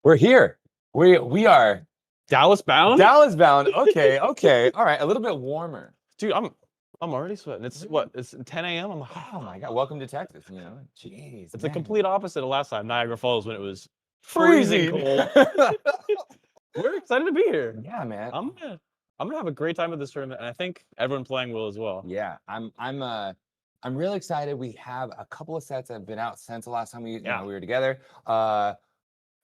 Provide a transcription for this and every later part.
We're here. We are Dallas bound? Dallas bound. Okay, okay. All right, a little bit warmer. Dude, I'm already sweating. It's what? It's 10 a.m. I'm like, Oh my God, welcome to Texas, you know. Jeez. it's man. the complete opposite of last time, Niagara Falls, when it was freezing cold. We're excited to be here. Yeah, man. I'm gonna have a great time at this tournament, and I think everyone playing will as well. Yeah, I'm really excited. We have a couple of sets that have been out since the last time we were together.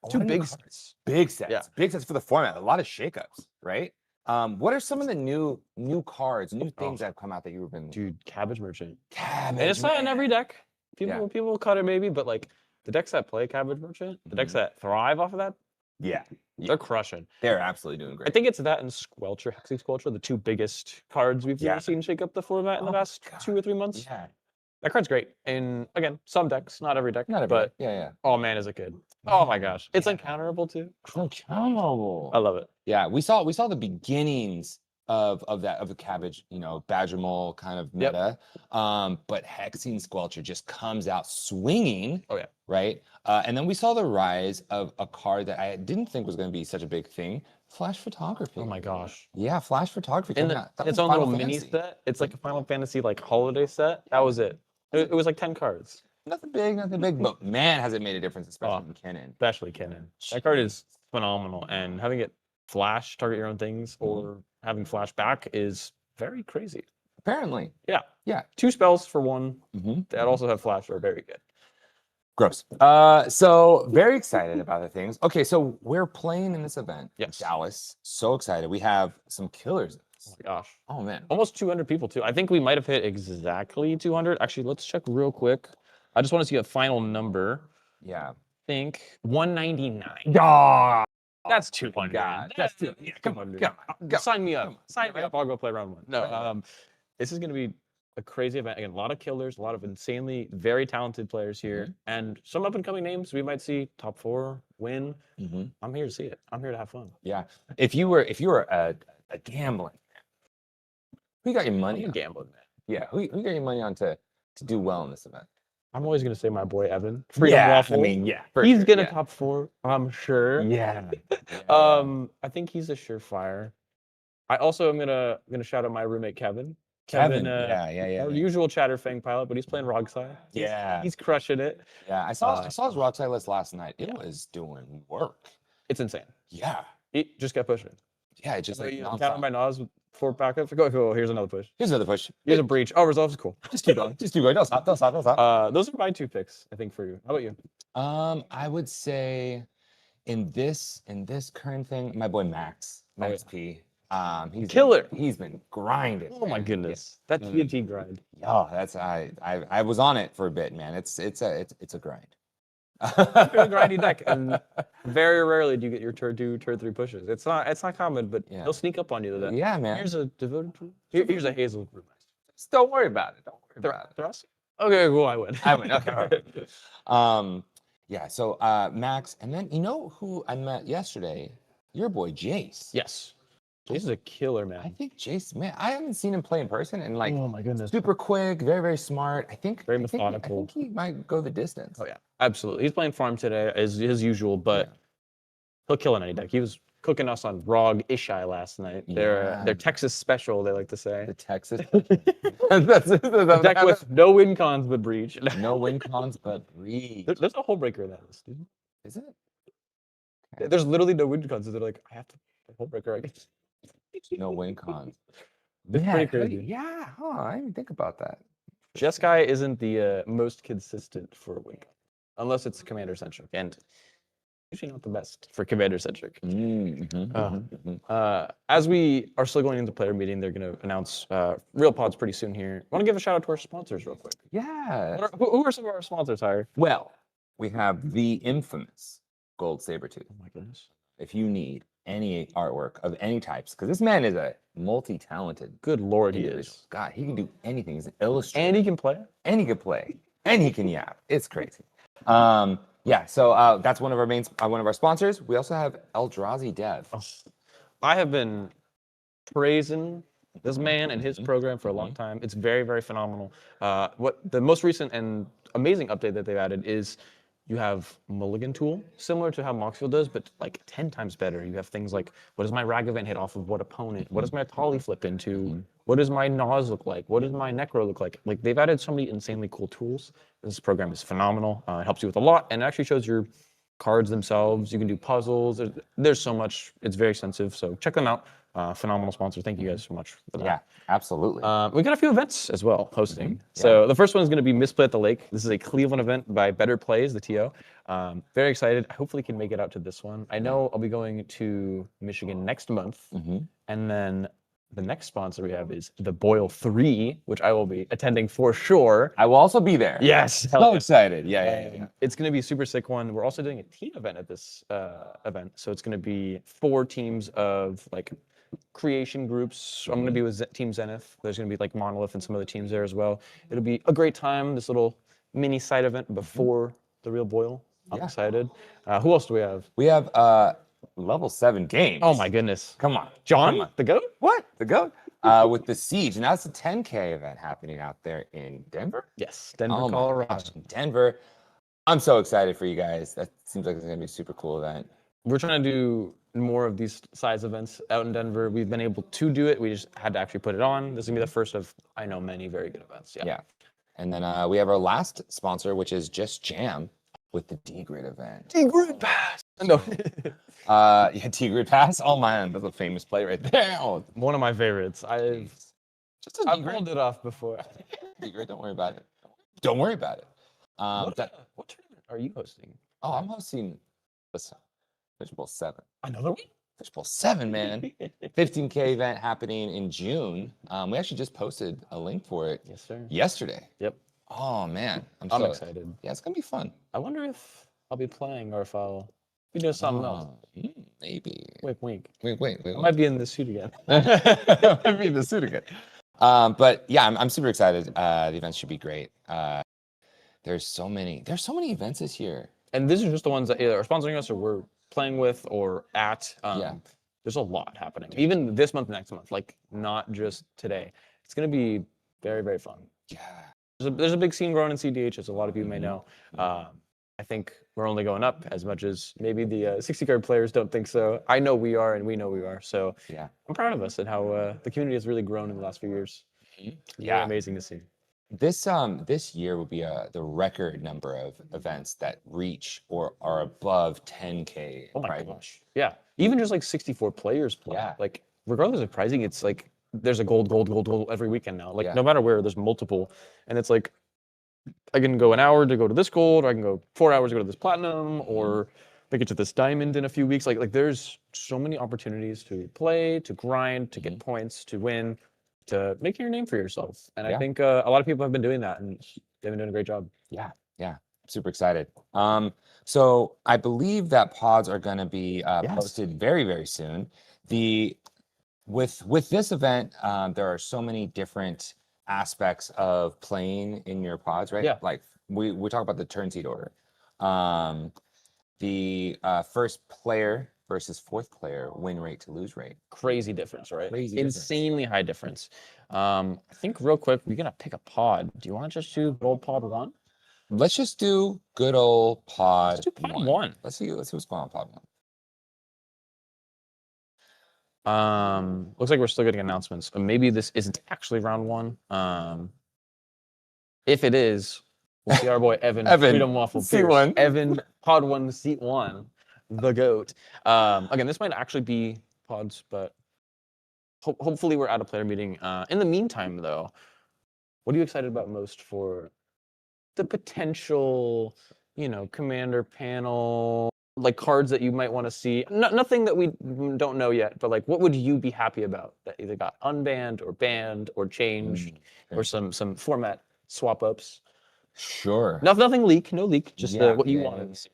Two big sets. Big sets. Yeah. Big sets for the format. A lot of shakeups, right? What are some of the new cards, new things that have come out that you've been? Dude, Cabbage Merchant. Cabbage. And it's not in every deck. Yeah. People will cut it maybe, but like the decks that play Cabbage Merchant, the decks that thrive off of that, Yeah. they're crushing. They're absolutely doing great. I think it's that and Squelcher, Hexy Squelcher, the two biggest cards we've seen shake up the format in the past 2 or 3 months. Yeah. That card's great. And again, some decks, not every deck. Not every but yeah. oh man, is it good. Oh my gosh. It's uncounterable too. Uncountable. I love it. Yeah, we saw the beginnings of the Cabbage, Badger Mole kind of meta. But Hexing Squelcher just comes out swinging. Oh yeah. Right? And then we saw the rise of a card that I didn't think was going to be such a big thing, Flash Photography. Oh my gosh. Yeah, Flash Photography. Its own little mini set. It's like a Final Fantasy like holiday set. That was it. It was like 10 cards. Nothing big, but man, has it made a difference, especially in Kennen. Especially Kennen. That card is phenomenal, and having it flash, target your own things, or having flash back is very crazy. Apparently. Yeah. Yeah. 2 spells for 1 that also have flash are very good. Gross. So very excited about the things. Okay, so we're playing in this event. Yes. Dallas. So excited. We have some killers. Oh my gosh. Oh man. Almost 200 people too. I think we might have hit exactly 200. Actually, let's check real quick. I just want to see a final number. Yeah. I think 199. Oh, That's 200. God. That's That's 200. come on. Sign me up. Come on. Sign me up. I'll go play round 1. No, Right. this is going to be a crazy event. Again, a lot of killers, a lot of insanely very talented players here, and some up and coming names we might see top 4 win. I'm here to see it. I'm here to have fun. Yeah. If you were a gambling man, who you got your money I'm a on? gambling man. Yeah. Who you got your money on to do well in this event? I'm always going to say my boy Evan. Freedom Yeah. Waffle. I mean, yeah. for He's sure, gonna yeah. top 4, I'm sure. Yeah. I think he's a surefire. I also am gonna shout out my roommate Kevin. Kevin. Our usual Chatterfang pilot, but he's playing Rogside. Yeah. He's crushing it. Yeah. I saw his Rockside list last night. It was doing work. It's insane. Yeah. He just kept pushing. Yeah. It just like Counting my Nas with 4 backups. Go. Here's another push. Here's another push. Here's a breach. Oh, resolves is cool. Just keep going. Just keep going. Don't stop. Don't stop. Those are my 2 picks, I think, for you. How about you? I would say in this current thing, my boy Max P. He's Killer. He's been grinding. Oh my goodness. That TNT grind. Oh, that's I was on it for a bit, man. It's a grind. You're a grindy deck, and very rarely do you get your turn 2, turn 3 pushes. It's not common, but he'll sneak up on you with that. Yeah, man. Here's a devoted. Here's a Hazel Brewmeister. Just don't worry about it. Don't worry about it. Thrust? Okay, cool. I win. I win. Okay. All right. Yeah. So Max, and then you know who I met yesterday? Your boy Jace. Yes. Jace is a killer, man. I think Jace, man, I haven't seen him play in person, and like, oh my goodness, super quick, very, very smart. I think very methodical. I think he might go the distance. Oh yeah, absolutely. He's playing farm today as his usual, but he'll kill in any deck. He was cooking us on Rog Ishai last night. Their Texas special, they like to say. The Texas. The deck with no win cons but breach. No win cons but breach. There's a whole breaker in that list, dude. Is it? Okay. There's literally no win cons. So they're like, I have to whole breaker. I guess. No win cons. It's pretty crazy. Yeah, I didn't think about that. Jeskai isn't the most consistent for win con, unless it's commander centric, and usually not the best for commander centric. As we are still going into player meeting, they're going to announce real pods pretty soon here. I want to give a shout out to our sponsors real quick. Yeah. Who are some of our sponsors, Tyre? Well, we have the infamous Gold Sabertooth. Oh my goodness. If you need any artwork of any types, because this man is a multi-talented. Good Lord, he individual. is. God, he can do anything. He's an illustrator. And he can play. And he can play. And he can yap. It's crazy. Yeah, so that's one of our sponsors. We also have Eldrazi Dev. I have been praising this man and his program for a long time. It's very, very phenomenal. What the most recent and amazing update that they've added is You have Mulligan tool, similar to how Moxfield does, but like 10 times better. You have things like, what does my Rag event hit off of what opponent? What does my Tolly flip into? What does my Naz look like? What does my Necro look like? Like, they've added so many insanely cool tools. This program is phenomenal. It helps you with a lot, and it actually shows your cards themselves. You can do puzzles. There's so much. It's very extensive, so check them out. Phenomenal sponsor. Thank you guys so much for that. Yeah, absolutely. We got a few events as well hosting. So the first one is going to be Misplay at the Lake. This is a Cleveland event by Better Plays, the TO. Very excited. I hopefully can make it out to this one. I know I'll be going to Michigan next month. And then the next sponsor we have is the Boyle 3, which I will be attending for sure. I will also be there. Yes. So excited. Yeah. It's going to be a super sick one. We're also doing a team event at this event. So it's going to be 4 teams of like creation groups. I'm going to be with Team Zenith. There's going to be like Monolith and some other teams there as well. It'll be a great time, this little mini side event before the real Boyle. I'm excited. Who else do we have? We have level 7 games. Oh my goodness. Come on. John, the GOAT? What? The GOAT? With the Siege. And that's a 10K event happening out there in Denver? Yes, Denver, Oh my Colorado. gosh, Denver. I'm so excited for you guys. That seems like it's going to be a super cool event. We're trying to do more of these size events out in Denver. We've been able to do it. We just had to actually put it on. This is going to be the first of, I know, many very good events. Yeah. And then we have our last sponsor, which is Just Jam with the D-Grid event. D-Grid Pass. No. Yeah, D-Grid Pass. Oh man, that's a famous play right there. Oh, One of my favorites. I've pulled it off before. D-Grid, don't worry about it. Don't worry about it. What tournament are you hosting? Oh, I'm hosting, listen, Fishbowl 7. Another one? Fishbowl 7, man. 15K event happening in June. We actually just posted a link for it yesterday. Yep. Oh, man. I'm excited. Yeah, it's going to be fun. I wonder if I'll be playing or if I'll be doing something else. Maybe. Wink, wink. Wait. I might be in the suit again. Might be in the suit again. But yeah, I'm super excited. The event should be great. There's so many events this year. And these are just the ones that either are sponsoring us or we're playing with or at. There's a lot happening. Even this month, next month, like not just today. It's going to be very, very fun. Yeah. There's a big scene growing in cEDH, as a lot of you may know. I think we're only going up as much as maybe the 60-card players don't think so. I know we are, and we know we are. So yeah, I'm proud of us and how the community has really grown in the last few years. Yeah, amazing to see. This year will be the record number of events that reach or are above 10K. Oh my gosh. Yeah. Even just like 64 players play. Yeah. Like regardless of pricing, it's like there's a gold every weekend now. Like no matter where, there's multiple. And it's like I can go an hour to go to this gold, or I can go 4 hours to go to this platinum, or make it to this diamond in a few weeks. Like there's so many opportunities to play, to grind, to get points, to win, to make your name for yourself. And I think a lot of people have been doing that, and they've been doing a great job. Yeah. Super excited. So I believe that pods are going to be posted very, very soon. With this event, there are so many different aspects of playing in your pods, right? Yeah. Like we talk about the turn seed order. The first player versus fourth player win rate to lose rate. Crazy difference, right? Insanely high difference. I think real quick, we're gonna pick a pod. Do you want to just do good old pod 1? Let's just do good old pod. Let's do pod 1. Let's see what's going on pod 1. Looks like we're still getting announcements. Maybe this isn't actually round 1. If it is, we'll see our boy Evan Freedom Waffle seat Pierce. 1. Evan pod 1 seat 1, the GOAT. Again, this might actually be pods, but hopefully we're at a player meeting. In the meantime, though, what are you excited about most for the potential, commander panel, like cards that you might want to see? Nothing that we don't know yet, but like, what would you be happy about that either got unbanned or banned or changed or some format swap ups? Sure. Nothing leak, no leak, just what you wanted to see.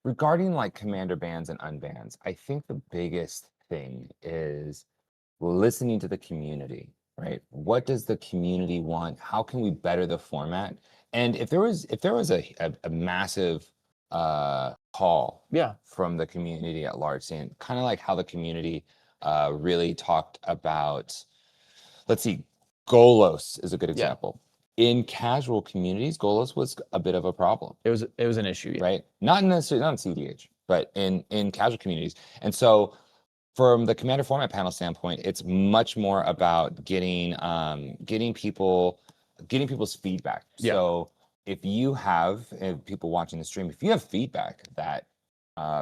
Regarding like commander bans and unbans, I think the biggest thing is listening to the community, right? What does the community want? How can we better the format? And if there was a massive call from the community at large, saying kind of like how the community really talked about, let's see, Golos is a good example. in casual communities, Golos was a bit of a problem, It was an issue, yeah. right? Not necessarily not in cEDH, but in casual communities. And so from the commander format panel standpoint, it's much more about getting people's feedback. Yeah. So if you have people watching the stream, if you have feedback that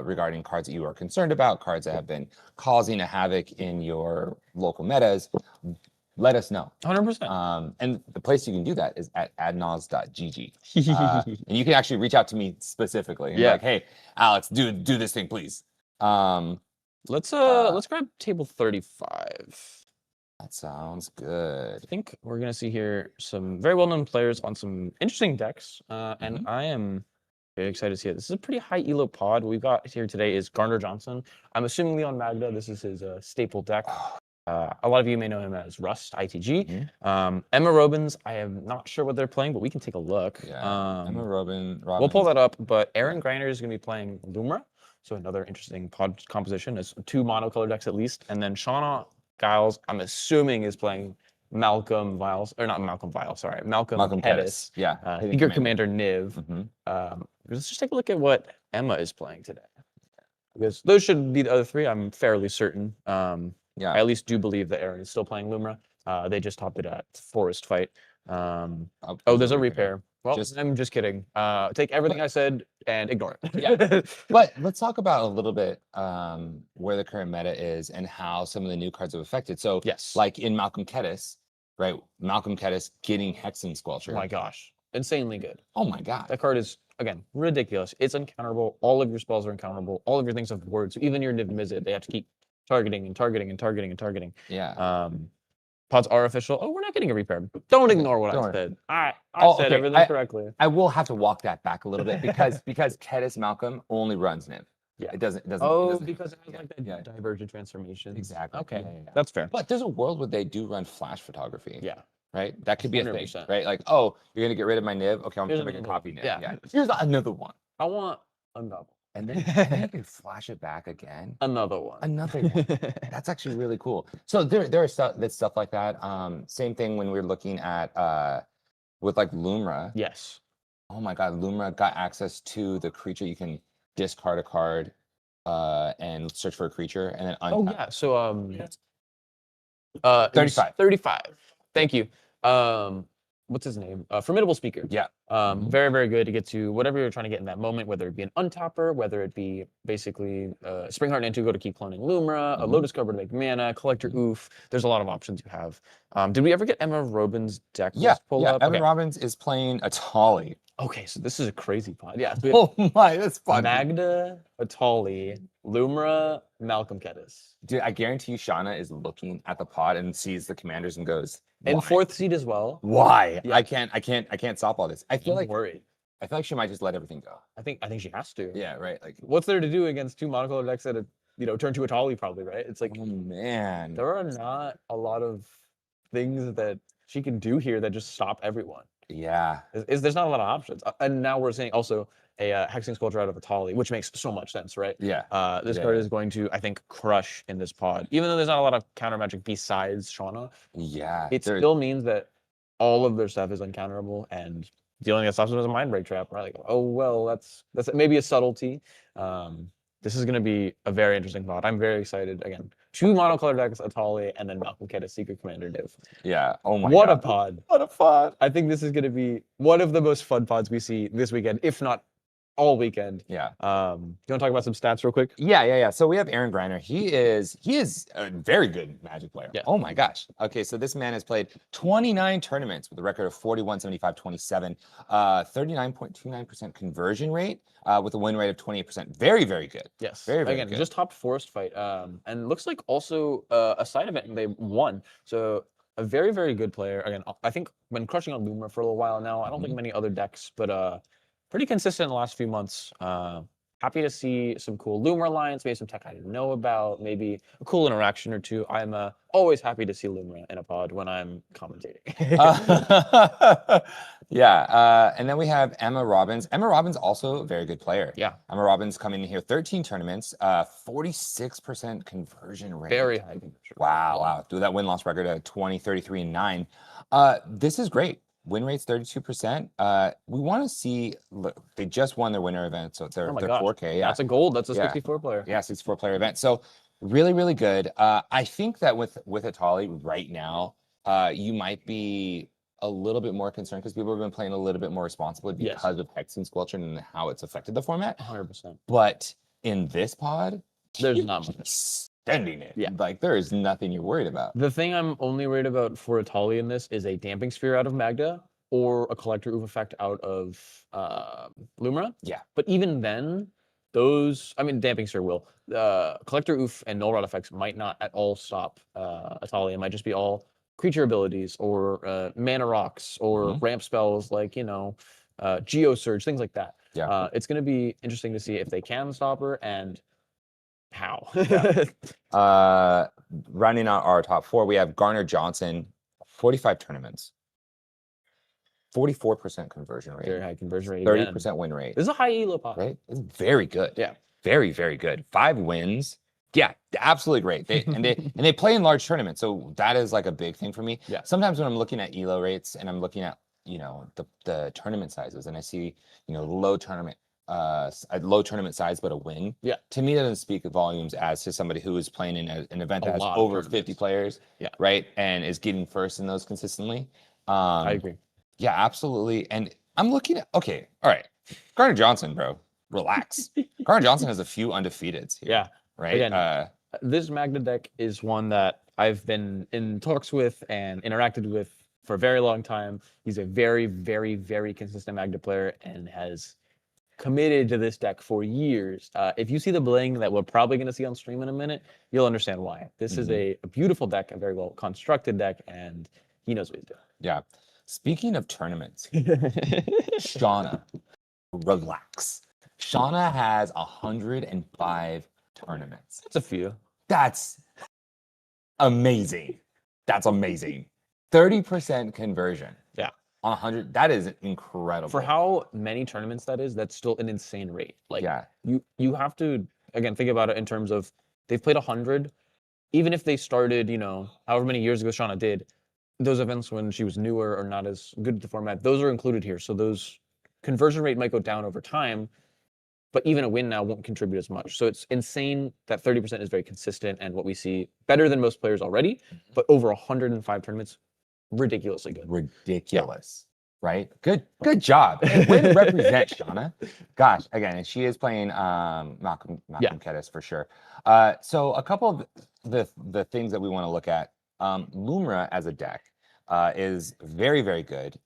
regarding cards that you are concerned about, cards that have been causing a havoc in your local metas, let us know. 100%. And the place you can do that is at adnos.gg. And you can actually reach out to me specifically and be Yeah. like, hey, Alex, do this thing, please. Let's grab table 35. That sounds good. I think we're gonna see here some very well-known players on some interesting decks, and I am very excited to see it. This is a pretty high elo pod. What we've got here today is Garner Johnson. I'm assuming Leon Magda. This is his staple deck. A lot of you may know him as Rust, ITG. Emma Robins, I am not sure what they're playing, but we can take a look. Yeah, Emma Robbins. We'll pull that up, but Aaron Greiner is going to be playing Lumra, so another interesting pod composition. There's 2 monocolor decks at least, and then Shauna Giles, I'm assuming, is playing Malcolm Viles, or not Malcolm Viles, sorry, Malcolm Pettis. Yeah. Secret Commander Niv. Let's just take a look at what Emma is playing today. Because those should be the other 3, I'm fairly certain. Yeah. I at least do believe that Aaron is still playing Lumra. They just topped it at Forest Fight. There's a repair. Well, I'm just kidding. Take everything I said and ignore it. Yeah. But let's talk about a little bit where the current meta is and how some of the new cards have affected. So, yes, like in Malcolm Kettis, right? Malcolm Kettis getting Hexen Squelcher. Oh my gosh. Insanely good. Oh my god. That card is, again, ridiculous. It's uncounterable. All of your spells are uncounterable. All of your things have words. So even your Niv Mizzet, they have to keep targeting and targeting and targeting and targeting. Yeah. Pods are official. Oh, we're not getting a repair. Don't ignore what I said. I said everything correctly. I will have to walk that back a little bit because Kettis Malcolm only runs Niv. Yeah. It doesn't. Because it has like that divergent transformation. Exactly. Okay. Yeah. That's fair. But there's a world where they do run flash photography. Yeah. Right? That could be a thing. 100%. Right? Like, oh, you're gonna get rid of my Niv. Okay, I'm gonna make a copy Niv. Yeah. Here's another one. I want another. And then you can flash it back again. Another one. Another one. That's actually really cool. So there are stuff like that. Same thing when we're looking at with like Lumra. Yes. Oh my god, Lumra got access to the creature. You can discard a card and search for a creature and then untap. Oh yeah. So 35. 35. Thank you. What's his name? Formidable Speaker. Yeah. Very, very good to get to whatever you're trying to get in that moment, whether it be an untapper, whether it be basically Springheart and Go to keep cloning Lumra, a Lotus Cobra to make mana, collect your oof. There's a lot of options you have. Did we ever get Emma Robin's deck pulled up? Emma Robbins is playing Atali. Okay, so this is a crazy pod. Yeah. Oh my, that's fun. Magda, Atali, Lumra, Malcolm Kettis. Dude, I guarantee you Shauna is looking at the pod and sees the commanders and goes, and 4th seed as well. Why? Yeah. I can't stop all this. I feel like worried. I feel like she might just let everything go. I think she has to. Yeah, right. Like, what's there to do against 2 monocolor decks that turn to Atali probably, right? It's like, oh man. There are not a lot of things that she can do here that just stop everyone. Yeah. There's not a lot of options. And now we're seeing also a Hexing Sculpture out of Atali, which makes so much sense, right? Yeah. This card is going to, I think, crush in this pod. Even though there's not a lot of counter magic besides Shauna. Yeah. It still means that all of their stuff is uncounterable, and the only thing that stops them is a mind break trap, right? Like, oh well, that's maybe a subtlety. This is going to be a very interesting pod. I'm very excited. Again, 2 monocolor decks, Atali, and then Malcolm Kettis, Secret Commander Niv. Yeah. Oh my What god. a pod. What a pod. I think this is going to be one of the most fun pods we see this weekend, if not all weekend. Yeah. Do you want to talk about some stats real quick? Yeah. So we have Aaron Greiner. He is a very good Magic player. Yeah. Oh my gosh. Okay, so this man has played 29 tournaments with a record of 41, 75, 27, 39.29% conversion rate, with a win rate of 28%. Very, very good. Yes. Very Again, good. just topped Forest Fight. And looks like also a side event they won. So a very, very good player. Again, I think been crushing on Lumra for a little while now. I don't think many other decks, but pretty consistent in the last few months. Happy to see some cool Lumra lines, maybe some tech I didn't know about, maybe a cool interaction or two. I'm always happy to see Lumra in a pod when I'm commentating. Yeah, and then we have Emma Robbins. Emma Robbins also a very good player. Yeah. Emma Robbins coming in here, 13 tournaments, 46% conversion rate. Very high conversion. Wow. Do that win-loss record at 20, 33, and 9. This is great. win rate's 32%. We want to see. Look, they just won their winter event, so they're Oh my they're gosh. 4K. Yeah, That's a gold. That's a Yeah. 64 player. yeah, 64-player event. So really, really good. I think that with Atali right now, you might be a little bit more concerned because people have been playing a little bit more responsibly Yes. because of Hexing Squelcher and how it's affected the format. 100%. But in this pod, There's you're not much. extending it. Yeah. Like there is nothing you're worried about. The thing I'm only worried about for Atali in this is a damping sphere out of Magda or a collector oof effect out of Lumra. Yeah. But even then, those, I mean, damping sphere will. Collector oof and null rod effects might not at all stop Atali. It might just be all creature abilities or mana rocks or ramp spells like, Geo Surge, things like that. Yeah. It's going to be interesting to see if they can stop her and how. Rounding out our top 4, we have Garner Johnson, 45 tournaments, 44% conversion rate, Very high conversion rate. 30% win rate. This is a high elo pot. Right? It's very good. Yeah. Very, very good. 5 wins. Yeah, absolutely great. They play in large tournaments, so that is like a big thing for me. Yeah. Sometimes when I'm looking at elo rates and I'm looking at the tournament sizes and I see low tournament size but a win. Yeah. To me, that doesn't speak volumes as to somebody who is playing in an event A that has lot of over 50 tournaments. players. Yeah. Right, and is getting first in those consistently. I agree. Yeah, absolutely. And I'm looking at okay, all right, Garner Johnson, bro, relax. Garner Johnson has a few undefeateds here. Yeah. Right. Again, this Magna deck is one that I've been in talks with and interacted with for a very long time. He's a very, very, very consistent Magna player and has committed to this deck for years. If you see the bling that we're probably going to see on stream in a minute, you'll understand why. This is a beautiful deck, a very well constructed deck, and he knows what he's doing. Yeah. Speaking of tournaments, Shauna, relax. Shauna has 105 tournaments. It's a few. That's amazing. That's amazing. 30% conversion. Yeah. On 100. That is incredible. For how many tournaments that is, that's still an insane rate. Like, yeah. you have to, again, think about it in terms of they've played 100. Even if they started, however many years ago Shauna did, those events when she was newer or not as good at the format, those are included here. So those conversion rate might go down over time, but even a win now won't contribute as much. So it's insane that 30% is very consistent and what we see better than most players already, but over 105 tournaments, ridiculously good. Ridiculous. Yeah. Right? Good job. And way to represent Shauna. Gosh, again, and she is playing Malcolm Kettis for sure. So a couple of the things that we want to look at. Lumra as a deck is very, very good.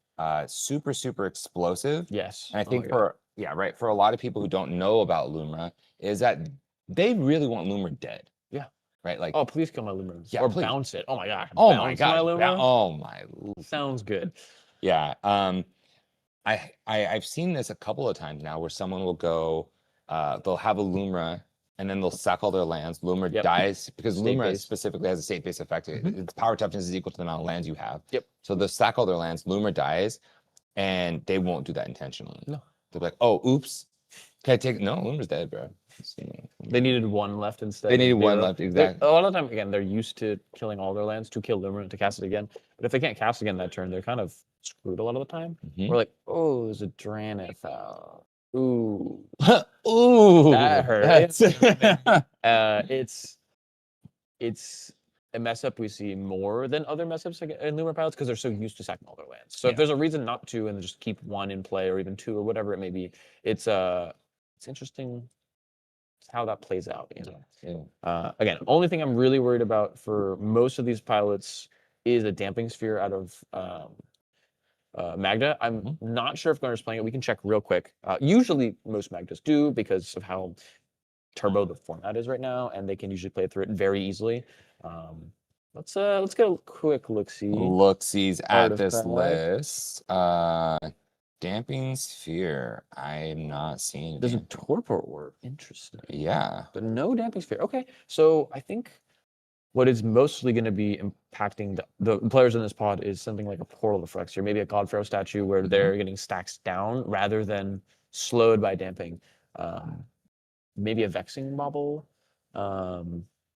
Super, super explosive. Yes. And I think for a lot of people who don't know about Lumra is that they really want Lumra dead. Yeah. Right? Like, oh, please kill my Lumra. Yeah, or please. bounce it. Oh my gosh. Oh my Bounce god. Lumra? Oh my. Sounds good. Yeah. I've seen this a couple of times now where someone will go, they'll have a Lumra and then they'll sack all their lands. Lumra dies because Lumra specifically has a state-based effect. Its power toughness is equal to the amount of lands you have. Yep. So they'll sack all their lands. Lumra dies, and they won't do that intentionally. No. They'll be like, "Oh, oops, can I take?" No, Lumra's dead, bro. They needed one left instead. They needed one left, exactly. A lot of the time, again, they're used to killing all their lands to kill Lumra to cast it again. But if they can't cast again that turn, they're kind of screwed a lot of the time. We're like, oh, there's a Dranith out. Ooh. Ooh. That hurts. It's a mess up we see more than other mess ups in Lumra pilots because they're so used to sacking all their lands. So if there's a reason not to and just keep one in play or even two or whatever it may be, it's interesting how that plays out. Again, only thing I'm really worried about for most of these pilots is a damping sphere out of Magda. I'm not sure if Gunner's playing it. We can check real quick. Usually most Magdas do because of how turbo the format is right now, and they can usually play through it very easily. Let's get a quick look-see. Look-sees at this list. Damping sphere. I'm not seeing it. There's a torpor orb. Interesting. Yeah. But no damping sphere. Okay, so I think what is mostly going to be impacting the players in this pod is something like a Portal of Phyrexia, or maybe a Godpharaoh statue where they're getting stacks down rather than slowed by damping. Maybe a Vexing Bauble.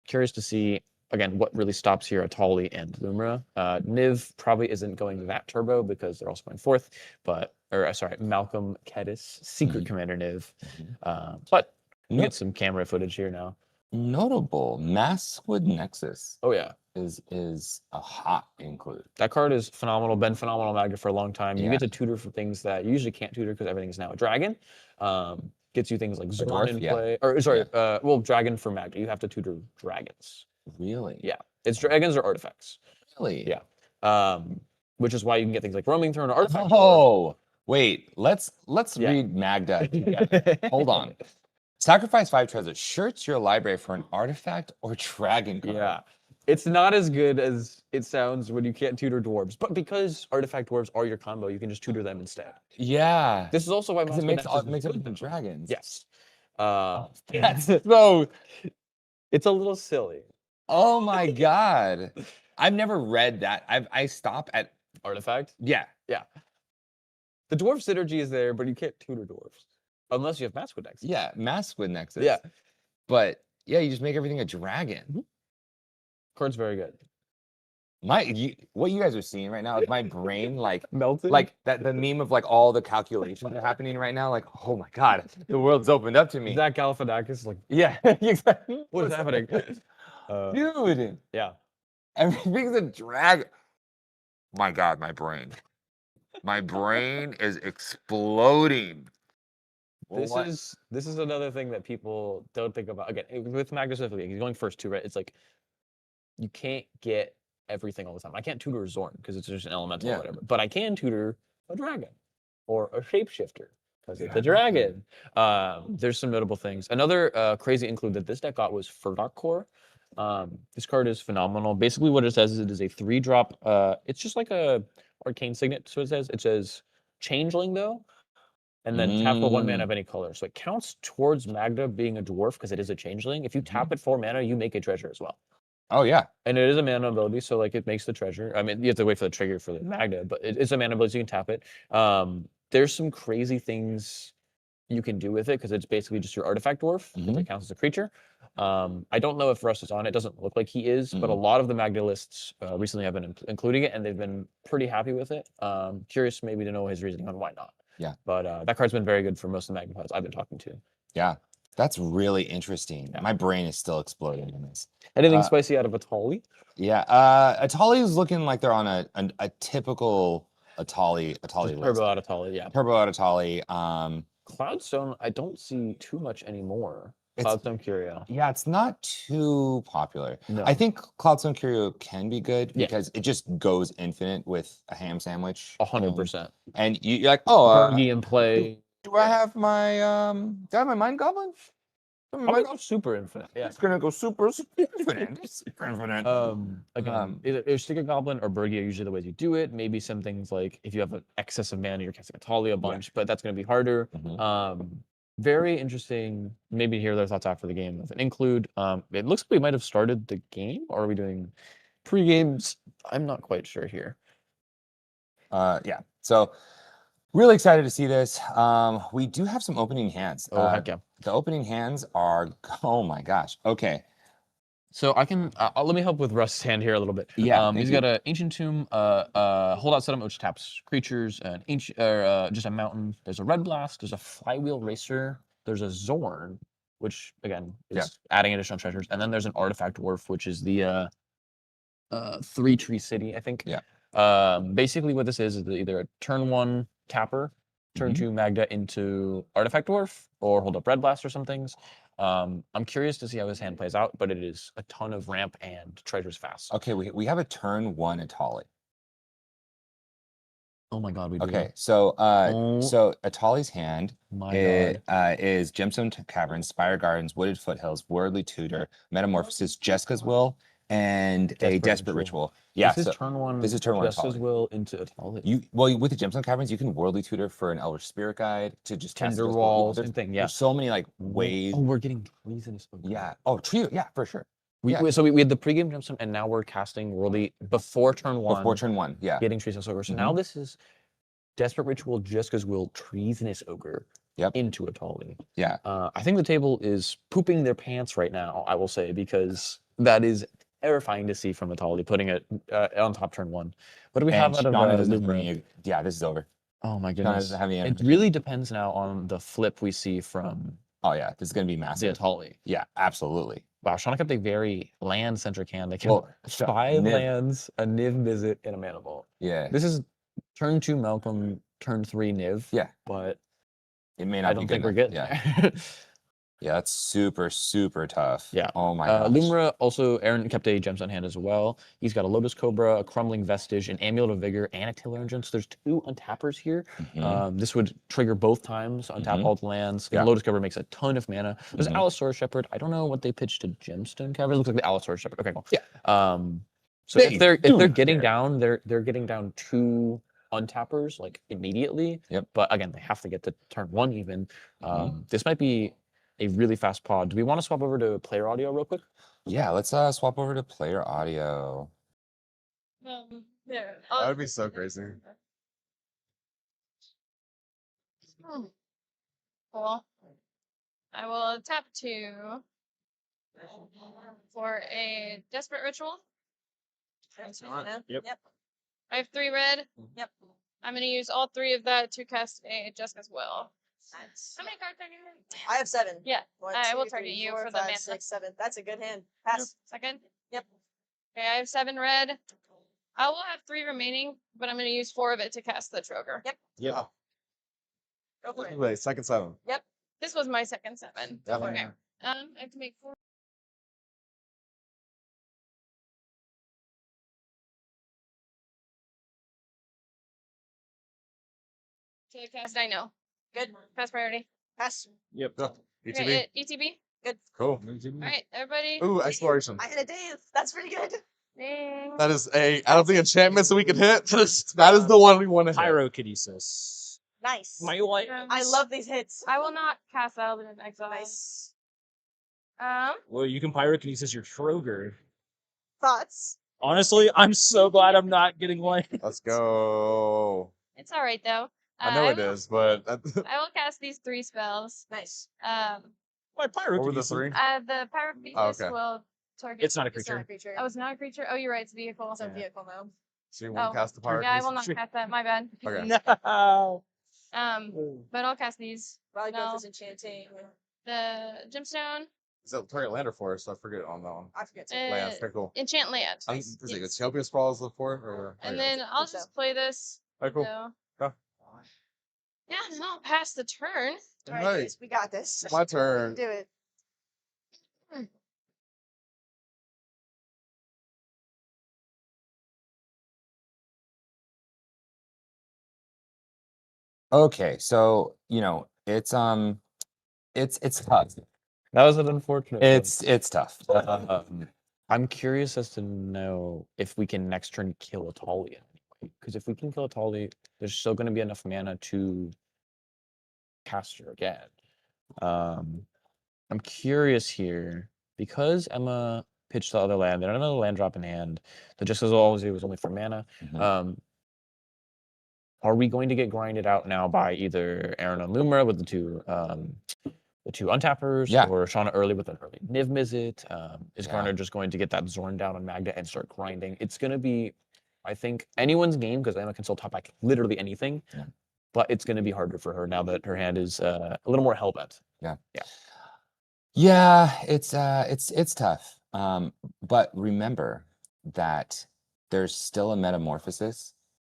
Curious to see. again, what really stops here, Atali and Lumra. Niv probably isn't going that turbo because they're also going fourth, sorry, Malcolm Kedis, Secret Commander Niv. But we get some camera footage here now. Notable, Maskwood Nexus Oh yeah, is a hot include. that card is phenomenal. Been phenomenal Magda for a long time. You Yeah. get to tutor for things that you usually can't tutor because everything's now a dragon. Gets you things like Zorn dwarf, in yeah. play, or sorry, well, dragon for Magda. You have to tutor dragons. Really? Yeah, it's dragons or artifacts. Really? Yeah. Which is why you can get things like roaming throne or artifact. Oh, wait. Let's Yeah. read Magda together. Hold on. Sacrifice 5 treasures. Search your library for an artifact or dragon card. Yeah. It's not as good as it sounds when you can't tutor dwarves, but because artifact dwarves are your combo, you can just tutor them instead. Yeah. This is also why Because it makes up the dragons. Yes. That's so. It's a little silly. Oh my god. I've never read that. I stop at Artifact? yeah. Yeah. The dwarf synergy is there, but you can't tutor dwarves. Unless you have Maskwood Nexus. Yeah, Maskwood Nexus. Yeah. But yeah, you just make everything a dragon. Card's very good. What you guys are seeing right now is my brain like Melted? like the meme of like all the calculations are happening right now. Like, oh my god, the world's opened up to me. Zach Galifianakis, like, Yeah, exactly. what is happening? Dude, Yeah. everything's a dragon. My god, my brain. My brain is exploding. This is another thing that people don't think about. Again, with Magda specifically, he's going first too, right? It's like you can't get everything all the time. I can't tutor a Zorn because it's just an elemental or whatever. But I can tutor a dragon or a shapeshifter because it's a dragon. There's some notable things. Another crazy include that this deck got was Furdock Core. This card is phenomenal. Basically, what it says is it is a 3-drop. It's just like a arcane signet. So it says changeling though. And then tap for 1 mana of any color. So it counts towards Magda being a dwarf because it is a changeling. If you tap it 4 mana, you make a treasure as well. Oh yeah. And it is a mana ability, so like it makes the treasure. I mean, you have to wait for the trigger for the Magda, but it's a mana ability, so you can tap it. There's some crazy things you can do with it because it's basically just your artifact dwarf. It counts as a creature. I don't know if Russ is on it. It doesn't look like he is, but a lot of the Magda lists recently have been including it, and they've been pretty happy with it. Curious maybe to know his reasoning on why not. Yeah. But that card's been very good for most of the Magda pods I've been talking to. Yeah. That's really interesting. Yeah. My brain is still exploding in this. Anything spicy out of Atali? Yeah. Atali is looking like they're on a typical Atali list. Turbo out Atali, yeah. Turbo out Atali. Cloudstone, I don't see too much anymore. Cloudstone Curio. Yeah, it's not too popular. No. I think Cloudstone Curio can be good because it just goes infinite with a ham sandwich. 100%. And you're like, oh, Bergie in play. Do I have my Mind Goblin? Super infinite. Yeah. It's gonna go super infinite. Super infinite. Again, either Sticker Goblin or Bergie are usually the ways you do it. Maybe some things like if you have an excess of mana, you're casting Atali a bunch, but that's gonna be harder. Very interesting. Maybe hear their thoughts after the game with an include. It looks like we might have started the game, or are we doing pre-games? I'm not quite sure here. Yeah. So really excited to see this. We do have some opening hands. Oh, heck yeah. The opening hands are, oh my gosh. Okay. So I can, let me help with Russ's hand here a little bit. Yeah. He's got an Ancient Tomb, holdout settlement, which taps creatures, an ancient, just a mountain. There's a Red Blast, there's a Flywheel Racer, there's a Zorn, which again is adding additional treasures. And then there's an Artifact Dwarf, which is the 3-tree city, I think. Yeah. Basically what this is either a turn 1 tapper, turn 2 Magda into Artifact Dwarf, or hold up Red Blast or some things. I'm curious to see how his hand plays out, but it is a ton of ramp and treasures fast. Okay, we have a turn 1 Atali. Oh my god, we do. Okay, so so Atali's hand is Gemstone Caverns, Spire Gardens, Wooded Foothills, Worldly Tutor, Metamorphosis, Jessica's Will, and a Desperate Ritual. Yeah, this is turn 1. This is turn 1 Jessica's Will into Atali. With the Gemstone Caverns, you can Worldly Tutor for an Elder Spirit Guide to just Tender Walls and thing. Yeah, there's so many like ways. Oh, we're getting Treasonous Ogre. Yeah. Oh, Trio. Yeah, for sure. We had the pregame Gemstone, and now we're casting Worldly before turn 1. Before turn 1, yeah. Getting Treasonous Ogre. So now this is Desperate Ritual, Jessica's Will, Treasonous Ogre into Atali. Yeah. I think the table is pooping their pants right now, I will say, because that is terrifying to see from Atali, putting it on top turn 1. What do we And have out of Shauna doesn't have Lumra? any. Yeah, this is over. Oh my Shauna goodness. doesn't have any It animation. really depends now on the flip we see from Oh yeah, this is gonna be the massive. Atali. Yeah, absolutely. Wow, Shauna kept a very land-centric hand. They kept Well, 5 Niv. lands, a Niv Visit, and a Mana Vault. Yeah, This is turn 2 Malcolm, turn 3 Niv. Yeah. But it may not I be don't good think we're enough. getting Yeah, there. yeah, that's super tough. Yeah. Oh my gosh. Lumra also, Aaron kept a Gemstone hand as well. He's got a Lotus Cobra, a Crumbling Vestige, an Amulet of Vigor, and a Tiller Engine. So there's 2 untappers here. Mhm. This would trigger both times, untap Mhm. all the lands. Yeah. Lotus Cobra makes a ton of mana. There's Mhm. Allosaurus Shepherd. I don't know what they pitched to Gemstone Cavern. It looks like the Allosaurus Shepherd. Okay, cool. Yeah. So They if they're do not getting care. down, they're getting down 2 untappers like immediately. Yep. But again, they have to get to turn 1 even. Mhm. This might be a really fast pod. Do we want to swap over to player audio real quick? Yeah, let's swap over to player audio. There. That would be so crazy. Cool. I will tap 2 for a Desperate Ritual. Yep. I have 3 red. Yep. I'm going to use all 3 of that to cast a Jessica's Will. Nice. How many cards are you in? I have 7. Yeah. One, I will two, target three, you four, for the five, mana. 6, 7. That's a good hand. Pass. Second. Yep. Okay, I have 7 red. I will have 3 remaining, but I'm going to use 4 of it to cast the Troger. Yep. Yeah. Go for it. Wait, second 7. This was my second 7. Yeah. Okay. I have to make 4. To cast, I know. Good. Pass priority. Pass. Yep. Go. ETB. Okay, ETB. Good. Cool. All right, everybody. Ooh, exploration. I hit a dance. That's pretty good. Ding. That is out of the enchantments that we can hit. That is the one we want to hit. Pyrokinesis. Nice. My life. I love these hits. I will not cast that other than exile. Nice. Well, you can pyrokinesis your Troger. Thoughts? Honestly, I'm so glad I'm not getting like. Let's go. It's all right though. I know it will, is, but I will cast these 3 spells. Nice. My what were the pyrokinesis. 3? The Pyrokinesis Oh, okay. will target. It's not a It's not a creature. creature. Oh, it's not a creature. Oh, you're right. It's a vehicle. It's a Yeah. vehicle now. So you want to cast the pyrokinesis? Yeah, I will not cast that. My bad. Okay. No. But I'll cast these. Rally No. Growth is enchanting. The Gemstone, Is that target land or forest? I forget on that one. I forget to. Land. Okay, cool. enchant land. Is it Yes. Utopia Sprawls look for it? Or, And okay. then I'll so. just play this. Okay, cool. So, Okay. yeah, and then I'll pass the turn. All right, Right. guys, we got this. My turn. Do it. Okay, so it's tough. That was an unfortunate one. It's tough. I'm curious as to know if we can next turn kill a Tali anyway. Because if we can kill a Tali, there's still going to be enough mana to cast her again. I'm curious here because Emma pitched the other land. They don't have another land drop in hand. The just as always it was only for mana. Mhm. Are we going to get grinded out now by either Aaron and Lumra with the two untappers, Yeah. or Shauna early with an early Niv Mizzet? Is Yeah. Garner just going to get that Zorn down on Magda and start grinding? It's going to be, I think, anyone's game because Emma can still top back literally anything. Yeah. But it's going to be harder for her now that her hand is a little more hellbent. Yeah, it's tough. But remember that there's still a metamorphosis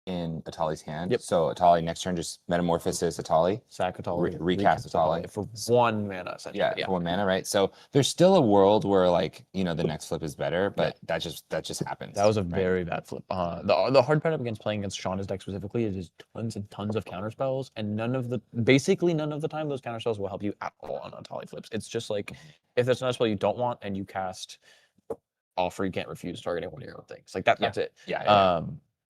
in Atali's hand. Yep. So Atali next turn just metamorphosis Atali. Sack Atali, Recast Atali. for 1 mana essentially. Yeah, for 1 mana, right? So there's still a world where the next flip is better, but that just happens. That was a right? very bad flip. The hard part against playing against Shauna's deck specifically is tons and tons of counter spells, and basically none of the time those counter spells will help you at all on Atali flips. It's just like if there's not a spell you don't want and you cast offer, you can't refuse targeting one of your own things. Like that's it. Yeah.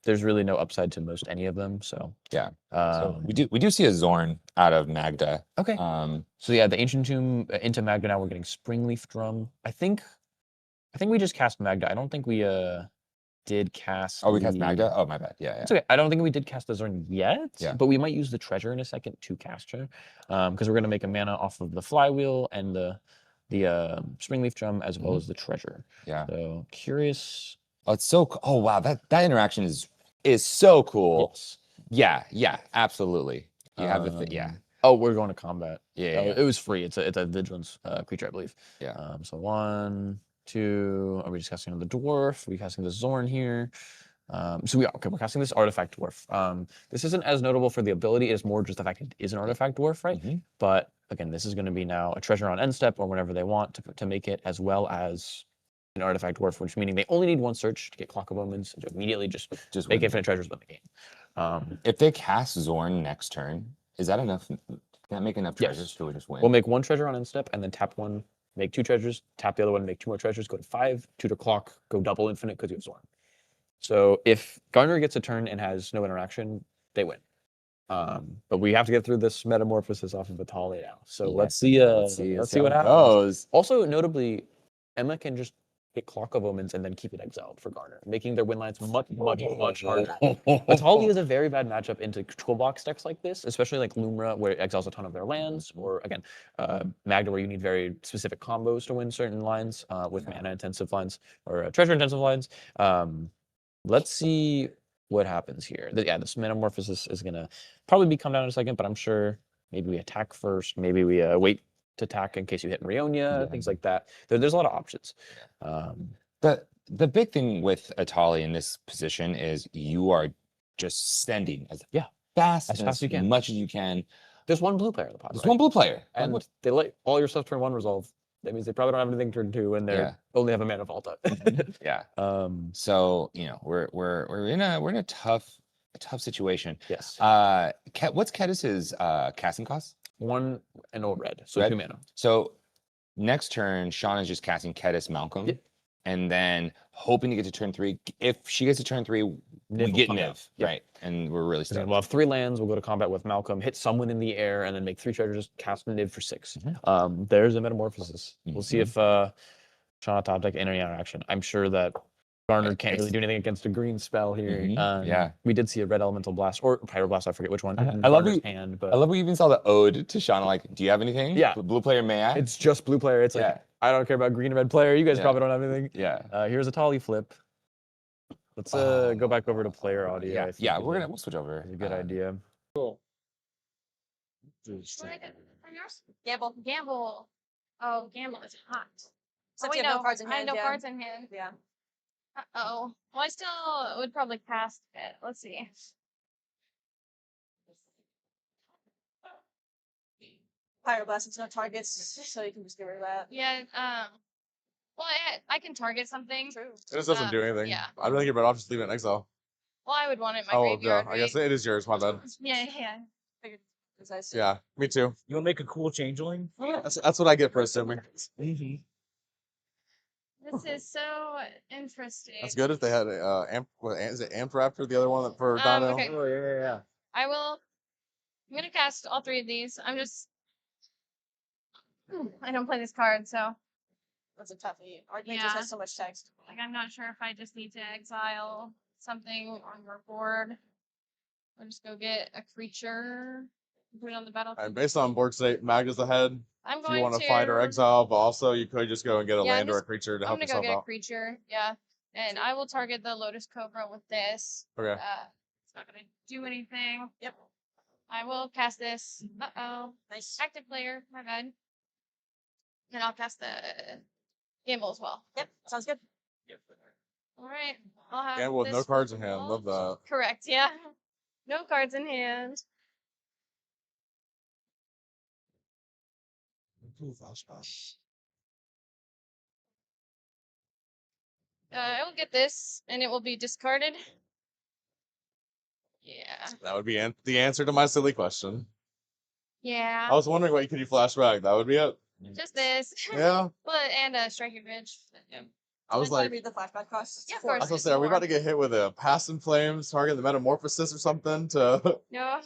There's really no upside to most any of them. So Yeah. So we do see a Zorn out of Magda. okay. So yeah, the Ancient Tomb into Magda now we're getting Springleaf Drum. I think we just cast Magda. I don't think we did cast. Oh, we cast the- Magda? Oh, my bad. Yeah. It's okay. I don't think we did cast the Zorn yet. Yeah. But we might use the treasure in a second to cast her. Because we're gonna make a mana off of the flywheel and the the Springleaf Gem as well as the treasure. Yeah. So curious. Oh, it's so. Oh wow, that interaction is so cool. Yes. Yeah, absolutely. You have the yeah. Oh, we're going to combat. Yeah, Oh, yeah. it was free. It's a vigilance creature, I believe. Yeah. So 1, 2. Are we just casting on the dwarf? Are we casting the Zorn here? So we're casting this artifact dwarf. This isn't as notable for the ability. It's more just the fact it is an artifact dwarf, right? Mhm. But again, this is going to be now a treasure on end step or whenever they want to make it, as well as an artifact dwarf, which meaning they only need 1 search to get Clock of Omens and to immediately just Just make win. infinite treasures win the game. If they cast Zorn next turn, is that enough? Can that make enough Yes. treasures to just win? We'll make 1 treasure on end step and then tap 1, make 2 treasures, tap the other one, make 2 more treasures, go to 5, 2 to clock, go double infinite because you have Zorn. So if Garner gets a turn and has no interaction, they win. But we have to get through this metamorphosis off of Vitali now. So Yeah. let's see how what it happens. goes. Also, notably, Emma can just hit Clock of Omens and then keep it exiled for Garner, making their win lines much harder. Vitali is a very bad matchup into control box decks like this, especially like Lumra, where it exiles a ton of their lands, or again, Magda, where you need very specific combos to win certain lines with mana-intensive lines or treasure-intensive lines. Let's see what happens here. This metamorphosis is gonna probably come down in a second, but I'm sure maybe we attack first. Maybe we wait to attack in case you hit Rionia, things like that. There's a lot of options. The big thing with Atali in this position is you are just sending as fast As and fast as you can. much as you can. There's 1 blue player in the pot. There's right? 1 blue player. And they let all your stuff turn 1 resolve. That means they probably don't have anything turn 2, and they only have a mana vault up. Yeah. So we're in a tough situation. Yes. What's Kedis's casting cost? 1 and a red, so Red? 2 mana. So next turn, Sean is just casting Kedis Malcolm. Yep. And then hoping to get to turn 3. If she gets to turn 3, we will get come Niv, out. Yep. right? And we're really Then stoked. we'll have 3 lands. We'll go to combat with Malcolm, hit someone in the air, and then make 3 treasures, cast Niv for 6. There's a metamorphosis. We'll see if Shauna top deck any interaction. I'm sure that Garner can't really do anything against a green spell here. Yeah. We did see a red elemental blast or pyroblast. I forget which one. I love Garner's you- hand, but I love we even saw the ode to Shauna. Like, do you have anything? Yeah. Blue player, may I? it's just blue player. It's like I don't care about green and red player. You guys Yeah. probably don't have anything. Yeah. Here's a Tolly flip. Let's go back over to player audio. I think Yeah. is We'll switch over. a good idea. Gamble. Gamble. Oh, gamble is hot. Except wait, you have no, no cards in I have hand. no yeah. cards in hand. Yeah. Uh-oh. Well, I still would probably cast it. Let's see. Pyroblast is no targets, so you can just get rid of that. Yeah, well, I can target something. True. It just doesn't do anything. yeah. I'd rather get better off just leave it in exile. Well, I would want it in my Oh, graveyard, yeah. I guess right? it is yours. My bad. Yeah. Figured as I said. Yeah, me too. You want to make a cool changeling? That's what I get for assuming. This is so interesting. That's good if they had is it Amp Raptor, the other one that for Dino? Okay. Oh yeah. I'm gonna cast all 3 of these. I don't play this card, so That's a toughie. Archmage Yeah. just has so much text. like I'm not sure if I just need to exile something on your board. Or just go get a creature, put it on the battlefield. And based on board state, Mag is ahead. I'm If going you want to to fight or exile, but also you could just go and get a Yeah, land or a creature to I'm help gonna go yourself get a out. creature, yeah. And I will target the Lotus Cobra with this. Okay. It's not gonna do anything. Yep. I will cast this. Uh-oh. Nice. Active player, my bad. And I'll cast the Gamble as well. Yep. Sounds good. Alright. I'll have Gamble with no this cards in hand. resolved. Love that. Correct, yeah. No cards in hand. I will get this, and it will be discarded. Yeah. That would be the answer to my silly question. Yeah. I was wondering what could you flash back. That would be it. Just this. Yeah. But and a striking bridge. Yeah. I was Wanna like, read the flashback costs. Yeah, of for course. I was gonna say, are we about to get hit with a Past in Flames, target the Metamorphosis or something to, No.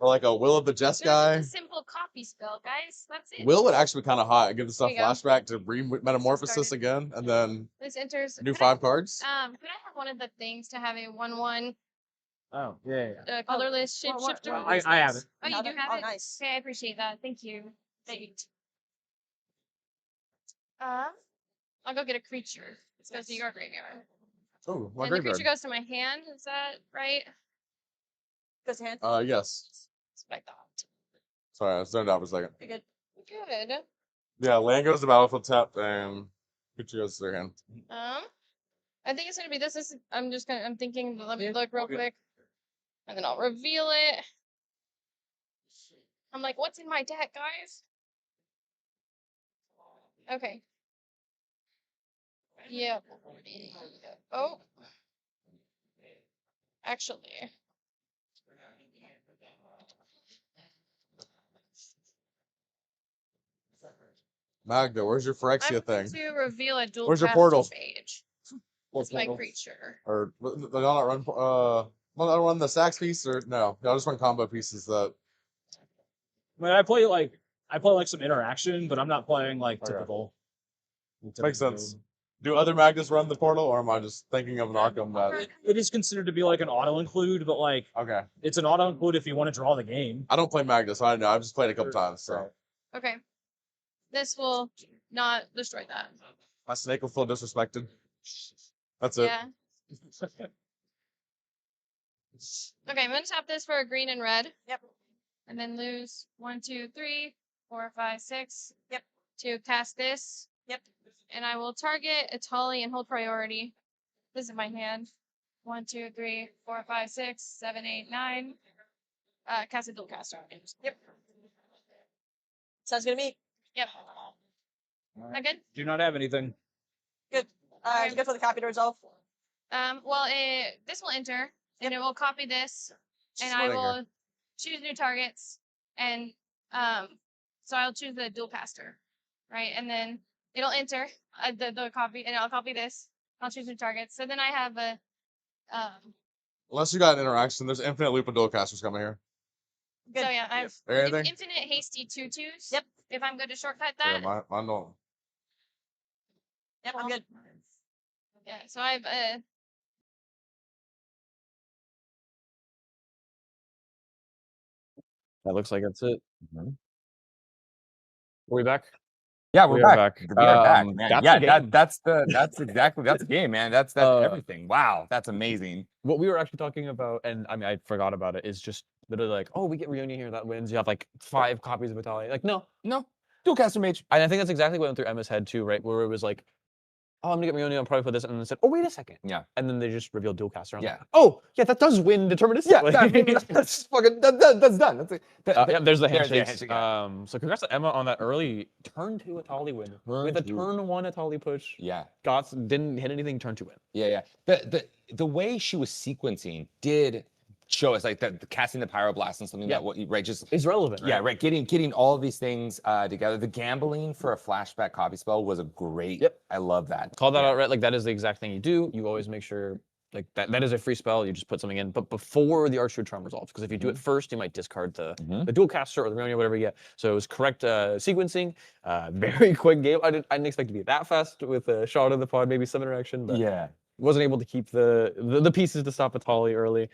or like a Will of the Jest No, guy? it's a simple copy spell, guys. That's it. Will would actually be kind of hot. Give the stuff There you go. flashback to Metamorphosis Started. again, and then This enters. do could I- 5 cards. Could I have one of the things to have a 1/1 Oh yeah. colorless what- shapeshifter? what- I have it. Oh, you do have Oh, it. nice. Okay, I appreciate that. Thank you. Thank you. I'll go get a creature. It goes to your graveyard. Oh, my And the graveyard. creature goes to my hand. Is that right? Goes to hand. Yes. That's what I thought. Sorry, I zoned out for a second. You're good. Good. Yeah, land goes to battlefield tap, and creature goes to their hand. I think it's gonna be this. I'm thinking. Let me Yeah, look real okay. quick, and then I'll reveal it. I'm like, what's in my deck, guys? Okay. Yeah. Oh. Actually. Magda, where's your Phyrexia I'm going thing? to reveal a dual Where's your cast portal? Mage. What's It's my creature. Or do y'all not run? Y'all not run the sax piece, or no? Y'all just run combo pieces. That I mean, I play like some interaction, but I'm not playing like Okay. typical. makes sense. Do other Magdas run the portal, or am I just thinking of an Arkham that? It is considered to be like an auto include, but like Okay, it's an auto include if you want to draw the game. I don't play Magda, so I don't know. I've just played it a couple times, so Okay. This will not destroy that. my snake will feel disrespected. That's it. Yeah. Okay, I'm gonna tap this for a green and red. Yep. And then lose 1, 2, 3, 4, 5, 6. Yep. To cast this. Yep. And I will target Atali and hold priority. This is my hand. 1, 2, 3, 4, 5, 6, 7, 8, 9. Cast a dual caster. Yep. Sounds good to me. Yep. That good? Do not have anything. Good. You good for the copy to resolve? Well, this will enter, and it will copy this, and I Slinger. will choose new targets, and so I'll choose the dual caster, right? And then it'll enter the copy, and I'll copy this. I'll choose new targets. So then I have a Unless you got an interaction, there's infinite loop of dual casters coming here. Good. so yeah, I have Anything? infinite hasty 2/2s. Yep. If I'm good to shortcut Yeah, that. mine don't. Yep, I'm good. Yeah. So I have That looks like that's it. Mhm. Are we back? Yeah, We we're are back. back. We are back, man. That's Yeah, the game. that's exactly that's the game, man. That's everything. Wow, that's amazing. What we were actually talking about, and I mean, I forgot about it, is just literally like, oh, we get Reunion here, that wins. You have like 5 copies of Italia. Like, no. No, dual caster mage. And I think that's exactly what went through Emma's head too, right? Where it was like, oh, I'm gonna get Reunion, I'll probably put this, and then said, oh, wait a second. Yeah. And then they just revealed dual caster. I'm Yeah. like, oh, yeah, that does win deterministically. That's fucking that's done. That's it. Yeah, there's the There's the handshakes. handshake, yeah. So congrats to Emma on that early turn 2 Atali win. With a two. turn 1 Atali push. Yeah. Didn't hit anything, turn 2 win. Yeah. The way she was sequencing did show us like the casting the pyroblast and something Yeah. that what right just It's relevant, right? yeah right getting all of these things together. The gambling for a flashback copy spell was a great. Yep. I love that. Call that Yeah. out, right? Like that is the exact thing you do. You always make sure like that is a free spell. You just put something in, but before the Archer Charm resolves, because if you do it first, you might discard the dual caster or the Reunion, whatever you get. So it was correct sequencing. Very quick game. I didn't expect to be that fast with a shot of the pod, maybe some interaction, but Yeah. wasn't able to keep the pieces to stop Atali early.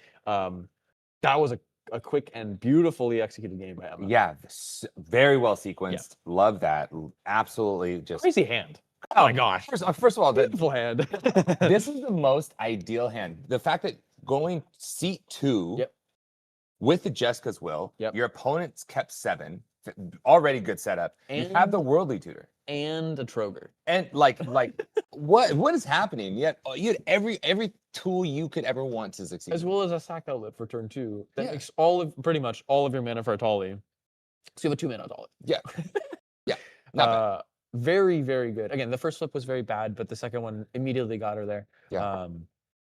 That was a quick and beautifully executed game by Emma. Yeah. Very well sequenced. Love that. Absolutely just. Crazy hand. Oh my gosh. First of all, Beautiful hand. this is the most ideal hand. The fact that going seat 2 Yep. with the Jessica's Will, Yep. your opponent's kept 7, already good setup. You have the Worldly Tutor. And a Troger. And like what is happening? You had every tool you could ever want to succeed. As well as a sack outlet for turn 2. That Yeah. makes pretty much all of your mana for Atali. So you have a 2-mana Atali. Yeah. Yeah. Not bad. Very, very good. Again, the first flip was very bad, but the second one immediately got her there. Yeah.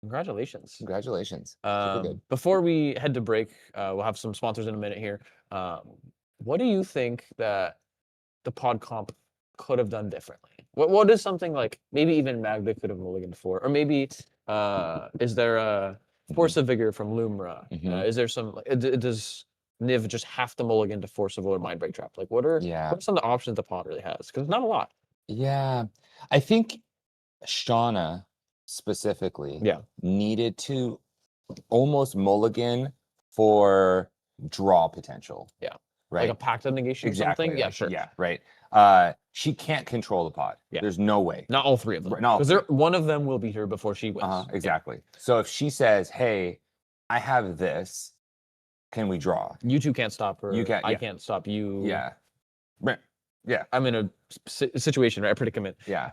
Congratulations. Congratulations. Super good. Before we head to break, we'll have some sponsors in a minute here. What do you think that the pod comp could have done differently? What is something like maybe even Magda could have mulliganed for? Or maybe is there a Force of Vigor from Lumra? Is there some does Niv just have to mulligan to Force of Will or Mindbreak Trap? Like what are some of the options the pod really has? Because not a lot. Yeah. I think Shauna specifically needed to almost mulligan for draw potential. Yeah. right? Like a pact of negation or Exactly. something. Yeah, like, sure. Yeah, right. She can't control the pod. Yeah. There's no way. Not all three of them. Right, not all Because one of them will be here before she wins. Uh-huh, Yeah. exactly. So if she says, "Hey, I have this. Can we draw?" You two can't stop her. You can't- I yeah. can't stop you. Yeah. Right. Yeah. I'm in a situation, right? A predicament. Yeah.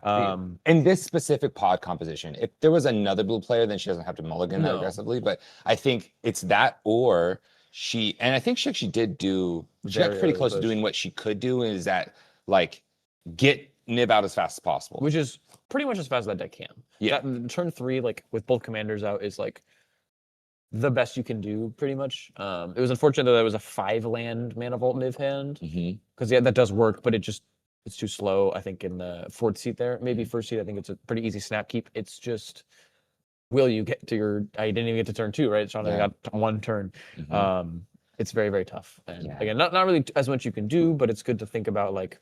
In this specific pod composition, if there was another blue player, then she doesn't have to mulligan that No. aggressively. But I think it's that, or and I think she actually did she got Very pretty early close to push. doing what she could do, is that like get Nib out as fast as possible. Which is pretty much as fast as that deck can. Yeah. Turn 3, like with both commanders out, is like the best you can do, pretty much. It was unfortunate that there was a 5-land Mana Vault Niv hand, Mhm. because yeah, that does work, but it's too slow. I think in the 4th seat there, maybe Mm-hmm. 1st seat. I think it's a pretty easy snap keep. It's just, will you get to your? I didn't even get to turn 2, right? So I Yeah. got 1 turn. Mhm. It's very, very tough. And Yeah. again, not really as much you can do, but it's good to think about, like,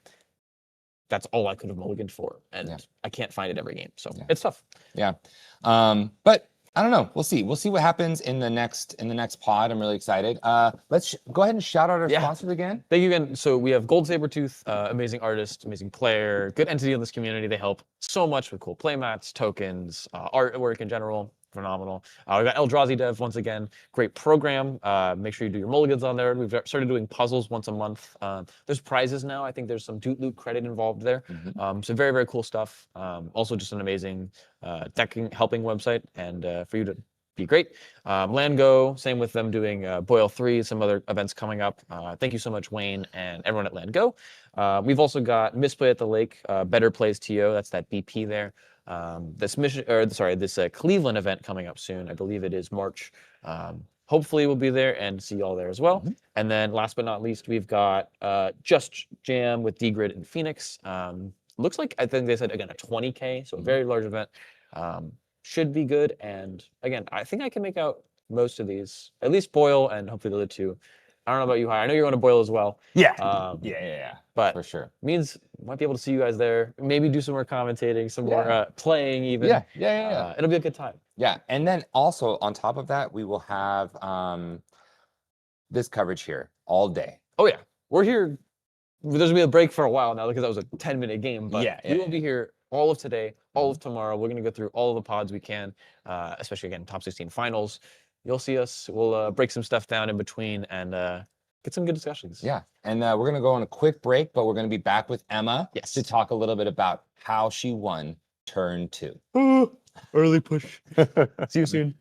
that's all I could have mulliganed for, and Yeah. I can't find it every game, so Yeah. it's tough. Yeah. But I don't know. We'll see. We'll see what happens in the next pod. I'm really excited. Let's go ahead and shout out our Yeah. sponsors again. Thank you again. So we have Gold Sabertooth, amazing artist, amazing player, good entity in this community. They help so much with cool playmats, tokens, artwork in general. Phenomenal. We've got Eldrazi Dev once again. Great program. Make sure you do your mulligans on there. We've started doing puzzles once a month. There's prizes now. I think there's some Doot Loot credit involved there. So very, very cool stuff. Also just an amazing helping website, and for you to be great. Landgo, same with them doing Boil 3, some other events coming up. Thank you so much, Wayne, and everyone at Landgo. We've also got Misplay at the Lake, Better Plays TO. That's that BP there. This Cleveland event coming up soon. I believe it is March. Hopefully we'll be there and see y'all there as well. And then last but not least, we've got Just Jam with D-Grid in Phoenix. Looks like, I think they said, again, a 20K, so a very large event. Should be good. And again, I think I can make out most of these, at least Boyle and hopefully the other two. I don't know about you, Hi. I know you're going to Boyle as well. Yeah. Yeah. For But sure. means might be able to see you guys there. Maybe do some more commentating, some more playing even. Yeah. It'll be a good time. Yeah. And then also on top of that, we will have this coverage here all day. Oh yeah, we're here. There's gonna be a break for a while now because that was a 10-minute game. But we will be here all of today, all of tomorrow. We're gonna go through all of the pods we can, especially again top 16 finals. You'll see us. We'll break some stuff down in between and get some good discussions. Yeah. And we're going to go on a quick break, but we're going to be back with Emma to talk a little bit about how she won turn 2. Early push. See you soon.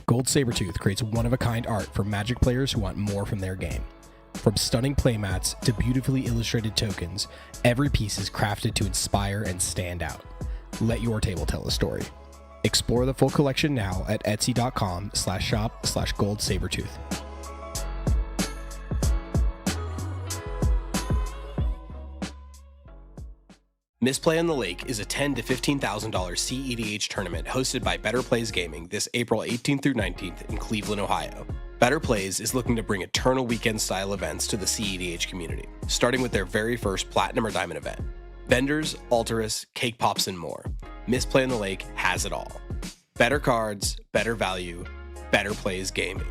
Gold Sabertooth creates one-of-a-kind art for Magic players who want more from their game. From stunning playmats to beautifully illustrated tokens, every piece is crafted to inspire and stand out. Let your table tell a story. Explore the full collection now at etsy.com/shop/goldsabertooth. Misplay on the Lake is a $10,000 to $15,000 cEDH tournament hosted by Better Plays Gaming this April 18th through 19th in Cleveland, Ohio. Better Plays is looking to bring eternal weekend-style events to the cEDH community, starting with their very first Platinum or Diamond event. Vendors, Alterus, Cake Pops, and more. Misplay on the Lake has it all. Better cards, better value, Better Plays Gaming.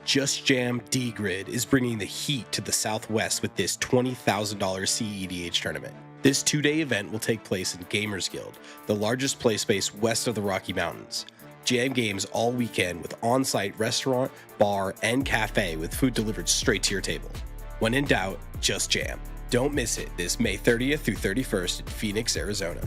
Just Jam D-Grid is bringing the heat to the Southwest with this $20,000 cEDH tournament. This 2-day event will take place in Gamers Guild, the largest play space west of the Rocky Mountains. Jam games all weekend with on-site restaurant, bar, and cafe with food delivered straight to your table. When in doubt, just jam. Don't miss it this May 30th through 31st in Phoenix, Arizona.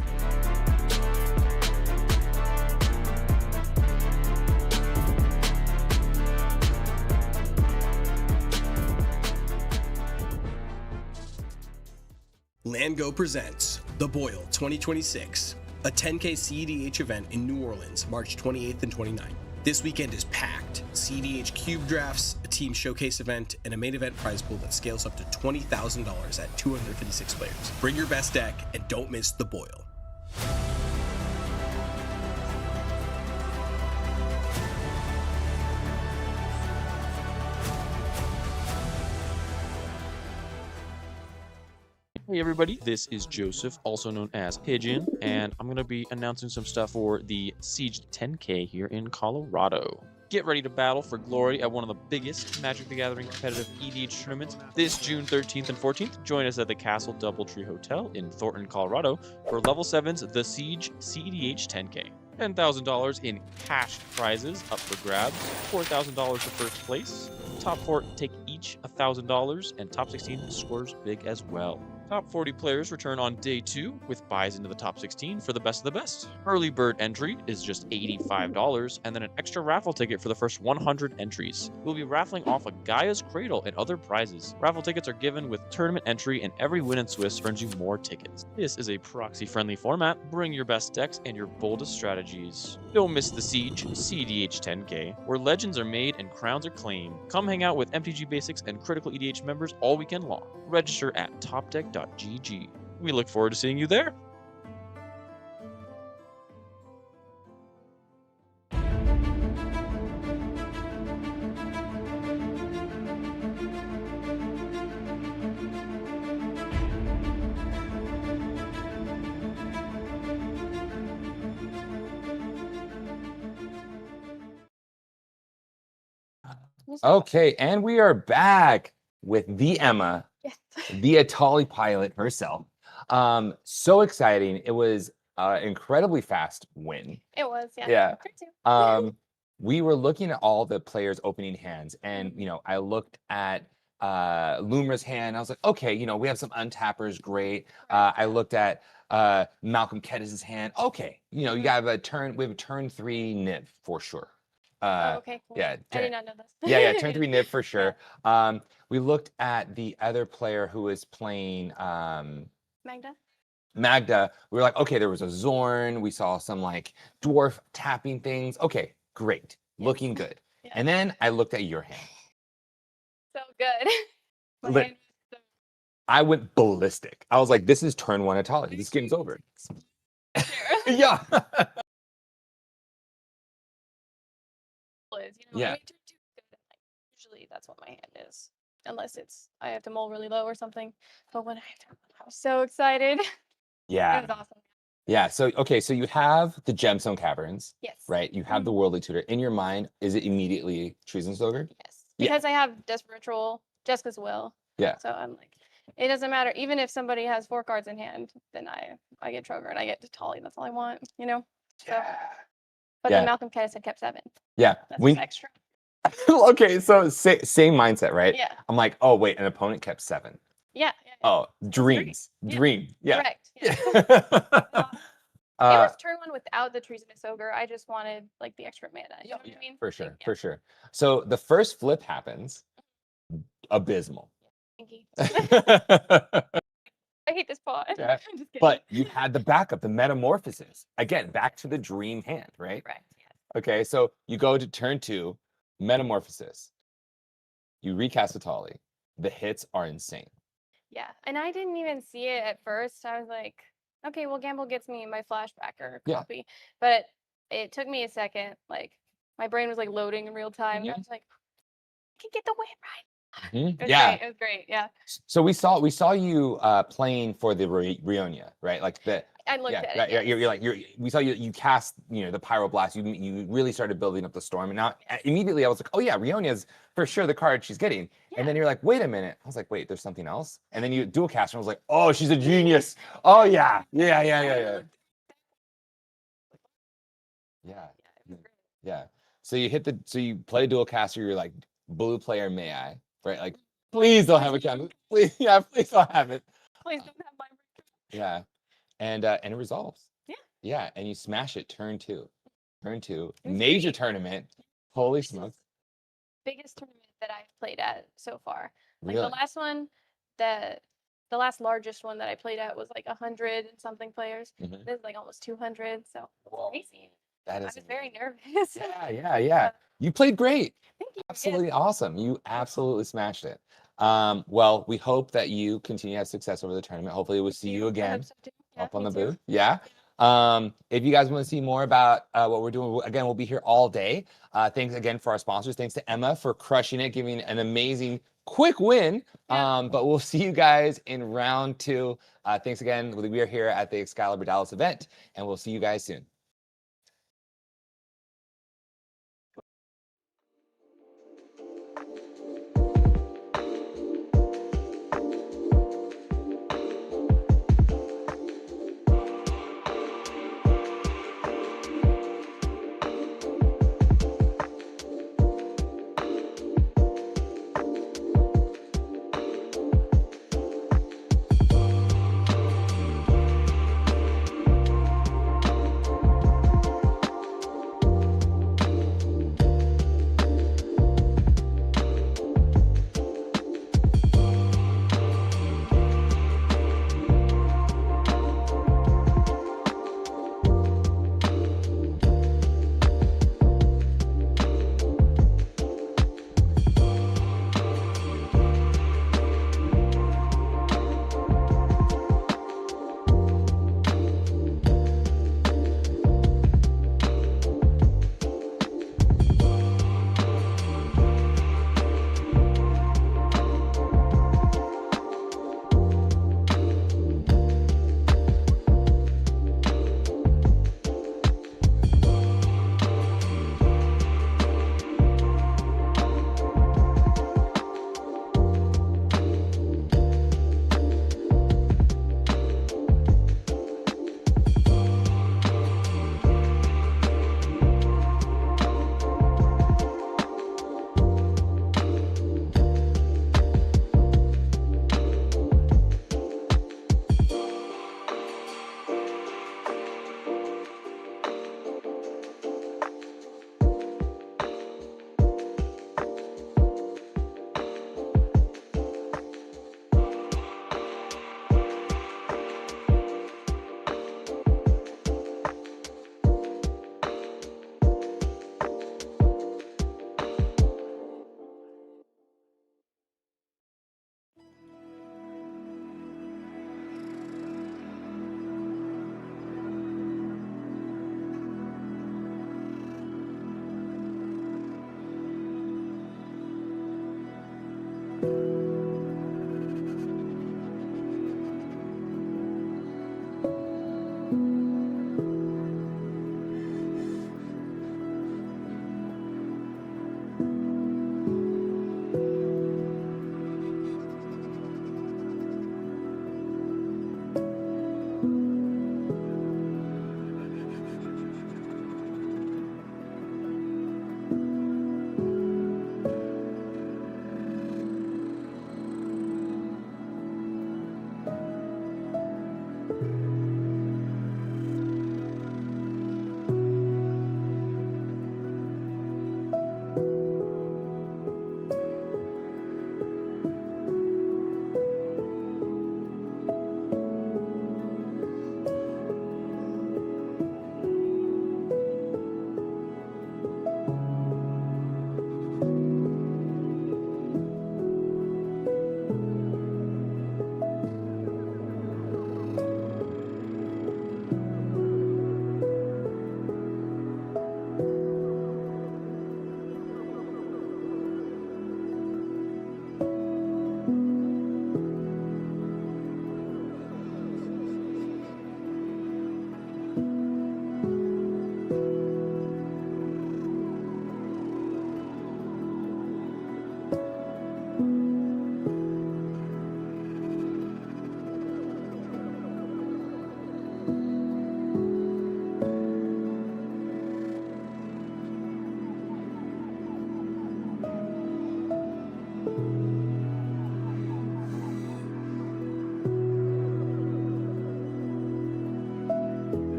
Landgo presents The Boil 2026, a 10K cEDH event in New Orleans, March 28th and 29th. This weekend is packed. cEDH cube drafts, a team showcase event, and a main event prize pool that scales up to $20,000 at 256 players. Bring your best deck and don't miss The Boil. Hey everybody, this is Joseph, also known as Pigeon, and I'm going to be announcing some stuff for the Siege 10K here in Colorado. Get ready to battle for glory at one of the biggest Magic the Gathering competitive EDH tournaments this June 13th and 14th. Join us at the Castle Doubletree Hotel in Thornton, Colorado for Level 7's The Siege cEDH 10K. $10,000 in cash prizes up for grabs, $4,000 for first place. Top 4 take each $1,000, and top 16 scores big as well. Top 40 players return on day 2 with buys into the top 16 for the best of the best. Early bird entry is just $85 and then an extra raffle ticket for the first 100 entries. We'll be raffling off a Gaia's Cradle and other prizes. Raffle tickets are given with tournament entry and every win in Swiss earns you more tickets. This is a proxy-friendly format. Bring your best decks and your boldest strategies. Don't miss the Siege cEDH 10K, where legends are made and crowns are claimed. Come hang out with MTG Basics and Critical EDH members all weekend long. Register at topdeck.gg. We look forward to seeing you there. Okay, and we are back with the Emma, Yes. the Atali pilot herself. So exciting. It was incredibly fast win. It was, yeah. Yeah. Turn 2. We were looking at all the players' opening hands, and I looked at Lumra's hand. I was like, okay, we have some untappers, great. I looked at Malcolm Kedis's hand. Okay, you have a turn. We have a turn 3 Niv for sure. Okay, cool. Yeah, I did not know this. yeah, turn 3 Niv for sure. We looked at the other player who was playing Magda. We were like, okay, there was a Zorn. We saw some like dwarf tapping things. Okay, great, looking good. Yeah. And then I looked at your hand. So good. My Lit- hand was I went ballistic. I was like, this is turn 1 Atali. This game's over. so sure. Yeah. Is, Yeah. I mean, turn 2 is good. And, like, usually that's what my hand is, unless I have to mull really low or something. But when I have turn 1, I was so excited. Yeah. It was awesome. Yeah. So okay, so you have the Gemstone Caverns, Yes. right? You have the Worldly Tutor. In your mind, is it immediately Treason's Ogre? Yes. Yeah. Because I have Desperate Ritual, Jessica's Will. Yeah. So I'm like, it doesn't matter. Even if somebody has 4 cards in hand, then I get Troger and I get to Tali. That's all I want, So, but Yeah. then Malcolm Kedis had kept 7. Yeah. That's We extra. okay, so same mindset, right? Yeah. I'm like, oh wait, an opponent kept 7. Yeah. Oh, dreams. Yeah. Dream. Yeah. Correct. Yeah. It Uh, was turn 1 without the Treasonous Ogre. I just wanted like the extra mana. You know what I mean? for sure, Like, for sure. So the first flip happens, abysmal. Pinky. I hate this pot. Yeah. I'm just kidding. But you had the backup, the metamorphosis. Again, back to the dream hand, right? Correct. Yeah. Okay, so you go to turn 2, metamorphosis. You recast Atali. The hits are insane. Yeah. And I didn't even see it at first. I was like, okay, well, Gamble gets me my flashbacker Yeah. copy. But it took me a second. Like, my brain was like loading in real time. And I Mhm. was like, I can get the win right. Mhm. It was Yeah. great. It was great. Yeah. So we saw you playing for the Rionia, right? Like the I looked yeah, at right, it. you're like we saw you cast the Pyroblast. You really started building up the storm, and now immediately I was like, oh yeah, Rionia's for sure the card she's getting. Yeah. And then you're like, wait a minute. I was like, wait, there's something else. And then you dual cast, and I was like, oh, she's a genius. Oh yeah. Yeah. Yeah, it was great. Yeah. So you play dual caster. You're like, blue player, may I? Right? Like, please don't have a counter. Please, yeah, please don't have it. Please don't have my Yeah. And it resolves. Yeah. Yeah, and you smash it turn 2. Turn 2. was Major great. tournament. Holy smokes. biggest tournament that I've played at so far. Like Really? the last one, the last largest one that I played at was like 100 and something players. Mhm. This is like almost 200, so Whoa, crazy. that I is was very amazing. nervous. Yeah. You played great. Thank you. Absolutely awesome. You absolutely smashed it. Well, we hope that you continue to have success over the tournament. Hopefully we'll see you I again hope so too. Yeah, up on me the too. booth. Yeah. If you guys want to see more about what we're doing, again, we'll be here all day. Thanks again for our sponsors. Thanks to Emma for crushing it, giving an amazing quick win. Yeah. But we'll see you guys in round 2. Thanks again. We are here at the Excalibur Dallas event, and we'll see you guys soon.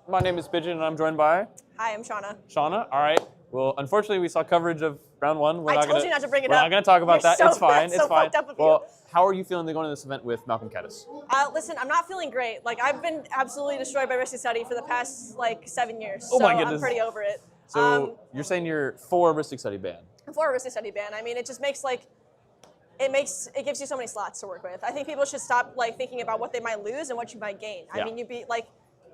My name is Pigeon, and I'm joined by Hi, I'm Shauna. Shauna. All right. Well, unfortunately, we saw coverage of round one. I told you not to bring it We're up. not going to talk about You're that. so- It's fine. that's It's so fine. fucked up of you. Well, how are you feeling to go into this event with Malcolm Kettis? Listen, I'm not feeling great. Like, I've been absolutely destroyed by Risky Study for the past, 7 years. Oh my so goodness. I'm pretty over it. So you're saying you're for Ristic Study ban? I'm for a Risky Study ban. I mean, it just makes, it gives you so many slots to work with. I think people should stop like thinking about what they might lose and what you might gain. Yeah. I mean, you'd be like,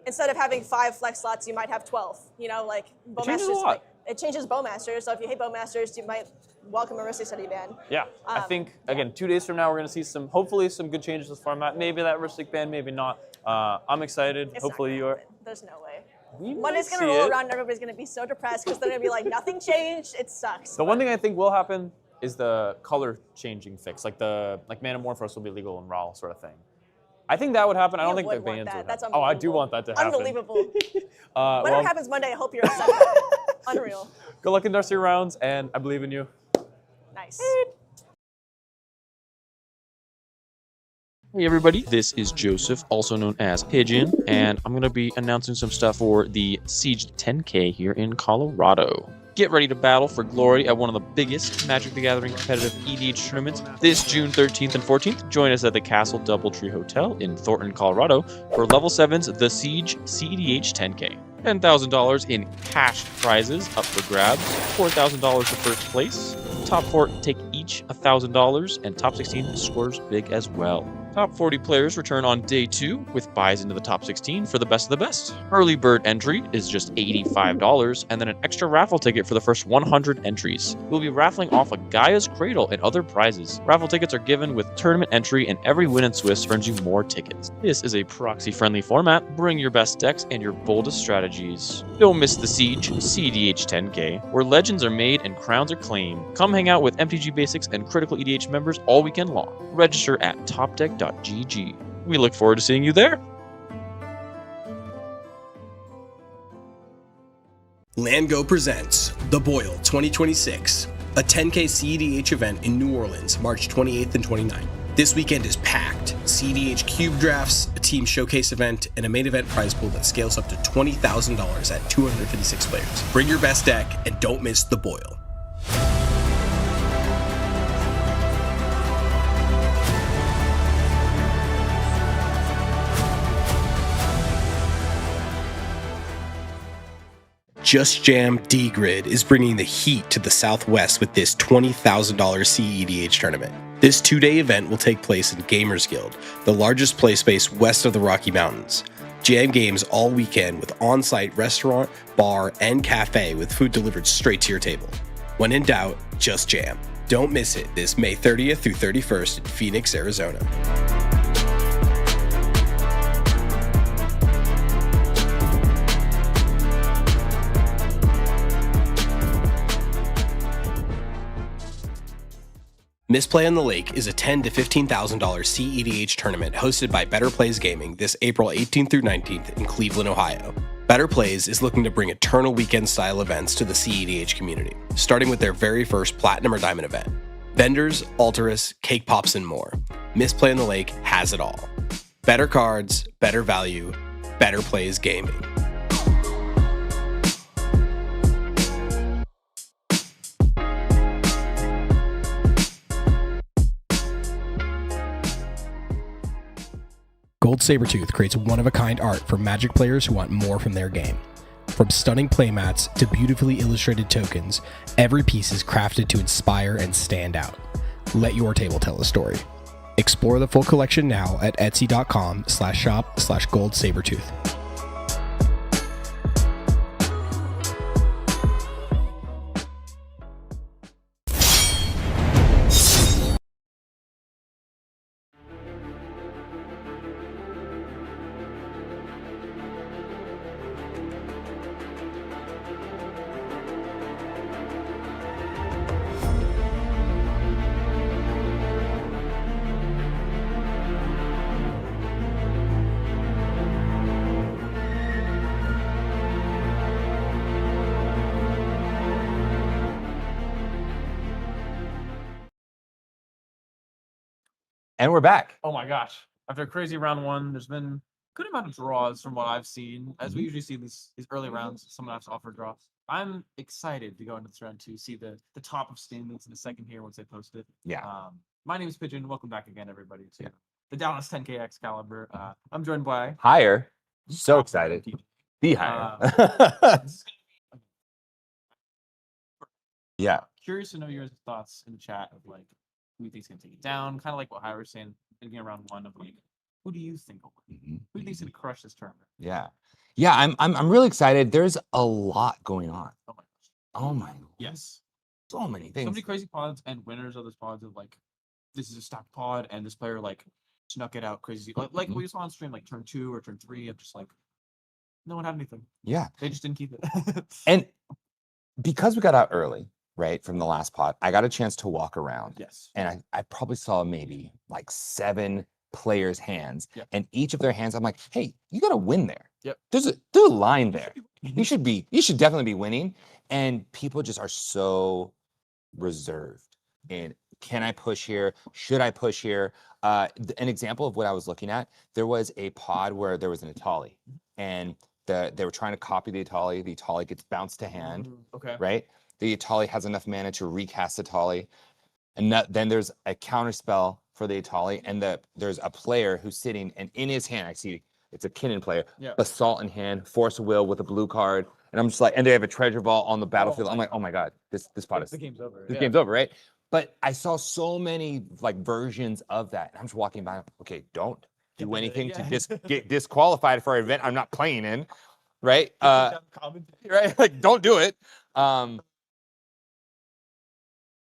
instead of having 5 flex slots, you might have 12. You know, like changes a Bowmasters. lot. Like, it changes Bowmasters. So if you hate Bowmasters, you might welcome a Risky Study ban. Yeah, I think again 2 days from now we're gonna see hopefully some good changes to the format. Maybe that Ristic ban, maybe not. I'm excited. It's Hopefully not you gonna are. happen. There's no way. We Monday's might gonna see roll it. around and everybody's gonna be so depressed because they're gonna be like, nothing changed. It sucks. The one thing I think will happen is the color changing fix, like Manamorphose will be legal in Raw sort of thing. I think that would happen. I don't think the would want bans that. would That's happen. Oh, I do unbelievable. want that to happen. Unbelievable. Well, Whatever happens Monday, I hope you're upset about it. Unreal. good luck in the rest of your rounds, and I believe in you. Nice. Hey everybody, this is Joseph, also known as Pigeon, and I'm going to be announcing some stuff for the Siege 10K here in Colorado. Get ready to battle for glory at one of the biggest Magic the Gathering competitive EDH tournaments this June 13th and 14th. Join us at the Castle Doubletree Hotel in Thornton, Colorado for Level 7's The Siege cEDH 10K. $10,000 in cash prizes up for grabs, $4,000 for first place. Top 4 take each $1,000, and top 16 scores big as well. Top 40 players return on day 2 with buys into the top 16 for the best of the best. Early bird entry is just $85, and then an extra raffle ticket for the first 100 entries. We'll be raffling off a Gaia's Cradle and other prizes. Raffle tickets are given with tournament entry, and every win in Swiss earns you more tickets. This is a proxy-friendly format. Bring your best decks and your boldest strategies. Don't miss the Siege cEDH 10K, where legends are made and crowns are claimed. Come hang out with MTG Basics and Critical EDH members all weekend long. Register at topdeck.gg. We look forward to seeing you there. LandGo presents The Boil 2026, a 10K cEDH event in New Orleans, March 28th and 29th. This weekend is packed. cEDH cube drafts, a team showcase event, and a main event prize pool that scales up to $20,000 at 256 players. Bring your best deck and don't miss The Boil. Just Jam D-Grid is bringing the heat to the Southwest with this $20,000 cEDH tournament. This 2-day event will take place in Gamers Guild, the largest play space west of the Rocky Mountains. Jam games all weekend with on-site restaurant, bar, and cafe with food delivered straight to your table. When in doubt, just jam. Don't miss it this May 30th through 31st in Phoenix, Arizona. Misplay on the Lake is a $10,000 to $15,000 cEDH tournament hosted by Better Plays Gaming this April 18th through 19th in Cleveland, Ohio. Better Plays is looking to bring eternal weekend-style events to the cEDH community, starting with their very first Platinum or Diamond event. Vendors, Alterus, Cake Pops, and more. Misplay on the Lake has it all. Better cards, better value, Better Plays Gaming. Gold Sabertooth creates one-of-a-kind art for Magic players who want more from their game. From stunning playmats to beautifully illustrated tokens, every piece is crafted to inspire and stand out. Let your table tell a story. Explore the full collection now at etsy.com/shop/goldsabertooth. And we're back. Oh my gosh. After a crazy round 1, there's been a good amount of draws from what I've seen. As we usually see these early rounds, someone has to offer draws. I'm excited to go into this round 2, see the top of standings in a second here once they post it. Yeah. My name is Pigeon. Welcome back again, everybody, to the Dallas 10K Excalibur. I'm joined by Higher. So excited. Be higher. this is gonna be Yeah. curious to know your thoughts in the chat of like who do you think's gonna take it down? Kind of like what I was saying thinking around one of like, who do you think will win? Mhm, Who do you think's mhm. gonna crush this tournament? Yeah. Yeah, I'm really excited. There's a lot going on. Oh my gosh. Oh my, Yes. so many So things. many crazy pods and winners of this pods of like, this is a stacked pod and this player like snuck it out crazy. Like Mhm. we saw on stream like turn 2 or turn 3 of just like no one had anything. Yeah. They just didn't keep it. And because we got out early, right, from the last pot, I got a chance to walk around. Yes. And I probably saw maybe like 7 players' hands. Yep. And each of their hands, I'm like, hey, you got to win there. Yep. There's a line there. You should definitely be winning. And people just are so reserved. And can I push here? Should I push here? An example of what I was looking at, there was a pod where there was an Atali. And they were trying to copy the Atali. The Atali gets bounced to hand, Okay. right? The Atali has enough mana to recast Atali. And then there's a counter spell for the Atali. And there's a player who's sitting, and in his hand, I see it's a Kinnan player, Yeah. Basalt in hand, Force of Will with a blue card. And I'm just like, and they have a treasure vault on the battlefield. my I'm like, oh my God, this pot is, The game's over. this yeah. game's over, right? But I saw so many like versions of that. And I'm just walking by, okay, don't Get do rid of it, anything to yeah. get disqualified for an event I'm not playing in, right? Take down comment. Right, like don't do it.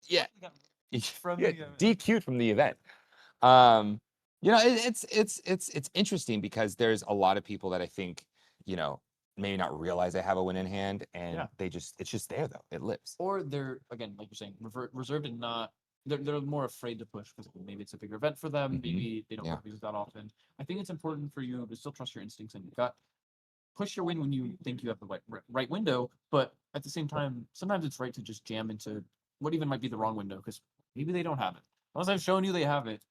Yeah, From yeah, the event. DQ'd from the event. You know, it's interesting because there's a lot of people that I think, you know, maybe not realize they have a win in hand, and Yeah. it's just there though. It lives. Or they're again, like you're saying, reserved and not. They're more afraid to push because maybe it's a bigger event for them. Mhm. Maybe they don't Yeah. want to use that often. I think it's important for you to still trust your instincts and your gut. Push your win when you think you have the right window, but at the same time, sometimes it's right to just jam into what even might be the wrong window because maybe they don't have it. Unless I've shown you they have it,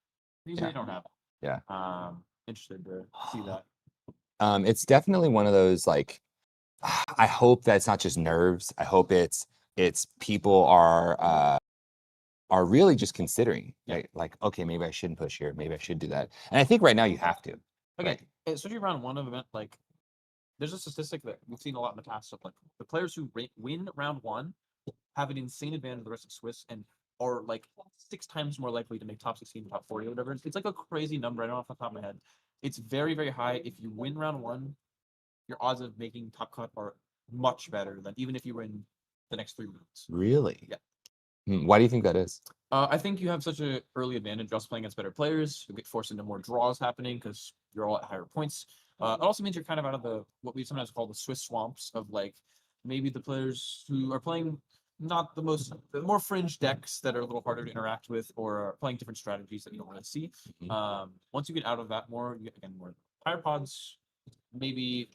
maybe Yeah. they don't have it. Yeah. Interested to see that. It's definitely one of those like, I hope that it's not just nerves. I hope it's people are really just considering, Yeah. like, okay, maybe I shouldn't push here. Maybe I should do that. And I think right now you have to. Okay, Right. especially around one event, like there's a statistic that we've seen a lot in the past of like the players who win round 1 have an insane advantage of the rest of Swiss and are like 6 times more likely to make top 16, top 40, or whatever. It's like a crazy number. I don't know off the top of my head. It's very, very high. If you win round 1, your odds of making top cut are much better than even if you win the next 3 rounds. Really? Yeah. Why do you think that is? I think you have such an early advantage just playing against better players. You get forced into more draws happening because you're all at higher points. It also means you're kind of out of the what we sometimes call the Swiss swamps of like maybe the players who are playing not the more fringe decks that are a little harder to interact with or are playing different strategies that you don't really see. Mhm. Once you get out of that more, you get again more higher pods, maybe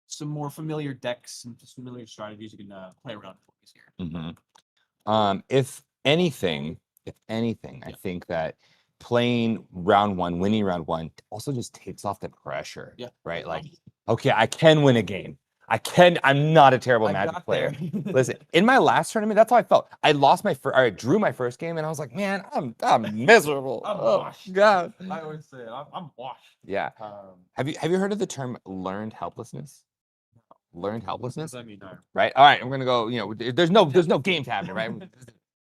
some more familiar decks and just familiar strategies you can play around with easier. If anything, I Yeah. think that playing round 1, winning round 1 also just takes off the pressure. Yeah. Right. Like, okay, I can win a game. I'm not a terrible I Magic got player. there. Listen, in my last tournament, that's how I felt. I drew my first game, and I was like, man, I'm miserable. I'm Oh washed. God. I always say it, I'm washed. Yeah. Have you heard of the term learned helplessness? Learned What helplessness, does that mean, Nair? right? All right, I'm gonna go. You know, there's no games happening, right?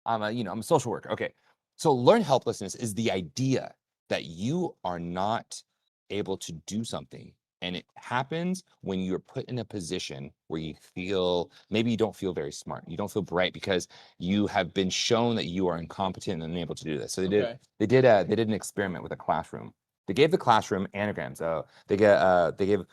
I'm a social worker. Okay, so learned helplessness is the idea that you are not able to do something, and it happens when you're put in a position where you feel maybe you don't feel very smart, you don't feel bright because you have been shown that you are incompetent and unable to do this. So Okay. they did an experiment with a classroom. They gave the classroom anagrams. They gave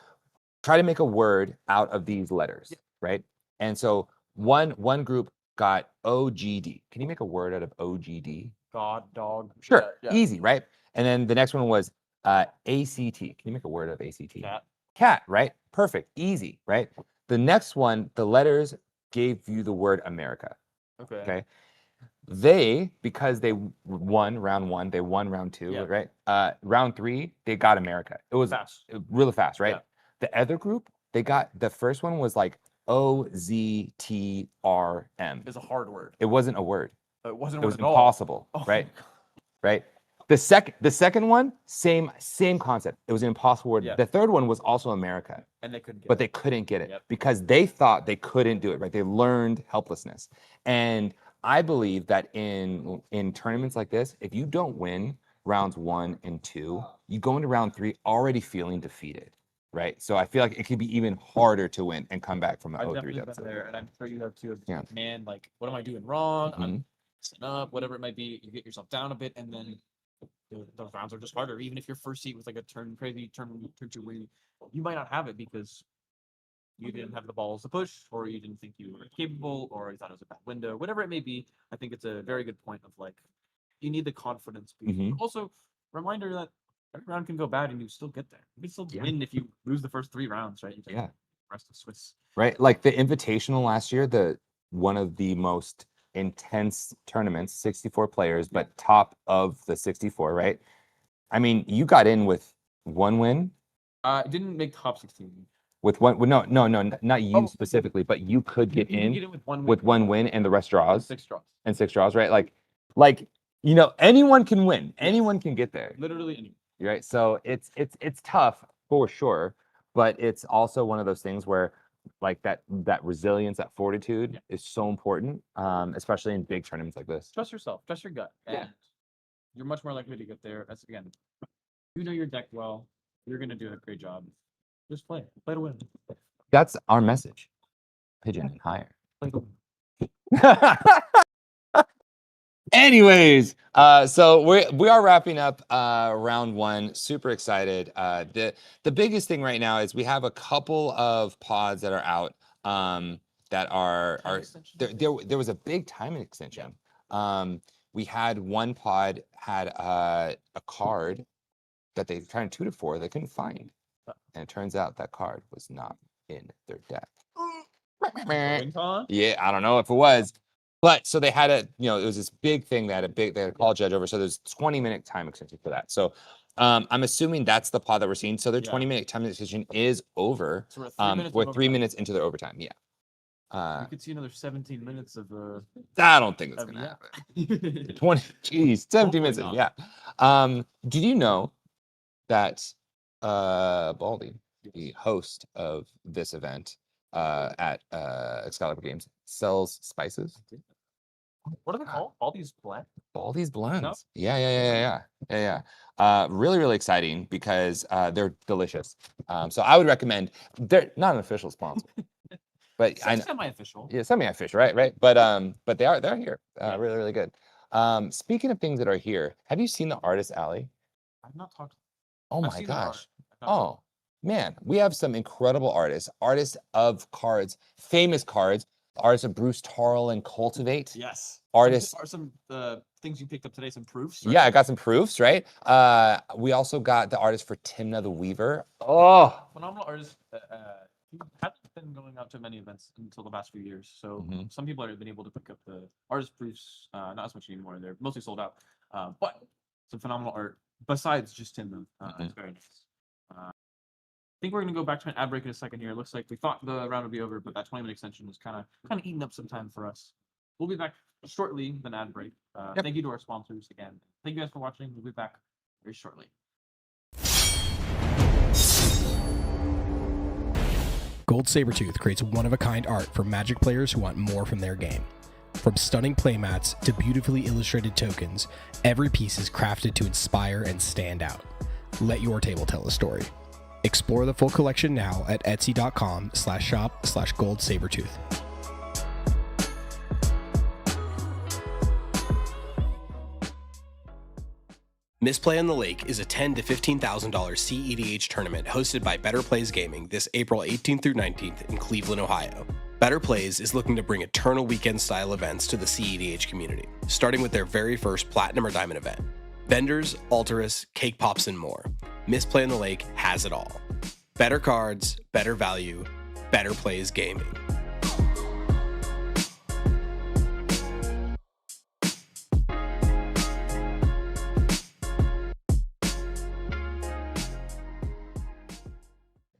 try to make a word out of these letters, right? And so one group got OGD. Can you make a word out of OGD? God, dog. Sure, Yeah. easy, right? And then the next one was ACT. Can you make a word out of ACT? Cat. Cat, right? Perfect, easy, right? The next one, the letters gave you the word America. Okay. Okay. Because they won round 1, they won round 2, Yeah. right? Round 3, they got America. It was Fast. really fast, right? Yeah. The other group, they got the first one was like OZTRM. It's a hard word. It wasn't a word. It wasn't. It was a word at all. impossible, Oh my right? God. Right. The second one, same concept. It was an impossible word. Yeah. The third one was also America, And they couldn't get but it. they couldn't get it Yep. because they thought they couldn't do it. Right. They learned helplessness, and I believe that in tournaments like this, if you don't win rounds 1 and 2, you go into round 3 already feeling defeated, right? So I feel like it could be even harder to win and come back from an I've 0-3 definitely deficit. been there, and I'm sure you have too. Yeah. Man, like, what am I doing wrong? Mhm. I'm messing up, whatever it might be. You get yourself down a bit, and then those rounds are just harder. Even if you're first seat with like a crazy turn 2 win, you might not have it because you didn't have the balls to push, or you didn't think you were capable, or you thought it was a bad window, whatever it may be. I think it's a very good point of like, you need the confidence. Mhm. Also, reminder that every round can go bad and you still get there. You can still Yeah. win if you lose the first 3 rounds, right? You take Yeah. the rest of Swiss. Right? Like the Invitational last year, one of the most intense tournaments, 64 players, but top of the 64, right? I mean, you got in with 1 win, It didn't make top 16. with one. No, not you Oh. specifically, but you could get You can in get in with 1 win. with 1 win and the rest draws 6 draws. and 6 draws, right? Like anyone can win, anyone can get there, Literally anyone. right? So it's tough for sure, but it's also one of those things where like that resilience, that fortitude is so important, especially in big tournaments like this. Trust yourself, trust your gut. Yeah. And you're much more likely to get there. That's again, you know your deck well. You're gonna do a great job. Just play to win. That's our message. Pigeon and higher. Play to win. Anyways, so we are wrapping up round 1. Super excited. The biggest thing right now is we have a couple of pods that are out that are there was a big timing extension. We had one pod had a card that they tried to tutor for, they couldn't find, and it turns out that card was not in their deck. Yeah, I don't know if it was. But so they had it was this big thing they had a call judge over. So there's 20-minute time extension for that. So I'm assuming that's the pod that we're seeing. So their 20-minute time extension is over. So we're 3 minutes into their overtime. Yeah. You could see another 17 minutes of I don't think that's gonna happen. 20, geez, 17 minutes. not. Yeah. Did you know that Baldy, the host of this event at Excalibur Games, sells spices? What are they called? All these blends? Baldy's blends. Yeah. Really, really exciting because they're delicious. So I would recommend. They're not an official sponsor, but I know. Semi-official. Yeah, semi-official, right? But they're here. Really, really good. Speaking of things that are here, have you seen the Artist Alley? I've not talked. Oh I've my seen the art. gosh. I've not- Oh man, we have some incredible artists of cards, famous cards, artists of Bruce Tarl and Cultivate. Yes. Artists. Are some things you picked up today? Some proofs? Right? Yeah, I got some proofs, right? We also got the artist for Timna the Weaver. Oh, Phenomenal artist. He hasn't been going out to many events until the past few years. So some people have been able to pick up the artist proofs. Not as much anymore. They're mostly sold out. But some phenomenal art besides just Timna. It's very nice. I think we're going to go back to an ad break in a second here. It looks like we thought the round would be over, but that 20-minute extension was kind of eating up some time for us. We'll be back shortly with an ad break. Thank you to our sponsors again. Thank you guys for watching. We'll be back very shortly. Gold Sabertooth creates one-of-a-kind art for Magic players who want more from their game. From stunning playmats to beautifully illustrated tokens, every piece is crafted to inspire and stand out. Let your table tell a story. Explore the full collection now at etsy.com/shop/goldsabertooth. Misplay on the Lake is a $10,000 to $15,000 cEDH tournament hosted by Better Plays Gaming this April 18th through 19th in Cleveland, Ohio. Better Plays is looking to bring eternal weekend-style events to the cEDH community, starting with their very first Platinum or Diamond event. Vendors, Altruists, cake pops, and more. Misplay on the Lake has it all. Better cards, better value, Better Plays Gaming.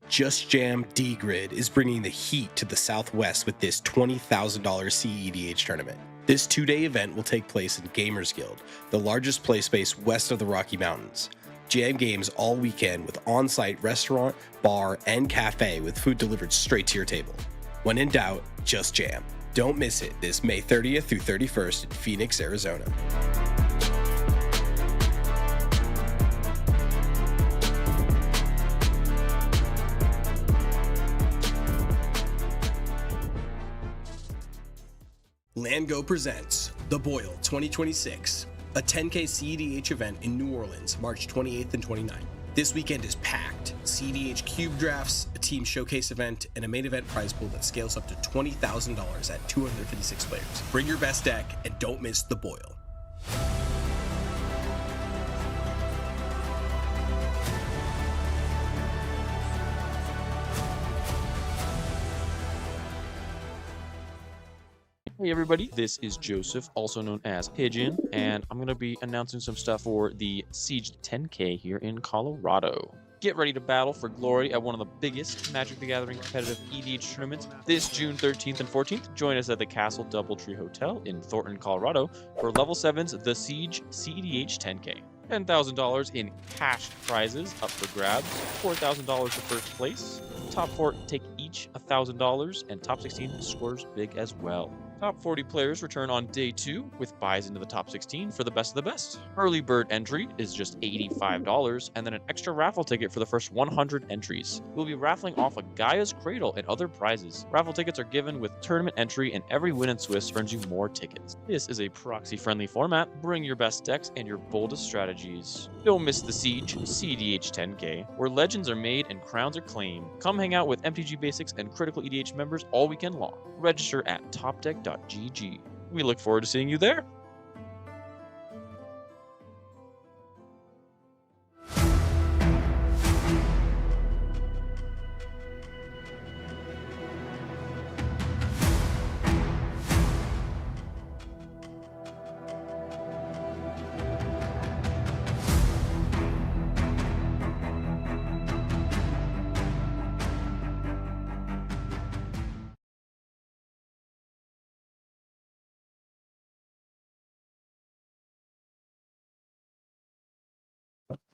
Just Jam D-Grid is bringing the heat to the Southwest with this $20,000 cEDH tournament. This 2-day event will take place in Gamers Guild, the largest play space west of the Rocky Mountains. Jam games all weekend with on-site restaurant, bar, and cafe with food delivered straight to your table. When in doubt, just jam. Don't miss it this May 30th through 31st in Phoenix, Arizona. LandGo presents The Boil 2026, a 10K cEDH event in New Orleans, March 28th and 29th. This weekend is packed. cEDH cube drafts, a team showcase event, and a main event prize pool that scales up to $20,000 at 256 players. Bring your best deck and don't miss The Boil. Hey everybody, this is Joseph, also known as Pigeon, and I'm going to be announcing some stuff for the Siege 10K here in Colorado. Get ready to battle for glory at one of the biggest Magic the Gathering competitive EDH tournaments this June 13th and 14th. Join us at the Castle Doubletree Hotel in Thornton, Colorado for Level 7's The Siege cEDH 10K. $10,000 in cash prizes up for grabs, $4,000 to first place. Top 4 take each $1,000, and top 16 scores big as well. Top 40 players return on day 2 with buys into the top 16 for the best of the best. Early bird entry is just $85, and then an extra raffle ticket for the first 100 entries. We'll be raffling off a Gaia's Cradle and other prizes. Raffle tickets are given with tournament entry, and every win in Swiss earns you more tickets. This is a proxy-friendly format. Bring your best decks and your boldest strategies. Don't miss the Siege cEDH 10K, where legends are made and crowns are claimed. Come hang out with MTG Basics and Critical EDH members all weekend long. Register at topdeck.gg. We look forward to seeing you there.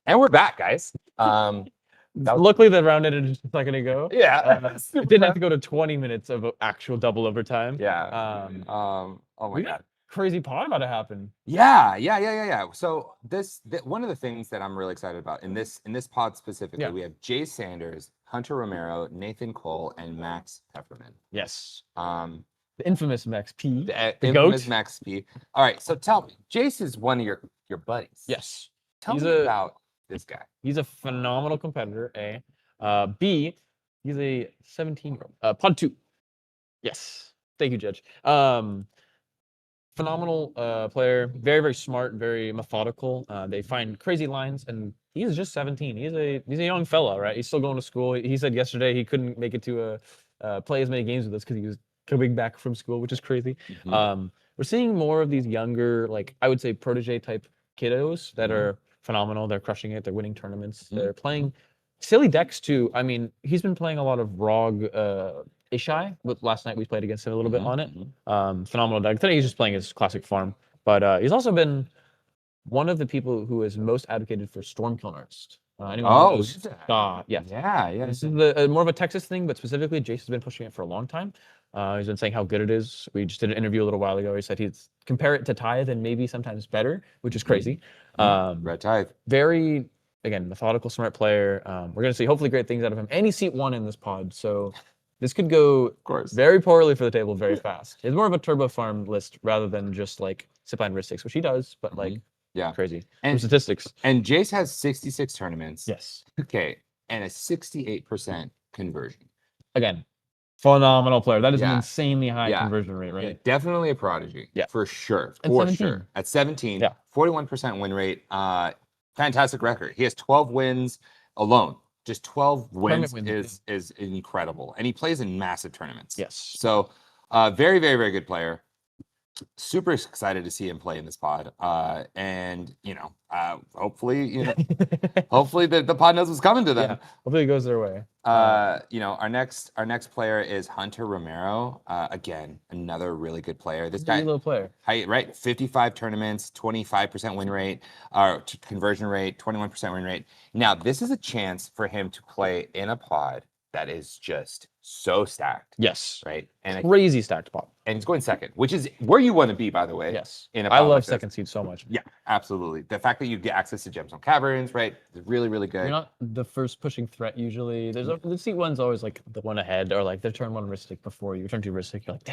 And we're back, guys. That was- Luckily, the round ended just a second ago. Yeah. It didn't have to go to 20 minutes of actual double overtime. Yeah. Oh my we god. got crazy pod about to happen. Yeah. So one of the things that I'm really excited about in this pod specifically, Yeah. we have Jay Sanders, Hunter Romero, Nathan Cole, and Max Pepperman. Yes. The The infamous Max P. infamous goat? Max P. All right, so tell me, Jace is one of your buddies. Yes. Tell He's me a- about this guy. He's a phenomenal competitor, A. B, he's a 17-year-old. Pod 2. Yes. Thank you, Judge. Phenomenal player, very, very smart, very methodical. They find crazy lines, and he's just 17. He's a young fella, right? He's still going to school. He said yesterday he couldn't make it to play as many games with us because he was coming back from school, which is crazy. Mhm. We're seeing more of these younger, like I would say protege type kiddos that are phenomenal. They're crushing it. They're winning tournaments. Mhm. They're playing silly decks too. I mean, he's been playing a lot of ROG Ishai. Last night we played against him a little bit Mhm, on it. mhm. Phenomenal deck. Today he's just playing his classic farm. But he's also been one of the people who has most advocated for Stormkill Artist. Anyone Oh, knows? is that? Yeah. Yeah. This is more of a Texas thing, but specifically, Jason's been pushing it for a long time. He's been saying how good it is. We just did an interview a little while ago. He said he'd compare it to Tithe and maybe sometimes better, which is crazy. Red Tithe. Very, again, methodical, smart player. We're going to see hopefully great things out of him. And he's seat 1 in this pod, so this could go Of course. very poorly for the table very fast. It's more of a turbo farm list rather than just like Zipline Risk, which he does, but like Yeah. crazy. Some And statistics. and Jace has 66 tournaments. Yes. Okay. And a 68% conversion. Again, phenomenal player. That is an Yeah. insanely high Yeah. conversion rate, right? Yeah, definitely a prodigy. Yeah. For sure. At For 17. sure. At 17, Yeah. 41% win rate. Fantastic record. He has 12 wins alone. Just 12 wins wins, is incredible. And he plays in massive tournaments. Yes. So very, very, very good player. Super excited to see him play in this pod. And hopefully, hopefully the pod knows what's coming to them. Yeah. Hopefully it goes their way. Our next player is Hunter Romero. Again, another really good player. This guy, Little player. right? 55 tournaments, 25% win rate, or conversion rate, 21% win rate. Now, this is a chance for him to play in a pod that is just so stacked, Yes. right? And Crazy stacked pot. he's going second, which is where you want to be, by the way. Yes. In a I pot love like this. second seed so much. Yeah, absolutely. The fact that you get access to Gemstone Caverns, right, is really, really good. You're not the first pushing threat usually. The seat one's always like the one ahead, or like the turn one Ristic before you. Turn two Ristic, you're like,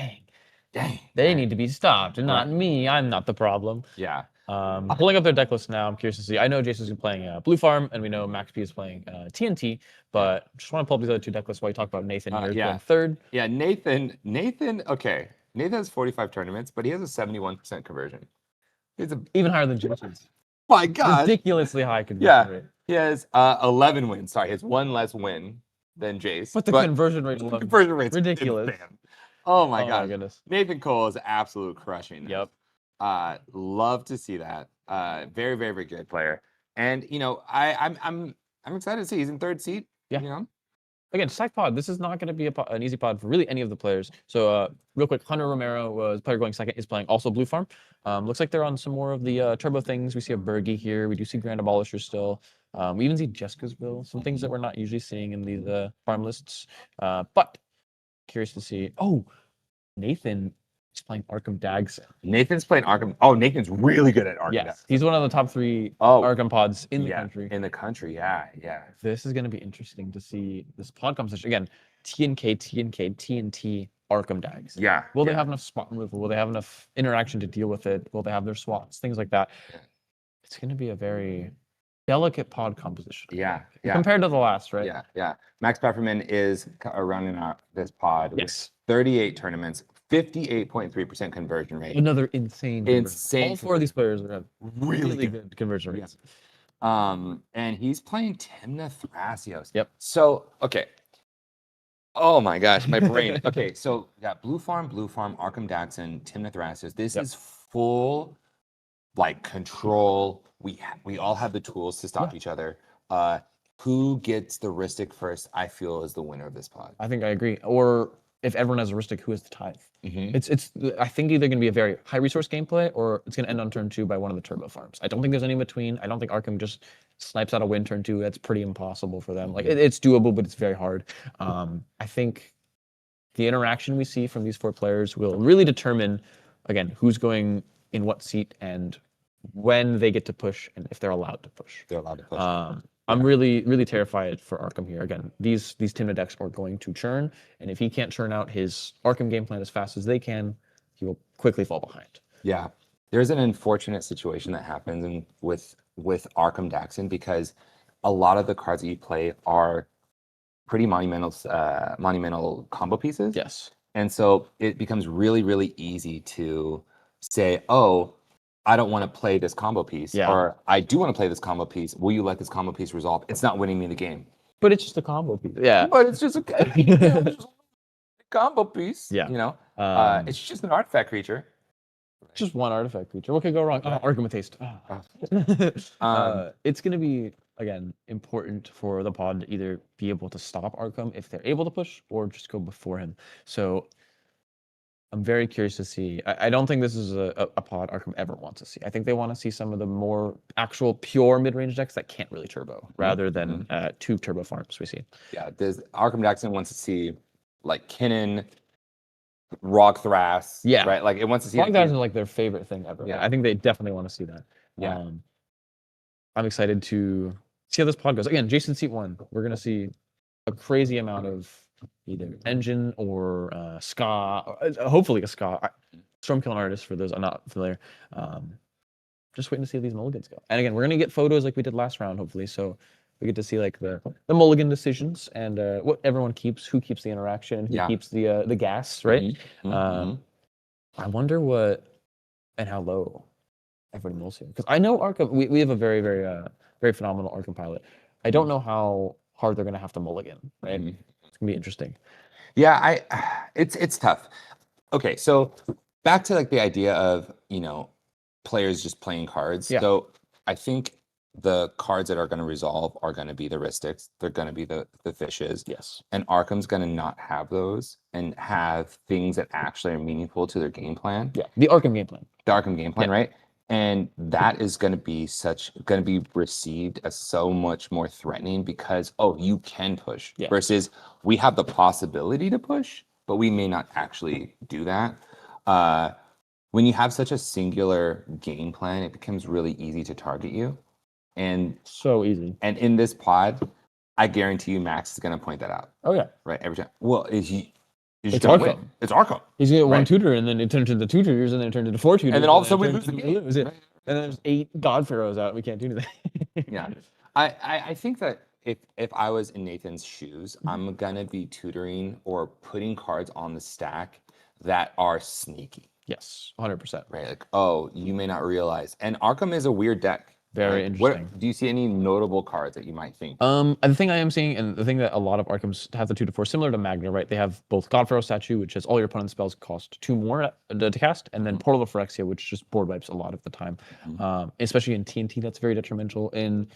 dang, they need to be stopped, and not me. I'm not the problem. Yeah. Pulling up their deck list now, I'm curious to see. I know Jason's playing Blue Farm, and we know Max P is playing TNT, but just want to pull up these other two deck lists while you talk about Nathan here yeah. going third. Yeah, Nathan, okay. Nathan has 45 tournaments, but he has a 71% conversion. It's a Even higher than Jason's. my God. Ridiculously high conversion rate. He has 11 wins. Sorry, he has one less win than Jace. But the conversion rate alone, conversion rate's ridiculous. insane. Oh my Oh God. my goodness. Nathan Cole is absolute crushing this. Yep. Love to see that. Very, very, very good player. And you know, I'm excited to see he's in third seat. Yeah. You know? Again, stack pod. This is not going to be an easy pod for really any of the players. So, real quick, Hunter Romero was player going second. Is playing also Blue Farm. Looks like they're on some more of the turbo things. We see a Bergie here. We do see Grand Abolisher still. We even see Jessica's Bill. Some things that we're not usually seeing in these farm lists. But curious to see. Oh, Nathan is playing Arkham Dags. Nathan's playing Arkham. Oh, Nathan's really good at Arkham. Yes, he's one of the top 3 Oh, Arkham pods in the yeah, country. In the country, yeah. This is going to be interesting to see this pod composition. Again, TNT, Arkham Dags. Yeah. Will they have enough spot removal? Will they have enough interaction to deal with it? Will they have their swats? Things like that. Yeah. It's going to be a very delicate pod composition. Yeah. Yeah. Compared to the last, right? Yeah. Max Pepperman is running out this pod Yes. with 38 tournaments, 58.3% conversion rate. Another insane. conversion. Insane All 4 of these players have Really good conversion rates. And he's playing Timna Thrasios. Yep. So, okay. Oh my gosh, my brain. Okay, so we got Blue Farm, Arkham Daxon, Timna Thrasios. This is full like control. We all have the tools to stop each other. Who gets the Ristic first, I feel, is the winner of this pod. I think I agree. Or if everyone has a Ristic, who is the tithe? Mm-hmm. It's I think either going to be a very high resource gameplay or it's going to end on turn 2 by one of the turbo farms. I don't think there's any in between. I don't think Arkham just snipes out a win turn 2. That's pretty impossible for them. Like it's doable, but it's very hard. I think the interaction we see from these 4 players will really determine, again, who's going in what seat and when they get to push and if they're allowed to push. They're allowed to push. I'm really, really terrified for Arkham here. Again, these Timna decks are going to churn, and if he can't churn out his Arkham game plan as fast as they can, he will quickly fall behind. Yeah, there's an unfortunate situation that happens with Arkham Daxon because a lot of the cards that you play are pretty monumental combo pieces. Yes. And so it becomes really, really easy to say, oh, I don't want to play this combo piece, or I do want to play this combo piece. Will you let this combo piece resolve? It's not winning me the game. But it's just a combo piece. Yeah. But it's just a combo piece. Yeah. You know, it's just an artifact creature. Just one artifact creature. What could go wrong? Argument taste. It's going to be, again, important for the pod to either be able to stop Arkham if they're able to push or just go before him. So I'm very curious to see. I don't think this is a pod Arkham ever wants to see. I think they want to see some of the more actual pure mid-range decks that can't really turbo, rather than 2 turbo farms we see. Yeah, Arkham Daxon wants to see like Kinnan, Rog Thras. Yeah. Right? Like it wants to see Long guys are like their favorite thing ever. Yeah. I think they definitely want to see that. Yeah. I'm excited to see how this pod goes. Again, Jason seat 1. We're going to see a crazy amount of either engine or ska, hopefully a ska. Stormkilling artist for those I'm not familiar. Just waiting to see how these mulligans go. And again, we're gonna get photos like we did last round, hopefully. So we get to see like the mulligan decisions and what everyone keeps, who keeps the interaction, who keeps the gas, right? I wonder what and how low everybody mulls here, because I know Arkham. We have a very very phenomenal Arkham pilot. I don't know how hard they're gonna have to mulligan, right? It's gonna be interesting. Yeah, it's tough. Okay, so back to like the idea of, you know, players just playing cards. Yeah. So I think the cards that are going to resolve are going to be the Ristics. They're going to be the fishes. Yes. And Arkham's going to not have those and have things that actually are meaningful to their game plan. Yeah. The Arkham game plan. The Arkham game plan, Yeah. right? And that is going to be received as so much more threatening because, oh, you can push Yeah. versus we have the possibility to push, but we may not actually do that. When you have such a singular game plan, it becomes really easy to target you. And So easy. and in this pod, I guarantee you Max is going to point that out, Oh yeah. right? Every time. Well, is he It's gonna win. Arkham. It's Arkham. He's gonna get one Right. tutor, and then it turns into 2 tutors, and then it turns into 4 tutors, And then all of a sudden it we turns lose the into game. lose it. Right. And then there's 8 God Pharaohs out. We can't do anything. Yeah. I think that if I was in Nathan's shoes, I'm gonna be tutoring or putting cards on the stack that are sneaky, Yes, 100%. right? Like, oh, you may not realize. And Arkham is a weird deck. Very right? interesting. Do you see any notable cards that you might think? And the thing I am seeing, and the thing that a lot of Arkhams have the 2 to 4, similar to Magna, right? They have both God Pharaoh Statue, which has all your opponent's spells cost 2 more to cast, and then Portal of Phyrexia, which just board wipes a lot of the time. Especially in TNT, that's very detrimental. In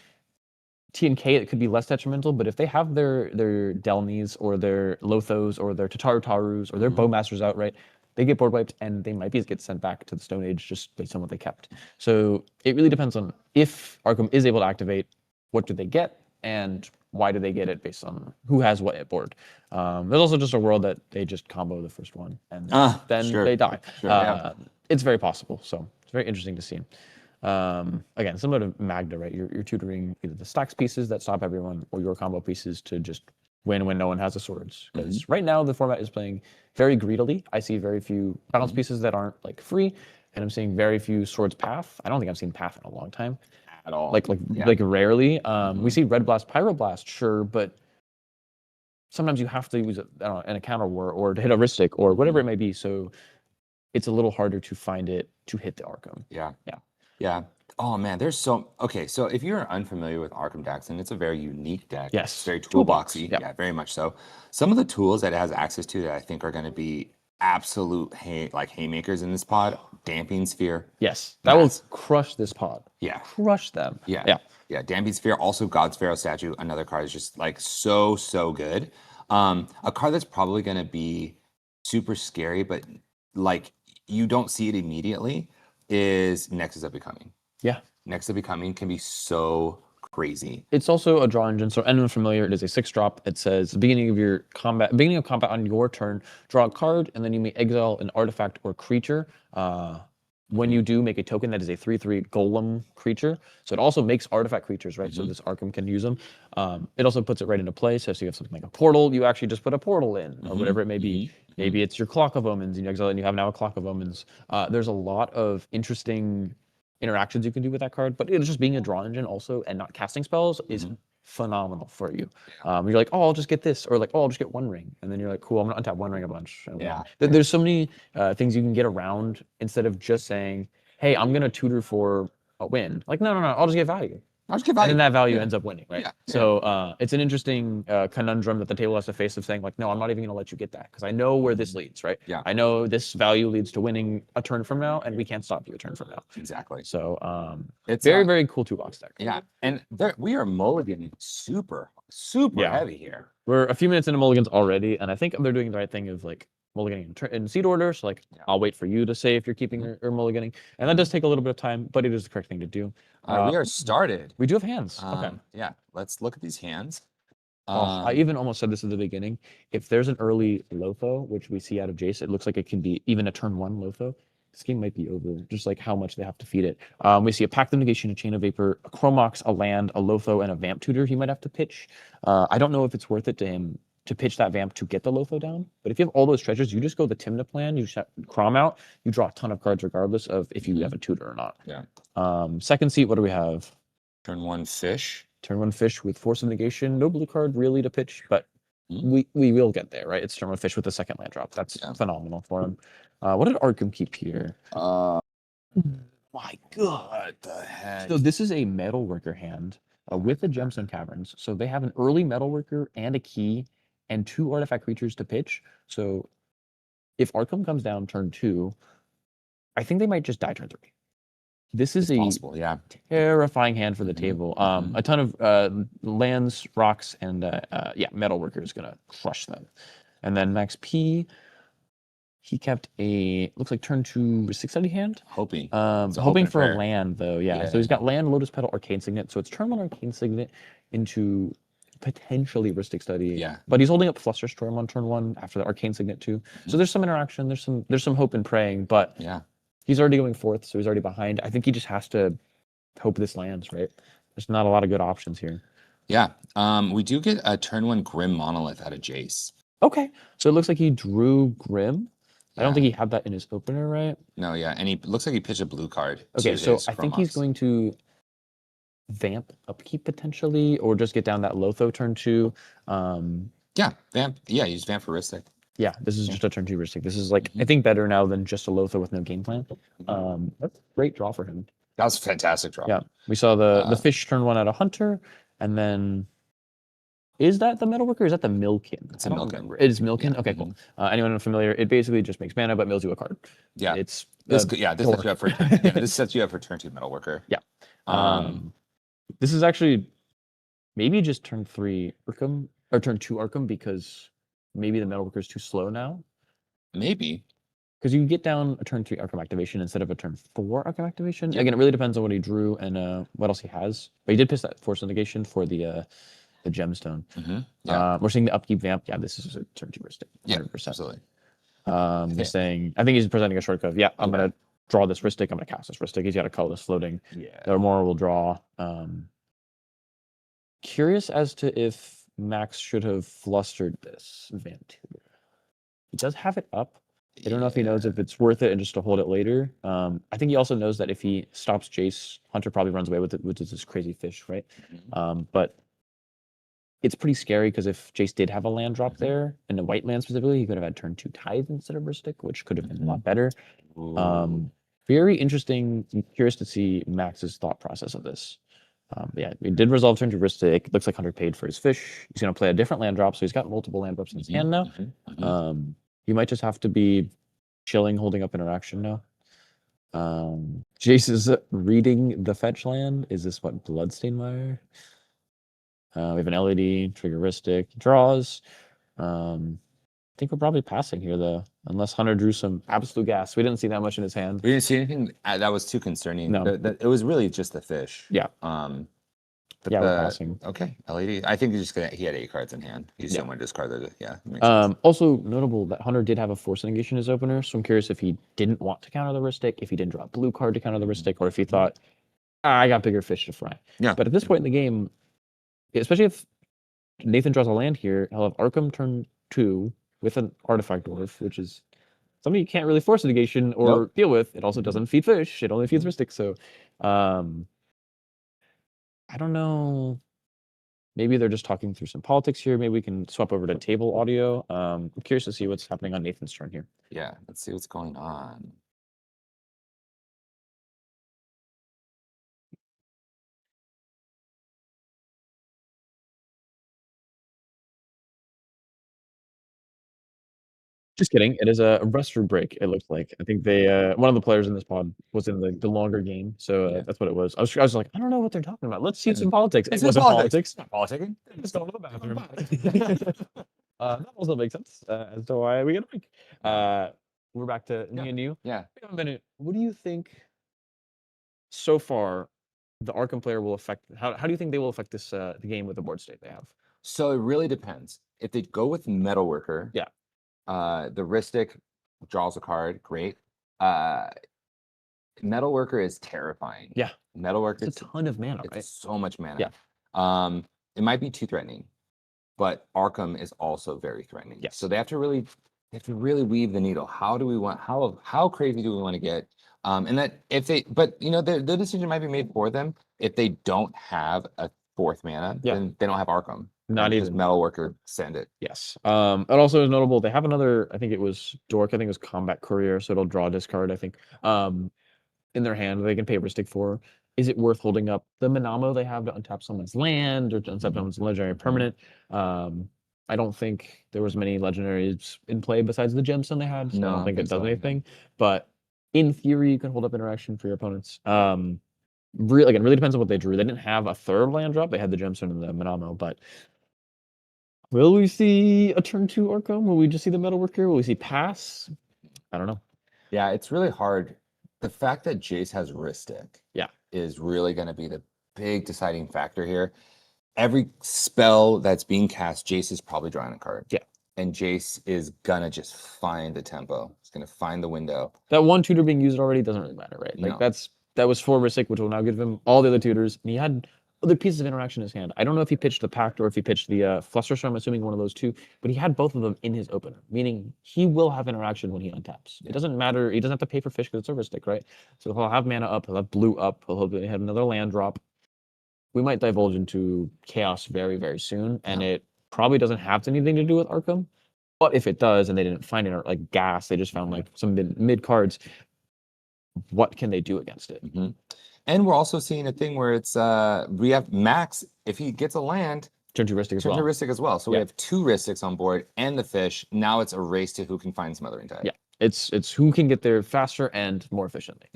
TNK, it could be less detrimental, but if they have their Delnies or their Lothos or their Tataru Tarus or their Bowmasters out, right, they get board wiped and they might get sent back to the Stone Age just based on what they kept. So it really depends on if Arkham is able to activate, what do they get, and why do they get it based on who has what at board. There's also just a world that they just combo the first one and then sure. they die. Sure, yeah. It's very possible, so it's very interesting to see. Again, similar to Magna, right? You're tutoring either the stacks pieces that stop everyone or your combo pieces to just win when no one has the swords. Because right now the format is playing very greedily. I see very few balance pieces that aren't like free, and I'm seeing very few swords path. I don't think I've seen path in a long time. At all. Like rarely. We see Red Blast, Pyroblast, sure, but sometimes you have to use it in a counter war or to hit a Ristic or whatever it may be. So it's a little harder to find it to hit the Arkham. Yeah. Oh man, there's so okay. So if you're unfamiliar with Arkham decks, and it's a very unique deck. Yes. It's very Toolbox, toolboxy. yeah. Yeah, very much so. Some of the tools that it has access to that I think are going to be absolute haymakers in this pod. Damping Sphere. Yes, that will Mass. crush this pod. Yeah. Crush them. Yeah. Damping Sphere, also God's Pharaoh Statue. Another card is just like so good. A card that's probably going to be super scary, but like you don't see it immediately is Nexus of Becoming. Yeah. Nexus of Becoming can be so crazy. It's also a draw engine, so anyone familiar, it is a 6-drop. It says beginning of combat on your turn, draw a card, and then you may exile an artifact or creature. When you do, make a token that is a 3/3 golem creature. So it also makes artifact creatures, right? So this Arkham can use them. It also puts it right into play. So if you have something like a portal, you actually just put a portal in, or whatever it may be. Maybe it's your Clock of Omens, and you exile, and you have now a Clock of Omens. There's a lot of interesting interactions you can do with that card, but it's just being a draw engine also and not casting spells is phenomenal for you. You're like, oh, I'll just get this, or like, oh, I'll just get One Ring, and then you're like, cool, I'm gonna untap One Ring a bunch. And Yeah. There's so many things you can get around instead of just saying, hey, I'm gonna tutor for a win. Like, no, I'll just get value. I'll just give And value. then that value Yeah. ends up winning, right? Yeah. So it's an interesting conundrum that the table has to face of saying like, no, I'm not even going to let you get that because I know where this leads, right? Yeah. I know this value leads to winning a turn from now, and we can't stop you a turn from now. Exactly. So It's very cool toolbox deck. Yeah, and we are mulliganing super Yeah. heavy here. We're a few minutes into mulligans already, and I think they're doing the right thing of like mulliganing in seed order. So like, I'll wait for you to say if you're keeping or mulliganing, and that does take a little bit of time, but it is the correct thing to do. We are started. We do have hands. Okay. Yeah, let's look at these hands. I even almost said this at the beginning. If there's an early Lotho, which we see out of Jace, it looks like it can be even a turn 1 Lotho. This game might be over, just like how much they have to feed it. We see a Pact of Negation, a Chain of Vapor, a Chromox, a land, a Lotho, and a Vamp Tutor he might have to pitch. I don't know if it's worth it to him to pitch that Vamp to get the Lotho down, but if you have all those treasures, you just go the Timna plan, you Chrom out, you draw a ton of cards regardless of if you have a tutor or not. Yeah. Second seat, what do we have? Turn 1 fish. Turn 1 fish with Force of Negation. No blue card really to pitch, but we will get there, right? It's turn 1 fish with the second land drop. That's phenomenal for him. What did Arkham keep here? My God, what the heck? So this is a Metalworker hand with the Gemstone Caverns. So they have an early Metalworker and a key and 2 artifact creatures to pitch. So if Arkham comes down turn 2, I think they might just die turn 3. This is Possible, yeah. terrifying hand for the table. A ton of lands, rocks, and Metalworker is gonna crush them. And then Max P, he kept a looks like turn 2 Ristic Study hand. Hoping. It's a hope Hoping and a for a prayer. land though, yeah. So he's got land, Lotus Petal, Arcane Signet. So it's turn 1 Arcane Signet into potentially Ristic Study. Yeah. But he's holding up Fluster Storm on turn 1 after the Arcane Signet too. So there's some interaction. There's some hope and praying, but Yeah. he's already going 4th, so he's already behind. I think he just has to hope this lands, right? There's not a lot of good options here. Yeah. We do get a turn 1 Grim Monolith out of Jace. Okay, so it looks like he drew Grim. I don't think Yeah. he had that in his opener, right? No, yeah, and he looks like he pitched a blue card. Okay, to so his I think he's Chromos. going to vamp upkeep potentially, or just get down that Lotho turn 2. Yeah, vamp. Yeah, use vampiristic. Yeah, this is Yeah. just a turn 2 Ristic. This is like, I Mhm. think, better now than just a Lotho with no game plan. That's a great draw for him. That was a fantastic draw. Yeah, we saw the Uh, fish turn 1 out of Hunter, and then is that the Metalworker or is that the Milkin? It's I a don't Milkin. remember. It is Milkin? Yeah, Okay, cool. Anyone unfamiliar, it basically just makes mana but mills you a card. Yeah. It's This, uh, yeah, this door. sets you up for yeah, this sets you up for turn 2 Metalworker. Yeah. Um, This is actually maybe just turn 3 Arkham or turn 2 Arkham because maybe the Metalworker is too slow now. maybe. Because you get down a turn 3 Arkham activation instead of a turn 4 Arkham activation. Yep. Again, it really depends on what he drew and what else he has. But he did piss that Force Negation for the gemstone. Yeah. We're seeing the upkeep vamp. Yeah, this is a turn 2 Ristic. 100%. Yeah, absolutely. He's saying, I think he's presenting a shortcut. Yeah, I'm Yeah. gonna draw this Ristic. I'm gonna cast this Ristic. He's got a colorless floating. Yeah. The Remora will draw. Curious as to if Max should have flustered this Vantuber. He does have it up. I don't know if he knows if it's worth it and just to hold it later. I think he also knows that if he stops Jace, Hunter probably runs away with it, which is this crazy fish, right? But it's pretty scary because if Jace did have a land drop there, and a white land specifically, he could have had turn 2 Tithe instead of Ristic, which could have been a lot better. Ooh. Very interesting. I'm curious to see Max's thought process of this. Yeah, he did resolve turn 2 Ristic. Looks like Hunter paid for his fish. He's going to play a different land drop, so he's got multiple land drops in his hand now. You might just have to be chilling, holding up interaction now. Jace is reading the fetch land. Is this what Bloodstainmire? We have an LED, triggeristic, draws. I think we're probably passing here though, unless Hunter drew some absolute gas. We didn't see that much in his hand. We didn't see anything that was too concerning. No. It was really just the fish. Yeah. But Yeah, we're passing. Okay, LED. I think he had 8 cards in hand. He just Yeah. didn't want to discard it. Yeah. Makes sense. Also notable that Hunter did have a Force Negation in his opener, so I'm curious if he didn't want to counter the Ristic, if he didn't draw a blue card to counter the Ristic, or if he thought, I got bigger fish to fry. Yeah. But at this point in the game, especially if Nathan draws a land here, he'll have Arkham turn 2 with an Artifact Dwarf, which is something you can't really Force Negation or Nope. deal with. It also doesn't feed fish. It only feeds Ristic. So I don't know. Maybe they're just talking through some politics here. Maybe we can swap over to table audio. I'm curious to see what's happening on Nathan's turn here. Yeah. Let's see what's going on. Just kidding. It is a restroom break, it looks like. I think they one of the players in this pod was in the longer game, so Yeah. that's what it was. I was like, I don't know what they're talking about. Let's see some politics. It It's not wasn't politics. Not politicking. Just going to the bathroom. That also makes sense as to why we get a break. We're back to me and you. Yeah. Wait a minute. What do you think so far the Arkham player will affect? How do you think they will affect this the game with the board state they have? So it really depends. If they go with Metalworker, Yeah. The Ristic draws a card, great. Metalworker is terrifying. Yeah. Metalworker It's a ton of mana, it's right? so much mana. Yeah. It might be too threatening, but Arkham is also very threatening. Yes. So they have to really weave the needle. How do we want how crazy do we want to get? And that if they but the decision might be made for them if they don't have a 4th mana, Yeah. then they don't have Arkham. Not Because even. Metalworker send it. Yes. It also is notable. They have another, I think it was Dork, I think it was Combat Courier, so it'll draw a discard, I think. In their hand, they can pay Ristic for. Is it worth holding up the Manamo they have to untap someone's land or to untap someone's legendary permanent? I don't think there was many legendaries in play besides the gemstone they had, so I don't think it does anything. But in theory, you can hold up interaction for your opponents. Really depends on what they drew. They didn't have a 3rd land drop. They had the gemstone and the Manamo, but will we see a turn 2 Arkham? Will we just see the Metalworker? Will we see pass? I don't know. Yeah, it's really hard. The fact that Jace has Ristic, Yeah. is really going to be the big deciding factor here. Every spell that's being cast, Jace is probably drawing a card. Yeah. And Jace is gonna just find the tempo. He's gonna find the window. That one tutor being used already doesn't really matter, right? Like No. that was for Ristic, which will now give him all the other tutors, and he had other pieces of interaction in his hand. I don't know if he pitched the Pact or if he pitched the Fluster, I'm assuming one of those two, but he had both of them in his opener, meaning he will have interaction when he untaps. It doesn't matter. He doesn't have to pay for fish because it's a Ristic, right? So he'll have mana up, he'll have blue up, he'll have another land drop. We might divulge into Chaos very, very soon, and it probably doesn't have anything to do with Arkham. But if it does, and they didn't find it like gas, they just found like some mid cards. What can they do against it? And we're also seeing a thing where it's we have Max, if he gets a land, Turn to Ristic as turn well. to Ristic as well. So we Yeah. have 2 Ristics on board and the fish. Now it's a race to who can find Smothering Tide. Yeah. It's who can get there faster and more efficiently.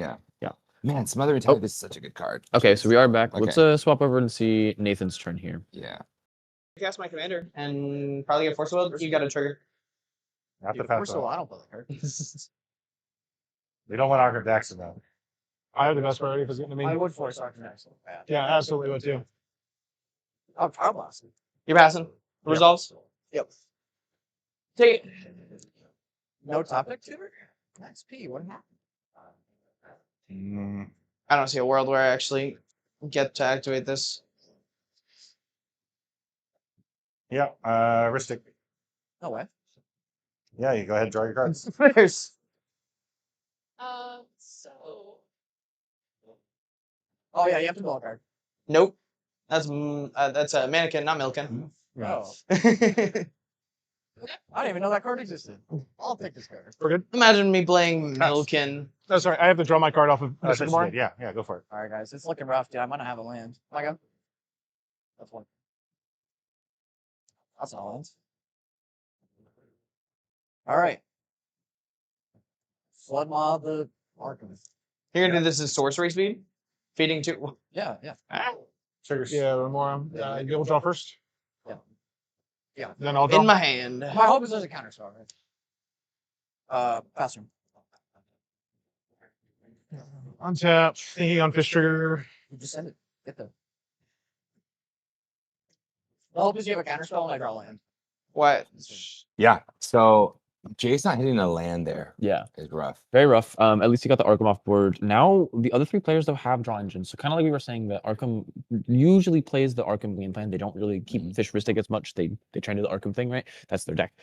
Man, Smothering Tide is such a good card. Okay, so we are back. Okay. Let's swap over and see Nathan's turn here. Yeah. Cast my commander and probably get force wield. You got a trigger. Not the pass. I don't play the card. We don't want Arkham Daxon though. I have the best priority if it's getting to me. I would force Arkham Daxon. Yeah, absolutely would too. Oh, power blast. You're passing. Resolves. Yep. Take it. No topic tutor. XP. What happened? I don't see a world where I actually get to activate this. Yeah, Ristic. No way. Yeah, you go ahead and draw your cards. There's. So Oh yeah, you have to draw a card. Nope. That's a mannequin, not Milken. Oh. I didn't even know that card existed. I'll take this card. We're good. Imagine me playing Milken. No, sorry, I have to draw my card off of That's what you Sycamore. did. Yeah, go for it. All right, guys, it's looking rough, dude. I might not have a land. I go. That's one. That's all lands. All right. Flood mob the Arkham. You're gonna do this as sorcery speed, feeding two. Yeah. Triggers. Yeah, Remora. You'll draw first. Yeah. Then I'll draw. In my hand. My hope is there's a counter spell, right? Faster. Untap. Thinking on fish trigger. You just send it. Get the. The hope is you have a counter spell and I draw land. What? Yeah. So Jace not hitting a land there Yeah. is rough. Very rough. At least he got the Arkham off board. Now the other 3 players though have draw engines. So kind of like we were saying, that Arkham usually plays the Arkham game plan. They don't really keep fish Ristic as much. They try and do the Arkham thing, right? That's their deck.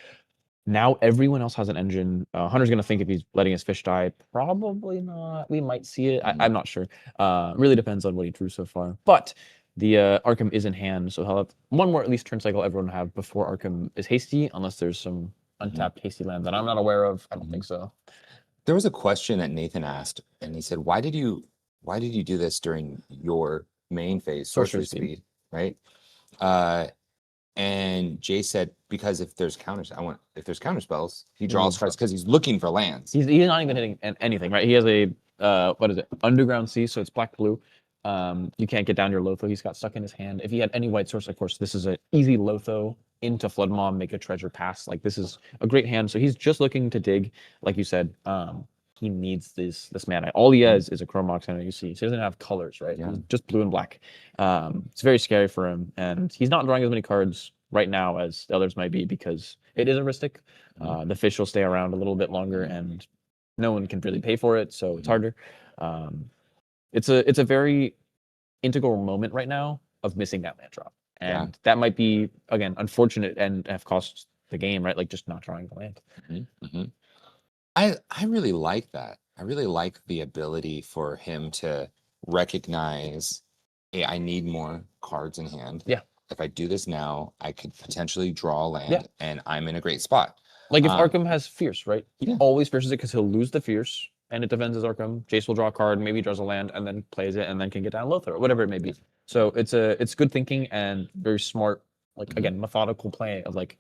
Now everyone else has an engine. Hunter's gonna think if he's letting his fish die. Probably not. We might see it. I'm not sure. Really depends on what he drew so far. But the Arkham is in hand, so he'll have one more at least turn cycle everyone will have before Arkham is hasty, unless there's some untapped hasty land that I'm not aware of. I don't think so. There was a question that Nathan asked, and he said, "Why did you do this during your main phase, sorcery speed, right?" And Jay said, "Because if there's counter spells, he draws cards because he's looking for lands." He's not even hitting anything, right? He has a what is it? Underground Sea, so it's black blue. You can't get down your Lotho. He's got stuck in his hand. If he had any white source, of course, this is an easy Lotho into Flood Mob, make a treasure pass. Like this is a great hand. So he's just looking to dig, like you said. He needs this mana. All he has is a Chromox and you see. So he doesn't have colors, right? Yeah. He's just blue and black. It's very scary for him, and he's not drawing as many cards right now as the others might be because it is a Ristic. The fish will stay around a little bit longer, and no one can really pay for it, so it's harder. It's a very integral moment right now of missing that land drop, and that might be again unfortunate and have cost the game, right? Like just not drawing the land. I really like that. I really like the ability for him to recognize, hey, I need more cards in hand. Yeah. If I do this now, I could potentially draw a land, and I'm in a great spot. Like if Arkham has Fierce, right? He Yeah. always Fierces it because he'll lose the Fierce, and it defends his Arkham. Jace will draw a card, maybe draws a land, and then plays it, and then can get down Lothar, or whatever it may be. So it's good thinking and very smart, like again, methodical play of like,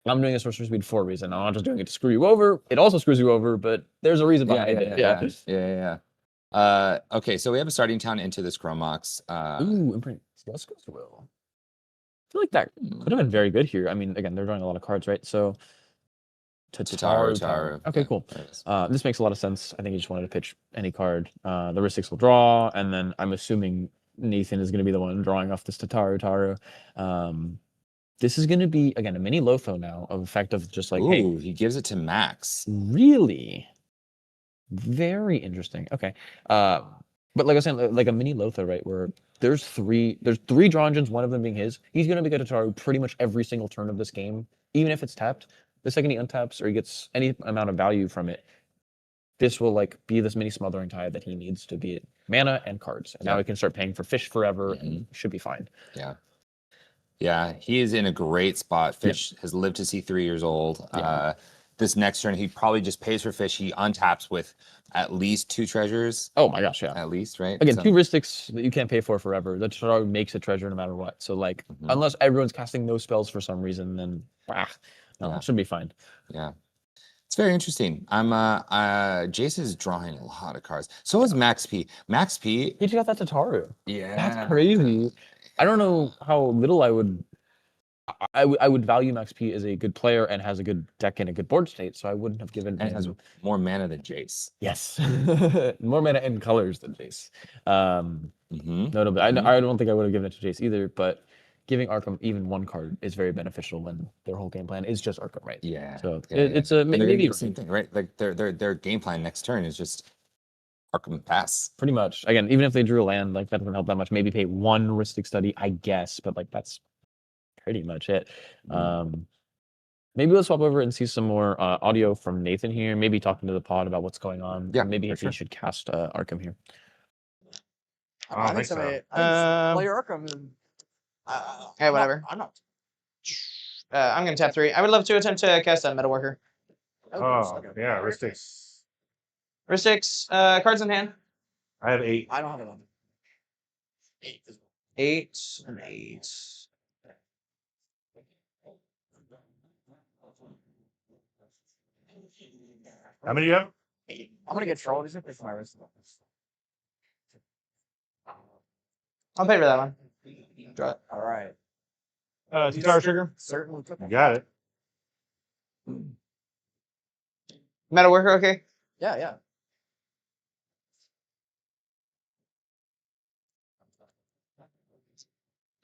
I'm doing a sorcery speed for a reason. I'm not just doing it to screw you over. It also screws you over, but there's a reason behind it. Yeah. Okay, so we have a starting town into this Chromox. Ooh, imprint. Let's go through. I feel like that could have been very good here. I mean, again, they're drawing a lot of cards, right? So Tataru Tower. Okay, Yeah, cool. there it is. This makes a lot of sense. I think he just wanted to pitch any card. The Ristics will draw, and then I'm assuming Nathan is going to be the one drawing off this Tataru Taru. This is going to be, again, a mini Lotho now of effect of just like, hey, Ooh, he gives it to Max. really? Very interesting. Okay. But like I was saying, like a mini Lotho, right, where there's three draw engines, one of them being his. He's going to be Tataru pretty much every single turn of this game, even if it's tapped. The second he untaps or he gets any amount of value from it, this will like be this mini smothering tide that he needs to be mana and cards. And now Yeah. he can start paying for fish forever and should be fine. Yeah. Yeah, he is in a great spot. Fish has lived to see 3 years old. Yeah. This next turn, he probably just pays for fish. He untaps with at least 2 treasures. Oh my gosh, yeah. At least, right? Again, So- 2 Ristics that you can't pay for forever. That Tataru makes a treasure no matter what. So like, unless everyone's casting no spells for some reason, then Yeah. it should be fine. Yeah. It's very interesting. Jace is drawing a lot of cards. So is Max P. Max P. He just got that Tataru. Yeah. That's crazy. I don't know how little I would value Max P as a good player and has a good deck and a good board state, so I wouldn't have given And him has more mana than Jace. yes. More mana and colors than Jace. Mm-hmm. Notably, I don't think I would have given it to Jace either, but giving Arkham even one card is very beneficial when their whole game plan is just Arkham, right? Yeah. So yeah, it's a And they're gonna maybe do the same thing, right? Like their game plan next turn is just Arkham pass. pretty much. Again, even if they drew a land, like that doesn't help that much. Maybe pay 1 Ristic Study, I guess, but like that's pretty much it. Maybe let's swap over and see some more audio from Nathan here. Maybe talking to the pod about what's going on. Yeah, Maybe for if sure. he should cast Arkham here. I don't think so. Play your Arkham. Okay, whatever. I'm not. I'm gonna tap 3. I would love to attempt to cast a Metalworker. Oh, yeah, Ristics. Ristics, cards in hand. I have 8. I don't have enough. 8 and 8. How many do you have? I'm gonna get trolled. He's gonna pick my wrist. I'll pay for that one. Draw it. All right. Guitar trigger. Certainly took You it. got it. Metalworker, okay. Yeah, yeah.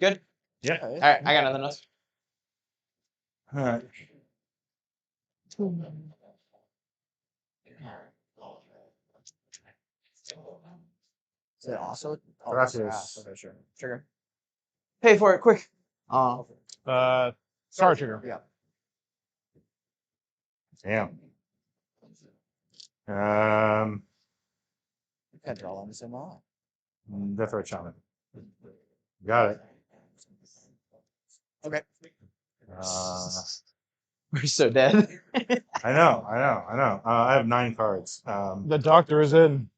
Good. Yeah. All right, I got nothing else. All right. Is it also? Oh, Gracias. okay, sure. Trigger. Pay for it, quick. Star trigger. Yeah. Damn. Can't draw on the same line. Death Right Shaman. Got it. Okay. We're so dead. I know. I have 9 cards. The doctor is in.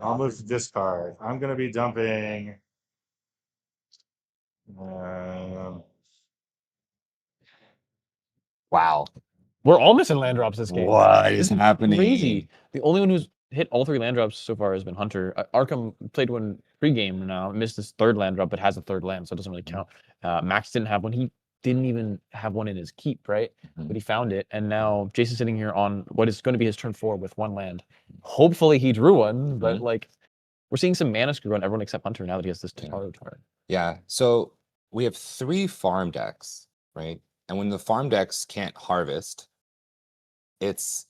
I'll move to discard. I'm gonna be dumping. Wow. We're all missing land drops this game. What is This is happening? Crazy. The only one who's hit all 3 land drops so far has been Hunter. Arkham played one pre-game now, missed his 3rd land drop, but has a 3rd land, so it doesn't really count. Max didn't have one. He didn't even have one in his keep, right? But he found it, and now Jason's sitting here on what is going to be his turn 4 with 1 land. Hopefully he drew one, but like we're seeing some mana screw on everyone except Hunter now that he has this Tataru card. Yeah. So we have 3 farm decks, right? And when the farm decks can't harvest, it's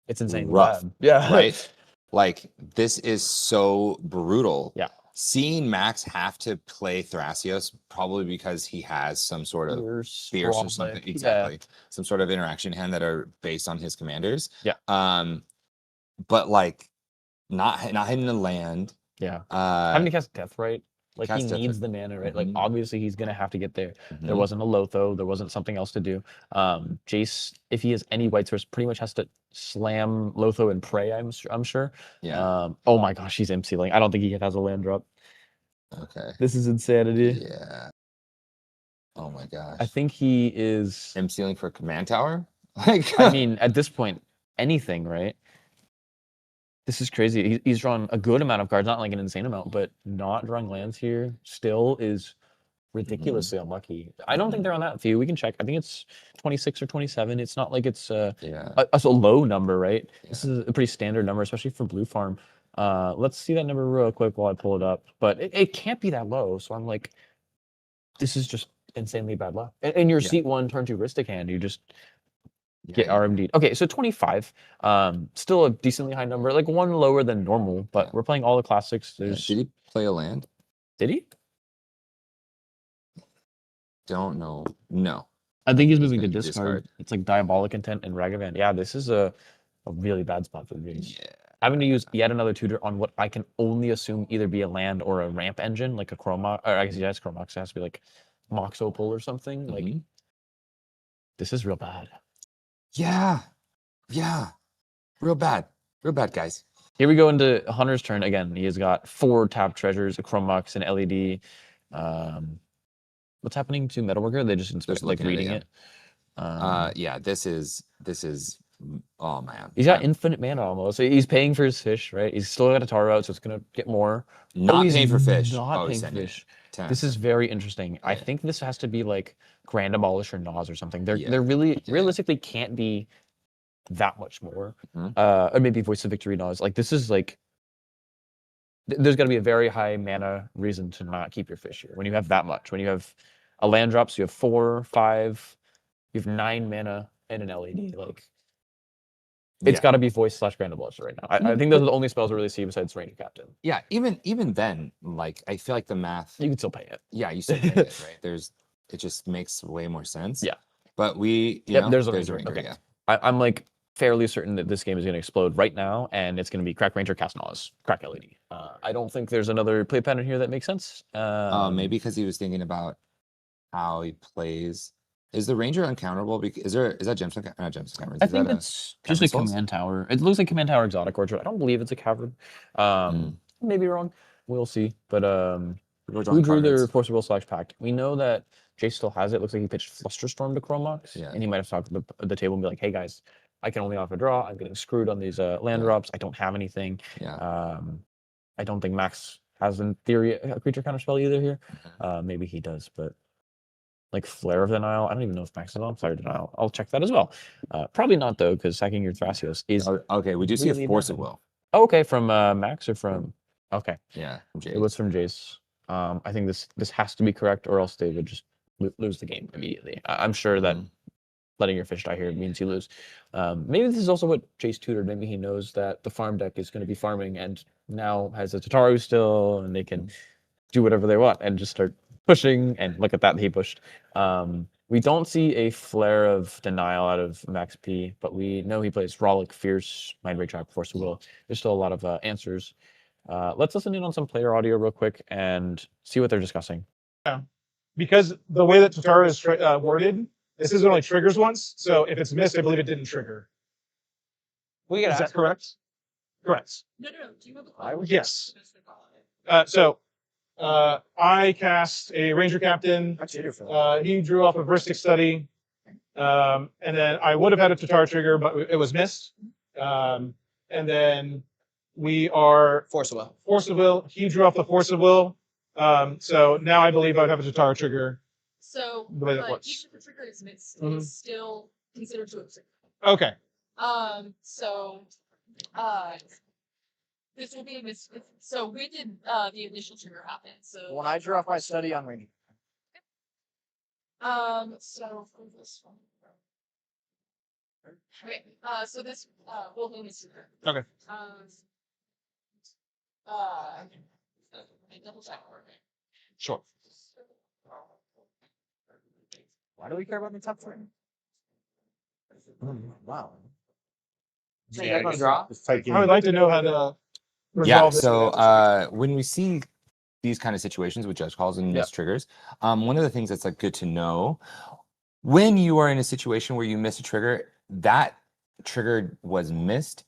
insane. rough. Bad. Yeah. Right? Like this is so brutal. Yeah. Seeing Max have to play Thrasios probably because he has some sort of fierce or something. Exactly. Some sort of interaction hand that are based on his commanders. Yeah. But like not hitting the land. Yeah. Having to cast Death Right. Like he Cast Death needs Right. the mana, right? Like obviously he's gonna have to get there. There Mhm. wasn't a Lotho, there wasn't something else to do. Jace, if he has any white source, pretty much has to slam Lotho and pray, I'm sure. Yeah. Oh my gosh, he's MC-ling. I don't think he has a land drop. Okay. This is insanity. Yeah. Oh my gosh. I think he is ceiling for a command tower? Like I mean, at this point, anything, right? This is crazy. He's drawn a good amount of cards, not like an insane amount, but not drawing lands here still is ridiculously unlucky. I don't think they're on that few. We can check. I think it's 26 or 27. It's not like it's Yeah. a low number, right? This is a pretty standard number, especially for Blue Farm. Let's see that number real quick while I pull it up. But it can't be that low. So I'm like, this is just insanely bad luck. And your Yeah. seat 1, turn 2 Ristic hand, you just get Yeah. RMD'd. Okay, so 25. Still a decently high number, like one lower than normal, but Yeah. we're playing all the classics. Yeah. There's Did he play a land? Did he? Don't know. No. I think he's moving gonna to do discard. It's like Diabolic Intent and Ragavan. Yeah, this is a really bad spot for the Jays. Yeah. Having to use yet another tutor on what I can only assume either be a land or a ramp engine, like a Chroma, or I guess yes, Chromox. It has to be like Mox Opal or something. Like Mhm. this is real bad. Yeah. Yeah. Real bad. Real bad, guys. Here we go into Hunter's turn again. He has got 4 tapped treasures, a Chromox, an LED. What's happening to Metalworker? They just like looking at it, reading yeah. it. Yeah, this is oh man. He's got infinite mana almost. So he's paying for his fish, right? He's still got a Taro out, so it's gonna get more. Not he's paying for fish. Not Oh, paying he's for sending it. fish. 10. This is very interesting. I Yeah. think this has to be like Grand Abolish or Nas or something. They're Yeah. they're really Yeah. realistically can't be that much more. Mhm. Or maybe Voice of Victory Nas. Like this is like there's got to be a very high mana reason to not keep your fish here when you have that much. When you have a land drop, so you have 4, 5, you have 9 mana and an LED. Like it's Yeah. got to be Voice / Grand Abolish right now. I think those are the only spells we really see besides Ranger Captain. Yeah, even then, like I feel like the math. You can still pay it. Yeah, you still pay it, right? It just makes way more sense. Yeah. But we, you Yep, know, there's a there's Ranger. Okay. yeah. I'm like fairly certain that this game is going to explode right now, and it's going to be Crack Ranger, Cast Nas, Crack LED. I don't think there's another play pattern here that makes sense. Maybe because he was thinking about how he plays. Is the Ranger uncounterable? Is that Gemstone? Not Gemstone Caverns. I Is think that it's just a Cavern Souls? command tower. It looks like command tower exotic orchard. I don't believe it's a cavern. Maybe wrong. We'll see. But We're who drawing drew their cards. Force of Will / Pact? We know that Jace still has it. Looks like he pitched Flusterstorm to Chromox, Yeah. and he might have talked to the table and be like, "Hey guys, I can only offer draw. I'm getting screwed on these land Yeah. drops. I don't have anything. Yeah. I don't think Max has in theory a creature counter spell either here. Maybe he does, but like Flare of Denial. I don't even know if Max is on Flare of Denial. I'll check that as well. Probably not though, because sacking your Thrasios is Okay, we do see really a Force of bad. Will. Oh, okay, from Max or from okay. Yeah, from It Jace. was from Jace. I think this has to be correct, or else they would just lose the game immediately. I'm sure that letting your fish die here means you lose. Maybe this is also what Jace tutored. Maybe he knows that the farm deck is going to be farming, and now has a Tataru still, and they can do whatever they want and just start pushing. And look at that, he pushed. We don't see a Flare of Denial out of Max P, but we know he plays Rollick, Fierce, Mind Ray Trap, Force of Will. There's still a lot of answers. Let's listen in on some player audio real quick and see what they're discussing. Because the way that Tataru is worded, this is only triggers once. So if it's missed, I believe it didn't trigger. We can Is that ask. correct? Correct. No. Do you have a I would Yes. I cast a Ranger Captain. I cheated for that. He drew off of Ristic Study. And then I would have had a Tatar trigger, but it was missed. And then we are Force of Will. Force of Will. He drew off the Force of Will. So now I believe I would have a Tatar trigger. So, The way that but works. even if the trigger is missed, Mhm. it's still considered to have triggered. Okay. So, this will be this. So when did the initial trigger happen? So, When I drew off my study on Ranger. so for this one. Okay, so this will be this trigger. Okay. Double check. Sure. Why do we care about the top three? Wow. Yeah, I draw. I would like to know how to Yeah. resolve this. So when we see these kind of situations with judge calls and Yeah. missed triggers, one of the things that's like good to know when you are in a situation where you miss a trigger, that trigger was missed.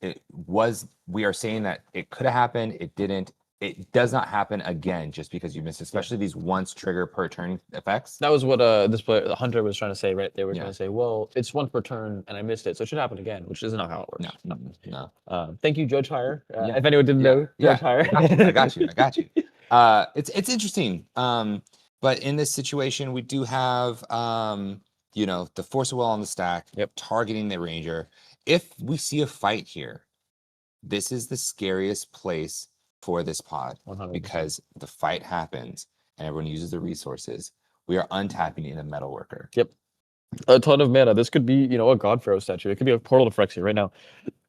We are saying that it could have happened, it didn't. It does not happen again just because you missed, especially these once trigger per turn effects. That was what this player, the Hunter, was trying to say, right? They were Yeah. trying to say, well, it's once per turn and I missed it, so it should happen again, which is not how it works. No. Thank you, Judge Hire. Yeah. If anyone didn't know, Yeah. Judge Hire. I got you. It's interesting. But in this situation, we do have, you know, the Force of Will on the stack, targeting the Ranger. If we see a fight here, this is the scariest place for this pod 100%. because the fight happens and everyone uses the resources. We are untapping in a metal worker. Yep. A ton of mana. This could be, you know, a God Pharaoh statue. It could be a Portal to Phyrexia right now.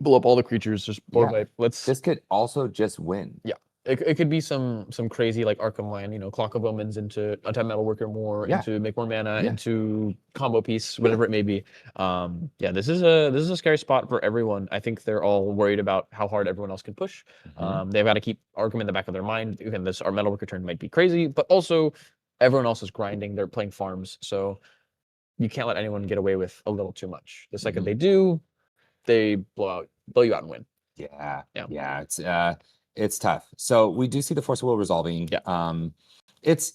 Blow up all the creatures, just board wipe. This could also just win. Yeah. It could be some crazy like Arkham land, you know, Clock of Omens into untap metal worker more, into make more mana, into combo piece, whatever it may be. Yeah, this is a scary spot for everyone. I think they're all worried about how hard everyone else can push. They've got to keep Arkham in the back of their mind. Again, our metal worker turn might be crazy, but also everyone else is grinding. They're playing farms, so you can't let anyone get away with a little too much. The second they do, they blow you out and win. Yeah. It's tough. So we do see the Force of Will resolving. It's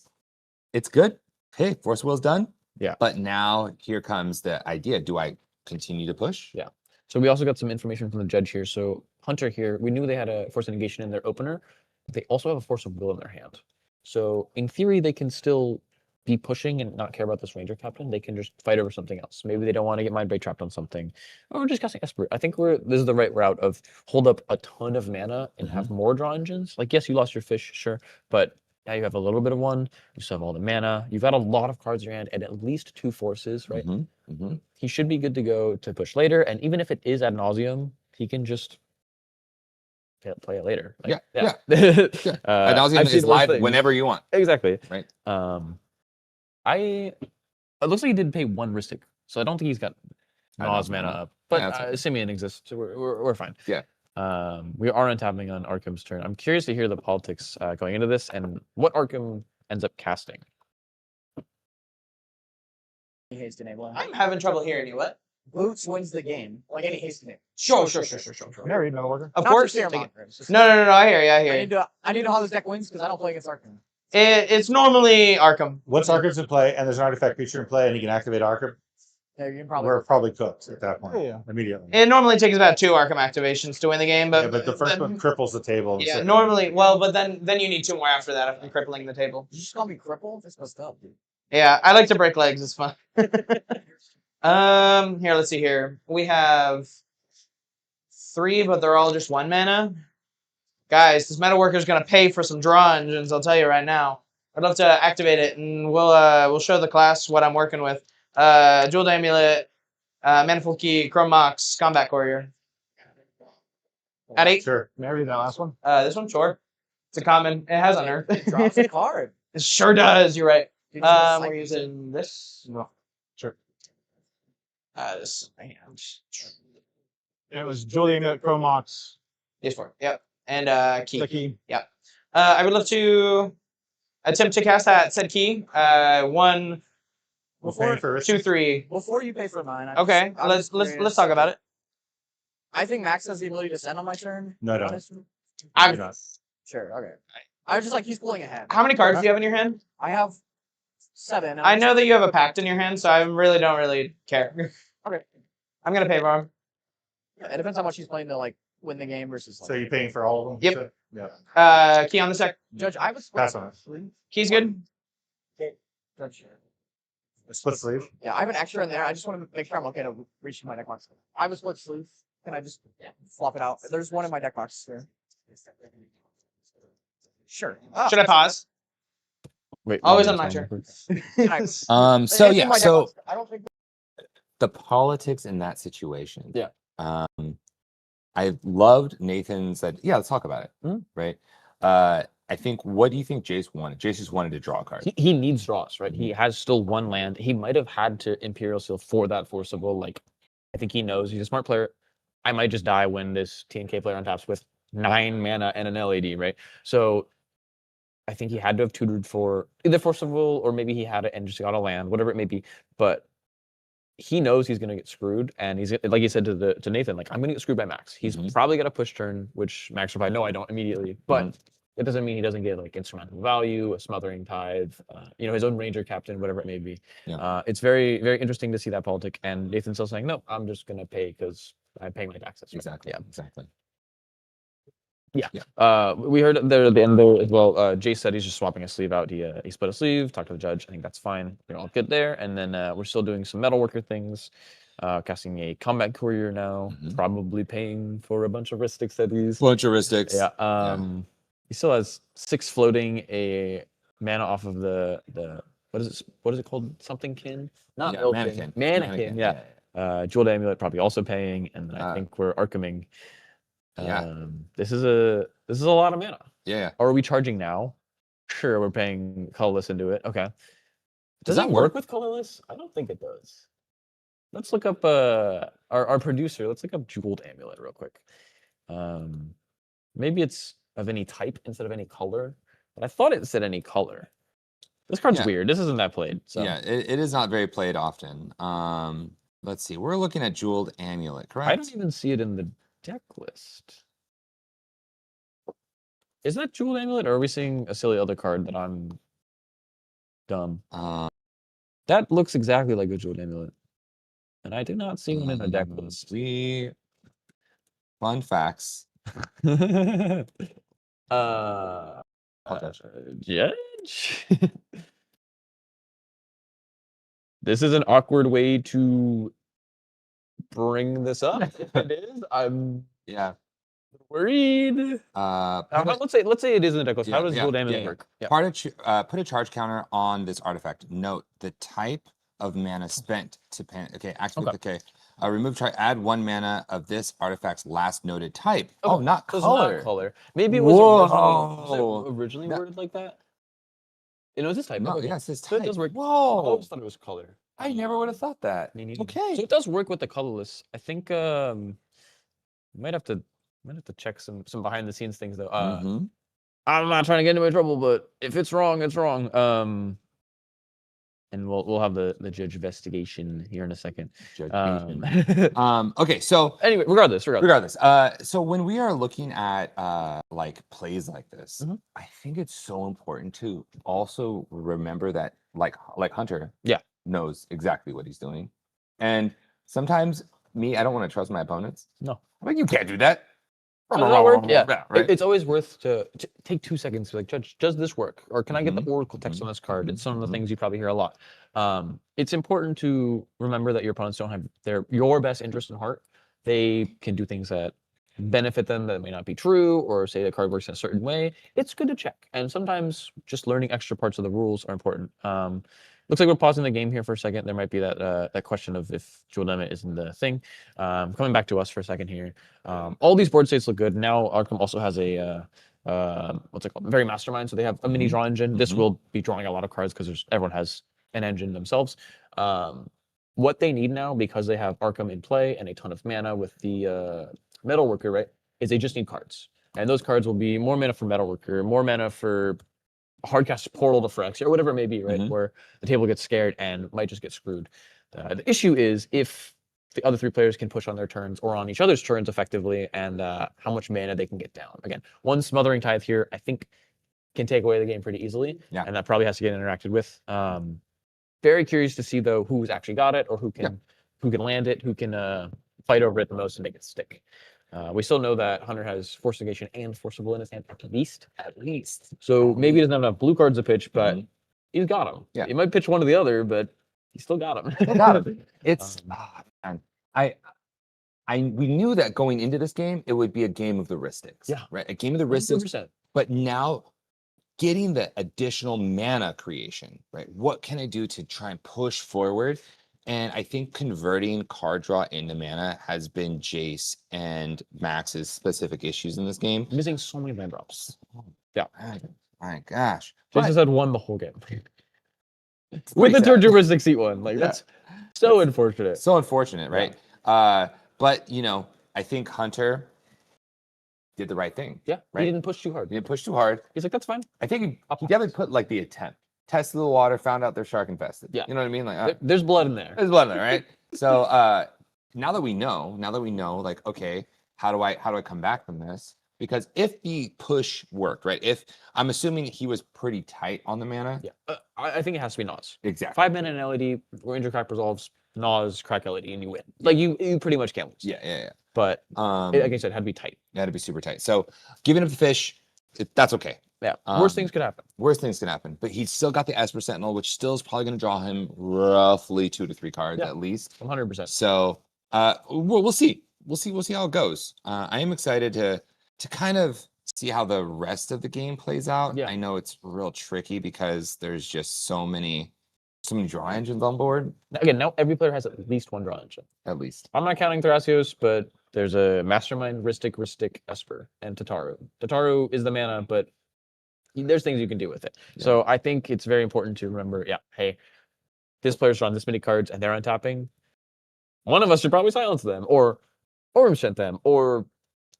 good. Hey, Force of Will's done. Yeah. But now here comes the idea. Do I continue to push? Yeah. So we also got some information from the judge here. So Hunter here, we knew they had a Force of Negation in their opener. They also have a Force of Will in their hand. So in theory, they can still be pushing and not care about this Ranger captain. They can just fight over something else. Maybe they don't want to get Mind Break trapped on something, or just casting Esper. I think this is the right route of hold up a ton of mana and have more draw engines. Like, yes, you lost your fish, sure, but now you have a little bit of one. You still have all the mana. You've got a lot of cards in your hand and at least 2 forces, right? He should be good to go to push later. And even if it is ad nauseum, he can just play it later. Like, Ad nauseum is live whenever you want. Exactly. Right. It looks like he did pay 1 Ristic, so I don't think he's got Nas mana up. But Simeon exists, so we're fine. Yeah. We are untapping on Arkham's turn. I'm curious to hear the politics going into this and what Arkham ends up casting. Haste enabling. I'm having trouble hearing you. What? Boots wins the game. Like any haste enable. Sure. Can I read metal worker? Of Not course. just Fearmonger. No. I hear you. I need to know how this deck wins because I don't play against Arkham. It's normally Arkham. Once Arkham's in play and there's an artifact creature in play and you can activate Arkham, Yeah, you can probably. we're probably cooked at that point. Immediately. It normally takes about 2 Arkham activations to win the game, but But the first one cripples the table. Yeah, normally. Well, but then you need 2 more after that if I'm crippling the table. You just call me crippled? That's messed up, dude. Yeah, I like to break legs. It's fun. Here, let's see here. We have 3, but they're all just 1 mana. Guys, this metal worker is gonna pay for some draw engines. I'll tell you right now. I'd love to activate it, and we'll show the class what I'm working with. Jeweled Amulet, Manifold Key, Chrome Mox, Combat Courier. At 8. Sure. Marry that last one. This one, sure. It's a common. It has Unearth. It drops a card. It sure does. You're right. Dude, We're using this. No. Sure. This. It was Julian Chromox. These 4. Yep. And key. The key. Yep. I would love to attempt to cast that said key. 1, 2, 3. Before you pay for mine. Okay. Let's talk about it. I think Max has the ability to send on my turn. No, I don't. honestly. I'm Sure. Okay. I was just like he's pulling ahead. How many cards do you have in your hand? I have 7. and I know that you have a pact in your hand, so I don't really care. Okay. I'm gonna pay for him. It depends how much he's playing to like win the game versus. So you're paying for all of them? Yep. So, yeah. Key on the sec. Judge, I was Pass on it. Key's good. Judge. A split sleeve. Yeah, I have an extra in there. I just want to make sure I'm okay to reach my deck box. I have a split sleeve. Can I just flop it out? There's one in my deck box here. Sure. Should I pause? Wait. Always on my turn. So yeah, so I don't think. the politics in that situation. Yeah. I loved Nathan said, yeah, let's talk about it. Right. I think, what do you think Jace wanted? Jace just wanted to draw a card. He needs draws, right? He has still 1 land. He might have had to Imperial Seal for that Force of Will. Like, I think he knows he's a smart player. I might just die when this TNK player untaps with 9 mana and an LAD, right? So I think he had to have tutored for either Force of Will or maybe he had it and just got a land, whatever it may be. But he knows he's going to get screwed, and he's like he said to Nathan, like, I'm going to get screwed by Max. He's probably got a push turn, which Max will probably, no, I don't immediately, but it doesn't mean he doesn't get like instrumental value, a smothering tithe, his own ranger captain, whatever it may be. Yeah. It's very, very interesting to see that politic, and Nathan's still saying, no, I'm just going to pay because I'm paying my taxes. Right? Exactly. Yeah. Exactly. Yeah. Yeah. We heard there at the end there as well. Jay said he's just swapping a sleeve out. He split a sleeve. Talked to the judge. I think that's fine. They're all good there. And then we're still doing some metalworker things. Casting a combat courier now. Probably paying for a bunch of Ristic studies. Bunch of Ristics. Yeah. He still has 6 floating, a mana off of the what is it called? Something kin? Not Yeah, Ilkin. Mannequin. Yeah. Jeweled Amulet probably also paying, and then I think we're Archiming. This is a lot of mana. Yeah. Are we charging now? Sure, we're paying colorless into it. Okay. Does that that work with colorless? I don't think it does. Let's look up our producer. Let's look up Jeweled Amulet real quick. Maybe it's of any type instead of any color, but I thought it said any color. This card's weird. This isn't that played. So Yeah, it is not very played often. Let's see. We're looking at Jeweled Amulet, correct? I don't even see it in the deck list. Is that Jeweled Amulet, or are we seeing a silly other card that I'm dumb? That looks exactly like a Jeweled Amulet, and I do not see one in the deck list. Fun facts. Judge. This is an awkward way to bring this up. If it is, I'm worried. Let's say it is in the deck list. How does Jeweled Amulet work? Put a charge counter on this artifact. Note the type of mana spent to activate remove charge. Add 1 mana of this artifact's last noted type. Oh, not color. Not color. Maybe it was originally worded like that. It was this type. No, Okay. yes, this So type. it does work. I Whoa! always thought it was color. I never would have thought that. Okay. So it does work with the colorless. I think might have to check some behind the scenes things though. I'm not trying to get into my trouble, but if it's wrong, it's wrong. And we'll have the judge investigation here in a second. Okay, so anyway, regardless. So when we are looking at like plays like this, I think it's so important to also remember that like Hunter knows exactly what he's doing. And sometimes I don't want to trust my opponents. No. Like, you can't do that. Does that work? Yeah. Right? It's always worth to take 2 seconds to be like, Judge, does this work? Or can I get the Oracle text on this card? It's some of the things you probably hear a lot. It's important to remember that your opponents don't have your best interest in heart. They can do things that benefit them that may not be true, or say the card works in a certain way. It's good to check. And sometimes just learning extra parts of the rules are important. Looks like we're pausing the game here for a second. There might be that question of if Jeweled Amulet isn't the thing. Coming back to us for a second here. All these board states look good. Now Arkham also has a what's it called? Very Mastermind. So they have a mini draw engine. This will be drawing a lot of cards because everyone has an engine themselves. What they need now, because they have Arkham in play and a ton of mana with the Metalworker, right, is they just need cards. And those cards will be more mana for Metalworker, more mana for Hardcast Portal to Phyrexia, or whatever it may be, right? Where the table gets scared and might just get screwed. The issue is if the other 3 players can push on their turns or on each other's turns effectively, and how much mana they can get down. Again, 1 Smothering Tithe here, I think, can take away the game pretty easily, and that probably has to get interacted with. Very curious to see though who's actually got it, or who can land it, who can fight over it the most and make it stick. We still know that Hunter has Force Negation and Forcible in his hand at least. So maybe he doesn't have enough blue cards to pitch, but he's got them. Yeah, he might pitch one or the other, but he still got them. It's man, we knew that going into this game it would be a game of the Ristics. Yeah, right. A game of the Ristics. 100%. But now, getting the additional mana creation, right? What can I do to try and push forward? And I think converting card draw into mana has been Jace and Max's specific issues in this game. Missing so many land drops. Yeah. My gosh. Jace has had 1 the whole game. With the Turduristic seat 1. Like, that's so unfortunate. So unfortunate, right? But, I think Hunter did the right thing. Yeah, right? He didn't push too hard. He didn't push too hard. He's like, that's fine. I think he definitely put like the attempt. Tested the water, found out they're shark infested. Yeah. You know what I mean? Like there's blood in there. There's blood in there, right? So now that we know, like, okay, how do I come back from this? Because if the push worked, right? If I'm assuming he was pretty tight on the mana. Yeah, I think it has to be Nas. Exactly. 5 mana in LED, Ranger Crack resolves, Nas, Crack LED, and you win. Like you pretty much can't lose. Yeah. But like I said, it had to be tight. It had to be super tight. So giving up the fish, that's okay. Yeah. Worst things could happen. Worst things can happen. But he's still got the Esper Sentinel, which still is probably going to draw him roughly 2 to 3 cards at least. 100%. So we'll see. We'll see how it goes. I am excited to kind of see how the rest of the game plays out. Yeah. I know it's real tricky because there's just so many draw engines on board. Again, now every player has at least one draw engine. At least. I'm not counting Thrasios, but there's a Mastermind, Rhystic, Esper, and Tataru. Tataru is the mana, but there's things you can do with it. Yeah. So I think it's very important to remember, hey, this player's drawn this many cards and they're untapping. One of us should probably silence them or enchant them or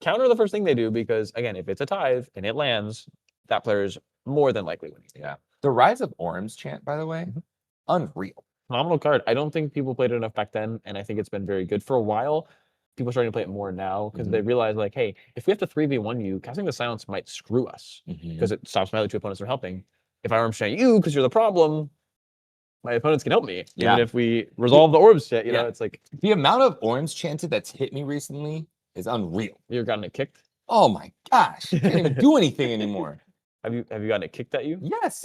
counter the first thing they do because, again, if it's a tithe and it lands, that player is more than likely winning. Yeah. The rise of Orm's Chant, by the way, unreal. Phenomenal card. I don't think people played it enough back then, and I think it's been very good for a while. People are starting to play it more now because they realize, like, hey, if we have to 3v1 you, casting the silence might screw us because it stops my other 2 opponents from helping. If I Orm's Chant you because you're the problem, my opponents can help me. Yeah. Even if we resolve the Orbs Chant, you know, it's like the amount of Orm's Chanted that's hit me recently is unreal. You've gotten it kicked? Oh my gosh. Can't even do anything anymore. Have you gotten it kicked at you? Yes.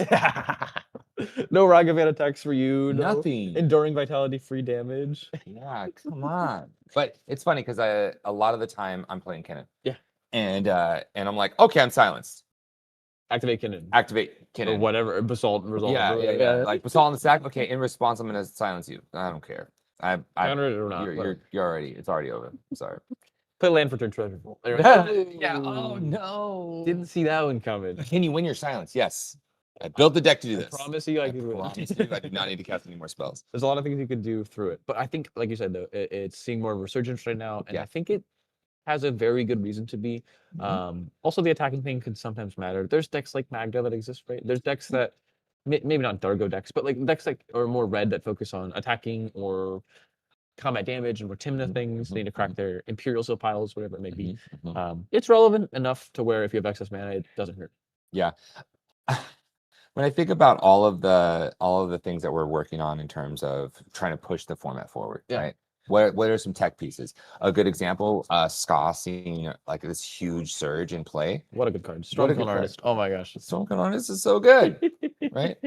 No Ragavan attacks for you. No Nothing. Enduring Vitality free damage. Yeah, come on. But it's funny because a lot of the time I'm playing Kinnan. Yeah. And I'm like, okay, I'm silenced. Activate Kinnan. Activate Kinnan. Or whatever. Basalt resolve. Yeah. Like Basalt on the sack. Okay, in response, I'm gonna silence you. I don't care. Counter it or not. It's already over. Sorry. Play land for turn treasure. Yeah. Oh no. Didn't see that one coming. Can you win your silence? Yes. I built the deck to do this. I promise you I can win. Promise you I do not need to cast any more spells. There's a lot of things you could do through it. But I think, like you said, though, it's seeing more of a resurgence right now. And I think it has a very good reason to be. Also, the attacking thing can sometimes matter. There's decks like Magda that exist, right? There's decks that, maybe not Dargo decks, but like decks that are more red that focus on attacking or combat damage and more Timna things. They need to crack their Imperial Seal piles, whatever it may be. It's relevant enough to where if you have excess mana, it doesn't hurt. Yeah. When I think about all of the things that we're working on in terms of trying to push the format forward, right? What are some tech pieces? A good example, Ska seeing like this huge surge in play. What a good card. Stormcloak Artist. Oh my gosh. Stormcloak Artist is so good. Right?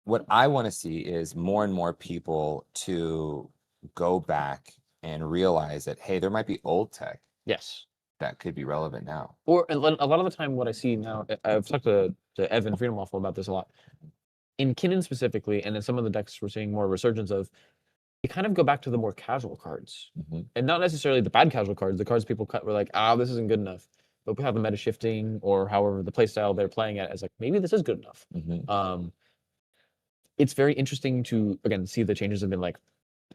What I want to see is more and more people to go back and realize that, hey, there might be old tech. Yes. That could be relevant now. Or a lot of the time, what I see now, I've talked to Evan Freedom Waffle about this a lot. In Kinnan specifically, and in some of the decks we're seeing more resurgence of, you kind of go back to the more casual cards. And not necessarily the bad casual cards, the cards people cut were like, this isn't good enough. But we have the meta shifting or however the playstyle they're playing at is like, maybe this is good enough. It's very interesting to, again, see the changes have been like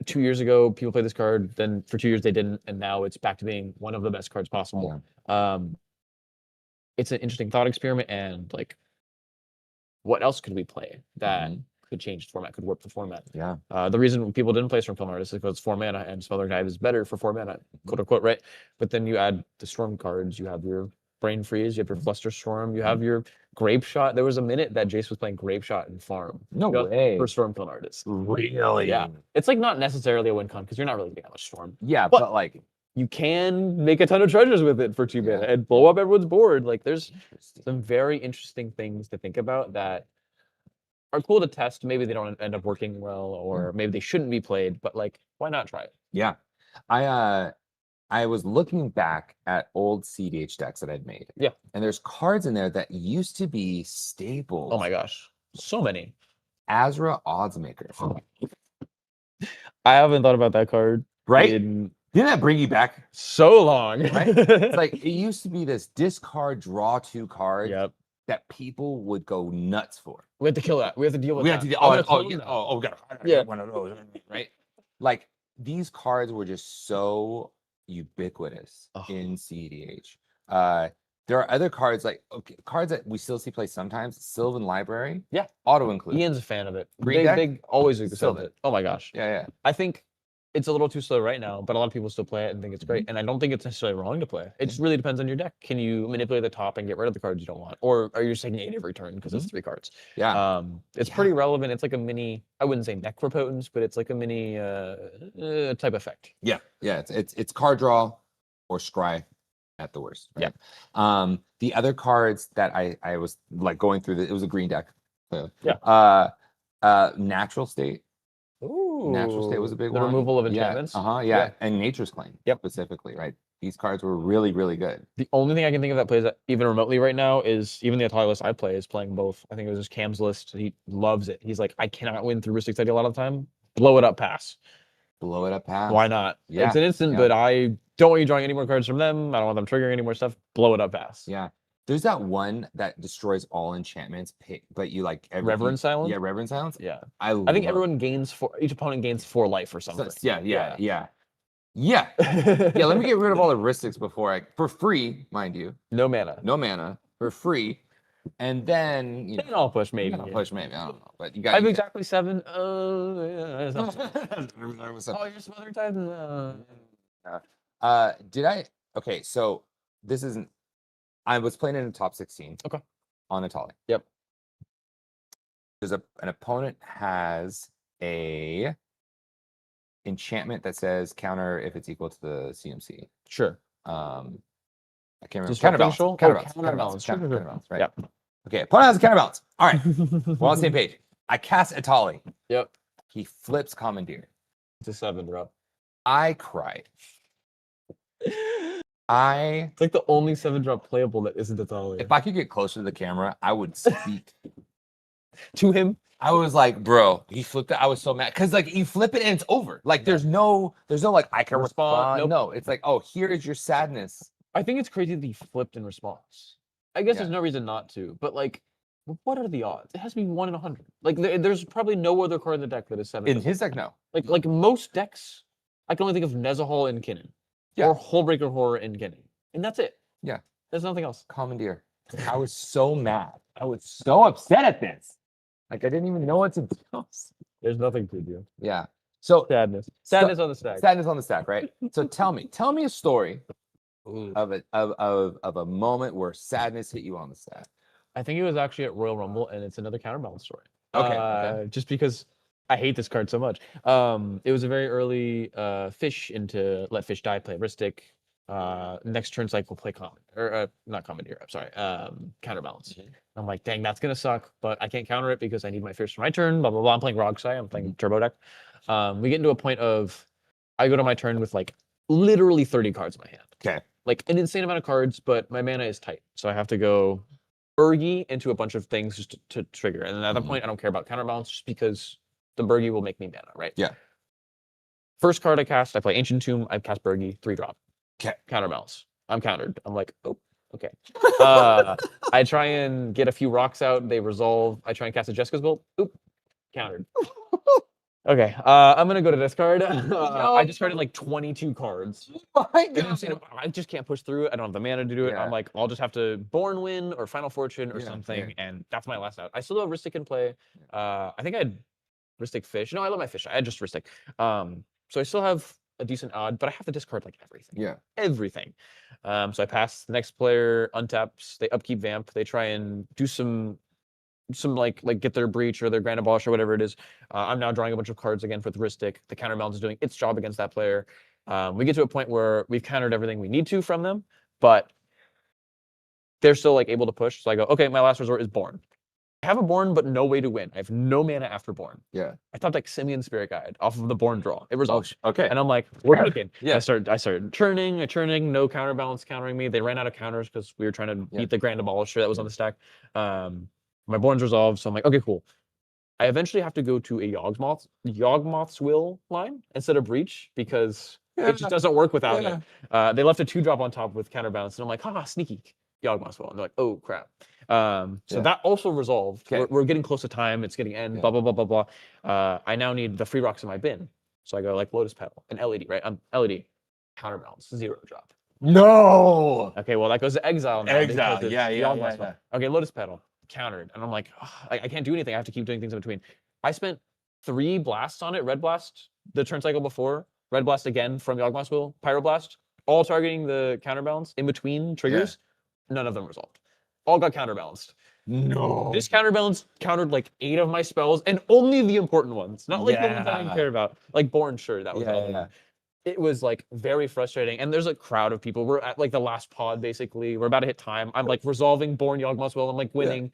2 years ago, people played this card, then for 2 years they didn't, and now it's back to being one of the best cards possible. It's an interesting thought experiment, and like, what else could we play that could change the format, could warp the format? Yeah. The reason people didn't play Stormcloak Artist is because it's 4 mana, and Smothering Dive is better for 4 mana, quote unquote, right? But then you add the Storm cards, you have your Brain Freeze, you have your Fluster Storm, you have your Grape Shot. There was a minute that Jace was playing Grape Shot in Farm. No way. For Stormcloak Artist. Really? Yeah. It's like not necessarily a win con because you're not really getting that much Storm. Yeah, but like you can make a ton of treasures with it for 2 mana and blow up everyone's board. Like there's some very interesting things to think about that are cool to test. Maybe they don't end up working well, or maybe they shouldn't be played, but like, why not try it? Yeah. I was looking back at old cEDH decks that I'd made. Yeah. And there's cards in there that used to be staples. Oh my gosh. So many. Azra Oddsmaker. I haven't thought about that card. Right? Didn't that bring you back so long? Right? It's like it used to be this discard, draw 2 cards that people would go nuts for. We have to kill that. We have to deal with that. We have to get one of those, right? Like these cards were just so ubiquitous in cEDH. There are other cards like cards that we still see play sometimes. Sylvan Library, auto include. Ian's a fan of it. Green deck? Big always excel it. Oh my gosh. Yeah. I think it's a little too slow right now, but a lot of people still play it and think it's great. And I don't think it's necessarily wrong to play. It just really depends on your deck. Can you manipulate the top and get rid of the cards you don't want, or are you just taking 8 every turn because it's 3 cards? Yeah. It's pretty relevant. It's like a mini. I wouldn't say necropotence, but it's like a mini type effect. Yeah. It's card draw or scry at the worst. Right? Yeah. The other cards that I was like going through, it was a green deck. Clearly. Yeah. Natural State. Ooh, Natural State was a big the one. removal of enchantments. Yeah. And Nature's Claim. Yep. Specifically, right? These cards were really, really good. The only thing I can think of that plays even remotely right now is even the Atari list I play is playing both. I think it was just Cam's list. He loves it. He's like, I cannot win through Ristic Study a lot of the time. Blow it up, pass. Blow it up, pass. Why not? Yeah. It's an instant, but I don't want you drawing any more cards from them. I don't want them triggering any more stuff. Blow it up, pass. Yeah. There's that one that destroys all enchantments, but you like Reverend Silence? Yeah, Reverend Silence. Yeah. I think everyone gains each opponent gains 4 life or something. Yeah. Yeah, let me get rid of all the Ristics before for free, mind you. No mana. For free. And then you know, I'll push maybe. I don't know. But you got I have exactly 7. Yeah. Oh, you're smothering times. Okay, so this isn't. I was playing in the top 16. Okay. On Atali. Yep. There's an opponent has a enchantment that says counter if it's equal to the CMC. Sure. I can't remember. Counterbalance. Counterbalance. Right. Yep. Okay. Opponent has a counterbalance. All right. We're on the same page. I cast Atali. Yep. He flips Commandeer. It's a 7-drop. I cried. It's like the only 7-drop playable that isn't Atali. If I could get closer to the camera, I would speak to him. I was like, bro, he flipped it. I was so mad because like you flip it and it's over. Like there's no like I can respond. Nope. No, it's like, oh, here is your sadness. I think it's crazy that he flipped in response. I guess there's no reason not to, but like, what are the odds? It has to be 1 in 100. Like there's probably no other card in the deck that is 7. In his deck, no. Like most decks, I can only think of Nezahal and Kinnan. Yeah. Or Hullbreaker Horror and Kinnan. And that's it. Yeah. There's nothing else. Commandeer. I was so mad. I was so upset at this. Like I didn't even know what to do. There's nothing to do. Yeah. So sadness on the stack. Sadness on the stack, right? So tell me a story of a moment where sadness hit you on the stack. I think it was actually at Royal Rumble, and it's another counterbalance story. Okay. Just because I hate this card so much. It was a very early fish into Let Fish Die, play Ristic. Next turn cycle, play not Commandeer. I'm sorry, Counterbalance. I'm like, dang, that's gonna suck, but I can't counter it because I need my fish for my turn. Blah blah blah. I'm playing Rogsai. I'm playing Turbo deck. We get into a point of I go to my turn with like literally 30 cards in my hand. Okay. Like an insane amount of cards, but my mana is tight, so I have to go Burgie into a bunch of things just to trigger. And at that point, I don't care about Counterbalance just because the Burgie will make me mana, right? Yeah. First card I cast, I play Ancient Tomb. I cast Burgie, 3-drop. Okay. Counterbalance. I'm countered. I'm like, oh, okay. I try and get a few rocks out. They resolve. I try and cast a Jessica's Bolt. Oop, countered. Okay, I'm gonna go to discard. I discarded like 22 cards. Oh my God. I'm saying, I just can't push through it. I don't have the mana to do it. Yeah. I'm like, I'll just have to Born Win or Final Fortune or something, and that's my last out. I still have Ristic in play. I think I had Ristic Fish. No, I love my Fish. I had just Ristic. So I still have a decent odd, but I have to discard like everything. Yeah. Everything. So I pass. The next player untaps. They upkeep Vamp. They try and do some like get their Breach or their Grand Abolish or whatever it is. I'm now drawing a bunch of cards again with Ristic. The Counterbalance is doing its job against that player. We get to a point where we've countered everything we need to from them, but they're still like able to push. So I go, okay, my last resort is Born. I have a Born, but no way to win. I have no mana after Born. Yeah. I thought like Simeon Spirit Guide off of the Born draw. It resolved. Okay. And I'm like, we're cooking. Yeah. I started churning, no Counterbalance countering me. They ran out of counters because we were trying to beat the Grand Abolisher that was on the stack. My Born's resolved, so I'm like, okay, cool. I eventually have to go to a Yawgmoth's Will line instead of Breach because it just doesn't work without it. They left a 2-drop on top with Counterbalance, and I'm like, haha, sneaky. Yawgmoth's Will. And they're like, oh crap. So that also resolved. Okay. We're getting close to time. It's getting end. Blah blah blah blah blah. I now need the free rocks in my bin, so I go like Lotus Petal and LED. Right? LED. Counterbalance 0-drop. No. Okay, well that goes to Exile now. Exile. because it's Yeah. Yawgmoth's Will. Okay, Lotus Petal countered, and I'm like, I can't do anything. I have to keep doing things in between. I spent 3 blasts on it. Red Blast the turn cycle before. Red Blast again from Yawgmoth's Will, Pyroblast, all targeting the counterbalance in between triggers. None of them resolved. All got counterbalanced. No. This counterbalance countered like 8 of my spells, and only the important ones, not like the ones I didn't care about. Like Born Sure, that was the other one. It was like very frustrating, and there's a crowd of people. We're at like the last pod, basically. We're about to hit time. I'm like resolving Born Yawgmoth's Will. I'm like winning.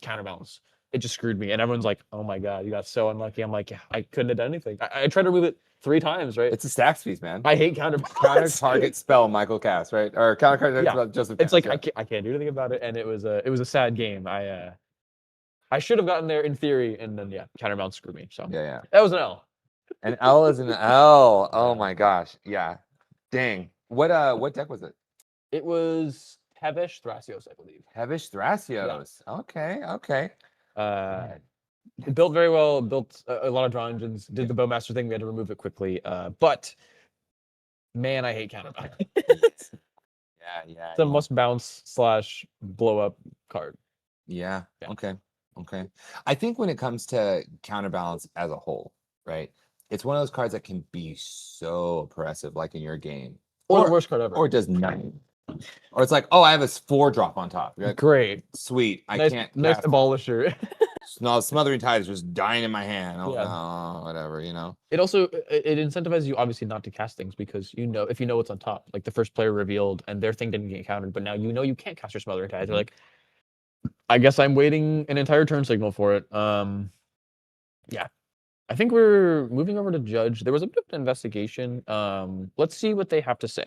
Counterbalance. It just screwed me, and everyone's like, "Oh my god, you got so unlucky." I'm like, "Yeah, I couldn't have done anything. I tried to remove it 3 times, right?" It's a stack speed, man. I hate counterbalance. Counter target spell, Michael cast, right? Or counter target Yeah. Joseph. It's Cast, like I can't do anything about it, and it was a sad game. I should have gotten there in theory, and then counterbalance screwed me. So yeah. that was an L. An L is an L. Oh my gosh. Yeah. Dang. What deck was it? It was Hevesh Thrasios, I believe. Hevesh Thrasios. Okay. It built very well, built a lot of draw engines, did the Bowmaster thing, we had to remove it quickly. But man, I hate counterbalance. Yeah. It's a must bounce / blow up card. Yeah. Okay. I think when it comes to counterbalance as a whole, right? It's one of those cards that can be so oppressive, like in your game. Or the worst card ever. Or it does nothing. Or it's like, oh, I have a 4-drop on top. You're like, great. Sweet. I Nice, can't. nice cast abolisher. No, Smothering Tide is just dying in my hand. Oh, Yeah. no, whatever, you know. It also it incentivizes you obviously not to cast things because if you know what's on top. Like the first player revealed and their thing didn't get countered, but now you can't cast your Smothering Tide. They're like, I guess I'm waiting an entire turn signal for it. Yeah. I think we're moving over to Judge. There was a bit of an investigation. Let's see what they have to say.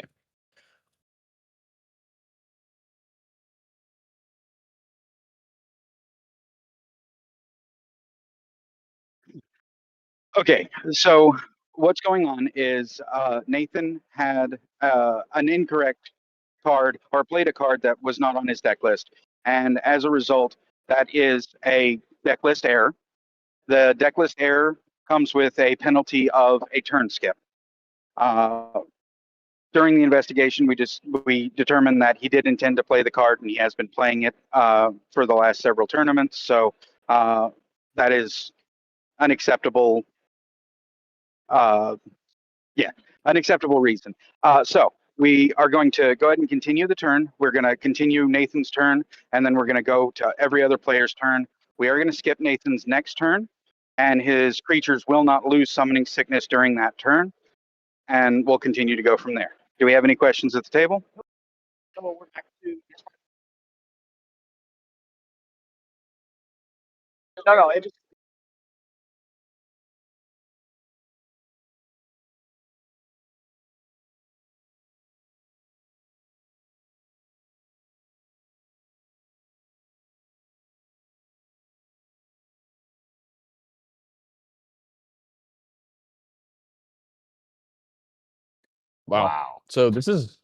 Okay, so what's going on is Nathan had an incorrect card or played a card that was not on his deck list. And as a result, that is a deck list error. The deck list error comes with a penalty of a turn skip. During the investigation, we determined that he did intend to play the card and he has been playing it for the last several tournaments. So that is unacceptable. Unacceptable reason. So we are going to go ahead and continue the turn. We're going to continue Nathan's turn, and then we're going to go to every other player's turn. We are going to skip Nathan's next turn, and his creatures will not lose summoning sickness during that turn, and we'll continue to go from there. Do we have any questions at the table? No, it just. Wow. So this is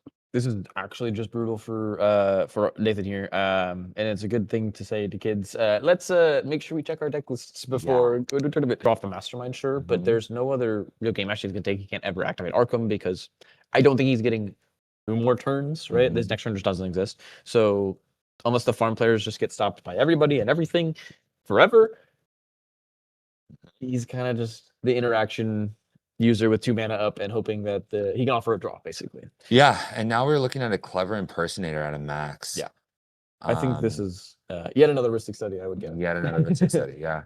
actually just brutal for Nathan here. And it's a good thing to say to kids. Let's make sure we check our deck lists before going to a tournament. Off the mastermind, sure, but there's no other real game actually he's gonna take. He can't ever activate Arkham because I don't think he's getting 2 more turns, right? This next turn just doesn't exist. So unless the farm players just get stopped by everybody and everything forever, he's kind of just the interaction user with 2 mana up and hoping that he can offer a draw, basically. Yeah, and now we're looking at a clever impersonator at a max. Yeah. I think this is yet another Ristic study, I would guess. Yet another Ristic study, yeah.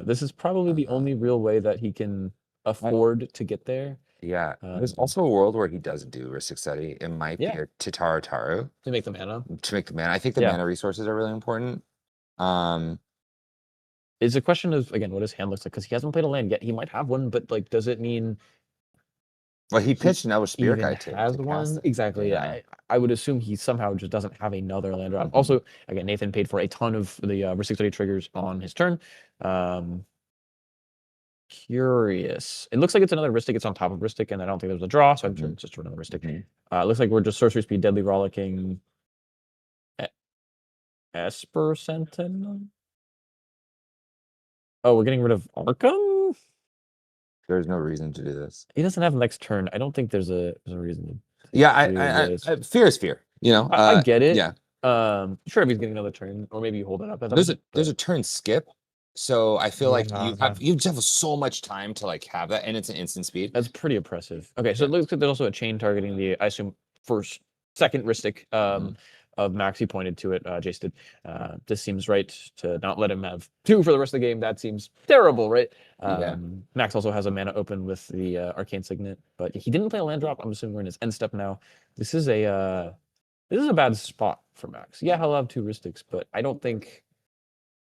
This is probably the only real way that he can afford to get there. Yeah. There's also a world where he doesn't do Ristic study. It might be a Tataru Taru. To make the mana. I think the mana resources are really important. It's a question of, again, what his hand looks like, because he hasn't played a land yet. He might have one, but like, does it mean? Well, he pitched another Spirit Guide to has one exactly. Yeah. I would assume he somehow just doesn't have another land drop. Also, again, Nathan paid for a ton of the Ristic study triggers on his turn. Curious. It looks like it's another Ristic. It's on top of Ristic, and I don't think there's a draw, so I'm sure it's just another Ristic. It looks like we're just Sorcery Speed, Deadly Rollicking, Esper Sentinel. Oh, we're getting rid of Arkham? There's no reason to do this. He doesn't have next turn. I don't think there's a reason. Yeah, fear is fear. You know, I get it. Yeah. Sure, if he's getting another turn, or maybe you hold it up. There's a turn skip, So I feel like Yeah. you just have so much time to like have that, and it's an instant speed. That's pretty oppressive. Okay, so it looks like there's also a chain targeting the, I assume, second Ristic of Max. He pointed to it. Jace did. This seems right to not let him have 2 for the rest of the game. That seems terrible, right? Yeah. Max also has a mana open with the Arcane Signet, but he didn't play a land drop. I'm assuming we're in his end step now. This is a bad spot for Max. Yeah, he'll have 2 Ristics, but I don't think,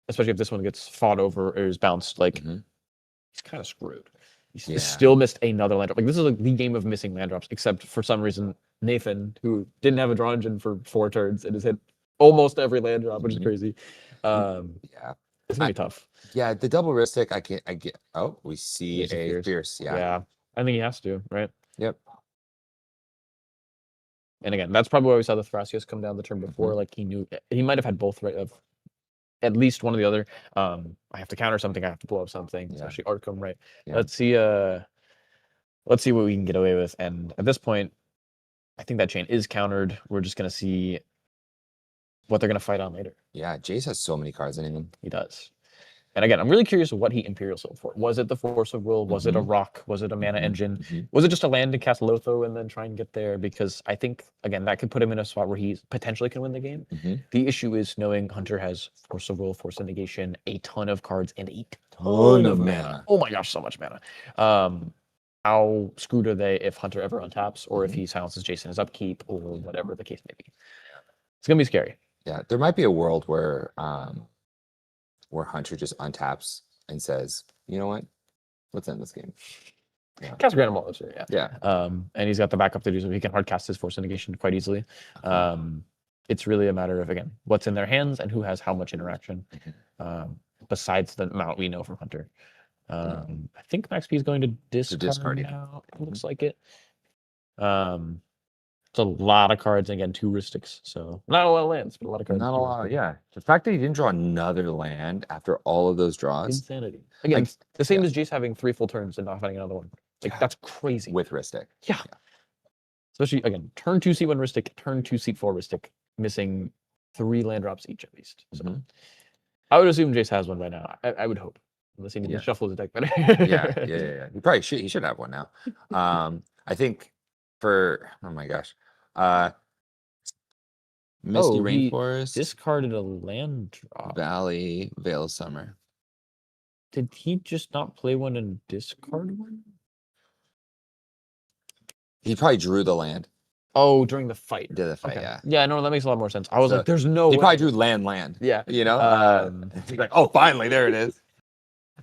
especially if this one gets fought over or is bounced, like he's kind of screwed. He still missed another land drop. Like this is like the game of missing land drops, except for some reason Nathan, who didn't have a draw engine for 4 turns and has hit almost every land drop, which is crazy. Yeah, it's gonna be tough. Yeah, the double Ristic, I get. Oh, we see He's a a fierce. Yeah. Yeah, I think he has to, right? Yep. And again, that's probably why we saw the Thrasios come down the turn before. Like he knew he might have had both, right? Of at least one or the other. I have to counter something. I have to blow up something. It's actually Arkham, right? Yeah. Let's see what we can get away with. And at this point, I think that chain is countered. We're just gonna see what they're gonna fight on later. Yeah, Jace has so many cards in him. He does. And again, I'm really curious what he Imperial Soul for. Was it the Force of Will? Was it a rock? Was it a mana engine? Was it just a land to cast Lotho and then try and get there? Because I think, again, that could put him in a spot where he potentially can win the game. The issue is knowing Hunter has Force of Will, Force of Negation, a ton of cards, and a ton of mana. Oh my gosh, so much mana. How screwed are they if Hunter ever untaps or if he silences Jason his upkeep or whatever the case may be? It's going to be scary. Yeah, there might be a world where Hunter just untaps and says, you know what? Let's end this game. Yeah. Cast Grand Monster, yeah. Yeah. And he's got the backup to do so he can hard cast his Force of Negation quite easily. It's really a matter of, again, what's in their hands and who has how much interaction, besides the amount we know from Hunter. I think Max P is going to discard now. It looks like it. It's a lot of cards, and again, 2 Ristics, so not a lot of lands, but a lot of cards. Not a lot, yeah. The fact that he didn't draw another land after all of those draws. Insanity. Again, the same as Jace having 3 full turns and not having another one. Like, that's crazy. With Ristic. Yeah. Especially, again, turn 2 seat 1 Ristic, turn 2 seat 4 Ristic, missing 3 land drops each at least. So I would assume Jace has one right now. I would hope. Unless he needs to shuffle his deck better. yeah. He probably should. He should have one now. I think for, oh my gosh. Misty Rainforest. Discarded a land drop. Valley, Veil of Summer. Did he just not play one and discard one? He probably drew the land. Oh, during the fight. Did the fight, yeah. Yeah, no, that makes a lot more sense. I was like, there's no He way. probably drew land. Yeah. You know? He's like, oh, finally, there it is.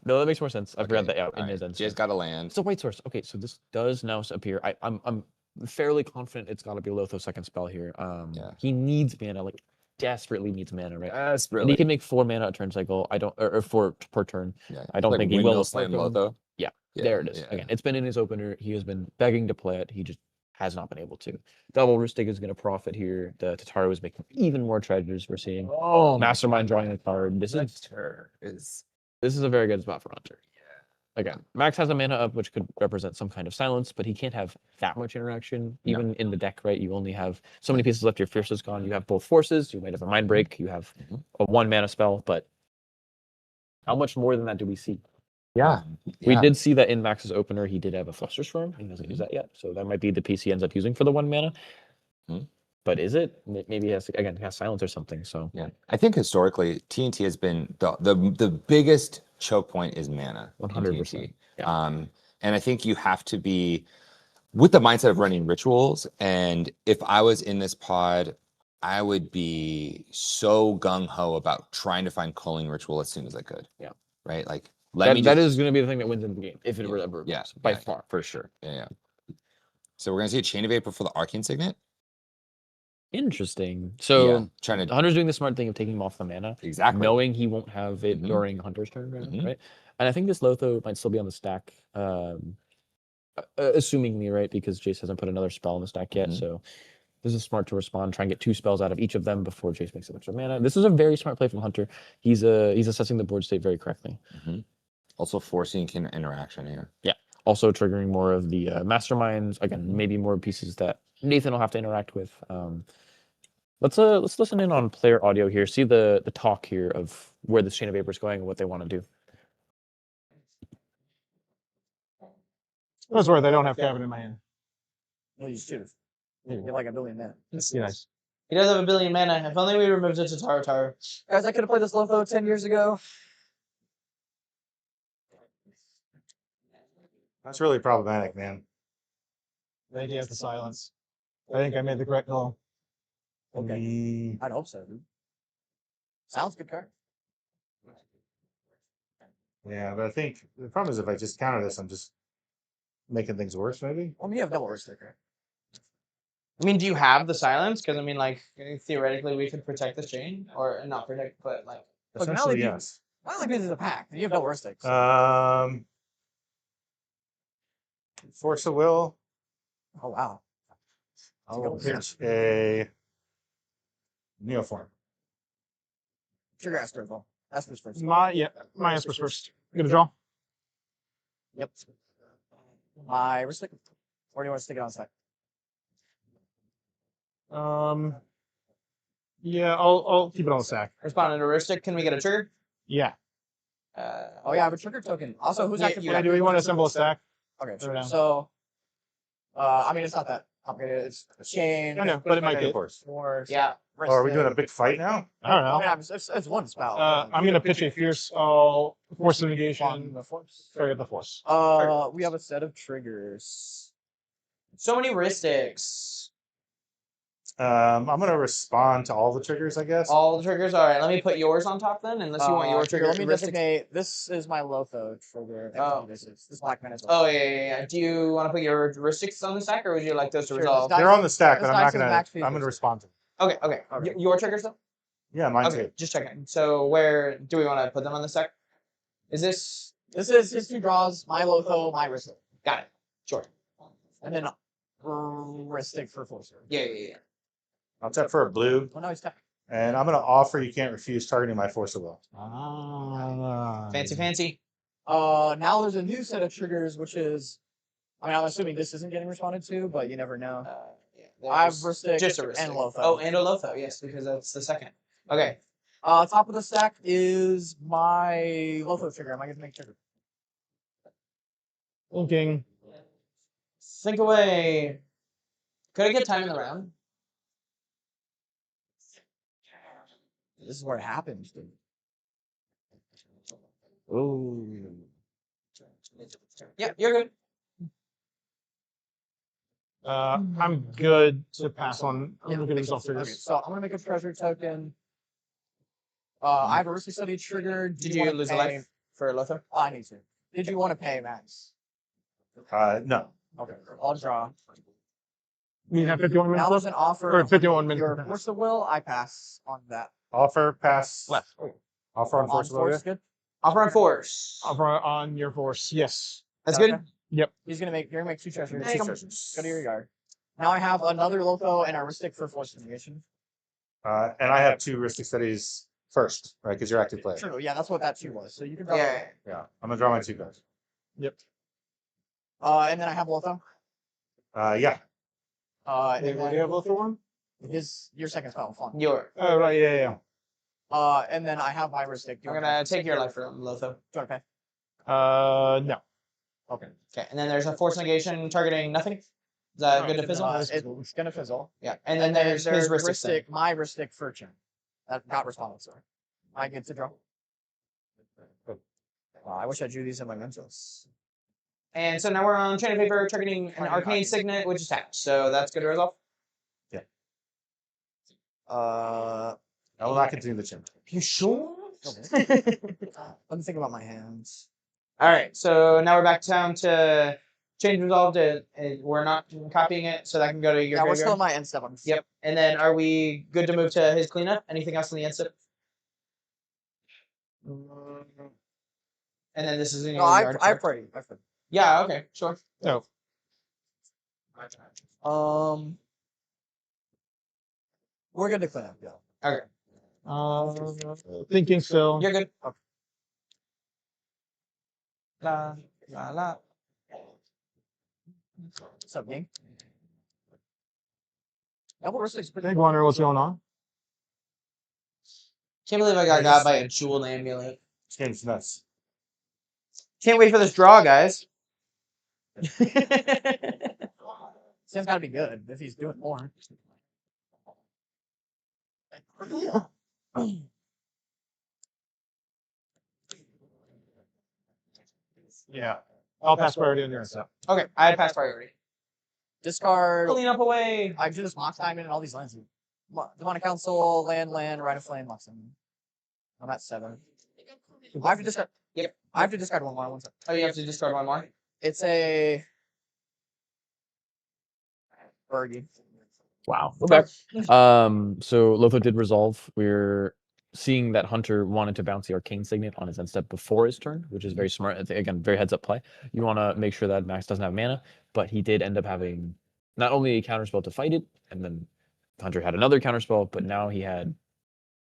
No, that makes more sense. I've read that out in his end. Jay's got a land. It's a white source. Okay, so this does now appear. I'm fairly confident it's got to be a Lotho second spell here. He needs mana, like desperately needs mana, right? Desperately. And he can make 4 mana a turn cycle. I don't, or 4 per turn. Yeah. I don't Like think he will. Slam Lotho. Yeah, there it is. Again, it's been in his opener. He has been begging to play it. He just has not been able to. Double Ristic is going to profit here. The Tataru is making even more treasures. We're seeing. Oh, Mastermind drawing a card. This is a very good spot for Hunter. Again, Max has a mana up, which could represent some kind of silence, but he can't have that much interaction. Even in the deck, right? You only have so many pieces left. Your Fierce is gone. You have both forces. You might have a Mind Break. You have a 1 mana spell, but how much more than that do we see? Yeah. We did see that in Max's opener, he did have a Fluster Storm. He doesn't use that yet. So that might be the piece he ends up using for the 1 mana. But is it? Maybe he has to, again, has silence or something. So yeah. I think historically, TNT has been the biggest choke point is mana. 100%. And I think you have to be with the mindset of running rituals. And if I was in this pod, I would be so gung-ho about trying to find Culling Ritual as soon as I could. Yeah. Right? Like, that is going to be the thing that wins in the game, if it were ever by far. For sure. Yeah. So we're going to see a Chain of April for the Arcane Signet. Interesting. So Hunter's doing the smart thing of taking him off the mana. Exactly. Knowing he won't have it during Hunter's turn, right? And I think this Lotho might still be on the stack. Assumingly, right? Because Jace hasn't put another spell in the stack yet. So this is smart to respond, try and get 2 spells out of each of them before Jace makes a bunch of mana. This is a very smart play from Hunter. He's assessing the board state very correctly. Also forcing interaction here. Yeah. Also triggering more of the masterminds. Again, maybe more pieces that Nathan will have to interact with. Let's listen in on player audio here. See the talk here of where this chain of vapor is going and what they want to do. That's where they don't have cabin in my hand. Well, you should have. You get like a billion mana. That's nice. He does have a billion mana. If only we removed it to Taro. Guys, I could have played this Lotho 10 years ago. That's really problematic, man. I think he has the silence. I think I made the correct call. Okay. I'd hope so, dude. Sounds good card. Yeah, but I think the problem is if I just counter this, I'm just making things worse, maybe. Well, you have double wrist sticker. I mean, do you have the silence? Because I mean, like theoretically, we could protect the chain, or not protect, but like. Look, Essentially, yes. Why only because it's a pack? You have double wrist sticks. Force of will. Oh wow. I'll pitch a Neoform. Trigger Asper's Asper's first. My Asper's first. You gonna draw? Yep. My wrist stick. Or do you want to stick it on side? Yeah, I'll keep it on the stack. Responding to Ristic, can we get a trigger? Yeah. Oh yeah, I have a trigger token. Also, who's active? Yeah, do we want to assemble a stack? Okay, Right sure. now. So, I mean, it's not that complicated. It's a chain. I know, but it might get. Force. Yeah. Oh, are we doing a big fight now? I don't know. I mean, it's one spell. I'm gonna pitch a fierce force of negation. The force. Target the force. We have a set of triggers. So many Ristics. I'm gonna respond to all the triggers, I guess. All the triggers. All right, let me put yours on top then, unless you want your trigger. Let me Ristics. designate. This is my Lotho trigger. Oh. This black man is. Oh yeah. Do you want to put your Ristics on the stack, or would you like those to Sure, resolve? this They're on the stack, this but I'm not dice is gonna. max I'm gonna features. respond to them. Okay. Your triggers though. Yeah, mine Okay, too. just checking. So where do we want to put them on the stack? Is this? This is his two draws. My Lotho, my wrist. Got it. Sure. And then wrist stick for force. Yeah. I'll tap for a blue, Oh no, he's tapping. and I'm gonna offer you can't refuse targeting my force of will. Fancy. Now there's a new set of triggers, which is, I mean, I'm assuming this isn't getting responded to, but you never know. Yeah, I have wrist stick just a and Ristic. Lotho. Oh, and a Lotho. Yes, because that's the second. Okay. Top of the stack is my Lotho trigger. Am I gonna make trigger? Thinking. Think away. Could I get time in the round? This is where it happens, dude. Ooh. Yeah, you're good. I'm good to pass on. I'm gonna get Okay, yourself through okay, this. so I'm gonna make a treasure token. I have a risky study trigger. Did you lose a life for Lotho? I need to. Did you want to pay, Max? No. Okay, I'll draw. You have 51 minutes. Now there's an offer. Or 51 minutes. Your force of will, I pass on that. Offer pass. Left. Offer on force of will. Force, Yeah? good. Offer on force. Offer on your force. Yes. That's Okay. good. Yep. You're gonna make 2 treasures. Take 'em. Go to your yard. Now I have another Lotho and a Ristic for force negation. And I have 2 Ristic studies first, right? Because you're active player. True, yeah, that's what that 2 was. So you can draw. Yeah. Yeah. I'm gonna draw my 2 cards. Yep. And then I have Lotho. Yeah. And What do you then have left for one? your second spell, fun. Your. Oh, right. Yeah. And then I have my Ristic. I'm gonna take your life from Lotho. Do you want to pay? No. Okay. Okay, and then there's a force negation targeting nothing. Is that good to fizzle? It's gonna fizzle. Yeah, and then there's his Ristic. my Ristic Furchin. That got responded to. I get to draw. I wish I drew these in my Mentos. And so now we're on Chain of Vapor targeting an Arcane Signet, which is tapped. So that's good to resolve. I will not continue the chimp. You sure? Let me think about my hands. All right, so now we're back down to change resolved. We're not copying it, so that can go to your Yeah, we're still in graveyard. my end step. Yep. And then are we good to move to his cleanup? Anything else on the end step? And then this is in your No, yard. I've correct? already. Yeah. Okay. Sure. No. We're good to clean up. Yeah. Okay. Thinking still. You're good. Okay. La la la. What's up, gang? Double Ristic's pretty. Big wonder what's going on. Can't believe I got by a jeweled amulet. This game's nuts. Can't wait for this draw, guys. Sam's got to be good if he's doing more. Yeah. I'll pass priority on your stuff. Okay, I had pass priority. Discard. Clean up away. I do this Mox Diamond and all these lands. Demonic Council, land, Rite of Flame, Mox Diamond. I'm at 7. I have to discard. Yep. I have to discard one more. One second. Oh, you have to discard one more? It's a Bergie. Wow. We're back. So Lotho did resolve. We're seeing that Hunter wanted to bounce the Arcane Signet on his end step before his turn, which is very smart. Again, very heads up play. You want to make sure that Max doesn't have mana, but he did end up having not only a counterspell to fight it, and then Hunter had another counterspell, but now he had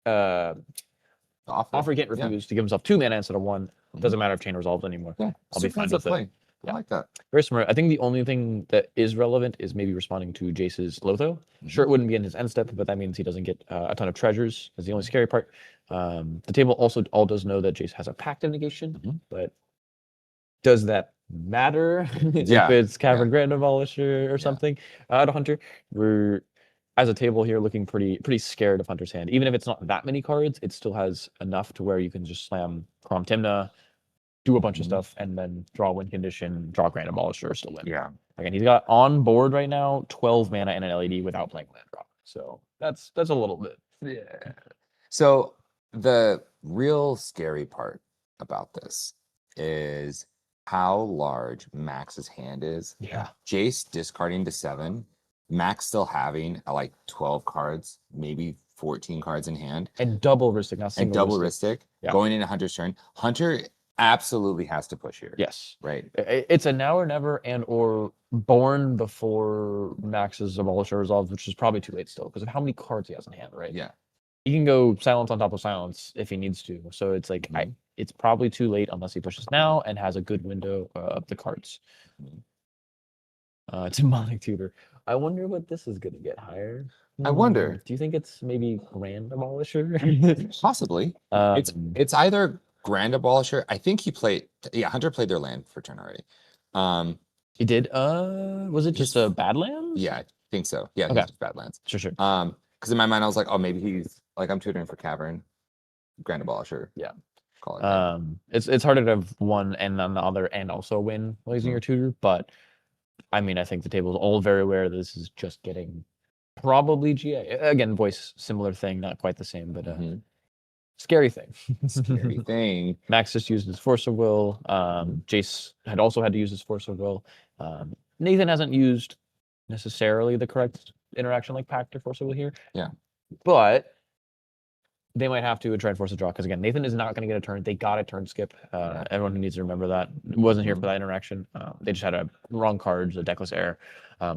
offer can't refuse to give himself 2 mana instead of 1. Doesn't matter if chain resolves anymore. Yeah, I'll be fine with it. I like that. Very smart. I think the only thing that is relevant is maybe responding to Jace's Lotho. Sure, it wouldn't be in his end step, but that means he doesn't get a ton of treasures. That's the only scary part. The table also all does know that Jace has a pact of negation, but does that matter if it's Cavern Grand Abolisher or something? To Hunter, we're as a table here looking pretty scared of Hunter's hand. Even if it's not that many cards, it still has enough to where you can just slam Crom Timna, do a bunch of stuff, and then draw win condition, draw Grand Abolisher, still win. Yeah. Again, he's got on board right now 12 mana and an LED without playing land draw. So that's a little bit. Yeah. So the real scary part about this is how large Max's hand is. Yeah. Jace discarding to 7, Max still having like 12 cards, maybe 14 cards in hand. And double Ristic, not single. And double Ristic going into Hunter's turn. Hunter absolutely has to push here. Yes. Right. It's a now or never and or born before Max's Abolisher resolves, which is probably too late still because of how many cards he has in hand, right? Yeah. He can go silence on top of silence if he needs to. So it's like it's probably too late unless he pushes now and has a good window of the cards. Demonic Tutor. I wonder what this is going to get higher. I wonder. Do you think it's maybe Grand Abolisher? Possibly. It's either Grand Abolisher. I think he played. Yeah, Hunter played their land for turn already. He did. Was it just a Badlands? Yeah, I think so. Yeah, Okay. just Badlands. Sure. Because in my mind I was like, oh, maybe he's like I'm tutoring for Cavern, Grand Abolisher. Yeah. Call it. It's harder to have one and on the other and also win while using your tutor, but I mean, I think the table's all very aware that this is just getting probably GA. Again, voice, similar thing, not quite the same, but scary thing. Scary thing. Max just used his Force of Will. Jace had also had to use his Force of Will. Nathan hasn't used necessarily the correct interaction like Pact or Force of Will here. Yeah. But they might have to try and force a draw because again, Nathan is not going to get a turn. They got a turn skip. Everyone who needs to remember that wasn't here for that interaction. They just had a wrong cards, a deckless error.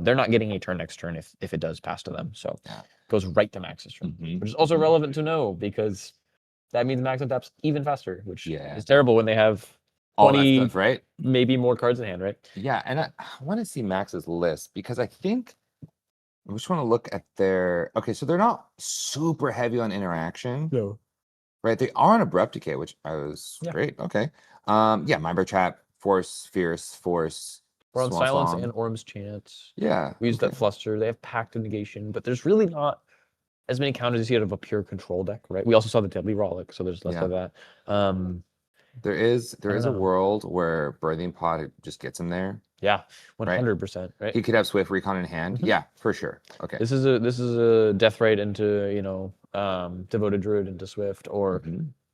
They're not getting a turn next turn if it does pass to them. So it goes right to Max's turn, which is also relevant to know because that means Max adapts even faster, which is terrible when they have 20, stuff, right? Maybe more cards in hand, right? Yeah, and I want to see Max's list because I think I just want to look at their. Okay, so they're not super heavy on interaction. No. Right, they are on Abrupt Decay, which I was great. Okay. Yeah, Mind Trap, Force, Fierce, Force. We're on Swan Silence Song. and Orm's Chance. Yeah. We use that Fluster. They have Pact of Negation, but there's really not as many counters as you have of a pure control deck, right? We also saw the Deadly Rollick, so there's less of that. There is a know. world where Birthing Pod just gets him there. Yeah, 100%. Right. He could have Swift Recon in hand. Yeah, for sure. Okay. This is a Death Right into Devoted Druid into Swift, or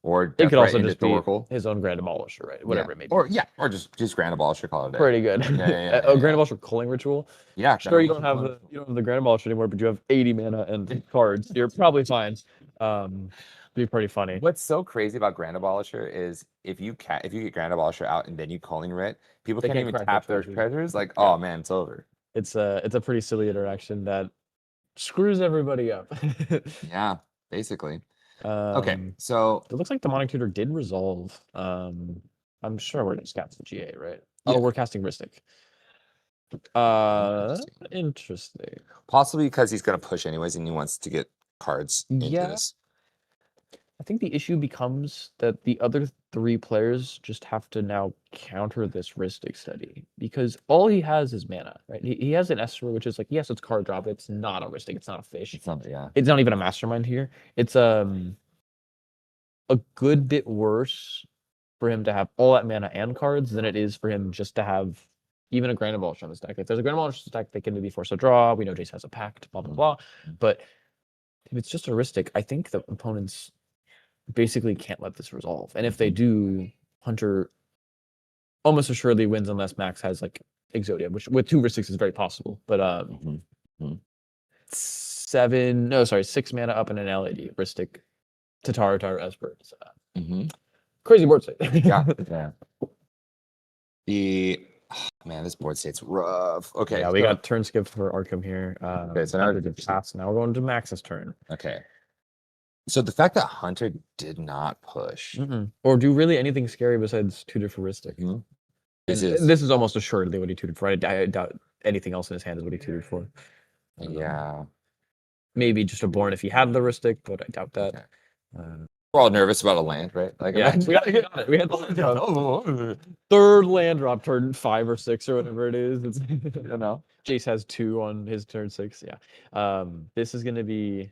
Or it could also into just be Oracle. his own Grand Abolisher, right? Whatever it may be. Or just Grand Abolisher, call it a day. Pretty good. Grand Abolisher Culling Ritual. Yeah. Sure, you don't have the Grand Abolisher anymore, but you have 80 mana and cards. You're probably fine. Be pretty funny. What's so crazy about Grand Abolisher is if you get Grand Abolisher out and then you Culling Writ, people They can't can't even crack tap their their treasures. Like, oh man, it's over. It's a pretty silly interaction that screws everybody up. Yeah, basically. Okay, so it looks like Demonic Tutor did resolve. I'm sure we're just casting GA, right? Yeah. Oh, we're casting Ristic. Interesting. Possibly because he's gonna push anyways, and he wants to get cards into this. I think the issue becomes that the other 3 players just have to now counter this Rhystic Study because all he has is mana, right? He has an Esper, which is like, yes, it's card drop. It's not a Rhystic. It's not a fish. It's not, yeah. It's not even a mastermind here. It's a good bit worse for him to have all that mana and cards than it is for him just to have even a Grand Abolish on the stack. If there's a Grand Abolish stack, they can maybe force a draw. We know Jace has a pact, blah, blah, blah. But if it's just a Rhystic, I think the opponents basically can't let this resolve. And if they do, Hunter almost assuredly wins unless Max has like Exodia, which with 2 Rhystics is very possible. But 6 mana up in an LAD, Rhystic, Tatar, Esper. Crazy board state. Yeah. Man, this board state's rough. Okay. Yeah, we got turn skip for Arkham here. Okay, so now now we're going to Max's turn. Okay. So the fact that Hunter did not push, or do really anything scary besides tutor for Rhystic. This is almost assuredly what he tutored for. I doubt anything else in his hand is what he tutored for. Yeah. Maybe just a Born if he had the Rhystic, but I doubt that. Okay. We're all nervous about a land, right? Like, yeah, we got it. We had the land drop. Third land drop, turn 5 or 6 or whatever it is. It's, Jace has 2 on his turn 6. Yeah. This is going to be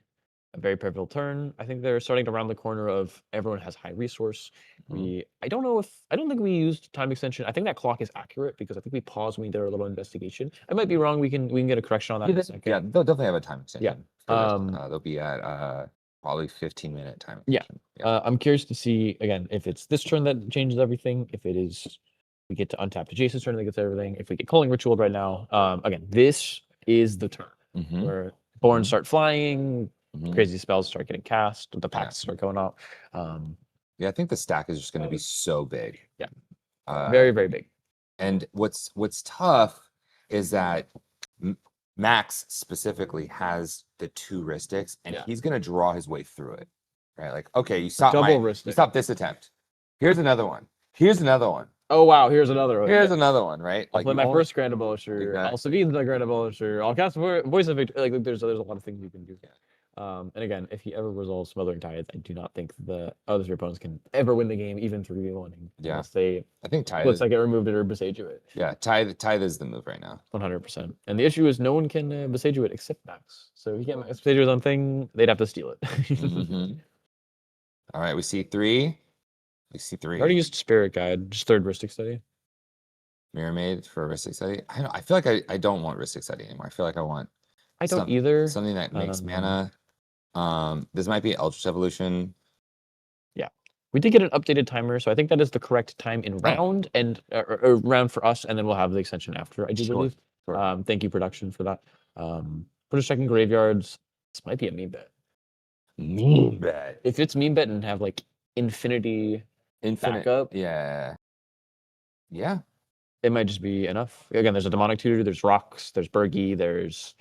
a very pivotal turn. I think they're starting to round the corner of everyone has high resource. I don't think we used time extension. I think that clock is accurate because I think we paused when we did our little investigation. I might be wrong. We can get a correction on that in a second. Yeah, they'll definitely have a time extension. Yeah. They'll be at probably 15-minute time extension. Yeah. I'm curious to see again if it's this turn that changes everything. If it is, we get to untap to Jason's turn that gets everything. If we get Culling Ritual right now, again, this is the turn where Born start flying. Crazy spells start getting cast, the packs start going out. Yeah, I think the stack is just going to be so big. Yeah, very, very big. And what's tough is that Max specifically has the 2 Rhystics, and he's going to draw his way through it, right? Like, okay, you stop this attempt. Here's another one. Here's another one. Oh wow, here's another one. Here's another one, right? I'll play my first Grand Abolisher. I'll Savine's my Grand Abolisher. I'll cast Voice of Victory. Like, there's a lot of things you can do. And again, if he ever resolves Smothering Tides, I do not think the other 3 opponents can ever win the game, even 3v1. Yeah, unless they, I think Tithe. Unless I get removed or Besejuit. Yeah, Tithe is the move right now. 100%. And the issue is no one can Besejuit except Max. So if he can't Besejuit on thing, they'd have to steal it. All right, we see 3. We see 3. I already used Spirit Guide, just 3rd Rhystic Study. Mirror Maid for Rhystic Study. I feel like I don't want Rhystic Study anymore. I feel like I want. I don't either. Something that makes mana. This might be Eldritch Evolution. Yeah, we did get an updated timer, so I think that is the correct time in round and or round for us, and then we'll have the extension after. I do believe. Sure. Thank you, production, for that. We're just checking graveyards. This might be a meme bet. Meme bet. If it's meme bet and have like infinite backup, yeah, it might just be enough. Again, there's a Demonic Tutor, there's Rocks, there's Bergie, there's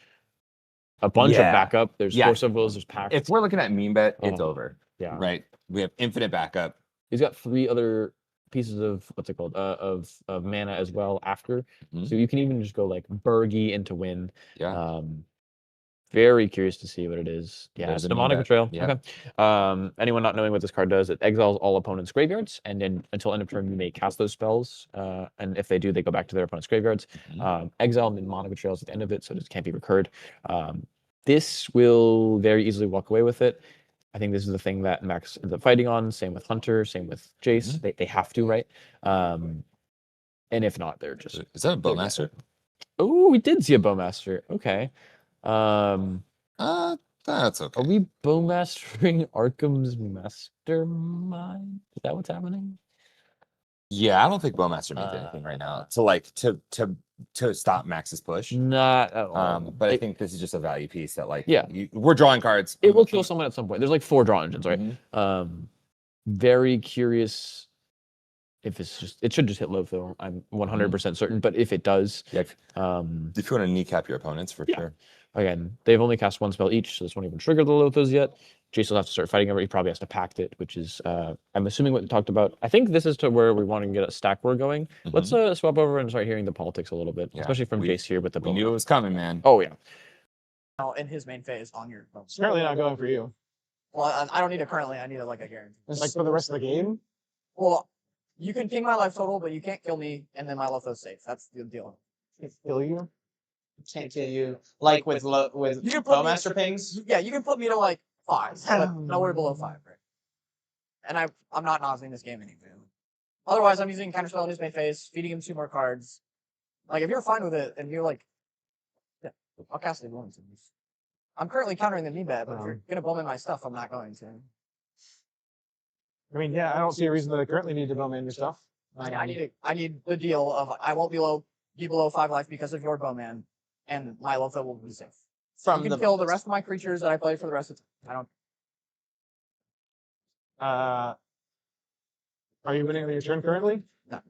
a bunch of backup. There's Force of Wills, there's Pact. If we're looking at meme bet, it's over. Yeah. Right. We have infinite backup. He's got 3 other pieces of what's it called? Of mana as well after. So you can even just go like Bergie into win. Yeah. Very curious to see what it is. Yeah, it's Demonic Betrayal. Yeah. Okay. Anyone not knowing what this card does, it exiles all opponents' graveyards, and then until end of turn, you may cast those spells. And if they do, they go back to their opponent's graveyards. Exile and Demonic Betrayal is at the end of it, so it can't be recurred. This will very easily walk away with it. I think this is the thing that Max ends up fighting on. Same with Hunter, same with Jace. They have to, right? And if not, they're just. Is that a Bowmaster? Oh, we did see a Bowmaster. Okay. That's okay. Are we Bowmastering Arkham's Mastermind? Is that what's happening? Yeah, I don't think Bowmaster means anything right now. So like to stop Max's push. Not at all. But I think this is just a value piece that like we're drawing cards. It will kill someone at some point. There's like 4 draw engines, right? Very curious if it's just it should just hit low fill. I'm 100% certain, but if it does, if you want to kneecap your opponents for sure. Again, they've only cast 1 spell each, so this won't even trigger the Lothos yet. Jace will have to start fighting over. He probably has to pact it, which is, I'm assuming what we talked about. I think this is to where we want to get a stack war going. Let's swap over and start hearing the politics a little bit, especially from Jace here with the. We knew it was coming, man. Oh yeah. Now in his main phase on your phone. Apparently not going for you. Well, I don't need it currently. I need it like a guarantee. Like for the rest of the game? Well, you can ping my life total, but you can't kill me, and then my life is safe. That's the deal. Kill you? Can't kill you. Like with You can put me- Bowmaster pings. Yeah, you can put me to like 5, but nowhere below 5, right? And I'm not nausing this game anymore. Otherwise, I'm using counterspell in his main phase, feeding him 2 more cards. Like, if you're fine with it, and you're like, yeah, I'll cast it if you want to. I'm currently countering the knee bet, but if you're gonna bowman my stuff, I'm not going to. I mean, yeah, I don't see a reason that I currently need to bowman your stuff. I need the deal of I won't be below 5 life because of your bowman, and my Lothar will be safe. From You can kill the rest of my creatures that I play for the rest of the time. I don't. Are you winning on your turn currently? No.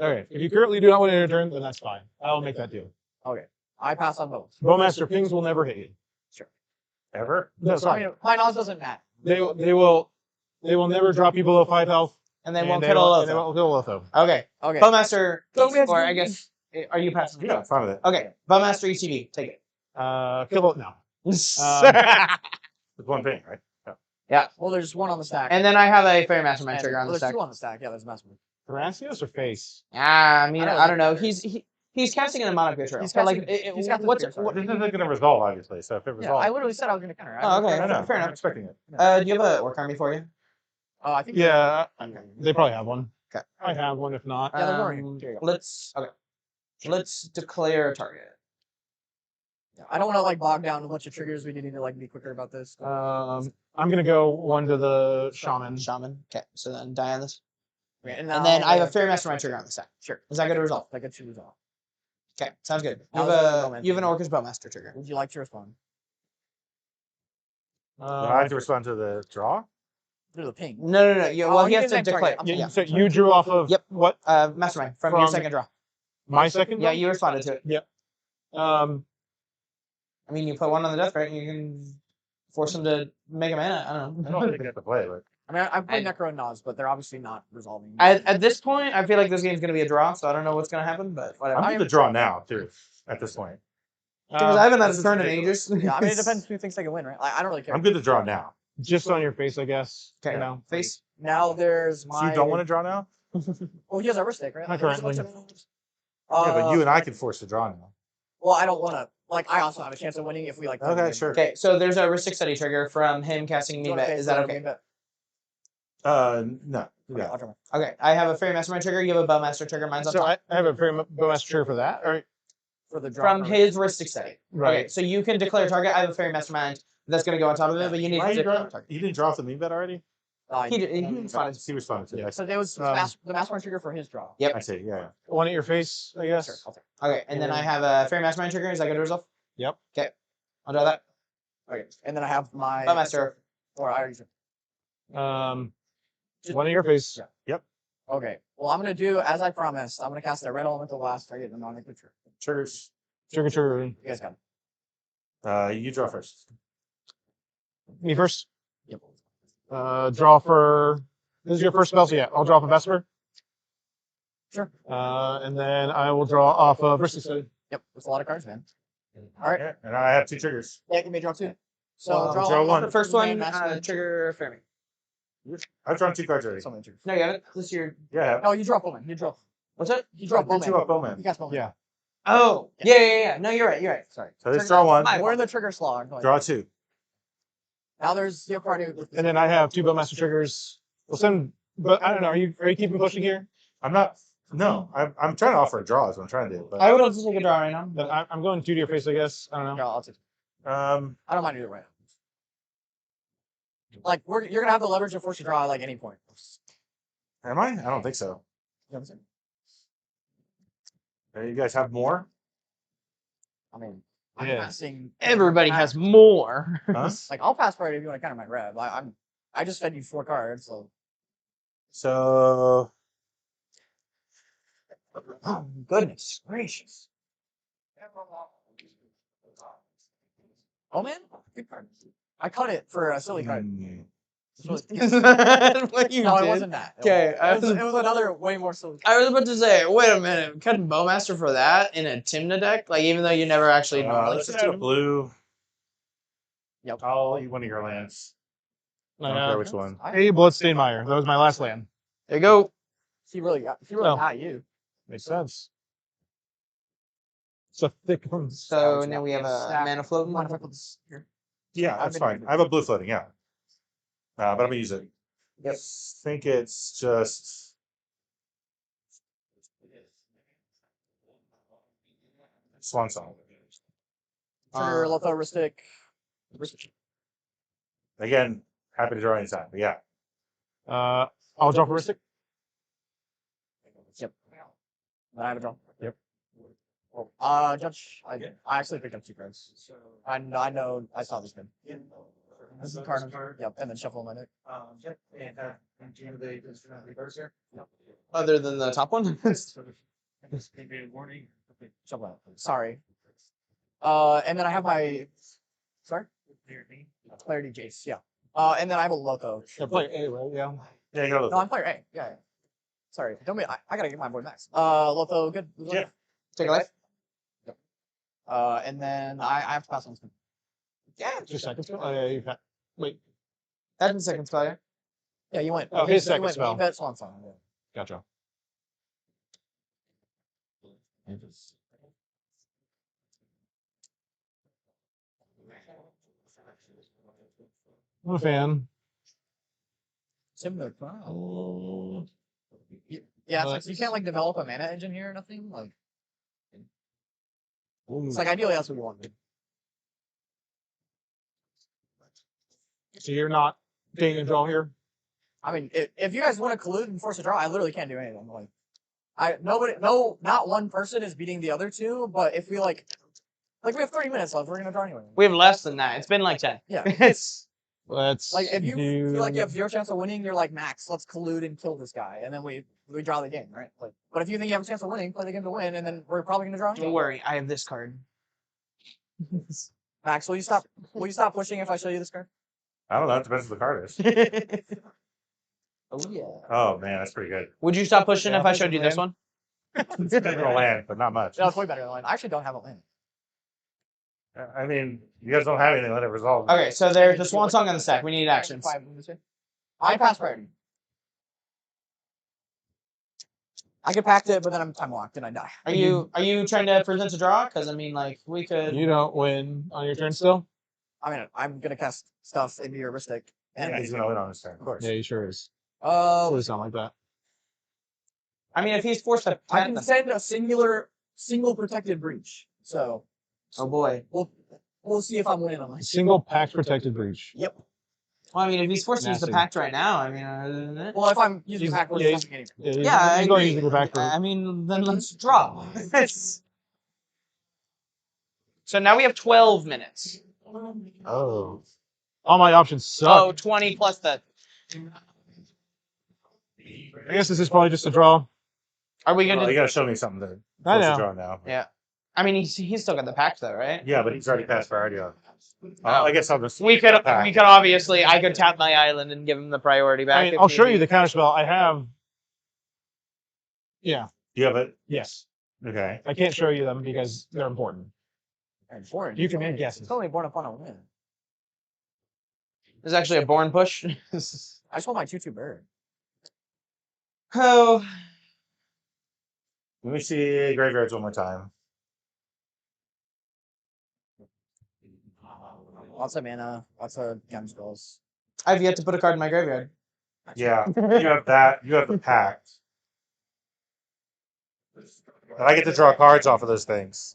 Okay, if you currently do not win on your turn, then that's fine. I'll make that deal. Okay, I pass on both. Bowmaster pings will never hit you. Sure. Ever? No, sorry. I mean, my Nas doesn't matter. They will never drop you below 5 health. And they won't kill and they Lotho. won't kill Lotho. Okay. Okay. Bowmaster, So we have to or do- I guess, are you passing? Yeah, I'm fine with it. Okay. Bowmaster ETB, take it. Kill it now. With one ping, right? Yeah. Well, there's 1 on the stack. And then I have a Fairy Mastermind And- trigger on well, the there's stack. 2 on the stack. Yeah, there's Mastermind. Thrasios or face? I mean, I don't I don't know. know. He's casting an Amonic Trail. He's So, like, casting- he's got the what's spear, sorry. This isn't going to resolve, obviously. So if it Yeah, resolves, I literally said I was gonna counter. Oh, okay. I know. Fair I'm enough. expecting it. Do you have a Orc Army for you? Oh, I think. Yeah, they probably have one. Okay. I have one, if not. Yeah, they're going. Here you go. Let's declare a target. I don't want to like bog down a bunch of triggers. We need to like be quicker about this. I'm gonna go 1 to the shaman. Shaman. Okay. So then die on this. Okay, And then I have a Fairy Mastermind trigger on the stack. Sure. Is that good to resolve? Like a 2 resolve. Okay. Sounds good. That was a moment. You have an Orcish Bowmaster trigger. Would you like to respond? I have to respond to the draw. There's a ping. No. Yeah, well, he he has to didn't have declare. target. Yeah, so you drew off of Yep. what? Mastermind from your second draw. My second? Yeah, draw? you responded to it. Yep. I mean, you put 1 on the death right, and you can force him to make a mana. I don't know. I don't think I have to play, but I mean, I'm playing Necro and Nas, but they're obviously not resolving. At this point, I feel like this game's gonna be a draw, so I don't know what's gonna happen, but whatever. I'm going to draw now, too, at this point. Because I haven't had this a is turn in ridiculous. ages. Yeah, I mean, it depends who thinks they can win, right? I don't really care. I'm good to draw now. Just on your face, I guess. Okay. You know. Face. Now there's So my. you don't want to draw now? Well, he has a stake, right? Not There's a currently. bunch of- Yeah, but you and I can force the draw now. Well, I don't want to. Like, I also have a chance of winning if we like. play the Okay, game. sure. Okay, so there's a Ristic Study trigger from him casting Do me you wanna bet. pay Is for that the okay? main bet? No. Okay, Yeah. I'll try mine. Okay, I have a Fairy Mastermind trigger. You have a Bowmaster trigger. Mine's on So top. I have a very Bowmaster trigger for that. All right. For the draw. From his Ristic Study. Right. Okay, so you can declare a target. I have a Fairy Mastermind that's going to go on top of it, but you need Why to you declare draw? a target. You didn't draw off the me bet already? He responded. He responded to it. So there was the mastermind trigger for his draw. Yep. I see. Yeah. 1 at your face, I guess. Sure, I'll take Okay, and then I have a Fairy Mastermind trigger. Is that good to resolve? Yep. Okay, I'll draw that. it. Okay, and then I have my. Bowmaster. Or I already. 1 at your face. Yeah. Yep. Okay. Well, I'm gonna do as I promised. I'm gonna cast a red elemental blast target and non creature. Triggers. Trigger. You guys got it. You draw first. Me first. Yep. Draw for. This is your first spell, so yeah, I'll draw for Vesper. Sure. And then I will draw off of Ristic Study. Yep. That's a lot of cards, man. All right. Yeah, and I have 2 triggers. Yeah, you may draw 2. So Well, draw one. The first one, master. trigger Fairy. I've drawn 2 cards already. So many triggers. No, you have it. This is your. Yeah, I have. No, you draw Bowman. You draw. What's it? You draw I drew 2 off Bowman. Bowman. You got Bowman. Yeah. Oh, yeah. No, you're right. You're right. Sorry. So let's draw 1. We're in the trigger slog. Draw 2. Now there's the party. And then I have 2 Bowmaster triggers. We'll send. But I don't know. Are you keeping pushing here? I'm not. No, I'm trying to offer a draw. Is what I'm trying to do. But I would also take a draw right now. Then I'm going 2 to your face, I guess. I don't know. No, I'll take. um, I don't mind either way. Like you're gonna have the leverage to force you draw at like any point. am I? I don't think so. You know what I'm saying? You guys have more? I mean, I'm Yeah. passing. Everybody has more. Huh? Like I'll pass party if you want to counter my rev. I just fed you 4 cards, so. So Oh, goodness gracious. Oh man, good card. I cut it for a silly card. What you No, it did? wasn't that. Okay, It was another way more silly. I was about to say, wait a minute, cutting Bowmaster for that in a Timna deck? Like, even though you never actually normally let's just do a blue. Yep. I'll eat one of your lands. I don't care which one. A Bloodstained Mire. That was my last land. There you go. He really got you. Makes sense. It's a thick one. So now we have a mana float. Yeah, that's fine. I have a blue floating, yeah. But I'm gonna use it. Yep. I think it's just Swan Song. Trigger, Lotharistic. Again, happy to draw anytime, but yeah. I'll draw for Ristic. Yep. I have a draw. Yep. Judge, I actually picked up 2 cards. I know, I saw this good. This is a card. Yep, and then shuffle my deck. Other than the top one. Shuffle out. Sorry. And then I have my. Sorry? Clarity Jace, yeah. And then I have a Loco. Yeah, play A, right? Yeah. Yeah, you got No, I'm player A. Yeah. Sorry. Don't be. I gotta get my boy Max. Loco, good. Yeah. Take a life. Yep. And then I have to pass on this one. Yeah. 2 seconds. Oh, yeah, you got. Wait. That's the second spell, yeah. Yeah, you went. Oh, his you second went, spell. You bet Swan Song. Yeah. Gotcha. I'm a fan. Similar. Yeah, it's like, so you can't like develop a mana engine here or nothing. Like, it's like ideally that's what you want to do. So you're not taking a draw here? I mean, if you guys want to collude and force a draw, I literally can't do anything. Like, not one person is beating the other two, but if we like we have 30 minutes left, we're gonna draw anyway. We have less than that. It's been like 10. Yeah. It's Let's like if you do... feel like you have 0 chance of winning, you're like Max, let's collude and kill this guy, and then we draw the game, right? Like, but if you think you have a chance of winning, play the game to win, and then we're probably gonna draw. don't worry, I have this card. Max, will you stop? Will you stop pushing if I show you this card? I don't know, it depends what the card is. Oh yeah. Oh man, that's pretty good. Would you stop pushing Yeah, if I push showed the you this land. one? It's better than a land, but not much. No, it's way better than land. I actually don't have a land. I mean, you guys don't have anything, let it resolve. Okay, so there's the Swan Song on the stack. We need actions. I pass priority. I could pact it, but then I'm time locked and I die. Are you trying to present a draw? Because I mean, like we could. You don't win on your turn still? I mean, I'm gonna cast stuff into your Ristic. Yeah, he's gonna win on his turn. Of course. Yeah, he sure is. Please sound like that. I mean, if he's forced to. I can send a single protected breach. So. Oh boy. We'll see if I'm winning on this. Single pact protected breach. Yep. Well, I mean, if he's forced to use the Nasty. pact right now, I mean. Well, if I'm using pact, we're yeah, just not getting it. Yeah, I he's going agree. using the pact. I mean, then let's draw. So now we have 12 minutes. Oh. All my options suck. Oh, 20 plus the. I guess this is probably just a draw. Are we Well, gonna? you gotta show me something to I force know. a draw now. Yeah. I mean, he's still got the pact though, right? Yeah, but he's already passed priority on. I guess I'll just. We could pact. obviously I could tap my island and give him the priority back. I mean, if I'll need show be. you the counterspell. I have. Yeah. You have it? Yes. Okay. I can't show you them because they're important. Important. You can make guesses. It's only born upon a win. There's actually a born push. I just want my 2/2 bird. Oh. Let me see graveyards one more time. Lots of mana, lots of gem spells. I've yet to put a card in my graveyard. Yeah, you have that. You have the pact. And I get to draw cards off of those things.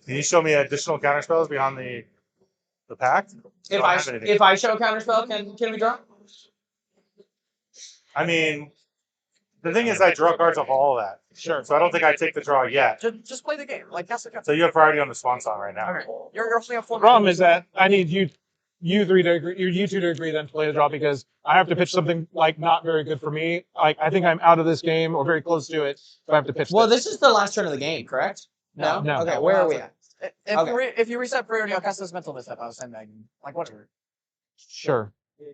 Can you show me additional counterspells beyond the pact? If don't have anything. if I show counterspell, can we draw? I mean, the thing is, I draw cards off all of that. Sure. So I don't think I take the draw yet. Just play the game. Like that's the So you have priority on the Swan Song right now. Okay. You're only at 4 The problem is that I need you three to agree, you two to agree then to play the draw because I have to pitch something like not very good for me. Like I think I'm out of this game or very close to it. So I have to pitch. Well, this is the last turn of the game, correct? No. Okay, where are we at? If you reset priority, I'll cast this mental misstep. I was sandbagging. Like whatever. Sure. You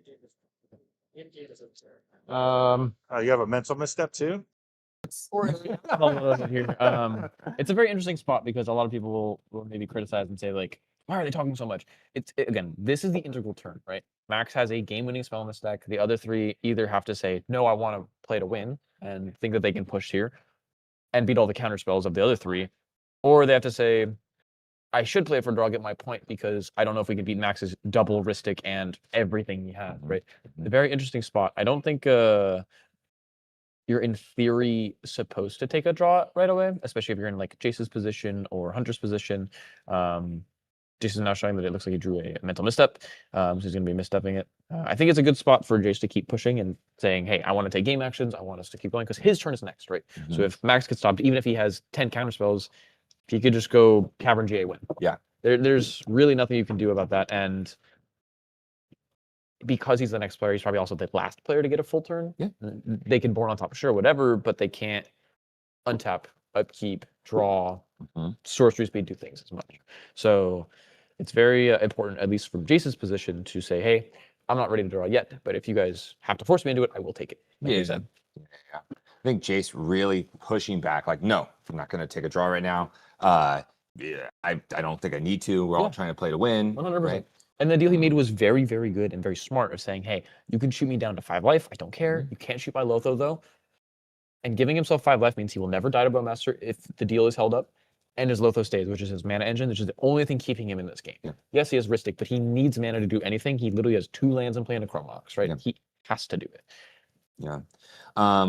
have a mental misstep too? A little bit here. It's a very interesting spot because a lot of people will maybe criticize and say like why are they talking so much? Again, this is the integral turn, right? Max has a game-winning spell in this deck. The other three either have to say, no, I want to play to win and think that they can push here and beat all the counter spells of the other three, or they have to say, I should play for draw, get my point, because I don't know if we can beat Max's double Ristic and everything he has, right? A very interesting spot. I don't think you're in theory supposed to take a draw right away, especially if you're in like Jace's position or Hunter's position. Jace is now showing that it looks like he drew a mental misstep, so he's going to be misstepping it. I think it's a good spot for Jace to keep pushing and saying, hey, I want to take game actions. I want us to keep going because his turn is next, right? So if Max gets stopped, even if he has 10 counter spells, he could just go Cavern GA win. Yeah. There's really nothing you can do about that. And because he's the next player, he's probably also the last player to get a full turn. Yeah. They can board on top, sure, whatever, but they can't untap, upkeep, draw, sorcery speed, do things as much. So it's very important, at least from Jace's position, to say, hey, I'm not ready to draw yet, but if you guys have to force me into it, I will take it. Like you said. Yeah. I think Jace really pushing back, like, no, I'm not going to take a draw right now. Yeah, I don't think I need to. We're all trying to play to win. 100%. Right? And the deal he made was very, very good and very smart of saying, hey, you can shoot me down to 5 life. I don't care. You can't shoot my Lotho, though. And giving himself 5 life means he will never die to Bowmaster if the deal is held up. And his Lotho stays, which is his mana engine, which is the only thing keeping him in this game. Yeah. Yes, he has Ristic, but he needs mana to do anything. He literally has 2 lands in play and a Chromox, right? Yeah. He has to do it. Yeah.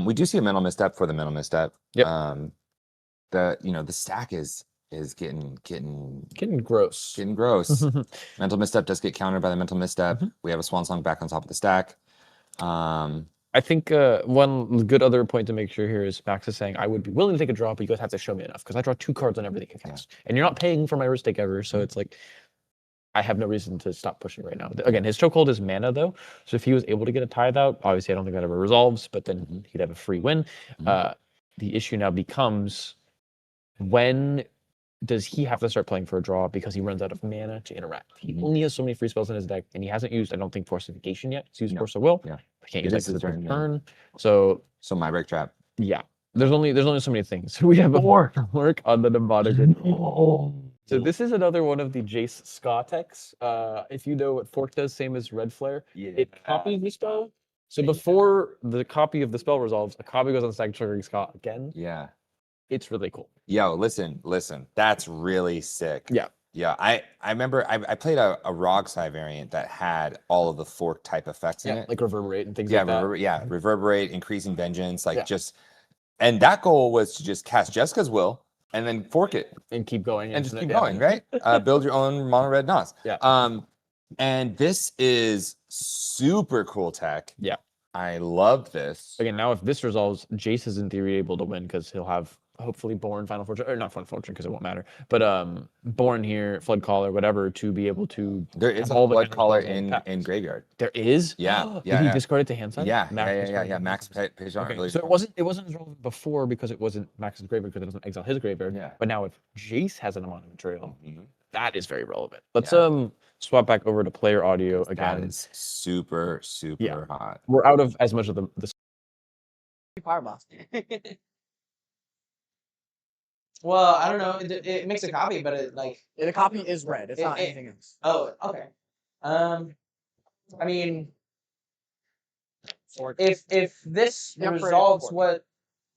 We do see a mental misstep for the mental misstep. Yep. The stack is getting gross. Getting gross. Mental misstep does get countered by the mental misstep. We have a Swan Song back on top of the stack. I think one good other point to make sure here is Max is saying, I would be willing to take a draw, but you guys have to show me enough because I draw 2 cards on everything you cast. And you're not paying for my Ristic ever, so it's like, I have no reason to stop pushing right now. Again, his chokehold is mana, though. So if he was able to get a tithe out, obviously I don't think that ever resolves, but then he'd have a free win. The issue now becomes, when does he have to start playing for a draw because he runs out of mana to interact? He only has so many free spells in his deck, and he hasn't used, I don't think, Fortification yet. He's used Force of Will. Yeah. I can't It use is that his because it's turn, turn. So my break trap. yeah, there's only so many things. We have a work on the Nevada. So this is another one of the Jace Ska techs. If you know what Fork does, same as Red Flare, it copies the spell. So before the copy of the spell resolves, a copy goes on stack triggering Ska again. Yeah. It's really cool. Yo, listen. That's really sick. Yeah. Yeah, I remember I played a Rogsai variant that had all of the fork type effects in it. Like Reverberate and things like that. Reverberate, increasing vengeance, and that goal was to just cast Jessica's Will and then fork it and keep going and just keep going, right? Build your own mono red Nos. Yeah. And this is super cool tech. Yeah. I love this. Again, now if this resolves, Jace is in theory able to win because he'll have hopefully Born, Final Fortune, or not Final Fortune because it won't matter, but Born here, Flood Caller, whatever, to be able to. There is a Flood Caller in Graveyard. There is? Yeah. Did he discard it to hand side? Yeah. Max pays on Okay. So it wasn't relevant before because it wasn't Max's Graveyard because it doesn't exile his Graveyard. Yeah. But now if Jace has an amount of material, that is very relevant. Let's swap back over to player audio again. That is super hot. We're out of as much of the Power blast. Well, I don't know. It makes a copy, but it like The copy is red. It's not anything else. Oh, okay. I mean, if this Yeah, for resolves M4.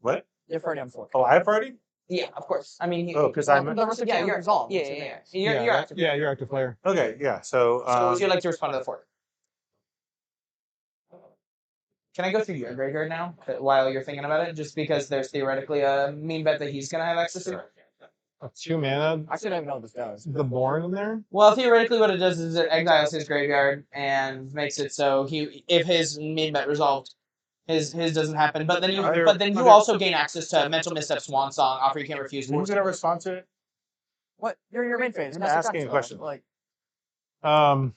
What? You have already on 4. Oh, I have already? yeah, of course. I mean, Oh, because I'm. The rest of yeah, the you're resolved. yeah. You're active. Yeah, you're active player. Okay, yeah. So. So would you like to respond to the fork? Can I go through your graveyard now while you're thinking about it? Just because there's theoretically a mean bet that he's gonna have access to. 2 mana. Actually, I don't even know what this does. The Born in there. Well, theoretically, what it does is it exiles his graveyard and makes it so if his mean bet resolved, his doesn't happen. But then you also gain access to Mental Misstep, Swan Song, Offer You Can't Refuse. Who's gonna respond to it? What? You're your main phase. I'm asking a question. Like, Um.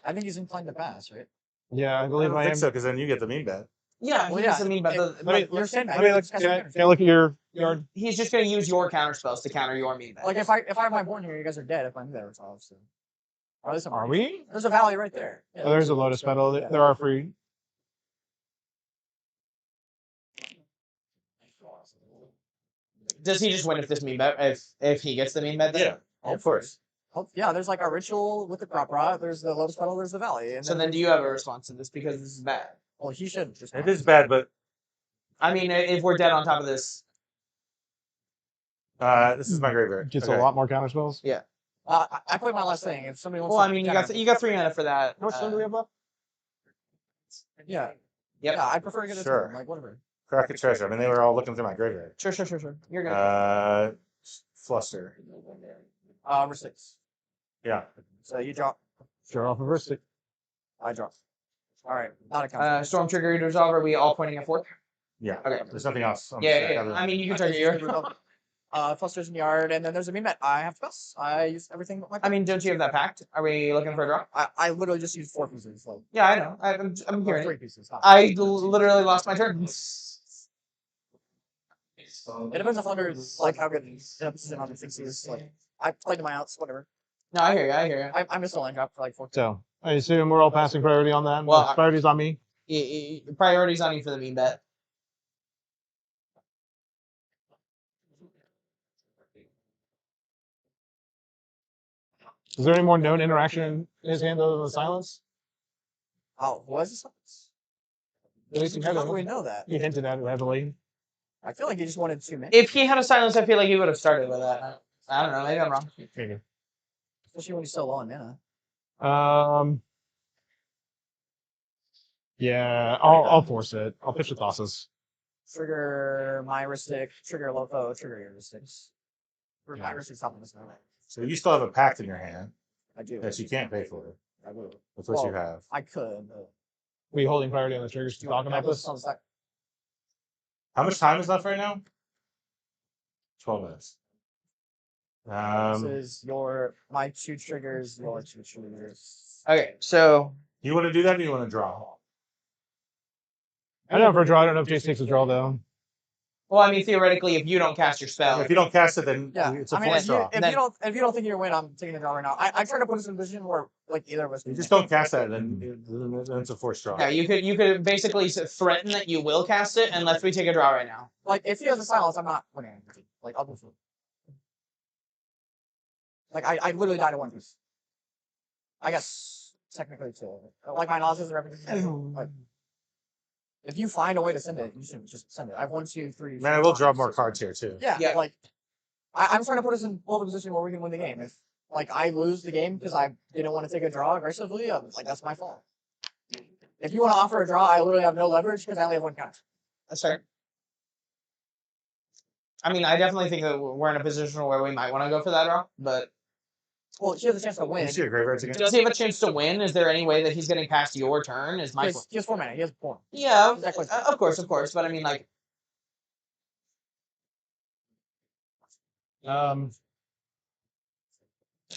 I think he's inclined to pass, right? Yeah, I I believe don't I think am. so, because then you get the mean bet. Yeah, Well, he's yeah, a mean bet. You're saying Let me look. Can I look at your yard? He's just going to use your counter spells to counter your mean bet. Like if I have my Born here, you guys are dead if my meter resolves. So. Or at least I'm Are we? There's a valley right there. Yeah, Oh, there's a Lotus Metal. There are free. Does he just win if this mean bet? If he gets the mean bet? Then? Yeah. Of course. Yeah, there's like our ritual with the crop rot. There's the lotus petal. There's the valley. And So then, do you have a response to this because this is bad? well, he should. Just It is bad, but I mean, if we're dead on top of this, this is my graveyard. Gets Okay. a lot more counter spells. yeah. I played my last thing. If somebody wants Well, to I mean, counter- you got 3 mana for that. How much time do we have left? Yeah. Yep. Yeah, I prefer to get a Sure. turn. Like whatever. Crack a treasure. I mean, they were all looking through my graveyard. Sure. You're good. Fluster. Over 6. Yeah. So you drop. Sure, off of Ristic. I drop. All right. Not a counter. Storm Trigger Eater's Resolve. Are we all pointing at 4? Yeah. Okay. There's nothing else. on the Yeah, stack yeah. other I than- mean, you can target your. Clusters in yard, and then there's a meme bet. I have spells. I use everything. But I mean, don't you have that packed? Are we looking for a draw? I literally just used 4 pieces. Like Yeah, I know. I'm hearing 3 it. pieces. Literally lost my turn. It depends on like how good the position on the things is. Like I played to my outs, whatever. No, I hear you. I missed a line drop for like 4. So I assume we're all passing priority on that. Well, Priority's on me. Priorities on you for the meme bet. Is there any more known interaction in his hand other than the silence? Oh, was it? At least he had How do it. we know that? He hinted at it heavily. I feel like he just wanted 2 minutes. If he had a silence, I feel like he would have started with that. I don't know. Maybe I'm wrong. Maybe. Especially when he's so low in mana. Yeah, I'll force it. I'll pitch the tosses. Trigger my Ristic, trigger Loco, trigger your Ristics. My Ristic's top of this now. So you still have a pact in your hand I do. that you can't pay for I will. with what you Well, have. I could, but We holding priority on the triggers to do you want talk to about have this? on the stack? How much time is left right now? 12 minutes. This is my 2 triggers, your 2 triggers. Okay, so You want to do that or you want to draw? I know for a draw. I don't know if Jace takes a draw though. well, I mean, theoretically, if you don't cast your spell, If you don't cast it, then Yeah, it's a I mean, force draw. if you don't think you're gonna win, I'm taking a draw right now. I try to put us in a position where like either of us. You can just win. don't cast that, then it's a force draw. yeah, you could basically threaten that you will cast it unless we take a draw right now. Like if he has a silence, I'm not winning. Like I'll do it. Like I literally died in 1 piece. I guess technically 2. Like my nauseas and everything. Like, if you find a way to send it, you should just send it. I have 1, 2, 3. Man, I will draw more cards here too. Yeah, Yeah. like I'm trying to put us in a position where we can win the game. If like I lose the game because I didn't want to take a draw aggressively, like that's my fault. If you want to offer a draw, I literally have no leverage because I only have 1 count. That's fair. I mean, I definitely think that we're in a position where we might want to go for that draw, but Well, he has a chance to win. You see your graveyards again? does he have a chance to win? Is there any way that he's getting past your turn? Is my He has 4 mana. He has 4. yeah, Exactly. of course, but I mean, like,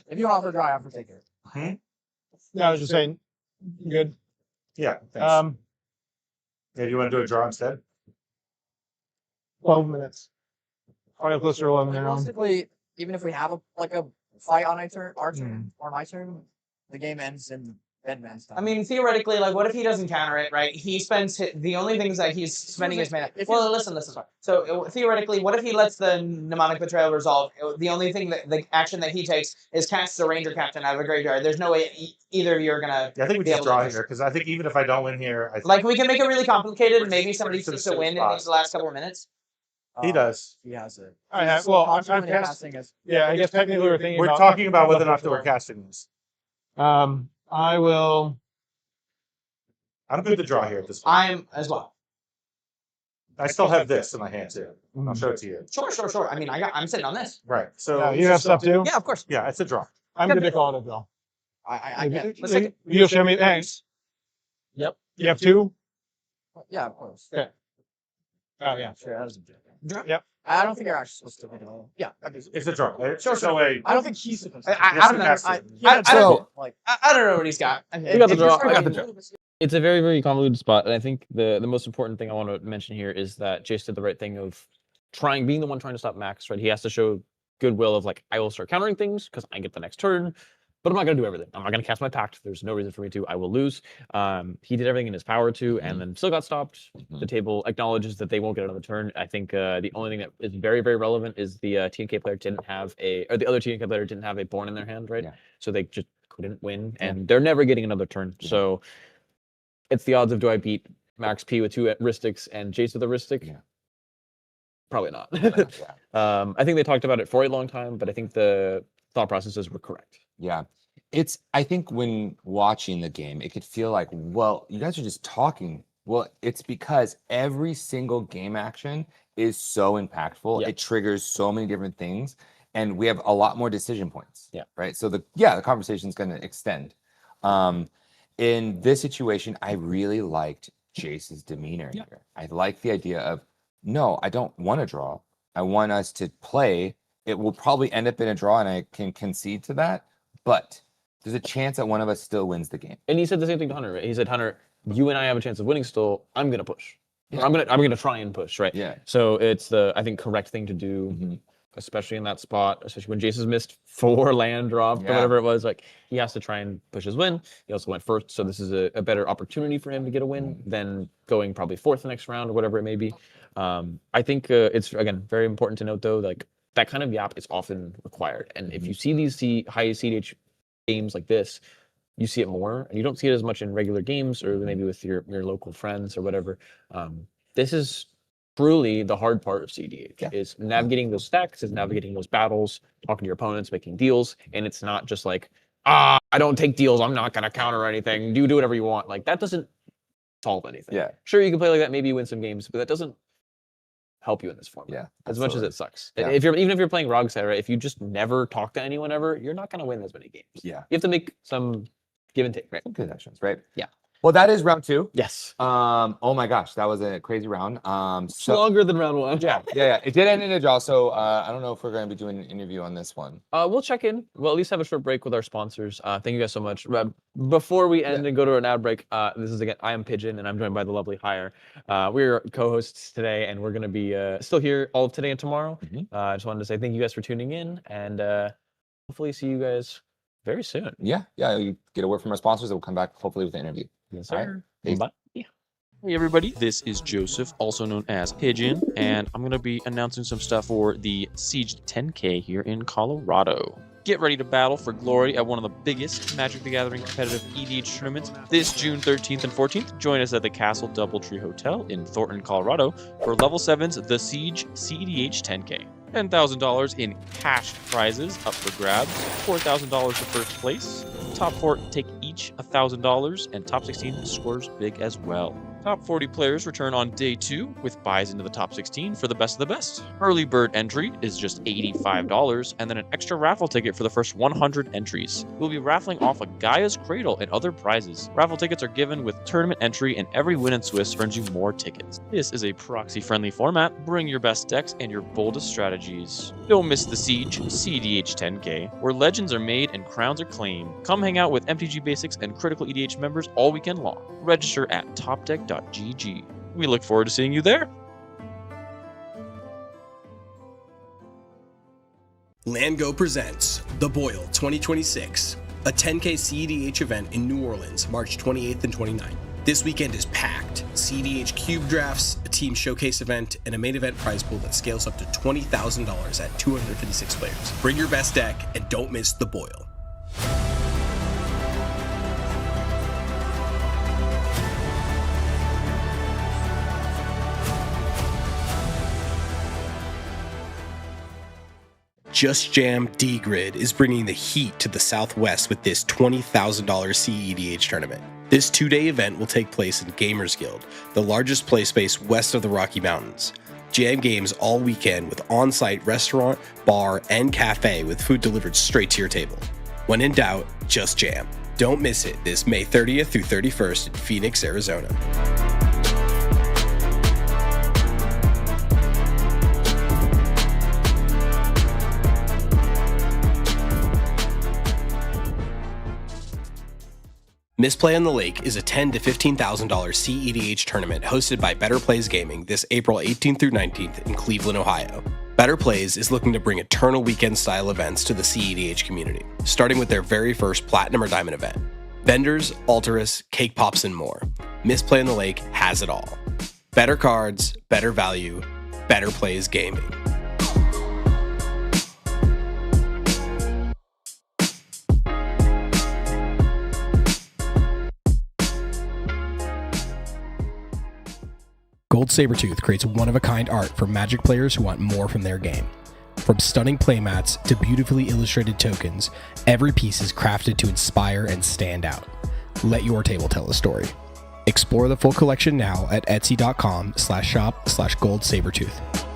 If you want to offer a draw, I offer to take it. No, I was just saying. Good. Yeah. Thanks. Um, Yeah, do you want to do a draw instead? 12 minutes. Probably closer to 11 now. Realistically, even if we have a fight on our turn or my turn, the game ends in Bedman's time. I mean, theoretically, like, what if he doesn't counter it, right? He spends the only things that he's spending his mana. Well, listen. So theoretically, what if he lets the mnemonic betrayal resolve? The only thing that the action that he takes is casts the ranger captain out of a graveyard. There's no way either of you are gonna. Yeah, I think we be just able to draw do here because I think even if I don't win here, I think Like, we can make it really complicated, and maybe somebody to the sees to same win in spot. these last couple of minutes. he does. He has it. I have, So well, confident I've in cast. casting it. Yeah, I guess technically we're thinking. We're about, talking about whether or not that we're casting this. I will. I'm good to draw here at this point. I'm as well. I still have this in my hand too. I'll show it to you. Sure. I mean, I'm sitting on this. Right. So Yeah, you have stuff too. Yeah, of course. Yeah, it's a draw. I'm good to call it a draw. I get. Let's take it. You'll show me. Thanks. Yep. You have 2. Yeah, of course. Okay. Oh yeah. Sure, that is a joke. Yep. I don't think you're actually supposed to win. Yeah, It's a draw. Sure. No way. I don't think he's supposed to. I don't know. Yes, I it don't know. Like, I don't know what he's got. We got the if draw. you're I got the trying draw. to- It's a very, very convoluted spot, and I think the most important thing I want to mention here is that Jace did the right thing of being the one trying to stop Max. Right, he has to show goodwill of like, I will start countering things because I get the next turn. But I'm not going to do everything. I'm not going to cast my pact. There's no reason for me to. I will lose. He did everything in his power to, and then still got stopped. The table acknowledges that they won't get another turn. I think the only thing that is very, very relevant is the TNK player didn't have or the other TNK player didn't have a Born in their hand, right? Yeah. So they just couldn't win, and they're never getting another turn. Yeah. So it's the odds of, do I beat Max P with 2 Ristics and Jace with a Ristic? Yeah. Probably not. Yeah. I think they talked about it for a long time, but I think the thought processes were correct. Yeah. I think when watching the game, it could feel like, well, you guys are just talking. Well, it's because every single game action is so impactful. Yeah. It triggers so many different things, and we have a lot more decision points. Yeah. Right. So the conversation is going to extend. In this situation, I really liked Jace's demeanor here. I like the idea of, no, I don't want to draw. I want us to play. It will probably end up in a draw, and I can concede to that. But there's a chance that one of us still wins the game. And he said the same thing to Hunter, right? He said, Hunter, you and I have a chance of winning still. I'm going to push. Yeah. I'm gonna try and push, right? Yeah. So it's the, I think, correct thing to do, especially in that spot, especially when Jace has missed 4 land drops or whatever it was. Like, he has to try and push his win. He also went first, so this is a better opportunity for him to get a win than going probably 4th the next round or whatever it may be. I think it's, again, very important to note, though, like, that kind of yap is often required. And if you see these high cEDH games like this, you see it more, and you don't see it as much in regular games or maybe with your local friends or whatever. This is truly the hard part of cEDH, is navigating those stacks, is navigating those battles, talking to your opponents, making deals, and it's not just like, I don't take deals, I'm not going to counter anything, do whatever you want. Like, that doesn't solve anything. Yeah. Sure, you can play like that, maybe you win some games, but that doesn't help you in this format. Yeah, as much as absolutely. it sucks. Yeah. Even if you're playing Rogside, right? If you just never talk to anyone ever, you're not going to win as many games. Yeah. You have to make some give and take, right? Some connections, right? Yeah. Well, that is round 2. Yes. Oh my gosh, that was a crazy round. It's longer than round 1. Yeah. It did end in a draw, so I don't know if we're going to be doing an interview on this one. We'll check in. We'll at least have a short break with our sponsors. Thank you guys so much. Before we end and go to an ad break, this is again, I am Pigeon, and I'm joined by the lovely Hire. We're co-hosts today, and we're going to be still here all of today and tomorrow. I just wanted to say thank you guys for tuning in, and hopefully see you guys very soon. Yeah. You get a word from our sponsors, and we'll come back hopefully with the interview. Yes, All right. sir. Peace. Bye. Hey everybody, this is Joseph, also known as Pigeon, and I'm going to be announcing some stuff for the Siege 10K here in Colorado. Get ready to battle for glory at one of the biggest Magic the Gathering competitive EDH tournaments this June 13th and 14th. Join us at the Castle Doubletree Hotel in Thornton, Colorado for Level 7's The Siege cEDH 10K. $10,000 in cash prizes up for grabs, $4,000 for first place. Top 4 take each $1,000, and top 16 scores big as well. Top 40 players return on day 2 with buys into the top 16 for the best of the best. Early bird entry is just $85, and then an extra raffle ticket for the first 100 entries. We'll be raffling off a Gaia's Cradle and other prizes. Raffle tickets are given with tournament entry, and every win in Swiss earns you more tickets. This is a proxy-friendly format. Bring your best decks and your boldest strategies. Don't miss the Siege cEDH 10K, where legends are made and crowns are claimed. Come hang out with MTG Basics and Critical EDH members all weekend long. Register at topdeck.gg. We look forward to seeing you there. LandGo presents The Boil 2026, a 10K cEDH event in New Orleans, March 28th and 29th. This weekend is packed. cEDH cube drafts, a team showcase event, and a main event prize pool that scales up to $20,000 at 256 players. Bring your best deck and don't miss The Boil. Just Jam D-Grid is bringing the heat to the Southwest with this $20,000 cEDH tournament. This 2-day event will take place in Gamers Guild, the largest play space west of the Rocky Mountains. Jam games all weekend with on-site restaurant, bar, and cafe with food delivered straight to your table. When in doubt, just jam. Don't miss it this May 30th through 31st in Phoenix, Arizona. Misplay on the Lake is a $10,000 to $15,000 cEDH tournament hosted by Better Plays Gaming this April 18th through 19th in Cleveland, Ohio. Better Plays is looking to bring eternal weekend-style events to the cEDH community, starting with their very first Platinum or Diamond event. Vendors, Alterus, Cake Pops, and more. Misplay in the Lake has it all. Better cards, better value, Better Plays Gaming. Gold Sabertooth creates one-of-a-kind art for Magic players who want more from their game. From stunning playmats to beautifully illustrated tokens, every piece is crafted to inspire and stand out. Let your table tell a story. Explore the full collection now at etsy.com/shop/goldsabertooth.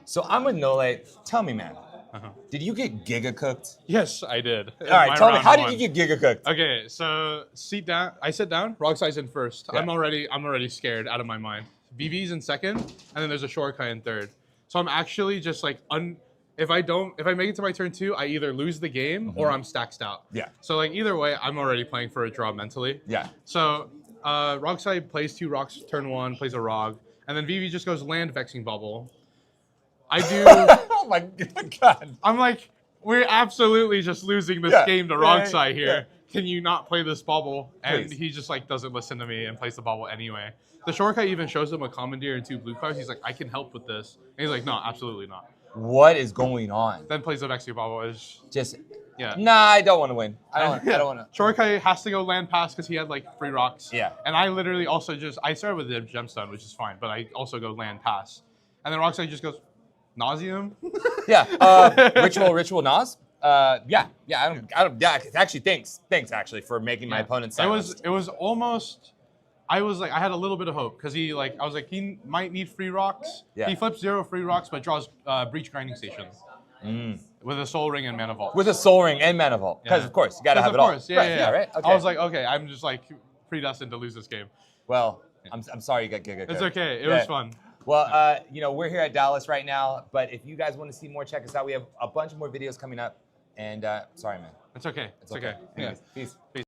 So I'm with Nole. Tell me, man, did you get giga cooked? Yes, I did. All right, tell me, how did you get giga cooked? Okay, so sit down. I sit down. Rocksight's in first. Yeah. I'm already scared out of my mind. BV's in second, and then there's a Shorkai in third. So I'm actually just like if I make it to my turn 2, I either lose the game or I'm stacked out. Yeah. So like either way, I'm already playing for a draw mentally. Yeah. So Rockside plays 2 rocks turn 1, plays a Rog, and then VV just goes land Vexing Bubble. I do. Oh my god. I'm like, we're absolutely just losing this game to Rockside here. Yeah. Can you not play this bubble? And Please. he just like doesn't listen to me and plays the bubble anyway. The Shorkai even shows him a Commandeer and 2 blue cards. He's like, I can help with this. And he's like, no, absolutely not. What is going on? Then plays the Vexing Bubble. It's Just yeah. Nah, I don't want to win. I don't want to. Shorkai has to go land pass because he had like 3 rocks. Yeah. And I literally also I started with the gemstone, which is fine, but I also go land pass. And then Rockside just goes, Nauseum? Yeah. Ritual Nas? Yeah. Actually, thanks actually for making my opponent silence. It was almost. I had a little bit of hope because I was like, he might need free rocks. Yeah. He flips 0 free rocks, but draws Breach Grinding Station with a Soul Ring and Mana Vault. With a Soul Ring and Mana Vault, because of course you gotta have it all. Yeah, right. Okay. I was like, okay, I'm just like predestined to lose this game. Well, I'm sorry you got Giga. It's okay. It was fun. Well, you know, we're here at Dallas right now, but if you guys want to see more, check us out. We have a bunch more videos coming up. And sorry, man. It's okay. It's okay. Anyways, peace. Peace.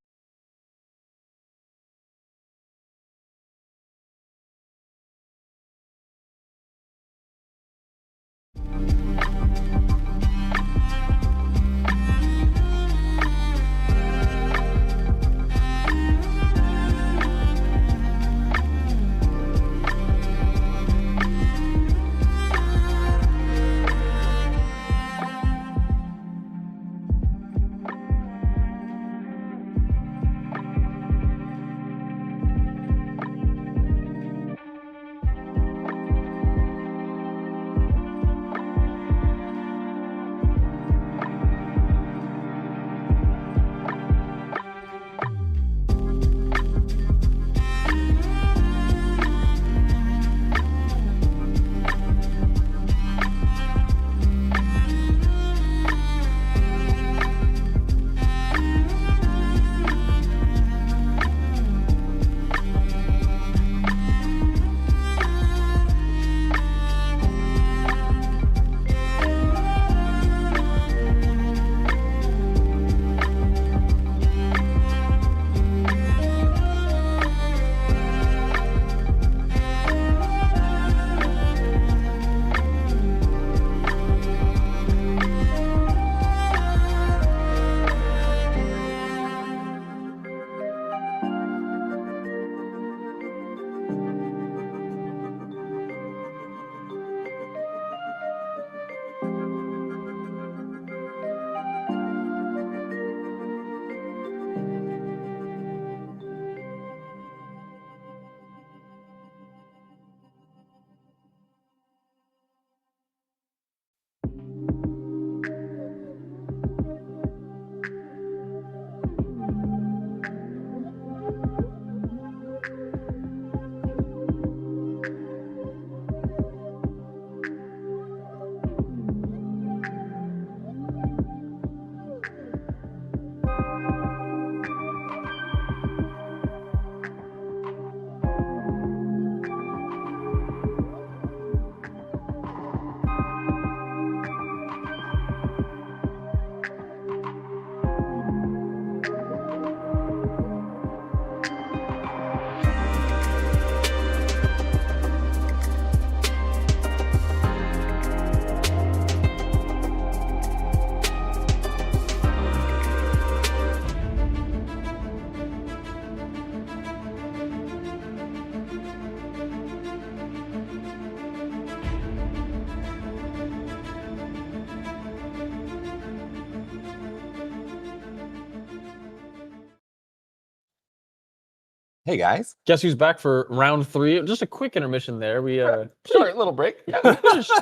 Hey guys. Guess who's back for round 3? Just a quick intermission there. We Short little break. yeah, we finished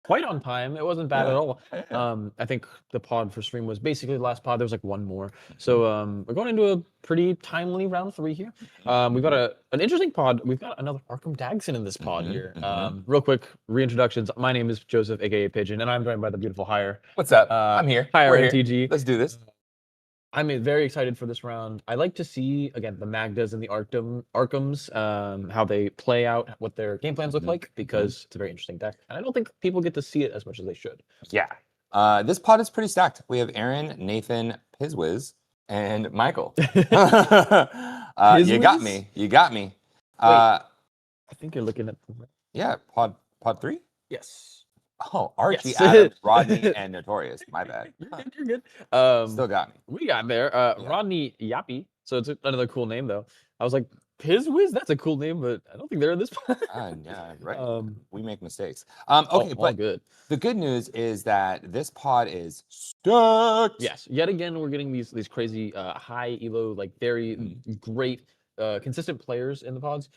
quite on time. It wasn't bad at all. I think the pod for stream was basically the last pod. There was like one more. So we're going into a pretty timely round 3 here. We've got an interesting pod. We've got another Arkham Dagson in this pod here. Real quick reintroductions. My name is Joseph, aka Pigeon, and I'm joined by the beautiful Hire. What's up? I'm here. Hire We're MTG. here. Let's do this. I'm very excited for this round. I like to see, again, the Magdas and the Arkhams, how they play out, what their game plans look like, because it's a very interesting deck. And I don't think people get to see it as much as they should. Yeah. This pod is pretty stacked. We have Aaron, Nathan, Pizwiz, and Michael. You got me. You got me. I think you're looking at... Yeah, pod 3? Yes. Oh, Archie, Yes. Adam, Rodney, and Notorious. My bad. You're good. Still got me. We got there. Rodney Yappy. So it's another cool name, though. I was like, Pizwiz? That's a cool name, but I don't think they're in this pod. Yeah, right. We make mistakes. Okay, all but good. The good news is that this pod is stacked. Yes, yet again, we're getting these crazy high elo, like very great, consistent players in the pods.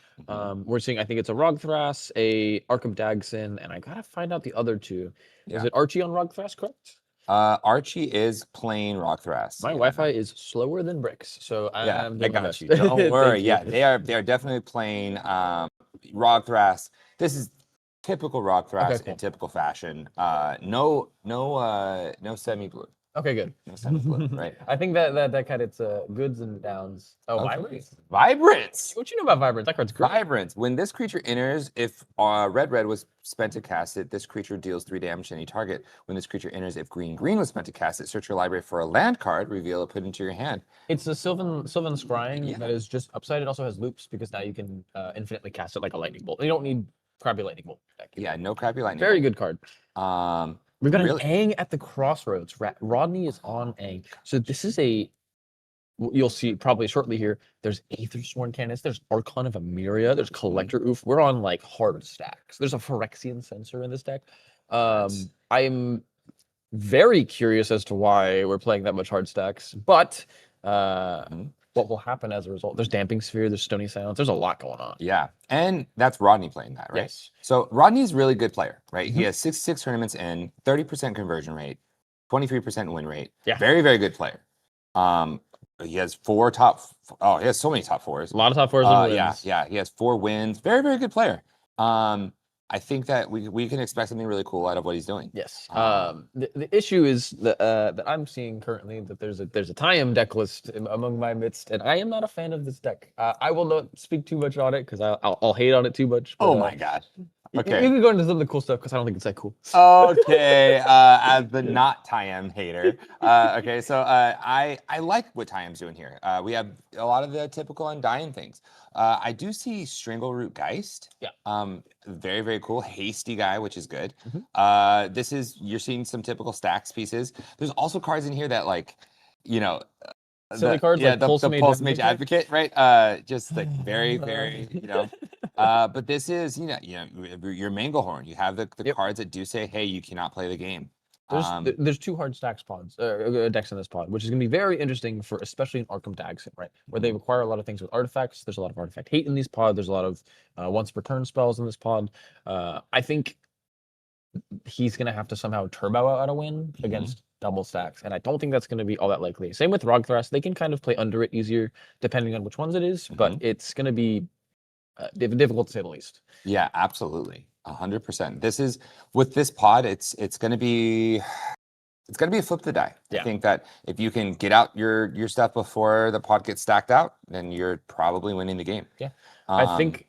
We're seeing, I think it's a Rogthras, a Arkham Dagson, and I gotta find out the other two. Is it Archie on Rogthras, correct? Archie is playing Rogthras. My Wi-Fi is slower than bricks, so I got you. best. Don't worry. Thank Yeah, you. they are definitely playing Rogthras. This is typical Rogthras Okay, cool. in typical fashion. No semi blue. Okay, good. No sign of blue, right? I think that deck had its goods and downs. Oh, Okay. Vibrance. Vibrance. What you know about Vibrance? That card's great. Vibrance. When this creature enters, if red was spent to cast it, this creature deals 3 damage to any target. When this creature enters, if green was spent to cast it, search your library for a land card, reveal it, put it into your hand. It's a Sylvan Scrying that is just upside. It also has loops because now you can infinitely cast it like a lightning bolt. You don't need crappy lightning bolt deck. Yeah, no crappy lightning. Very bolt. good card. We've got an Aang at the crossroads. Rodney is on Aang. So this is you'll see probably shortly here. There's Aethersworn Cannons. There's Archon of Emeria. There's Collector Oof. We're on like hard stacks. There's a Phyrexian Censor in this deck. I'm very curious as to why we're playing that much hard stacks, but what will happen as a result? There's Damping Sphere, there's Stony Silence, there's a lot going on. Yeah, and that's Rodney playing that, right? Yes. So Rodney's a really good player, right? He has 66 tournaments in, 30% conversion rate, 23% win rate. Yeah. Very, very good player. He has he has so many top 4s. A lot of top 4s and wins. Yeah, he has 4 wins. Very, very good player. I think that we can expect something really cool out of what he's doing. Yes. The issue is that I'm seeing currently that there's a Tayam deck list among my midst, and I am not a fan of this deck. I will not speak too much on it because I'll hate on it too much. But, Oh my gosh. Okay. You can go into some of the cool stuff because I don't think it's that cool. Okay, as the not Tayam hater. Okay, so I like what Tayam's doing here. We have a lot of the typical Undying things. I do see Strangleroot Geist. Yeah. Very, very cool. Hasty guy, which is good. You're seeing some typical stacks pieces. There's also cards in here that Silly cards like the Pulse Mage Advocate, right? Just like very, very, but this is, your Manglehorn. You have the cards that do say, hey, you cannot play the game. There's 2 hard stacks decks in this pod, which is going to be very interesting for especially in Arkham Dags, right? Where they require a lot of things with artifacts. There's a lot of artifact hate in these pod. There's a lot of once per turn spells in this pod. I think he's going to have to somehow turbo out a win against double stacks, and I don't think that's going to be all that likely. Same with Rogthras. They can kind of play under it easier depending on which ones it is, but it's going to be difficult to say the least. Yeah, absolutely. 100%. This is with this pod. It's gonna be a flip the die. Yeah. I think that if you can get out your stuff before the pod gets stacked out, then you're probably winning the game. Yeah. I think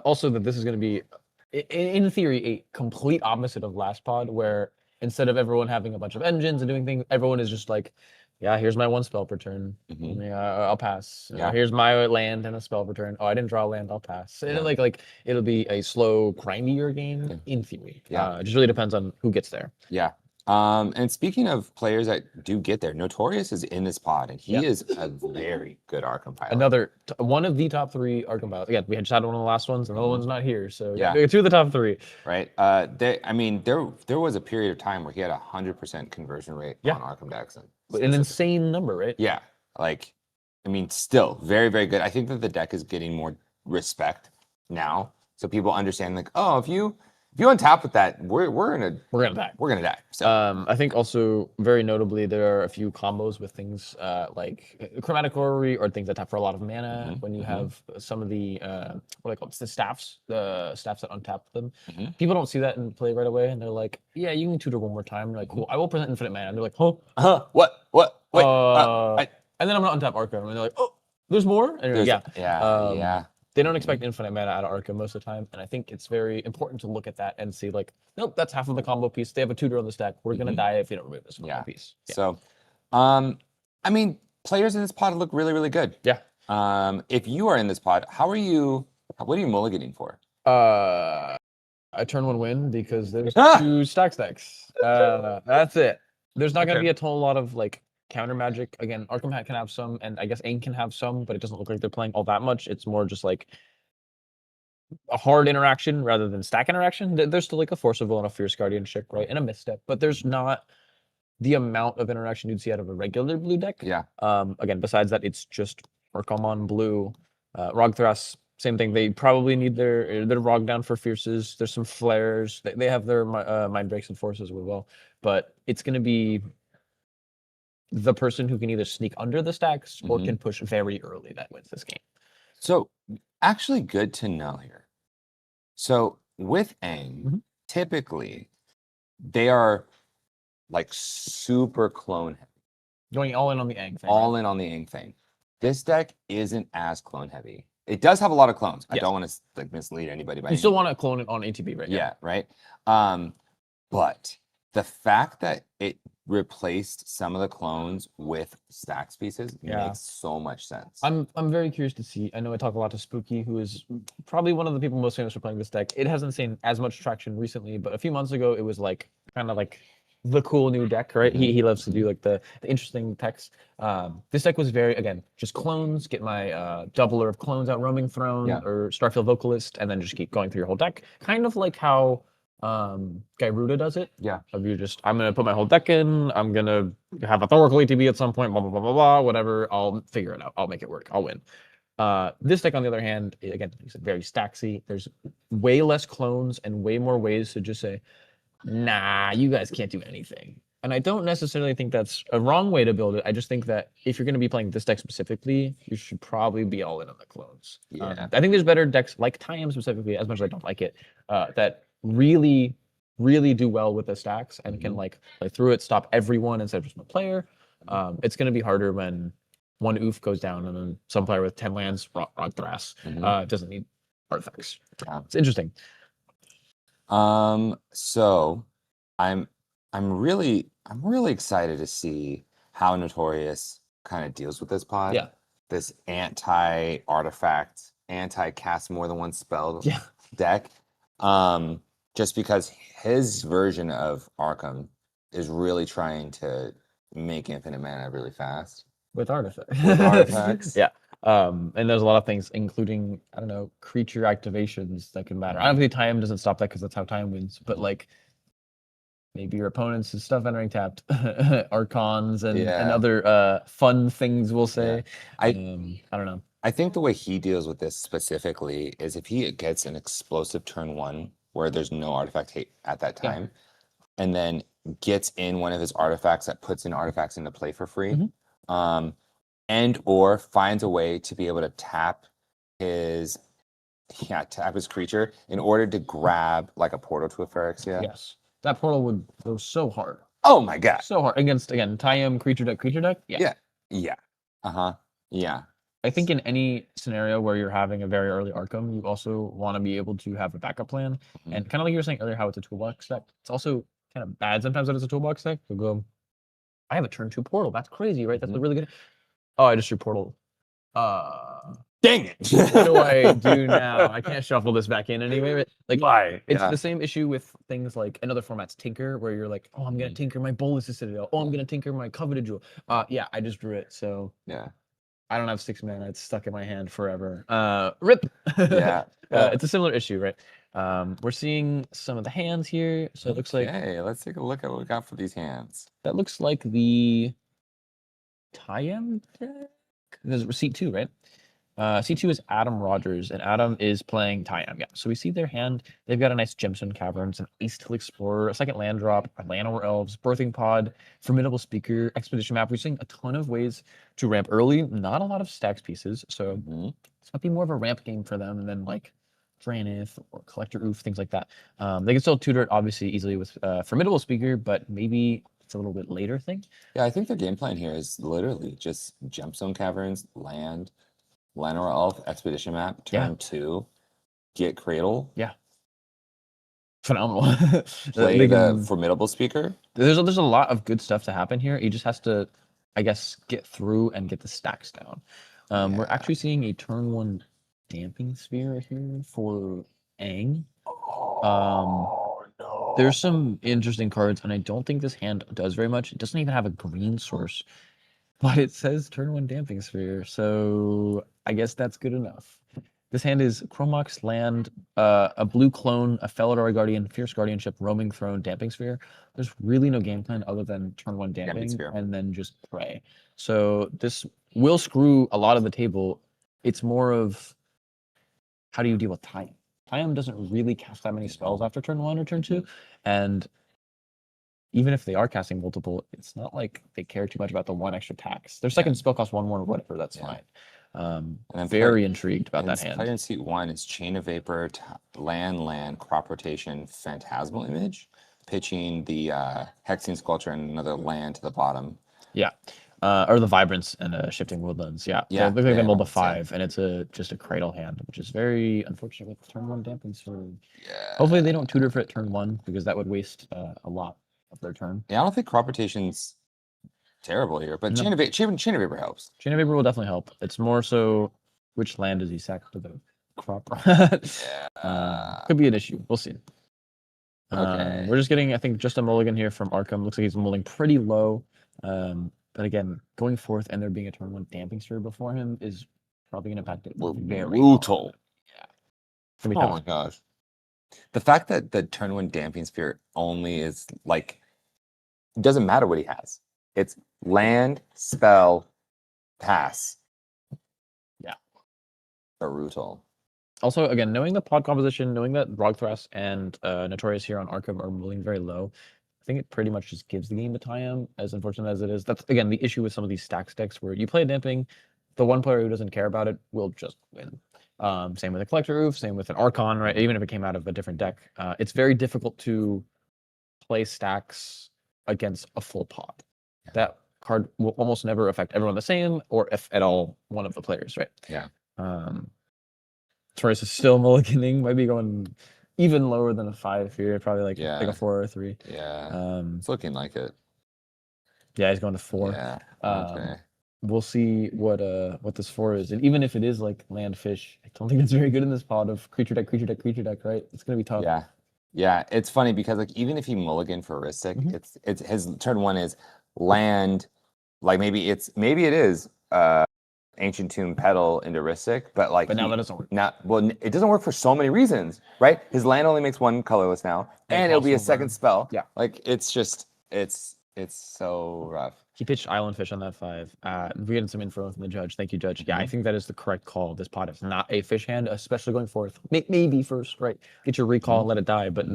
also that this is going to be, in theory, a complete opposite of last pod, where instead of everyone having a bunch of engines and doing things, everyone is just like, yeah, here's my 1 spell per turn. Yeah, I'll pass. Yeah. Here's my land and a spell per turn. Oh, I didn't draw a land. I'll pass. And like it'll be a slow, grindier game in theory. Yeah. It just really depends on who gets there. Yeah. And speaking of players that do get there, Notorious is in this pod, and he is a very good Arkham pilot. One of the top 3 Arkham pilots. Again, we had just had one of the last ones, and the other one's not here. So Yeah. 2 of the top 3. Right. There was a period of time where he had 100% conversion rate on Arkham Daxon. An insane number, right? Yeah. Still very, very good. I think that the deck is getting more respect now. So people understand, like, oh, if you untap with that, we're gonna die. We're gonna die. So I think also very notably there are a few combos with things like Chromatic Orrery or things that tap for a lot of mana. When you have some of the what do I call it? It's the staffs that untap them. People don't see that in play right away, and they're like, yeah, you can tutor one more time. You're like, cool, I will present infinite mana. And they're like, huh? What? Wait. And then I'm gonna untap Arkham, and they're like, oh, there's more. And you're like, yeah. They don't expect infinite mana out of Arkham most of the time, and I think it's very important to look at that and see, like, nope, that's half of the combo piece. They have a tutor on the stack. We're gonna die if you don't remove this combo piece. Yeah. So, players in this pod look really, really good. Yeah. If you are in this pod, what are you mulliganing for? I turn 1 win because there's 2 stacks. That's it. There's not gonna be a whole lot of like counter magic. Again, Arkham Hat can have some, and I guess Aang can have some, but it doesn't look like they're playing all that much. It's more just like a hard interaction rather than stack interaction. There's still like a Force of Will and a Fierce Guardianship, right? And a Misstep, but there's not the amount of interaction you'd see out of a regular blue deck. Yeah. Again, besides that, it's just Arkham blue. Rogthras, same thing. They probably need their Rog down for Fierces. There's some flares. They have their Mind Breaks and Forces as well. But it's going to be the person who can either sneak under the stacks or can push very early that wins this game. So actually good to know here. So with Aang, typically they are like super clone heavy. Going all in on the Ang thing. All in on the Ing thing. This deck isn't as clone heavy. It does have a lot of clones. I Yes. don't want to like mislead anybody by You still want to clone it on ATB, right? yeah, right. But the fact that it replaced some of the clones with stacks pieces makes so much sense. I'm very curious to see. I know I talk a lot to Spooky, who is probably one of the people most famous for playing this deck. It hasn't seen as much traction recently, but a few months ago it was like kind of like the cool new deck, right? He loves to do like the interesting text. This deck was very, again, just clones, get my doubler of clones out, Roaming Throne or Starfield Vocalist, and then just keep going through your whole deck. Kind of like how Gyruda does it. Yeah. Of you just, I'm gonna put my whole deck in, I'm gonna have a Thoracle ATB at some point, blah, blah, blah, blah, blah, whatever. I'll figure it out. I'll make it work. I'll win. This deck, on the other hand, again, it's very stacksy. There's way less clones and way more ways to just say, nah, you guys can't do anything. And I don't necessarily think that's a wrong way to build it. I just think that if you're going to be playing this deck specifically, you should probably be all in on the clones. Yeah. I think there's better decks like Time specifically, as much as I don't like it, that really do well with the stacks and can like play through it, stop everyone instead of just one player. It's going to be harder when one oof goes down and then some player with 10 lands, Rog Thras, doesn't need artifacts. It's interesting. So I'm really excited to see how Notorious kind of deals with this pod. Yeah. This anti-artifact, anti-cast more than one spell deck. Just because his version of Arkham is really trying to make infinite mana really fast. With artifacts. With artifacts. Yeah. And there's a lot of things, including, I don't know, creature activations that can matter. I don't think Time doesn't stop that because that's how Time wins, but like maybe your opponent's stuff entering tapped, Archons and other fun things we'll say. I don't know. I think the way he deals with this specifically is if he gets an explosive turn one where there's no artifact hate at that time, and then gets in one of his artifacts that puts in artifacts into play for free, and or finds a way to be able to tap his creature in order to grab like a portal to a Phyrexia. Yes. That portal would go so hard. Oh my god. So hard against, again, Tayum creature deck. Yeah. Yeah. I think in any scenario where you're having a very early Arkham, you also want to be able to have a backup plan. And kind of like you were saying earlier, how it's a toolbox deck. It's also kind of bad sometimes that it's a toolbox deck. You'll go, I have a turn 2 portal. That's crazy, right? That's really good. Oh, I just drew portal. Dang it. What do I do now? I can't shuffle this back in anyway. But like, why? It's the same issue with things like in other formats, Tinker, where you're like, oh, I'm gonna tinker my Bolas' Citadel. Oh, I'm gonna tinker my Coveted Jewel. Yeah, I just drew it. So yeah, I don't have 6 mana. It's stuck in my hand forever. Rip. Yeah. It's a similar issue, right? We're seeing some of the hands here. So it looks like. Hey, let's take a look at what we got for these hands. That looks like the Tayum deck. There's C2, right? C2 is Adam Rogers, and Adam is playing Tayum. Yeah, so we see their hand. They've got a nice Gemstone Caverns, an East Hill Explorer, a second land drop, a Llanowar Elves, Birthing Pod, Formidable Speaker, Expedition Map. We're seeing a ton of ways to ramp early, not a lot of stacks pieces, so this might be more of a ramp game for them than like Drannith or Collector Oof, things like that. They can still tutor it obviously easily with Formidable Speaker, but maybe it's a little bit later thing. Yeah, I think the game plan here is literally just Gemstone Caverns, land, Llanowar Elf, Expedition Map, turn 2, get Cradle. Yeah. Phenomenal. Play the Formidable Speaker. There's a lot of good stuff to happen here. He just has to, I guess, get through and get the stacks down. We're actually seeing a turn 1 Damping Sphere here for Aang. There's some interesting cards, and I don't think this hand does very much. It doesn't even have a green source, but it says turn 1 Damping Sphere, so I guess that's good enough. This hand is Chromox Land, a blue clone, a Felidar Guardian, Fierce Guardianship, Roaming Throne, Damping Sphere. There's really no game plan other than turn 1 Damping and then just pray. So this will screw a lot of the table. It's more of how do you deal with Tayum? Tayum doesn't really cast that many spells after turn 1 or turn 2, and even if they are casting multiple, it's not like they care too much about the 1 extra tax. Their second spell costs 1 more or whatever, that's fine. And I'm very intrigued about that hand. Titan Seat 1 is Chain of Vapor, land, crop rotation, Phantasmal Image, pitching the Hexing Sculpture and another land to the bottom. Yeah. Or the Vibrance and Shifting Woodlands. Yeah. Yeah, They look like they yeah, mulled a that's it. 5, and it's just a Cradle hand, which is very unfortunate with turn 1 Damping Sword. Yeah. Hopefully they don't tutor for it turn 1, because that would waste a lot of their turn. Yeah, I don't think crop rotation's terrible here, but No. Chain of Vapor helps. Chain of Vapor will definitely help. It's more so which land does he sack to the crop? Could be an issue. We'll see. Okay. We're just getting, I think, just a mulligan here from Arkham. Looks like he's mulling pretty low. But again, going forth and there being a turn 1 Damping Sphere before him is probably going to impact it very Brutal. hard. Yeah. It's gonna be Oh tough. my gosh. The fact that the turn 1 Damping Sphere only is like, it doesn't matter what he has. It's land, spell, pass. Yeah. Brutal. Also, again, knowing the pod composition, knowing that Rogthras and Notorious here on Arkham are mulling very low, I think it pretty much just gives the game to Tyam, as unfortunate as it is. That's, again, the issue with some of these stacks decks where you play Damping, the one player who doesn't care about it will just win. Same with a Collector Roof, same with an Archon, right? Even if it came out of a different deck. It's very difficult to play stacks against a full pod. That card will almost never affect everyone the same, or if at all, one of the players, right? Yeah. Taurus is still mulliganing, might be going even lower than a 5 here, probably like Yeah. a 4 or 3. Yeah. It's looking like it. Yeah, he's going to 4. Yeah. Okay. We'll see what this 4 is, and even if it is like land fish, I don't think it's very good in this pod of creature deck, right? It's gonna be tough. Yeah. Yeah. It's funny because like even if he mulligan for Ristic, it's his turn 1 is land, like maybe it is Ancient Tomb Petal into Ristic, but like now that doesn't work. It doesn't work for so many reasons, right? His land only makes 1 colorless now, and it'll be a second spell. Yeah. Like it's just it's so rough. He pitched Island Fish on that 5. We getting some info from the judge. Thank you, Judge. Yeah, I think that is the correct call. This pot is not a fish hand, especially going forth. Maybe first, right? Get your recall and let it die, but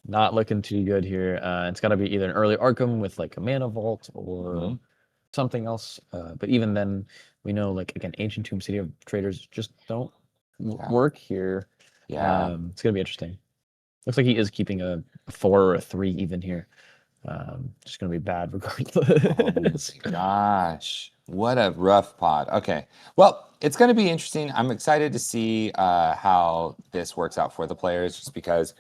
not looking too good here. It's got to be either an early Arkham with like a Mana Vault or something else. But even then, we know, like, again, Ancient Tomb, City of Traders just don't work here. Yeah. It's going to be interesting. Looks like he is keeping a 4 or a 3 even here. Just going to be bad regardless. Oh my gosh. What a rough pod. Okay. Well, it's going to be interesting. I'm excited to see how this works out for the players, just because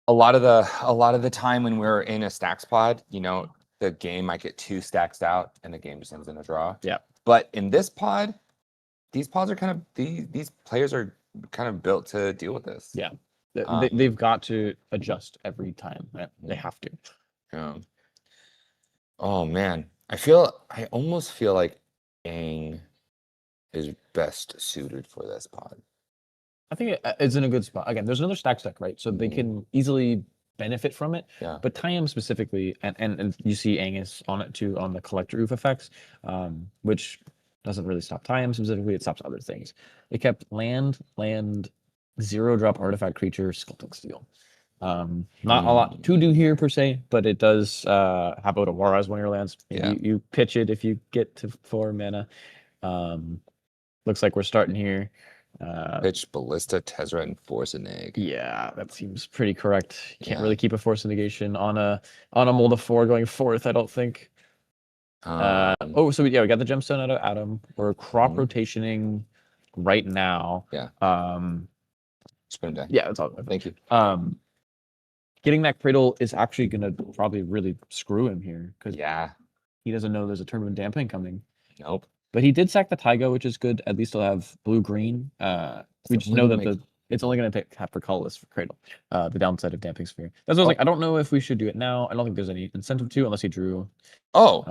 a lot of the time when we're in a stacks pod, you know, the game might get 2 stacks out and the game just ends in a draw. Yeah. But in this pod, these pods are kind of these players are kind of built to deal with this. Yeah. They've got to adjust every time. Right? They have to. Yeah. Oh man, I almost feel like Aang is best suited for this pod. I think it's in a good spot. Again, there's another stack deck, right? So they can easily benefit from it. Yeah. But Tyam specifically, and you see Angus on it too, on the Collector Roof effects, which doesn't really stop Tyam specifically. It stops other things. It kept land, 0-drop artifact creature, Sculpting Steel. Not a lot to do here per se, but it does have out Awara as one of your lands. Yeah. You pitch it if you get to 4 mana. Looks like we're starting here. Pitch Ballista, Tezzeret, and Force an Egg. Yeah, that seems pretty correct. You can't really keep a Force of Negation on a mold of 4 going forth, I don't think. So we got the gemstone out of Adam. We're crop rotationing right now. Yeah. Just put him down. Yeah, that's all. Thank you. Getting that cradle is actually gonna probably really screw him here because he doesn't know there's a tournament damping coming. Nope. But he did sack the Taiga, which is good. At least he'll have blue-green. We just know that it's only going to tap for colorless for Cradle. The downside of Damping Sphere. That's what I was like. I don't know if we should do it now. I don't think there's any incentive to, unless he drew. Oh,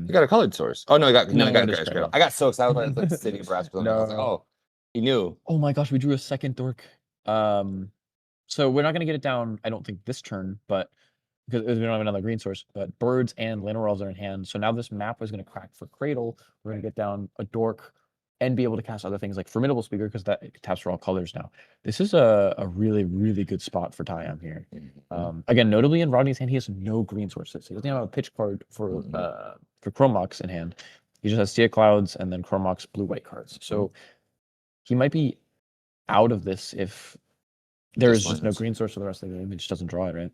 you got a colored source. Oh no, he got a just Cradle. I got so excited when it's like City of Brass. I was like, oh, he knew. Oh my gosh, we drew a second dork. So we're not going to get it down. I don't think this turn, but because we don't have another green source, but birds and Llanowar are in hand. So now this map is going to crack for Cradle. We're going to get down a dork and be able to cast other things like Formidable Speaker because that taps for all colors now. This is a really, really good spot for Tyam here. Again, notably in Rodney's hand, he has no green sources. He doesn't have a pitch card for Chromox in hand. He just has Sea Clouds and then Chromox blue-white cards. So he might be out of this if there is just no green source for the rest of the game. He just doesn't draw it, right?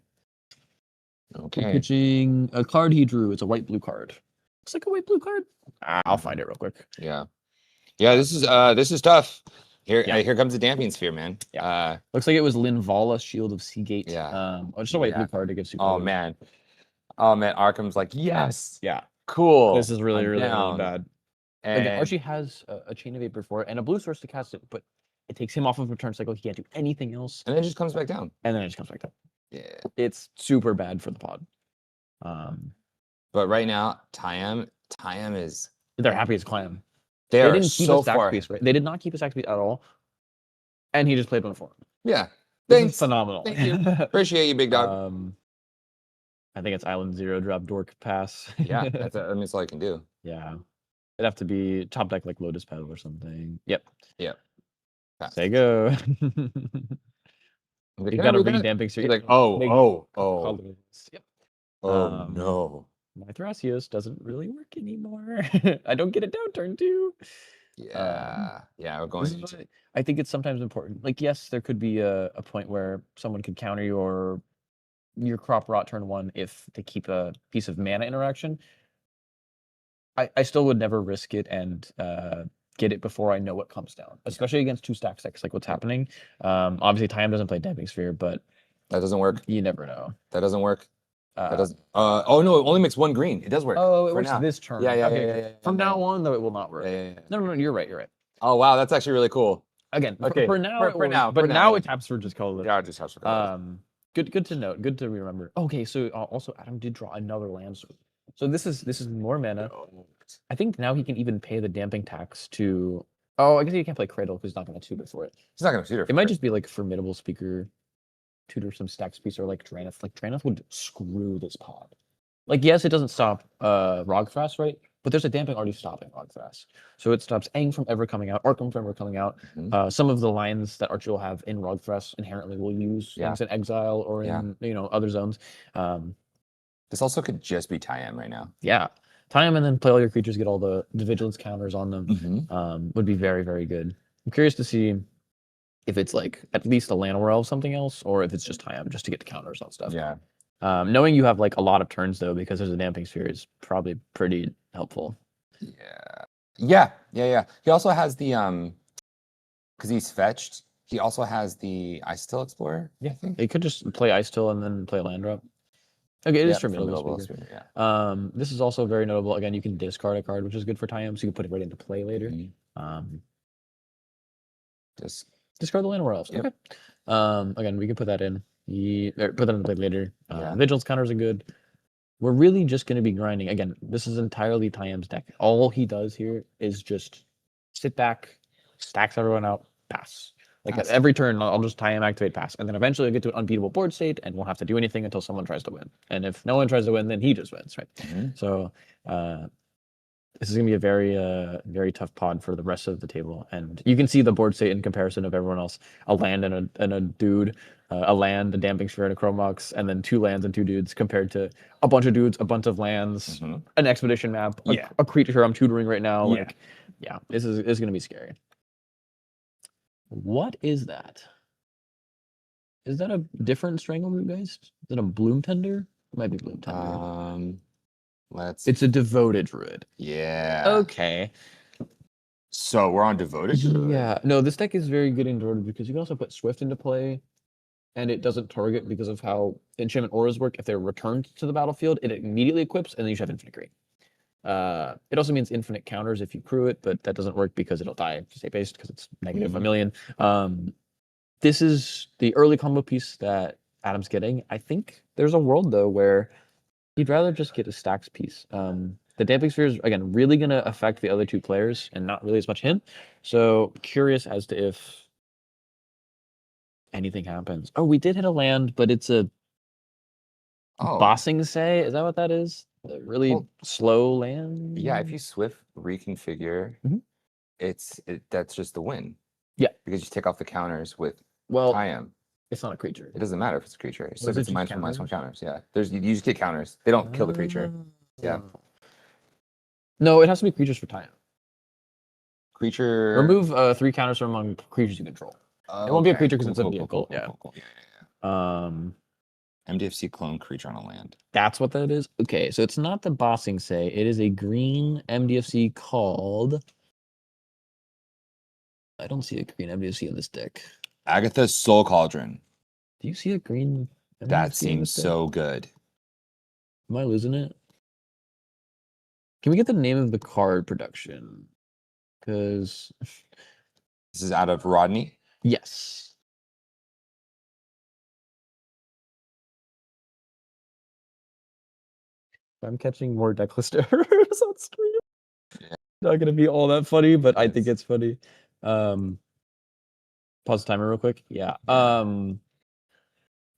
Okay. Pitching a card he drew. It's a white-blue card. Looks like a white blue card. I'll find it real quick. Yeah. Yeah, this is tough. Here, Yeah. here comes the damping sphere, man. Yeah. Looks like it was Linvala, Shield of Seagate. Yeah. Just a white blue card to give super. Oh man. Oh man, Arkham's like, yes. Yeah. Cool. This is really, I'm really, really down. bad. And Again, Archie has a Chain of Vapor for it and a blue source to cast it, but it takes him off of a turn cycle. He can't do anything else. then it just comes back down. And then it just comes back down. Yeah. It's super bad for the pod. But right now, Tyam is They're happy as clam. they They are didn't keep so a stack far. piece, right? They did not keep a stack piece at all. And he just played one for him. Yeah. This Thanks. is phenomenal. Thank you. Appreciate you, big dog. I think it's Island Zero drop Dork Pass. Yeah, that's all I can do. Yeah. It'd have to be top deck like Lotus Petal or something. Yep. Pass. Say go. Like, You "Yeah, gotta we're gonna-" re-damping You're like, oh. Yep. Oh no. My Thrasios doesn't really work anymore. I don't get it down turn 2. Yeah. Yeah, we're going This is why I think it's sometimes important. Like, yes, there could be a point where someone could counter your crop rot turn 1 if they keep a piece of mana interaction. I still would never risk it and get it before I know what comes down, especially against 2 stack decks like what's happening. Obviously, Time doesn't play Damping Sphere, but that doesn't work. You never know. That doesn't work. That doesn't. Oh no, it only makes 1 green. It does work. Oh, it for works now. this turn. Yeah. Okay. From now on, though, it will not work. Yeah. No, you're right. You're right. Oh wow, that's actually really cool. Again, Okay. for now, For now, but for now now. it taps for just colorless. Yeah, it just has to. Good to note. Good to remember. Okay, so also Adam did draw another land. So this is more mana. I think now he can even pay the damping tax to. Oh, I guess he can't play Cradle because he's not going to tutor for it. He's not going to tutor. It might just be like Formidable Speaker, tutor some stacks piece, or like Drannith. Like Drannith would screw this pod. Like, yes, it doesn't stop Rogthras, right? But there's a damping already stopping Rogthras. So it stops Aang from ever coming out, Arkham from ever coming out. Some of the lines that Archie will have in Rogthras inherently will use things in Exile or in other zones. This also could just be Tyam right now. Yeah. Time and then play all your creatures, get all the vigilance counters on them. Would be very, very good. I'm curious to see if it's like at least a Llanowar of something else, or if it's just Time just to get the counters on stuff. Yeah. Knowing you have like a lot of turns though, because there's a damping sphere, is probably pretty helpful. Yeah. He also has the because he's fetched. He also has the Ice Still Explorer. Yeah, he could just play Ice Still and then play land drop. Okay, it is Formidable Speaker. This is also very notable. Again, you can discard a card, which is good for Time, so you can put it right into play later. Just discard the Llanowar Elves. Okay. Again, we can put that in. Put that in play later. Vigilance counters are good. We're really just going to be grinding. Again, this is entirely Tyam's deck. All he does here is just sit back, stacks everyone out, pass. Like at every turn, I'll just Tyam, activate, pass. And then eventually I'll get to an unbeatable board state and won't have to do anything until someone tries to win. And if no one tries to win, then he just wins, right? So this is going to be a very, very tough pod for the rest of the table. And you can see the board state in comparison of everyone else. A land and a dude, a land, a damping sphere, and a Chromox, and then 2 lands and 2 dudes compared to a bunch of dudes, a bunch of lands, an expedition map, a creature I'm tutoring right now. Like, this is going to be scary. What is that? Is that a different Strangleroot, guys? Is it a Bloom Tender? It might be Bloom Tender. It's a Devoted Druid. Yeah. Okay. So we're on Devoted Druid. Yeah. No, this deck is very good in Devoted because you can also put Swift into play, and it doesn't target because of how enchantment auras work. If they're returned to the battlefield, it immediately equips, and then you should have Infinite Green. It also means infinite counters if you crew it, but that doesn't work because it'll die state based because it's negative a million. This is the early combo piece that Adam's getting. I think there's a world though where he'd rather just get a stacks piece. The damping sphere is again really going to affect the other 2 players and not really as much him. So curious as to if anything happens. Oh, we did hit a land, but it's a Bossing Say. Is that what that is? A really slow land? Yeah, if you Swift reconfigure, that's just the win. Yeah. Because you take off the counters with Tyam. It's not a creature. It doesn't matter if it's a creature. It's Was if it it's just -1/-1 counters. Yeah. You just get counters. They don't kill the creature. Yeah. No, it has to be creatures for Tyam. Creature. Remove 3 counters from among creatures you control. It won't be a creature because it's a vehicle. Cool. MDFC clone creature on a land. That's what that is? Okay, so it's not the Bossing Say. It is a green MDFC called... I don't see a green MDFC in this deck. Agatha's Soul Cauldron. Do you see a green MDFC That in seems this deck? so good. Am I losing it? Can we get the name of the card production? Because... This is out of Rodney. Yes. I'm catching more decklist errors on stream. Yeah. Not gonna be all that funny, but I think it's funny. Pause the timer real quick. Yeah. I'm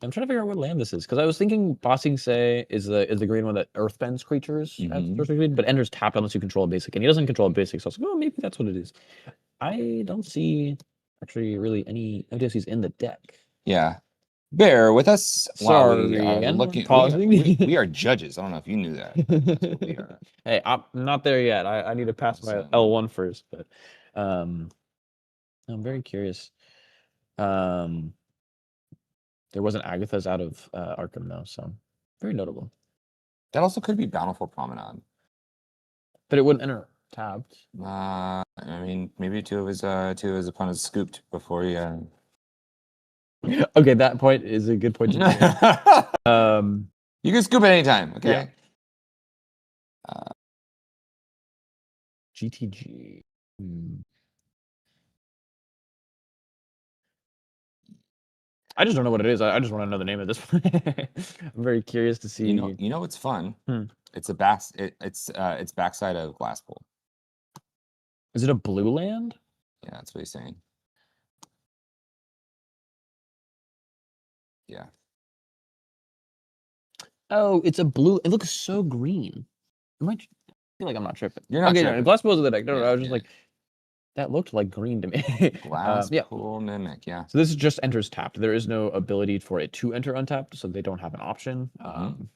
trying to figure out what land this is because I was thinking Bossing Say is the green one that earthbends creatures, but enters tap unless you control a basic, and he doesn't control a basic. So I was like, oh, maybe that's what it is. I don't see actually really any MDFCs in the deck. Yeah. Bear with us while we Sorry, are again, looking. pausing. We are judges. I don't know if you knew that. That's what we are. Hey, I'm not there yet. I need to pass my L1 first, but I'm very curious. There wasn't Agatha's out of Arkham though, so very notable. That also could be Bountiful Promenade. But it wouldn't enter tapped. I mean, maybe two of his opponents scooped before he. Okay, that point is a good point to make. You can scoop at any time. Okay. Yeah. GTG. I just don't know what it is. I just want to know the name of this one. I'm very curious to see. You know what's fun? It's it's backside of Glasspool. Is it a blue land? Yeah, that's what he's saying. Yeah. Oh, it's a blue. It looks so green. I feel like I'm not tripping. You're not tripping. Glasspool is the deck. No, I was just like, that looked like green to me. Glasspool Mimic, yeah. So this just enters tapped. There is no ability for it to enter untapped, so they don't have an option.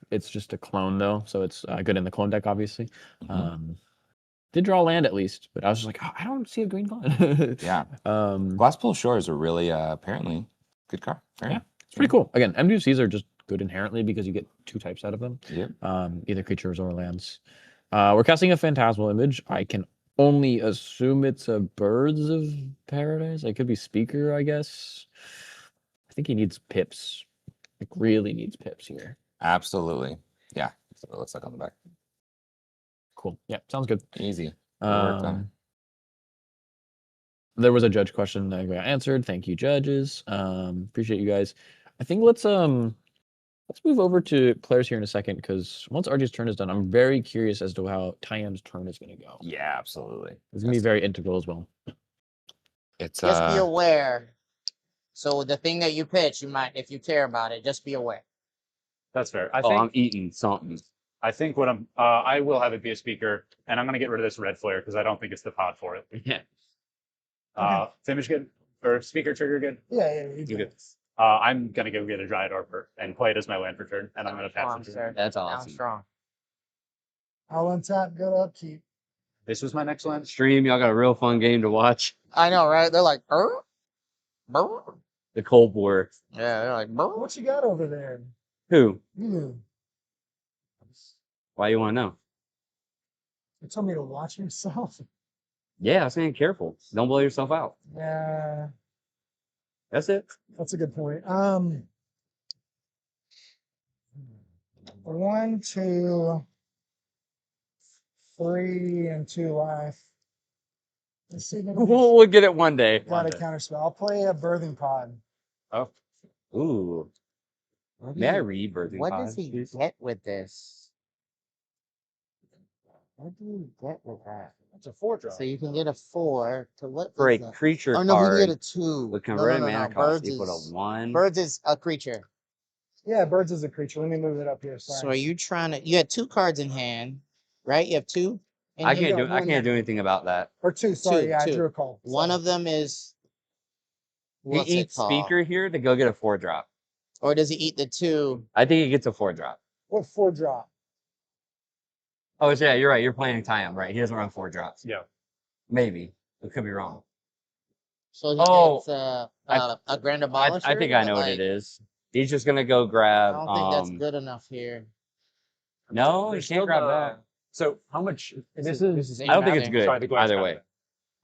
It's just a clone though, so it's good in the clone deck, obviously. Did draw land at least, but I was just like, oh, I don't see a green clone. Yeah. Glasspool Shores are really apparently good card. Yeah, it's pretty cool. Again, MDFCs are just good inherently because you get two types out of them. Yep. Either creatures or lands. We're casting a Phantasmal Image. I can only assume it's a Birds of Paradise. It could be Speaker, I guess. I think he needs pips. Like really needs pips here. Absolutely. Yeah. That's what it looks like on the back. Cool. Yeah, sounds good. Easy. There was a judge question that I got answered. Thank you, judges. Appreciate you guys. I think let's move over to players here in a second because once RJ's turn is done, I'm very curious as to how Tyam's turn is going to go. Yeah, absolutely. It's going to be very integral as well. It's just be aware. So the thing that you pitch, you might, if you care about it, just be aware. That's fair. I think I'm eating something. I think what I will have it be a speaker, and I'm going to get rid of this red flare because I don't think it's the pod for it. Yeah. Finish good or speaker trigger good? Yeah, you good. I'm gonna go get a Dryad Arbor and play it as my land for turn, and I'm gonna pass it. That's awesome. Strong. I'll untap, good upkeep. This was my next land. Stream, y'all got a real fun game to watch. I know, right? They're like, burr. The Cold War. Yeah, they're like, burr. What you got over there? Who? You. Why you want to know? You told me to watch yourself. Yeah, I'm saying careful. Don't blow yourself out. Yeah. That's it. That's a good point. 1, 2, 3, and 2 life. Let's see. We'll get it one day. Got a counterspell. I'll play a birthing pod. Oh. Ooh. May I read birthing What pod? does he get with this? What do you get with that? It's a 4-drop. So you can get a 4 to what? For a is that? creature Oh no, card. we can get a 2. With No, converted no, no, mana no. cost Birds equal to is 1. Birds is a creature. Yeah, birds is a creature. Let me move it up here. Sorry. So are you trying to? You had 2 cards in hand, right? You have 2. in I hand? can't do anything about that. Or 2. Sorry, yeah, I 2. drew a call. One of them is. He What's it eats called? speaker here to go get a 4-drop. Or does he eat the 2? I think he gets a 4-drop. What 4-drop? Oh, yeah, you're right. You're playing Tyam, right? He doesn't run 4-drops. Yeah. Maybe. It could be wrong. So he Oh, gets a Grand Abolisher. I think I know what like, it is. He's just gonna go I grab. don't think that's good enough here. No, you There's can't still grab the- that. So how much? This is I don't think it's interesting. good Sorry, the question. either way.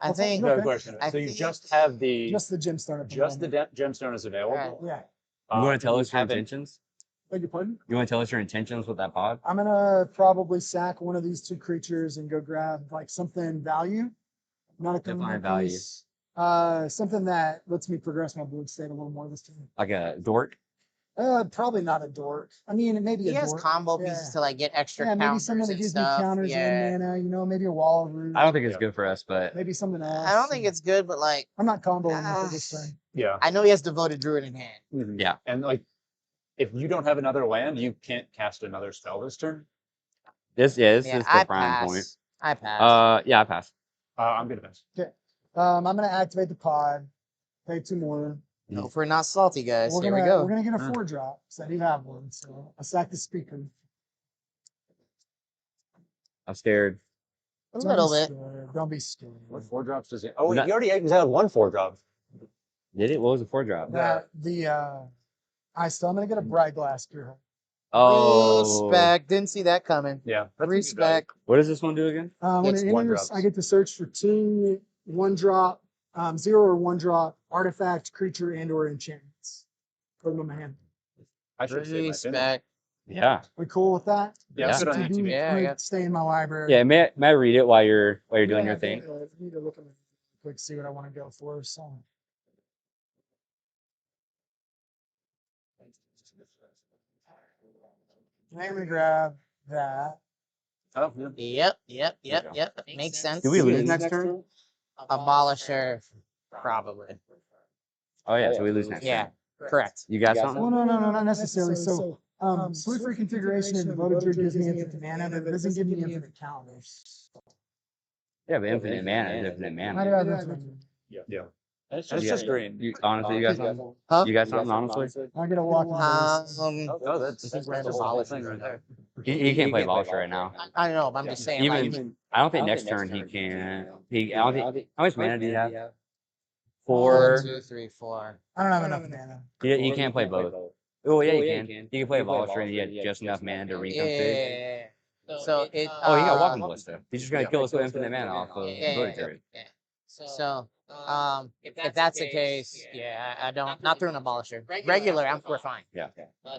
I think. The question. I So you think- just have the Just the gemstone. at the just the moment. gemstone is available. Yeah. You want to tell you us your haven't- intentions? Beg your pardon? You want to tell us your intentions with that pod? I'm gonna probably sack one of these two creatures and go grab like something value, not a Define common value. piece. Something that lets me progress my board state a little more this time. Like a dork? Probably not a dork. I mean, maybe He a has dork. combo Yeah. pieces to like get extra Yeah, maybe counters something that and gives stuff. me counters Yeah. and mana. You know, maybe a wall of root. I don't think it's good for us, but Maybe something else. I don't think it's good, but like I'm not comboing with it this turn. Yeah. I know he has devoted druid in hand. yeah. And like, if you don't have another land, you can't cast another spell this turn. This Yeah, is the I prime pass. point. I pass. Yeah, I pass. I'm gonna pass. Okay. I'm gonna activate the pod. Pay 2 more. No, if we're not salty, guys. We're Here gonna we go. we're gonna get a 4-drop. So I do have one. So I sack the speaker. I'm scared. A Don't little be bit. scared. Don't be scared. What 4-drops does it? Oh, Not- he already had 1 4-drop. Did it? What was the 4-drop? I'm gonna get a bright glass here. Oh. Respect. Didn't see that coming. Yeah. Respect. What does this one do again? When It's it one enters, drops. I get to search for 2 1-drop, 0 or 1-drop artifact, creature, and/or enchantments. Put them in my hand. I should say my Respect. Yeah. We cool with that? Yeah, Yeah. good on you, TB, TB. Yeah, I'm I gonna got- stay in my library. Yeah, may I read it while you're doing Yeah, your thing? I need to look at it quick, see what I want to go for. So. I'm gonna grab that. Oh, yeah. Yep. Makes sense. Do we lose next turn? Abolisher, probably. Oh yeah, so we lose next Yeah, turn. correct. You got No, something? no, not necessarily. So, Swift reconfiguration and devoted druid gives me infinite mana, but it doesn't give me infinite counters. Yeah, but infinite mana is infinite I do mana. have infinite. Yeah. That's You just got- green. honestly, you got something? Huh? You got something, honestly? I get a walking base. Oh, that's just Abolisher. right there. He can't play Abolisher right now. I know, but I'm just saying. like, Even I don't think next turn he can. I don't think. How much mana do you have? 1, 4. 2, 3, 4. I don't have enough mana. He can't play both. Oh yeah, he can. He can play Abolisher and he had just enough mana to reconfig. Yeah. So it. Oh, he got Walking Ballista. He's just gonna kill us with infinite mana off of Yeah. Devoted Druid. So, if that's the case, yeah, I don't. Not through an abolisher. Regular, we're fine. Yeah.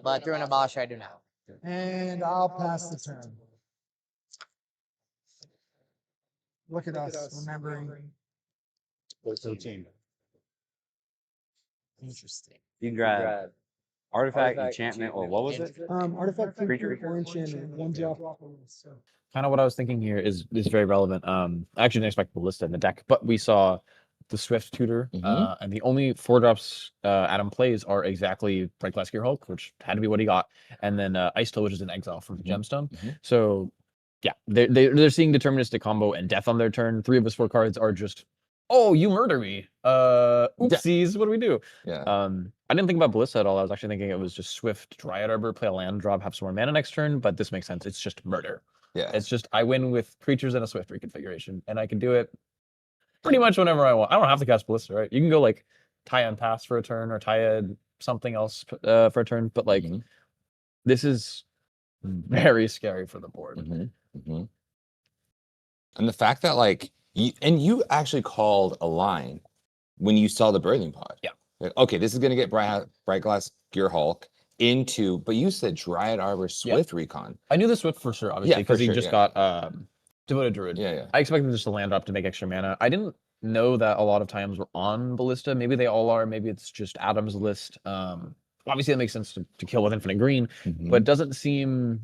But through an abolisher, I do not. And I'll pass the turn. Look at us, remembering. 13. Interesting. You can grab Artifact, Enchantment, or what was it? Artifact creature, Creature. 4 enchantment, 1-drop. So. Kind of what I was thinking here is very relevant. I actually didn't expect Ballista in the deck, but we saw the Swift tutor, and the only 4-drops Adam plays are exactly Bright Glass Gear Hulk, which had to be what he got, and then Ice Toe, which is an exile from the gemstone. So yeah, they're seeing deterministic combo and death on their turn. 3 of his 4 cards are just, oh, you murder me. Oopsies, what do we do? Yeah. I didn't think about Ballista at all. I was actually thinking it was just Swift, Dryad Arbor, play a land drop, have some more mana next turn, but this makes sense. It's just murder. Yeah. It's just I win with creatures and a Swift reconfiguration, and I can do it pretty much whenever I want. I don't have to cast Ballista, right? You can go like tie and pass for a turn or tie something else for a turn, but like this is very scary for the board. And the fact that like you actually called a line when you saw the birthing pod. Yeah. Like, okay, this is gonna get Bright Glass Gear Hulk into, but you said Dryad Arbor Swift Recon. I knew the Swift for sure, obviously, because he just got Devoted Druid. Yeah. I expected just to land up to make extra mana. I didn't know that a lot of times we're on Ballista. Maybe they all are. Maybe it's just Adam's list. Obviously, that makes sense to kill with infinite green, but it doesn't seem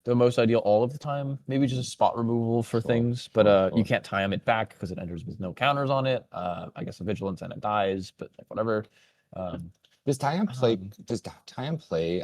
the most ideal all of the time. Maybe just spot removal for things, but you can't time it back because it enters with no counters on it. I guess a vigilance and it dies, but like, whatever. Does Tyon play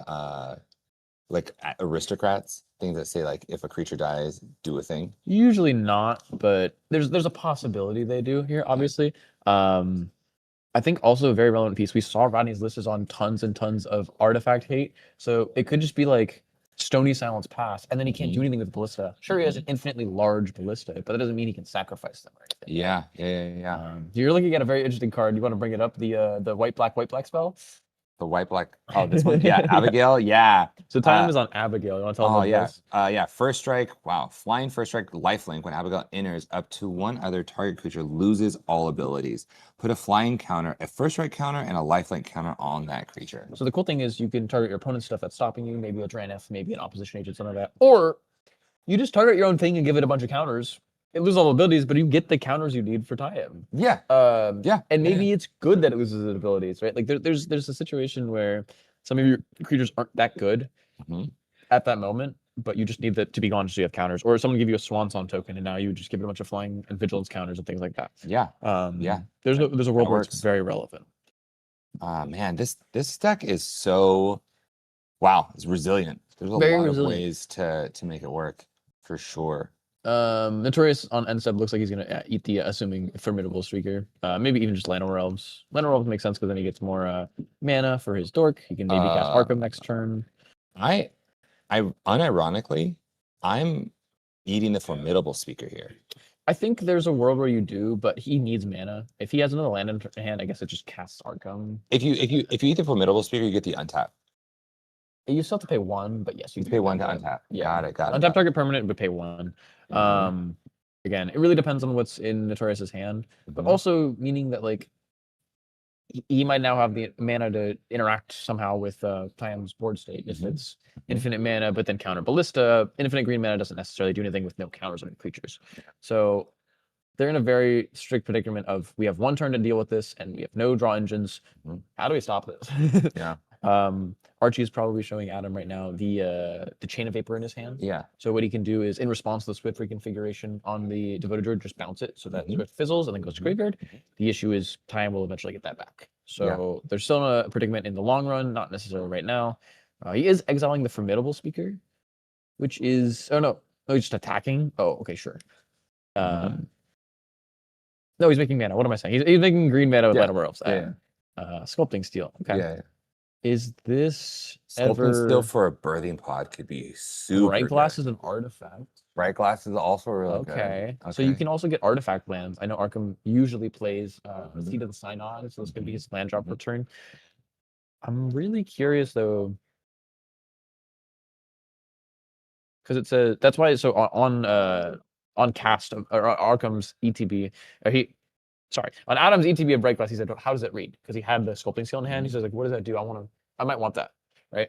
like aristocrats, things that say like if a creature dies, do a thing? Usually not, but there's a possibility they do here, obviously. I think also a very relevant piece. We saw Rodney's list is on tons and tons of artifact hate, so it could just be like Stony Silence pass, and then he can't do anything with Ballista. Sure, he has an infinitely large Ballista, but that doesn't mean he can sacrifice them or anything. Yeah. You're looking at a very interesting card. You want to bring it up, the white black spell? The white black. Oh, this one. Yeah, Abigail. Yeah. So Time is on Abigail. You want to tell them Oh what it yeah. does? Yeah. First strike. Wow. Flying first strike. Lifelink. When Abigail enters, up to one other target creature loses all abilities. Put a flying counter, a first strike counter, and a lifelink counter on that creature. So the cool thing is you can target your opponent's stuff that's stopping you, maybe a Draenith, maybe an opposition agent, something like that. Or you just target your own thing and give it a bunch of counters. It loses all abilities, but you get the counters you need for tie-in. Yeah. Yeah. And maybe it's good that it loses its abilities, right? Like there's a situation where some of your creatures aren't that good at that moment, but you just need that to be gone so you have counters. Or someone give you a Swan Song token, and now you just give it a bunch of flying and vigilance counters and things like that. Yeah. Yeah. There's a world where works. it's very relevant. Man, this deck is so it's resilient. There's a Very lot resilient. of ways to make it work for sure. Notorious on end step looks like he's gonna eat the assuming formidable streaker. Maybe even just Llanowar Elves. Llanowar Elves makes sense because then he gets more mana for his dork. He can maybe cast Arkham next turn. I unironically, I'm eating the formidable speaker here. I think there's a world where you do, but he needs mana. If he has another land in hand, I guess it just casts Arkham. If you eat the formidable speaker, you get the untap. You still have to pay one, but yes, you pay one to untap. Yeah. Got it. Untap target permanent, but pay one. Again, it really depends on what's in Notorious's hand, but also meaning that like he might now have the mana to interact somehow with Tiam's board state. If it's infinite mana, but then counter ballista, infinite green mana doesn't necessarily do anything with no counters on your creatures. So they're in a very strict predicament of we have one turn to deal with this, and we have no draw engines. How do we stop this? Yeah. Archie is probably showing Adam right now the Chain of Vapor in his hand. Yeah. So what he can do is, in response to the Swift reconfiguration on the Devoted Druid, just bounce it so that Swift fizzles and then goes to graveyard. The issue is Time will eventually get that back. So there's still a predicament in the long run, not necessarily right now. He is exiling the Formidable Speaker, which is no, he's just attacking. Oh, okay, sure. No, he's making mana. What am I saying? He's making green mana with Llanowar Elves. Sculpting Steel. Okay. Yeah. Is this Sculpting Steel for a birthing pod could be super Bright Glass good. is an artifact. Bright Glass is also really good. Okay. So you can also get artifact lands. I know Arkham usually plays Seed of the Synod, so this could be his land drop return. I'm really curious though, because it says that's why. So on cast of Arkham's ETB, on Adam's ETB of Bright Glass, he said, "How does it read?" Because he had the Sculpting Steel in hand. He says, "Like, what does that do? I might want that." Right.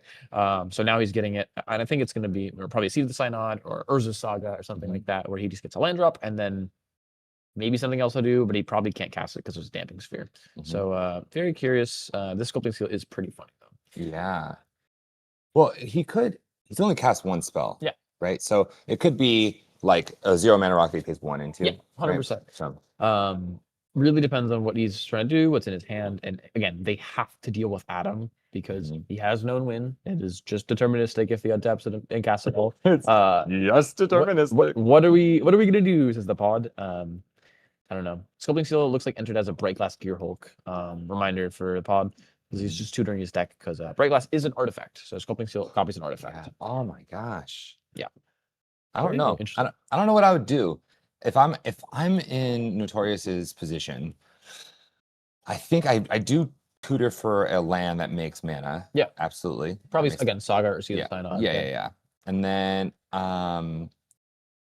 So now he's getting it, and I think it's going to be probably Seed of the Synod or Urza's Saga or something like that, where he just gets a land drop and then maybe something else will do, but he probably can't cast it because there's a Damping Sphere. So very curious. This Sculpting Steel is pretty funny though. Yeah. Well, he's only cast one spell. Yeah. Right. So it could be like a 0 mana rock that he pays 1 into. Yeah, 100%. So really depends on what he's trying to do, what's in his hand, and again, they have to deal with Adam because he has known win. It is just deterministic if he untaps it and casts it all. Just deterministic. What are we gonna do? Says the pod. I don't know. Sculpting Steel looks like entered as a Bright Glass Gear Hulk. Reminder for the pod. Because he's just tutoring his deck because Bright Glass is an artifact. So Sculpting Steel copies an artifact. Yeah. Oh my gosh. Yeah. I don't know. I don't know what I would do. If I'm in Notorious's position, I think I do tutor for a land that makes mana. Yeah. Absolutely. Probably again Saga or Seed of the Synod. Yeah. And then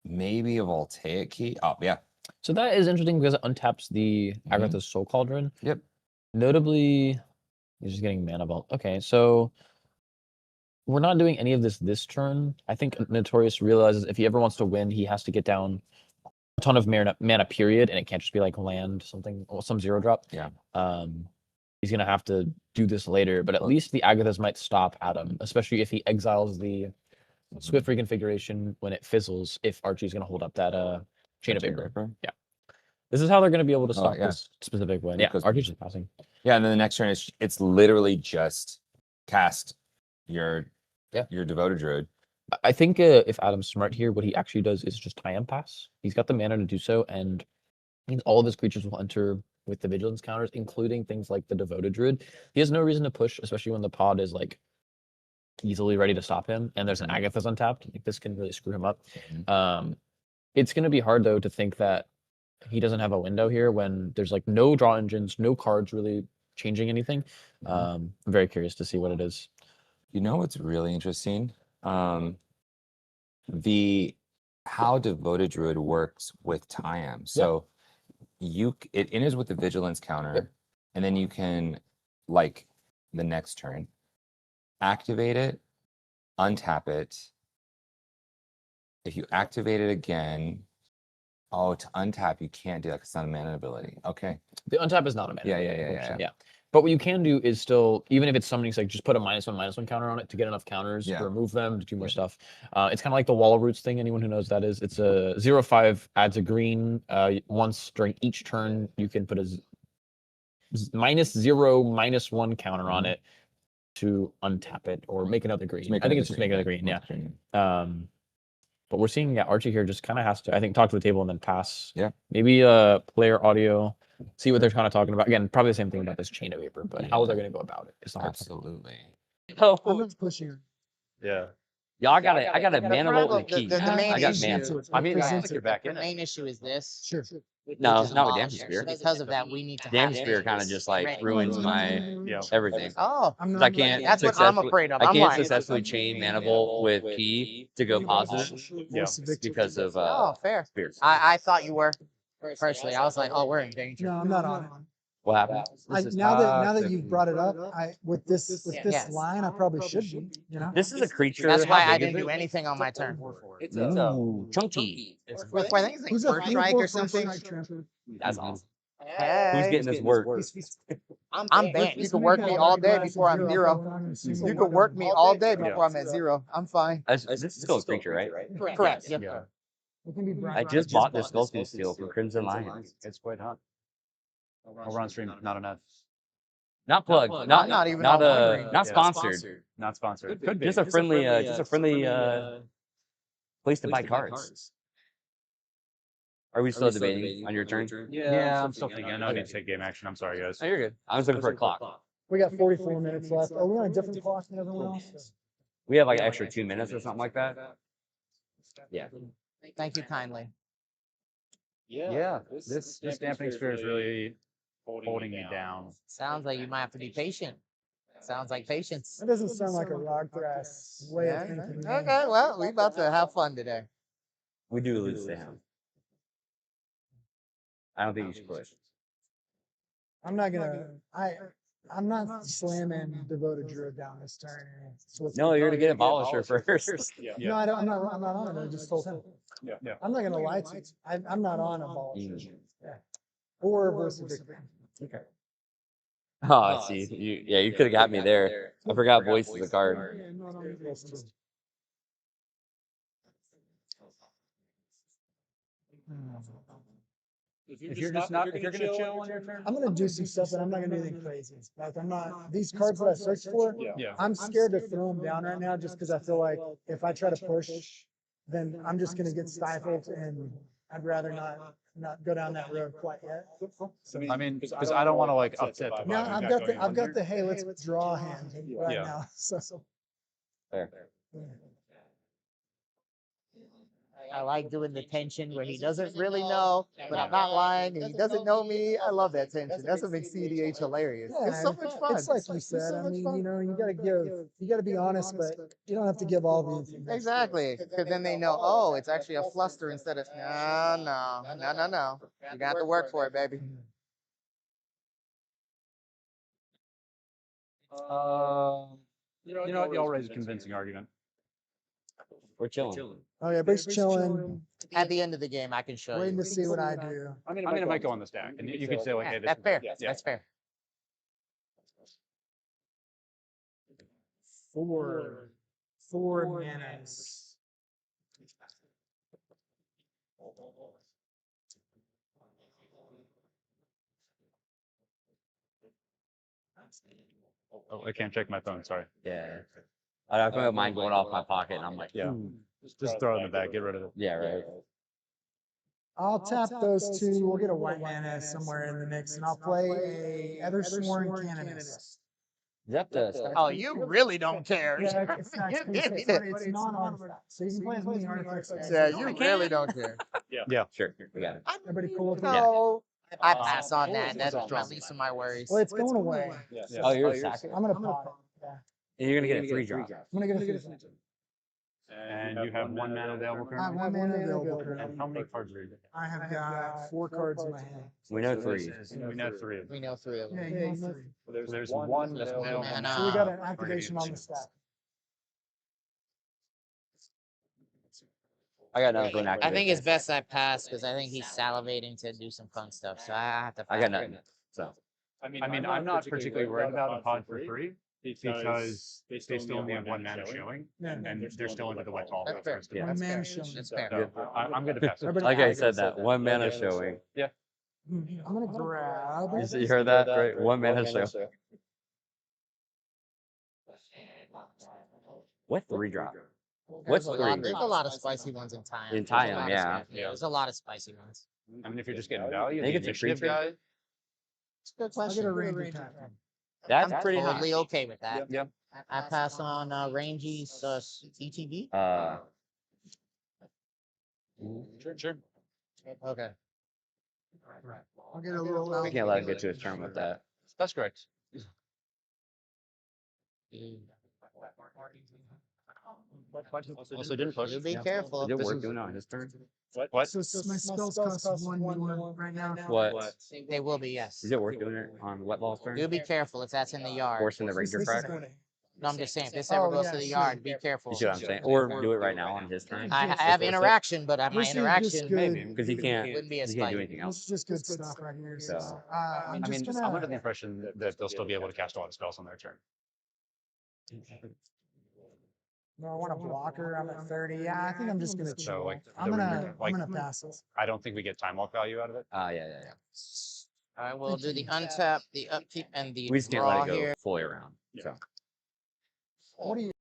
maybe a Voltaic Key. Oh yeah. So that is interesting because it untaps the Agatha's Soul Cauldron. Yep. Notably, he's just getting mana vault. Okay, so we're not doing any of this turn. I think Notorious realizes if he ever wants to win, he has to get down a ton of mana period, and it can't just be like land something or some 0 drop. Yeah. He's gonna have to do this later, but at least the Agathas might stop Adam, especially if he exiles the Swift reconfiguration when it fizzles. If Archie's gonna hold up that Chain of Vapor. Yeah. This is how they're gonna be able to stop this specific win. Yeah, Archie's just passing. Yeah, and then the next turn it's literally just cast your Devoted Druid. I think if Adam's smart here, what he actually does is just Time Pass. He's got the mana to do so, and means all of his creatures will enter with the vigilance counters, including things like the Devoted Druid. He has no reason to push, especially when the pod is like easily ready to stop him, and there's an Agatha's untapped. Like this can really screw him up. It's gonna be hard though to think that he doesn't have a window here when there's like no draw engines, no cards really changing anything. I'm very curious to see what it is. You know what's really interesting? The how Devoted Druid works with Tyam. So it enters with the vigilance counter, and then you can, like, the next turn, activate it, untap it. If you activate it again, to untap you can't do that because it's not a mana ability. Okay. The untap is not a mana. Yeah, ability, yeah, yeah, 100%, yeah. But what you can do is still, even if it's summoning, like just put a -1/-1 counter on it to get enough counters Yeah. to remove them, to do more stuff. It's kind of like the Wall of Roots thing. Anyone who knows that is, it's a 0/5 adds a green. Once during each turn, you can put a -0/-1 counter on it to untap it or make another green. I think it's just make another green. Yeah. But we're seeing Archie here just kind of has to, I think, talk to the table and then pass. Yeah. Maybe player audio, see what they're kind of talking about. Again, probably the same thing about this Chain of Vapor, but how they're going to go about it is the hard part. Absolutely. Oh, I'm not pushing. Yeah. Y'all, I got a mana bolt and a key. The main I got issue. mana. I mean, Yeah, you're back in the it. main issue is this. Sure. No, which is not with abolished. Damage Spear. Because of that, we need to Damage have Spear kind of just like ready. ruins my everything. Oh, I'm 'Cause not. I can't. that's what I'm successfully- afraid of. I I'm can't like, successfully chain mana bolt with key to go positive because of oh, fair. spears. I thought you were. Personally, I was like, oh, we're in danger. No, I'm not on it. What happened? Now that you've brought it up, with this Yes. line, I probably should be. You know. This is a creature. That's why how I big is didn't do it? anything on my turn. Ooh, chunky. With I think it's like Who's a first strike or something. That's awesome. Hey. Who's getting this work? I'm banned. You can work me all day before I'm 0. You can work me all day before I'm at 0. I'm fine. This is still a creature, right? Correct. Yep. Yeah. I just bought this Skulltooth Steel from Crimson Lion. It's quite hot. Over on stream, not enough. Not plugged. I'm not even on my ring. Not Yeah. sponsored. Not sponsored. Could be. Just a friendly place to buy cards. Are we still debating on your turn? Yeah, I'm still thinking. I know I need to take game action. I'm sorry, guys. Oh, you're good. I was looking for a clock. We got 44 minutes left. Are we on a different clock than everyone else? We have like an extra 2 minutes or something like that. Yeah. Thank you kindly. Yeah, this dampening sphere is really holding me down. Sounds like you might have to be patient. Sounds like patience. That doesn't sound like a rock grass way of thinking. to me. Okay, well, we about to have fun today. We do lose to him. I don't think you should push. I'm not gonna. I'm not slamming Devoted Druid down this turn. No, you're gonna get Abolisher first. No, I don't. I'm not on it. I just told him. Yeah. I'm not gonna lie to you. I'm not on Abolisher. Yeah. Or versus Victory. Okay. Oh, I see. You could have got me there. I forgot Voice is a card. Yeah, not on this too. If you're gonna chill on your turn, I'm gonna do some stuff, but I'm not gonna do anything crazy. Like I'm not these cards that I searched for. Yeah. I'm scared to throw them down right now, just because I feel like if I try to push, then I'm just gonna get stifled, and I'd rather not go down that road quite yet. I mean, because I don't want to like upset the Now vibe. I've got the hey, let's draw hand right Yeah. now. So Fair. I like doing the tension where he doesn't really know, but I'm not lying, and he doesn't know me. I love that tension. That's what makes cEDH hilarious. It's so much fun. It's like you said. I mean, you gotta be honest, but you don't have to give all the information. Exactly, because then they know, oh, it's actually a fluster instead of no. You got to work for it, baby. You know what? Y'all raise a convincing argument. We're chilling. Oh yeah, Break's chilling, At the end of the game, I can show waiting you. to see what I do. I mean, it might go on the stack, and you could say like, hey, this That's fair. Yeah. That's fair. Four manas. Oh, I can't check my phone. Sorry. Yeah. I don't mind going off my pocket, and I'm like, Yeah. Just throw it in the bag. Get rid of it. yeah, right. I'll tap those two. We'll get a white mana somewhere in the mix, and I'll play a Ethersworn Canonist. Is that the? Oh, you really don't care. Yeah, it's non-artifact, so you can play as many artifacts as Yeah, you you want. really don't care. Yeah. Sure. We got it. Everybody cool with that? No, I pass on that. That's my least of my worries. Well, it's going away. Oh, you're a sacker. I'm gonna pop it. Yeah. And you're gonna get a free drop. I'm gonna get a free drop. And you have 1 mana available I have currently. 1 mana available And currently. how many cards are you? I have got 4 cards in my hand. We know 3. We know 3 of them. We know 3 of them. Yeah, you know 3. There's one That's available one mana. now. So we got an activation on the stack. I got nothing for an I think activation. it's best I pass because I think he's salivating to do some fun stuff. So I have to. I got nothing. So I mean, I'm not particularly worried about a pod for 3 because they still only have 1 mana showing, and they're still into the wet ball. That's fair. Yeah. One mana showing. That's fair. So I'm going to pass it. like I said, that 1 mana showing. Yeah. I'm gonna grab. You heard that, right? 1 mana show. What 3 drop? What's 3? There's a lot of spicy ones in time. In Time, yeah. There's a lot of spicy ones. I mean, if you're just getting value, They the get the initiative creature. guy. It's a good I'll question. get a ranger tap. That's I'm pretty totally high. okay with that. Yep. I pass on Rangy's ETB. Sure. Okay. I'll get a little. We can't let him get to his turn with that. That's correct. Also didn't push. You be careful. Did it work doing it on his turn? What? So my spells cost 1 more right now. What? They will be, yes. Is it worth doing it on wet ball's turn? You be careful if that's in the yard. Forcing the ranger This is crack? good. No, I'm just saying, if this ever goes to the yard, be careful. You see what I'm saying? Or do it right now on his turn. I have interaction, but my This is just interaction good. Maybe, because he can't, wouldn't be as he can't do spicy. anything This else. is just good stuff right here. So, So, I'm I just mean, gonna. I'm under the impression that they'll still be able to cast a lot of spells on their turn. No, I want a blocker. I'm at 30. Yeah, I think I'm just gonna So, chill. like, I'm the gonna ranger- like- pass this. I don't think we get time walk value out of it. yeah. All right, we'll do the untap, the upkeep, and the We just can't draw let it go here. fully around. So. What do you?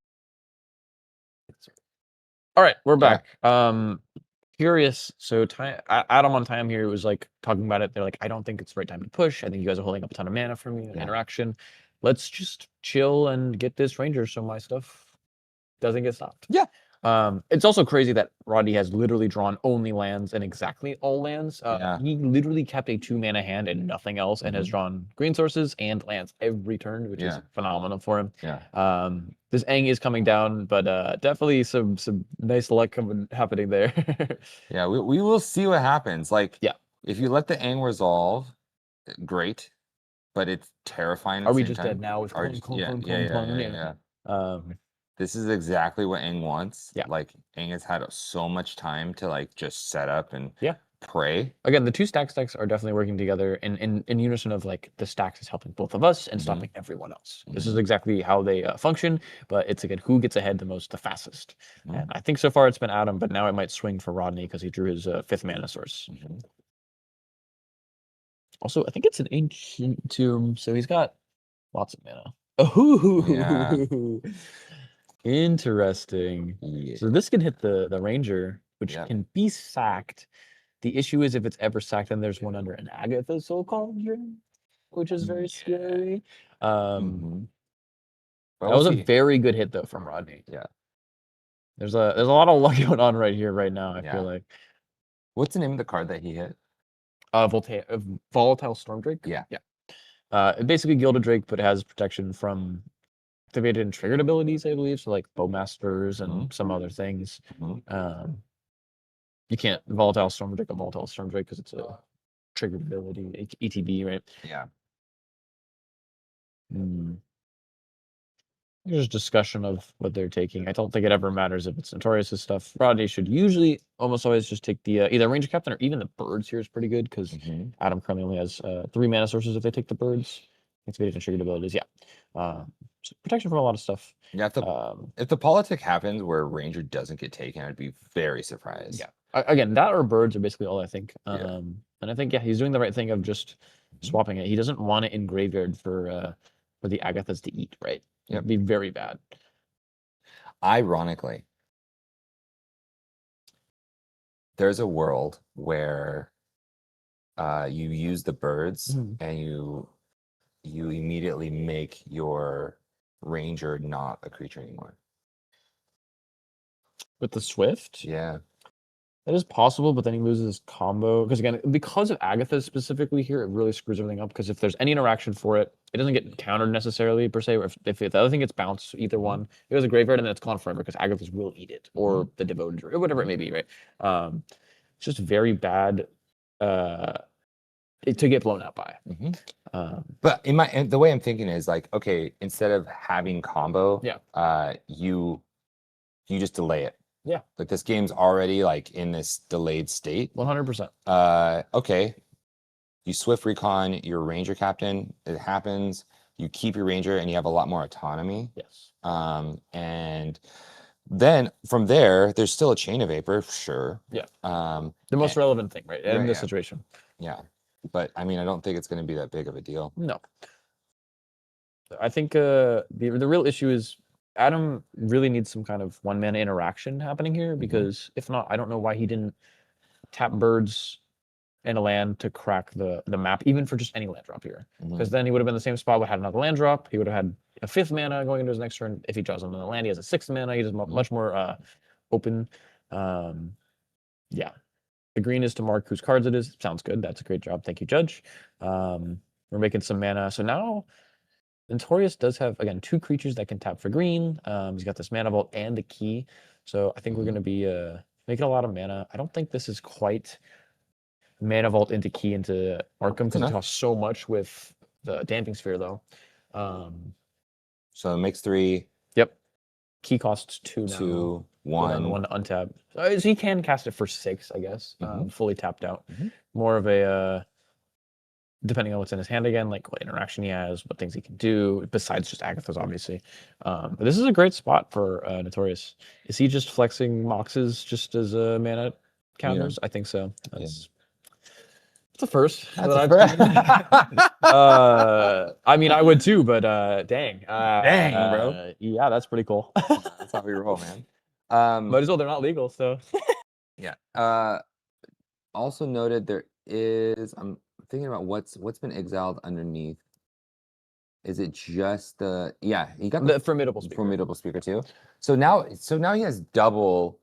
All right, we're back. Curious. So Adam on time here was like talking about it. They're like, I don't think it's the right time to push. I think you guys are holding up a ton of mana for me. Interaction. Let's just chill and get this ranger so my stuff doesn't get stopped. Yeah. It's also crazy that Rodney has literally drawn only lands and exactly all lands. He literally kept a 2 mana hand and nothing else, and has drawn green sources and lands every turn, which is phenomenal for him. Yeah. This Aang is coming down, but definitely some nice luck happening there. Yeah, we will see what happens. Like, yeah, if you let the Aang resolve, great, but it's terrifying. At Are the we same just time. dead now with Are clone, you- clone, yeah, clone, yeah, clone, yeah, clone? yeah, Yeah. This is exactly what Aang wants. Yeah. Like Aang has had so much time to like just set up and Yeah. pray. Again, the 2 stacks are definitely working together in unison of like the stacks is helping both of us and stopping everyone else. This is exactly how they function, but it's again who gets ahead the fastest. And I think so far it's been Adam, but now it might swing for Rodney because he drew his 5th mana source. Also, I think it's an ancient tomb, so he's got lots of mana. Oh, Yeah. Interesting. So this can hit the ranger, which can be sacked. The issue is if it's ever sacked, then there's one under an Agatha Soul Cauldron, which is very scary. But That we'll was see. a very good hit though from Rodney. Yeah. There's a lot of luck going on right here, right now. I Yeah. feel like. What's the name of the card that he hit? Volatile Stormdrake. Yeah. It basically Gilded Drake, but it has protection from activated and triggered abilities, I believe. So like Bowmasters and some other things. You can't Volatile Stormdrake a Volatile Stormdrake because it's a triggered ability, ETB, right? Yeah. There's discussion of what they're taking. I don't think it ever matters if it's Notorious' stuff. Rodney should usually almost always just take the either Ranger Captain or even the birds here is pretty good because Adam currently only has 3 mana sources if they take the birds. Activated and triggered abilities, yeah. So protection from a lot of stuff. Yeah, if the politic happens where Ranger doesn't get taken, I'd be very surprised. Yeah. Again, that or birds are basically all I think. And I think he's doing the right thing of just swapping it. He doesn't want it in graveyard for the Agathas to eat, right? It'd be very bad. Ironically, there's a world where you use the birds and you immediately make your ranger not a creature anymore. With the Swift? Yeah. That is possible, but then he loses his combo. Because again, because of Agatha specifically here, it really screws everything up. Because if there's any interaction for it, it doesn't get countered necessarily per se. Or if the other thing gets bounced, either one, it was a graveyard and then it's gone forever because Agatha's will eat it or the devoted or whatever it may be, right? It's just very bad to get blown out by. But the way I'm thinking is like, okay, instead of having combo, you just delay it. Yeah. Like this game's already like in this delayed state. 100%. Okay. You swift recon your ranger captain. It happens. You keep your ranger and you have a lot more autonomy. Yes. And then from there, there's still a chain of vapor, sure. Yeah. The most relevant thing, right? In this situation. Yeah. But I mean, I don't think it's going to be that big of a deal. No. I think the real issue is Adam really needs some kind of one mana interaction happening here because if not, I don't know why he didn't tap birds and a land to crack the map, even for just any land drop here. Because then he would have been in the same spot, would have had another land drop. He would have had a 5th mana going into his next turn. If he draws another land, he has a 6th mana. He's much more open. Yeah. The green is to mark whose cards it is. Sounds good. That's a great job. Thank you, Judge. We're making some mana. So now Notorious does have, again, 2 creatures that can tap for green. He's got this mana vault and the key. So I think we're going to be making a lot of mana. I don't think this is quite mana vault into key into Arkham because it costs so much with the Damping Sphere, though. So it makes 3. Yep. Key costs 2 now. 2, 1. 1 untap. So he can cast it for 6, I guess. Fully tapped out. More of a... depending on what's in his hand again, like what interaction he has, what things he can do, besides just Agatha's, obviously. But this is a great spot for Notorious. Is he just flexing Moxes just as mana counters? I think so. That's the first. That's that a I've first. seen. I mean, I would too, but dang. Dang, bro. Yeah, that's pretty cool. That's how we roll, man. Might as well, they're not legal, so. Yeah. Also noted there is, I'm thinking about what's been exiled underneath. Is it just the he got the formidable speaker. Formidable speaker too. So now he has double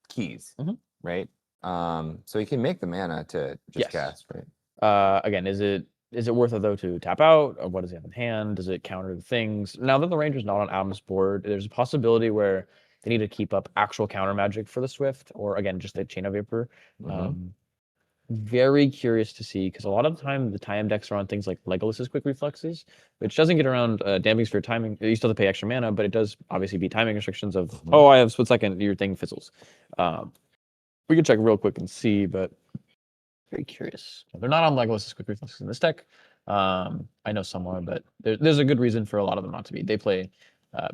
keys, right? So he can make the mana to just cast, right? Again, is it worth it though to tap out, or what does he have in hand? Does it counter the things? Now that the Ranger's not on Adam's board, there's a possibility where they need to keep up actual counter magic for the Swift, or again, just the Chain of Vapor. Very curious to see, because a lot of the time the time decks are on things like Legolas's Quick Reflexes, which doesn't get around Damping Sphere timing. You still have to pay extra mana, but it does obviously be timing restrictions of, oh, I have split second, your thing fizzles. We can check real quick and see, but very curious. They're not on Legolas's Quick Reflexes in this deck. I know some are, but there's a good reason for a lot of them not to be. They play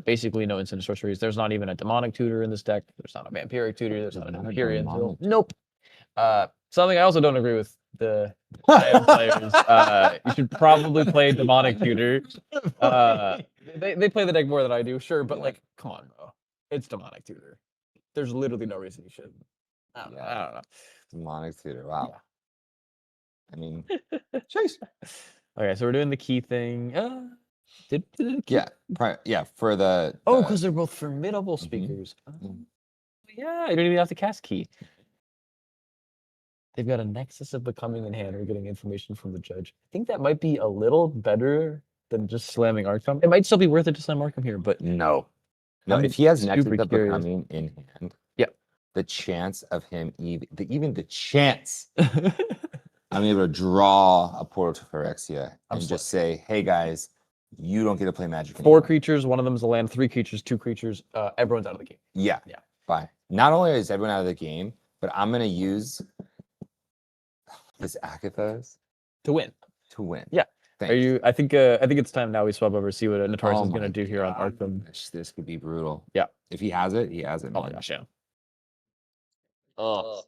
basically no instant sorceries. There's not even a Demonic Tutor in this deck. There's not a Vampiric Tutor. There's not an Empyrean. Nope. Something I also don't agree with the IM players. You should probably play Demonic Tutor. They play the deck more than I do, sure, but like, come on, bro. It's Demonic Tutor. There's literally no reason you shouldn't. I don't know. Demonic Tutor. Wow. I mean, chase. Okay, so we're doing the key thing. Did it key? For the oh, because they're both formidable speakers. Yeah, you don't even have to cast key. They've got a Nexus of Becoming in hand. We're getting information from the judge. I think that might be a little better than just slamming Arkham. It might still be worth it to slam Arkham here, but no. If he has Nexus of Becoming in hand, the chance of him even the chance I'm able to draw a portal to Phyrexia and just say, hey guys, you don't get to play Magic anymore. 4 creatures, one of them is a land, 3 creatures, 2 creatures, everyone's out of the game. Yeah. Fine. Not only is everyone out of the game, but I'm gonna use this Agatha's to win. Yeah. Thanks. I think it's time now we swap over, see what Notorious is gonna do here on Arkham. This could be brutal. Yeah. If he has it, he has it. Oh my gosh, yeah. Oh,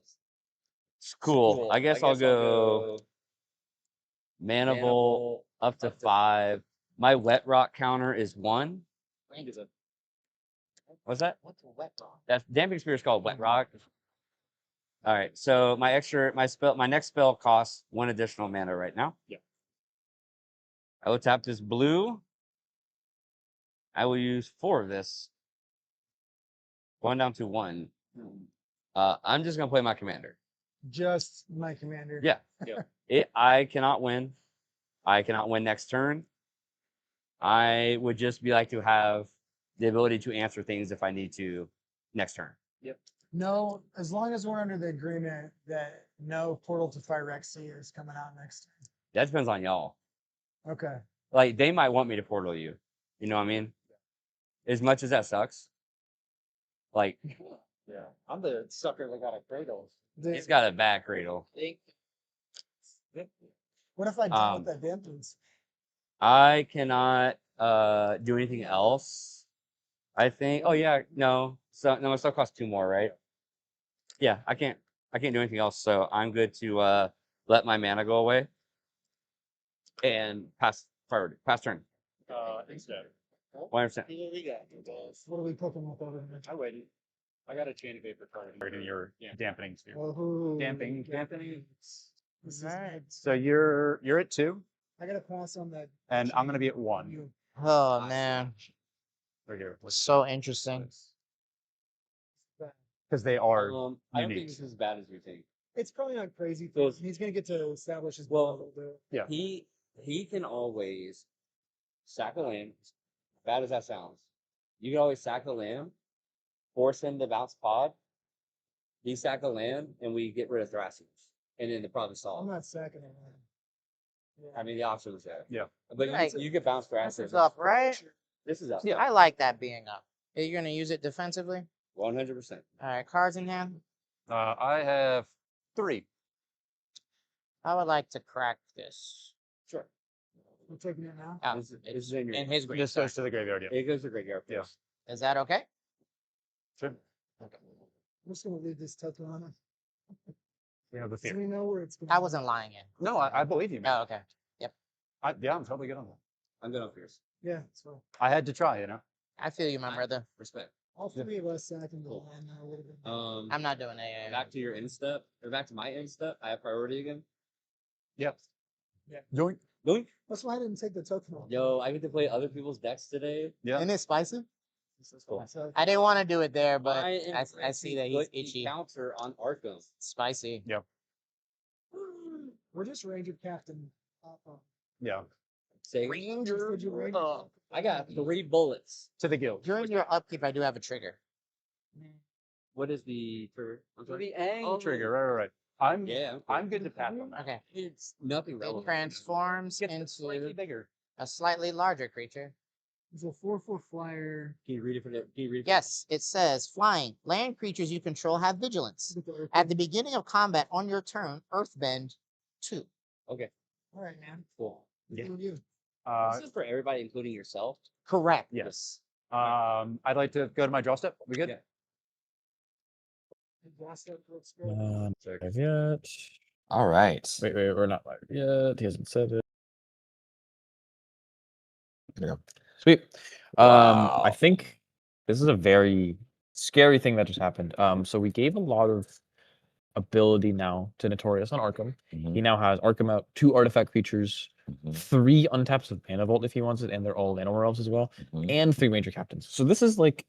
it's cool. I guess I'll go Mana Bolt up to 5. My Wet Rock counter is 1. What's that? What's a wet rock? That Damping Sphere is called Wet Rock. All right, so my next spell costs 1 additional mana right now. Yeah. I will tap this blue. I will use 4 of this. Going down to 1. I'm just gonna play my commander. Just my commander. Yeah. I cannot win. I cannot win next turn. I would just be like to have the ability to answer things if I need to next turn. No, as long as we're under the agreement that no Portal to Phyrexia is coming out next turn. That depends on y'all. Okay. Like they might want me to portal you. You know what I mean? As much as that sucks. Like Yeah, I'm the sucker that got a cradle. he's got a bad cradle. What if I deal Um, with that dampens? I cannot do anything else. I think. Oh yeah, no. So no, it still costs 2 more, right? Yeah, I can't do anything else. So I'm good to let my mana go away and pass priority, pass turn. Instead. 100%. What are we cooking with over here? I waited. I got a chain of vapor card in your dampening sphere. Oh, Dampening. This is nice. So you're at 2, I gotta pass on that. and I'm gonna be at 1. Oh man, Right here. so interesting. Because they are I don't think unique. this is as bad as we think. It's probably not crazy. For him. He's gonna get to establish his Well, a little bit. Yeah. He can always sack a land. Bad as that sounds, you can always sack a land, force him to bounce pod. He sack a land, and we get rid of Thrasios, and then the problem I'm solved. not sacking it. Yeah. I mean, the option was there. Yeah. But Right. you could bounce This is Thrasios. up, right? This is up. I like that being up. Are you gonna use it defensively? 100%. All right, cards in hand. I have 3. I would like to crack this. Sure. We're taking it now. Oh, This is in your. in his green. This goes to the graveyard. Yeah. It goes to graveyard. Yeah. first. Is that okay? Sure. I'm just gonna leave this tucked on. You know the So fear. we know where it's going. I wasn't lying in. No, I believe you, man. Oh, okay. Yep. Yeah, I'm totally good on that. I'm good on Fierce. Yeah, so I had to try, you know. I feel you, my brother. Respect. all 3 of us sacking the line now would have been. I'm not doing it. Back to your end step, or back to my end step. I have priority again. Yep. Yeah. Yoink. Doink. That's why I didn't take the token off. Yo, I get to play other people's decks today. Yeah. Isn't it spicy? This is cool. So, I didn't want to do it there, but I I see that he's itchy. Counter on Arkham. Spicy. Yep. we're just Ranger Captain. Yeah. Say, Ranger. Did you Ranger? I got 3 bullets. To the guild. During your upkeep, I do have a trigger. What is the trigger? I'm sorry. The ang Oh. trigger. Right. I'm Yeah. I'm good to pass on that. Okay. It's nothing It relevant. transforms Slightly into bigger. a slightly larger creature. It's a 4/4 flyer. Can you read it for the? Can you read it? Yes, it says flying. Land creatures you control have vigilance. With the earth. At the beginning of combat on your turn, Earthbend 2. Okay. All right, man. Cool. Yeah. What you? This is for everybody, including yourself. Correct. Yes. I'd like to go to my draw step. We good? Yeah. Live yet. All right. Wait, we're not live yet. He hasn't said it. Yeah. Sweet. Wow. I think this is a very scary thing that just happened. So we gave a lot of ability now to Notorious on Arkham. Mhm. He now has Arkham out, 2 artifact creatures, Mhm. 3 untaps with Mana Vault if he wants it, and they're all Animal Elves as well, Mhm. and 3 Ranger Captains. So this is like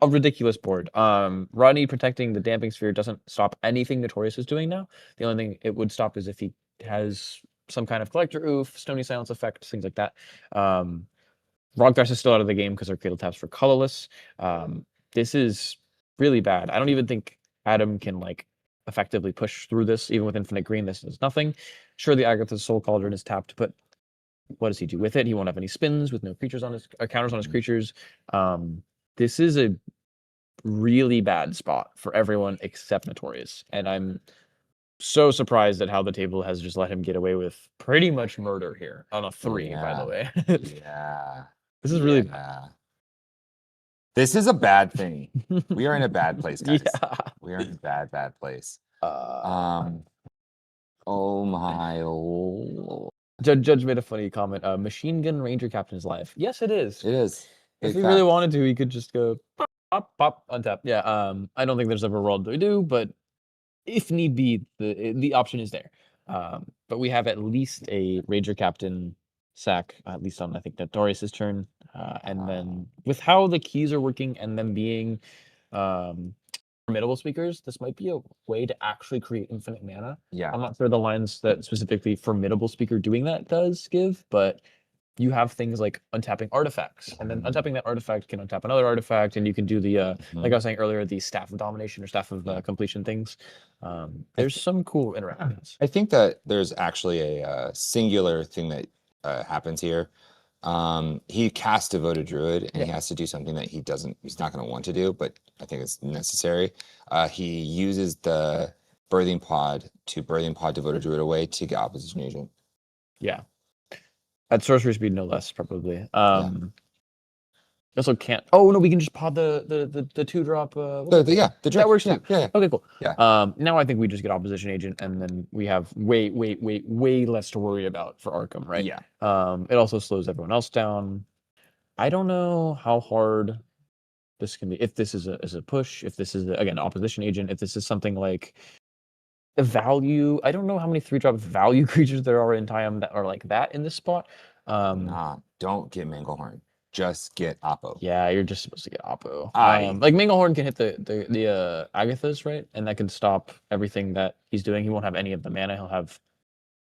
a ridiculous board. Rodney protecting the Damping Sphere doesn't stop anything Notorious is doing now. The only thing it would stop is if he has some kind of Collector Oof, Stony Silence effect, things like that. Rogthrash is still out of the game because our Cradle taps for colorless. This is really bad. I don't even think Adam can like effectively push through this, even with Infinite Green. This is nothing. Sure, the Agatha's Soul Cauldron is tapped, but what does he do with it? He won't have any spins with no creatures on his counters on his creatures. This is a really bad spot for everyone except Notorious, and I'm so surprised at how the table has just let him get away with pretty much murder here on a 3, by the way. Yeah. This is really Yeah. This is a bad thing. We are in a bad place, guys. Yeah. We are in a bad place. Oh my lord. Judge made a funny comment. Machine Gun Ranger Captain is live. Yes, it is. It is. If Big he really facts. wanted to, he could just go pop, untap. Yeah. I don't think there's ever a world that we do, but if need be, the option is there. But we have at least a Ranger Captain sack, at least on I think Notorious's turn. And then with how the keys are working and them being formidable speakers, this might be a way to actually create infinite mana. Yeah. I'm not sure the lines that specifically formidable speaker doing that does give, but you have things like untapping artifacts, and then untapping that artifact can untap another artifact, and you can do the like I was saying earlier, the staff of domination or staff of completion things. There's some cool interactions. I think that there's actually a singular thing that happens here. He casts Devoted Druid, and he has to do something that he's not going to want to do, but I think it's necessary. He uses the Birthing Pod to Birthing Pod Devoted Druid away to get Opposition Agent. Yeah. At sorcery speed, no less, probably. Also can't. Oh no, we can just pod the 2-drop. That works yeah, too. yeah. Okay, cool. Yeah. Now I think we just get Opposition Agent, and then we have way less to worry about for Arkham, right? Yeah. It also slows everyone else down. I don't know how hard this can be. If this is a push, if this is again Opposition Agent, if this is something like a value. I don't know how many 3-drop value creatures there are in Time that are like that in this spot. Nah, don't get Manglehorn. Just get Oppo. Yeah, you're just supposed to get Oppo. I- Like Manglehorn can hit the Agathas, right? And that can stop everything that he's doing. He won't have any of the mana. He'll have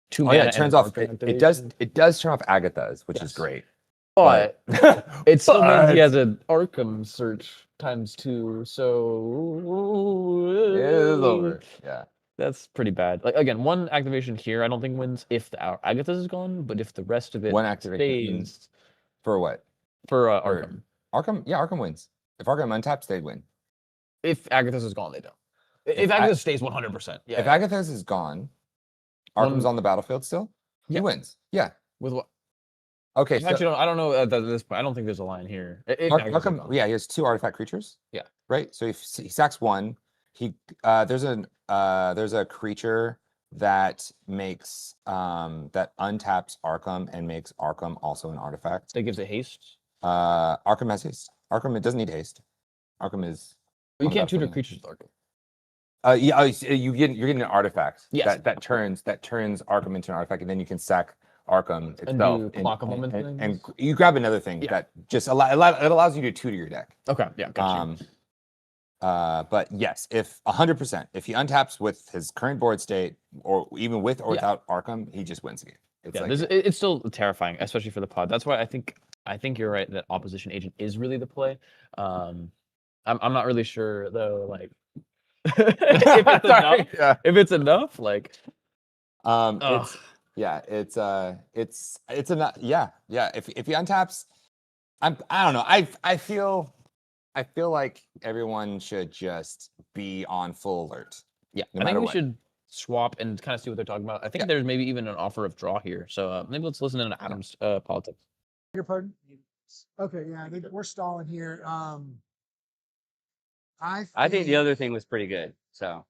2 Oh mana. yeah, it and turns an off. Arcane It does. activation. It does turn off Agathas, which is great. But it still means he but- has an Arkham search ×2, so It is over. Yeah. that's pretty bad. Like again, one activation here I don't think wins if the Agathas is gone, but if the rest of it One activation stays for what? for Arkham. Arkham, yeah, Arkham wins. If Arkham untaps, they win. If Agathas is gone, they don't. If Ag- Agathas stays 100%. Yeah. If Agathas is gone, Arkham's on the battlefield still. He wins. Yeah. With what? Okay. I actually don't. I don't know at this point. I don't think there's a line here. If Agathas is Arkham, gone. yeah, he has 2 artifact creatures. Yeah. Right. So if he sacks 1, he there's a creature that makes that untaps Arkham and makes Arkham also an artifact. That gives it haste. Arkham has haste. Arkham, it doesn't need haste. Arkham is. You on the can't tutor battlefield. creatures with Arkham. Yeah, you're getting an artifact. Yes. That turns Arkham into an artifact, and then you can sack Arkham And itself. do clock of moments and things? you grab another thing that just it allows you to tutor your deck. Okay. Yeah. Gotcha. But yes, if 100%, if he untaps with his current board state, or even with or without Arkham, he just wins the game. It's Yeah, like it's still terrifying, especially for the pod. That's why I think you're right that Opposition Agent is really the play. I'm not really sure though, like if it's Sorry, enough. yeah. If it's enough, like it's enough. Yeah. If he untaps, I don't know. I feel like everyone should just be on full alert. Yeah, no I think matter we what. should swap and kind of see what they're talking about. I think there's maybe even an offer of draw here. So maybe let's listen to Adam's politics. Your pardon? Okay, yeah, we're stalling here. I think the other thing was pretty good. So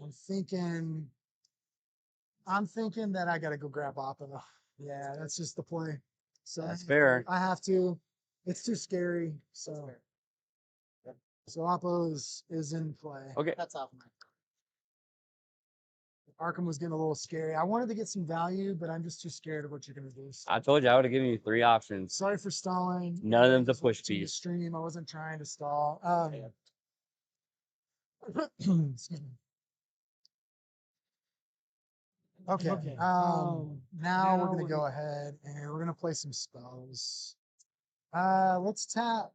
I'm thinking that I gotta go grab Oppo. Yeah, that's just the play. So That's fair. I have to. It's too scary. So Oppo is in play. Okay. That's off my. Arkham was getting a little scary. I wanted to get some value, but I'm just too scared of what you're gonna do. So I told you I would have given you 3 options. sorry for stalling. None of them's a push To the piece. stream. I wasn't trying to stall. Excuse me. Okay. Now we're gonna go ahead and we're gonna play some spells. Let's tap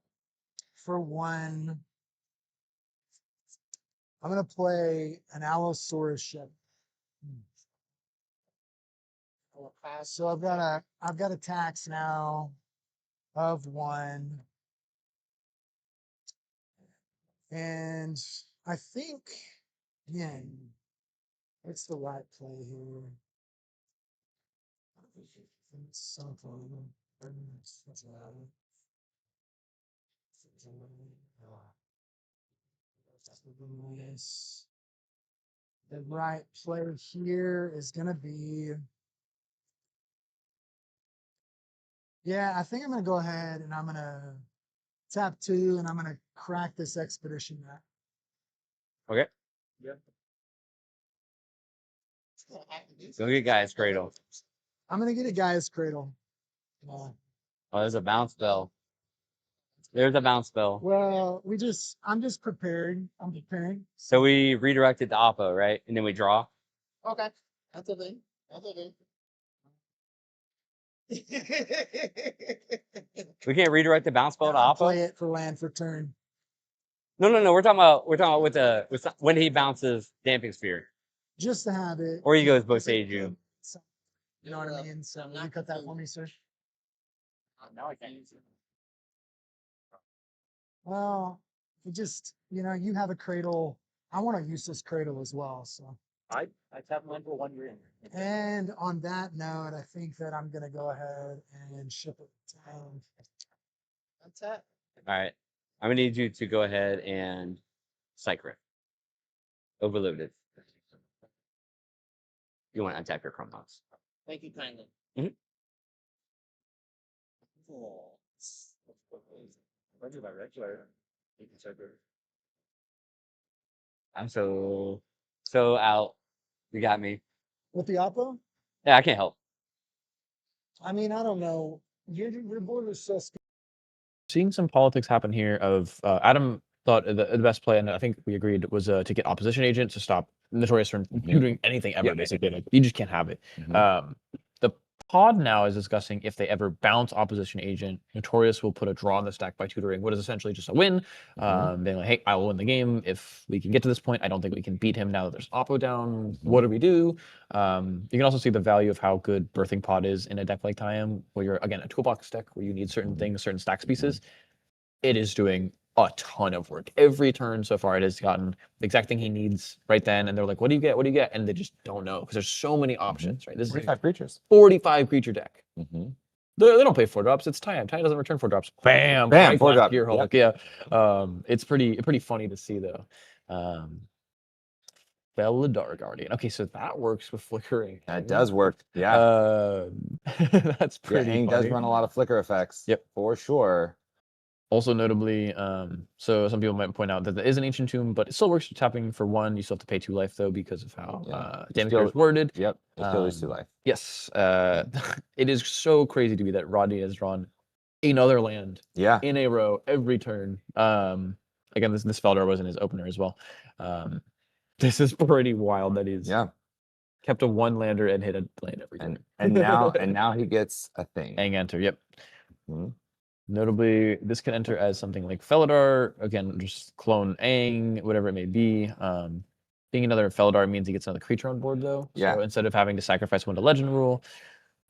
for 1. I'm gonna play an Allosaurus ship. So I've got a tax now of 1. And I think, again, what's the right play here? Something. The right play here is gonna be. Yeah, I think I'm gonna go ahead and I'm gonna tap 2 and I'm gonna crack this expedition map. Okay. Yep. Go get Guy's Cradle. I'm gonna get a Gaia's Cradle. Oh, there's a bounce spell. There's a bounce spell. Well, I'm just preparing. I'm preparing. So we redirected the Oppo, right? And then we draw. Okay. That's a thing. That's a thing. We can't redirect the bounce spell to I'll Oppo. play it for land for turn. No. We're talking about with when he bounces Damping Sphere, Just to have it. or he goes Boseiju. You know what I mean? So will you cut that for me, sir? Now I can't use it. Well, you have a cradle. I want to use this cradle as well. So. I tap mine for 1 year. And on that note, I think that I'm gonna go ahead and ship it down. That's it. All right. I'm gonna need you to go ahead and Cycrit. Overloaded. You want to untap your Chrome Mouse. Thank you kindly. Mhm. I'm so out. You got me. With the Oppo? Yeah, I can't help. I mean, I don't know. Your board was so. Seeing some politics happen here of Adam thought the best play, and I think we agreed, was to get opposition agent to stop Notorious from doing anything ever, basically. Like, you just can't have it. The pod now is discussing if they ever bounce opposition agent, Notorious will put a draw on the stack by tutoring, what is essentially just a win. Being like, hey, I will win the game if we can get to this point. I don't think we can beat him now that there's Oppo down. What do we do? You can also see the value of how good Birthing Pod is in a deck like Tayam, where you're, again, a toolbox deck where you need certain things, certain stacks pieces. It is doing a ton of work. Every turn so far, it has gotten the exact thing he needs right then. And they're like, what do you get? What do you get? And they just don't know because there's so many options, right? This is 45 creatures. 45 creature deck. They don't pay 4 drops. It's Tayam. Tayam doesn't return 4 drops. Bam! Bam! Right 4 back drop. to your Hulk. Yep. Yeah. It's pretty funny to see though. Felidar Guardian. Okay, so that works with flickering. That does work. Yeah. That's pretty Aang funny. does run a lot of flicker effects. Yep. For sure. Also notably, so some people might point out that there is an Ancient Tomb, but it still works for tapping for 1. You still have to pay 2 life though because of how damage is worded. Yep. You still lose 2 life. Yes. It is so crazy to me that Rodney has drawn another land in a row every turn. Again, this Feldar was in his opener as well. This is pretty wild that he's kept a 1-lander and hit a land every turn. And now he gets a thing. Aang enter, yep. Notably, this can enter as something like Felidar. Again, just clone Aang, whatever it may be. Being another Felidar means he gets another creature on board, though. Yeah. So instead of having to sacrifice 1 to Legend Rule,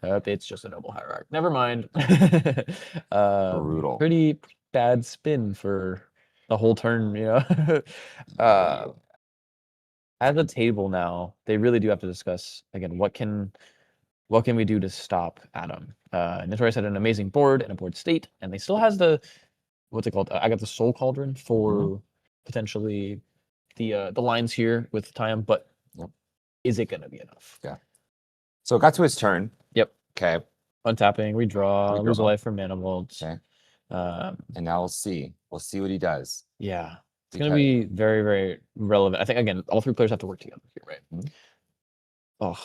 it's just a Noble Hierarch. Never mind. Brutal. Pretty bad spin for the whole turn, you know? As a table now, they really do have to discuss, again, what can we do to stop Adam? Notorious had an amazing board and a board state, and they still has the, what's it called? I got the Soul Cauldron for potentially the lines here with Tayam, but is it going to be enough? Yeah. So it got to his turn. Yep. Okay. Untapping, redraw, lose a life for mana vaults. Okay. And now we'll see. We'll see what he does. Yeah. It's going to be very, very relevant. I think, again, all 3 players have to work together here, right? Oh,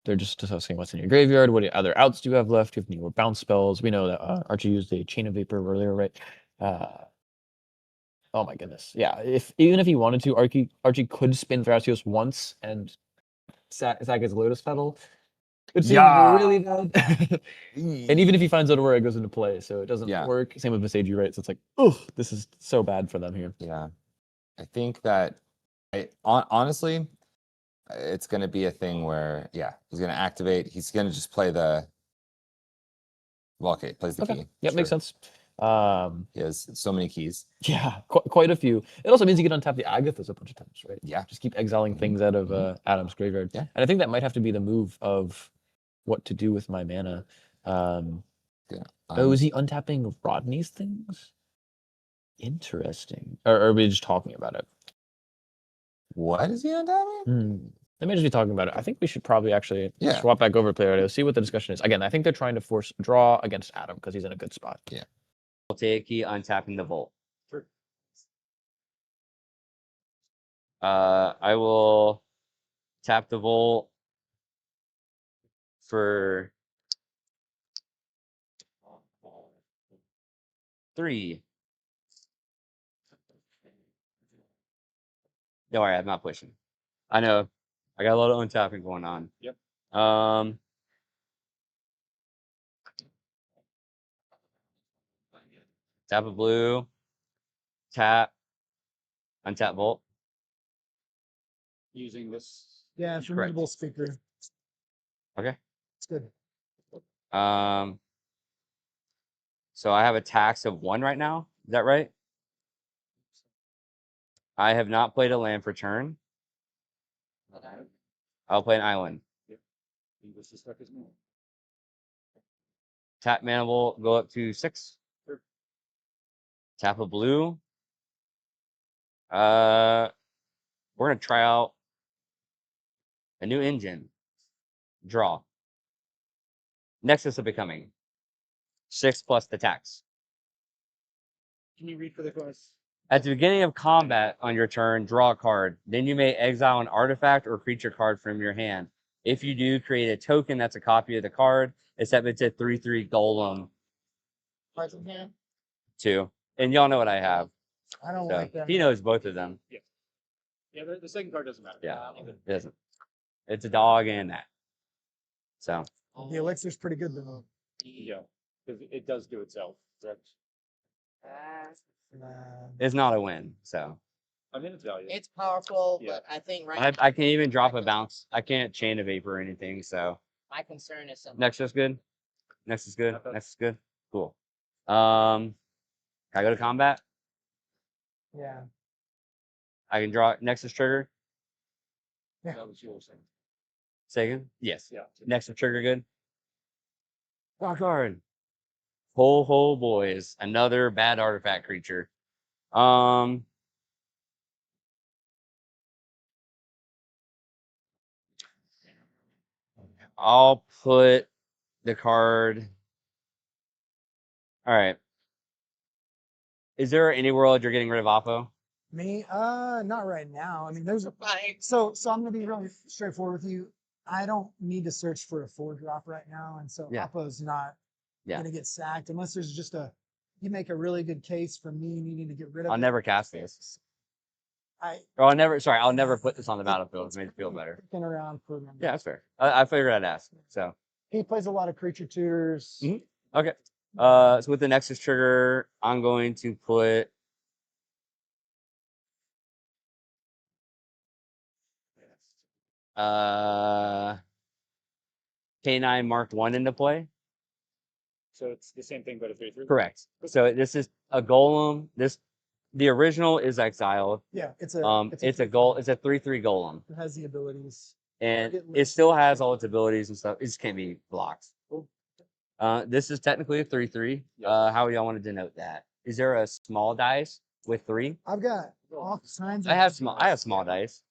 they're just discussing what's in your graveyard. What other outs do you have left? Do you have any more bounce spells? We know that Archie used a Chain of Vapor earlier, right? Oh my goodness. Yeah. Even if he wanted to, Archie could spin Thrasios once and sack his Lotus Petal. It seems really bad. And even if he finds out where it goes into play, so it doesn't work. Same with Visagie, right? So it's like, oh, this is so bad for them here. Yeah. I think that, honestly, it's going to be a thing where, he's going to activate. He's going to just play the. Well, okay, plays the key. Yep, makes sense. He has so many keys. Yeah, quite a few. It also means you can untap the Agathas a bunch of times, right? Yeah. Just keep exiling things out of Adam's graveyard. Yeah. And I think that might have to be the move of what to do with my mana. Is he untapping Rodney's things? Interesting. Or are we just talking about it? What is he untapping? They may just be talking about it. I think we should probably actually swap back over player audio, see what the discussion is. Again, I think they're trying to force a draw against Adam because he's in a good spot. Yeah. I'll take a key, untapping the Volt. I will tap the Volt for 3. Don't worry, I'm not pushing. I know. I got a lot of untapping going on. Yep. Tap a blue. Tap. Untap Volt. Using this. Yeah, it's Correct. removable speaker. Okay. It's good. So I have a tax of 1 right now. Is that right? I have not played a land for turn. I'll play an island. English is stuck as me. Tap mana will go up to 6. Sure. Tap a blue. We're gonna try out a new engine. Draw. Nexus of Becoming. 6 plus the tax. Can you read for the class? At the beginning of combat on your turn, draw a card. Then you may exile an artifact or creature card from your hand. If you do, create a token that's a copy of the card, except it's a 3/3 golem Cards in hand. 2. And y'all know what I have. I don't So like that. he knows both of them. Yeah. Yeah, the second card doesn't matter. Yeah, it doesn't. It's a dog and that. So The elixir's pretty good though. Yeah, because it does do itself. Correct. it's not a win. So I mean, it's valuable. It's powerful, Yeah. but I think right I can't even drop a bounce. I can't chain a vapor or anything. So my concern is simple. next is good. Next is good. Next is good. Cool. Can I go to combat? Yeah. I can draw Nexus trigger. Yeah. That was yours. Say again? Yes. Yeah. Nexus trigger good. Draw card. Ho boys. Another bad artifact creature. I'll put the card. All right. Is there any world you're getting rid of Oppo? Me? Not right now. I mean, there's a so I'm gonna be really straightforward with you. I don't need to search for a 4-drop right now, and so Yeah. Oppo's not gonna get sacked unless there's just you make a really good case for me needing to get rid of I'll it. never cast this. I Or I'll never put this on the battlefield. It made it feel better. been around for them. Yeah, that's fair. I figured I'd ask. So He plays a lot of creature tutors. okay. So with the Nexus trigger, I'm going to put K9 Mark 1 into play. So it's the same thing, but a 3/3. Correct. So this is a golem. The original is exiled. Yeah, it's It's a 3/3 golem. It has the abilities. And Target it still has all its abilities and stuff. It just can't be blocked. This is technically a 3/3. How do y'all want to denote that? Is there a small dice with 3? I've got all kinds of I have small dice.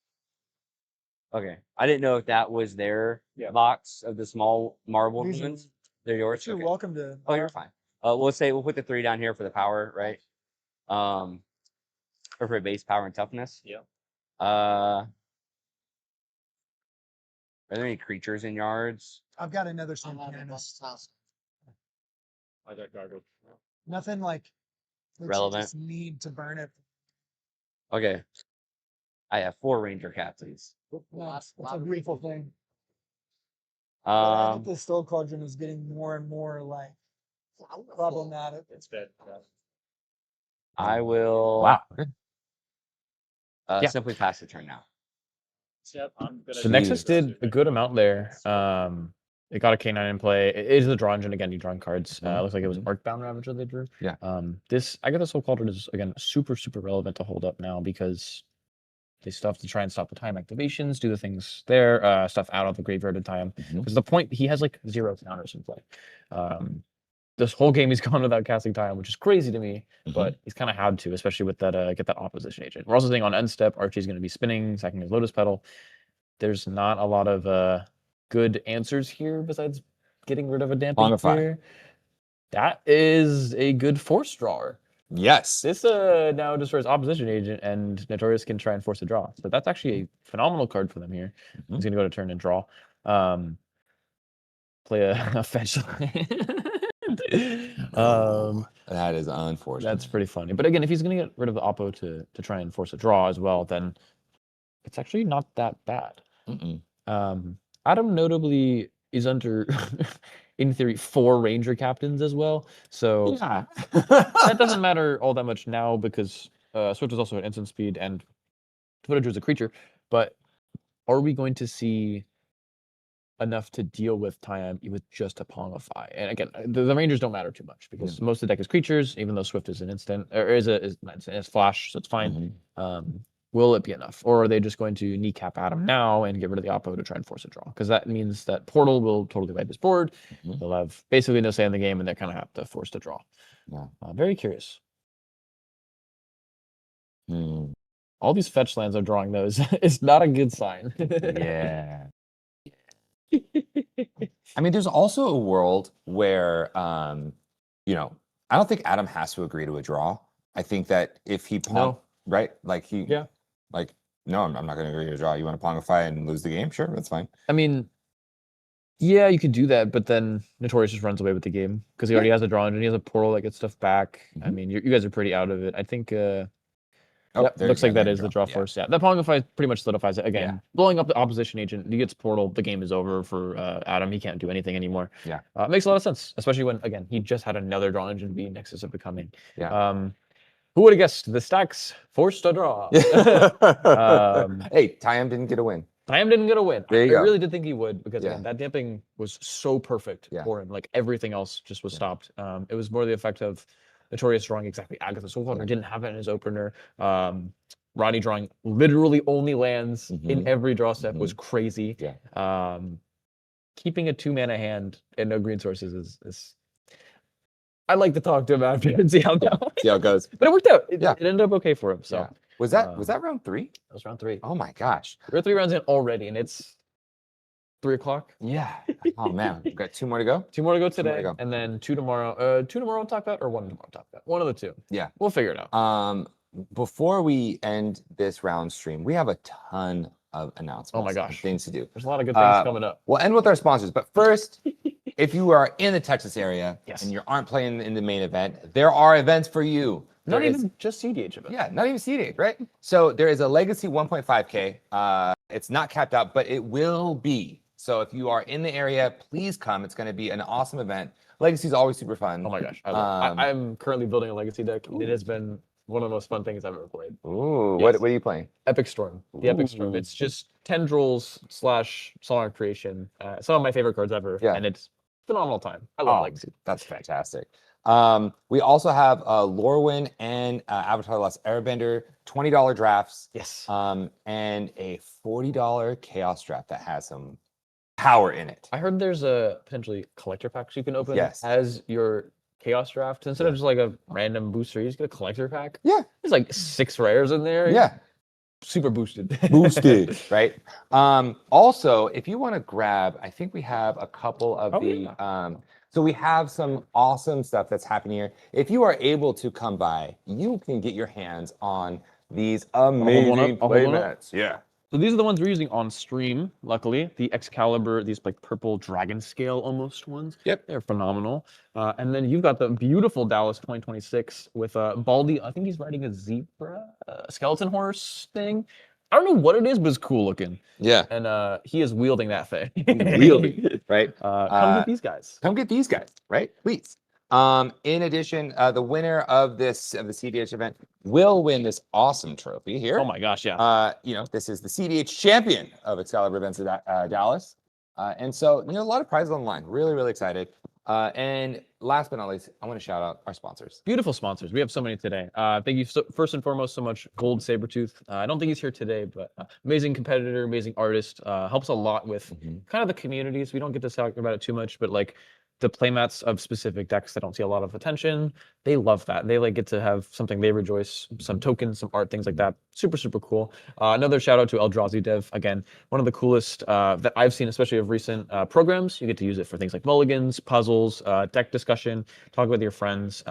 Okay. I didn't know if that was their box of the small marble These are- ones. They're yours. You're Okay. welcome to. Oh, you're fine. We'll put the 3 down here for the power, right? Or for base power and toughness. Yeah. Are there any creatures in yards? I've got another Santanist. I got garbage. Nothing like that you Relevant. just need to burn it. Okay. I have 4 ranger captains. That's a beautiful thing. But I think Um, the Stone Cauldron is getting more and more like problematic. It's bad. I will Wow. Good. Yeah. simply pass the turn now. Yep, I'm gonna. So Nexus did a good amount there. It got a K9 in play. It is the draw engine again. You drawing cards. Looks like it was Arcbound Ravager they drew. Yeah. I guess the Soul Cauldron is again super relevant to hold up now because they still have to try and stop the time activations, do the things there, stuff out of the graveyard in time. Because the point he has like 0 counters in play. This whole game he's gone without casting time, which is crazy to me, but he's kind of had to, especially with that get that opposition agent. We're also seeing on end step, Archie's going to be spinning, sacking his Lotus Petal. There's not a lot of good answers here besides getting rid of a damping Quantify. here. That is a good force drawer. Yes. This now destroys opposition agent, and Notorious can try and force a draw. So that's actually a phenomenal card for them here. He's going to go to turn and draw. Play a fetch land. That is unfortunate. That's pretty funny. But again, if he's going to get rid of the Oppo to try and force a draw as well, then it's actually not that bad. Mm-mm. Adam notably is under, in theory, 4 Ranger captains as well. So Yeah. that doesn't matter all that much now because Swift is also an instant speed and footage is a creature. But are we going to see enough to deal with time with just a Pongify? And again, the Rangers don't matter too much because most of the deck is creatures, even though Swift is an instant, or is not instant, it's flash, so it's fine. Will it be enough? Or are they just going to kneecap Adam now and get rid of the Oppo to try and force a draw? Because that means that Portal will totally wipe his board. They'll have basically no say in the game, and they kind of have to force the draw. Yeah. Very curious. All these fetch lands are drawing those is not a good sign. Yeah. I mean, there's also a world where, you know, I don't think Adam has to agree to a draw. I think that if he right, like like, no, I'm not going to agree to a draw. You want to Pongify and lose the game? Sure, that's fine. I mean, yeah, you could do that, but then Notorious just runs away with the game because he already has a draw and he has a portal that gets stuff back. I mean, you guys are pretty out of it. I think. Looks like that is the draw force. Yeah, that Pongify pretty much solidifies it. Again, blowing up the opposition agent, he gets portal, the game is over for Adam. He can't do anything anymore. Yeah. It makes a lot of sense, especially when, again, he just had another draw engine be Nexus of Becoming. Yeah. Who would have guessed the stacks forced a draw? Hey, Tyam didn't get a win. Tyam didn't get a win. There you I go. really did think he would because again, that damping was so perfect for him. Like everything else just was stopped. It was more the effect of Notorious drawing exactly Agatha Soulfather didn't have it in his opener. Rodney drawing literally only lands in every draw step was crazy. Yeah. Keeping a 2-mana hand and no green sources is I'd like to talk to him after and see how it goes. See how it goes. But it worked out. It ended up okay for him. So Yeah. Was that round 3? That was round 3. Oh my gosh. We're 3 rounds in already, and it's 3 o'clock. Yeah. Oh man, we've got 2 more to go. 2 more to go 2 more today, to go. and then 2 tomorrow. 2 tomorrow on Top Cut or 1 tomorrow on Top Cut. One of the 2. Yeah. We'll figure it out. Before we end this round stream, we have a ton of announcements. Oh my and gosh. things to do. There's a lot of good things coming up. We'll end with our sponsors, but first, if you are in the Texas area and you aren't playing in the main event, there are events for you. Not even just cEDH events. Yeah, not even cEDH, right? So there is a Legacy 1.5K. It's not capped out, but it will be. So if you are in the area, please come. It's going to be an awesome event. Legacy is always super fun. Oh my gosh. I'm currently building a Legacy deck. It has been one of the most fun things I've ever played. Ooh, Yes. what are you playing? Epic Storm. The Epic Storm. It's just tendrils / Song Creation. Some of my favorite cards ever. Yeah. And it's phenomenal time. I love Legacy. That's fantastic. We also have Lorwyn and Avatar: The Last Airbender, $20 drafts. Yes. And a $40 Chaos draft that has some power in it. I heard there's a potentially collector packs you can open Yes. as your Chaos draft. Instead of just like a random booster, you just get a collector pack. Yeah. There's like 6 rares in there. Yeah. Super boosted. Boosted, right? Also, if you want to grab, I think we have a couple of so we have some awesome stuff that's happening here. If you are able to come by, you can get your hands on these amazing playmats. Yeah. So these are the ones we're using on stream, luckily. The Excalibur, these like purple dragon scale almost ones. Yep. They're phenomenal. And then you've got the beautiful Dallas 2026 with Baldy. I think he's riding a zebra, skeleton horse thing. I don't know what it is, but it's cool looking. Yeah. And he is wielding that thing. Wielding, right? Come get these guys. Come get these guys, right? Please. In addition, the winner of the cEDH event will win this awesome trophy here. Oh my gosh, yeah. You know, this is the cEDH champion of Excalibur events at Dallas. And so, you know, a lot of prizes on the line. Really, really excited. And last but not least, I want to shout out our sponsors. Beautiful sponsors. We have so many today. Thank you first and foremost so much, Gold Sabretooth. I don't think he's here today, but amazing competitor, amazing artist. Helps a lot with kind of the communities. We don't get to talk about it too much, but like the playmats of specific decks that don't see a lot of attention, they love that. They like get to have something they rejoice, some tokens, some art, things like that. Super, super cool. Another shout out to Eldrazi Dev. Again, one of the coolest that I've seen, especially of recent programs. You get to use it for things like mulligans, puzzles, deck discussion, talk with your friends.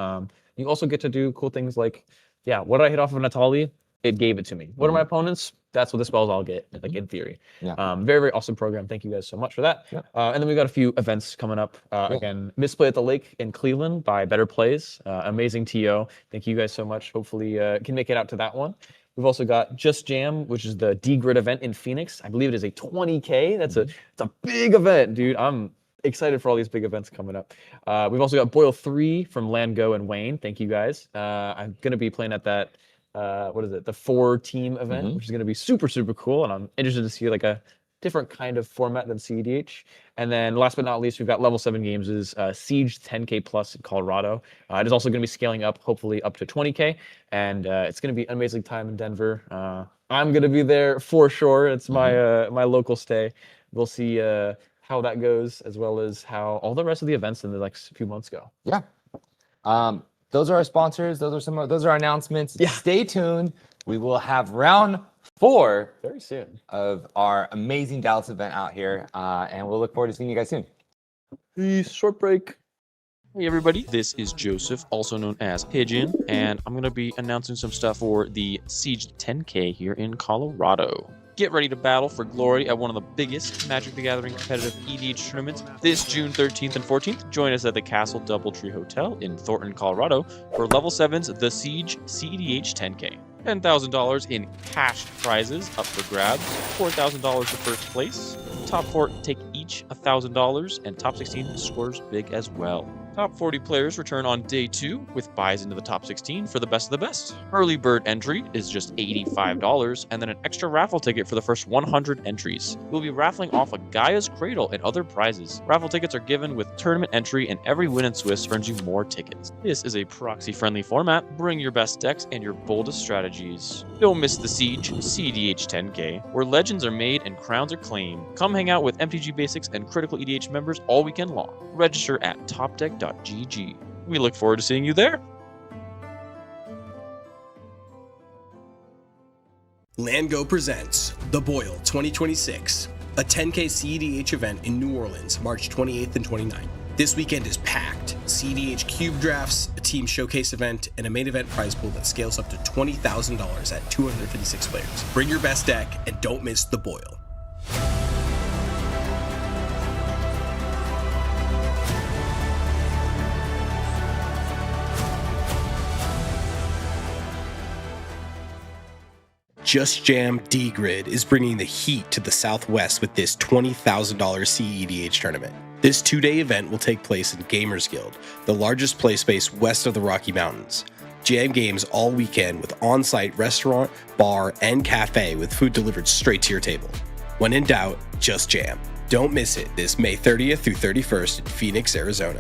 You also get to do cool things like, yeah, what did I hit off of Natali? It gave it to me. What are my opponents? That's what the spells I'll get, like in theory. Yeah. Very, very awesome program. Thank you guys so much for that. Yeah. And then we got a few events coming up. Again, Misplay at the Lake in Cleveland by Better Plays. Amazing TO. Thank you guys so much. Hopefully can make it out to that one. We've also got Just Jam, which is the D-Grid event in Phoenix. I believe it is a 20K. It's a big event, dude. I'm excited for all these big events coming up. We've also got Boil 3 from Landgo and Wayne. Thank you guys. I'm going to be playing at that, the 4-team event, which is going to be super, super cool. And I'm interested to see like a different kind of format than cEDH. And then last but not least, we've got level 7 games is Siege 10K plus in Colorado. It is also going to be scaling up, hopefully up to 20K. And it's going to be an amazing time in Denver. I'm going to be there for sure. It's my my local stay. We'll see how that goes, as well as how all the rest of the events in the next few months go. Yeah. Those are our sponsors. Those are our announcements. Yeah. Stay tuned. We will have round 4 very soon of our amazing Dallas event out here, and we'll look forward to seeing you guys soon. Peace. Short break. Hey everybody, this is Joseph, also known as Pigeon, and I'm going to be announcing some stuff for the Siege 10K here in Colorado. Get ready to battle for glory at one of the biggest Magic the Gathering competitive EDH tournaments this June 13th and 14th. Join us at the Castle Doubletree Hotel in Thornton, Colorado for Level 7's The Siege cEDH 10K. $10,000 in cash prizes up for grabs, $4,000 for first place. Top 4 take each $1,000, and top 16 scores big as well. Top 40 players return on day 2 with buys into the top 16 for the best of the best. Early bird entry is just $85, and then an extra raffle ticket for the first 100 entries. We'll be raffling off a Gaia's Cradle and other prizes. Raffle tickets are given with tournament entry, and every win in Swiss earns you more tickets. This is a proxy-friendly format. Bring your best decks and your boldest strategies. Don't miss the Siege cEDH 10K, where legends are made and crowns are claimed. Come hang out with MTG Basics and Critical EDH members all weekend long. Register at topdeck.gg. We look forward to seeing you there. Landgo presents The Boil 2026, a 10K cEDH event in New Orleans, March 28th and 29th. This weekend is packed. cEDH cube drafts, a team showcase event, and a main event prize pool that scales up to $20,000 at 256 players. Bring your best deck and don't miss The Boil. Just Jam D-Grid is bringing the heat to the Southwest with this $20,000 cEDH tournament. This 2-day event will take place in Gamers Guild, the largest play space west of the Rocky Mountains. Jam games all weekend with on-site restaurant, bar, and cafe with food delivered straight to your table. When in doubt, just jam. Don't miss it this May 30th through 31st in Phoenix, Arizona.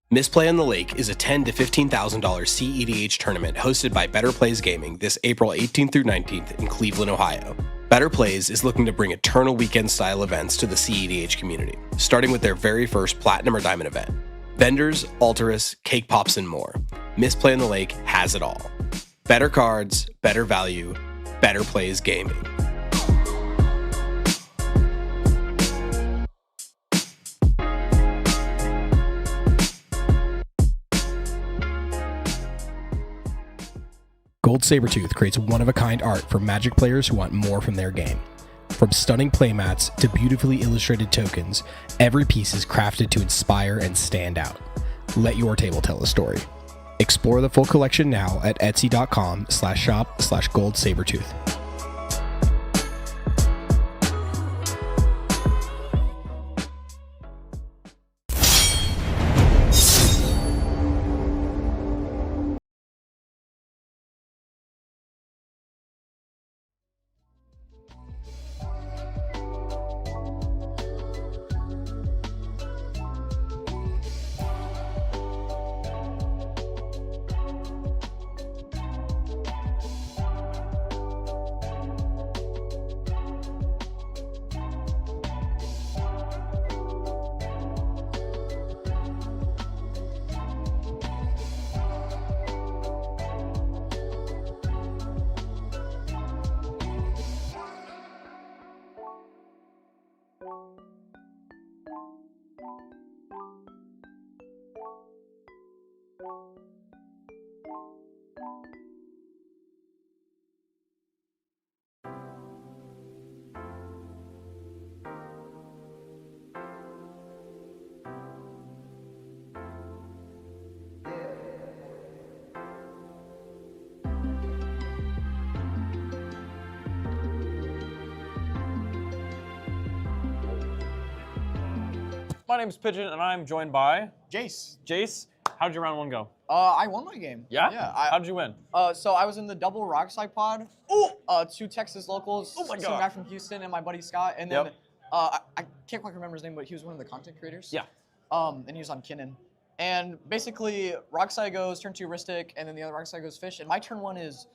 Misplay on the Lake is a $10,000 to $15,000 cEDH tournament hosted by Better Plays Gaming this April 18th through 19th in Cleveland, Ohio. Better Plays is looking to bring eternal weekend-style events to the cEDH community, starting with their very first Platinum or Diamond event. Vendors, Alterus, cake pops, and more. Misplay on the Lake has it all. Better cards, better value, Better Plays Gaming. Gold Sabertooth creates one-of-a-kind art for Magic players who want more from their game. From stunning playmats to beautifully illustrated tokens, every piece is crafted to inspire and stand out. Let your table tell a story. Explore the full collection now at etsy.com/shop/goldsabertooth. My name's Pigeon, and I'm joined by Jace. Jace, how did your round 1 go? I won my game. Yeah? Yeah. How'd you win? So I was in the double rock slide pod. Oh. 2 Texas locals. Oh my Some God. guy from Houston and my buddy Scott. And then Yep. I can't quite remember his name, but he was one of the content creators. Yeah. And he was on Kinnan. And basically, rock slide goes turn 2 Ristic, and then the other rock slide goes fish. And my turn 1 is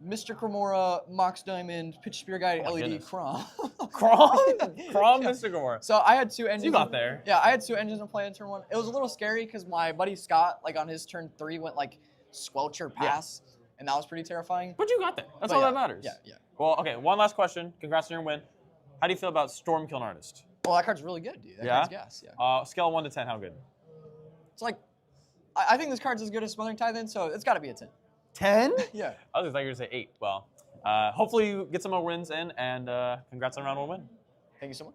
Mr. Cremora, Mox Diamond, Pitch Spear Guide, Oh my LED, goodness. Crom. Crom? Crom, Yeah. Mr. Gamora. So I had 2 engines. You got there. Yeah, I had 2 engines in play in turn 1. It was a little scary because my buddy Scott, like on his turn 3, went like Squelcher pass, and that was pretty terrifying. But you got there. That's But all yeah, that matters. Yeah, yeah. Well, okay, one last question. Congrats on your win. How do you feel about Stormkiln Artist? Well, that card's really good, dude. That card's gas, yeah. Scale of 1 to 10, how good? It's like, I think this card's as good as Smothering Tithe, so it's got to be a 10. 10? Yeah. I was like, you were going to say 8. Well, hopefully you get some more wins in, and congrats on round 1 win. Thank you so much.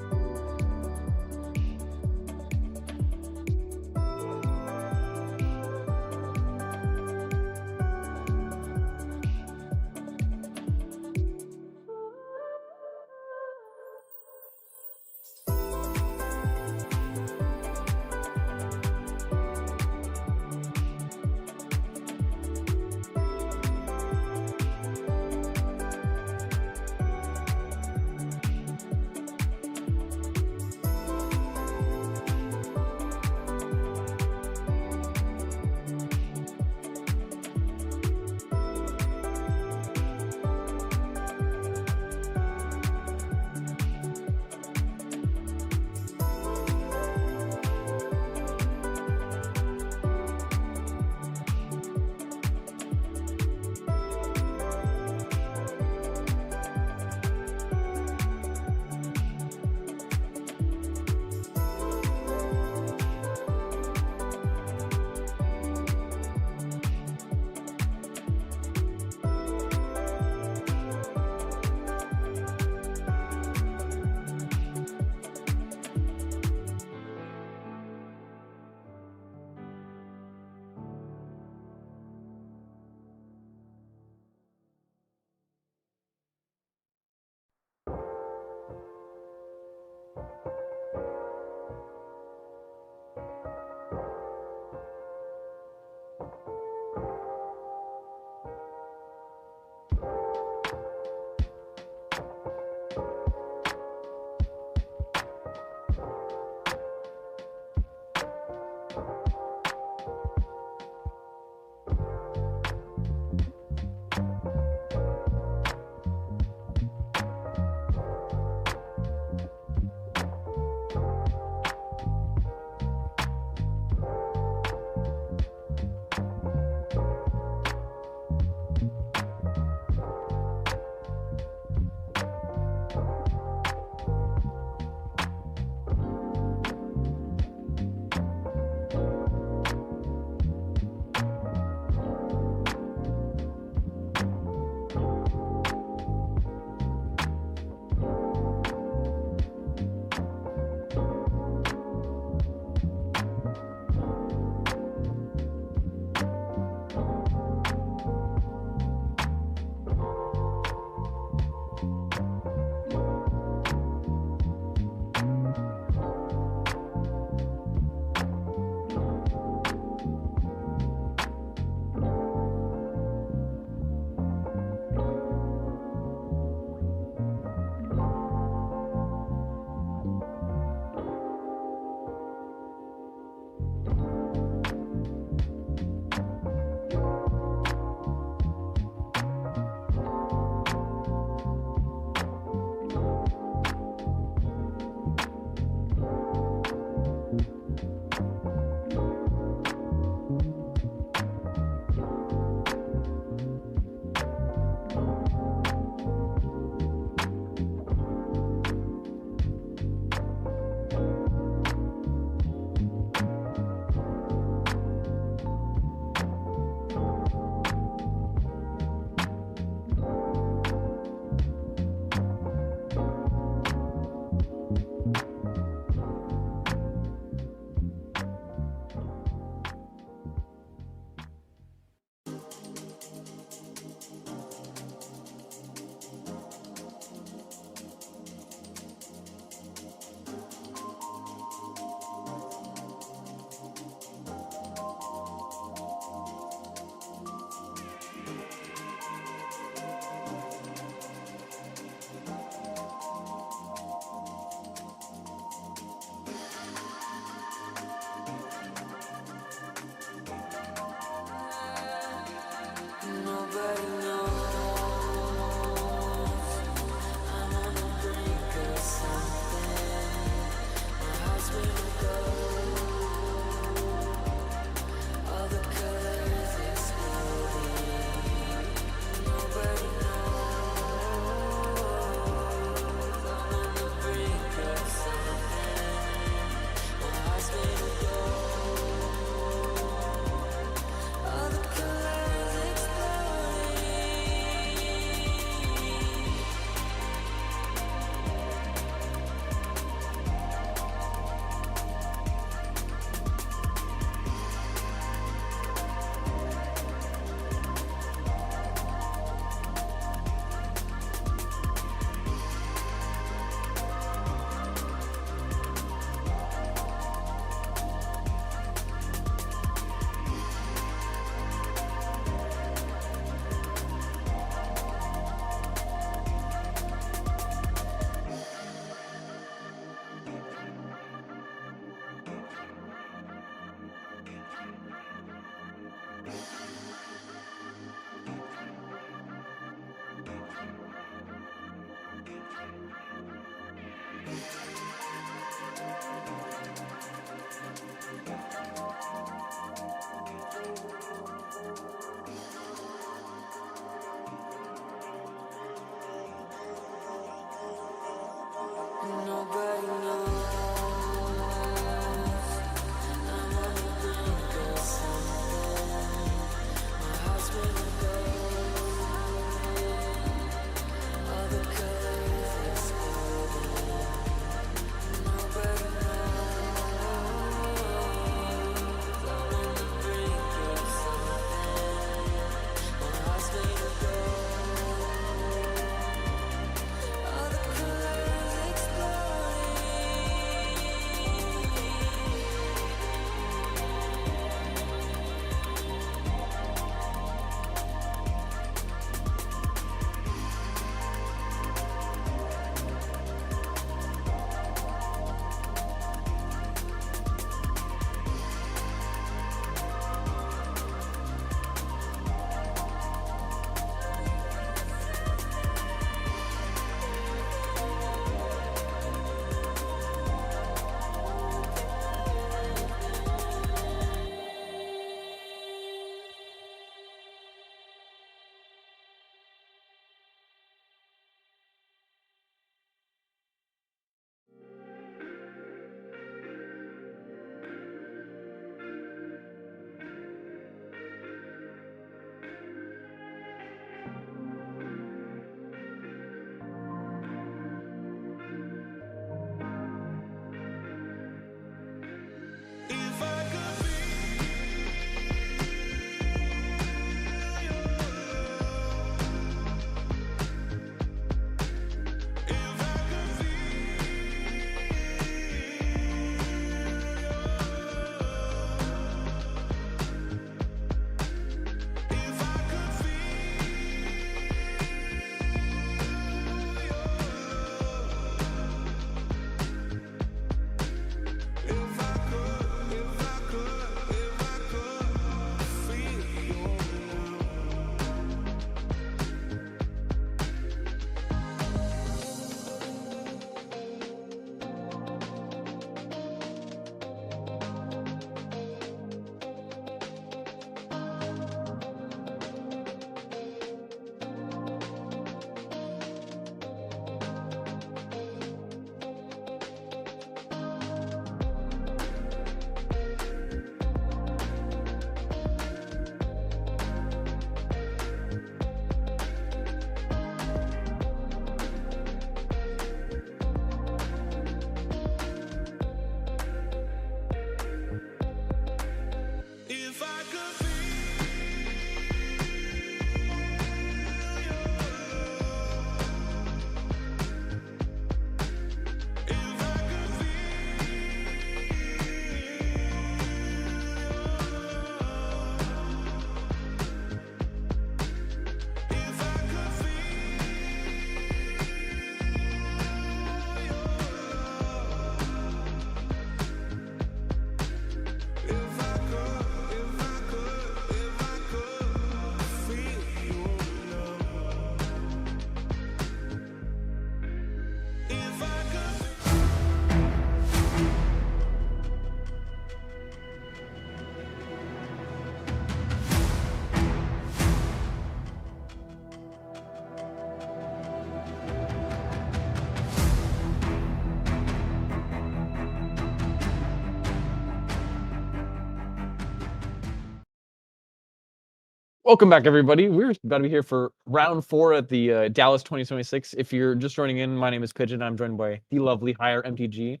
Welcome back, everybody. We're about to be here for round 4 at the Dallas 2026. If you're just joining in, my name is Pigeon. I'm joined by the lovely Hire MTG.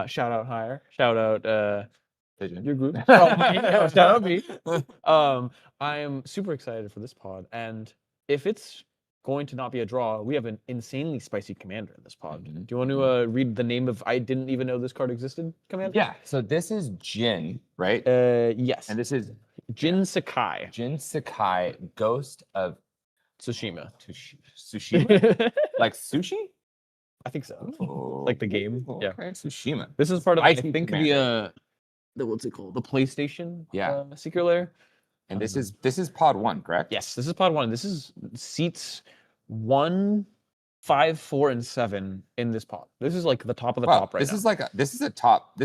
Shout out Hire. Shout out Pigeon. your group. Oh, me. Oh, shout out me. I am super excited for this pod, and if it's going to not be a draw, we have an insanely spicy commander in this pod. Do you want to read the name of? I didn't even know this card existed. Commander. Yeah. So this is Jin, right? Yes. And this is Jin Sakai. Jin Sakai, Ghost of Tsushima. Tsushima? Like sushi? I think so. Oh, Like the game. Yeah. okay, Tsushima. This is part of I Spicy think commander. the what's it called? The PlayStation Yeah. Secret Lair. And this is pod 1, correct? Yes, this is pod 1. This is seats 1, 5, 4, and 7 in this pod. This is like the top of the top right this now. is like this is a top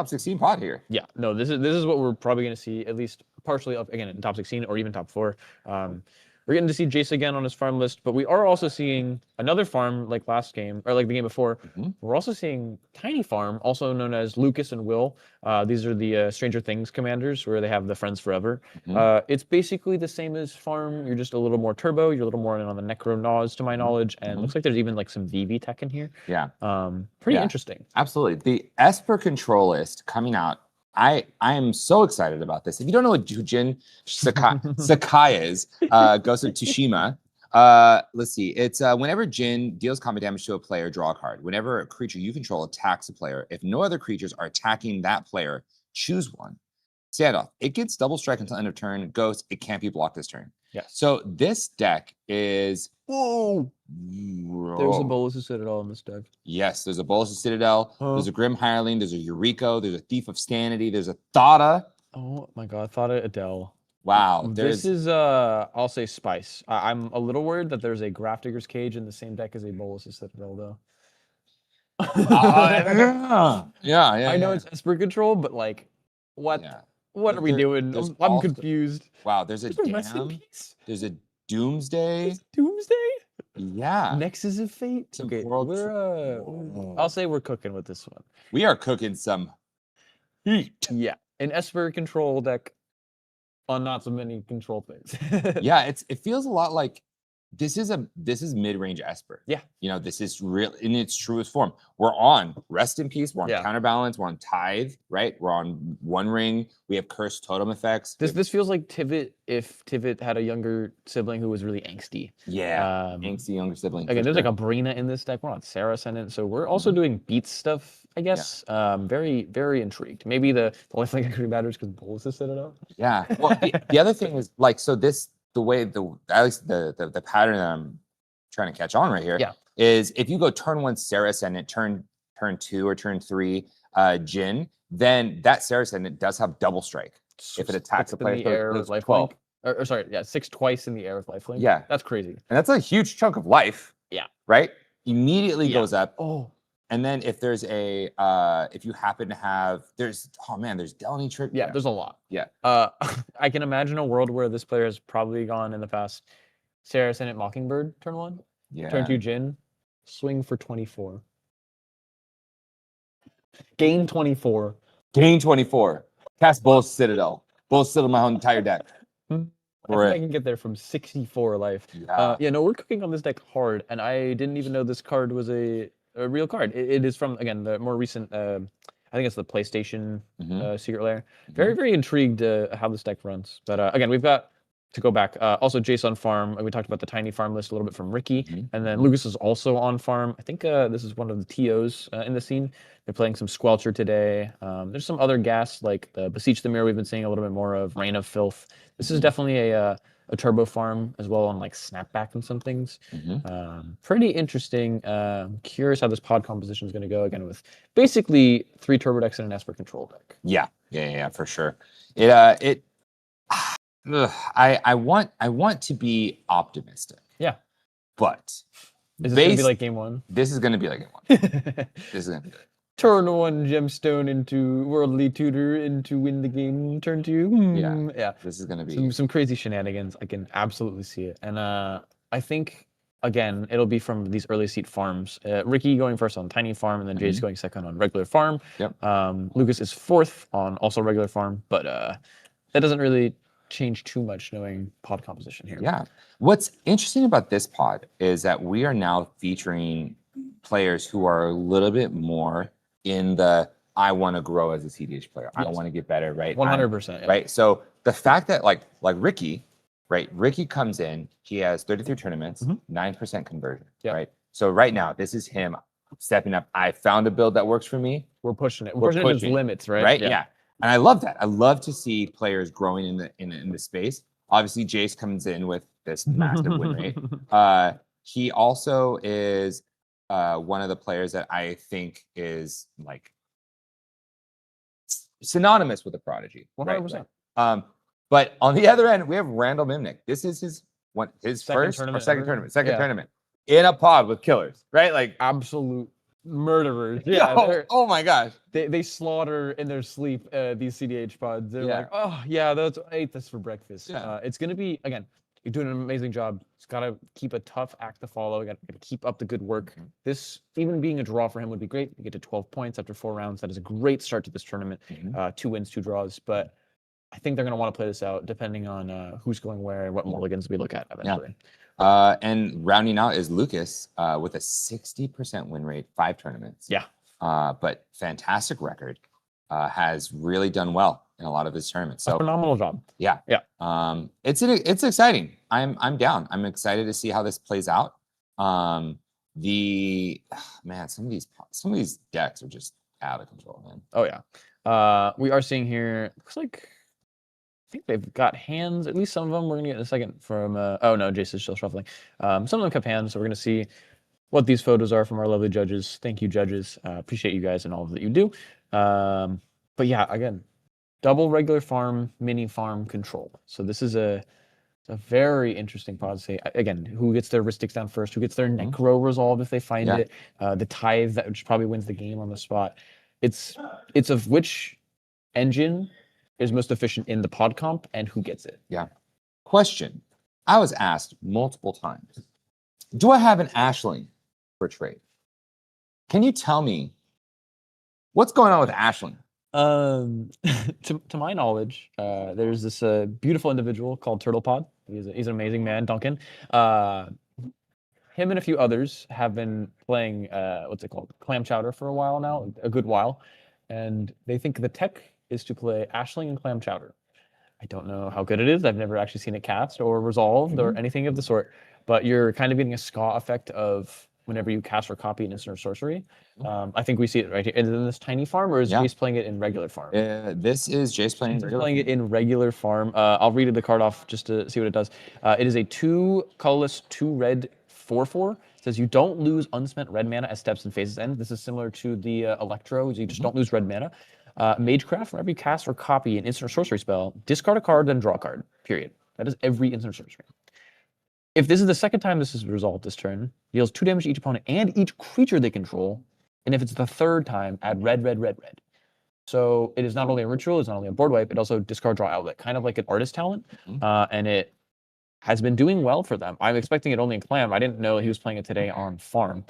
16 pod here. Yeah, no, this is what we're probably going to see, at least partially up again in top 16 or even top 4. We're getting to see Jace again on his farm list, but we are also seeing another farm like last game, or like the game before. We're also seeing Tiny Farm, also known as Lucas and Will. These are the Stranger Things commanders, where they have the Friends Forever. It's basically the same as Farm. You're just a little more turbo. You're a little more in on the Necro Naws, to my knowledge, and looks like there's even like some VV tech in here. Yeah. Pretty interesting. Absolutely. The Esper control list coming out. I am so excited about this. If you don't know what Jin Sakai is, Ghost of Tsushima. Let's see. It's whenever Jin deals combat damage to a player, draw a card. Whenever a creature you control attacks a player, if no other creatures are attacking that player, choose one. Standoff. It gets double strike until end of turn. Ghost. It can't be blocked this turn. Yeah. So this deck is. Whoa. There's a Bolus of Citadel in this deck. Yes, there's a Bolus of Citadel. There's a Grim Hireling. There's a Eureka. There's a Thief of Sanity. There's a Thada. Oh my God, Thada Adele. Wow. This is I'll say spice. I'm a little worried that there's a Grafdigger's Cage in the same deck as a Bolus of Citadel, though. Yeah. I know it's Esper control, but like, what? Yeah. What are we doing? I'm confused. Wow. There's a Rest in Dam. peace. There's a Doomsday. Doomsday? Yeah. Nexus of Fate. Okay, I'll say we're cooking with this one. We are cooking some heat. Yeah, an Esper control deck on not so many control things. Yeah, it feels a lot like this is mid-range Esper. Yeah. You know, this is real in its truest form. We're on Rest in Peace, we're on Yeah. Counterbalance, we're on Tithe, right? We're on One Ring, we have Cursed Totem effects. This feels like Tivit if Tivit had a younger sibling who was really angsty. Yeah, angsty younger sibling. Again, for there's like sure. a Brina in this deck. We're on Sarah Ascendant, so we're also doing beats stuff, I guess. Very, very intrigued. Maybe the lifelink actually matters because Bolus is Citadel. Yeah. Well, the other thing is like, so this, the way at least the pattern that I'm trying to catch on right here is if you go turn 1 Sarah Ascendant, turn 2 or turn 3 Jin, then that Sarah Ascendant does have double strike if it attacks a player. In the air with Those lifelink. Or sorry, yeah, 6 twice in the air with lifelink. Yeah. That's crazy. And that's a huge chunk of life. Yeah. Right? Immediately goes up. Oh. And then if there's a if you happen to have there's Delany Trick. Yeah, there's a lot. Yeah. I can imagine a world where this player has probably gone in the past. Sarah Ascendant Mockingbird, turn 1. Yeah. Turn 2 Jin. Swing for 24. Gain 24. Gain 24. Cast Bolus Citadel. Bolus Citadel my whole entire deck. I think I can get there from 64 life. Yeah. No, we're cooking on this deck hard, and I didn't even know this card was a real card. It is from, again, the more recent, I think it's the PlayStation Secret Lair. Very, very intrigued how this deck runs. But again, we've got to go back. Also, Jace on farm. We talked about the Tiny Farm list a little bit from Ricky. And then Lucas is also on farm. I think this is one of the TOs in the scene. They're playing some Squelcher today. There's some other gas like the Beseech the Mirror we've been seeing a little bit more of. Reign of Filth. This is definitely a turbo farm as well on like Snapback and some things. Pretty interesting. Curious how this pod composition is going to go again with basically 3 turbo decks and an Esper control deck. Yeah, for sure. I want to be optimistic. Yeah. But is this going to be like game 1? This is going to be like game 1. This is going to be Turn 1 gemstone into Worldly Tutor into win the game. Turn 2. Yeah. This is going to be some crazy shenanigans. I can absolutely see it. And I think, again, it'll be from these early seat farms. Ricky going first on Tiny Farm, and then Jace going second on regular farm. Yep. Lucas is 4th on also regular farm, but that doesn't really change too much knowing pod composition here. Yeah. What's interesting about this pod is that we are now featuring players who are a little bit more in the I want to grow as a cEDH player. I Yes. want to get better, right? 100%. Yeah. Right. So the fact that like Ricky, right? Ricky comes in, he has 33 tournaments, 9% conversion. Yeah. Right. So right now, this is him stepping up. I found a build that works for me. We're pushing it. We're pushing it to its limits, right? Right. Yeah. And I love that. I love to see players growing in the space. Obviously, Jace comes in with this massive win rate. He also is one of the players that I think is like synonymous with a prodigy. 100%. But on the other end, we have Randall Mimnick. This is his Second first or tournament second ever. tournament, second Yeah. tournament in a pod with killers, right? Like absolute murderers. Yeah. they're- Oh my gosh. They slaughter in their sleep these cEDH pods. They're Yeah. like, oh yeah, I ate this for breakfast. Yeah. It's gonna be, again, you're doing an amazing job. It's gotta keep a tough act to follow. Gotta keep up the good work. This, even being a draw for him, would be great. You get to 12 points after 4 rounds. That is a great start to this tournament. 2 wins, 2 draws. But I think they're gonna want to play this out depending on who's going where and what mulligans we look at eventually. And rounding out is Lucas with a 60% win rate, 5 tournaments. Yeah. But fantastic record. Has really done well in a lot of his tournaments. So A phenomenal job. yeah. Yeah. It's exciting. I'm down. I'm excited to see how this plays out. Man, some of these decks are just out of control, man. Oh yeah. We are seeing here, looks like, I think they've got hands, at least some of them. We're gonna get in a second from, oh no, Jason's still shuffling. Some of them kept hands, so we're gonna see what these photos are from our lovely judges. Thank you, judges. Appreciate you guys and all that you do. But yeah, again, double regular farm, mini farm control. So this is a very interesting pod to say. Again, who gets their Ristics down first, who gets their Necro resolved if they find it, the Tithe that which probably wins the game on the spot. It's of which engine is most efficient in the pod comp and who gets it. Yeah. Question. I was asked multiple times, do I have an Ashling for trade? Can you tell me what's going on with Ashling? To my knowledge, there's this beautiful individual called TurtlePod. He's an amazing man, Duncan. Him and a few others have been playing what's it called, Clam Chowder for a while now, a good while, and they think the tech is to play Ashling and Clam Chowder. I don't know how good it is. I've never actually seen it cast or resolved or anything of the sort, but you're kind of getting a ska effect of whenever you cast or copy an instant or sorcery. I think we see it right here. Is it in this tiny farm, or is Jace playing it in regular farm? This is Jace playing it in regular farm. I'll read the card off just to see what it does. It is a 2 colorless, 2 red, 4/4. It says you don't lose unspent red mana as steps and phases end. This is similar to the Electro. You just don't lose red mana. Magecraft, whenever you cast or copy an instant or sorcery spell, discard a card, then draw a card. Period. That is every instant or sorcery. If this is the second time this is resolved this turn, deals 2 damage to each opponent and each creature they control. And if it's the third time, add red, red, red, red. So it is not only a ritual, it's not only a board wipe, it also discard, draw, outlet, kind of like an artist talent. And it has been doing well for them. I'm expecting it only in Clam. I didn't know he was playing it today on Farm.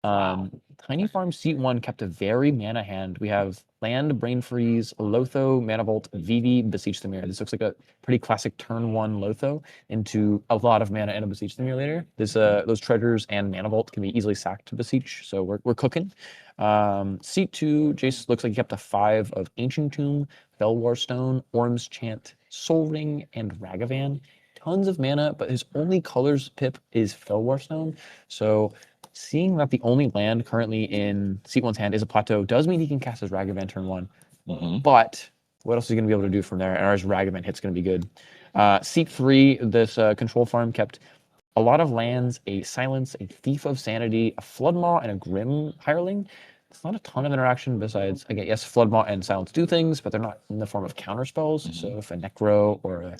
Tiny Farm Seat 1 kept a very mana hand. We have Land, Brain Freeze, Lotho, Mana Vault, Vivi, Beseech the Mirror. This looks like a pretty classic turn 1 Lotho into a lot of mana and a Beseech the Mirror later. Those treasures and Mana Vault can be easily sacked to Beseech, so we're cooking. Seat 2, Jace looks like he kept a 5 of Ancient Tomb, Felwar Stone, Orm's Chant, Soul Ring, and Ragavan. Tons of mana, but his only colors pip is Felwar Stone. So seeing that the only land currently in Seat 1's hand is a plateau does mean he can cast his Ragavan turn 1. But what else is he going to be able to do from there? And his Ragavan hit's going to be good. Seat 3, this control farm kept a lot of lands, a Silence, a Thief of Sanity, a Floodmaw, and a Grim Hireling. It's not a ton of interaction besides, again, yes, Floodmaw and Silence do things, but they're not in the form of counter spells. So if a Necro or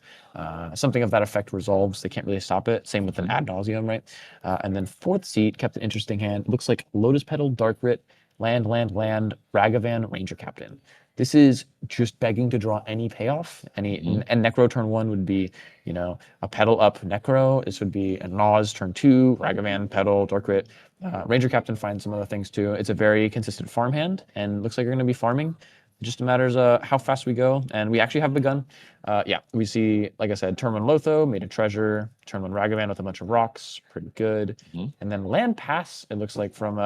something of that effect resolves, they can't really stop it. Same with an Ad Nauseam, right? And then 4th seat kept an interesting hand. It looks like Lotus Petal, Dark Writ, Land, Ragavan, Ranger Captain. This is just begging to draw any payoff. And Necro turn 1 would be, a Petal up Necro. This would be a Naws turn 2, Ragavan, Petal, Dark Writ. Ranger Captain finds some other things too. It's a very consistent farm hand, and looks like you're going to be farming. It just matters how fast we go, and we actually have begun. Yeah, we see, like I said, turn 1 Lotho, made a treasure, turn 1 Ragavan with a bunch of rocks, pretty good. And then land pass, it looks like from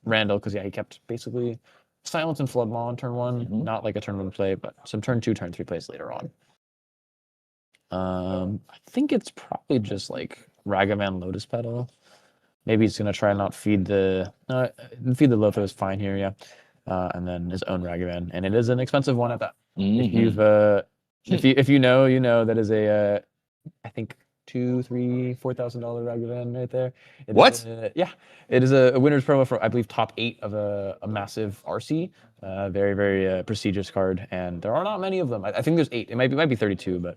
Randall, because yeah, he kept basically Silence and Floodmaw on turn 1, not like a turn 1 play, but some turn 2, turn 3 plays later on. I think it's probably just like Ragavan Lotus Petal. Maybe he's gonna try and not feed the Lotho is fine here, yeah. And then his own Ragavan, and it is an expensive one at that. If you've if you know that is a I think $2,000, $3,000, $4,000 right there. What? Yeah, it is a winner's promo for I believe top 8 of a massive RC. Very very prestigious card, and there are not many of them. I think there's 8. It might be 32, but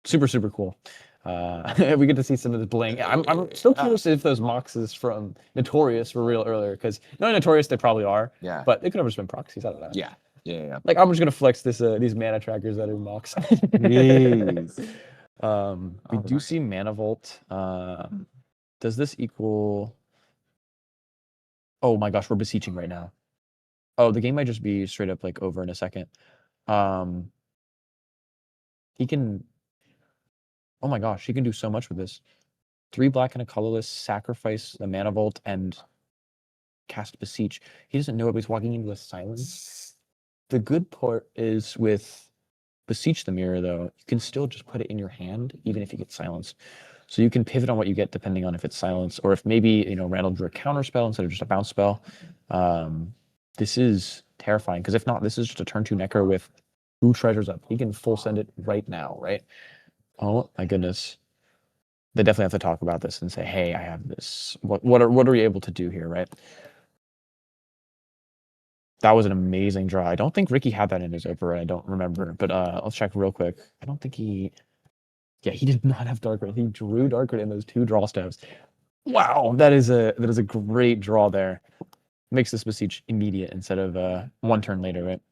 super cool. We get to see some of the bling. I'm still curious if those moxes from Notorious were real earlier, because not Notorious they probably are. Yeah. But they could have just been proxies. I don't know. Yeah. Like I'm just gonna flex this these mana trackers that are mox. Jeez. We do see Mana Vault. Does this equal? Oh my gosh, we're beseeching right now. Oh, the game might just be straight up like over in a second. He can. Oh my gosh, he can do so much with this. 3 black and a colorless, sacrifice the Mana Vault and cast Beseech. He doesn't know it, but he's walking into a silence. The good part is with Beseech the Mirror, though, you can still just put it in your hand, even if you get silence. So you can pivot on what you get depending on if it's silence, or if maybe, Randall drew a counter spell instead of just a bounce spell. This is terrifying, because if not, this is just a turn 2 Necker with 2 treasures up. He can full send it right now, right? Oh my goodness. They definitely have to talk about this and say, hey, I have this. What are we able to do here, right? That was an amazing draw. I don't think Ricky had that in his Opera. I don't remember, but let's check real quick. I don't think he... Yeah, he did not have Dark Red. He drew Dark Red in those 2 draw steps. Wow, that is a great draw there. Makes this Beseech immediate instead of 1 turn later, right?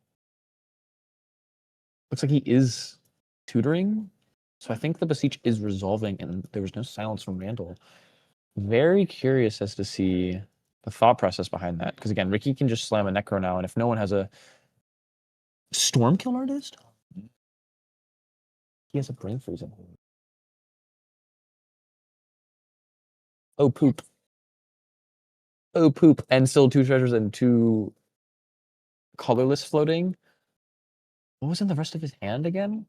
Looks like he is tutoring. So I think the Beseech is resolving, and there was no silence from Randall. Very curious as to see the thought process behind that. Because again, Ricky can just slam a Necro now, and if no one has a Stormkill Artist, he has a Brain Freeze in him. Oh poop. Oh poop. And still 2 treasures and 2 colorless floating. What was in the rest of his hand again?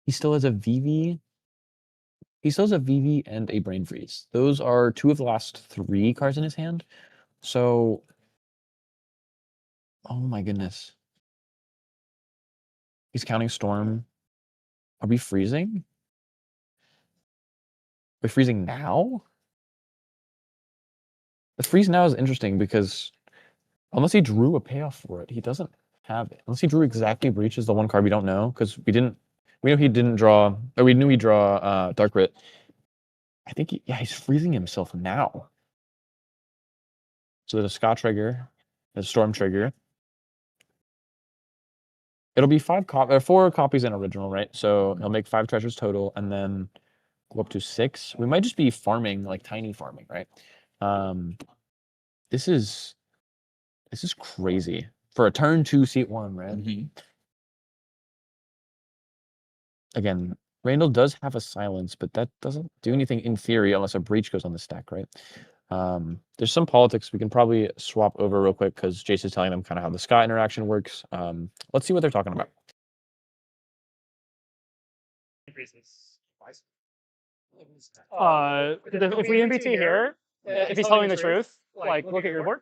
He still has a VV. He still has a VV and a Brain Freeze. Those are 2 of the last 3 cards in his hand. So, oh my goodness. He's counting Storm. Are we freezing? Are we freezing now? The freeze now is interesting because unless he drew a payoff for it, he doesn't have it. Unless he drew exactly Breaches, the 1 card we don't know, because we know he didn't draw, or we knew he draw Dark Rit. I think he's freezing himself now. So there's a Scott trigger, there's a Storm trigger. It'll be 4 copies in original, right? So he'll make 5 treasures total, and then go up to 6. We might just be farming, like tiny farming, right? This is crazy for a turn 2 seat 1, right? Again, Randall does have a silence, but that doesn't do anything in theory unless a breach goes on the stack, right? There's some politics we can probably swap over real quick because Jace is telling them kind of how the Scott interaction works. Let's see what they're talking about. If we MBT here, if he's telling the truth, like look at your board.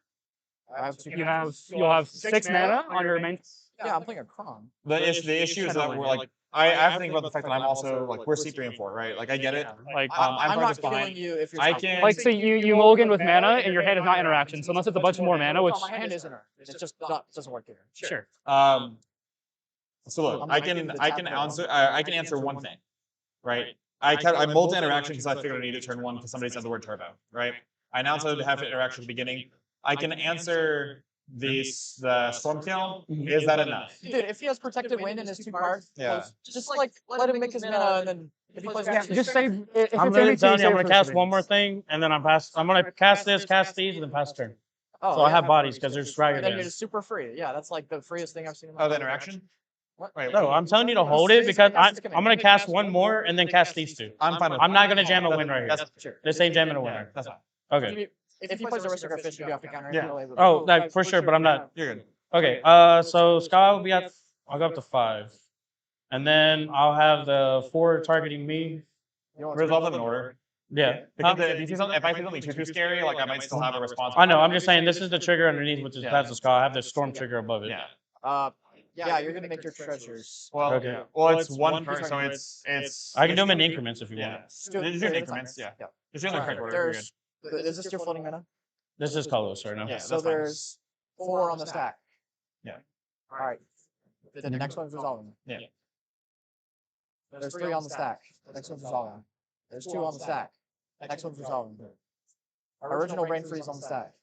You'll have 6 mana on your main. Yeah, I'm playing a Cron. The issue is that we're like, I have to think about the fact that I'm also like, we're C3 and 4, right? Like I get it. Like I'm not killing you if you're. I can like so you mulligan with mana and your hand is not interaction. So unless it's a bunch more mana, which My hand is interaction. It's just not doesn't work here. Sure. So look, I can answer one thing, right? I multi interaction because I figured I needed turn 1 because somebody said the word turbo, right? I announced I would have interaction at the beginning. I can answer the Stormkill. Is that enough? Dude, if he has protected wind in his 2 cards, Yeah. just like let him make his mana and then if he plays just say if I'm it's really MBT, telling you, I'm save gonna for cast savings. one more thing, and then I'm gonna cast this, cast these, and then pass turn. Oh, So I have bodies because there's Swagger Then Bands. it's super free. Yeah, that's like the freest thing I've seen. In my Oh, the life. interaction? What? Right. No, I'm telling you to hold it because I'm gonna cast one more and then cast these two. I'm fine with I'm that. not gonna jam a win right here. That's sure. This ain't jamming a win. That's fine. Okay. If he plays Aristocrat Fish, you do have to counter him. Yeah. Oh, like for sure, but I'm not. You're good. Okay. So Sky will be at. I'll go up to 5, and then I'll have the 4 targeting me. Resolve them in order. Yeah. Because if I see something too scary, like I might still have a response. I know. I'm just saying this is the trigger underneath, which is that's the Sky. I have the storm trigger above it. Yeah. Yeah, you're gonna make your treasures. Well, Okay. well, it's one turn, so it's. I can do them in increments if you Yeah. want. Just do it in increments. Yeah. Just do it in quick order. You're good. Is this your floating mana? This is colorless right now. Yeah. So that's fine. there's 4 on the stack. Yeah. All right. The next one's resolving. Yeah. There's 3 on the stack. Next one's resolving. There's 2 on the stack. Next one's resolving. Original brain freeze on the stack.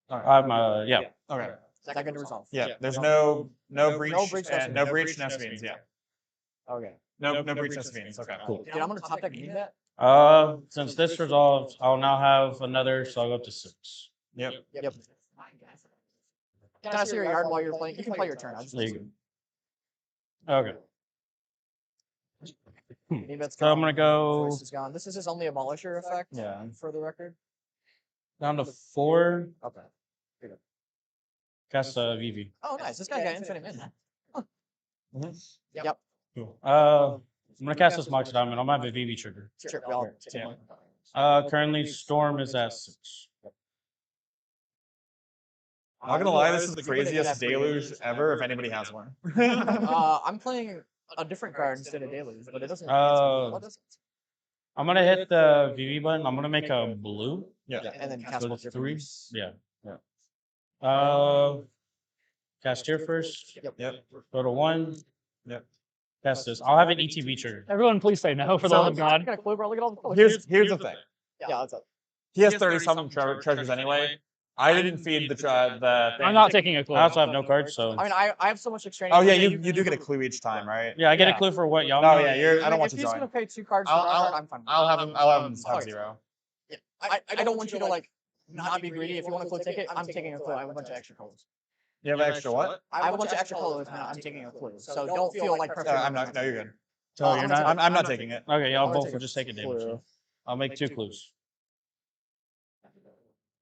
Yeah. Okay. Second to resolve. Yeah. There's no breach. No breach, and no breach, no Sphinx. Yeah. Okay. No breach, no Sphinx. Okay. Cool. Dude, I'm gonna top deck need that. Since this resolves, I'll now have another, so I'll go up to 6. Yep. Yep. Can I see your yard while you're playing? You can play your turn. I'll just There you go. Okay. Nebet's So I'm gone, gonna go Voice is gone. This is his only abolisher effect. Yeah. For the record. down to 4. Okay. Here you go. Cast VV. Oh, nice. This guy got infinite mana. Mm-hmm. Yep. Cool. I'm gonna cast this Mox Diamond. I'm gonna have a VV trigger. Sure. Y'all. Currently Storm is at 6. I'm not gonna lie, this is the craziest deluge ever. If anybody has one. I'm playing a different card instead of deluge, but it doesn't. I'm gonna hit the VV button. I'm gonna make a blue. Yeah. And then cast So both your 3. creatures. Yeah. Cast here first. Yep. Go to 1. Yep. Cast this. I'll have an ETB trigger. Everyone, please say no for the love of God. Got a clue, bro. Look at all the colors. Here's the thing. Yeah, that's up. He has 30-something treasures anyway. I didn't feed the thing. I'm not taking a clue. I also have no cards, so. I mean, I have so much extraneous. Oh yeah, you do get a clue each time, right? Yeah, I get a clue for what y'all. Oh yeah, I don't want If to he's join. gonna pay 2 cards for that card, I'm fine. I'll have him have 0. Yeah. I don't want you to like not be greedy. If you want a clue ticket, I'm taking a clue. I have a bunch of extra colors. You have extra what? I have a bunch of extra colors, man. I'm taking a clue. So don't feel like pressure. I'm not. No, you're good. So you're not. I'm not taking it. Okay, y'all I'm both gonna will take just a take a damage. clue. I'll make 2 clues.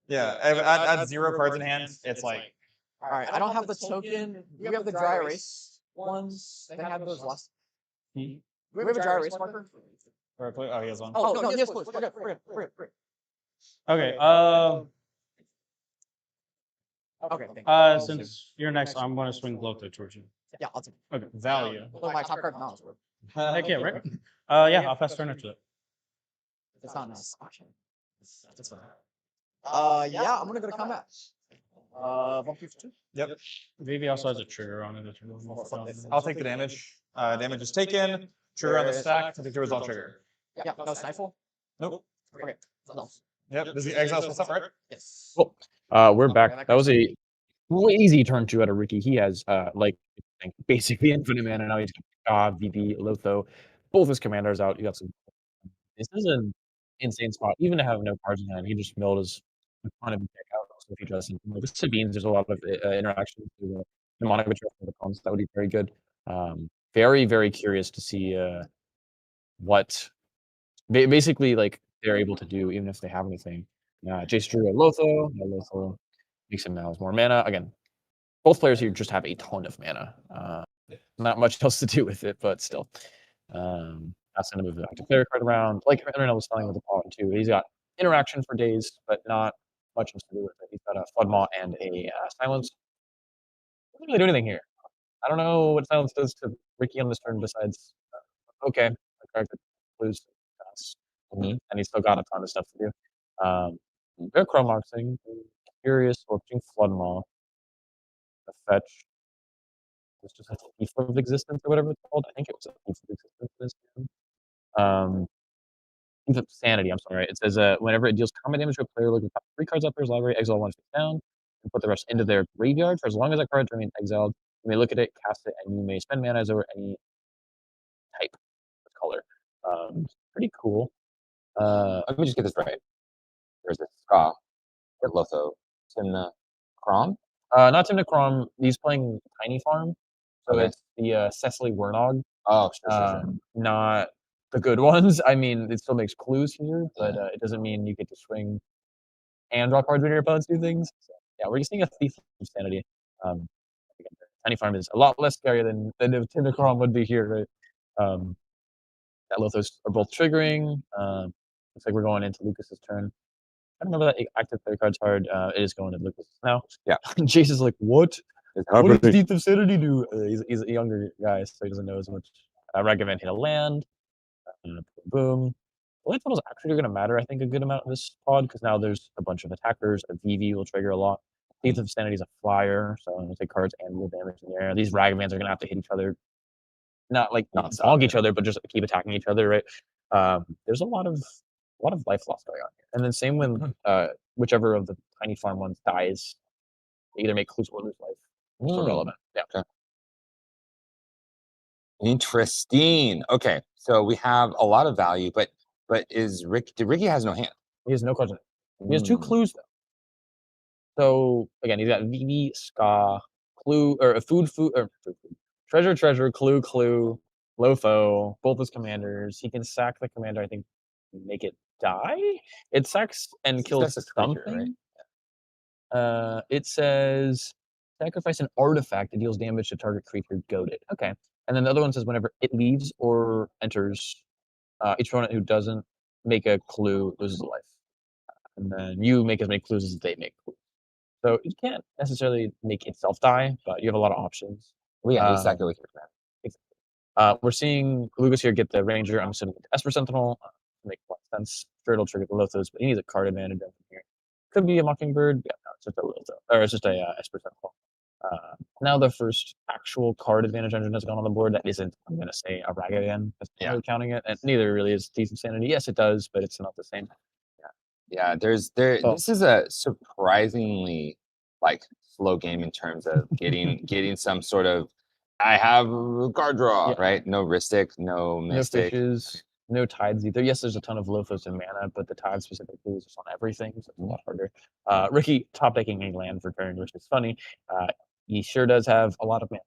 Yeah, at 0 cards in hand, it's like. All right, I don't have the token. We have the dry erase ones. They had those last. We have a dry erase marker. For a clue? Oh, he has one. Oh no, he has clues. We're good. We're good. Okay. Okay. Thank you. Since you're next, I'm gonna swing Glowthrow towards you. Yeah, I'll take it. Okay. Value. Well, my top card now is Heck yeah, right? Yeah, I'll pass turn after that. It's not nice. That's fine. Yeah, I'm gonna go to combat. 152. Yep. VV also has a trigger on it. I'll take the damage. Damage is taken. Trigger on the stack. I think there was all trigger. Yeah, no stifle. Nope. Okay. No. Yep. Does the exile still stuff, right? Yes. Cool. We're back. That was a crazy turn 2 out of Ricky. He has basically infinite mana now. He's got VB, Lotho, both his commanders out. You got some. This is an insane spot. Even to have no cards in hand, he just milled his kind of pick out. So if he does something like Sabines, there's a lot of interaction with the mnemonic with the pawns. That would be very good. Very, very curious to see what basically like they're able to do, even if they have anything. Jace drew a Lotho. Lotho makes him now has more mana. Again, both players here just have a ton of mana. Not much else to do with it, but still. That's going to move the active player card around. Like Internet was telling with the pawn too. He's got interaction for days, but not much else to do with it. He's got a Flood Maw and a Silence. Doesn't really do anything here. I don't know what Silence does to Ricky on this turn besides, okay, the card could lose. And he's still got a ton of stuff to do. They're Chromoxing. Curious, watching Flood Maw. The fetch. It's just a Thief of Existence or whatever it's called. I think it was a Thief of Existence this game. Thief of Sanity, I'm sorry. It says whenever it deals combat damage to a player, look at the top 3 cards up their library, exile 1 face down, and put the rest into their graveyard. For as long as that card remains exiled, you may look at it, cast it, and you may spend mana as over any type of color. Pretty cool. Let me just get this right. There's a Ska, Lotho, Timna, Crom? Not Tim Crom. He's playing Tiny Farm. So Okay. it's the Cecily Wernog. Oh, sure. Not the good ones. I mean, it still makes clues here, but it doesn't mean you get to swing and draw cards when your opponents do things. So, yeah, we're seeing a Thief of Sanity. Again, Tiny Farm is a lot less scary than if Tim Crom would be here, right? That Lothos are both triggering. Looks like we're going into Lucas's turn. I don't remember that active player card's hard. It is going to Lucas now. Yeah. Jason's like, what? It's What does happening. Thief of Sanity do? He's a younger guy, so he doesn't know as much. Ragavan hit a land. Boom. Land tunnel is actually going to matter, I think, a good amount in this pod, because now there's a bunch of attackers. A VV will trigger a lot. Thief of Sanity is a flyer, so I'm going to take cards and deal damage in the air. These Ragavans are going to have to hit each other. Not bonk each other, but just keep attacking each other, right? There's a lot of life loss going on here. And then same when whichever of the Tiny Farm ones dies, they either make clues or lose life. So relevant. Yeah. Okay. Interesting. Okay, so we have a lot of value, but Ricky has no hand. He has no cards in it. He has 2 clues though. So again, he's got VV, Ska, Clue, or food, or treasure, clue, Lofo, both his commanders. He can sack the commander, I think, make it die. It sacks and kills something. Right? It says sacrifice an artifact that deals damage to target creature goaded. Okay. And then the other one says whenever it leaves or enters, each opponent who doesn't make a clue loses a life. And then you make as many clues as they make clues. So it can't necessarily make itself die, but you have a lot of options. Well, yeah, you sack it with your command. We're seeing Lucas here get the Ranger. I'm assuming the Esper Sentinel. Makes a lot of sense. Sure, it'll trigger the Lothos, but he needs a card advantage from here. Could be a Mockingbird. Yeah, no, it's just a Lothos. Or it's just a Esper Sentinel. Now the first actual card advantage engine has gone on the board. That isn't, I'm going to say, a Ragavan. That's not really counting it. And neither really is Thief of Sanity. Yes, it does, but it's not the same. Yeah, this is a surprisingly like slow game in terms of getting some sort of I have card draw, right? No Ristic, no Mystic. No Fishes, no Tides either. Yes, there's a ton of Lothos and mana, but the Tide specifically is just on everything, so it's a lot harder. Ricky top decking a land for turn, which is funny. He sure does have a lot of mana.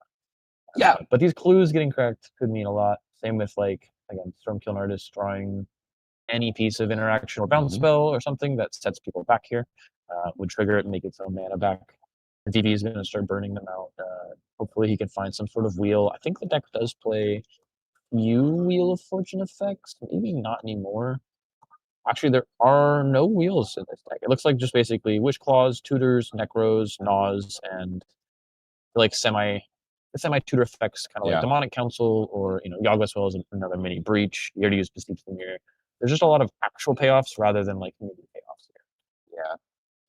Yeah. But these clues getting correct could mean a lot. Same with like, again, Stormkiln Artist drawing any piece of interaction or bounce spell or something that sets people back here would trigger it and make its own mana back. VV is going to start burning them out. Hopefully he can find some sort of wheel. I think the deck does play few Wheel of Fortune effects, maybe not anymore. Actually, there are no wheels in this deck. It looks like just basically Wish Claws, Tutors, Necros, Gnaws, and like semi-tutor effects, kind of like Demonic Council or Yagla's Will is another mini breach. You already used Beseech the Mirror. There's just a lot of actual payoffs rather than like maybe payoffs here. Yeah,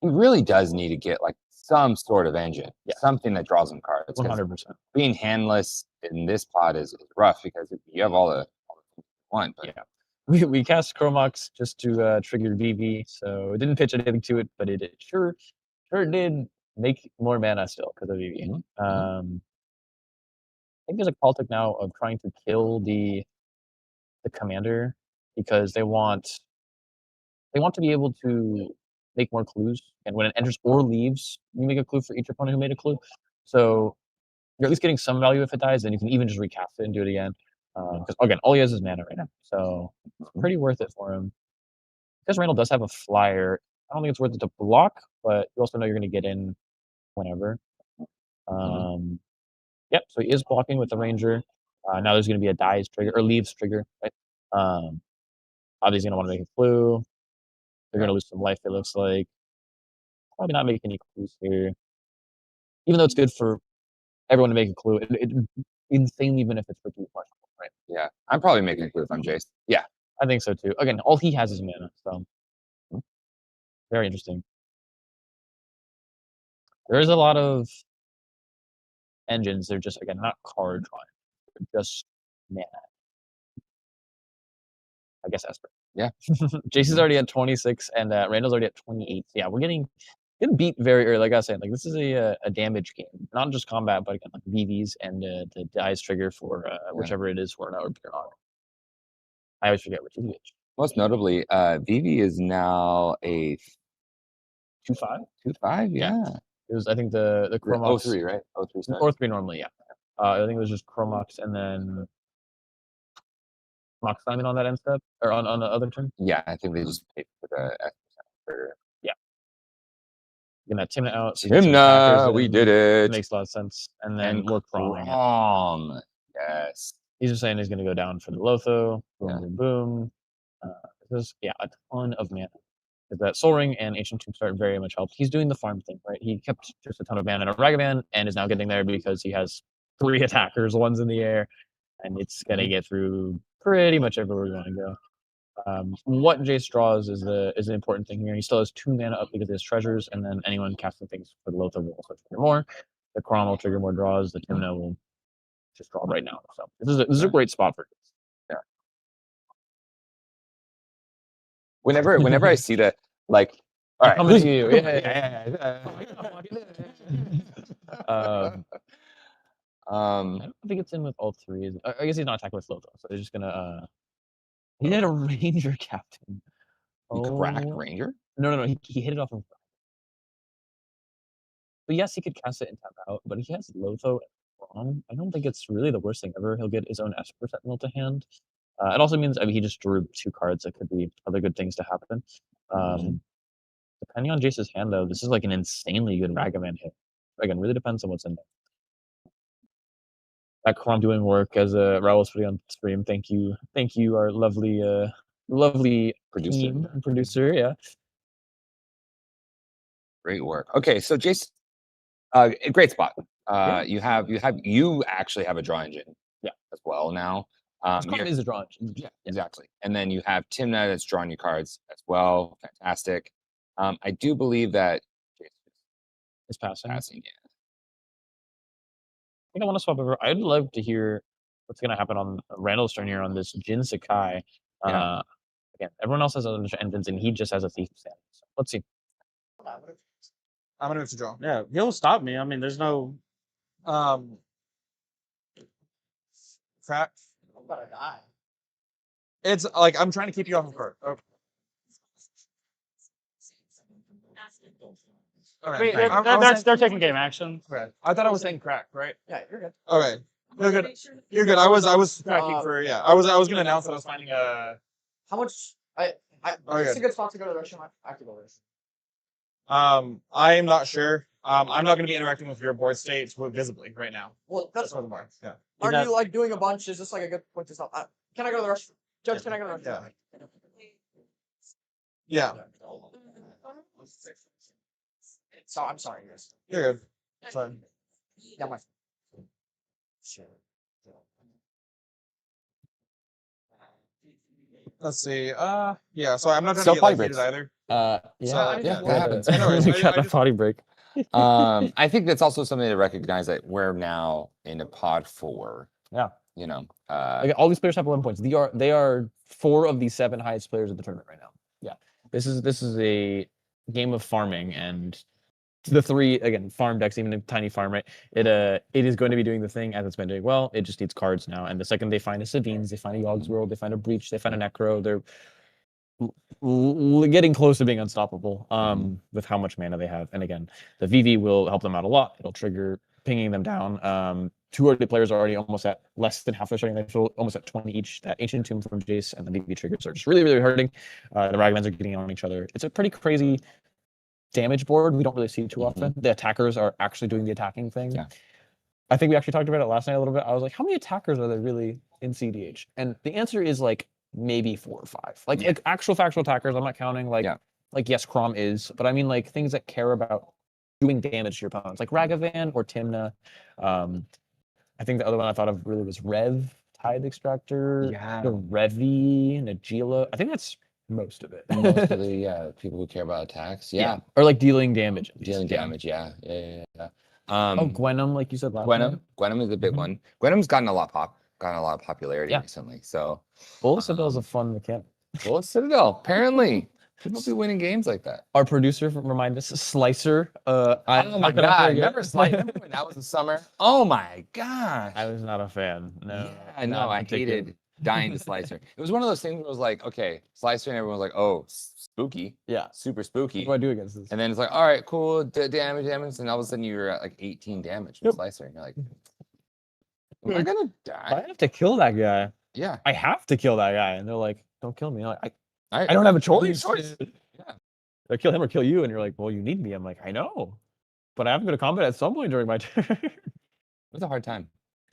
he really does need to get like some sort of engine, something that draws him cards. 100%. Being handless in this pod is rough because you have all the things you want. But we cast Chromox just to trigger VV, so it didn't pitch anything to it, but it sure did make more mana still because of VV. I think there's a politic now of trying to kill the commander because they want to be able to make more clues, and when it enters or leaves, you make a clue for each opponent who made a clue. So you're at least getting some value if it dies, then you can even just recast it and do it again. Because again, all he has is mana right now, so it's pretty worth it for him. Because Randall does have a flyer, I don't think it's worth it to block, but you also know you're going to get in whenever. Yep, so he is blocking with the Ranger. Now there's going to be a dies trigger or leaves trigger, right? Obviously, going to want to make a clue. They're going to lose some life, it looks like. Probably not make any clues here. Even though it's good for everyone to make a clue, it insanely benefits for two questions, right? Yeah, I'm probably making a clue if I'm Jace. Yeah, I think so too. Again, all he has is mana, so very interesting. There's a lot of engines. They're just, again, not card drawing. They're just mana. I guess Esper. Yeah. Jason's already at 26 and Randall's already at 28. Yeah, we're getting beat very early. Like I was saying, like this is a damage game, not just combat, but again, like VVs and the dies trigger for whichever it is for an or not. I always forget which is which. Most notably, VV is now a 2/5. 2/5, yeah. It was, I think, the Chromox. 03, right? 03 start. Or 3 normally, yeah. I think it was just Chromox and then Mox Diamond on that end step, or on the other turn. Yeah, I think they just paid for the X% for. Yeah. Getting that Timna out. So you get some Timna, attackers we in, did it. Makes a lot of sense. And then And we're crawling. Crom. Yes. He's just saying he's going to go down for the Lotho. Boom, Yeah. boom, boom. This is, a ton of mana. That Soul Ring and Ancient Tombstone very much helped. He's doing the farm thing, right? He kept just a ton of mana in a Ragavan and is now getting there because he has 3 attackers, one's in the air, and it's going to get through pretty much everywhere we want to go. What Jace draws is the important thing here. He still has 2 mana up because he has treasures, and then anyone casting things for the Lotho will also trigger more. The Chrom will trigger more draws. The Timna will just draw right now. So this is a great spot for it. Yeah. Whenever I see that, like, all right, coming to you. I don't think it's in with all 3. I guess he's not attacking with Lotho, so they're just gonna. He had a Ranger Captain. He cracked Ranger? No. He hit it off of. But yes, he could cast it and tap out, but he has Lotho and Chrom. I don't think it's really the worst thing ever. He'll get his own Esper Sentinel to hand. It also means, I mean, he just drew 2 cards that could be other good things to happen. Depending on Jace's hand, though, this is like an insanely good Ragavan hit. Again, really depends on what's in there. That Chrom doing work as a Raul's putting on stream. Thank you, our lovely producer. Yeah, great work. Okay, so Jace, great spot. You actually have a draw engine, as well now. Chrom is a draw engine. Yeah, exactly. And then you have Timna that's drawing you cards as well. Fantastic. I do believe that Jace is passing. Yeah. I think I want to swap over. I'd love to hear what's going to happen on Randall's turn here on this Jin Sakai. Again, everyone else has other engines, and he just has a Thief stand. So let's see. I'm gonna move to draw. Yeah, he'll stop me. I mean, there's no crack. I'm about to die. It's like I'm trying to keep you off of card. Okay. Wait, they're taking game action. Okay. I thought I was saying crack, right? Yeah, you're good. Okay. You're good. You're good. I was cracking for I was gonna announce that I was finding a. How much? It's a good spot to go to the restaurant. I have to go to the restaurant. I am not sure. I'm not going to be interacting with your board states visibly right now. Well, that's what the bar. Yeah. Are you like doing a bunch? Is this like a good point to stop? Can I go to the restaurant? Judge, can I go to the restaurant? Yeah. So I'm sorry, guys. You're good. Fine. Yeah, my. Sure. Let's see. Yeah. So I'm not going to Still get potty like, heated breaks. either. Yeah, that happens. We got a potty break. I think that's also something to recognize that we're now into pod 4. Yeah. You know, Like, all these players have 11 points. They are 4 of the 7 highest players of the tournament right now. Yeah. This is a game of farming, and the 3 again farm decks, even a tiny farm, right? It is going to be doing the thing as it's been doing well. It just needs cards now, and the second they find a Savines, they find a Yogg's World, they find a Breach, they find a Necro, they're getting close to being unstoppable with how much mana they have. And again, the VV will help them out a lot. It'll trigger pinging them down. 2 of the players are already almost at less than half their starting life, so almost at 20 each. That Ancient Tomb from Jace and the VV triggers are just really, really hurting. The Ragavans are getting on each other. It's a pretty crazy damage board. We don't really see it too often. The attackers are actually doing the attacking thing. Yeah. I think we actually talked about it last night a little bit. I was like, how many attackers are there really in cEDH? And the answer is like maybe 4 or 5. Like actual factual attackers. I'm not counting like yes, Chrom is, but I mean like things that care about doing damage to your opponents, like Ragavan or Timna. I think the other one I thought of really was Rev, Tide Extractor, the Revi, Najila. I think that's most of it. Most of the people who care about attacks. Yeah. Or like dealing damage. Dealing damage, yeah. Gwenum, like you said last time. Gwenum is a big one. Gwenum's gotten a lot of popularity recently. So Bullet Citadel is a fun mechanic. Bullet Citadel, apparently. People be winning games like that. Our producer reminded us, Slicer. Oh my god! Remember Slicer when that was the summer? Oh my gosh! I was not a fan. No, I know. I hated dying to Slicer. It was one of those things where it was like, okay, Slicer, and everyone was like, oh, spooky. Yeah. Super spooky. What do I do against this? And then it's like, all right, cool, damage, and all of a sudden you're at like 18 damage from Slicer, and you're like, am I gonna die? I have to kill that guy. Yeah. I have to kill that guy. And they're like, don't kill me. I'm like, I don't have a don't have choice. a choice. Yeah. They kill him or kill you. And you're like, well, you need me. I'm like, I know. But I have to go to combat at some point during my turn. It was a hard time.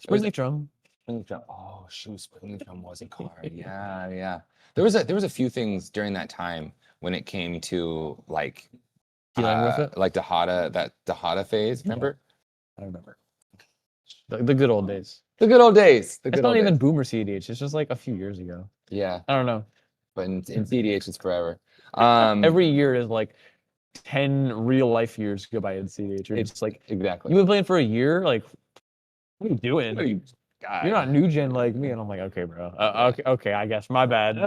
Springleaf Drum. Springleaf Drum. Oh shoot, Springleaf Drum was a card. Yeah, yeah. There was a few things during that time when it came to like Dealing with it? like Dahada phase. Remember? I don't remember. The good old days. The good old days. The It's good not old even days. Boomer cEDH. It's just like a few years ago. Yeah. I don't know. But in cEDH, it's forever. Every year is like 10 real life years go by in cEDH. It's like exactly. You've been playing for a year. Like, what are you doing? What are you, guy? You're not new gen like me. And I'm like, okay, bro. Okay. I guess my bad.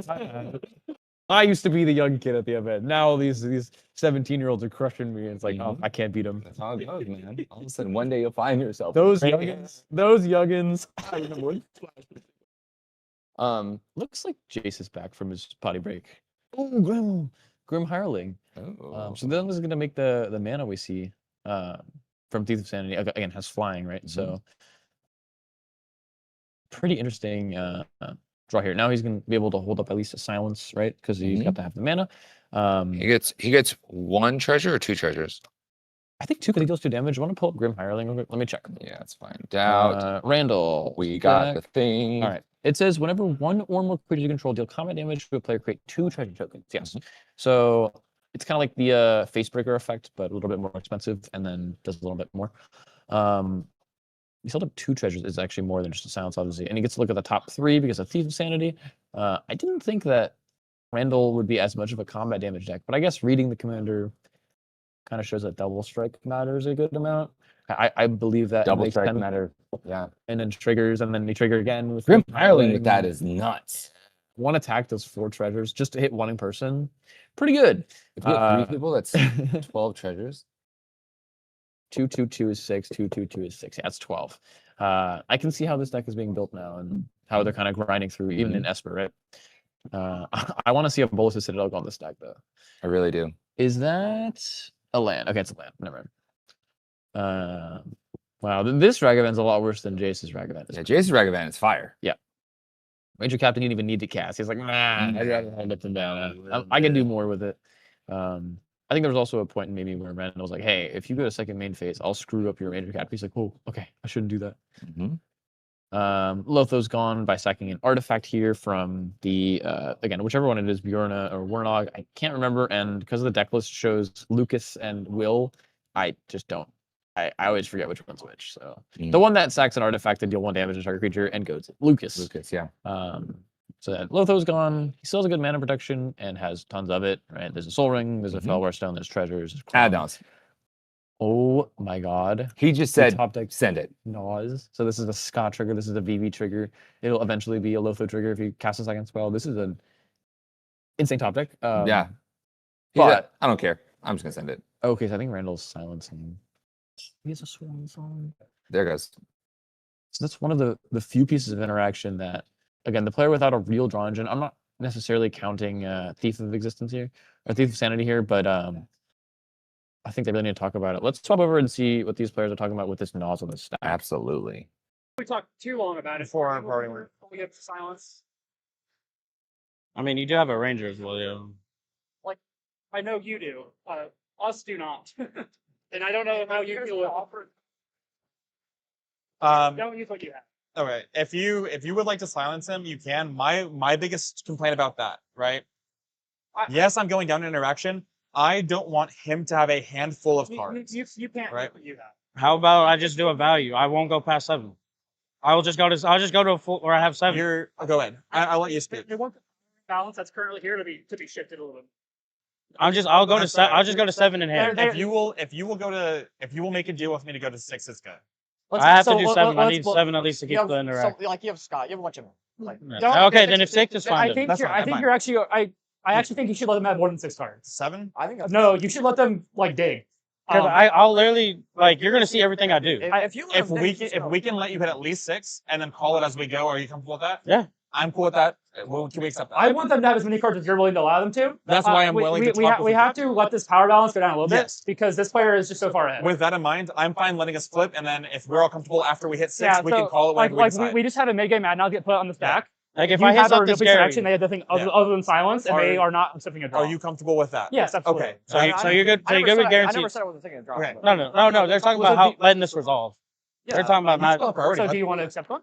I used to be the young kid at the event. Now these 17-year-olds are crushing me. And it's like, oh, I can't beat them. That's how it goes, man. All of a sudden, one day you'll find yourself. Those youngins. I remember when. Looks like Jace is back from his potty break. Oh, Grim Hireling. Oh. So this is gonna make the mana we see from Thief of Sanity again has flying, right? So pretty interesting draw here. Now he's gonna be able to hold up at least a silence, right? Because he's got to have the mana. He gets one treasure or two treasures. I think two because he deals 2 damage. Want to pull up Grim Hireling? Let me check. Yeah, let's find out. Randall, we got the thing. All right. It says whenever one or more creatures you control deal combat damage to a player, create 2 treasure tokens. Yes. So it's kind of like the Facebreaker effect, but a little bit more expensive, and then does a little bit more. He's held up 2 treasures is actually more than just a silence, obviously, and he gets to look at the top 3 because of Thief of Sanity. I didn't think that Randall would be as much of a combat damage deck, but I guess reading the commander kind of shows that double strike matters a good amount. I believe that Double makes strike sense. matter. Yeah. And then triggers, and then they trigger again with Grim Hireling with that is nuts. 1 attack does 4 treasures just to hit 1 in person. Pretty good. If you have 3 people, that's 12 treasures. 2, 2, 2 is 6. 2, 2, 2 is 6. Yeah, that's 12. I can see how this deck is being built now and how they're kind of grinding through, even in Esper, right? I want to see a Bolus Citadel go on this deck, though. I really do. Is that a land? Okay, it's a land. Never mind. Wow, this Ragavan's a lot worse than Jace's Ragavan. Yeah, Jace's Ragavan is fire. Yeah. Ranger Captain didn't even need to cast. He's like, nah, I'd rather hold up and down. I can do more with it. I think there was also a point maybe where Randall was like, hey, if you go to second main phase, I'll screw up your Ranger Captain. He's like, oh, okay, I shouldn't do that. Lotho's gone by sacking an artifact here from the, again, whichever one it is, Bjorna or Warnog, I can't remember. And because the deck list shows Lucas and Will, I just don't. I always forget which one's which. So the one that sacks an artifact to deal 1 damage to target creature and goes Lucas. Lucas, yeah. So that Lotho's gone. He still has a good mana protection and has tons of it, right? There's a Soul Ring, there's a Felwar Stone, there's treasures. There's add-ons. Oh my god. He just said, top deck send it. Naws. So this is a Ska trigger. This is a VV trigger. It'll eventually be a Lotho trigger if you cast a second spell. This is an insane top deck. Yeah. But I don't care. I'm just going to send it. Okay, so I think Randall's silencing. He has a Swan Song. There goes. So that's one of the few pieces of interaction that, again, the player without a real draw engine, I'm not necessarily counting Thief of Existence here, or Thief of Sanity here, but I think they really need to talk about it. Let's swap over and see what these players are talking about with this Naws on the stack. Absolutely. We talked too long about it. Before our party work. We have silence. I mean, you do have a Ranger as well, yeah. Like, I know you do. Us do not. And I don't know how you feel with offer. Don't use what you have. All right. If you would like to silence him, you can. My biggest complaint about that, right? Yes, I'm going down to interaction. I don't want him to have a handful of cards. You can't right? what you have. How about I just do a value? I won't go past 7. I'll just go to a full where I have 7. Go ahead. I'll let you speak. They want the balance that's currently here to be shifted a little bit. I'll just go to 7 in hand. If you will make a deal with me to go to 6, it's good. I have to do 7. I need 7 at least to keep the interaction. Like you have Scott, you have a bunch of them. Like, okay, then if 6 is fine. I think you're actually. I actually think you should let them have more than 6 cards. 7? I think that's no. You should let them like dig. I'll literally you're gonna see everything I do. If we can let you hit at least 6 and then call it as we go, are you comfortable with that? Yeah. I'm cool with that. Well, can we accept that? I want them to have as many cards as you're willing to allow them to. That's why I'm willing to talk with we you. have to let this power balance go down a little Yes. bit because this player is just so far ahead. With that in mind, I'm fine letting us flip, and then if we're all comfortable after we hit 6, we can call it like, whenever we decide. we just had a mid-game ad now get put on the stack. Like if you I hit have a something real piece of scary, action, they have nothing other than silence, and they are not accepting a draw. Are you comfortable with that? Yes, absolutely. Okay. so you're good. So you're good with I guaranteed. never said I wasn't taking a draw. Okay. No. They're talking about how letting this resolve. They're talking about not. So do you want to accept one?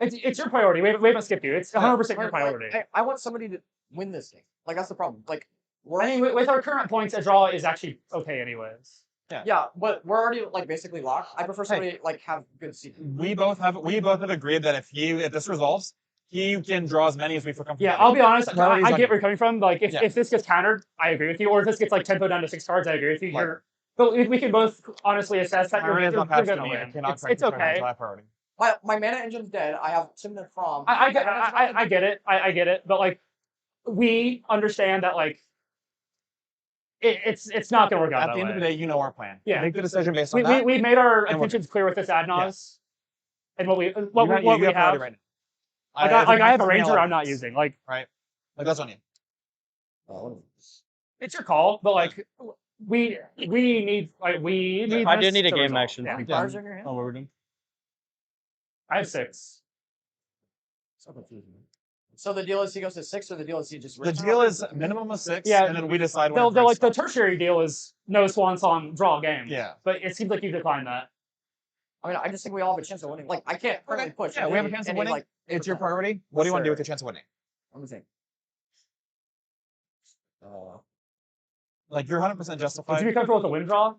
It's your priority. We haven't skipped you. It's 100% your priority. I want somebody to win this thing. Like that's the problem. Like I mean, with our current points, a draw is actually okay, anyways. Yeah, but we're already like basically locked. I prefer somebody like have good seat. We both have agreed that if this resolves, he can draw as many as we feel comfortable. Yeah, I'll be honest. Priorities I on get you. where you're coming from. Like, if this gets countered, I agree with you. Or if this gets like tempo down to 6 cards, I agree with you. Right. But we can both honestly assess that you're Priority is not going passed to to me. I win. cannot It's okay. my priority. My mana engine's dead. I have Timna Prom. I get it. I get it. But like, we understand that like, it's not going to work out At that the end way. of the day, you know our plan. Yeah. Make the decision based on that. We made our and we're intentions clear with this ad nos, and what we You have have. priority right now. Like I have a think ranger I'm not it's- using. Like Right. Like that's on you. it's your call, but like we need I do this need a to game resolve. action. Yeah. Cards in your hand? Oh, what we're doing? I have 6. So confusing. So the deal is he goes to 6, or the deal is he just. The deal is minimum of 6, Yeah, and then we decide The when. like the tertiary deal is no swan song, draw a game. Yeah. But it seems like you declined that. I mean, I just think we all have a chance of winning. Like I can't currently push. Yeah, we have a chance of winning. Like, It's your priority. What do you want to do Sure. with the chance of winning? I'm gonna think. Like you're 100% justified. Would you be comfortable with a win draw?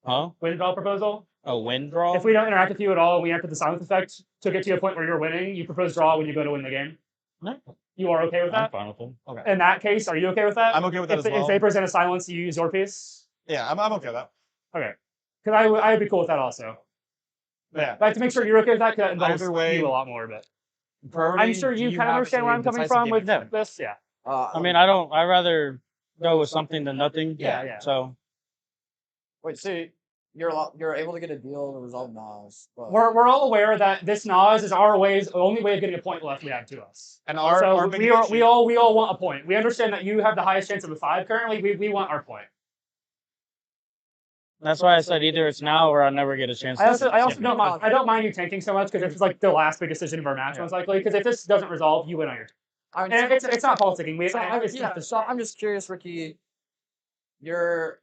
Huh? Win draw proposal? A win draw? If we don't interact with you at all, we enter the silence effect to get to a point where you're winning. You propose draw when you go to win the game. No. You are okay with I'm that? fine with them. Okay. In that case, are you okay with that? I'm okay with that if, as well. If they present a silence, you use your piece. Yeah, I'm okay with that. Okay. Because I would be cool with that also. Yeah. But I have to make sure you're okay with that because that involves Either way, you a lot more. But priority, I'm sure you kind of understand where I'm coming from with this. Yeah. I mean, I'd rather go with something than nothing. Yeah. So Wait, so you're able to get a deal to resolve NOS. But... We're all aware that this NOS is our only way of getting a point left we have to us. And so we all want a point. We understand that you have the highest chance of a 5 currently. We want our point. that's why I said either it's now or I'll never get a chance. I also don't mind. I don't mind you tanking so much because it's like the last big decision of our match most likely. Because if this doesn't resolve, you win on your turn. And it's not politicking. So I'm just curious, Ricky. You're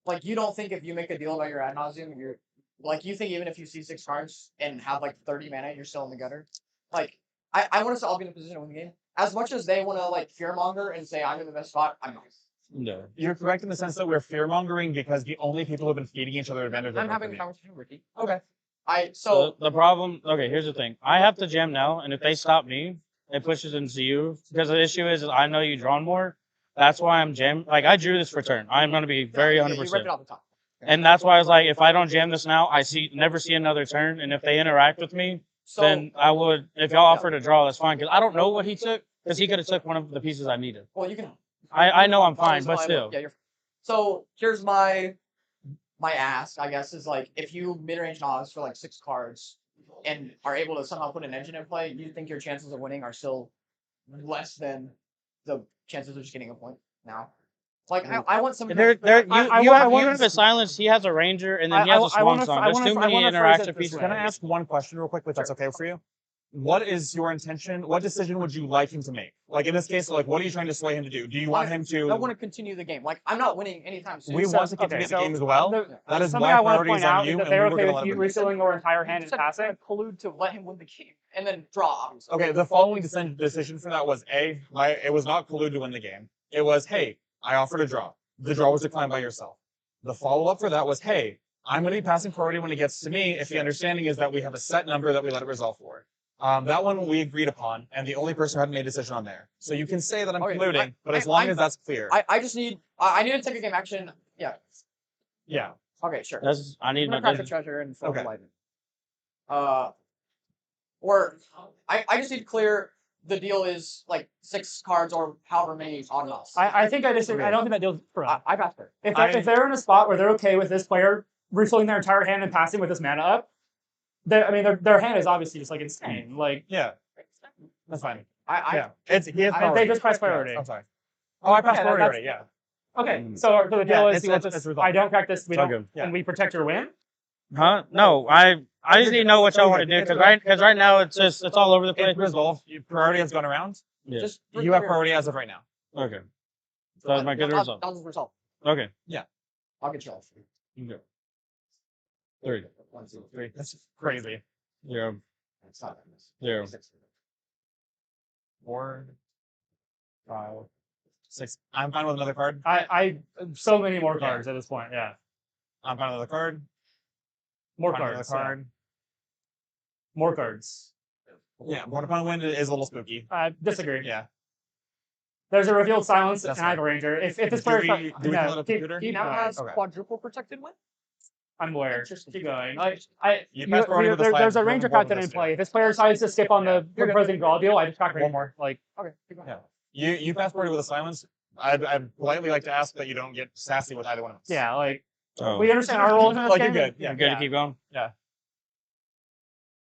like you don't think if you make a deal about your ad nauseum, you're like you think even if you see 6 cards and have like 30 mana, you're still in the gutter. Like I want us to all be in a position to win the game. As much as they want to like fearmonger and say I'm in the best spot, I'm not. No. You're correct in the sense that we're fear-mongering because the only people who've been feeding each other advantage I'm are having a conversation with Ricky. Okay. The problem. Okay, here's the thing. I have to jam now, and if they stop me, it pushes into you because the issue is I know you drawn more. That's why I'm jam. Like I drew this for turn. I'm going to be very 100%. You ripped it off the top. And that's why I was like, if I don't jam this now, never see another turn. And if they interact with me, then I would. If y'all offer to draw, that's fine. Because I don't know what he took. Because he could have took one of the pieces I needed. Well, you can. I know I'm fine, but still. Yeah, so here's my ask, I guess, is like if you mid-range NOS for like 6 cards and are able to somehow put an engine in play, you think your chances of winning are still less than the chances of just getting a point now? Like I want some. You have a silence. He has a ranger, and then he has a swan song. There's too many interaction pieces. Can I ask one question real quick, if that's okay for you? What is your intention? What decision would you like him to make? Like in this case, like what are you trying to sway him to do? Do you want him to? I want to continue the game. Like I'm not winning anytime soon. We want to continue the game as well. That is something why I want to priorities point out on you, is that and they're we were okay going to with let you him. resealing our entire hand and passing. Collude to let him win the game and then draw. Obviously. Okay, the following decision for that was it was not collude to win the game. It was, hey, I offered a draw. The draw was declined by yourself. The follow-up for that was, hey, I'm going to be passing priority when it gets to me if the understanding is that we have a set number that we let it resolve for. That one we agreed upon, and the only person who hadn't made a decision on there. So you can say that I'm colluding, but as long as that's clear. I just need I need to take a game action. Yeah. Yeah. Okay, sure. I need I'm gonna crack the treasure and okay. lightning. Or I just need to clear the deal is like 6 cards or however many on us. I think I disagree. I don't think that deal's for us. I passed her. If they're in a spot where they're okay with this player refilling their entire hand and passing with this mana up, their hand is obviously just like insane. Like yeah, that's fine. Yeah, it's he has priority. They just press priority. I'm sorry. Oh, I passed Okay, priority that's- already. Yeah. Okay, so the deal Yeah, is it's- you let it's- this. it's resolved. I don't crack this. We It's all don't, good. and we protect your win. Huh? No, I just need to know what y'all want to do because right now it's all over the place. It's resolved. Priority has gone around. Yeah. Just you have priority as of right now. Okay. So that's my good result. That was the result. Okay. Yeah. I'll get you all. Okay. 3. 1, 2, 3. That's crazy. 0. It's not 0. 4, 5, 6. I'm fine with another card. I so many more cards at this point. Yeah. I'm fine with another card. More Fine with cards. another Yeah. card. More cards. Yeah, Born Upon Wind is a little spooky. I disagree. Yeah. There's a revealed silence, That's and I have a fine. ranger. If this Do player we- start- do we no, call it a computer? keep Now going. has Okay. quadruple protected win. I'm aware. Interesting. Keep going. You passed priority with the There's slide, a ranger more than captain in this, play. If this player decides to skip on the You're good. opposing draw deal, I just crack One ranger. more. Like, Okay, keep going. Yeah. You pass priority with a silence. I'd politely like to ask that you don't get sassy with either one of us. yeah, like Oh. we understand our roles in this Like game. you're good. Yeah. You're good to keep going? Yeah.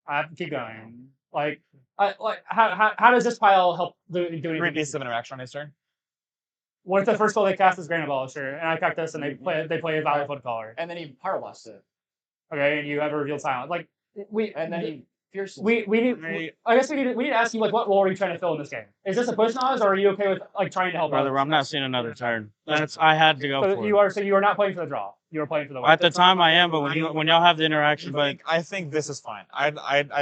I have to keep going. Like, how does this pile help do 3 anything? pieces of interaction on his turn. What if the first spell they cast is Grain Abolisher, and I crack this, and they play a Valley Foot Caller? And then he Pyroblasts it. Okay, and you have a revealed silence. Like And then he pierces. we need. I guess we need to ask you like what role are you trying to fill in this game? Is this a push Nas, or are you okay with like trying to help Brother, out? I'm not seeing another turn. I had to go So for you it. are not playing for the draw. You are playing for the win. At the time I am, but when y'all have the interaction, but I think this is fine. I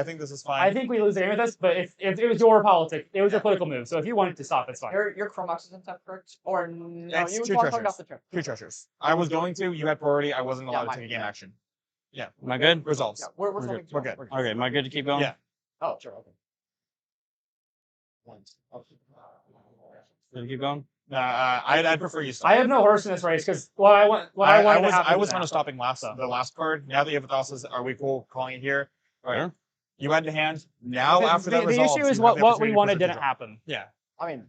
think this is fine. I think we lose the game with this, but if it was your politics, it was a political move. So if you wanted to stop, it's fine. Your Chromox isn't that correct? Or no, It's you 2 talked treasures. off the trip. 2 treasures. I was going to. You had priority. I wasn't allowed Yeah, to take a game action. Yeah. am I good? Results. Yeah, we're We're focusing We're good. Okay, am I good to keep going? Yeah. Oh, sure. Okay. Good to keep going? I'd prefer you stop. I have no horse in this race because what I want I wanted was to happen I was now. kind of stopping the last card. Now that you have the tosses, are we cool calling it here? All right. Sure. You had to hand. Now after that the resolves, issue is you have the what we opportunity to wanted present the didn't draw. happen. Yeah. I mean,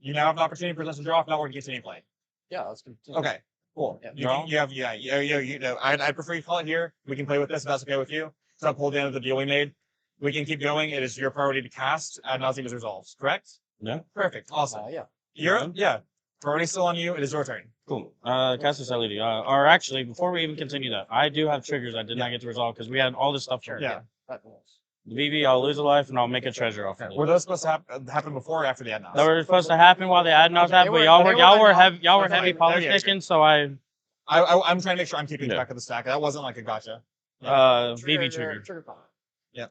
You now have an opportunity to present the draw. If not, we're going to continue play. yeah, let's continue. Okay. Cool. Yeah. You have you know. I'd prefer you call it here. We can play with this if that's okay with you. It's not pulled the end of the deal we made. We can keep going. It is your priority to cast ad nauseam as resolves. Correct? Yeah. Perfect. Awesome. Yeah. Yeah. Priority still on you. It is your turn. Cool. Cast this LED. Or actually, before we even continue that, I do have triggers I did not get to resolve because we had all this stuff. Yeah. That rules. The VV, I'll lose a life and I'll make a treasure off of it. Were those supposed to happen before or after the ad That were supposed to happen while the ad knows happened, but y'all were heavy politicking, so I'm trying to make sure I'm keeping track of the stack. That wasn't like a gotcha. VV trigger. Trigger call. Yeah.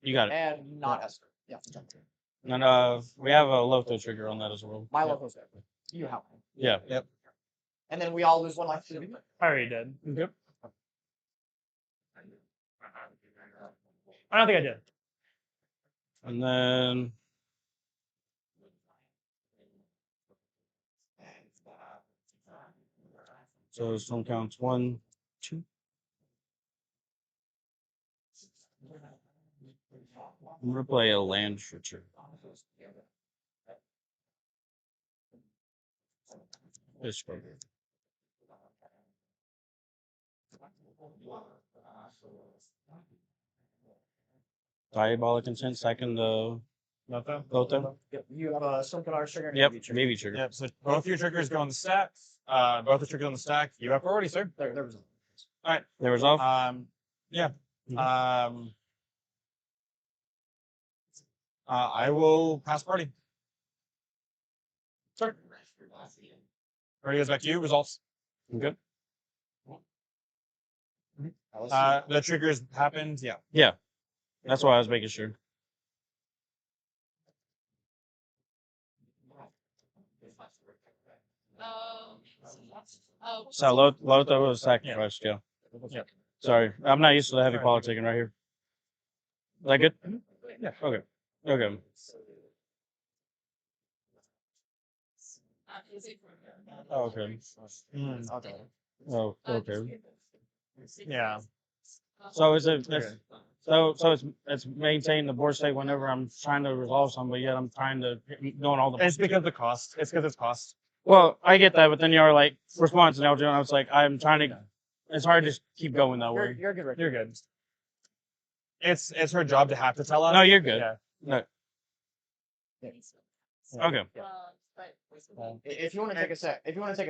You got it. And not Esther. Yeah. And we have a Lotho trigger on that as well. My logo's there. You have one. Yeah. Yep. And then we all lose 1 life to the I already did. Yep. I don't think I did. And then so this one counts 1, 2. I'm gonna play a land switcher. This one. Diabolic Intent, second Lotho. Yep. You have a Silken trigger. And Yep, a trigger. maybe trigger. Yep. So both your triggers go on the stack. Both the triggers on the stack. You have priority, sir. There was. All right. They resolve? Yeah. I will pass party. Sir. Party goes back to you. Results. Good. The triggers happened. Yeah. Yeah. That's why I was making sure. So Lotho was sacrificed, yeah. Sorry, I'm not used to the heavy politicking right here. Is that good? Yeah. Okay. Okay. Oh, okay. Okay. Oh, okay. Yeah. So is it? So it's maintain the board state whenever I'm trying to resolve something, but yet I'm trying to doing all the. It's because of the cost. It's because it's cost. Well, I get that, but then you're like response now, Joe. I was like, I'm trying to. It's hard to just keep going that way. You're good, Rick. You're good. It's her job to have to tell us. No, you're good. Yeah. No. Okay. If you want to take a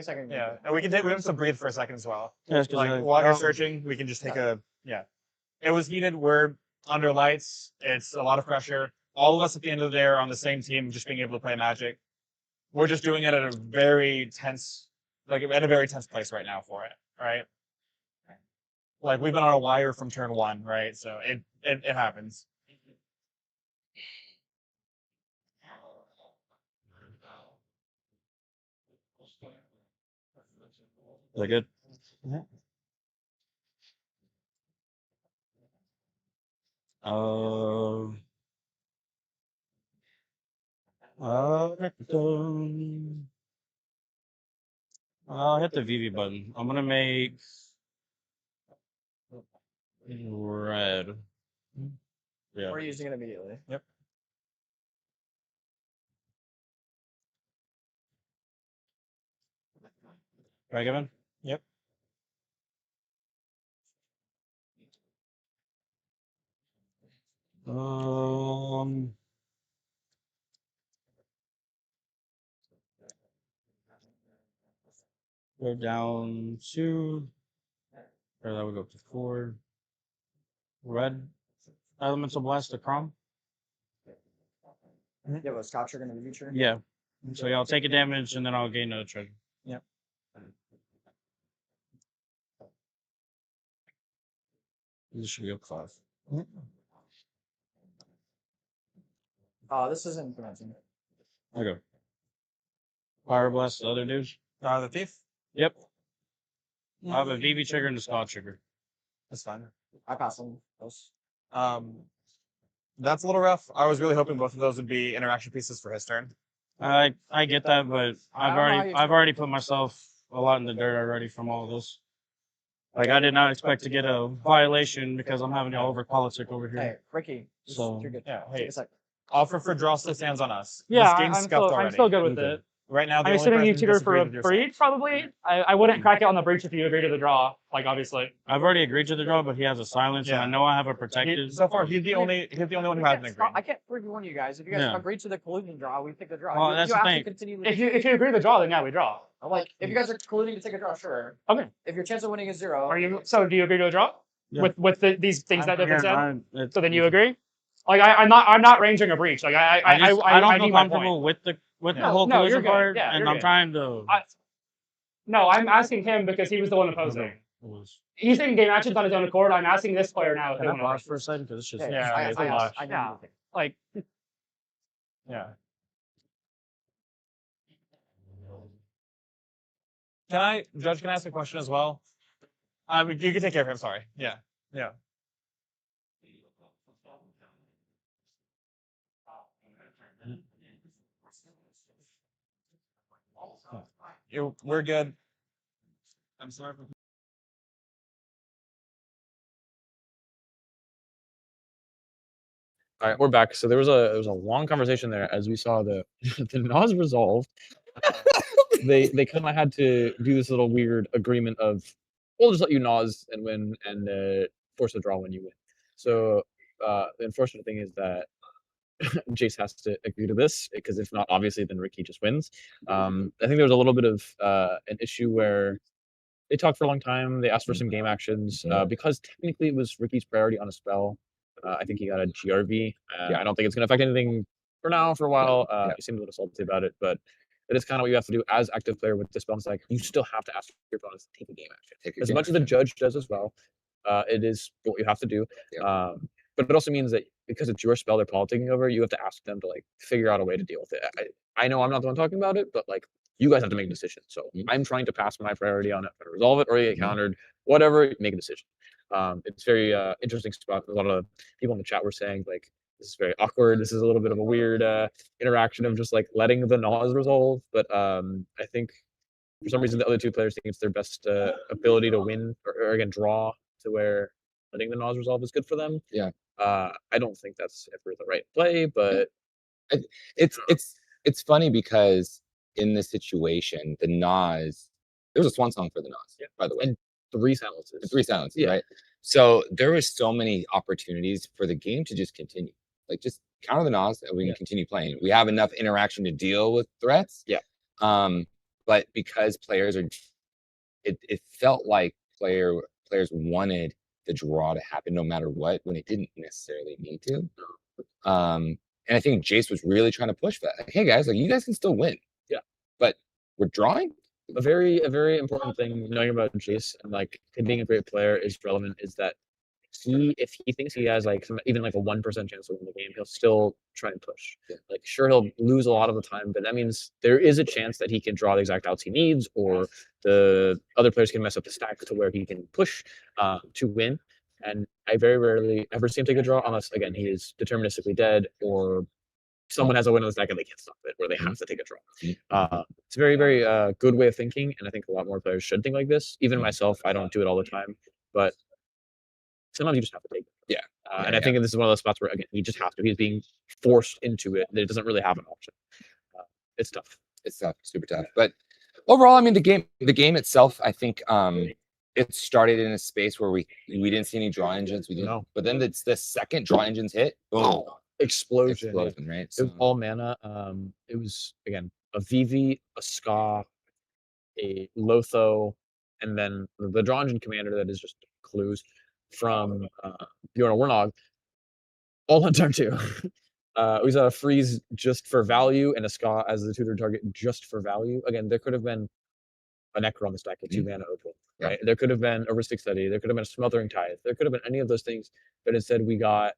second. Yeah, and we have to breathe for a second as well. Yeah, 'cause Like I- while you're searching, we can just take a It was heated. We're under lights. It's a lot of pressure. All of us at the end of the day are on the same team, just being able to play Magic. We're just doing it at a very tense, place right now for it, right? Like we've been on a wire from turn one, right? So it happens. Is that good? I'll hit the VV button. I'm gonna make red. Yeah. We're using it immediately. Yep. Right, Kevin? Yep. Go down 2. Or that would go up to 4. Red elemental blast to Chrome. Yeah, but Scotch are going to be featured. Yeah. So yeah, I'll take a damage and then I'll gain another treasure. Yep. This should be up 5. This isn't implementing. Okay. Fire blast the other dude. The thief. Yep. I have a VV trigger and a Scotch trigger. That's fine. I pass on those. That's a little rough. I was really hoping both of those would be interaction pieces for his turn. I get that, but I've already put myself a lot in the dirt already from all of this. Like I did not expect to get a violation because I'm having to over politic over here. Hey, Ricky. So You're good. Yeah. Take Hey, a sec. offer for draw still stands on us. Yeah, This game's scuffed already. I'm still good with it. Right now, the I'm only assuming you person tutor for a disagreed with yourself. breach, probably. I wouldn't crack it on the breach if you agree to the draw, like obviously. I've already agreed to the draw, but he has a silence, and I know I have a protected. So far, he's the only one who hasn't agreed. I can't pre-warn you guys. If you guys Yeah. agree to the collusion draw, we pick the draw. Well, you that's you the have to thing. continue. If you agree to the draw, then yeah, we draw. Like, if you guys are colluding to take a draw, sure. Okay. If your chance of winning is 0. Are you? So do you agree to a draw? Yeah. With these things that have been said? It's- So then you agree? Like I'm not ranging a breach. Like I don't I feel need my comfortable point. with No, the whole no, you're collision good. part, Yeah, and you're I'm good. trying to. No, I'm asking him because he was the one opposing. He's taking game actions on his own accord. I'm asking this player now if they Can I want pause to. for a second? Because it's just. Yeah, it's a lot. Yeah, like Yeah. Judge, can I ask a question as well? You can take care of him, sorry. Yeah. Yeah. We're good. I'm sorry for All right, we're back. So there was a long conversation there as we saw the the Nas resolved. They kind of had to do this little weird agreement of we'll just let you Nas and win and force a draw when you win. So the unfortunate thing is that Jace has to agree to this because if not, obviously then Ricky just wins. I think there was a little bit of an issue where they talked for a long time. They asked for some game actions because technically it was Ricky's priority on a spell. I think he got a GRV. I don't think it's going to affect anything for now, for a while. He seemed a little salty about it, but it is kind of what you have to do as active player with this spell. It's like you still have to ask your opponents to take a game action. As much as the judge does as well, it is what you have to do. But it also means that because it's your spell they're politicking over, you have to ask them to like figure out a way to deal with it. I know I'm not the one talking about it, but like you guys have to make a decision. So I'm trying to pass my priority on it, resolve it, or get countered, whatever, make a decision. It's very interesting spot. A lot of people in the chat were saying like this is very awkward. This is a little bit of a weird interaction of just like letting the Nas resolve. But I think for some reason the other two players think it's their best ability to win or again draw to where letting the Nas resolve is good for them. Yeah. I don't think that's ever the right play, but it's funny because in this situation, the Nas, there was a swan song for the Nas, by the way. And 3 silences. And 3 silences, right? So there was so many opportunities for the game to just continue. Like just counter the Nas and we can continue playing. We have enough interaction to deal with threats. Yeah. But because players are, it felt like players wanted the draw to happen no matter what when it didn't necessarily need to. And I think Jace was really trying to push that. Like, hey guys, like you guys can still win. Yeah. But we're drawing. A very important thing knowing about Jace and like him being a great player is relevant is that if he thinks he has like even like a 1% chance to win the game, he'll still try and push. Yeah. Like sure he'll lose a lot of the time, but that means there is a chance that he can draw the exact outs he needs, or the other players can mess up the stack to where he can push to win. And I very rarely ever see him take a draw unless again he is deterministically dead or someone has a win on the stack and they can't stop it, where they have to take a draw. It's a very good way of thinking, and I think a lot more players should think like this. Even myself, I don't do it all the time, but sometimes you just have to take it. Yeah. And I think this is one of those spots where again you just have to. He's being forced into it. It doesn't really have an option. It's tough. It's tough, super tough. But overall, I mean, the game itself, I think it started in a space where we didn't see any draw engines. We didn't. No. But then the second draw engines hit, boom, explosion, right? It was all mana. It was again a VV, a Ska, a Lotho, and then the draw engine commander that is just clues from Bjorn Warnog, all on turn 2. We saw a freeze just for value and a Ska as the tutor target just for value. Again, there could have been a Necro on the stack with 2 mana open, right? There could have been a Ristic Study. There could have been a Smothering Tithe. There could have been any of those things, but instead we got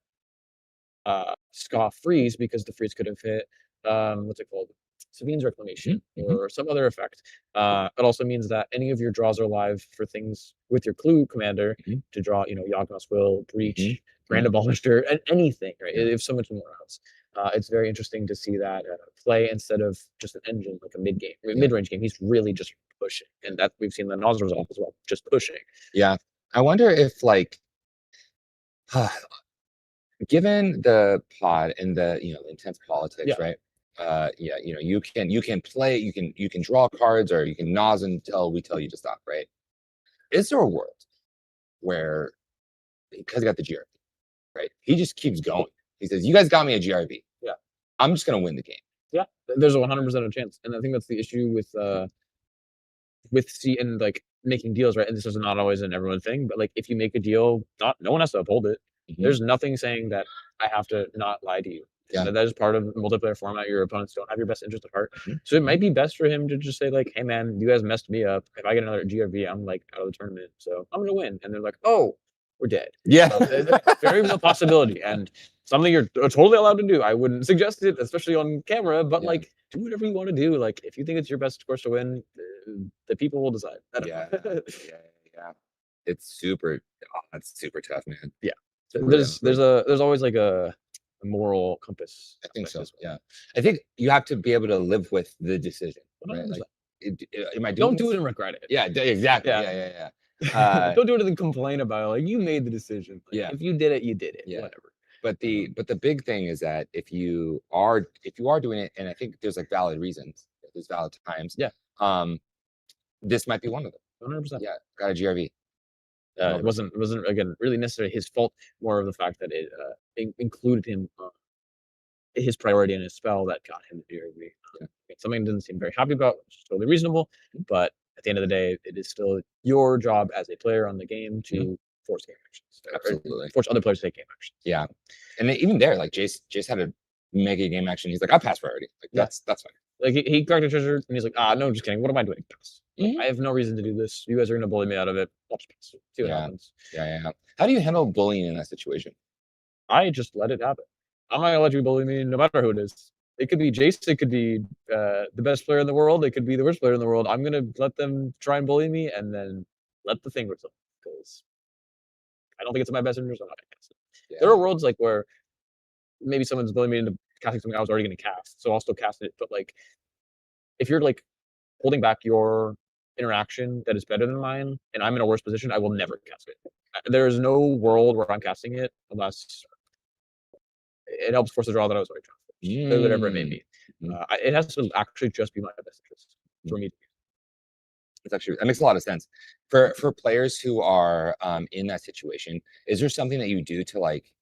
Ska freeze because the freeze could have hit what's it called? Sabine's Reclamation or some other effect. It also means that any of your draws are live for things with your clue commander to draw, Yawgmoth's Will, Breach, Random Ballister, and anything, right? If so much more else. It's very interesting to see that play instead of just an engine, like a mid-range game. He's really just pushing, and that we've seen the Nos result as well, just pushing. Yeah, I wonder if like, given the pod and the intense politics, right? You can play, you can draw cards, or you can Nos until we tell you to stop, right? Is there a world where, because he got the GRV, right? He just keeps going. He says, "You guys got me a GRV. Yeah, I'm just gonna win the game." Yeah, there's a 100% of chance, and I think that's the issue with and like making deals, right? And this is not always an everyone thing, but like if you make a deal, no one has to uphold it. There's nothing saying that I have to not lie to you. Yeah. That is part of multiplayer format. Your opponents don't have your best interest at heart. So it might be best for him to just say like, "Hey man, you guys messed me up. If I get another GRV, I'm like out of the tournament. So I'm gonna win." And they're like, "Oh, we're dead." Yeah. Very real possibility, and something you're totally allowed to do. I wouldn't suggest it, especially on camera, but like do whatever you want to do. Like if you think it's your best course to win, the people will decide. Yeah. It's super tough, man. Yeah. Super There's always like a moral compass. I think so. Yeah. I think you have to be able to live with the decision, right? Like, am I doing Don't do this? it and regret it. Yeah, exactly. Yeah. Don't do it and complain about it. Like you made the decision. Like, Yeah. if you did it, you did it. Yeah. Whatever. But the big thing is that if you are doing it, and I think there's like valid reasons, there's valid times. Yeah. This might be one of them. 100%. Yeah. Got a GRV. It wasn't again really necessarily his fault. More of the fact that it included him his priority in his spell that got him the GRV. Something he didn't seem very happy about, which is totally reasonable. But at the end of the day, it is still your job as a player on the game to force game actions. Absolutely. Force other players to take game actions. Yeah. And then even there, like Jace had to make a game action. He's like, "I'll pass priority." Like that's fine. Like he corrected treasure and he's like, no, just kidding. What am I doing? Pass. Like, I have no reason to do this. You guys are gonna bully me out of it. I'll just pass. See what happens. Yeah. How do you handle bullying in that situation? I just let it happen. I'm not gonna let you bully me no matter who it is. It could be Jace, it could be the best player in the world, it could be the worst player in the world. I'm gonna let them try and bully me and then let the thing result. Because I don't think it's in my best interest. I'm not gonna cast it. Yeah. There are worlds like where maybe someone's bullying me into casting something I was already gonna cast, so I'll still cast it. But like if you're like holding back your interaction that is better than mine and I'm in a worse position, I will never cast it. There is no world where I'm casting it unless it helps force a draw that I was already trying to, whatever it may be. It has to actually just be my best interest for me. That makes a lot of sense. For players who are in that situation, is there something that you do to like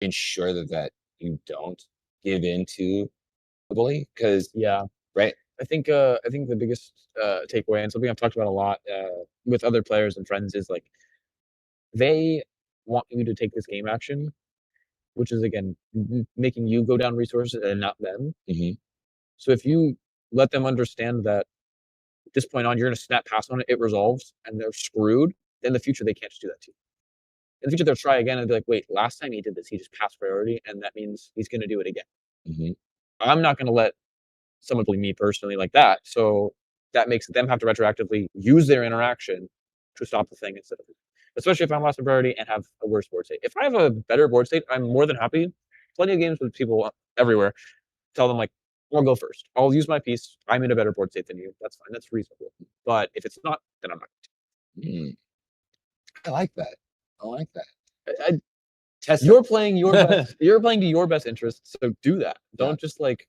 ensure that you don't give into the bully because Yeah. right. I think the biggest takeaway and something I've talked about a lot with other players and friends is like they want you to take this game action, which is again making you go down resources and not them. So if you let them understand that at this point on you're going to snap past on it, it resolves, and they're screwed, then in the future they can't just do that to you. In the future they'll try again and be like, wait, last time he did this, he just passed priority, and that means he's going to do it again. I'm not going to let someone bully me personally like that. So that makes them have to retroactively use their interaction to stop the thing instead of, especially if I'm last in priority and have a worse board state. If I have a better board state, I'm more than happy. Plenty of games with people everywhere. Tell them like, I'll go first. I'll use my piece. I'm in a better board state than you. That's fine. That's reasonable. But if it's not, then I'm not. I like that. I like that. I, Test you're playing your best. You're playing to your best interests. So do that. Don't just like.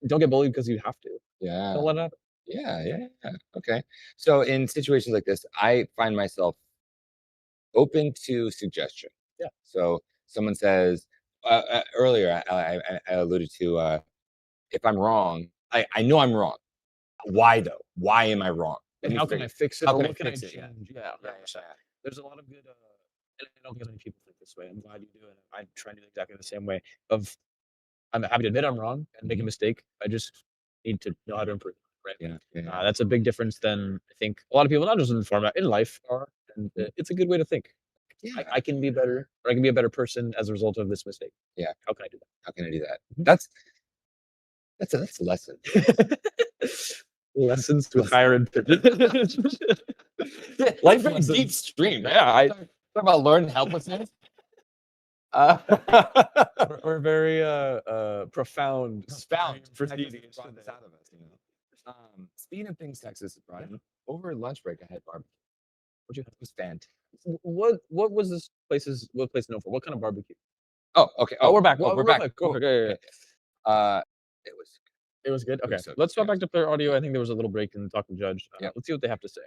Don't get bullied because you have to. Yeah. Don't let it happen. Yeah. Okay. So in situations like this, I find myself open to suggestion. Yeah. So someone says earlier, I alluded to if I'm wrong, I know I'm wrong. Why though? Why am I wrong? And how can I fix it? How or can I what can I fix it? change? Yeah. There's a lot of good. And I don't think as many people think this way. I'm glad you do it. I try to do exactly the same way. I'm happy to admit I'm wrong and make a mistake. I just need to know how to improve. Right. Yeah. That's a big difference than I think a lot of people, not just in the format, in life are. And it's a good way to think. Yeah. I can be better, or I can be a better person as a result of this mistake. Yeah. How can I do that? How can I do that? That's a lesson. Lessons with higher intent. Life very deep stream. Yeah, I talk about learned helplessness. We're very profound. Proceedings. Speaking of things Texas has brought in, over lunch break I had barbecue. What you have? It was fantastic. What was this what place known for? What kind of barbecue? Oh, okay. Oh, we're back. Well, We're back. Cool. Yeah. It was good. Okay, so let's go back to player audio. I think there was a little break in the talk to Judge. Yeah. Let's see what they have to say.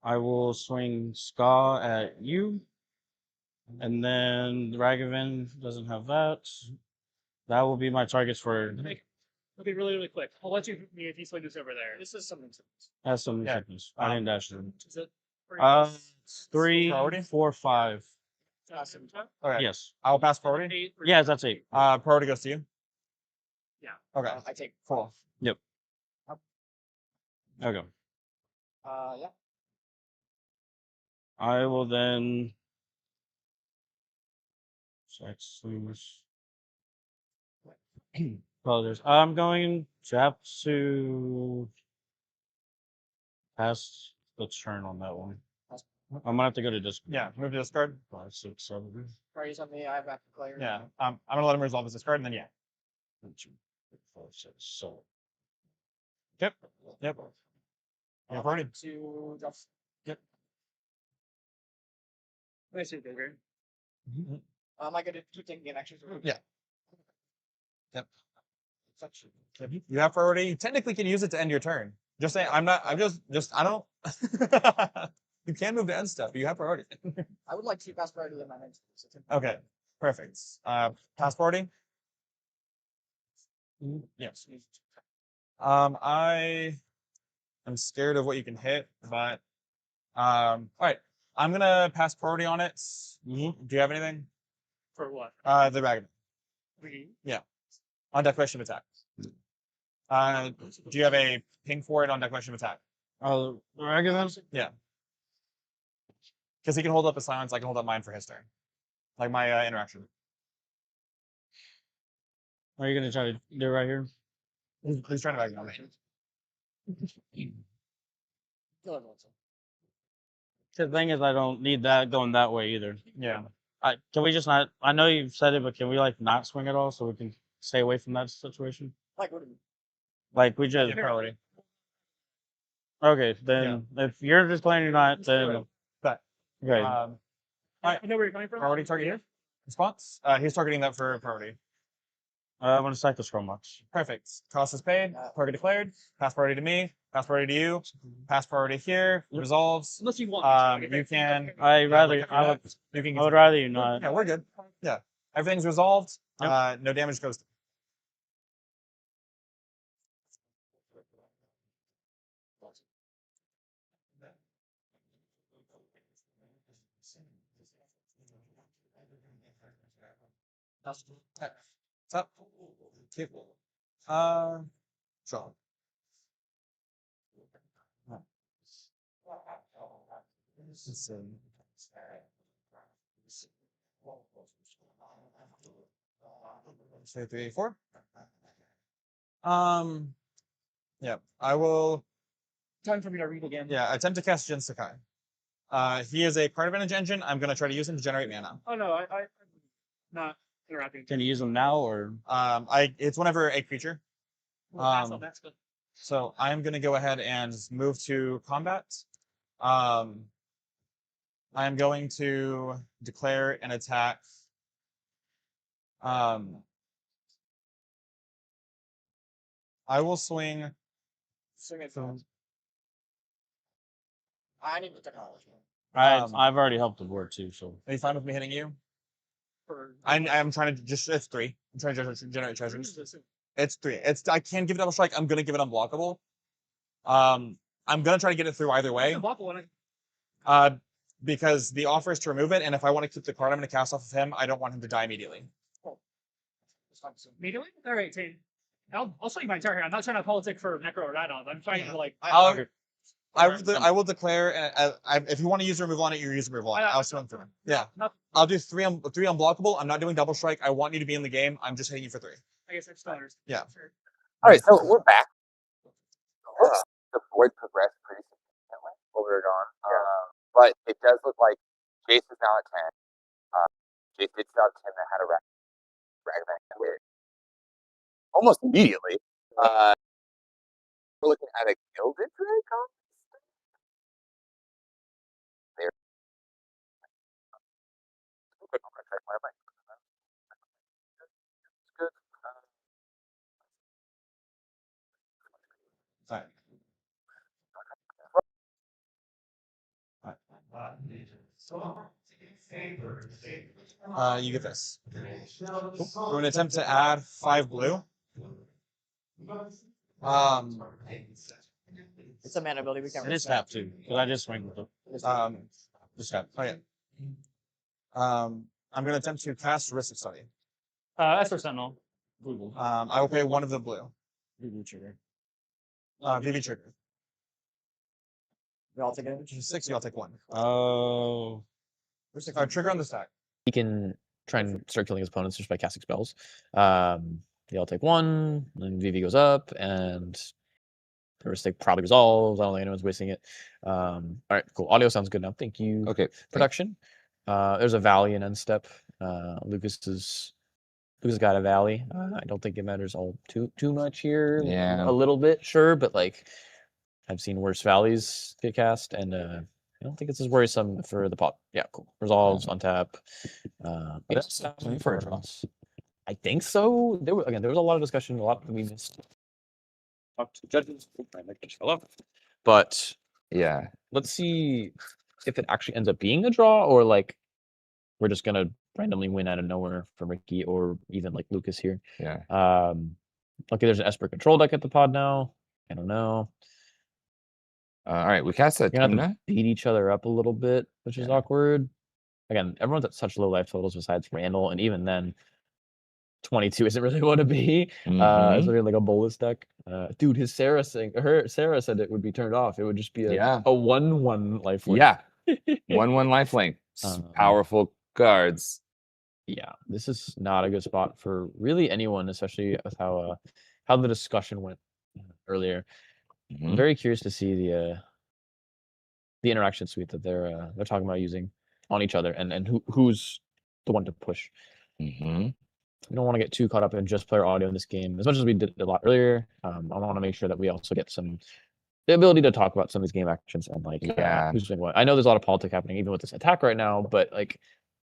I will swing Ska at you. And then Ragavan doesn't have that. That will be my targets for. It'll be really, really quick. I'll let you me if you swing this over there. This is something. That's some sickness. I didn't dash it. Is it? 3, Priority? 4, 5. Okay. Yes. I'll pass priority. Yes, that's 8. Priority goes to you. Yeah. Okay. I take 4. Yep. Okay. yeah. I will then. Apologies. I'm going to have to pass the turn on that one. I'm gonna have to go to discard. Yeah, move to discard. 5, 6, 7. Priorities on me. I have back to player. Yeah. I'm gonna let him resolve his discard and then yeah. 1, 2, 3, 4, 6, 7. Yep. Yeah, priority. To drop. Yep. Nice to here. Am I gonna keep taking actions? Yeah. Yep. Such. You have priority. You technically can use it to end your turn. Just saying, I'm just I don't. You can move to end stuff, but you have priority. I would like to pass priority in my next. Okay, perfect. Pass priority. Yes. I am scared of what you can hit, but all right. I'm gonna pass priority on it. Do you have anything? For what? The dragon. Yeah. On declaration of attack. Do you have a ping for it on declaration of attack? Ragavan? Yeah. Because he can hold up a silence, I can hold up mine for his turn. Like my interaction. Are you gonna try to do it right here? He's trying to back on me. The thing is, I don't need that going that way either. Yeah. Can we just not? I know you've said it, but can we like not swing at all so we can stay away from that situation? Like what do you mean? Like we just. Priority. Okay, then if you're just planning not, then. But. Okay. I know where you're coming from. Priority target here. Response. He's targeting that for priority. I want to sack the scroll box. Perfect. Cost is paid. Target declared. Pass priority to me. Pass priority to you. Pass priority here. Resolves. Unless you want. You can. I rather you can I would rather you not. Yeah, we're good. Yeah, everything's resolved. No damage goes. What's up? Cute. Sure. Let's see. 2, 3, 4. Yeah, I will. Time for me to read again. Yeah, attempt to cast Jin Sakai. He is a card advantage engine. I'm gonna try to use him to generate mana. Oh no, I'm not interacting. Can you use them now or? It's whenever a creature. That's good. So I'm gonna go ahead and move to combat. I am going to declare an attack. I will swing. Swing it from. I need the technology. I've already helped the board too, so. Are you fine with me hitting you? I'm trying to just. It's 3. I'm trying to generate treasures. It's 3. I can give it double strike. I'm gonna give it unblockable. I'm gonna try to get it through either way. Because the offer is to remove it, and if I want to keep the card, I'm gonna cast off of him. I don't want him to die immediately. Immediately? All right, team. I'll show you my entire hand. I'm not trying to politic for necro or add-ons. I'm trying to like. I will declare. If you want to use removal on it, you use removal on it. I'll swing through. Yeah. I'll do 3 unblockable. I'm not doing double strike. I want you to be in the game. I'm just hitting you for 3. I guess I just don't understand. Yeah. All right, so we're back. The board progressed pretty significantly while we were gone. But it does look like Jace is now at 10. Jace did still have 10 that had a Ragavan with almost immediately. We're looking at a Gilded Dragon. There. Quick, I'm gonna check my mic. It's good. You get this. We're going to attempt to add 5 blue. It's a mana ability we can't. It is tap too, because I just swing with it. Just tap. Oh yeah. I'm going to attempt to cast Risk Study. That's for Sentinel. I will pay 1 of the blue. VV trigger. VV trigger. We all take it. 6. You all take 1. Oh. Trigger on the stack. He can try and start killing his opponents just by casting spells. They all take 1, then VV goes up, and the mistake probably resolves. I don't think anyone's wasting it. All right, cool. Audio sounds good now. Thank you. Okay. Production. There's a Valley and end step. Lucas got a Valley. I don't think it matters all too much here. Yeah. A little bit, sure, but like I've seen worse Valleys get cast, and I don't think it's as worrisome for the pop. Yeah, cool. Resolves, untap. That's for a draws. I think so. There was a lot of discussion, a lot that we missed. Talk to the judges. But yeah, let's see if it actually ends up being a draw, or like we're just gonna randomly win out of nowhere from Ricky or even like Lucas here. Yeah. Okay, there's an Esper control deck at the pod now. I don't know. All right, we cast a You're gonna have Tuna. to beat each other up a little bit, which is awkward. Again, everyone's at such low life totals besides Randall, and even then, 22 isn't really what to be. It's really like a bolus deck. Dude, his Sarah said it would be turned off. It would just be a 1/1 lifelink. Yeah. 1/1 lifelink. Powerful cards. Yeah, this is not a good spot for really anyone, especially with how the discussion went earlier. I'm very curious to see the interaction suite that they're talking about using on each other, and who's the one to push. We don't want to get too caught up in just player audio in this game, as much as we did a lot earlier. I want to make sure that we also get the ability to talk about some of these game actions and like who's doing what. I know there's a lot of politics happening even with this attack right now, but like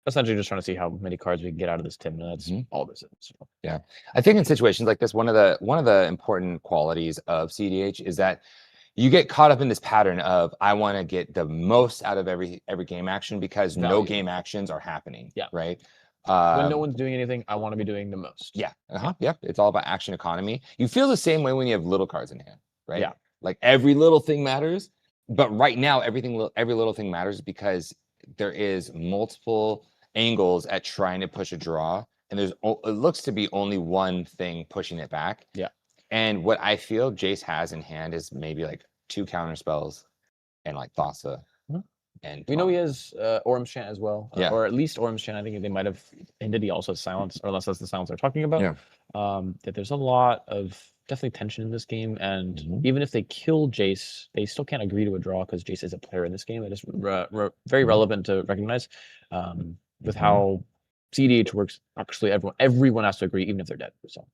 essentially just trying to see how many cards we can get out of this Tim. And that's all this is. So. Yeah, I think in situations like this, one of the important qualities of cEDH is that you get caught up in this pattern of I want to get the most out of every game action because no Value. game actions are happening. Yeah. Right. When no one's doing anything, I want to be doing the most. Yeah. Yep. It's all about action economy. You feel the same way when you have little cards in hand, right? Yeah. Like every little thing matters, but right now every little thing matters because there is multiple angles at trying to push a draw, and it looks to be only one thing pushing it back. Yeah. And what I feel Jace has in hand is maybe like 2 counter spells and like Thassa. And we know he has Orm's Chant as well. Yeah. Or at least Orm's Chant. I think they might have hinted he also has Silence, or unless that's the Silence they're talking about. Yeah. That there's a lot of definitely tension in this game. And even if they kill Jace, they still can't agree to a draw because Jace is a player in this game. That is very relevant to recognize with how cEDH works. Actually, everyone has to agree, even if they're dead. So.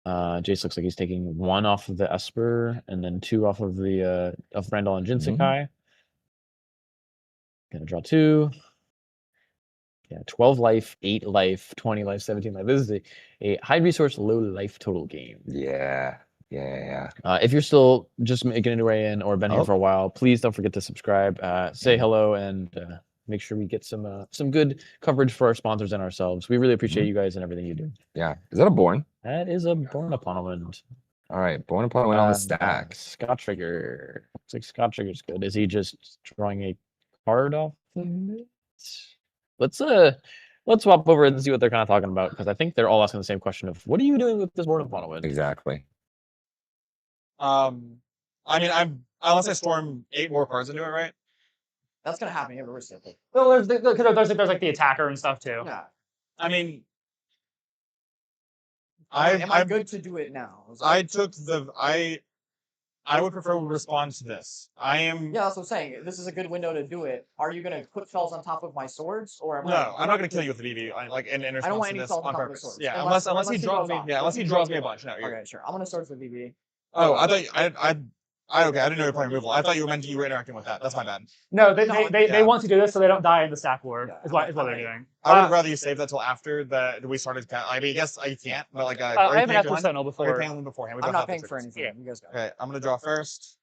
Jace looks like he's taking 1 off of the Esper and then 2 off of the of Randall and Jinsekai. Gonna draw 2. Yeah, 12 life, 8 life, 20 life, 17 life. This is a high resource, low life total game. Yeah. If you're still just making your way in or been here for a while, please don't forget to subscribe, say hello, and make sure we get some good coverage for our sponsors and ourselves. We really appreciate you guys and everything you do. Yeah. Is that a Born? That is a Born Opponent. All right, Born Opponent on the stack. Scott Trigger. Looks like Scott Trigger's good. Is he just drawing a card off of it? Let's swap over and see what they're kind of talking about, because I think they're all asking the same question of what are you doing with this Born Opponent? Exactly. I mean, unless I storm 8 more cards into it, right? That's gonna happen every simple. Well, there's like the attacker and stuff too. Yeah. I mean, Am I good to do it now? I would prefer we respond to this. Yeah, that's what I'm saying. This is a good window to do it. Are you gonna put spells on top of my swords, or am No, I'm not gonna kill you with the BB. In response I don't want to any this spells on on top of the purpose. swords. Yeah, unless he draws me. Yeah, unless he draws me a bunch. No, Okay, sure. I'm gonna sword with BB. Oh, I thought okay. I didn't know you were playing removal. I thought you were interacting with that. That's my bad. No, they want to do this so they don't die in the stack war. Is what they're doing. I would rather you save that till after we started. I mean, I guess I can't, but like I haven't asked for Sentinel before. You're paying them beforehand. I'm not paying for anything. Yeah. You guys go. Okay, I'm gonna draw first.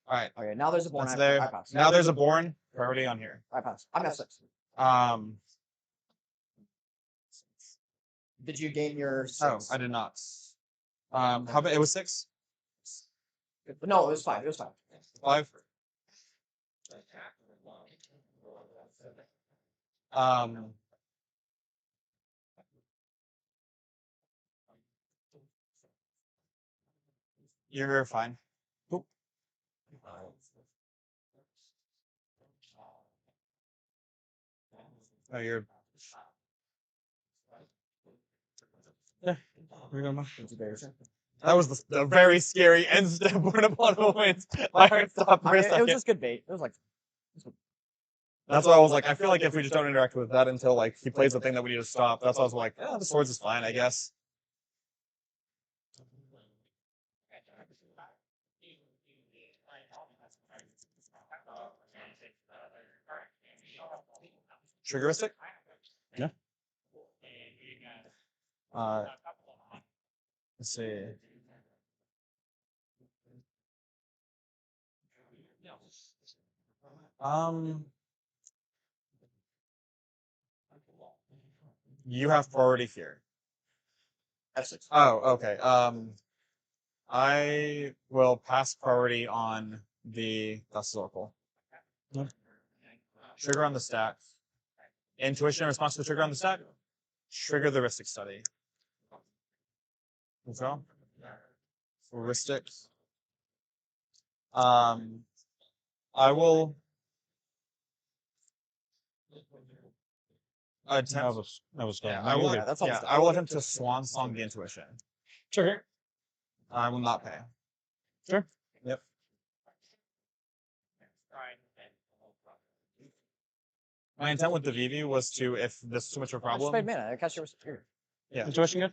All right. Okay, now there's a Born. That's I there. pass. Now there's a Born. Priority on here. I pass. I'm at 6. Did you gain your 6? Oh, I did not. How about it was 6? No, it was 5. It was 5. 5. You're fine. Oop. Oh, you're. Yeah, we're gonna. That was the very scary end step Born Upon Moments. My heart stopped for a second. It was just good bait. It was like. That's why I was like, I feel like if we just don't interact with that until like he plays the thing that we need to stop, that's why I was like, yeah, the swords is fine, I guess. Triggeristic? Yeah. Let's see. You have priority here. F6. Oh, okay. I will pass priority on that's Oracle. Trigger on the stack. Intuition in response to the trigger on the stack. Trigger the Ristic Study. Okay. Ristic. I will attempt. That was Yeah, I will. I will attempt to Swan Song the Intuition. Sure. I will not pay. Sure. Yep. My intent with the VV was to, if this is too much of a I just problem. paid mana. I cast your superior. Yeah. Intuition good?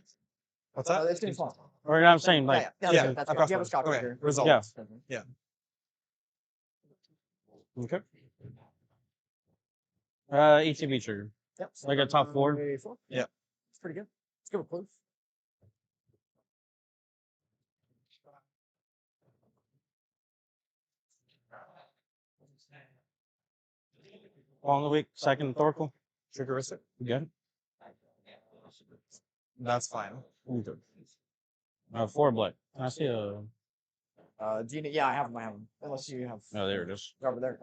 What's that? It's getting small. Or I'm saying like. Yeah, that's I've good. got You have a Scott okay. Trigger. Results. Yeah. Yeah. Okay. ETB trigger. Yep. Like a top four? Yeah. It's pretty good. Let's give a proof. All in the week, second Thorkel. Triggeristic. You got it? That's fine. Okay. 4 black. Can I see a. Gina, yeah, I have them. I have them. Unless you have. Oh, there it is. Over there.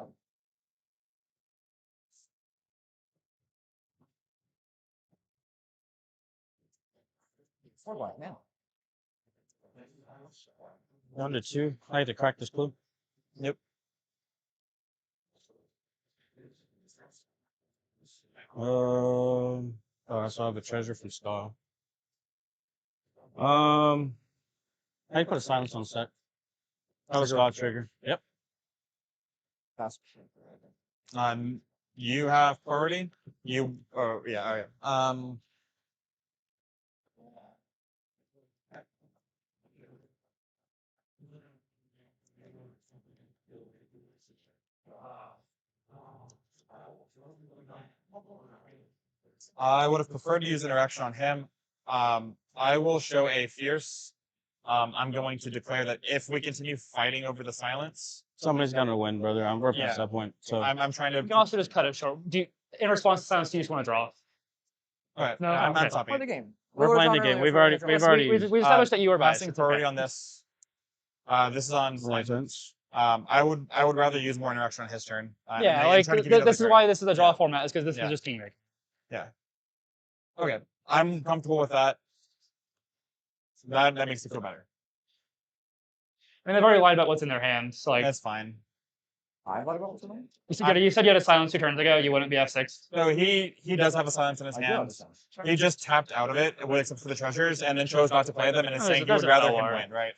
4 black now. Down to 2. I had to crack this clue. Yep. Oh, I still have a treasure from Star. I put a silence on set. Oh, Star trigger. Yep. Pass. You have priority. You. Oh yeah. All right. I would have preferred to use interaction on him. I will show a fierce. I'm going to declare that if we continue fighting over the silence, Somebody's gonna win, brother. We're past that point. So I'm trying to. You can also just cut it short. In response to silence, do you just want to draw? All right. No, I'm okay. not stopping. Play the game. We're playing the game. We've already. We established that you were biased. Passing It's priority okay. on this. This is on license. I would rather use more interaction on his turn. Yeah, and like try to give you this is another why card. this is a draw format, is because this is just team making. Yeah. Okay. I'm comfortable with that. That makes me feel better. I mean, they've already lied about what's in their hands. So like, That's fine. I lied about what's in there? you said you had a silence 2 turns ago. You wouldn't be F6. So he does have a silence in his hand. He just tapped out of it, except for the treasures, and then chose not to play them, and is saying he would rather him win, right?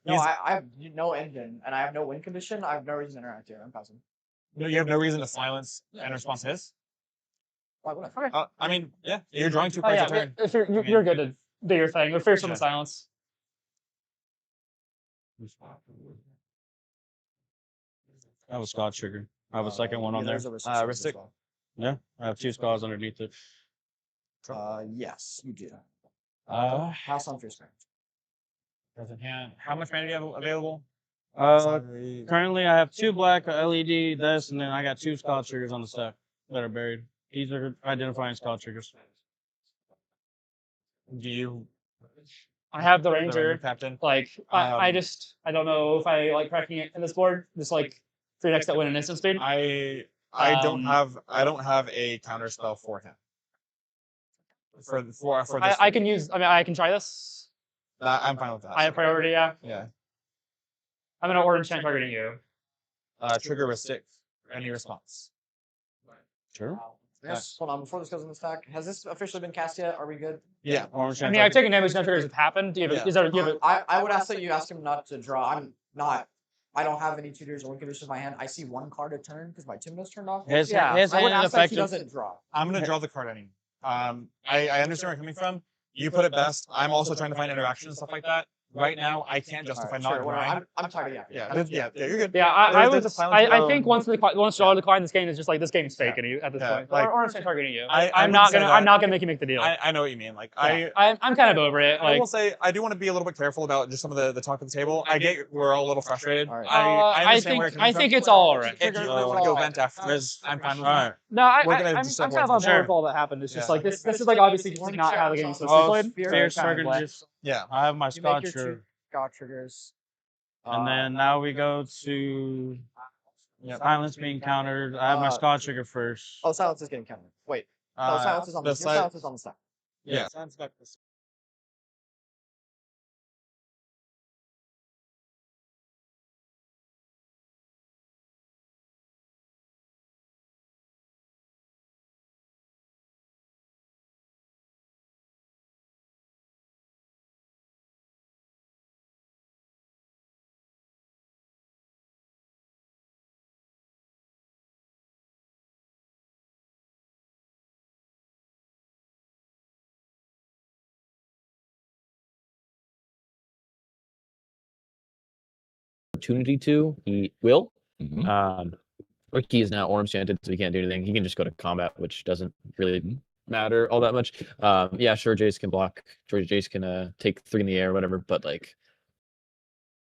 No, I have no engine, and I have no win condition. I have no reason to interact here. I'm passing. No, you have no reason to silence in response to his. Why would I? Okay. I mean, yeah, you're drawing 2 Oh cards yeah, a turn. if you're good to do your thing. We're fierce on the silence. I have a Scott trigger. I have a second one on there. Ristic. Yeah, I have 2 scars underneath it. Yes, you do. House on fierce strength. Present hand. How much mana do you have available? Currently I have 2 black, a LED, this, and then I got 2 Scott triggers on the stack that are buried. These are identifying Scott triggers. Do you? I have the Ranger. Captain. Like I don't know if I like cracking it in this board. Just like 3 decks that win an instant speed. I don't have a counter spell for him. For this. I can use. I mean, I can try this. I'm fine with that. I have priority. Yeah. Yeah. I'm gonna orange hand targeting you. Triggeristic. Any response? Sure. Yes. Hold on, before this goes in the stack, has this officially been cast yet? Are we good? Yeah. Orange I mean, I've taken damage. No triggers have happened. Do you have, is there, do you have I would ask that you ask him not to draw. I don't have any tutors or win conditions in my hand. I see 1 card a turn because my Timno's turned off. His I would hand ask is that he effective. doesn't draw. I'm gonna draw the card anyway. I understand where you're coming from. You put it best. I'm also trying to find interaction and stuff like that. Right now, I can't justify not drawing. I'm tired of Yeah, you're good. Yeah, I think once once draw decline, this game is just like this game is fake at this point. like- Or orange hand targeting you. I I'm not gonna make you make the deal. I know what you mean. Like Yeah. I'm kind of over it. I Like will say I do want to be a little bit careful about just some of the talk at the table. I get we're all a little frustrated. I I understand where you're coming think from. it's all alright. If you want to go vent afterwards, I'm fine with that. No, We're I'm gonna kind just of step away on from board it. with all that happened. It's just Yeah. like this is like obviously just not how the game is supposed to be played. Fierce So kind of trigger. like- Yeah. I have my You make Scott your trigger. 2 Scott triggers. And then now we go to silence being countered. I have my Scott trigger first. Oh, silence is getting countered. Wait. No, silence is on your silence is on the stack. Yeah. Sounds like this. Opportunity to, he will. Mhm. Ricky is now Orange Chanted, so he can't do anything. He can just go to combat, which doesn't really matter all that much. Yeah, sure, Jace can block. Jace can take 3 in the air, whatever, but like,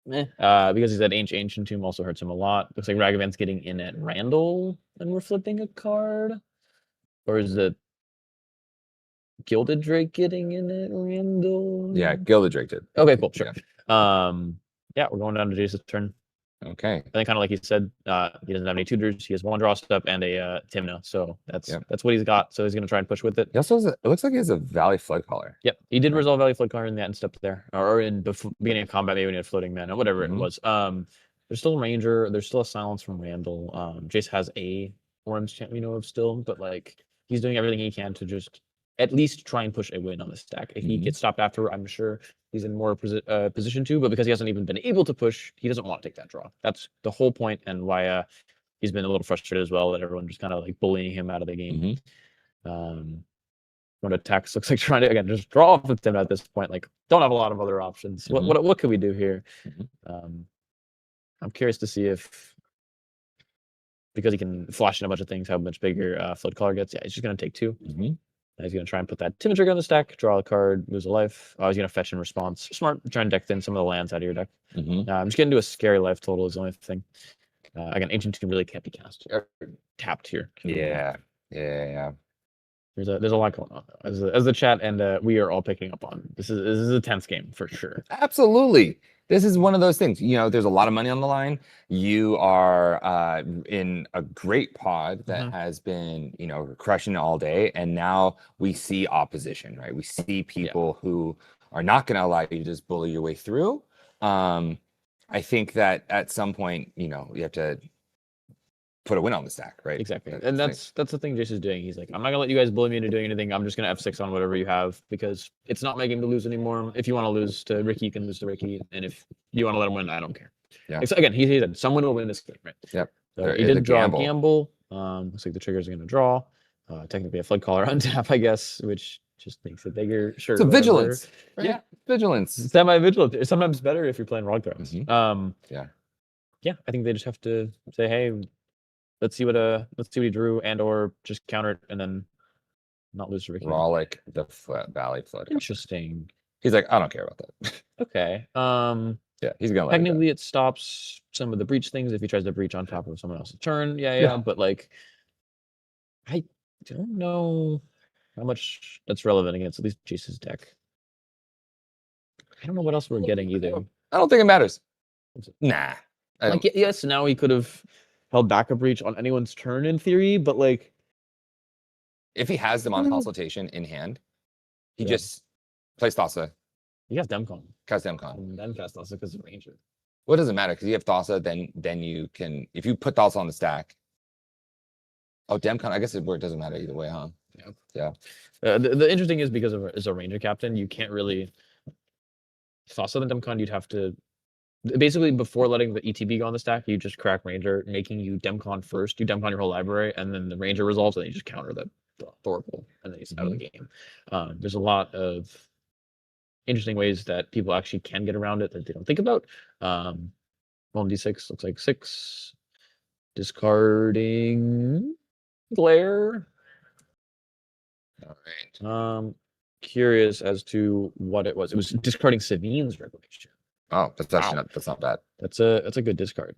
because he's at Ancient Tomb also hurts him a lot. Looks like Ragavan's getting in at Randall, and we're flipping a card. Or is it Gilded Drake getting in at Randall? Yeah, Gilded Drake did. Okay, cool, sure. Yeah, we're going down to Jace's turn. Okay. I think kind of like he said, he doesn't have any tutors. He has 1 draw step and a Timna, so that's what he's got. So he's gonna try and push with it. He also has it looks like he has a Valley Flood Caller. Yep, he did resolve Valley Flood Caller in the end step there, or in beginning of combat, maybe when he had floating mana, whatever it was. There's still a Ranger. There's still a Silence from Randall. Jace has a Orange Chant we know of still, but like he's doing everything he can to just at least try and push a win on the stack. If he gets stopped after, I'm sure he's in more position to, but because he hasn't even been able to push, he doesn't want to take that draw. That's the whole point, and why he's been a little frustrated as well that everyone just kind of like bullying him out of the game. One attacks looks like trying to again just draw off with him at this point. Like don't have a lot of other options. What could we do here? I'm curious to see if, because he can flash in a bunch of things, how much bigger Flood Caller gets. Yeah, he's just gonna take 2. He's going to try and put that Timid Trigger on the stack, draw a card, lose a life. He's going to fetch in response. Smart, try and deck in some of the lands out of your deck. I'm just getting to a scary life total is the only thing. Again, Ancient Tomb really can't be cast or tapped here. Yeah. There's a lot going on though, as the chat and we are all picking up on. This is a tense game for sure. Absolutely. This is one of those things, there's a lot of money on the line. You are in a great pod that has been, crushing it all day. And now we see opposition, right? We see people who are not going to allow you to just bully your way through. I think that at some point, you have to put a win on the stack, right? Exactly. And that's the thing Jace is doing. He's like, I'm not gonna let you guys bully me into doing anything. I'm just gonna F6 on whatever you have because it's not my game to lose anymore. If you want to lose to Ricky, you can lose to Ricky. And if you want to let him win, I don't care. Yeah. Again, he said someone will win this game, right? Yep. So he did draw a gamble. Looks like the triggers are gonna draw. Technically a Flood Caller untap, I guess, which just makes it bigger. Sure. It's a vigilance. Right? Yeah. Vigilance. Semi-vigilant. It's sometimes better if you're playing Rog Thrones. Yeah, I think they just have to say, hey, let's see what he drew or just counter it and then not lose to Ricky. Rollick the Valley Flood. Interesting. He's like, I don't care about that. Okay. Yeah, he's gonna technically it stops some of the breach things if he tries to breach on top of someone else's turn. Yeah. But like I don't know how much that's relevant against at least Jace's deck. I don't know what else we're getting either. I don't think it matters. Nah. Like yes, now he could have held back a breach on anyone's turn in theory, but like if he has them on consultation in hand, he just plays Thassa. He has Demcon. Cast Demcon. And then cast Thassa because of Ranger. Well, it doesn't matter because you have Thassa, then you can, if you put Thassa on the stack. Oh, Demcon, I guess it doesn't matter either way, huh? Yeah. The interesting is because as a Ranger captain, you can't really Thassa the Demcon, you'd have to basically before letting the ETB go on the stack, you just crack Ranger, making you Demcon first. You Demcon your whole library, and then the Ranger resolves, and then you just counter the Thorple, and then he's out of the game. There's a lot of interesting ways that people actually can get around it that they don't think about. Roll d6 looks like 6. Discarding Glare. All right. Curious as to what it was. It was discarding Savine's Revelation. Oh, that's actually that's not bad. That's a good discard.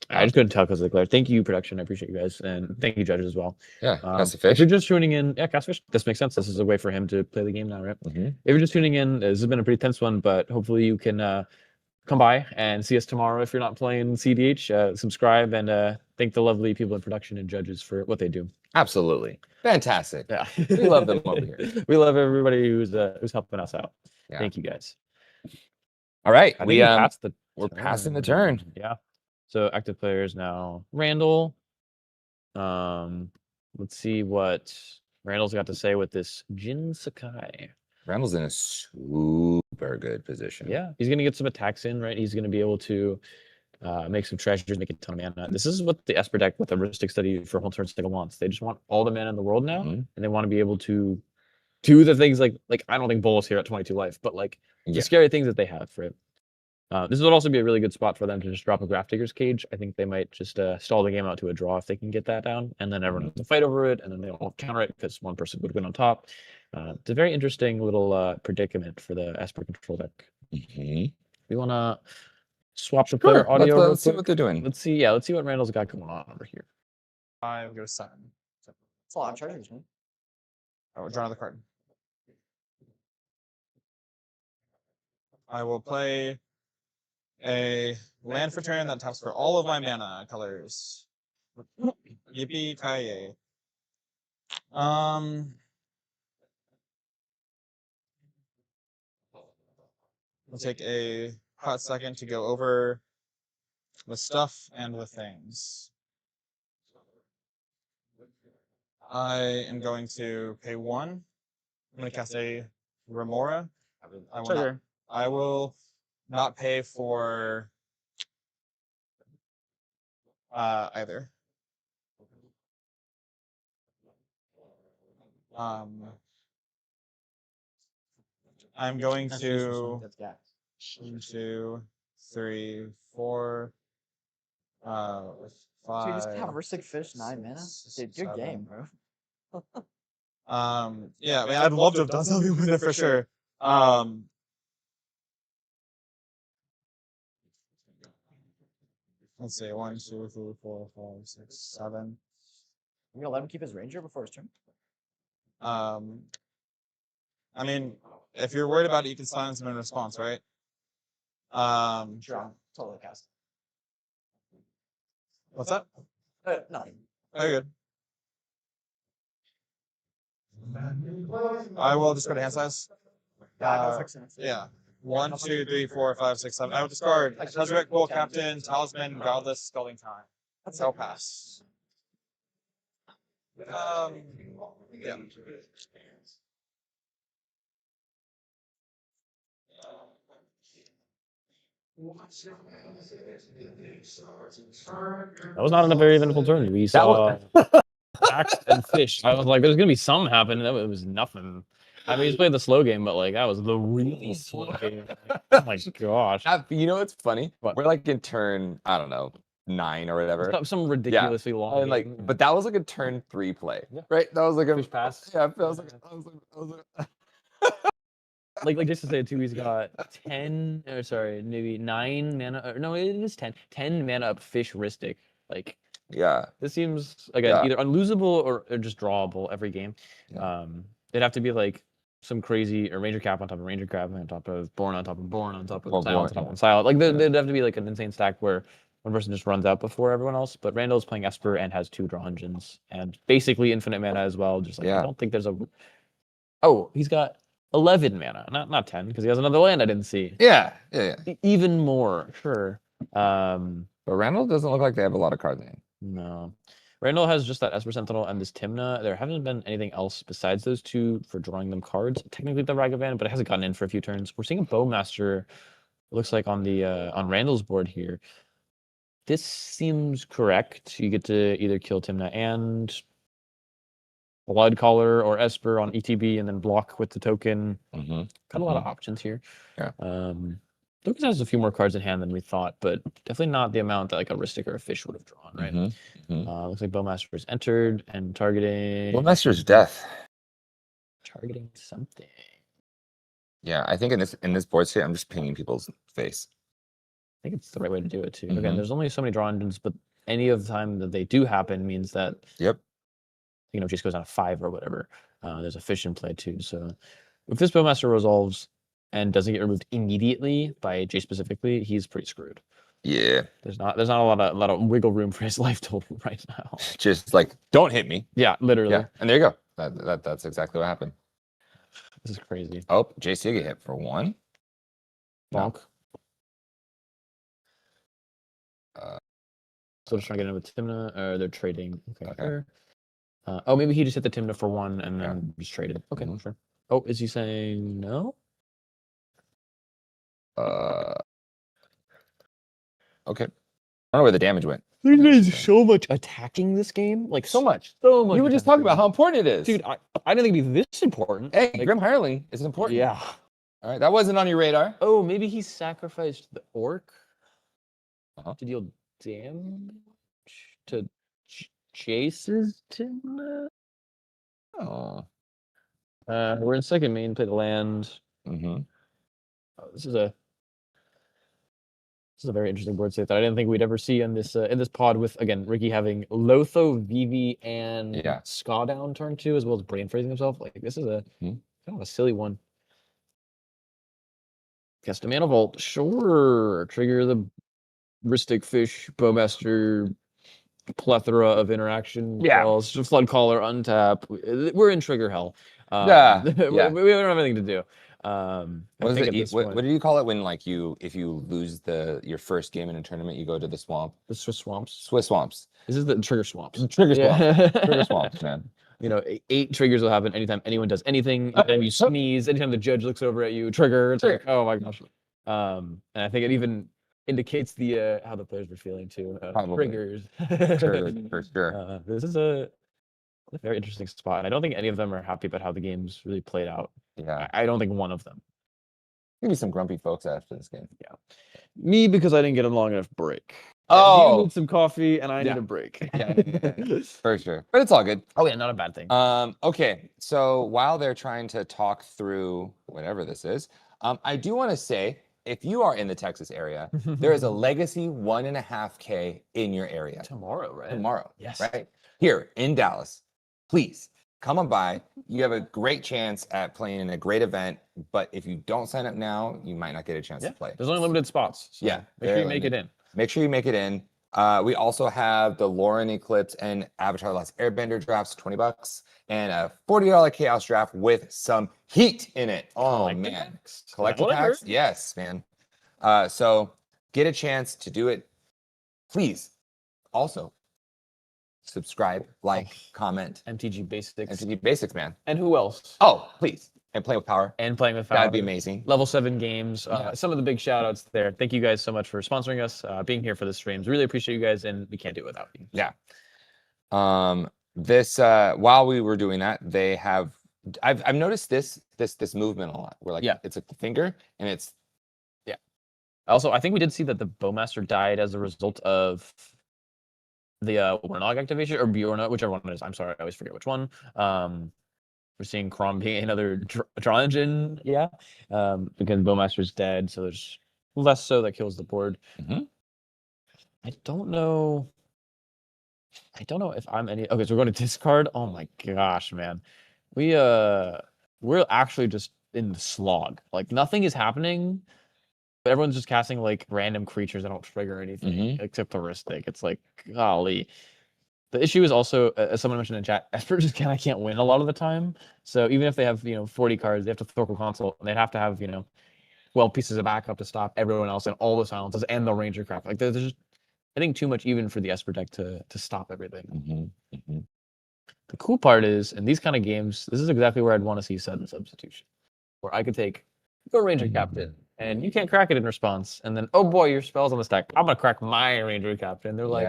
I just couldn't tell because of the glare. Thank you, production. I appreciate you guys, and thank you, judges, as well. Yeah, if you're just tuning in, Castfish. This makes sense. This is a way for him to play the game now, right? If you're just tuning in, this has been a pretty tense one, but hopefully you can come by and see us tomorrow if you're not playing cEDH. Subscribe and thank the lovely people in production and judges for what they do. Absolutely, fantastic. Yeah, we love them over here. We love everybody who's helping us out. Yeah. Thank you guys. All right, we're passing the turn. Yeah. So active players now. Randall. Let's see what Randall's got to say with this Jin Sakai. Randall's in a super good position. Yeah, he's gonna get some attacks in, right? He's gonna be able to make some treasures, make a ton of mana. This is what the Esper deck with the Ristic Study for whole turn cycle wants. They just want all the mana in the world now, and they want to be able to do the things like I don't think Bolas here at 22 life, but like the scary things that they have, right? This would also be a really good spot for them to just drop a Graph Digger's Cage. I think they might just stall the game out to a draw if they can get that down, and then everyone has to fight over it, and then they all counter it because one person would win on top. It's a very interesting little predicament for the Esper control deck. We want to swap the player audio. Let's see what they're doing. Let's see. Yeah, let's see what Randall's got going on over here. 5 goes 7. It's a lot of charges, man. Oh, draw another card. I will play a land for turn that taps for all of my mana colors. Yippee ki We'll take a hot second to go over the stuff and the things. I am going to pay 1. I'm going to cast a Remora. I will not pay for either. I'm going to 1, 2, 3, 4, 5. So you just counteristic fish 9 mana? Dude, good game, bro. Yeah, I mean, I'd love to have done something with it for sure. Let's see, 1, 2, 3, 4, 5, 6, 7. You gonna let him keep his ranger before his turn? I mean, if you're worried about it, you can silence him in response, right? Sure, totally cast. What's that? Nothing. Very good. I will discard hand size. Yeah. 1, 2, 3, 4, 5, 6, 7. I will discard Tezzeret, Cool Captain, Talisman, Godless, Scalding Time. I'll pass. Yeah. That was not a very eventful turn. We saw axe and fish. I was like, there's gonna be some happening. That was nothing. I mean, he's played the slow game, but like that was the really slow game. Like, oh my gosh. You know what's funny? We're like in turn, I don't know, 9 or whatever. Some ridiculously long. And like, but that was like a turn 3 play, right? That was like a fish pass. Yeah, I was like, like just to say too, he's got 10, or sorry, maybe 9 mana. Or no, it is 10. 10 mana up fish Ristic. Like, yeah, this seems again either unlosable or just drawable every game. It'd have to be like some crazy or Ranger Cap on top of Ranger Cap on top of Born on top of Born on top of Silent on top of Silent. Like there'd have to be like an insane stack where one person just runs out before everyone else. But Randall's playing Esper and has 2 draw engines and basically infinite mana as well. Just like I don't think there's a. Oh, he's got 11 mana, not 10, because he has another land I didn't see. Yeah. Even more, sure. But Randall doesn't look like they have a lot of cards in hand. No. Randall has just that Esper Sentinel and this Timna. There hasn't been anything else besides those 2 for drawing them cards. Technically the Ragavan, but it hasn't gotten in for a few turns. We're seeing a Bowmaster, it looks like on the on Randall's board here. This seems correct. You get to either kill Timna and Bloodcaller or Esper on ETB and then block with the token. Got a lot of options here. Yeah. Lucas has a few more cards in hand than we thought, but definitely not the amount that like a Ristic or a Fish would have drawn, right? Looks like Bowmaster is entered and targeting. Bowmaster's death. Targeting something. Yeah, I think in this board state, I'm just pinging people's face. I think it's the right way to do it too. Again, there's only so many draw engines, but any of the time that they do happen means that just goes on a 5 or whatever. There's a fish in play too. So if this Bowmaster resolves and doesn't get removed immediately by Jay specifically, he's pretty screwed. Yeah. There's not a lot of wiggle room for his life total right now. Just like, don't hit me. Yeah, literally. Yeah. And there you go. That's exactly what happened. This is crazy. Oh, JC get hit for 1. Bonk. So just trying to get in with Timna, or they're trading. Okay. Oh, maybe he just hit the Timna for 1 and then just traded. Okay, sure. Oh, is he saying no? Okay. I don't know where the damage went. There's so much attacking this game. Like, so much. You were just talking about how important it is. Dude, I didn't think it'd be this important. Hey, Grim Hireling is important. Yeah. All right, that wasn't on your radar. Oh, maybe he sacrificed the orc Uh-huh. to deal damage to Chase's Timna. Oh. We're in second main, play the land. Mm-hmm. Oh, this is a very interesting board state that I didn't think we'd ever see in this pod with, again, Ricky having Lotho, Vivi, and Ska down turn 2, as well as brain phrasing himself. Like, this is a kind of a silly one. Cast a Mana Vault, sure. Trigger the Ristic Fish, Bowmaster, plethora of interaction. Spells, Flood Caller, untap. We're in trigger hell. We don't have anything to do. What did you call it when like if you lose your first game in a tournament, you go to the swamp? The Swiss swamps. Swiss swamps. This is the trigger swamps. Trigger swamps. Trigger swamps, man. You know, 8 triggers will happen anytime anyone does anything. Anytime you sneeze, anytime the judge looks over at you, trigger. It's like, oh my gosh. And I think it even indicates the how the players were feeling too. Triggers. For sure. This is a very interesting spot, and I don't think any of them are happy about how the game's really played out. Yeah. I don't think one of them. Maybe some grumpy folks after this game. Yeah. Me, because I didn't get a long enough break. Oh, you need some coffee, and I need a break. Yeah, for sure. But it's all good. Oh yeah, not a bad thing. Okay, so while they're trying to talk through whatever this is, I do want to say, if you are in the Texas area, there is a Legacy 1.5K in your area. Tomorrow, right? Tomorrow. Yes. Right? Here in Dallas. Please come on by. You have a great chance at playing in a great event, but if you don't sign up now, you might not get a chance to play. There's only limited spots. So make sure you make it in. Make sure you make it in. We also have the Lauren Eclipse and Avatar: The Last Airbender drafts, $20, and a $40 Chaos draft with some heat in it. Oh man, collector packs. Yes, man. So get a chance to do it. Please, also subscribe, like, comment. MTG Basics. MTG Basics, man. And who else? Oh, please. And Playing with Power. That'd be amazing. Level 7 games. Some of the big shout outs there. Thank you guys so much for sponsoring us, being here for the streams. Really appreciate you guys, and we can't do it without you. Yeah. This while we were doing that, they have I've noticed this movement a lot. Where like it's a finger and it's Also, I think we did see that the Bowmaster died as a result of the Warnog activation, or Bjorn, whichever one it is. I'm sorry, I always forget which one. We're seeing Crom being another draw engine, because Bowmaster's dead, so there's less so that kills the board. I don't know if I'm any. Okay, so we're going to discard. Oh my gosh, man, we're actually just in the slog. Like nothing is happening. But everyone's just casting like random creatures that don't trigger anything except the Ristic. It's like, golly. The issue is also, as someone mentioned in chat, Esper just can't win a lot of the time. So even if they have 40 cards, they have to Thorkel Console, and they'd have to have 12 pieces of backup to stop everyone else and all the silences and the Ranger Craft. Like there's just, I think, too much even for the Esper deck to stop everything. The cool part is, in these kind of games, this is exactly where I'd want to see sudden substitution, where I could take your Ranger Captain, and you can't crack it in response, and then, oh boy, your spell's on the stack. I'm gonna crack my Ranger Captain. They're like,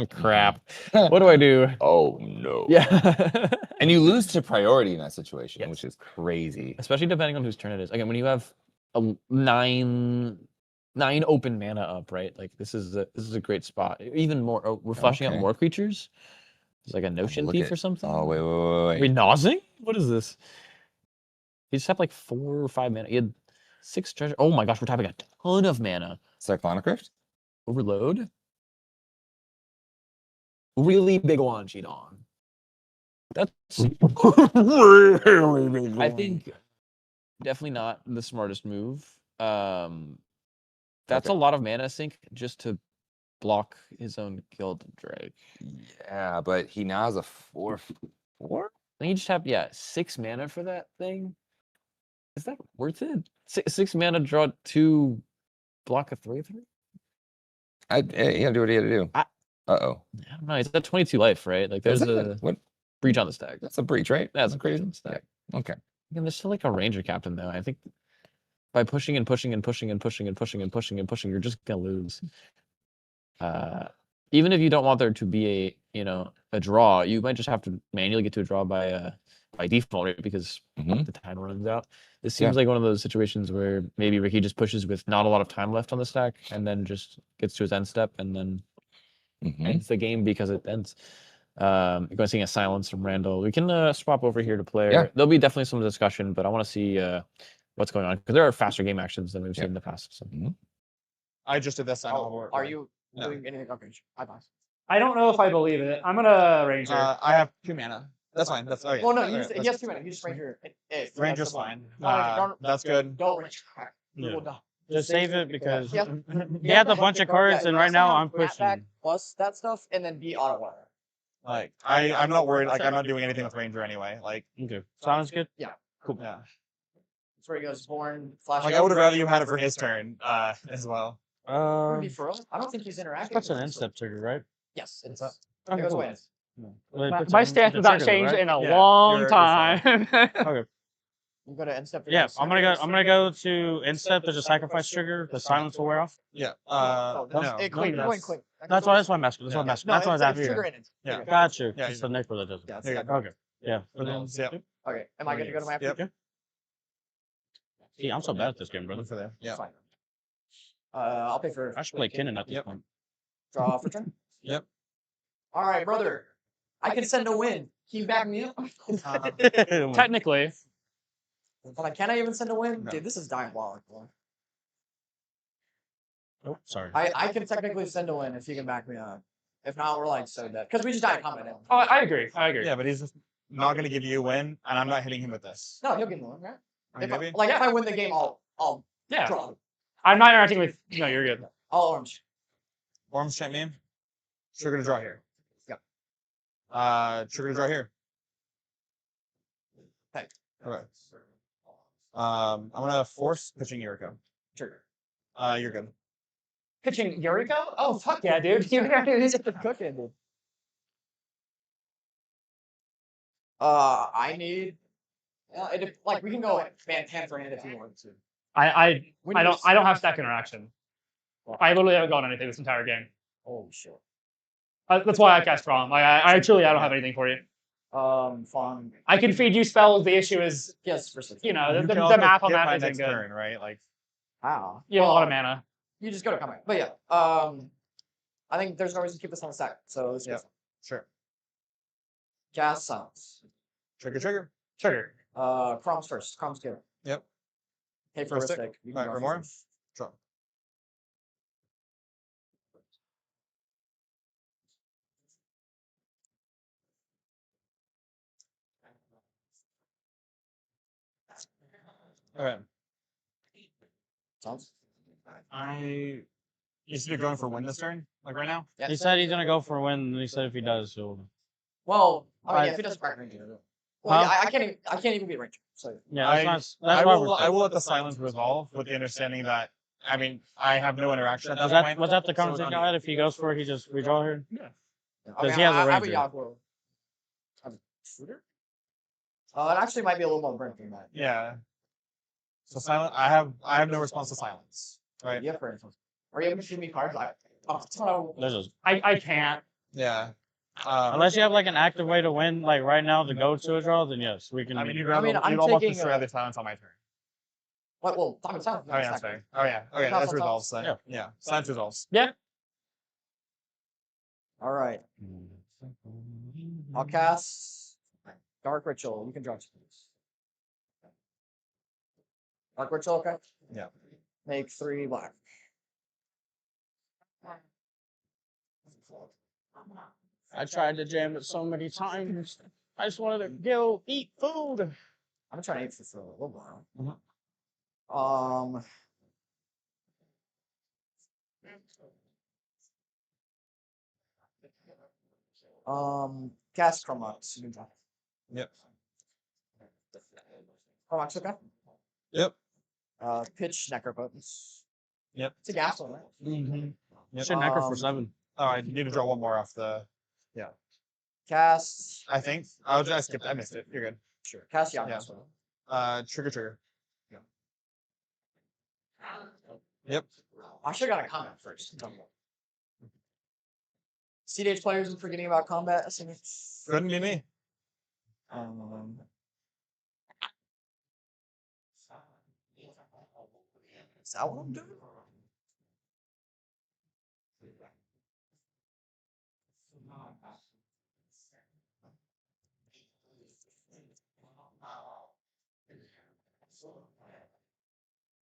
crap. What do I do? Oh no. Yeah. And you lose to priority in that situation, which is crazy. Especially depending on whose turn it is. Again, when you have a 9 open mana up, right? Like this is a great spot. Even more. Oh, we're flashing out more creatures. It's like a Notion Thief or something. Oh wait. Are we nosing? What is this? He just had like 4 or 5 mana. He had 6 treasure. Oh my gosh, we're tapping a ton of mana. Cyclonic Rift? Overload? Really big one, cheat on. That's really big. I think definitely not the smartest move. That's a lot of mana sink just to block his own Gilded Drake. Yeah, but he now has a 4/4. And you just have 6 mana for that thing. Is that worth it? 6 mana, draw 2, block a 3/3. You gotta do what you gotta do. I don't know. It's at 22 life, right? Like there's what breach on the stack. That's a breach, right? That's a breach on the stack. Okay. Again, there's still like a Ranger Captain though. I think by pushing and pushing and pushing and pushing and pushing and pushing and pushing, you're just gonna lose. Even if you don't want there to be a draw, you might just have to manually get to a draw by by default, right? Because Mhm. the time runs out. This Yeah. seems like one of those situations where maybe Ricky just pushes with not a lot of time left on the stack, and then just gets to his end step, and then Mhm. ends the game because it ends. You're going to see a silence from Randall. We can swap over here to player. Yeah. There'll be definitely some discussion, but I want to see what's going on because there are faster game actions than we've seen in the past. So. I just did this. I know. Oh, are you No. doing anything? Okay, I pass. I don't know if I believe it. I'm gonna Ranger. I have 2 mana. That's fine. That's okay. Well, no, Okay, he has 2 minutes. You just Ranger. If Ranger's fine. Don't, That's good. Don't Ranger. Yeah. Will die. Just save it because Yeah. he has a bunch of cards, and right now I'm Back pushing. plus that stuff, and then be auto wire. Like I'm not worried. Like I'm not doing anything with Ranger anyway. Like Okay, sounds good. Yeah. cool. Yeah. That's where he goes. Born flash. Like I would have rather you had it for his turn as well. Would it be for us? I don't think he's interacting. That's an with end us. step trigger, right? Yes, it's Okay, it goes cool. away. Well, it puts My it into stance the has not trigger, changed right? in a Yeah, long you're time. Okay. You go to end step. Yeah, I'm gonna go to end step. There's a sacrifice trigger. The silence will wear off. Yeah. Oh, that's No. it. Quick, no, going quick. That's why I'm asking. That's why I'm Yeah. asking. No, That's why I was it's asking. trigger you. in it. Yeah. Got you. Yeah, It's the Necro that does it. Yeah, it's There you the- go. Okay. Yeah. But then, Yep. Okay, am I good to go to my Yep. See, I'm so bad at this game, brother. For there. Yeah. Fine. I'll pay for. I should play Kinnan at this Yep. point. Draw for turn. Yep. All right, brother. I can send a win. Can you back me up? Technically, Like, can I even send a win? No. Dude, this is diabolical. Oh, sorry. I can technically send a win if you can back me up. If not, we're like so dead. Because we just died combat now. oh, I agree. I agree. Yeah, but he's just not gonna give you a win, and I'm not hitting him with this. No, he'll give me one, right? I mean, If I, maybe. like, if I win the game, I'll Yeah. draw. I'm not interacting with. No, you're good. I'll orange. Worms champ me. Trigger to draw here. Yep. Trigger to draw here. Hey. Okay. I'm gonna force pitching Yuriko. Trigger. You're good. Pitching Yuriko? Oh fuck yeah, dude! You're Cooking, dude. I need. Like we can go hand for hand if you want to. I When I you don't have stack interaction. I literally haven't gone anything this entire game. Oh shit. That's why I cast Prom. I truly don't have anything for you. Fun. I can feed you spells. The issue is, Yes, for six. you know, You the can also math on skip that my isn't next good. turn, right? Like Wow. You have a lot of mana. You just go to combat. But yeah, I think there's no reason to keep this on the stack. So let's yeah, go. sure. Cast silence. Trigger. Trigger. Crom's first. Crom's good. Yep. Pay for First stick. Ristic. You can Alright, draw for more. first. Draw. Okay. Sounds. You should be going for win this turn, like right now. Yeah. He said he's gonna go for a win, and he said if he does, he'll. Well, I mean, I- yeah, if he doesn't crack Ranger. Well, Huh? yeah, I can't even beat Ranger. So Yeah, I that's why we're. I will let the silence resolve with the understanding that I mean I have no interaction at Was that that point. was that the so conversation no I had? If he goes for it, he just redraw here. yeah. Because he has a I have a Ranger. Yaguro. I have a shooter. It actually might be a little more burnt than that. Yeah. So silent. I have no response to silence. Right. Yeah, for instance. Are you able to shoot me cards? That's what I. There's a, I can't. Yeah. unless you have like an active way to win, like right now to go to a draw, then yes, we can. I mean, you'd I mean, rather I'm you'd almost taking, destroy the silence on my turn. What? Well, Tommy Silence. Oh yeah, that's fair. Oh yeah. Okay, Not that's on top. resolves then. Yeah. Yeah. Silence resolves. Yeah. All right. I'll cast Dark Ritual. You can draw two. Dark Ritual, okay? Yeah. Make 3 black. I tried to jam it so many times. I just wanted to go eat food. I'm trying to eat for a little while. Cast Chromox. You can draw. Yep. Chromox, okay? Yep. Pitch Necropotence. Yep. It's a gas one, right? Mm-hmm. Yep. Should necro for 7. Oh, I need to draw one more off the. Yeah. Cast. I think I skipped. I missed it. You're good. Sure. Cast Yaguro. Yeah. Trigger. Yeah. Yep. I should have got a comment first. cEDH players are forgetting about combat. Couldn't be me. Is that what I'm doing?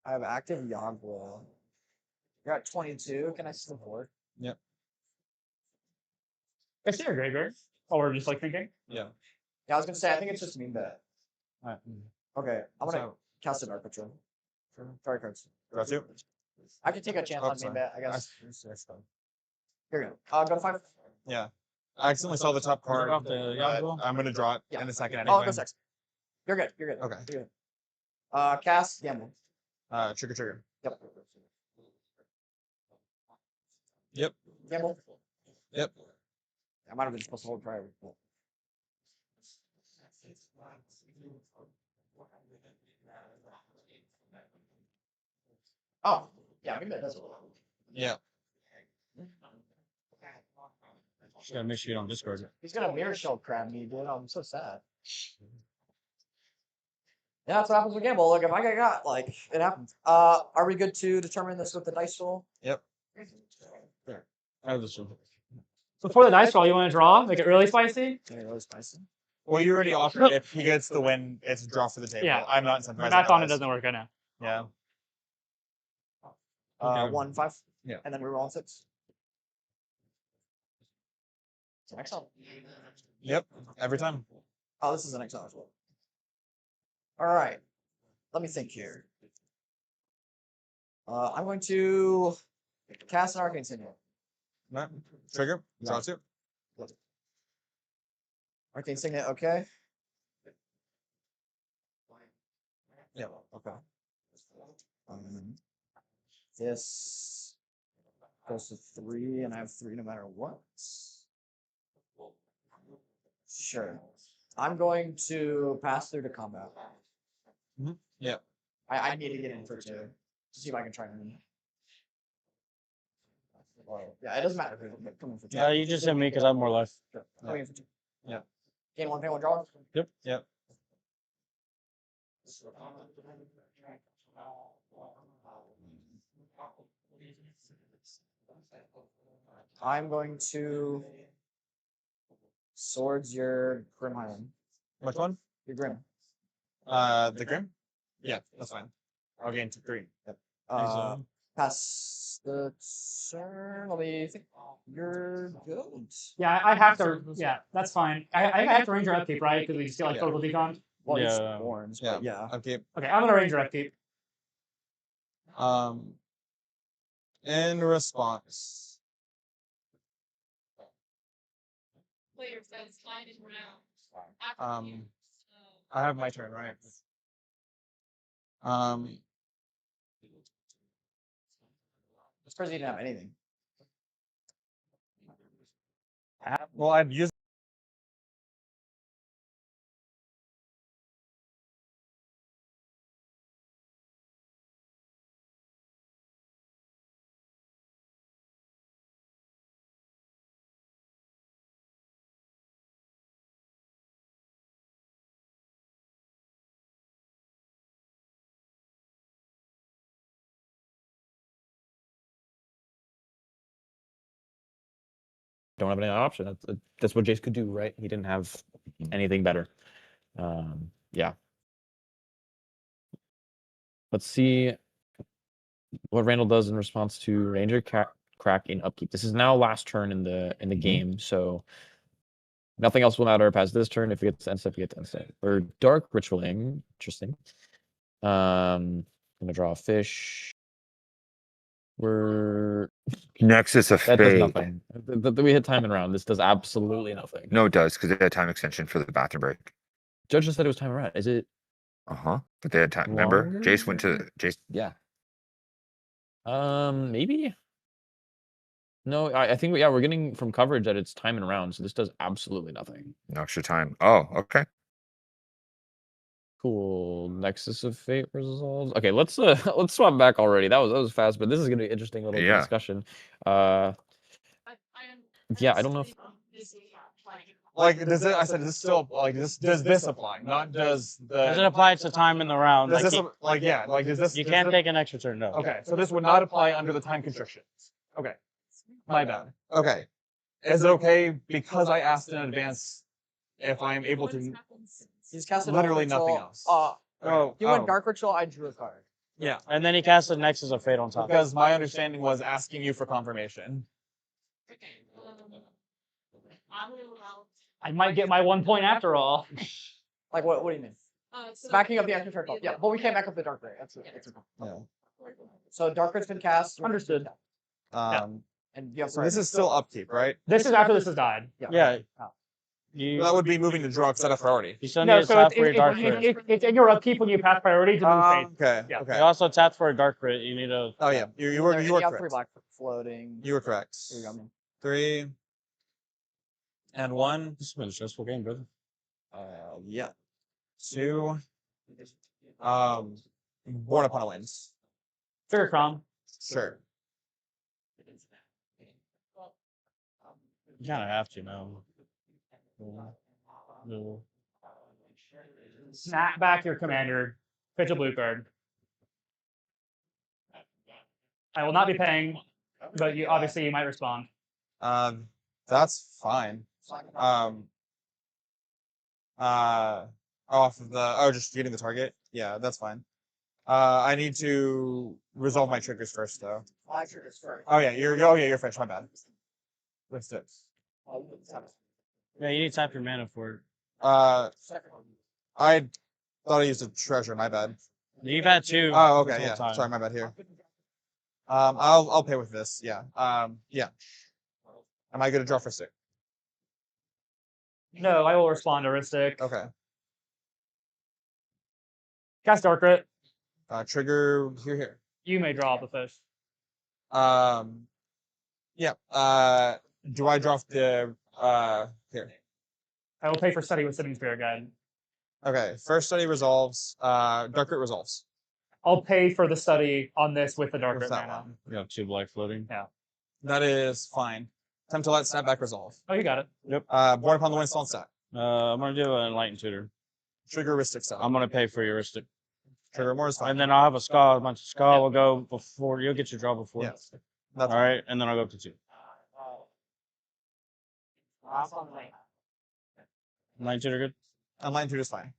I have active Yogwall. You're at 22. Can I still board? Yep. I see your graveyard. Oh, we're just like thinking. Yeah. Yeah, I was gonna say I think it's just mean bet. Alright. Okay, I'm gonna So- cast a Dark Patrol. Sorry, cards. Got you. I can take a chance Oh, on sorry. mean bet, I guess. That's fine. Here we go. Go to 5. Yeah. I accidentally saw the top card. off the but Yogwall? I'm gonna draw it Yeah. in a second Oh, anyway. go 6. You're good. You're good. Okay. You're good. Cast gamble. Trigger. Yep. Yep. Gamble. Yep. I might have been supposed to hold prior. Oh, yeah, maybe that does it. Yeah. Just gotta make sure you don't discard it. He's gonna mirror shell crab me, dude. I'm so sad. Yeah, that's what happens with gamble. Look, if I get got, like, it happens. Are we good to determine this with the dice roll? Yep. I have this one. Before the dice roll, you want to draw? Make it really spicy? Yeah, really spicy. Well, you already offered if he gets the win, it's a draw for the table. Yeah. I'm not incentivized. Math on it otherwise. doesn't work, I know. Yeah. 1, 5. Yeah. And then we roll on 6. It's an XL. Yep. Every time. Oh, this is an XL as well. All right. Let me think here. I'm going to cast an Arcane Signet. No. Trigger. Draw 2. Arcane Signet, okay. Yeah. Okay. This goes to 3, and I have 3 no matter what. Sure. I'm going to pass through to combat. Yeah. I need to get in for 2 to see if I can try and win. Yeah, it doesn't matter if I'm coming for 2. Yeah, you just hit me because I have more life. Sure. Coming in for 2. Yeah. Gain 1, pay 1, draw. Yep. Yep. I'm going to swords your Grim Highland. Which one? Your Grim. The Grim? Yeah, that's fine. I'll gain 3. Yep. Excellent. Pass the turn. Let me think. You're good. Yeah, I have to. Yeah, that's fine. I have to Ranger upkeep, right? Because we just get like Yeah. total decon. Well, it's Yeah. horns, Yeah. but yeah. Okay. Okay, I'm gonna Ranger upkeep. In response. I have my turn, right? It's crazy you didn't have anything. Well, I've used. Don't have any other option. That's what Jace could do, right? He didn't have anything better. Yeah. Let's see what Randall does in response to Ranger crack in upkeep. This is now last turn in the game, so nothing else will matter past this turn. If he gets instant, he gets instant. We're dark ritualing. Interesting. Gonna draw a fish. We're Nexus of that does Fate. nothing. We hit time and round. This does absolutely nothing. No, it does because they had time extension for the bathroom break. Judge just said it was time and round. Is it? But they had time. Remember, Longer? Jace went to Jace. Yeah. Maybe. No, I think we're getting from coverage that it's time and round, so this does absolutely nothing. No extra time. Oh, okay. Cool. Nexus of Fate resolves. Okay, let's swap back already. That was fast, but this is gonna be an interesting little discussion. Yeah, I don't know if Like, does it? I said, does this still like does this apply? Not does the. Does it apply to time in the round? Does Like, this like yeah? Like does this? you does can't this- take an extra turn. No. Okay, so this would not apply under the time constrictions. Okay, my bad. Okay, is it okay because I asked in advance if I'm able to? He's casted literally Dark nothing Ritual. else. You went Dark Ritual. I drew a card. Yeah, And then he casted Nexus of Fate on top. because my understanding was asking you for confirmation. I might get my 1 point after all. Like what? What do you mean? Backing up the extra turn call. Yeah, but we can't back up the Dark Ray. That's Yeah. So Dark Ray's been cast. Understood. And you have so this is still upkeep, right? This is after this has died. Yeah. That would be moving to draw instead of priority. You still No, need to so tap it's, for your Dark it's, Crit. it's in your upkeep when you pass priority to move Fate. Okay. Yeah. Okay. You also tapped for a Dark Crit. You need to. Oh yeah, you You were have correct. 3 black floating. You were correct. Here you go. 3 and 1. This has been a stressful game, brother. Yeah. 2. Born upon a Winds. Trigger Crom. Sure. You kind of have to now. No. Snap back your commander. Pitch a blue card. I will not be paying, but you obviously you might respond. That's fine. Off of the just getting the target. Yeah, that's fine. I need to resolve my triggers first, though. My triggers first. Oh yeah, you're finished. My bad. Let's do it. Yeah, you need to tap your mana for it. I thought I used a treasure. My bad. You've had two. Oh, this okay. whole Yeah. time. Sorry, my bad here. I'll pay with this. Yeah. Yeah. Am I gonna draw for 6? No, I will respond to Ristic. Okay. Cast Dark Crit. Trigger here. You may draw up a fish. Yeah. Do I draw the here? I will pay for study with Sitting Spirit Guide. Okay. First study resolves. Dark Crit resolves. I'll pay for the study on this with the Dark With Crit that mana. one. You have 2 black floating. Yeah. That is fine. Time to let snapback resolve. Oh, you got it. Yep. Born upon the wind, on stat. I'm gonna do an Enlightened Tutor. Triggeristic stuff. I'm gonna pay for heuristic. Trigger more is fine. And then I'll have a Ska. A bunch of Ska will go before you'll get your draw before. Yes. All right, and then I'll go up to 2. Enlightened Tutor good. Enlightened Tutor is fine.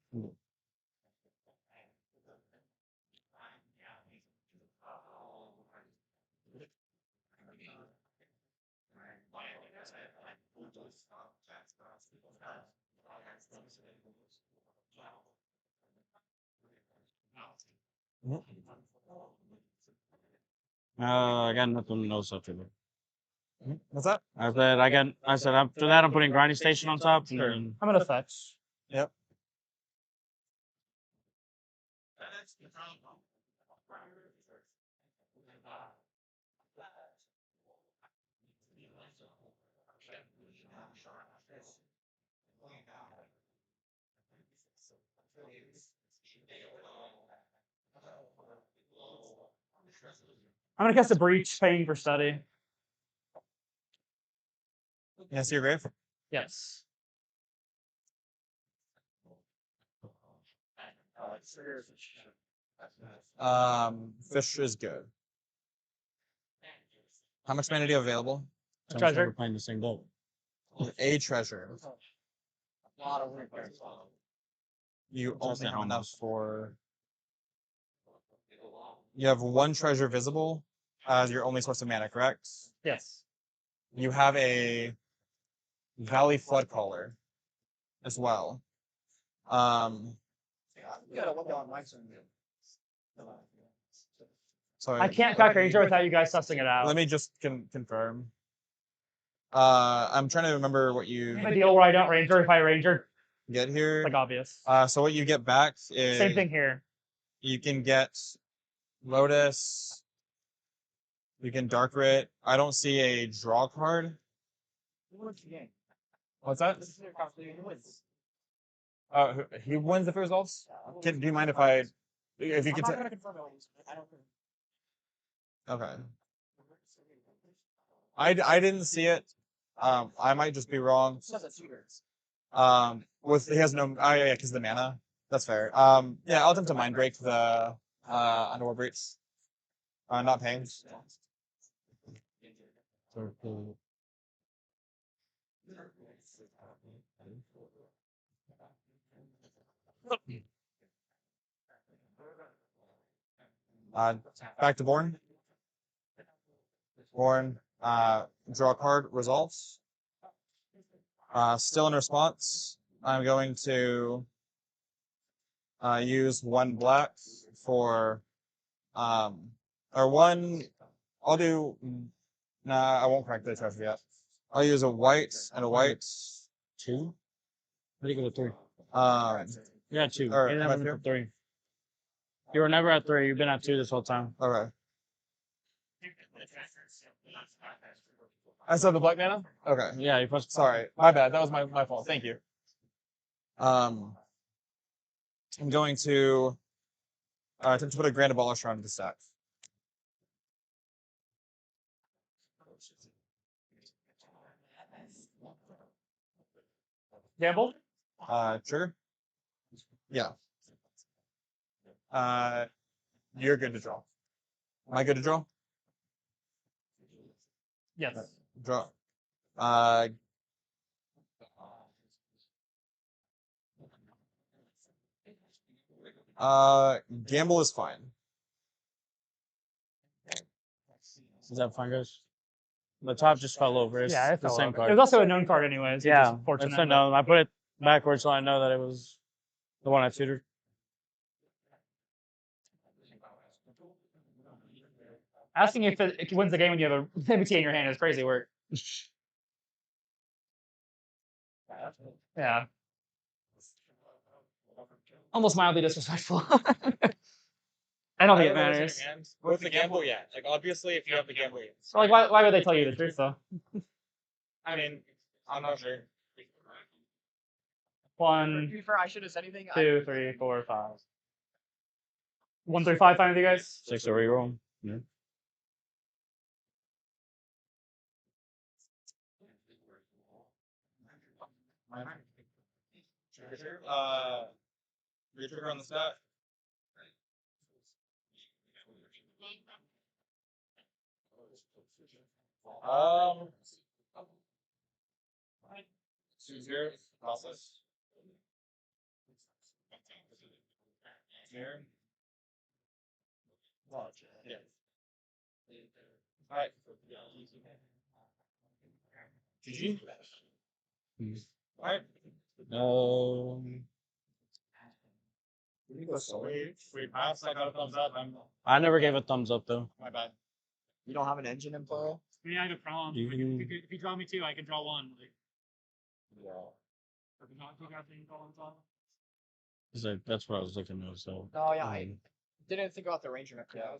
I got nothing else after that. What's that? I said after that I'm putting Grinding Station on top. Sure. And I'm gonna fetch. Yep. I'm gonna cast a Breach, paying for study. Yes, your grave. Yes. Fish is good. How much mana do you have available? A treasure. We're playing the same boat. A treasure. You Just only at have enough almost. for. You have 1 treasure visible as your only source of mana, correct? Yes. You have a Valley Flood Caller as well. Sorry. I can't pack Ranger without you guys sussing it out. Let me just confirm. I'm trying to remember what you A deal where I don't Ranger if I Ranger. get here. Like obvious. So what you get back is Same thing here. You can get Lotus. You can Dark Rit. I don't see a draw card. What's that? He wins if it resolves. Do you mind if you can take? Okay. I didn't see it. I might just be wrong. With he has no. Oh yeah, because the mana. That's fair. Yeah, I'll attempt to mind break the Underworld Breach. Not pains. Back to Born. Born. Draw a card. Results. Still in response, I'm going to use 1 black for or 1. I'll do. Nah, I won't crack the treasure yet. I'll use a white and a white. 2. How do you go to 3? Yeah, 2. Or You am I never here? at 3. You were never at 3. You've been at 2 this whole time. Okay. I said the black mana? Okay. Yeah, you pressed. Sorry. My bad. That was my fault. Thank you. I'm going to attempt to put a Grand Abolisher onto the stack. Gamble? Trigger? Yeah. You're good to draw. Am I good to draw? Yes. Draw. Gamble is fine. Is that fine, guys? The top just fell over. It's Yeah, it the fell same over. card. It was also a known card anyways. which is Yeah, unfortunate, it's but- unknown. I put it backwards so I know that it was the one I tutored. Asking if it wins the game when you have a MT in your hand is crazy work. Yeah. Almost mildly disrespectful. I don't think it matters. With the gamble, yeah. Like obviously, if you have the gamble, yeah. So like, why would they tell you the truth though? I mean, I'm not sure. 1, To be fair, I should have said anything. 2, 3, 4, 5. 1 through 5, fine with you guys? 6 or reroll. Yeah. Retrigger on the stack. Um, 2-0, process. Here. Yeah. All right. GG. All right. We passed. I got a thumbs up. I never gave a thumbs up though. My bad. You don't have an engine in plural? I mean, I have a problem. You Like, can- if you draw me 2, I can draw 1. Like, if you not take out the columns on. That's what I was looking at. So. No, yeah, I didn't think about the ranger mech. Yeah.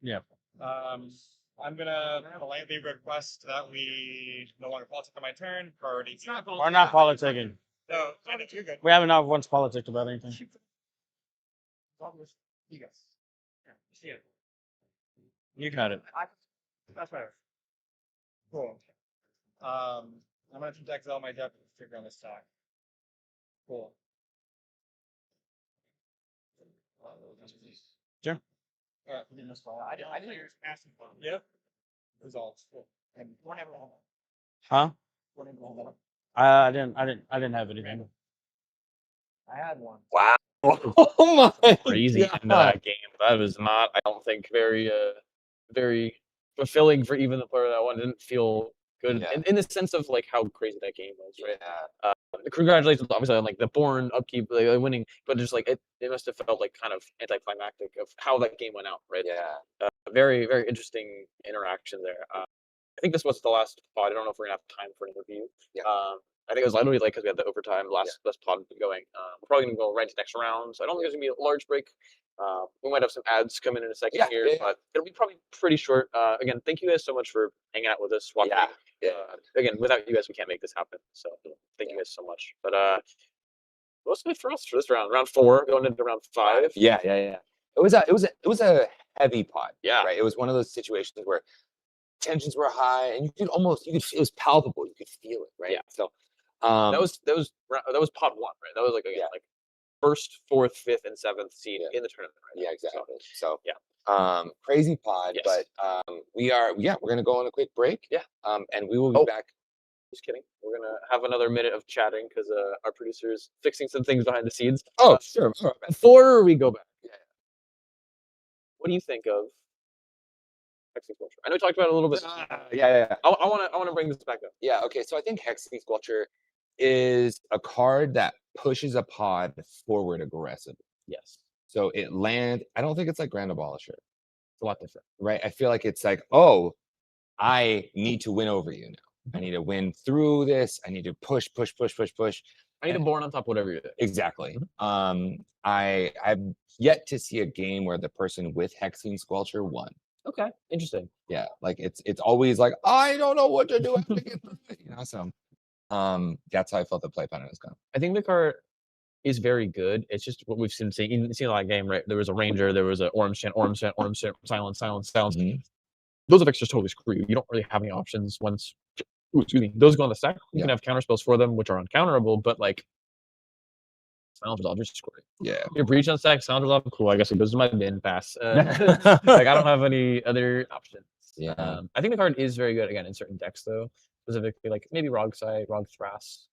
Yeah. I'm gonna politely request that we no longer politic on my turn. Priority. We're not politicking. No, you're good. We haven't not once politicked about anything. You guys. Yeah. You got it. That's better. Cool. I'm gonna protect all my depth figure on this stack. Cool. Sure. I didn't. Yep. Results. Cool. And one ever. Huh? One ever. I didn't have anything. I had one. Wow. Oh my Crazy God. end of that game. That was not, I don't think, very fulfilling for even the player that one. Didn't feel good in the sense of like how crazy that game was, right? Congratulations, obviously, on like the Born upkeep, like, winning, but just like it must have felt like kind of anticlimactic of how that game went out, right? Yeah. Very, very interesting interaction there. I think this was the last pod. I don't know if we're gonna have time for an interview. Yeah. I think it was literally like because we had the overtime last pod going. We're probably gonna go right to next round, so I don't think there's gonna be a large break. We might have some ads come in a second here, but it'll be probably pretty short. Again, thank you guys so much for hanging out with us. Watching. Again, without you guys, we can't make this happen. So thank you guys so much. But mostly for us for this round, round 4, going into round 5. Yeah. It was a heavy pot. Yeah. Right. It was one of those situations where tensions were high, and it was palpable. You could feel it. Right. Yeah. So that was pot 1, right? That was like again, like first, 4th, 5th, and 7th seed in the tournament. Right? Yeah, exactly. So yeah. Crazy pod, Yes. but we're gonna go on a quick break. Yeah. And we will be back. Just kidding. We're gonna have another minute of chatting because our producer is fixing some things behind the scenes. Oh, sure. All right. Before we go back, what do you think of Hexing Sculpture? I know we talked about it a little bit. Yeah. I want to bring this back up. Yeah. Okay. So I think Hexing Sculpture is a card that pushes a pod forward aggressively. Yes. So it lands. I don't think it's like Grand Abolisher. It's a lot different, right? I feel like it's like, oh, I need to win over you now. I need to win through this. I need to push. I need to born on top of whatever you're doing. Exactly. I've yet to see a game where the person with Hexing Sculpture won. Okay, interesting. Yeah, like it's always like, I don't know what to do. I have to get through it. So that's how I felt the play pattern is going. I think the card is very good. It's just what we've seen a lot of game, right? There was a Ranger, there was an Orange Chant, Silence. Mm-hmm. Those effects just totally screw you. You don't really have any options once. Excuse me. Those go on the stack. You can have counter spells for them, which are uncounterable, but like Silence Resolve just screw you. Yeah. Your Breach on stack, Silence Resolve, cool. I guess it goes to my bin pass. Like I don't have any other options. Yeah. I think the card is very good again in certain decks though, specifically like maybe Rogsite, Rog Thras.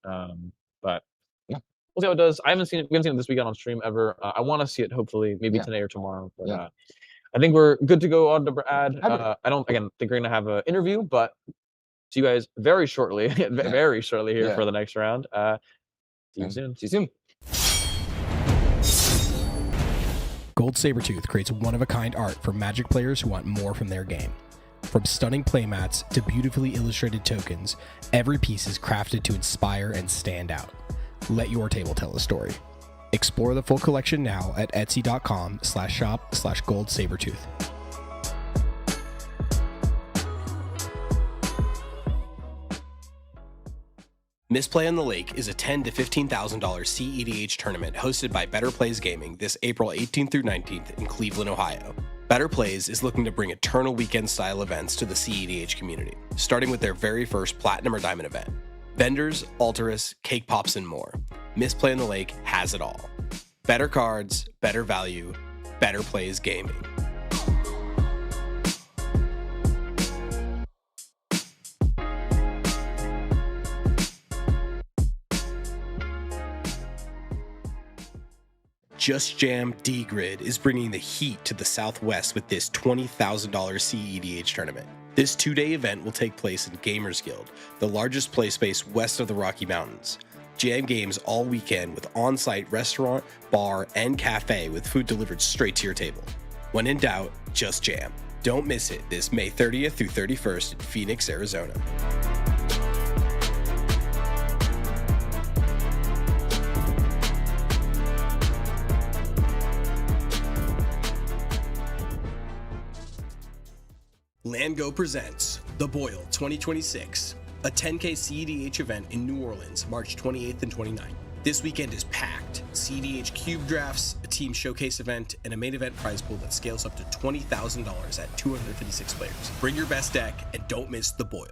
But yeah, we'll see how it does. We haven't seen it this weekend on stream ever. I want to see it hopefully maybe today or tomorrow. But I think we're good to go on to Brad. I don't think we're gonna have an interview, but see you guys very shortly, very shortly here for the next round. See you soon. See you soon. Gold Sabertooth creates one-of-a-kind art for Magic players who want more from their game. From stunning playmats to beautifully illustrated tokens, every piece is crafted to inspire and stand out. Let your table tell a story. Explore the full collection now at etsy.com/shop/goldsabertooth. Misplay on the Lake is a $10,000 to $15,000 cEDH tournament hosted by Better Plays Gaming this April 18th through 19th in Cleveland, Ohio. Better Plays is looking to bring eternal weekend-style events to the cEDH community, starting with their very first Platinum or Diamond event. Vendors, Alterus, Cake Pops, and more. Misplay on the Lake has it all. Better cards, better value, Better Plays Gaming. Just Jam D-Grid is bringing the heat to the Southwest with this $20,000 cEDH tournament. This 2-day event will take place in Gamers Guild, the largest play space west of the Rocky Mountains. Jam games all weekend with on-site restaurant, bar, and cafe with food delivered straight to your table. When in doubt, just jam. Don't miss it this May 30th through 31st in Phoenix, Arizona. Landgo presents The Boil 2026, a 10K cEDH event in New Orleans, March 28th and 29th. This weekend is packed. cEDH cube drafts, a team showcase event, and a main event prize pool that scales up to $20,000 at 256 players. Bring your best deck and don't miss The Boil.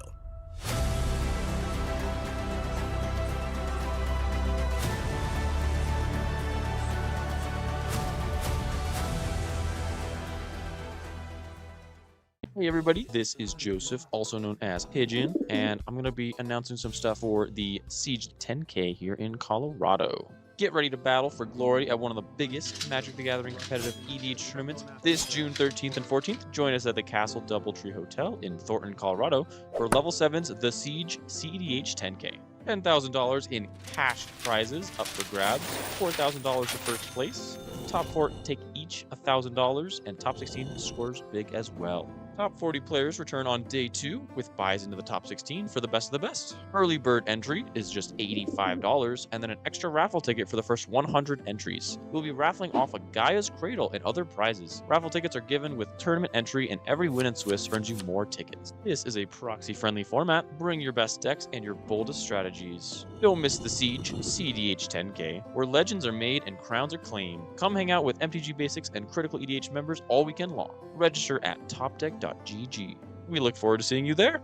Hey everybody, this is Joseph, also known as Pigeon, and I'm going to be announcing some stuff for the cEDH 10K here in Colorado. Get ready to battle for glory at one of the biggest Magic the Gathering competitive EDH tournaments this June 13th and 14th. Join us at the Castle Doubletree Hotel in Thornton, Colorado for Level 7's The cEDH cEDH 10K. $10,000 in cash prizes up for grabs, $4,000 for first place. Top 4 take each $1,000, and top 16 scores big as well. Top 40 players return on day 2 with buys into the top 16 for the best of the best. Early bird entry is just $85 and then an extra raffle ticket for the first 100 entries. We'll be raffling off a Gaia's Cradle and other prizes. Raffle tickets are given with tournament entry and every win in Swiss earns you more tickets. This is a proxy-friendly format. Bring your best decks and your boldest strategies. Don't miss the Siege cEDH 10K, where legends are made and crowns are claimed. Come hang out with MTG Basics and Critical EDH members all weekend long. Register at topdeck.gg. We look forward to seeing you there.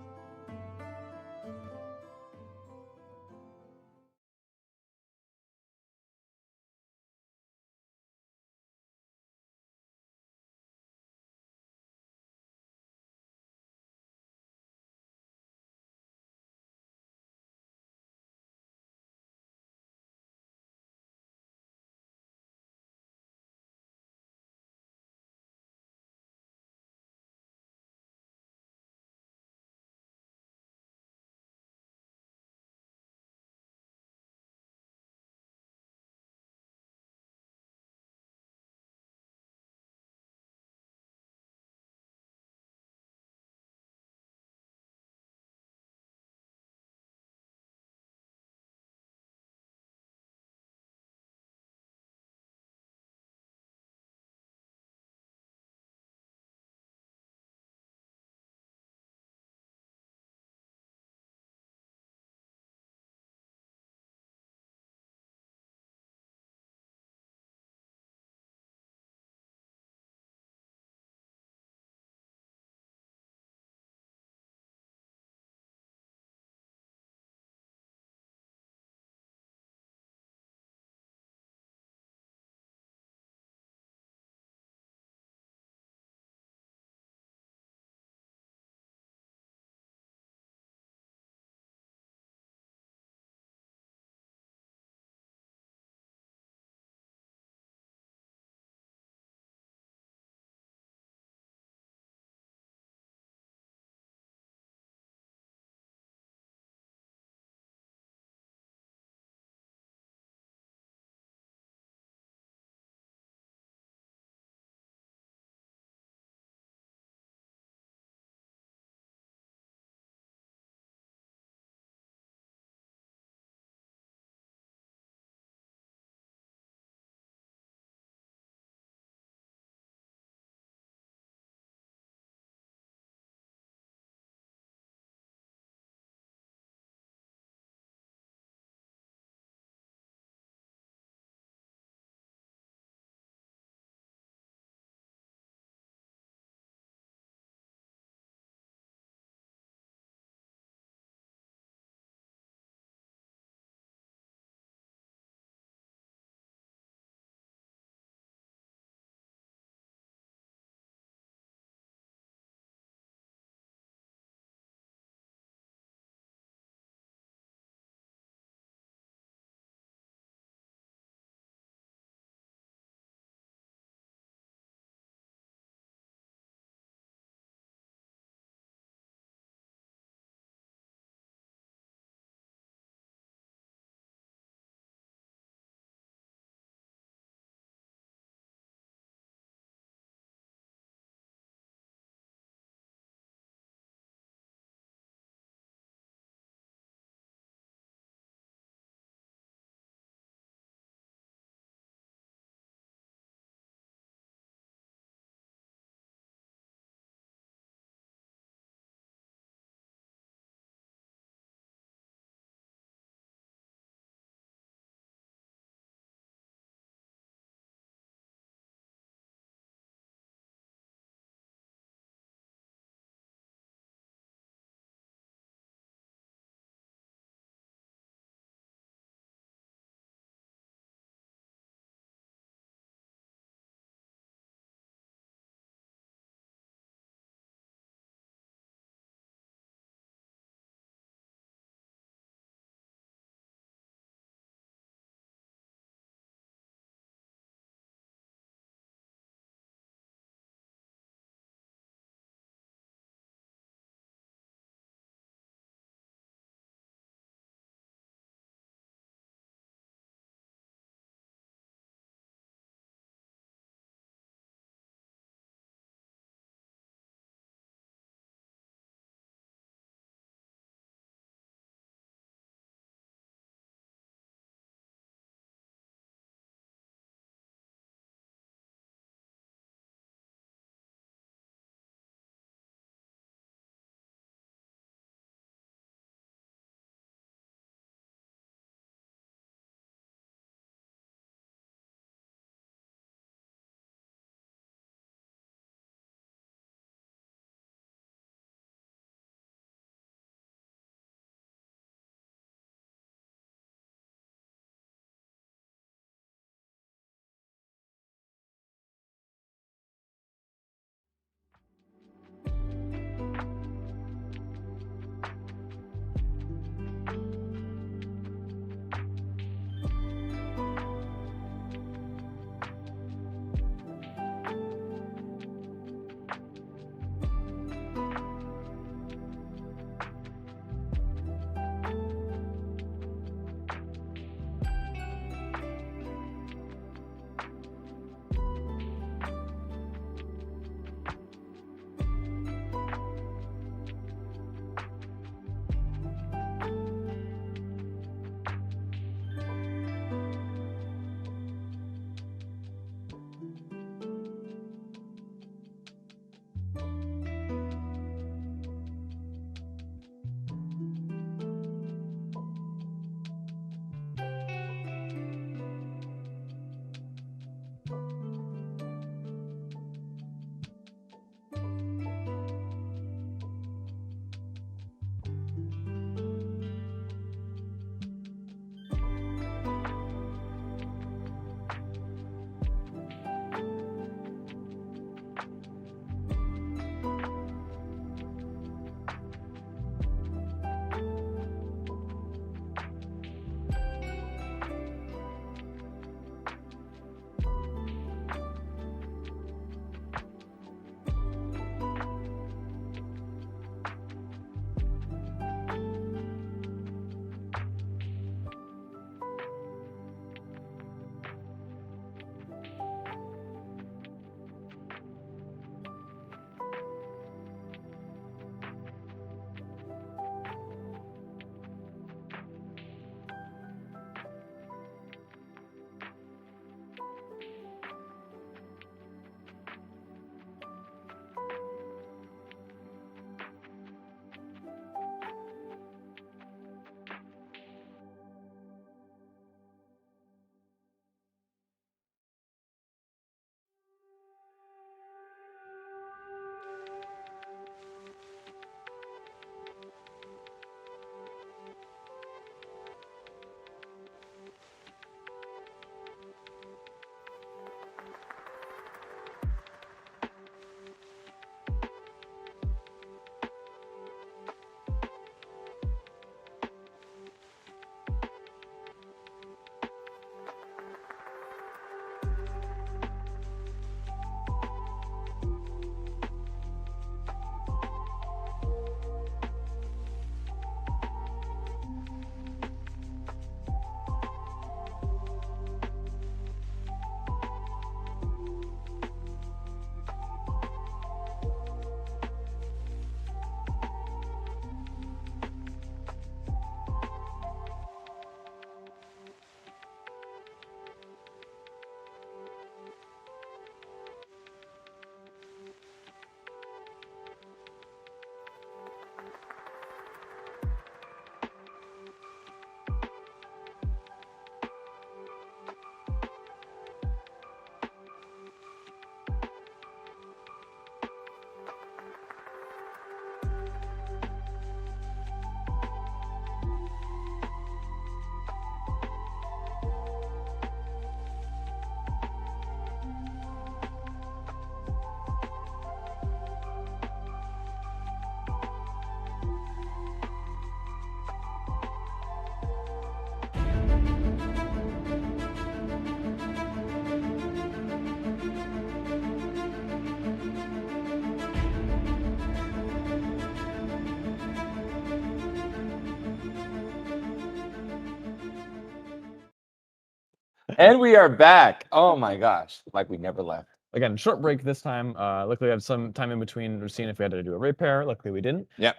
And we are back. Oh my gosh, like we never left. Again, short break this time. Luckily, we had some time in between. We're seeing if we had to do a repair. Luckily, we didn't. Yeah.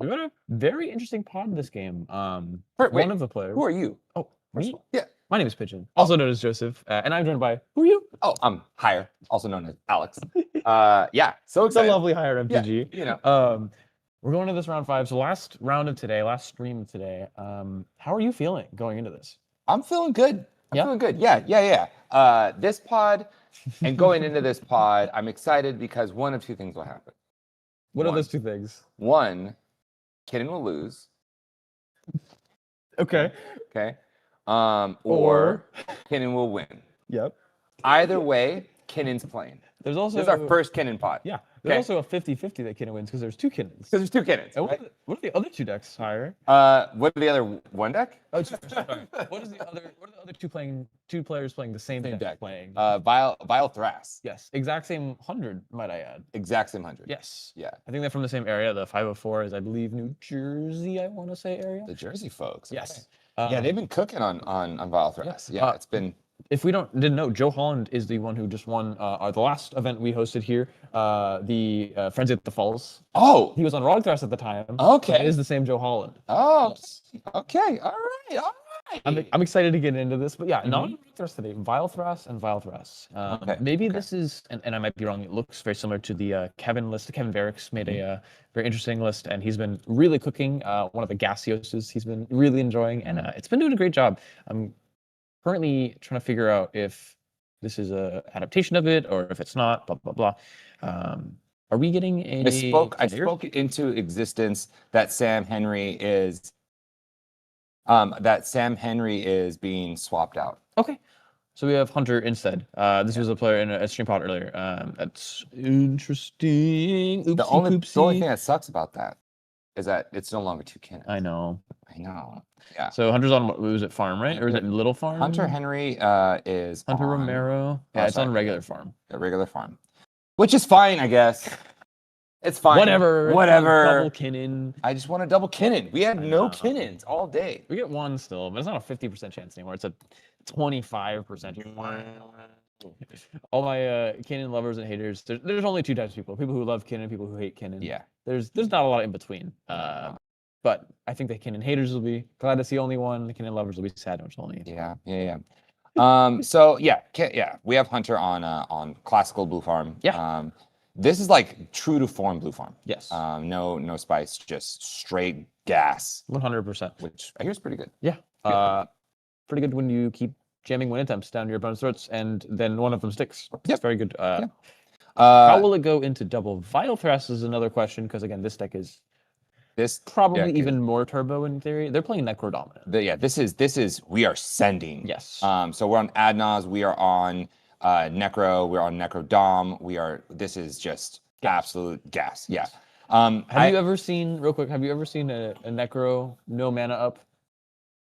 We got a very interesting pod in this game. Wait, One of the players. Who are you? Oh, me? Yeah. My name is Pigeon, also known as Joseph, and I'm joined by who are you? Oh, I'm Higher, also known as Alex. Yeah, so It's a excited. lovely Higher MTG. Yeah, you know. We're going to this round 5. So last round of today, last stream of today. How are you feeling going into this? I'm feeling good. I'm feeling good. Yeah. This pod and going into this pod, I'm excited because one of two things will happen. What are those two things? One, Kennen will lose. Okay. Okay. Or Kennen will win. Yep. Either way, Kennen's playing. There's also This is our first Kennen pod. Yeah. There's also a 50-50 that Kennen wins because there's two Kennens. Because there's two Kennens. And right? what are the other two decks, Higher? What are the other one deck? Oh, sorry. What are the other two players playing the same deck playing? Vile Thras. Yes. Exact same 100, might I add. Exact same 100. Yes. Yeah. I think they're from the same area. The 504 is, I believe, New Jersey, I want to say, area. The Jersey folks. Yes. Yeah, they've been cooking on Vile Thras. Yeah, it's been. If we didn't know, Joe Holland is the one who just won the last event we hosted here, the Frenzy at the Falls. Oh, he was on Rogthras at the time. Okay, it is the same Joe Holland. Oh, okay, all right. I'm excited to get into this, but yeah, not on Rogthras today. Vile Thras and Vile Thras. Maybe this is, and I might be wrong. It looks very similar to the Kevin list. Kevin Variks made a very interesting list, and he's been really cooking. One of the Gaseoses he's been really enjoying, and it's been doing a great job. I'm currently trying to figure out if this is a adaptation of it or if it's not. Blah blah blah. Are we getting a? I spoke into existence that Sam Henry is being swapped out. Okay. So we have Hunter instead. This was a player in a stream pod earlier. That's interesting. The only thing that sucks about that is that it's no longer two Kennens. I know. Yeah. So Hunter's on what was it, farm, right? Or is it Little Farm? Hunter Henry is Hunter on, Romero. Yeah, it's on regular farm. A regular farm, which is fine, I guess. It's fine. Whatever. Double Kennen. I just want a double Kennen. We had no Kennens all day. We get one still, but it's not a 50% chance anymore. It's a 25%. All my Kennen lovers and haters. There's only two types of people: people who love Kennen, people who hate Kennen. Yeah. There's not a lot in between. But I think the Kennen haters will be glad to see only one. The Kennen lovers will be sad when it's only. Yeah. So we have Hunter on classical blue farm. Yeah. This is like true to form blue farm. Yes. No spice, just straight gas. 100%. Which I hear is pretty good. Yeah. Pretty good when you keep jamming win attempts down your opponent's throats and then one of them sticks. It's very good. How will it go into double? Vile Thras is another question because again, this deck is probably even more turbo in theory. They're playing Necro dominant. This is we are sending. Yes. So we're on Adnaz, we are on Necro, we're on Necro Dom. This is just absolute gas. Yeah. Have you ever seen a Necro no mana up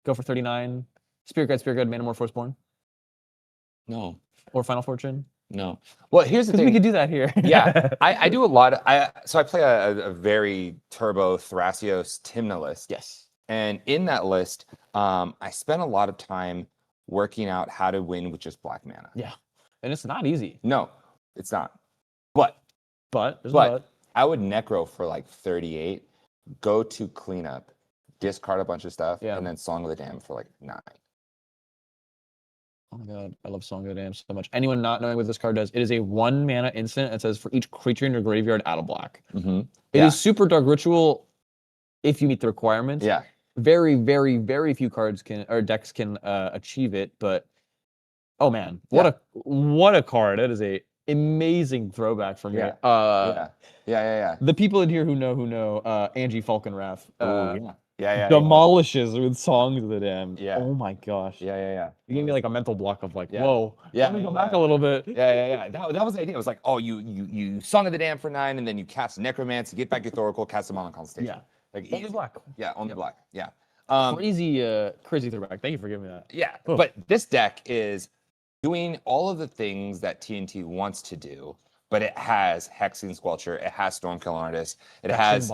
go for 39? Spirit Guide, Mana Forsborn? No. Or Final Fortune? No. Well, here's the thing. We could do that here. Yeah, I do a lot. I play a very turbo Thrasios Tymna list. Yes. And in that list, I spent a lot of time working out how to win with just black mana. Yeah. And it's not easy. No, it's not. But there's a but. I would Necro for like 38, go to cleanup, discard a bunch of stuff, and then Song of the Damned for like 9. Oh my god, I love Song of the Damned so much. Anyone not knowing what this card does, it is a 1 mana instant. It says for each creature in your graveyard, add a black. Mm-hmm. It is super dark ritual if you meet the requirements. Yeah. Very, very, very few cards decks can achieve it, but oh man, what a card. That is a amazing throwback for me. Yeah. The people in here who know Angie Falconwrath. Yeah. Demolishes with Songs of the Damned. Yeah. Oh my gosh. Yeah. You gave me like a mental block of like, Yeah. whoa. Yeah. Let me go back a little bit. Yeah. That was the idea. It was like, oh, you Song of the Damned for 9, and then you cast Necromancy, get back your Thoracle, cast them on a Constellation. Yeah. Like Only black. Yeah, only black. Yeah. Crazy throwback. Thank you for giving me that. Yeah. But this deck is doing all of the things that TNT wants to do, but it has Hexing Squelcher, it has Stormkill Artist, it has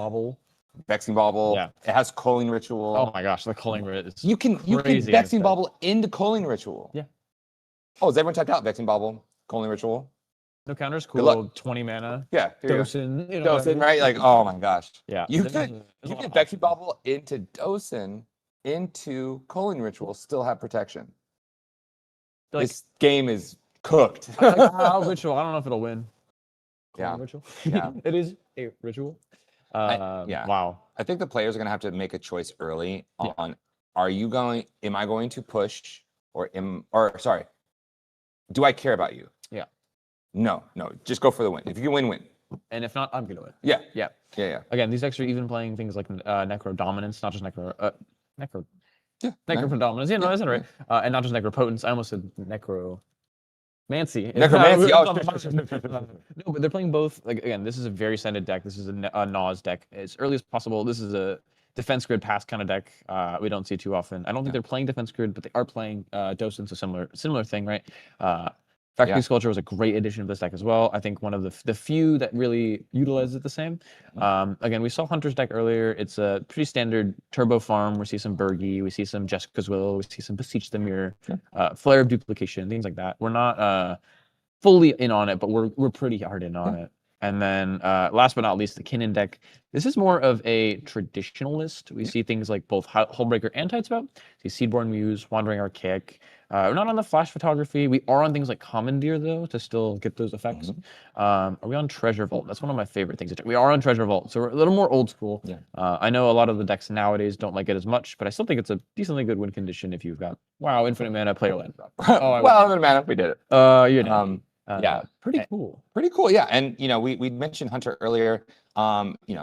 Vexing Bauble. Yeah. It has Culling Ritual. Oh my gosh, the Culling Ritual. You can Vexing Bauble into Culling Ritual. Yeah. Oh, is everyone checked out? Vexing Bauble, Calling Ritual. No counters, Good luck. cool. 20 mana. Yeah, here you go. Dosin, Dosin, right? Like, oh my gosh. Yeah. You there's could a- there's a you lot could of Vexing Bauble into Dosin, into Calling Ritual, still have protection. Like- This game is cooked. Ritual. I don't know if it'll win. Yeah. Calling Ritual. Yeah. It is a ritual. Yeah. Wow. I think the players are gonna have to make a choice early on am I going to push sorry, do I care about you? Yeah. No, just go for the win. If you can win. And if not, I'm gonna win. Yeah. Yeah. Yeah. Again, these decks are even playing things like Necro Dominance, not just Necro Yeah. Necropredominance. Yeah, no, that's right. And not just Necropotence. I almost said Necromancy. Necromancy. No, but they're playing both. Like again, this is a very sended deck. This is a Nas deck. As early as possible. This is a defense grid pass kind of deck. We don't see too often. I don't think they're playing defense grid, but they are playing Dosin, so similar thing, right? Factory Sculpture was a great addition to this deck as well. I think one of the few that really utilizes it the same. Again, we saw Hunter's deck earlier. It's a pretty standard turbo farm. We see some Bergie, we see some Jessica's Will, we see some Beseech the Mirror, Flare of Duplication, things like that. We're not fully in on it, but we're pretty hard in on it. And then last but not least, the Kinnan deck. This is more of a traditionalist. We see things like both Hullbreaker and Tidespout. See Seedborn Muse, Wandering Archaic. We're not on the flash photography. We are on things like Commandeer, though, to still get those effects. Are we on Treasure Vault? That's one of my favorite things. We are on Treasure Vault, so we're a little more old school. Yeah. I know a lot of the decks nowadays don't like it as much, but I still think it's a decently good win condition if you've got, infinite mana, player land drop. Infinite mana, we did it. You know. Yeah, Pretty cool. Pretty cool, yeah. And we mentioned Hunter earlier.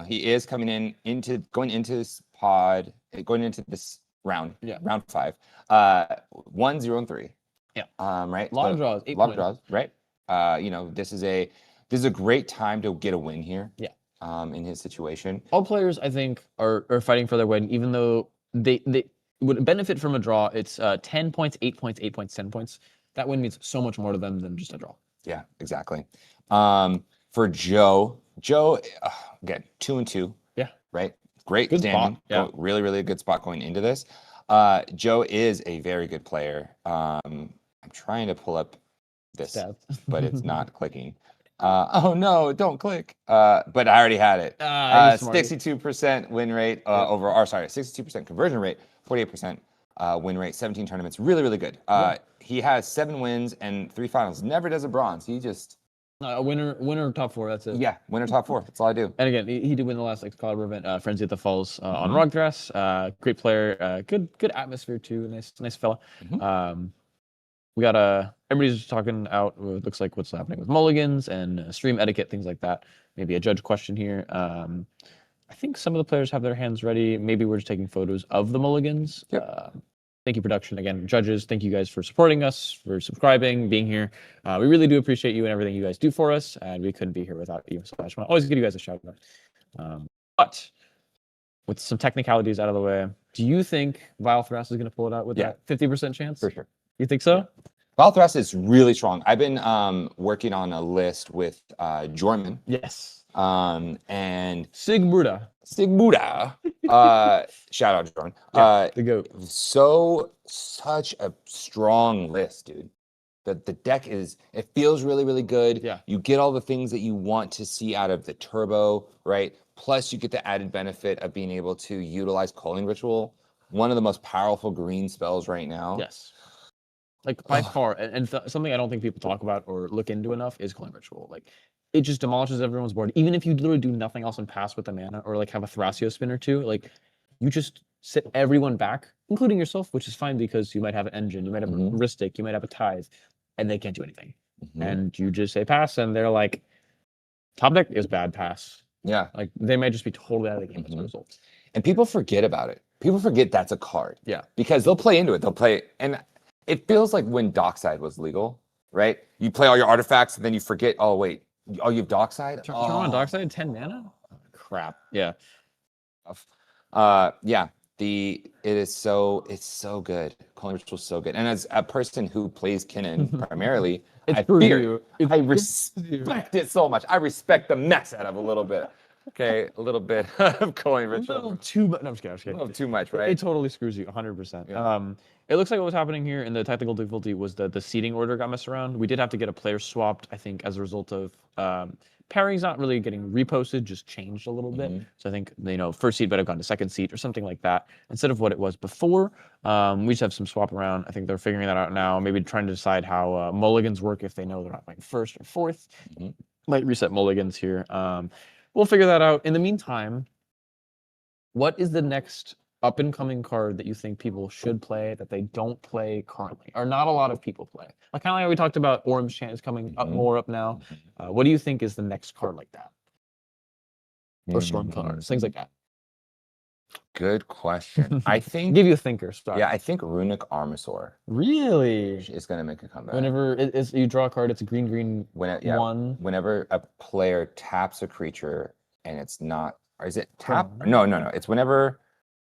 He is going into this pod, going into this round, round 5. 1, 0, and 3. Yeah. Right. A lot of draws. 8 points. Draws. Right. This is a great time to get a win here. Yeah. In his situation, all players I think are fighting for their win, even though they would benefit from a draw. It's 10 points, 8 points, 8 points, 10 points. That win means so much more to them than just a draw. Yeah, exactly. For Joe, again, 2 and 2. Yeah. Right. Great Good standing. spot. Yeah. Really, really good spot going into this. Joe is a very good player. I'm trying to pull up this, but it's not clicking. Oh no, don't click. But I already had it. 62% win rate overall. 62% conversion rate, 48% win rate, 17 tournaments. Really, really good. He has 7 wins and 3 finals. Never does a bronze. He just a winner top 4. That's it. Yeah, winner top 4. That's all I do. And again, he did win the last Excalibur event, Frenzy at the Falls on Rogdrass. Great player. Good atmosphere too. Nice fella. We got everybody's talking out. It looks like what's happening with mulligans and stream etiquette, things like that. Maybe a judge question here. I think some of the players have their hands ready. Maybe we're just taking photos of the mulligans. Thank you, production. Again, judges, thank you guys for supporting us, for subscribing, being here. We really do appreciate you and everything you guys do for us, and we couldn't be here without you. So I just want to always give you guys a shout out. But with some technicalities out of the way, do you think Vile Thras is going to pull it out with that 50% chance? For sure. You think so? Vile Thras is really strong. I've been working on a list with Jorman. Yes. And Sigbuda. Shout out Jordan. The GOAT. Such a strong list, dude. The deck it feels really, really good. Yeah. You get all the things that you want to see out of the turbo, right? Plus you get the added benefit of being able to utilize Calling Ritual, one of the most powerful green spells right now. Yes. Like by far, and something I don't think people talk about or look into enough is Calling Ritual. Like it just demolishes everyone's board. Even if you literally do nothing else and pass with the mana, or like have a Thrasio spin or two, like you just sit everyone back, including yourself, which is fine because you might have an engine, you might have a Ristic, you might have a Tithe, and they can't do anything. And you just say pass, and they're like, top deck is bad pass. Yeah. Like they might just be totally out of the game as a result. And people forget about it. People forget that's a card. Yeah. Because they'll play into it. They'll play, and it feels like when Dockside was legal, right? You play all your artifacts, and then you forget, oh, wait, you have Dockside? Turn on Dockside, 10 mana? Oh, crap. Yeah. It's so good. Calling Ritual is so good. And as a person who plays Kinnan primarily, I respect it so much. I respect the mess out of it a little bit. Okay, a little bit of going A ritual. little too much. No, I'm just kidding. I'm just A kidding. little too much, It right? totally screws you 100%. Yeah. It looks like what was happening here in the technical difficulty was that the seating order got messed around. We did have to get a player swapped, I think, as a result of pairings not really getting reposted, just changed a little bit. So I think, first seat better have gone to second seat or something like that instead of what it was before. We just have some swap around. I think they're figuring that out now, maybe trying to decide how mulligans work if they know they're not playing first or fourth. Might reset mulligans here. We'll figure that out. In the meantime, what is the next up and coming card that you think people should play that they don't play currently, or not a lot of people play? Like kind of like we talked about, Orange Chant is coming up more up now. What do you think is the next card like that? Or Storm cards, things like that. Good question. I think Give you a thinker. Start. Yeah, I think Runic Armasaur Really? is going to make a comeback. Whenever you draw a card, it's a green one. Whenever a player taps a creature and it's not, or is it tap? No. It's whenever.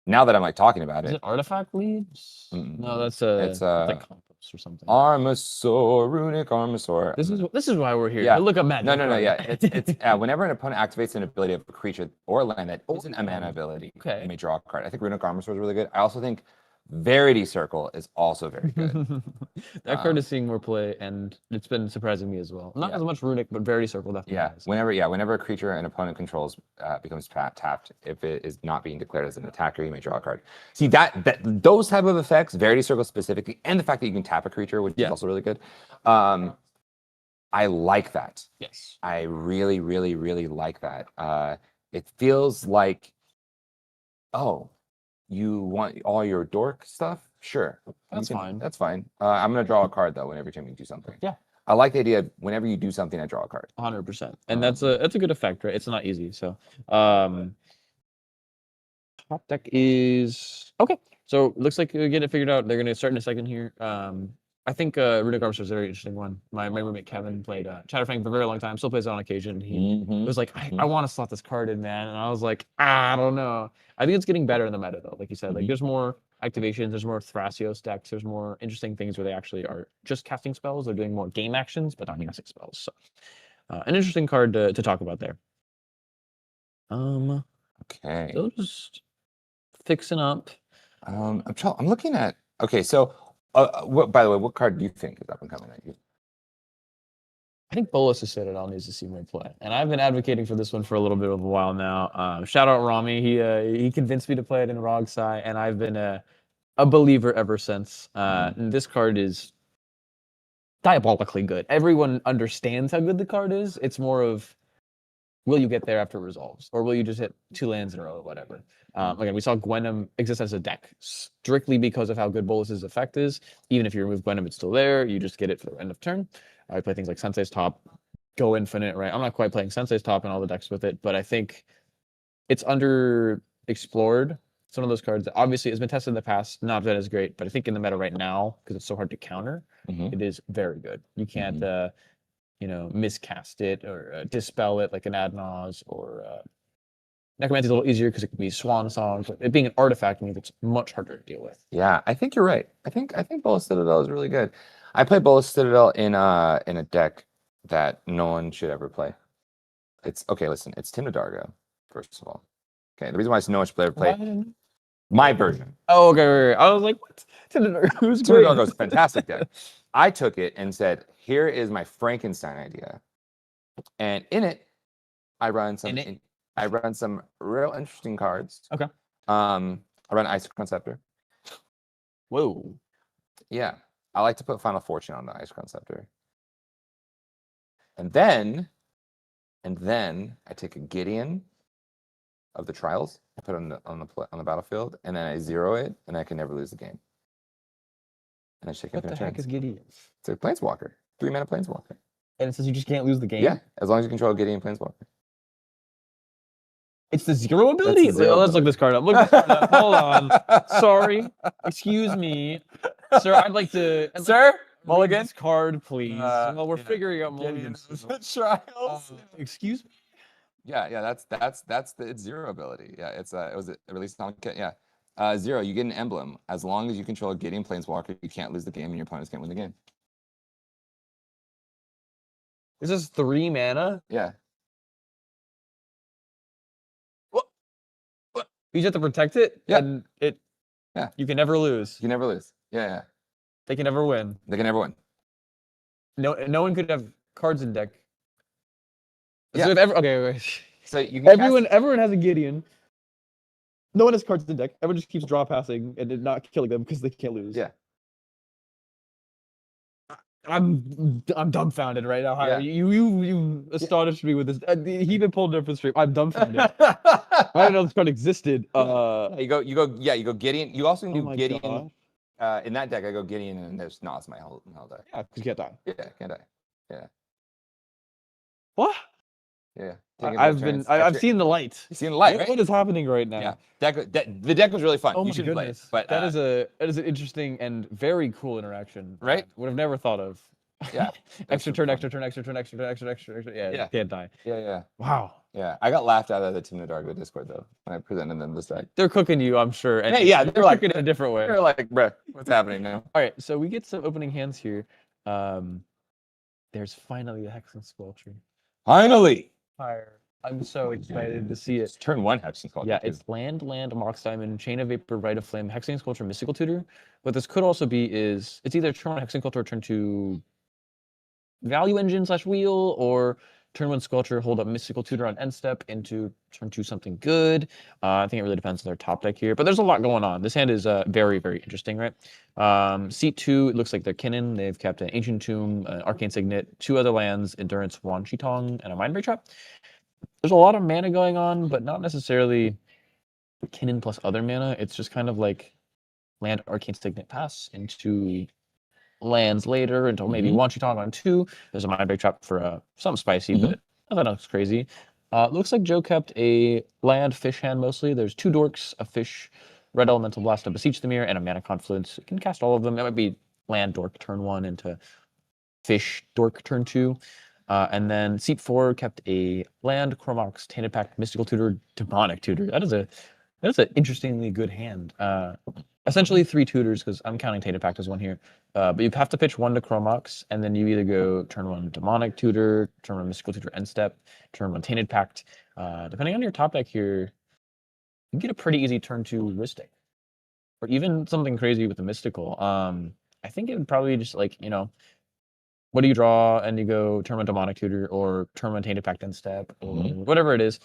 Now that I'm like talking about Is it, it artifact leads? No, that's it's like Compass or something. Armasaur, Runic Armasaur. This is why we're here. Yeah. Look at Magic. No. right? Yeah, it's whenever an opponent activates an ability of a creature or a land that isn't a mana ability, you may draw a card. I think Runic Armasaur is really good. I also think Verity Circle is also very good. That card is seeing more play, and it's been surprising me as well. Not as much Runic, but Verity Circle definitely. has. Whenever a creature an opponent controls becomes tapped, if it is not being declared as an attacker, you may draw a card. See that those type of effects, Verity Circle specifically, and the fact that you can tap a creature, which is also really good. I like that. Yes. I really, really, really like that. It feels like, oh, you want all your dork stuff? Sure. That's fine. That's fine. I'm going to draw a card, though, whenever time you do something. Yeah. I like the idea of whenever you do something, I draw a card. 100%. And that's a good effect, right? It's not easy. So, top deck is okay. So it looks like we get it figured out. They're going to start in a second here. I think Runic Armasaur is a very interesting one. My roommate Kevin played Chatterfang for a very long time. Still plays it on occasion. He was like, I want to slot this card in, man. And I was like, I don't know. I think it's getting better in the meta, though. Like you said, like there's more activations, there's more Thrasios decks, there's more interesting things where they actually are just casting spells. They're doing more game actions, but not casting spells. So, an interesting card to talk about there. Okay. So just fixing up. I'm looking at. Okay, so by the way, what card do you think is up and coming at you? I think Bolas of Citadel needs to see more play, and I've been advocating for this one for a little bit of a while now. Shout out Rami, he convinced me to play it in Rogsai, and I've been a believer ever since. And this card is diabolically good. Everyone understands how good the card is. It's more of, will you get there after it resolves, or will you just hit 2 lands in a row or whatever? Again, we saw Gwenum exist as a deck strictly because of how good Bolas's effect is. Even if you remove Gwenum, it's still there. You just get it for the end of turn. I play things like Sensei's Top, Go Infinite, right? I'm not quite playing Sensei's Top and all the decks with it, but I think it's underexplored. It's one of those cards that obviously has been tested in the past, not that as great, but I think in the meta right now, because it's so hard to counter, it is very good. You can't, miscast it or dispel it like an Adnaz, or Necromancy is a little easier because it can be Swan Song, but it being an artifact means it's much harder to deal with. Yeah, I think you're right. I think Bolas Citadel is really good. I play Bolas Citadel in a deck that no one should ever play. It's okay. Listen, it's Tim Dargo, first of all. Okay, the reason why no one should ever play my version. Oh, okay. Right. I was like, what? Tim Dargo's Tim Dargo's a fantastic deck. I took it and said, here is my Frankenstein idea, and in it, I run some real interesting cards. Okay. I run Ice-Crown Scepter. Whoa. Yeah. I like to put Final Fortune on the Ice-Crown Scepter. And then I take a Gideon of the Trials, I put it on the battlefield, and then I zero it, and I can never lose the game. And I shake What the heck is Gideon? It's a Planeswalker. 3-mana Planeswalker. And it says you just can't lose the game? Yeah, as long as you control Gideon Planeswalker. It's the zero ability? Let's look this card up. Look this card up. Hold on. Sorry. Excuse me. Sir, I'd like to... Sir? Mulligan? This card, please. Well, we're figuring out Mulligan's Trials. Excuse me? Yeah, that's it's zero ability. Yeah, it was released on kit. Yeah. Zero, you get an emblem. As long as you control a Gideon Planeswalker, you can't lose the game and your opponents can't win the game. This is 3 mana? Yeah. You just have to protect it. Yeah. And it. Yeah. You can never lose. You never lose. Yeah. They can never win. They can never win. No one could have cards in deck. Yeah. So if okay. So you can Everyone has a Gideon. No one has cards in deck. Everyone just keeps draw passing and not killing them because they can't lose. Yeah. I'm dumbfounded right now. Yeah. You astonished me with this. He even pulled it up for the stream. I'm dumbfounded. I didn't know this card existed. You go Gideon. You also can Oh do my Gideon. In that deck, I go Gideon and there's Nas my whole deck. Yeah, because you can't die. Yeah, can't die. Yeah. What? Yeah. I've seen the light. You've seen the light, right? What is happening right now? Yeah. The deck was really fun. Oh You my should play it. goodness. But that is an interesting and very cool interaction. Right? Would have never thought of. Yeah. extra turn. Yeah. Yeah. Can't die. Yeah. Wow. Yeah. I got laughed out of the Team Dark with Discord though when I presented them this deck. They're cooking you, I'm sure. And Yeah, they're like cooking in a different way. They're like, bruh, what's happening now? All right, so we get some opening hands here. There's finally a Hexen Sculpture. Finally. Fire. I'm so excited to see it. It's turn 1 Hexen Sculpture. Yeah, too. it's land, Mox Diamond, Chain of Vapor, Rite of Flame, Hexen Sculpture, Mystical Tutor. What this could also be is it's either turn 1 Hexen Sculpture or turn 2 Value Engine / Wheel, or turn 1 Sculpture, hold up Mystical Tutor on end step into turn 2 something good. I think it really depends on their top deck here, but there's a lot going on. This hand is very, very interesting, right? Seat 2, it looks like they're Kinnan. They've kept an Ancient Tomb, an Arcane Signet, 2 other lands, Endurance, Wan Chitong, and a Mindbreak Trap. There's a lot of mana going on, but not necessarily Kinnan plus other mana. It's just kind of like land, Arcane Signet, pass into lands later until maybe Wan Chitong on 2. There's a Mindbreak Trap for something spicy, but nothing else crazy. Looks like Joe kept a land fish hand mostly. There's 2 dorks, a fish, red elemental blast, a beseech the mirror, and a mana confluence. You can cast all of them. That might be land dork turn 1 into fish dork turn 2. And then seat 4 kept a land, Cormox, Tainted Pact, Mystical Tutor, Demonic Tutor. That is an interestingly good hand. Essentially 3 tutors, because I'm counting Tainted Pact as one here. But you have to pitch 1 to Chromox, and then you either go turn 1 Demonic Tutor, turn 1 Mystical Tutor end step, turn 1 Tainted Pact. Depending on your top deck here, you can get a pretty easy turn 2 Ristic. Or even something crazy with the Mystical. I think it would probably just like, what do you draw? And you go turn 1 Demonic Tutor or turn 1 Tainted Pact end step or whatever it is.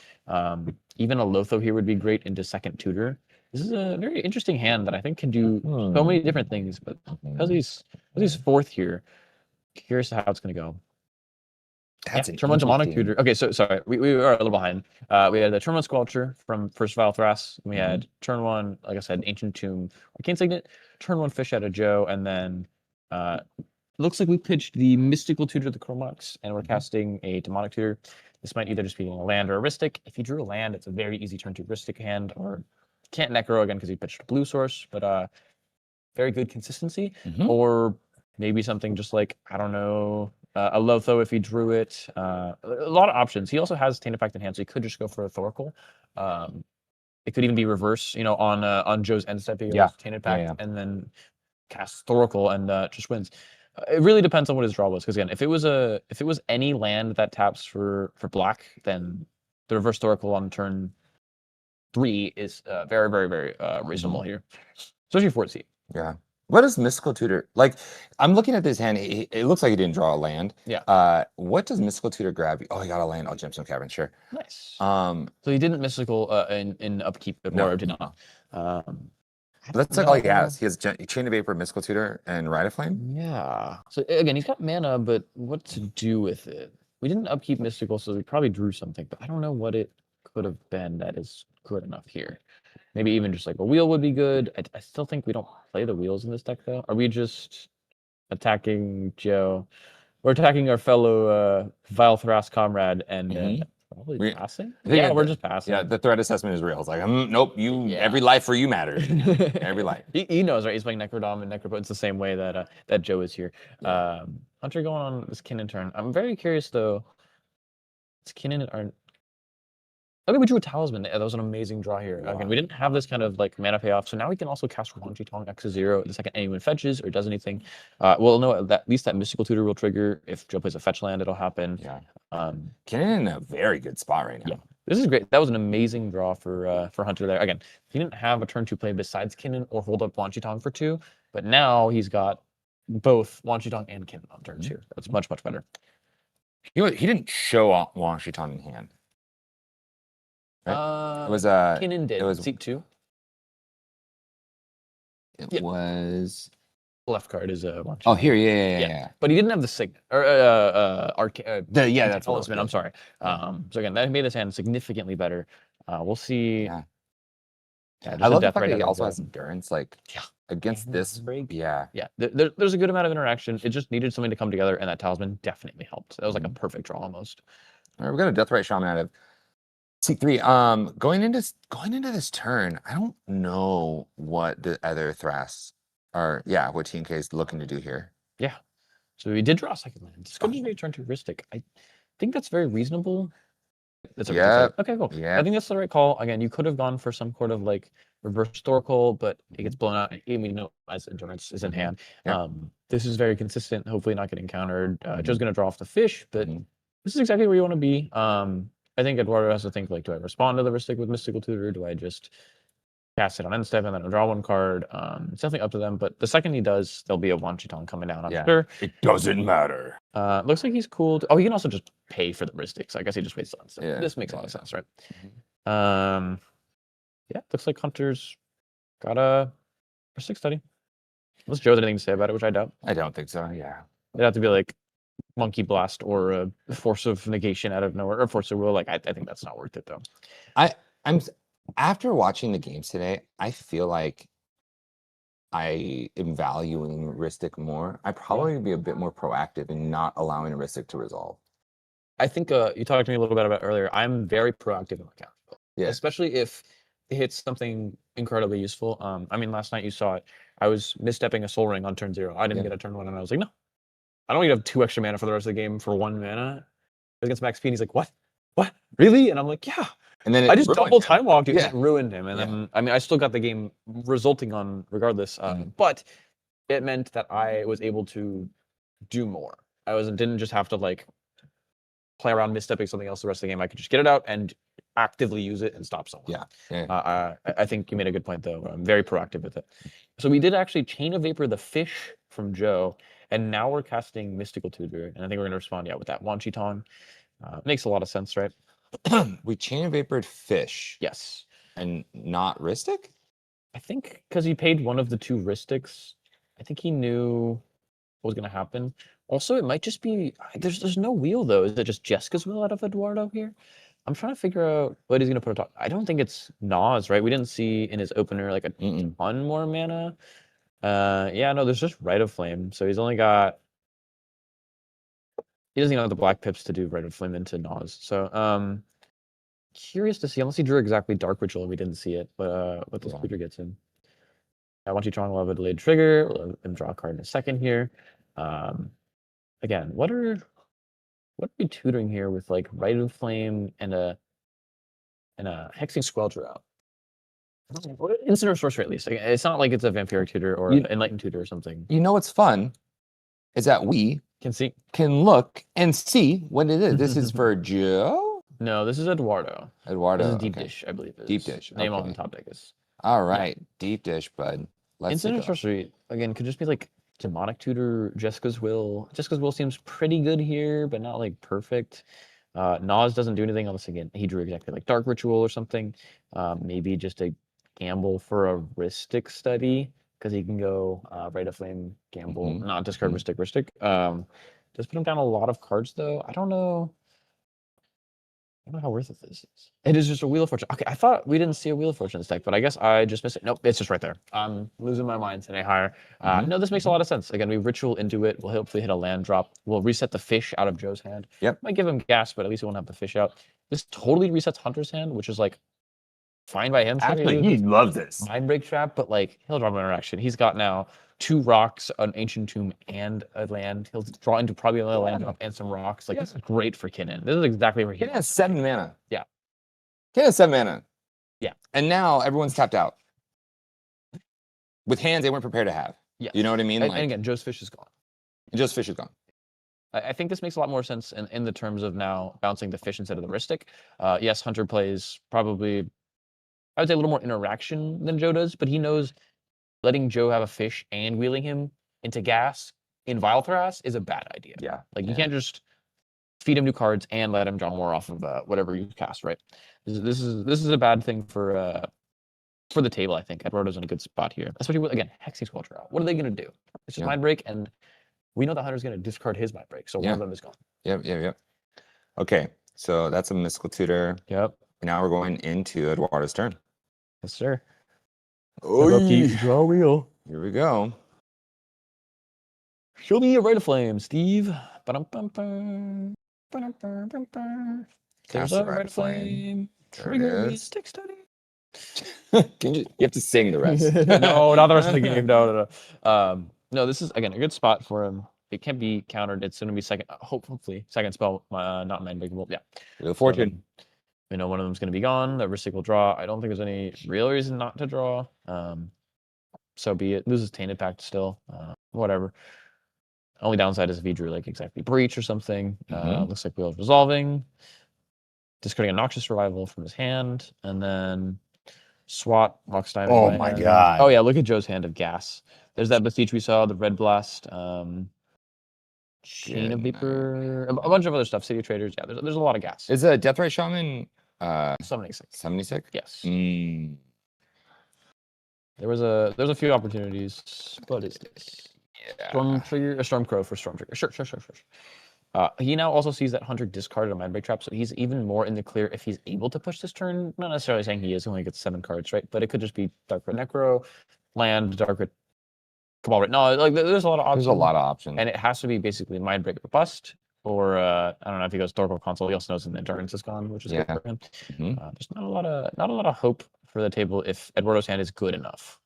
Even a Lotho here would be great into second tutor. This is a very interesting hand that I think can do so many different things, but because he's 4th here, curious how it's going to go. That's turn 1 Demonic Tutor. Okay, so sorry, we are a little behind. We had the turn 1 Sculpture from first Vile Thras. We had turn 1, like I said, Ancient Tomb, Arcane Signet, turn 1 Fish out of Joe, and then looks like we pitched the Mystical Tutor to the Chromox, and we're casting a Demonic Tutor. This might either just be a land or a Ristic. If you drew a land, it's a very easy turn 2 Ristic hand, or can't Necro again because he pitched a blue source, but very good consistency. Or maybe something just like, I don't know, a Lotho if he drew it. A lot of options. He also has Tainted Pact in hand, so he could just go for a Thoracle. It could even be reverse, on Joe's end step. He goes Tainted Pact and then casts Thoracle and just wins. It really depends on what his draw was, because again, if it was any land that taps for black, then the reverse Thoracle on turn 3 is very, very, very reasonable here, especially 4th seat. Yeah. What does Mystical Tutor like? I'm looking at this hand. It looks like he didn't draw a land. Yeah. What does Mystical Tutor grab? Oh, he got a land. Oh, Gemstone Cavern. Sure. Nice. So he didn't mystical in upkeep, or did not. That's like all he has. He has Chain of Vapor, Mystical Tutor, and Rite of Flame. Yeah. So again, he's got mana, but what to do with it? We didn't upkeep mystical, so we probably drew something, but I don't know what it could have been that is good enough here. Maybe even just like a wheel would be good. I still think we don't play the wheels in this deck, though. Are we just attacking Joe? We're attacking our fellow Vile Thras comrade and probably passing? Yeah, we're just passing. Yeah, the threat assessment is real. It's like, nope, every life for you matters. Every life. He knows, right? He's playing Necrodom and Necropot. It's the same way that that Joe is here. Hunter going on this Kinnan turn. I'm very curious, though. It's Kinnan or... Okay, we drew a Talisman. That was an amazing draw here. Again, we didn't have this kind of like mana payoff, so now we can also cast Wan Chitong X0 the second anyone fetches or does anything. Well, no, at least that Mystical Tutor will trigger. If Joe plays a fetch land, it'll happen. Yeah. Kinnan in a very good spot right now. This is great. That was an amazing draw for Hunter there. Again, he didn't have a turn 2 play besides Kinnan or hold up Wan Chitong for 2, but now he's got both Wan Chitong and Kinnan on turn 2. That's much better. He didn't show off Wan Chitong in hand. Right? It was Kinnan did. It was seat 2. It was left card is a Wan Chitong. Oh, here, yeah. But he didn't have the signet or that's what it talisman. I'm sorry. So again, that made his hand significantly better. We'll see. Yeah. just I a love the death fact rate that he out of also the- has endurance, like against this. Yeah. Yeah, there's a good amount of interaction. It just needed something to come together, and that talisman definitely helped. That was like a perfect draw almost. All right, we got a Death Right Shaman out of C3. Going into this turn, I don't know what the other Thras are. Yeah, what TNK is looking to do here. Yeah. So we did draw a second land. It's going to be a turn 2 Ristic. I think that's very reasonable. That's okay, cool. Yeah. I think that's the right call. Again, you could have gone for some sort of like reverse historical, but it gets blown out. And we know as endurance is in hand. Yeah. This is very consistent. Hopefully not getting countered. Joe's going to draw off the fish, but this is exactly where you want to be. I think Eduardo has to think like, do I respond to the Ristic with Mystical Tutor? Do I just cast it on end step and then I'll draw 1 card? It's definitely up to them. But the second he does, there'll be a Wan Chitong coming down. I'm sure. It doesn't matter. Looks like he's cool. Oh, he can also just pay for the Ristics. I guess he just waits on. So Yeah. this makes a lot of sense, right? Yeah, looks like Hunter's got a Ristic study. Unless Joe has anything to say about it, which I doubt. I don't think so. Yeah. It'd have to be like Monkey Blast or a Force of Negation out of nowhere, or Force of Will. Like I think that's not worth it though. I'm after watching the games today, I feel like I am valuing Ristic more. I probably would be a bit more proactive in not allowing a Ristic to resolve. I think you talked to me a little bit about earlier. I'm very proactive in my counterspell. Yeah. Especially if it hits something incredibly useful. I mean, last night you saw it. I was misstepping a Soul Ring on turn 0. I didn't get a turn 1, and I was like, no. I don't need to have 2 extra mana for the rest of the game for 1 mana. Against Max P, and he's like, what? What? Really? And I'm like, yeah. And then I just double time walked it Yeah. and ruined him. And then, I mean, I still got the game resulting on regardless. But it meant that I was able to do more. Didn't just have to like play around misstepping something else the rest of the game. I could just get it out and actively use it and stop someone. Yeah. I think you made a good point though. I'm very proactive with it. So we did actually Chain of Vapor the fish from Joe, and now we're casting Mystical Tutor, and I think we're going to respond with that Wan Chitong. Makes a lot of sense, right? We Chain of Vapored fish. Yes. And not Ristic? I think because he paid one of the 2 Ristics, I think he knew what was going to happen. Also, it might just be there's no wheel though. Is it just Jessica's wheel out of Eduardo here? I'm trying to figure out what he's going to put on top. I don't think it's Nas, right? We didn't see in his opener like a ton more mana. Yeah, no, there's just Rite of Flame. So he's only got. He doesn't even have the black pips to do Rite of Flame into Nas. So curious to see, unless he drew exactly Dark Ritual, we didn't see it, but what this Tutor gets in. I want you trying to have a delayed trigger. We'll let him draw a card in a second here. Again, what are we tutoring here with like Rite of Flame and a Hexing Squelcher out? Instant or sorcery at least. It's not like it's a Vampiric Tutor or an Enlightened Tutor or something. You know what's fun is that we can look and see what it is. This is for Joe? No, this is Eduardo. Eduardo. This is Deep okay. Dish, I believe. Deep Dish. Name okay. on the top deck is. All right. Deep Dish, bud. Let's Instant or go. sorcery, again, could just be like Demonic Tutor, Jessica's Will. Jessica's Will seems pretty good here, but not like perfect. Nas doesn't do anything unless, again, he drew exactly like Dark Ritual or something. Maybe just a gamble for a Ristic study, because he can go Rite of Flame, gamble, not discard Ristic. Does put him down a lot of cards, though. I don't know how worth it this is. It is just a Wheel of Fortune. Okay, I thought we didn't see a Wheel of Fortune in this deck, but I guess I just missed it. Nope, it's just right there. I'm losing my mind today, higher. No, this makes a lot of sense. Again, we Ritual into it. We'll hopefully hit a land drop. We'll reset the fish out of Joe's hand. Yep. Might give him gas, but at least we won't have the fish out. This totally resets Hunter's hand, which is like fine by him. Actually, he loves this. Mind Break Trap, but like he'll draw an interaction. He's got now 2 rocks, an Ancient Tomb, and a land. He'll draw into probably another land drop and some rocks. Like this is great for Kinnan. This is exactly where he has 7 mana. Yeah. Kinnan has 7 mana. Yeah. And now everyone's tapped out. With hands they weren't prepared to have. Yeah. You know what I mean? And again, Joe's fish is gone. Joe's fish is gone. I think this makes a lot more sense in the terms of now bouncing the fish instead of the Ristic. Yes, Hunter plays probably, I would say, a little more interaction than Joe does, but he knows letting Joe have a fish and wheeling him into gas in Vilethras is a bad idea. Yeah. Like you can't just feed him new cards and let him draw more off of whatever you cast, right? This is a bad thing for the table. I think Eduardo's in a good spot here, especially with, again, Hexing Squelcher out. What are they going to do? It's just Mind Break, and we know the Hunter's going to discard his Mind Break, so one of them is gone. Yep. Okay, so that's a Mystical Tutor. Yep. Now we're going into Eduardo's turn. Yes, sir. Oh, draw wheel. Here we go. Show me a Rite of Flame, Steve. Ba-dum-bum-bum. Ba-dum-bum-bum-bum. There's Cast a Rite of Flame. There it Trigger is. Mystic Study. You have to sing the rest. No, not the rest of the game. No. No, this is, again, a good spot for him. It can be countered. It's going to be second, hopefully, second spell, not Mind Breakable. Yeah. Wheel of Fortune. We know one of them's going to be gone. The Ristic will draw. I don't think there's any real reason not to draw. So be it. Loses Tainted Pact still. Whatever. Only downside is if he drew like exactly Breach or something. Looks like Wheel of Resolving. Discarding a Noxious Revival from his hand. And then Swat, Mox Diamond. Oh my god. Oh yeah, look at Joe's hand of gas. There's that Beseech we saw, the Red Blast, Chain of Vapor, a bunch of other stuff. City Traders. Yeah, there's a lot of gas. Is a Deathrite Shaman Summoning 6. 76? Yes. Mm. There's a few opportunities. What is this? Storm Trigger, a Storm Crow for Storm Trigger. Sure. He now also sees that Hunter discarded a Mind Break Trap, so he's even more in the clear if he's able to push this turn. Not necessarily saying he is, he only gets 7 cards, right? But it could just be Dark Red Necro, land, Dark Red Cabal Red. No, like there's a lot of options. There's a lot of options. And it has to be basically Mind Break or Bust, or I don't know if he goes Historical Console. He also knows an Endurance is gone, which is good for him. There's not a lot of hope for the table if Eduardo's hand is good enough.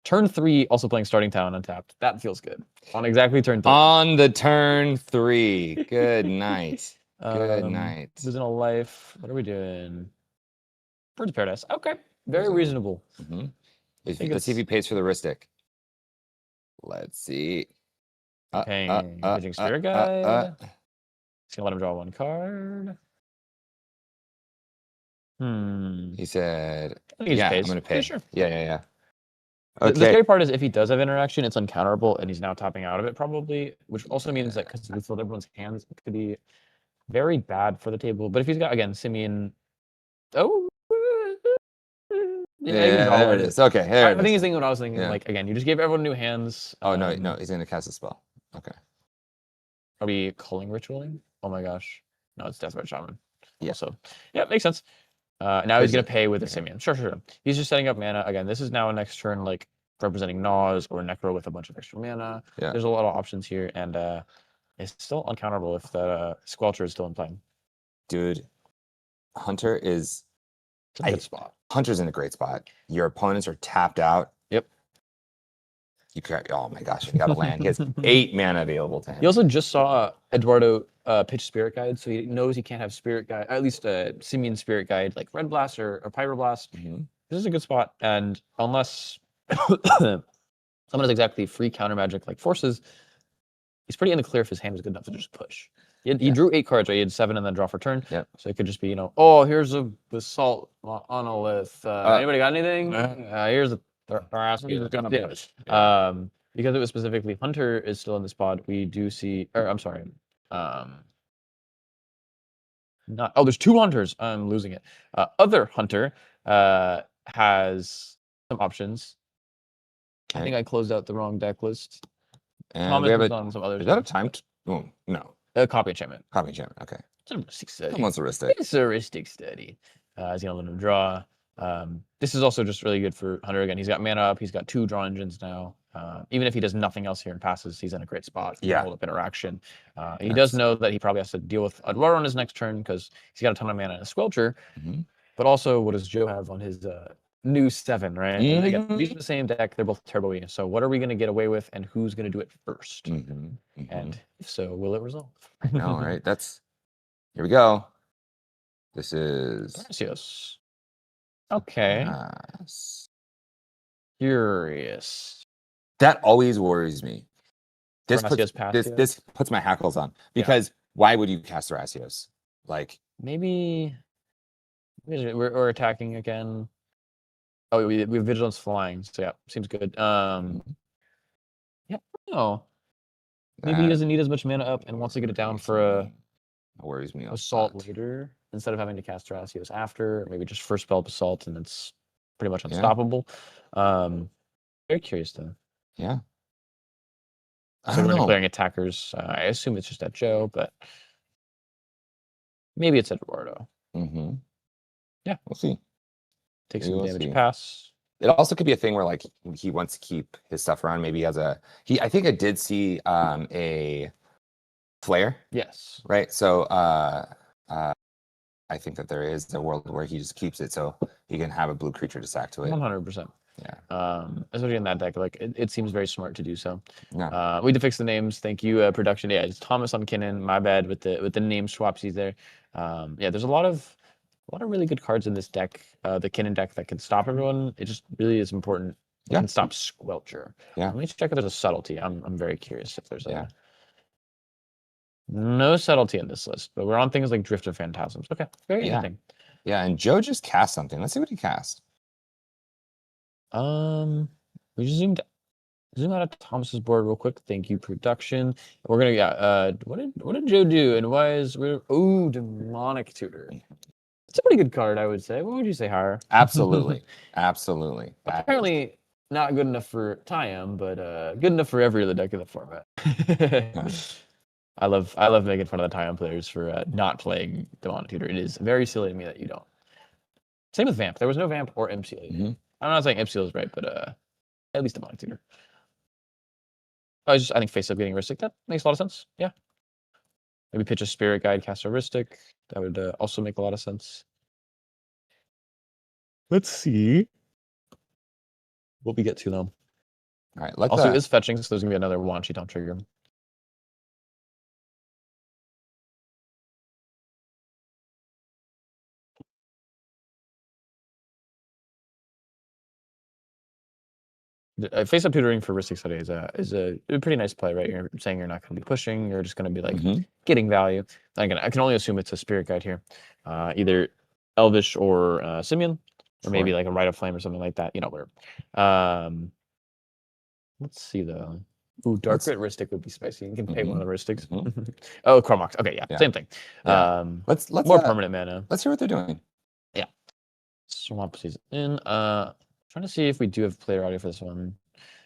Turn 3, also playing Starting Town untapped. That feels good. On exactly turn 3. On the turn 3. Good night. Good night. Losing a life. What are we doing? Birds of Paradise. Okay. Very reasonable. Let's see if he pays for the Ristic. Let's see. Paging Spirit Guide. He's gonna let him draw 1 card. He said, I think he just yeah, pays. I'm gonna pay. Yeah, sure. Yeah. The Okay. scary part is if he does have interaction, it's uncounterable, and he's now topping out of it probably, which also means that because we filled everyone's hands, it could be very bad for the table. But if he's got, again, Simeon, Yeah, there it is. Okay, there I it think is. he's thinking what I was thinking. Yeah. Like, again, you just gave everyone new hands. Oh, no, he's going to cast a spell. Okay. Are we Culling Ritualing? Oh my gosh. No, it's Deathrite Shaman. Yeah. So, yeah, makes sense. Now he's going to pay with a Simeon. Sure. He's just setting up mana. Again, this is now a next turn, like, representing Naws or Necro with a bunch of extra mana. Yeah. There's a lot of options here, and it's still uncounterable if the Squelcher is still in play. Dude, Hunter is a good spot. Hunter's in a great spot. Your opponents are tapped out. Yep. Oh my gosh, he got a land. He has 8 mana available to him. He also just saw Eduardo pitch Spirit Guide, so he knows he can't have Spirit Guide, at least Simeon Spirit Guide, like Red Blast or Pyroblast. This is a good spot, and unless someone has exactly free counter magic like Forces, he's pretty in the clear if his hand is good enough to just push. He drew 8 cards, right? He had 7 and then draw for turn. Yep. So it could just be, oh, here's a Basalt Monolith. Anybody got anything? Here's a He's gonna yeah. push. Because it was specifically Hunter is still in the spot. We do see, or I'm sorry, there's 2 Hunters. I'm losing it. Other Hunter has some options. I think I closed out the wrong deck list. And Thomas we have was a, on some other is that a stuff. timed? Oh, no. Copy enchantment. Copy enchantment, okay. Study. Someone's a Ristic. It's a Ristic Study. He's gonna let him draw. This is also just really good for Hunter. Again, he's got mana up. He's got 2 draw engines now. Even if he does nothing else here and passes, he's in a great spot. He can hold up interaction. He does know that he probably has to deal with Eduardo on his next turn because he's got a ton of mana and a Squelcher. But also, what does Joe have on his new 7, right? And again, these are the same deck. They're both turbo-y. So what are we going to get away with, and who's going to do it first? And if so, will it resolve? I know, right? Here we go. This is... Gracias. Okay. Curious. That always worries me. This Thrasios puts, Patio. this puts my hackles on because why would you cast Thrasios? Like Maybe we're attacking again. Oh, we have Vigilance flying, so yeah, seems good. Yeah, no. Maybe he doesn't need as much mana up and wants to get it down for a worries me. assault later instead of having to cast Thrasios after. Maybe just first spell up assault and it's pretty much unstoppable. Very curious though. Yeah. So we're clearing attackers. I assume it's just at Joe, but maybe it's Eduardo. Mm-hmm. Yeah, we'll see. Take We some will damage see. pass. It also could be a thing where like he wants to keep his stuff around. Maybe he has a I think I did see a flare. Yes. Right. So I think that there is a world where he just keeps it so he can have a blue creature to sack to it. 100%. Yeah. Especially in that deck, like it seems very smart to do so. Yeah. We need to fix the names. Thank you, production. Yeah, it's Thomas on Kinnan. My bad with the name swapsies there. Yeah, there's a lot of really good cards in this deck. The Kinnan deck that can stop everyone. It just really is important. It can stop Squelcher. Yeah. Let me check if there's a subtlety. I'm very curious if there's a. No subtlety in this list, but we're on things like Drift of Phantasms. Okay, very interesting. Yeah, and Joe just cast something. Let's see what he cast. We just zoom out of Thomas's board real quick. Thank you, production. We're gonna what did Joe do? And why is Demonic Tutor? It's a pretty good card, I would say. What would you say, Higher? Absolutely. Absolutely. Apparently not good enough for Tyam, but good enough for every other deck in the format. I love making fun of the Tyam players for not playing Demonic Tutor. It is very silly to me that you don't. Same with Vamp. There was no Vamp or MCL. I'm not saying MCL is right, but at least Demonic Tutor. I think face up getting Ristic. That makes a lot of sense. Yeah. Maybe pitch a Spirit Guide, cast a Ristic. That would also make a lot of sense. Let's see what we get to them. All right. Also, is fetching, so there's gonna be another Wan Shi Tong trigger. Face up tutoring for Ristic Study is a pretty nice play, right? You're saying you're not going to be pushing, you're just going to be like getting value. Again, I can only assume it's a Spirit Guide here, either Elvish or Simeon, or maybe like a Rite of Flame or something like that. You know, whatever. Let's see though. Ooh, Dark Rit Ristic would be spicy. You can pay one of the Ristics. Oh, Chromox. Okay, yeah, same thing. Yeah. Let's more permanent mana. Let's hear what they're doing. Yeah. Swamp Season. Trying to see if we do have player audio for this one.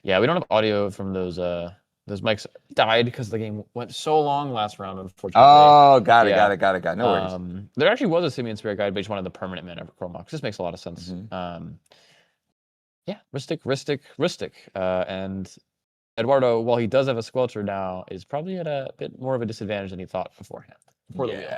Yeah, we don't have audio from those mics. Died because the game went so long last round, unfortunately. Oh, got it. No worries. There actually was a Simeon Spirit Guide, but each wanted the permanent mana for Chromox. This makes a lot of sense. Yeah, Ristic. And Eduardo, while he does have a Squelcher now, is probably at a bit more of a disadvantage than he thought beforehand. Before the wheel.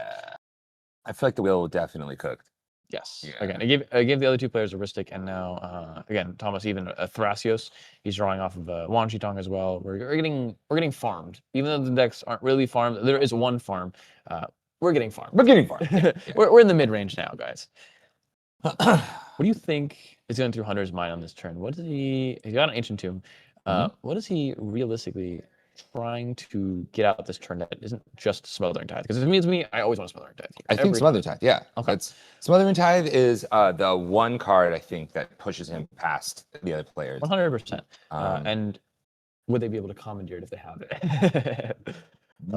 I feel like the wheel definitely cooked. Yes. Yeah. Again, I gave the other two players a Ristic, and now again, Thomas even a Thrasios. He's drawing off of a Wan Shi Tong as well. We're getting farmed, even though the decks aren't really farmed. There is one farm. We're getting farmed. We're in the mid range now, guys. What do you think is going through Hunter's mind on this turn? What is he? He's got an Ancient Tomb. What is he realistically trying to get out this turn that isn't just Smothering Tithe? Because if it means me, I always want to Smothering Tithe. I think Smothering Tithe, yeah. Okay. Smothering Tithe is the one card I think that pushes him past the other players. 100%. And would they be able to commandeer it if they have it?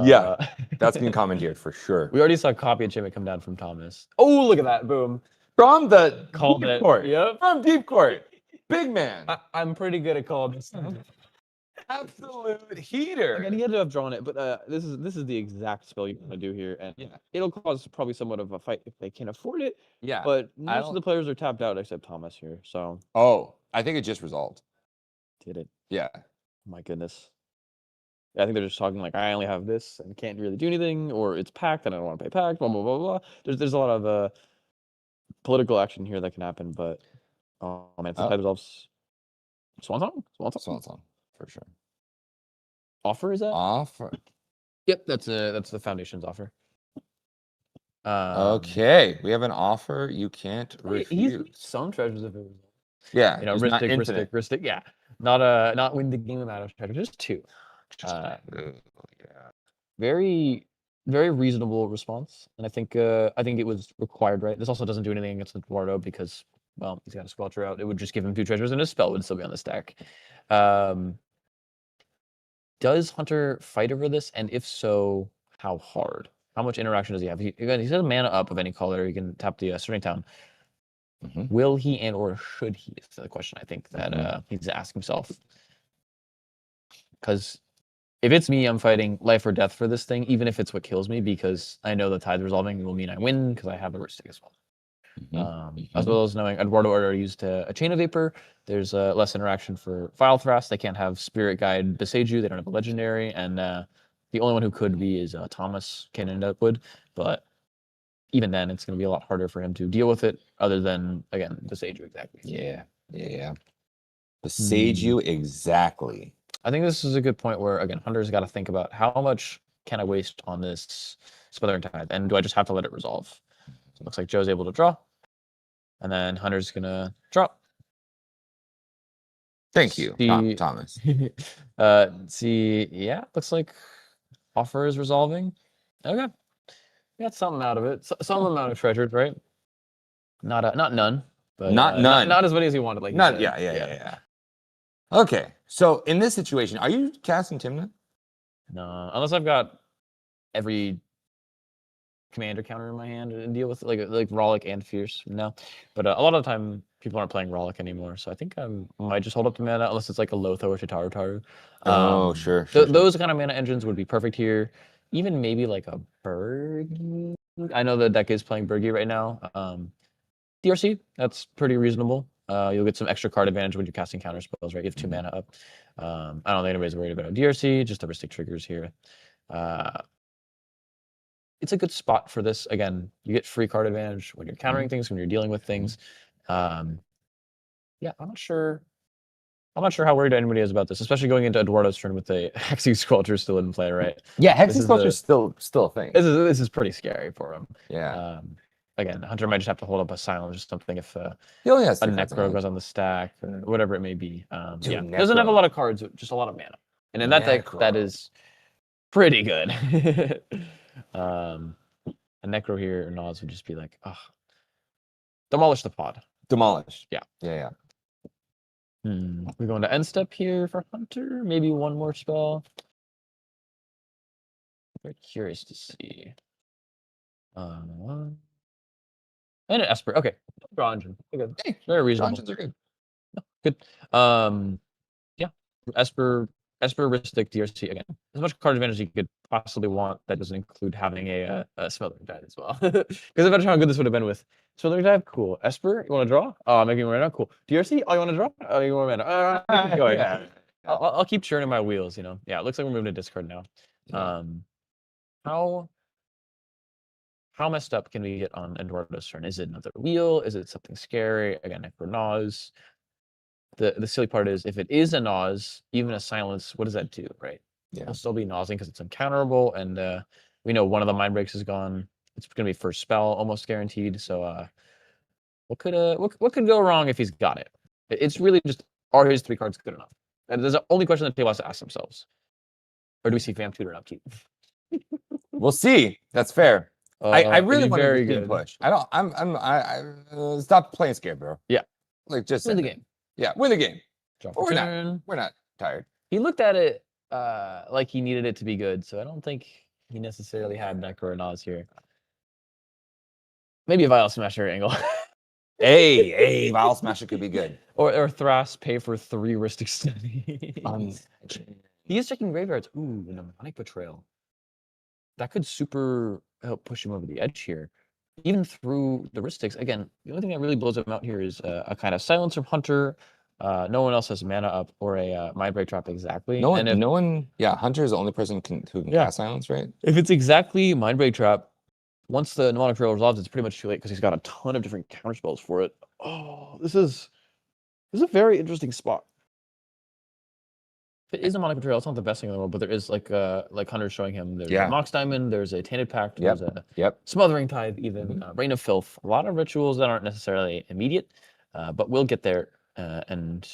Yeah, that's being commandeered for sure. We already saw Copy and Chimney come down from Thomas. Oh, look at that. Boom. From the Called deep it. court. Yep. From deep court. Big man. I'm pretty good at calling this. Absolute heater. Again, he had to have drawn it, but this is the exact spell you want to do here, and it'll cause probably somewhat of a fight if they can afford it. Yeah, but most of the players are tapped out except Thomas here. So. Oh, I think it just resolved. Did it? Yeah. Oh my goodness. I think they're just talking like I only have this and can't really do anything, or it's packed and I don't want to pay packed. Blah blah blah blah. There's a lot of political action here that can happen, but oh man, if the tide resolves. Swan Song, for sure. Offer is that? Offer. Yep, that's the Foundation's offer. Okay, we have an offer you can't refuse. He's some treasures if it was. Yeah, You know, Ristic. Yeah. Not win the game amount of treasures, just two. Very, very reasonable response, and I think it was required, right? This also doesn't do anything against Eduardo because, well, he's got a Squelcher out. It would just give him 2 treasures, and his spell would still be on the stack. Does Hunter fight over this, and if so, how hard? How much interaction does he have? Again, he says mana up of any color. He can tap the Starting Town. Will he and or should he? Is the question I think that he needs to ask himself. Because if it's me, I'm fighting life or death for this thing, even if it's what kills me, because I know the Tide Resolving will mean I win because I have the Ristic as well. As well as knowing Eduardo already used a Chain of Vapor. There's less interaction for Vile Thrust. They can't have Spirit Guide Beseiju. They don't have a Legendary. And the only one who could be is Thomas Cannon Wood. But even then, it's going to be a lot harder for him to deal with it, other than, again, Beseiju exactly. Yeah. Beseiju exactly. I think this is a good point where, again, Hunter's got to think about how much can I waste on this Smothering Tide, and do I just have to let it resolve? So it looks like Joe's able to draw, and then Hunter's going to drop. Thank you, Thomas. Yeah, looks like offer is resolving. Okay. Got something out of it. Some amount of treasures, right? Not none, but not none. Not as many as he wanted. Like you said. Yeah. Okay, so in this situation, are you casting Tymna? No, unless I've got every commander counter in my hand and deal with it, like Rollick and Fierce. No, but a lot of the time people aren't playing Rollick anymore, so I think I might just hold up the mana unless it's like a Lotho or Taru. Sure. Those kind of mana engines would be perfect here. Even maybe like a Bergie. I know the deck is playing Bergie right now. DRC, that's pretty reasonable. You'll get some extra card advantage when you're casting counter spells, right? You have 2 mana up. I don't think anybody's worried about DRC, just heuristic triggers here. It's a good spot for this. Again, you get free card advantage when you're countering things, when you're dealing with things. Yeah, I'm not sure how worried anybody is about this, especially going into Eduardo's turn with the Hexing Squelcher still in play, right? Yeah, Hexing Squelcher is still a thing. This is pretty scary for him. Yeah. Again, Hunter might just have to hold up a silence or something if he only has a 3 cards in Necro hand. goes on the stack or whatever it may be. Dude, Doesn't have a Necro. lot of cards, just a lot of mana. And in that deck, that is pretty good. A Necro here or Nas would just be like, demolish the pod. Demolish. Yeah. We're going to end step here for Hunter. Maybe one more spell. Very curious to see. And an Esper. Okay. Draw engine. Okay. Hey, very reasonable. engines are good. Good. Yeah. Esper Ristic DRC again. As much card advantage you could possibly want. That doesn't include having a Smothering Tide as well. Because imagine how good this would have been with Smothering Tide. Cool. Esper, you want to draw? Oh, I'm making more mana. Cool. DRC, oh, you want to draw? Oh, you want mana? Yeah. I'll keep churning my wheels. Yeah. It looks like we're moving to discard now. How messed up can we get on Eduardo's turn? Is it another wheel? Is it something scary? Again, for Nas. The silly part is if it is a Nas, even a silence, what does that do, right? Yeah. It'll still be Nasing because it's uncounterable, and we know one of the mind breaks is gone. It's going to be first spell, almost guaranteed. So what could go wrong if he's got it? It's really just, are his 3 cards good enough? And there's the only question that people have to ask themselves. Or do we see Fam Tutor and Upkeep? We'll see. That's fair. I really want very to good. push. I stop playing scared, bro. Yeah. Like just Win the game. Yeah, win the game. Draw But for turn. we're not tired. He looked at it like he needed it to be good, so I don't think he necessarily had Necro or Nas here. Maybe a Vile Smasher angle. Hey, Vile Smasher could be good. Or Thras pay for 3 Ristic Study. He is checking graveyards. Ooh, a Mnemonic Betrayal. That could super help push him over the edge here. Even through the Ristics. Again, the only thing that really blows him out here is a kind of Silence from Hunter. No one else has mana up or a Mind Break Trap exactly. No one. Yeah, Hunter is the only person who can cast Silence, right? If it's exactly Mind Break Trap, once the Mnemonic Betrayal resolves, it's pretty much too late because he's got a ton of different counterspells for it. Oh, this is a very interesting spot. If it is a Mnemonic Betrayal, it's not the best thing in the world, but there is like Hunter's showing him. There's a Mox Diamond, there's a Tainted Pact, there's a Smothering Tithe, even Rain of Filth. A lot of rituals that aren't necessarily immediate, but we'll get there. And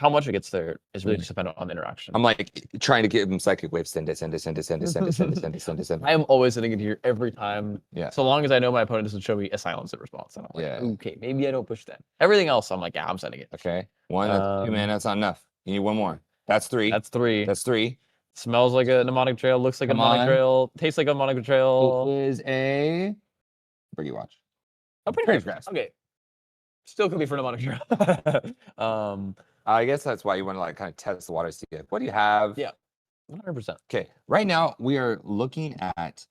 how much it gets there is really just dependent on the interaction. I'm like trying to give him psychic wave, send it, send it, send it, send it, send it, send it, send it, send it, send it. I am always sending it here every time. Yeah. So long as I know my opponent doesn't show me a silence response. And I'm like, Yeah. okay, maybe I don't push that. Everything else, I'm like, yeah, I'm sending it. Okay. One, that's 2 mana. That's not enough. You need one more. That's 3. That's 3. That's 3. Smells like a mnemonic trail. Looks like Come a mnemonic on. trail. Tastes like a mnemonic trail. It is a Briggy Watch. Oh, Praise Grass. Okay. Still could be for mnemonic trail. I guess that's why you want to like kind of test the waters to see what do you have. Yeah. 100%. Okay. Right now we are looking at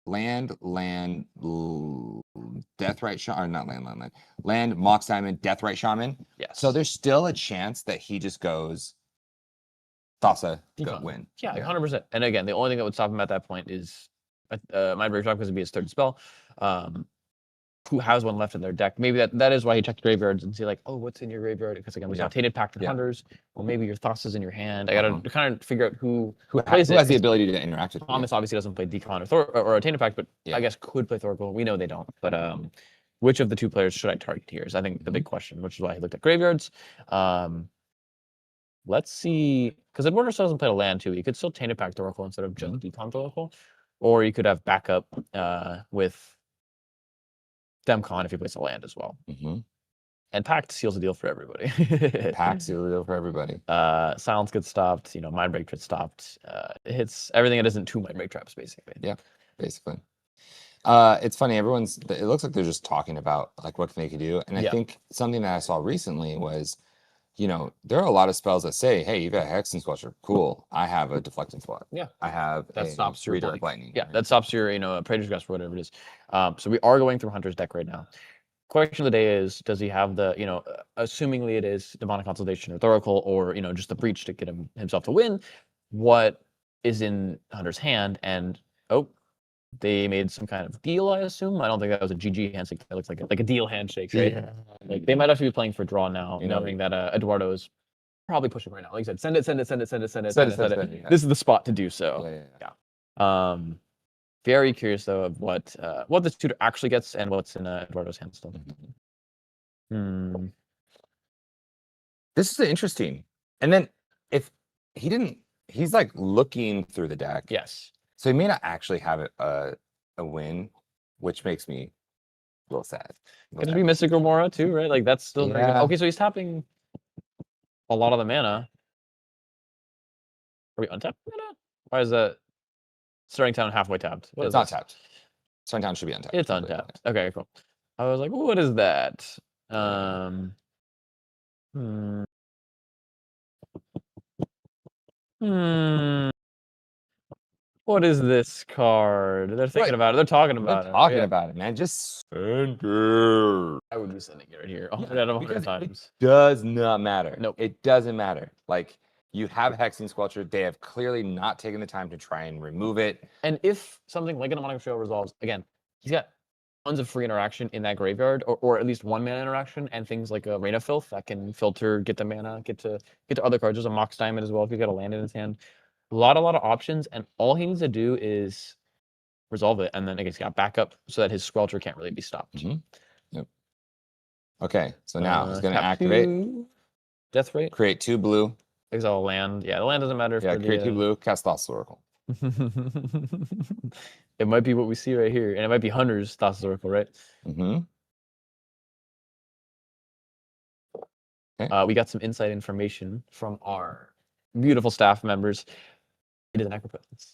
land, Deathrite Shaman, or not land, Mox Diamond, Deathrite Shaman. Yes. So there's still a chance that he just goes Thassa, go Decon. win. Yeah, 100%. And again, the only thing that would stop him at that point is Mind Break Drop because it'd be his 3rd spell. Who has one left in their deck? Maybe that is why he checked graveyards and see like, oh, what's in your graveyard? Because again, we saw Tainted Pact and Hunters, or maybe your Thassa's in your hand. I gotta kind of figure out who plays who it. has the ability to interact with Thomas obviously doesn't play Decon or a Tainted Pact, but I guess could play Thoracle. We know they don't. But which of the 2 players should I target here is I think the big question, which is why he looked at graveyards. Let's see, because Eduardo still doesn't play a land too. You could still Tainted Pact Thoracle instead of just Decon Thoracle, or you could have backup with Demcon if he plays a land as well. And Pact seals the deal for everybody. Pact seals the deal for everybody. Silence gets stopped. Mind Break gets stopped. It hits everything that isn't 2 Mind Break traps, basically. Yeah, basically. It's funny. It looks like they're just talking about like what they could do. And I think something that I saw recently was, there are a lot of spells that say, hey, you've got Hexing Sculpture. Cool. I have a deflecting spot. Yeah. I have that stops your Redirect Lightning. Yeah, that stops your, Praetor's Gust or whatever it is. So we are going through Hunter's deck right now. Question of the day is, does he have the, assumingly it is Demonic Consultation or Thoracle or, just the Breach to get himself to win, what is in Hunter's hand? And, they made some kind of deal, I assume. I don't think that was a GG handshake. That looks like a deal handshake, right? Yeah. Like they might actually be playing for draw now, knowing that Eduardo is probably pushing right now. Like I said, send it. Yeah. This is the spot to do so. Yeah. Very curious though of what this tutor actually gets and what's in Eduardo's hand still. This is interesting. And then if he didn't, he's like looking through the deck. Yes. So he may not actually have a win, which makes me a little sad. Could it be Mystic Remora too, right? Like that's still very good. Okay, so he's tapping a lot of the mana. Are we untapped mana? Why is that Starting Town halfway tapped? It's not tapped. Starting Town should be untapped. It's untapped. Okay, cool. I was like, what is that? What is this card? They're thinking about it. They're talking about it. Talking about it, man. Just send it. I would be sending it right here. 100 out of 100 times. It does not matter. Nope. It doesn't matter. Like, you have Hexing Sculpture. They have clearly not taken the time to try and remove it. And if something like a Mnemonic Trail resolves, again, he's got tons of free interaction in that graveyard, or at least 1 mana interaction, and things like a Rain of Filth that can filter, get the mana, get to other cards. There's a Mox Diamond as well if he's got a land in his hand. A lot of options, and all he needs to do is resolve it, and then he's got backup so that his Squelcher can't really be stopped. Yep. Okay, so now he's going to activate. Death Rate. Create 2 blue. Exile a land. Yeah, the land doesn't matter. Yeah, create 2 blue, cast Thassa's Oracle. It might be what we see right here, and it might be Hunter's Thassa's Oracle, right? Okay. We got some inside information from our beautiful staff members. It is an Necropotence.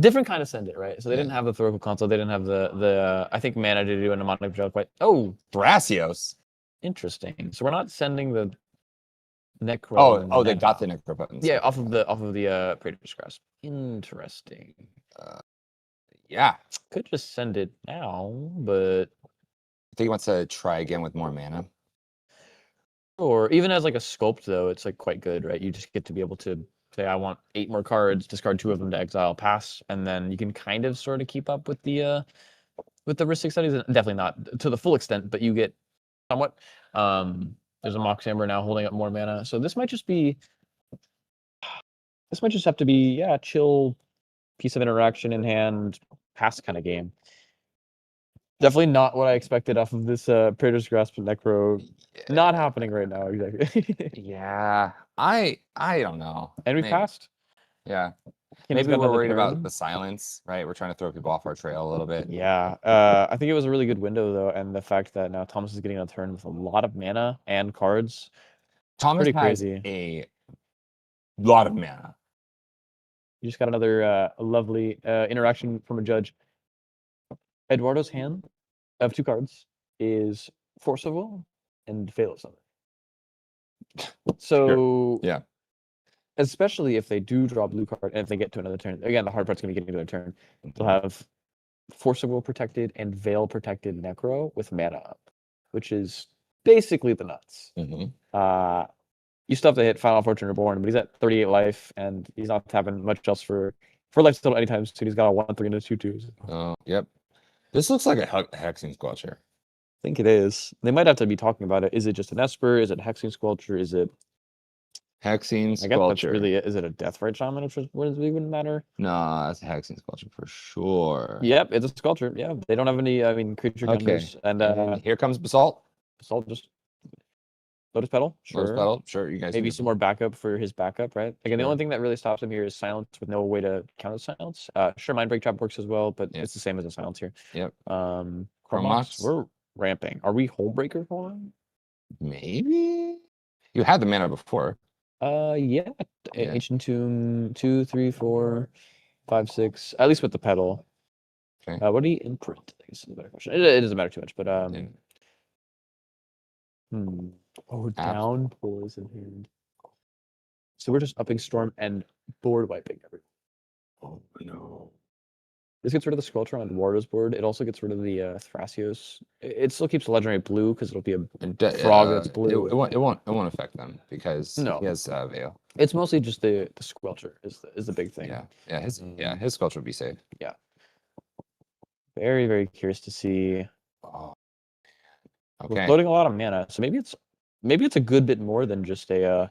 Different kind of send it, right? So they didn't have the Thoracle console. They didn't have the I think mana to do a mnemonic trail quite. Oh, Thrasios. Interesting. So we're not sending the Necro. Oh, they got the Necropotence. Yeah, off of the Praetor's Grasp. Interesting. Yeah. Could just send it now, but I think he wants to try again with more mana. Or even as like a sculpt though, it's like quite good, right? You just get to be able to say, I want 8 more cards, discard 2 of them to exile, pass, and then you can kind of sort of keep up with the Ristic studies. Definitely not to the full extent, but you get somewhat. There's a Mox Amber now holding up more mana, so this might just have to be chill piece of interaction in hand, pass kind of game. Definitely not what I expected off of this Praetor's Grasp and Necro. Not happening right now, exactly. Yeah, I don't know. And we Maybe. passed. Yeah. Kenny's Maybe got we're another worried about turn. the silence, right? We're trying to throw people off our trail a little bit. Yeah, I think it was a really good window though, and the fact that now Thomas is getting a turn with a lot of mana and cards. Thomas Pretty has crazy. a lot of mana. You just got another lovely interaction from a judge. Eduardo's hand of 2 cards is Force of Will and Fatal Summon. So yeah, especially if they do draw a blue card and if they get to another turn, again, the hard part's gonna be getting to their turn. They'll have Force of Will protected and Veil protected Necro with mana up, which is basically the nuts. You still have to hit Final Fortune Reborn, but he's at 38 life and he's not having much else for life still anytime soon. He's got a 1/3 and a 2/2. Oh, yep. This looks like a Hexing Squelcher. I think it is. They might have to be talking about it. Is it just an Esper? Is it Hexing Squelcher? Is it Hexing I guess that's Squelcher? really it. Is it a Deathrite Shaman? Which wouldn't matter. No, that's a Hexing Squelcher for sure. Yep, it's a Sculpture. Yeah, they don't have any. I mean, creature Okay. counters. And here comes Basalt. Basalt just Lotus Petal. Sure. Lotus Petal. Sure, you guys. Maybe can- some more backup for his backup, right? Again, the Sure. only thing that really stops him here is silence with no way to counter silence. Sure, Mindbreak Trap works as well, but it's the same as a silence here. Yep. Chromox, Chromox. we're ramping. Are we Homebreaker for him? Maybe. You had the mana before. Yeah. Yeah. Ancient Tomb 2, 3, 4, 5, 6. At least with the pedal. Okay. What do you imprint? I guess is a better question. It doesn't matter too much, but Oh, Downpour is in hand. So we're just upping Storm and board wiping everything. Oh no. This gets rid of the Squelcher on Eduardo's board. It also gets rid of the Thrasios. It still keeps the legendary blue because it'll be a frog that's blue. It won't affect them because No. he has Veil. It's mostly just the Squelcher is the big thing. Yeah. His Squelcher would be safe. Yeah. Very, very curious to see. Oh. We're Okay. floating a lot of mana, so maybe it's a good bit more than just a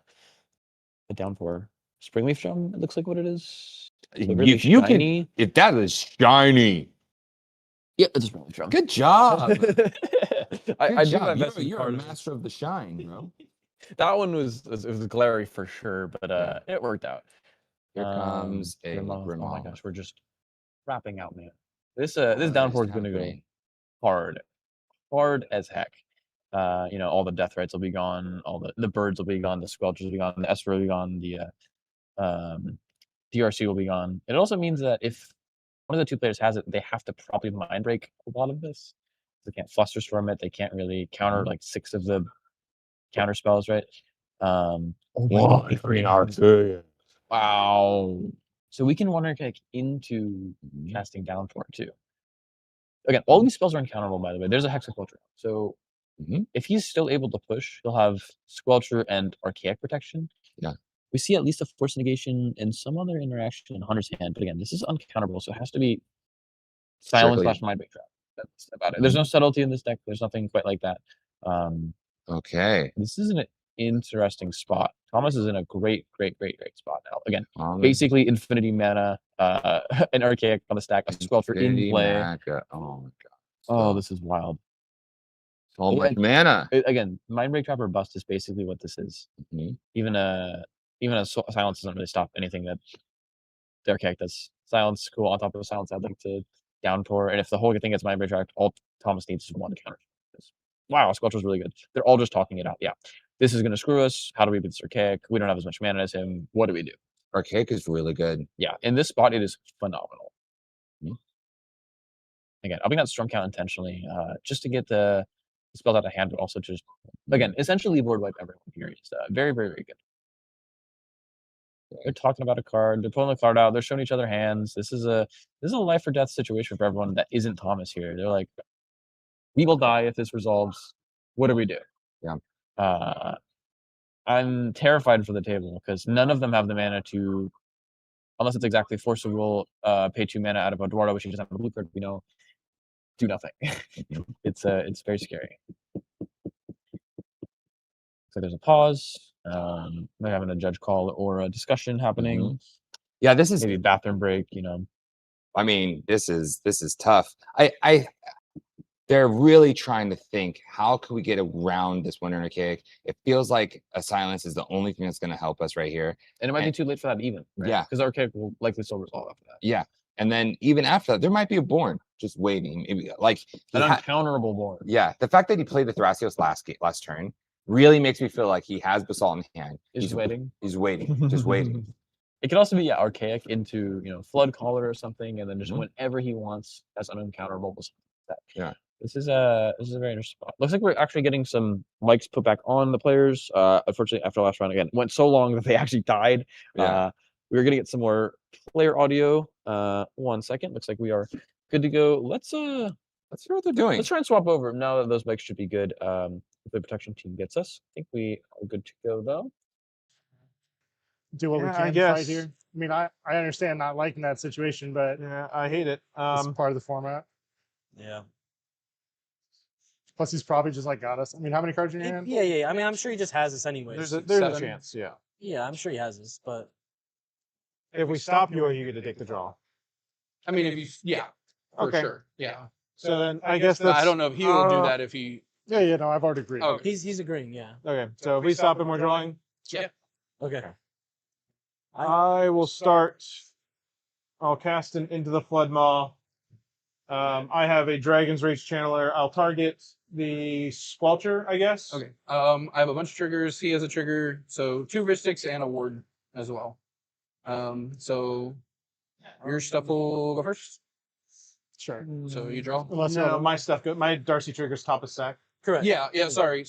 Downpour. Springleaf Drum, it looks like what it is. If you can, if that is shiny. Yeah, it's a Springleaf Drum. Good job. I Good do my job. best with You're a cards. master of the shine, bro. That one was glary for sure, but it worked out. Here comes a Grimloth. Oh my Grimloth. gosh, we're just wrapping out, man. This Downpour is gonna go hard as heck. All the death rights will be gone, all the birds will be gone, the Squelchers will be gone, the Esper will be gone, the DRC will be gone. It also means that if one of the 2 players has it, they have to probably mind break a lot of this. They can't Flusterstorm it. They can't really counter like 6 of the counter spells, right? Wow. So we can Wonder Kick into casting Downpour too. Again, all these spells are uncounterable, by the way. There's a Hexaculture. So if he's still able to push, he'll have Squelcher and Archaic protection. Yeah. We see at least a Force Negation and some other interaction in Hunter's Hand. But again, this is uncounterable, so it has to be Silence / Mindbreak Trap. That's about it. There's no subtlety in this deck. There's nothing quite like that. Okay. This is an interesting spot. Thomas is in a great spot now. Again, Thomas. basically infinity mana, an Archaic on the stack, a Squelcher in Infinity play. Maca. Oh my god. Oh, this is wild. So much mana. Again, Mindbreak Trap or Bust is basically what this is. Even a silence doesn't really stop anything that the Archaic does. Silence, cool. On top of silence, I'd like to Downpour. And if the whole thing gets Mindbreak Trap, all Thomas needs is 1 counter. Wow, Squelcher's really good. They're all just talking it out. Yeah, this is going to screw us. How do we beat this Archaic? We don't have as much mana as him. What do we do? Archaic is really good. Yeah, in this spot, it is phenomenal. Again, upping that storm count intentionally, just to get the spells out of hand, but also just, again, essentially board wipe everyone here. It's very, very, very good. They're talking about a card. They're pulling the card out. They're showing each other hands. This is a life or death situation for everyone that isn't Thomas here. They're like, we will die if this resolves. What do we do? Yeah. I'm terrified for the table because none of them have the mana to, unless it's exactly Force of Will, pay 2 mana out of Eduardo, which he doesn't have a blue card. We know, do nothing. It's very scary. So there's a pause. They're having a judge call or a discussion happening. Yeah, this is maybe bathroom break. I mean, this is tough. they're really trying to think, how can we get around this Wonder Archaic? It feels like a silence is the only thing that's going to help us right here. And it might be too late for that even. Right? Yeah. Because Archaic will likely still resolve after that. Yeah. And then even after that, there might be a Born just waiting. Maybe like An uncounterable Born. Yeah. The fact that he played the Thrasios last turn really makes me feel like he has Basalt in hand. He's waiting. He's waiting. Just waiting. It could also be Archaic into Flood Caller or something, and then just whenever he wants, that's an uncounterable. Yeah. This is a very interesting spot. Looks like we're actually getting some mics put back on the players. Unfortunately, after last round again, it went so long that they actually died. Yeah. We're gonna get some more player audio. 1 second. Looks like we are good to go. Let's see what they're doing. Let's try and swap over now that those mics should be good. If the protection team gets us, I think we are good to go though. Do what we Yeah, I can to guess. fight here. I mean, I understand not liking that situation, but yeah, I hate it. It's part of the format. Yeah. Plus, he's probably just like got us. I mean, how many cards in your hand? Yeah. I mean, I'm sure he just has this anyways. There's a chance, yeah. Yeah, I'm sure he has this, but If we stop you, you get to take the draw. I mean, if you, for Okay. sure, yeah. So then I guess that's. I don't know if he will do that if he. Yeah, no, I've already agreed. Okay. he's agreeing. Yeah. Okay, so if we stop him, we're drawing. Yeah. Okay. I will start. I'll cast an Into the Flood Maw. I have a Dragon's Rage Channeler. I'll target the Squelcher, I guess. Okay. I have a bunch of triggers. He has a trigger, so 2 Ristics and a Ward as well. So your stuff will go first. Sure. So you draw. No, my stuff. My Darcy triggers top of stack. Correct. Yeah. Sorry.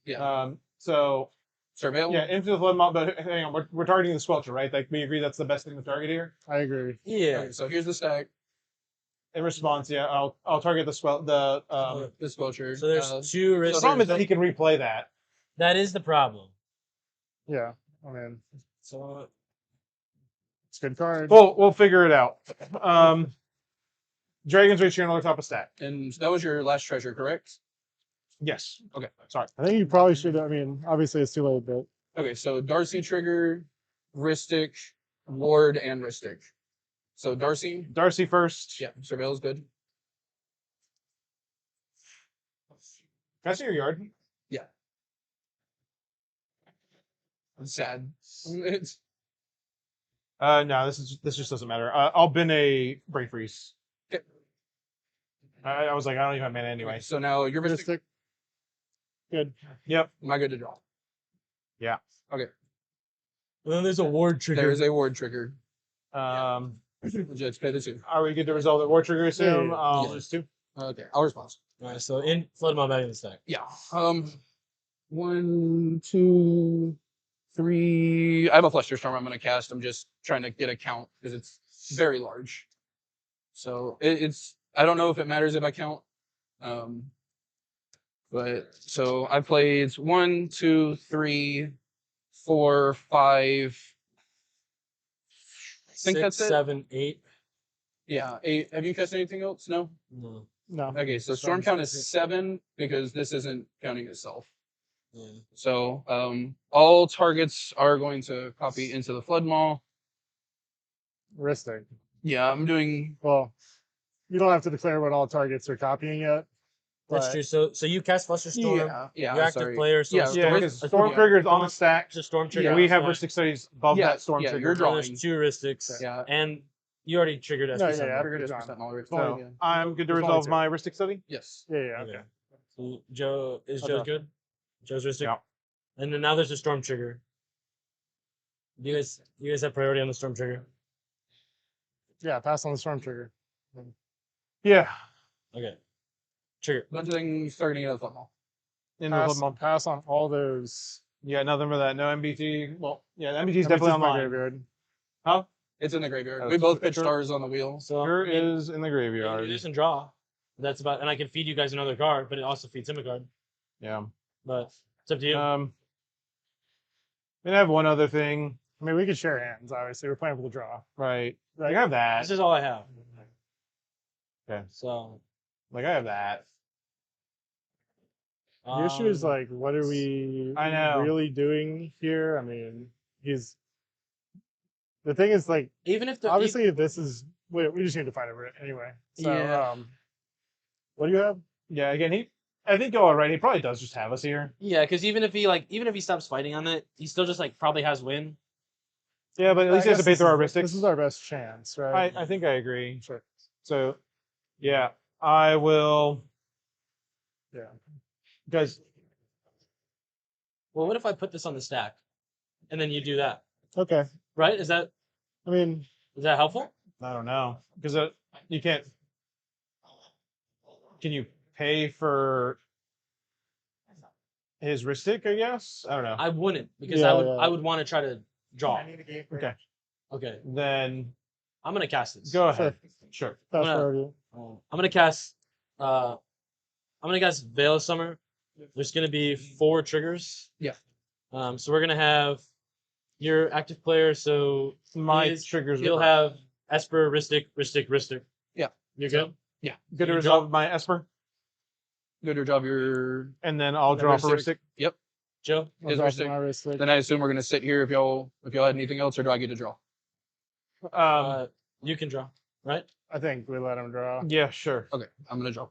Yeah. So. Surveil. Yeah, Into the Flood Maw. But hang on, we're targeting the Squelcher, right? Like we agree that's the best thing to target here. I agree. Yeah. Okay, so here's the stack. In response, yeah, I'll target the Squelcher. So there's 2 The problem is that he can replay that. That is the problem. Yeah. I mean, So it's a good card. We'll figure it out. Dragon's Rage Channeler top of stack. And that was your last treasure, correct? Yes. Okay. Sorry. I think you probably should. I mean, obviously it's too late, but Okay, so Darcy trigger, Ristic, Ward, and Ristic. So Darcy. Darcy first. Yeah, Surveil is good. Can I see your yard? Yeah. I'm sad. It's No, this just doesn't matter. I'll bin a Brain Freeze. Okay. I was like, I don't even have mana anyway. So now you're Ristic. Good. Yep. Am I good to draw? Yeah. Okay. And then there's a Ward trigger. There is a Ward trigger. Just pay the 2. Are we good to resolve the war trigger soon? Yeah. Just 2. Okay, I'll respond. All right. So in Flood Maw back in the stack. Yeah. 1, 2, 3. I have a Fluster Storm I'm going to cast. I'm just trying to get a count because it's very large. So it's. I don't know if it matters if I count. But so I played 1, 2, 3, 4, 5. I think 6, that's it. 7, 8. Yeah, 8. Have you cast anything else? No. no. Okay, so storm count is 7 because this isn't counting itself. Yeah. So all targets are going to copy into the Flood Maw. Ristic. Yeah, I'm doing. Well, you don't have to declare what all targets are copying yet. That's but- true. So you cast Fluster Storm. Yeah, You're active sorry. player. So Yeah, Yeah, because Storm Trigger's on the stack. Just Storm Trigger. We on have the Ristic Studies above Yeah, that Storm yeah, Trigger. you're drawing. There's 2 Ristics. Yeah. And you already triggered SP. No, yeah, Summon. I Triggered agree, is John. already So fine, yeah. I'm good to There's only resolve 2. my Ristic Study? Yes. Yeah, okay. Okay. So Joe is Okay. Joe's good. Joe's Ristic. Yeah. And then now there's a Storm Trigger. Do you guys have priority on the Storm Trigger? Yeah, pass on the storm trigger. Yeah. Okay. Trigger. Bunch of things starting at the Flood Maw. In the Pass, Flood Maw. pass on all those. Yeah, nothing for that. No MBT. Well, yeah, the MBT is MBT's definitely my online. graveyard. Huh? It's in the graveyard. Oh, We both pitched sure. ours on the wheel. So Sure I mean, is in the you can graveyard. do this and draw. That's about, and I can feed you guys another card, but it also feeds him a card. Yeah. But it's up to you. And I have one other thing. I mean, we could share hands, obviously. We're playing for the draw. Right. Like I have that. This is all I have. Okay. So Like I have that. The issue is like, what are we I know. really doing here? I mean, the thing is like, even if the obviously this is, we just need to find it anyway. So, Yeah. what do you have? Yeah, again, I think you're all right. He probably does just have us here. Yeah, because even if he stops fighting on it, he still just like probably has win. Yeah, but at least he has to pay through our This is our best chance, right? I think I agree. Sure. So, yeah, I will. Yeah. Guys, Well, what if I put this on the stack, and then you do that? Okay. Right? Is that? I mean, is that helpful? I don't know because you can't. Can you pay for his Ristic? I guess I don't know. I wouldn't because Yeah, I would want to try to draw. Okay. Okay. Then I'm gonna cast this. go ahead. Sure. I'm gonna cast. I'm gonna cast Veil of Summer. There's gonna be 4 triggers. Yeah. So we're gonna have your active player. So My triggers are He'll first. have Esper, Ristic. Yeah. You're good. Yeah. Good to You resolve my Esper, Go to resolve your. and then I'll draw for Ristic. Yep. Joe. Is Ristic. Then I assume we're gonna sit here if y'all had anything else, or do I get to draw? You can draw, right? I think we let him draw. Yeah, sure. Okay, I'm gonna draw.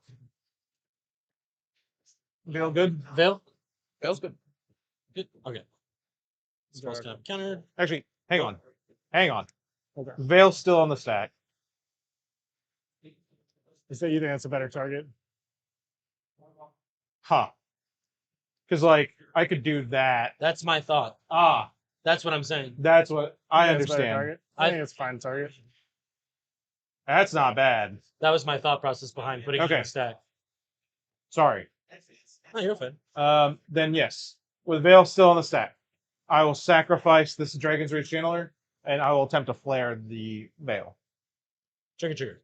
Veil good. Veil. Veil's good. Good. Okay. Spell's gonna have countered. Actually, hang on. Okay. Veil's still on the stack. You say you think that's a better target? Huh. Because like I could do that. That's my thought. Ah, That's what I'm saying. that's what I You think it's a better understand. target? I think it's a fine target. That's not bad. That was my thought process behind putting it in Okay. the stack. Sorry. No, you're fine. Then yes, with Veil still on the stack, I will sacrifice this Dragon's Rage Channeler, and I will attempt to flare the Veil. Trigger.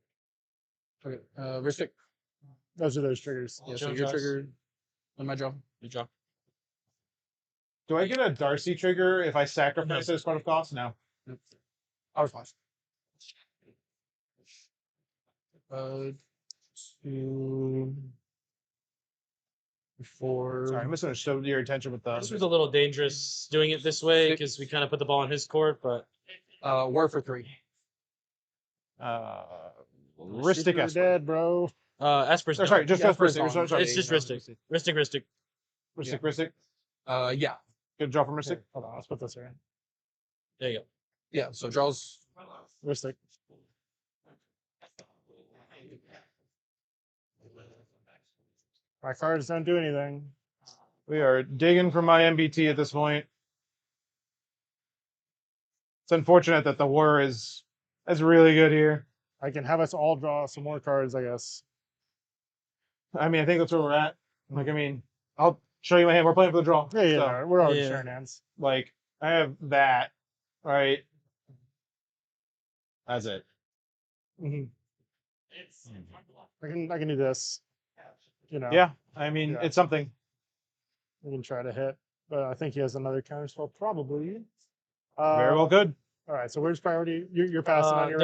Okay. Ristic. Those are those triggers. Yeah. So Joe you're draws. triggered on my draw. You draw. Do I get a Darcy trigger if I sacrifice it as part of cost? No. I was fine. 2, 4. Sorry, I misunderstood your intention with the. This was a little dangerous doing it this way because we kind of put the ball in his court, but War for 3. Ristic You're Esper. dead, bro. Esper's Oh, sorry, no. just Yeah, Esper. Esper's on. Sorry, It's just Ristic. Ristic. Ristic. Yeah. Good draw from Ristic. Hold on, let's put this here. There you go. Yeah. So draws. Ristic. My cards don't do anything. We are digging for my MBT at this point. It's unfortunate that the war is really good here. I can have us all draw some more cards, I guess. I mean, I think that's where we're at. Like, I mean, I'll show you my hand. We're playing for the draw. Yeah, So, we're already Yeah. sharing hands. like, I have that. All right. That's it. Mm-hmm. I can do this. You know. Yeah. I mean, Yeah. it's something. We can try to hit, but I think he has another counterspell, probably. Very well good. All right, so where's priority? You're passing on your.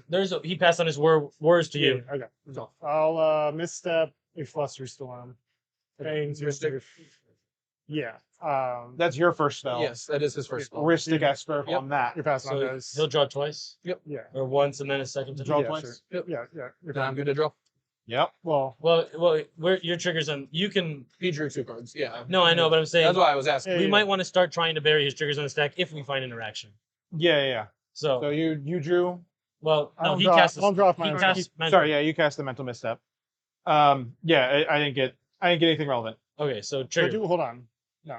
There's a he passed on his words to you. Okay. So I'll misstep a Fluster Storm. Pains Ristic. Yeah. That's your first spell. Yes, that is his first spell. Ristic Esper Yep. on that. You're passing on So those. he'll draw twice, Yep. Yeah. or once and then a second time. Draw Yeah, twice. sure. Yep. Yeah. You're Then I'm fine. good to draw. Yep. Well, Your triggers on you can. He drew 2 cards. Yeah. No, I know, but I'm saying That's why I was asking. we might want to start trying to bury his triggers on the stack if we find interaction. Yeah. So So you drew. well, I no, don't he draw- cast. I don't draw off He my cast. Sorry, yeah, you cast the mental misstep. Yeah, I didn't get anything relevant. Okay, so but trigger. hold on. No.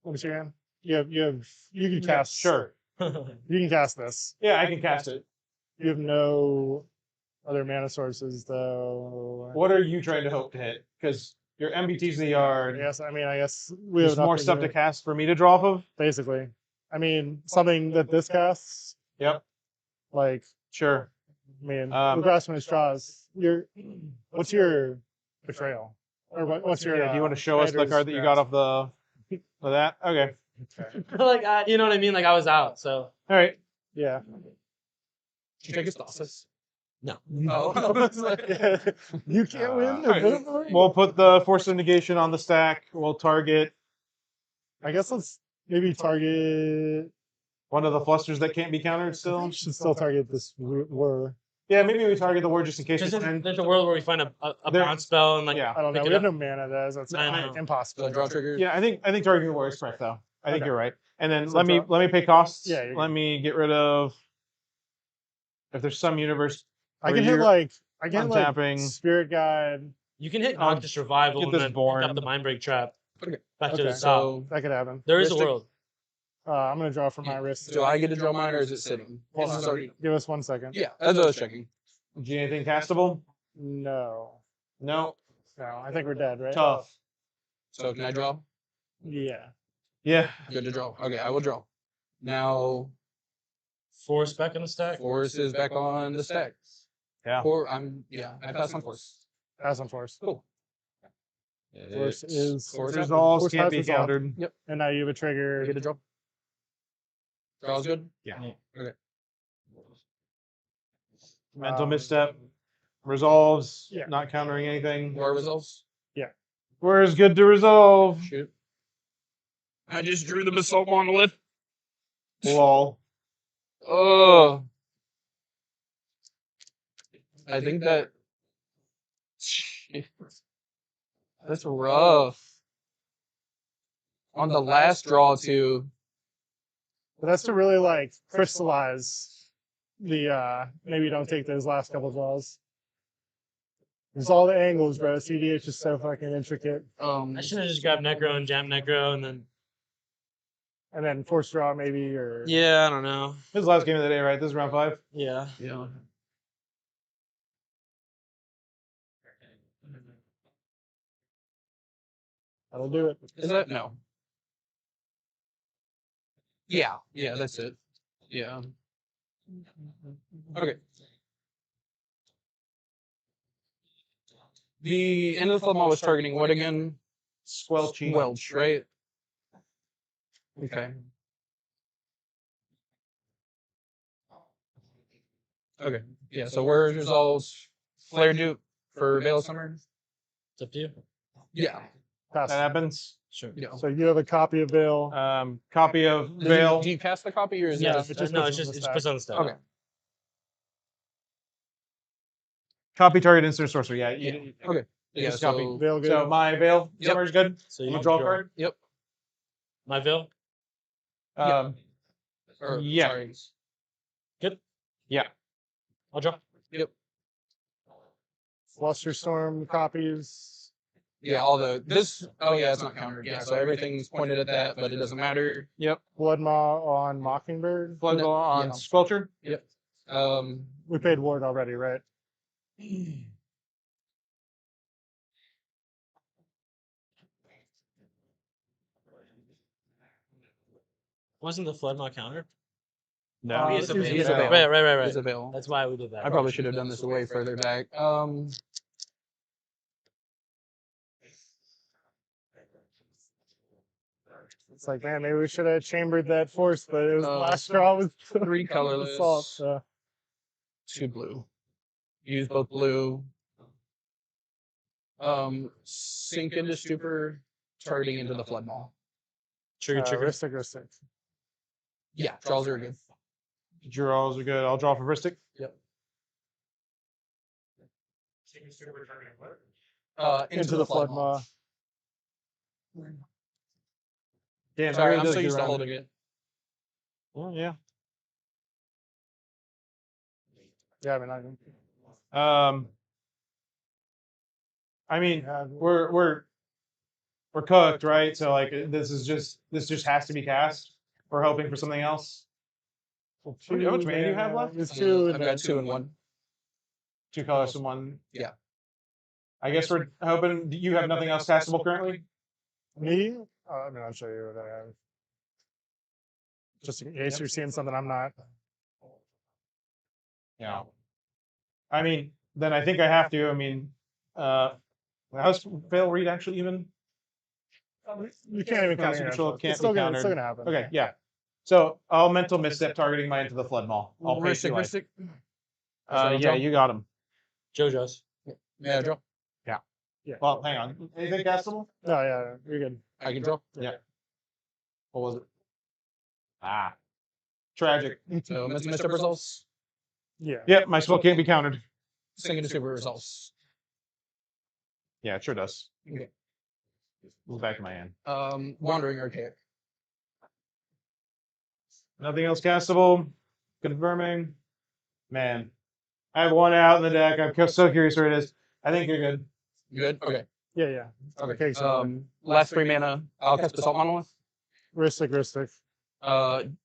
Let me see your hand. You can cast. Sure. You can cast this. Yeah, I can cast it. You have no other mana sources, though. What are you trying to hope to hit? Because your MBT's in the yard. Yes, I guess we There's have more nothing stuff to cast for me to draw off of. Basically, I mean something that this casts. Yep. Like, Sure. I mean, Um, grasping straws. What's your betrayal? Or what's your? Yeah, do you want to show us the Commander's card that you got grasp? off of that? Okay. like you know what I mean? Like I was out, so All right. Yeah. Did you take his tosses? no. Oh. You can't win. We'll put the Force of Negation on the stack. We'll target I guess let's maybe target. one of the flusters that can't be countered still. Should still target this were. Yeah, maybe we target the ward just in case. Because we find- there's a world where we find a There- bounce spell and like yeah. I don't know. pick We it have up. no mana, that's I know. impossible. draw trigger. Yeah, I think targeting the ward is correct though. I think Okay. you're right. And then So let me draw- pay costs. Yeah, you're Let good. me get rid of. If there's some universe. I where can hit you're like like untapping. Spirit Guide. You can hit I'll Noctis Survival get and this then born. pick up the Mind Break Trap. Okay. Back to the Okay. top. So That could happen. There is a Mystic- world. I'm gonna draw from my wrist. do I get to draw mine or is it sitting? Hold This on. is already. Give us 1 second. Yeah, that's what I was checking. Do you anything castable? No. No. No, I think we're dead, right? Tough. So can I draw? Yeah. Yeah. Good to draw. Okay, I will draw. Now Force back in the stack. Force is back on the stack. Yeah. I pass on Force. Pass on Force. Cool. Force is Force resolves Force can't has be resolved. countered. Yep. And now you have a trigger. I get to draw. Draw's good. Yeah. Okay. Mental misstep. Resolves. Yeah. Not countering anything. War resolves. Where's good to resolve? Shoot. I just drew the basalt monolith. Lol. Oh. I think that. That's rough. On the last draw too. But that's to really like crystallize the maybe you don't take those last couple draws. There's all the angles, bro. cEDH is so fucking intricate. I should have just grabbed Necro and jammed Necro and then force draw maybe or yeah, I don't know. This is the last game of the day, right? This is round 5. Yeah. Yeah. that'll do it. Is that no? Yeah. Yeah, that's it. Yeah. Okay. The end of the film I was targeting what again? Squelchy. Welch, right? Okay. Okay. Yeah, so where's results? Flare dupe for Veil of Summer? It's up to you. Yeah. That happens. Sure. Yeah. So you have a copy of Veil. Copy of Veil. Do you cast the copy or is Yeah, it just no, puts it's on the just stack. puts on the stack. Okay. Copy target instant sorcery. Yeah. Okay. Yeah, Just copy. so Veil good. So my Veil Yep. Summer's good. So I'm you gonna draw a draw. card. Yep. My Veil. Or, Yeah. Sorry. Good. Yeah. I'll draw. Yep. Flusterstorm copies. Yeah, all the this oh yeah, it's not countered. Yeah, so everything's pointed at that, but it doesn't matter. Yep. Blood Maw on Mockingbird. Blood No, on yeah. Squelcher. Yep. We paid Ward already, right? Wasn't the Flood Maw counter? No. It's it's He's Veil. available. Right. He's available. That's why we did that. I probably should have done this way further back. It's like, man, maybe we should have chambered that force, but it was the Uh, last straw was 3 colorless. assault. So. 2 blue. Use both blue. Sink into stupor, targeting into the flood maw. Trigger. Ristic. Yeah, draws are good. Draws are good. I'll draw for Ristic. Yep. Into the flood maw. Damn, Sorry, really I'm does so get used to around holding it. Well, yeah. Yeah, I mean, I can. I mean, we're cooked, right? So like, this just has to be cast. We're hoping for something else. How much mana do you have left? It's 2. I've got 2 and 1. 2 colors and 1. Yeah. I guess we're hoping you have nothing else castable currently. Me? I mean, I'll show you what I have. Just in case you're seeing something I'm not. Yeah. I mean, then I think I have to. I mean, how's Veil Read actually even? You can't even count Control it. control can't It's still be gonna countered. happen. Okay, yeah. So I'll mental misstep targeting my Into the Flood Maw. I'll pay 2 life. Yeah, you got him. JoJo's. Yeah, draw. Yeah. Well, hang on. Anything castable? No, yeah, you're good. I can draw. Yeah. What was it? Tragic. So Mr. results. Yeah. Yep, my spell can't be countered. Sinking to super results. Yeah, it sure does. Okay. Move back to my hand. Wandering Archaic. Nothing else castable. Confirming. Man, I have one out in the deck. I'm so curious where it is. I think you're good. Good? Okay. Yeah, yeah. Okay. So Last 3 mana, I'll cast Basalt Monolith. Ristic.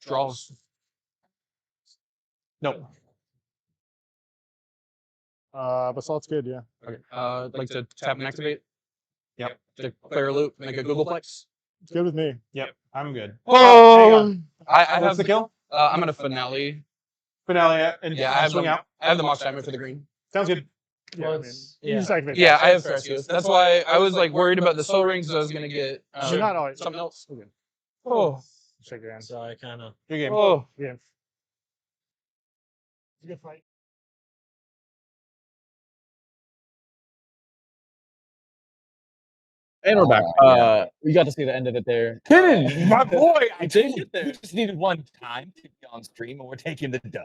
Draws. Nope. Basalt's good, yeah. Okay. Like to tap and activate? Yep. Declare a loop, make a Googleplex. It's good with me. Yep, I'm good. Oh, hang on. I have What's the kill? I'm gonna finale. Finale, and Yeah, I have swing the, out. I have the Mox Diamond for the green. Sounds good. Yeah, I mean, you just activate Yeah, that. I have Thrasios. That's why I was like worried about the Soul Rings. So I was gonna get You're not always something else. Okay. Oh, Shake your hand. So I kind of. Good game. oh, Yeah. Good fight. And we're back. yeah. We got to see the end of it there. Kenan, my boy, I did told get you there. just needed one time to be on stream, and we're taking the dub.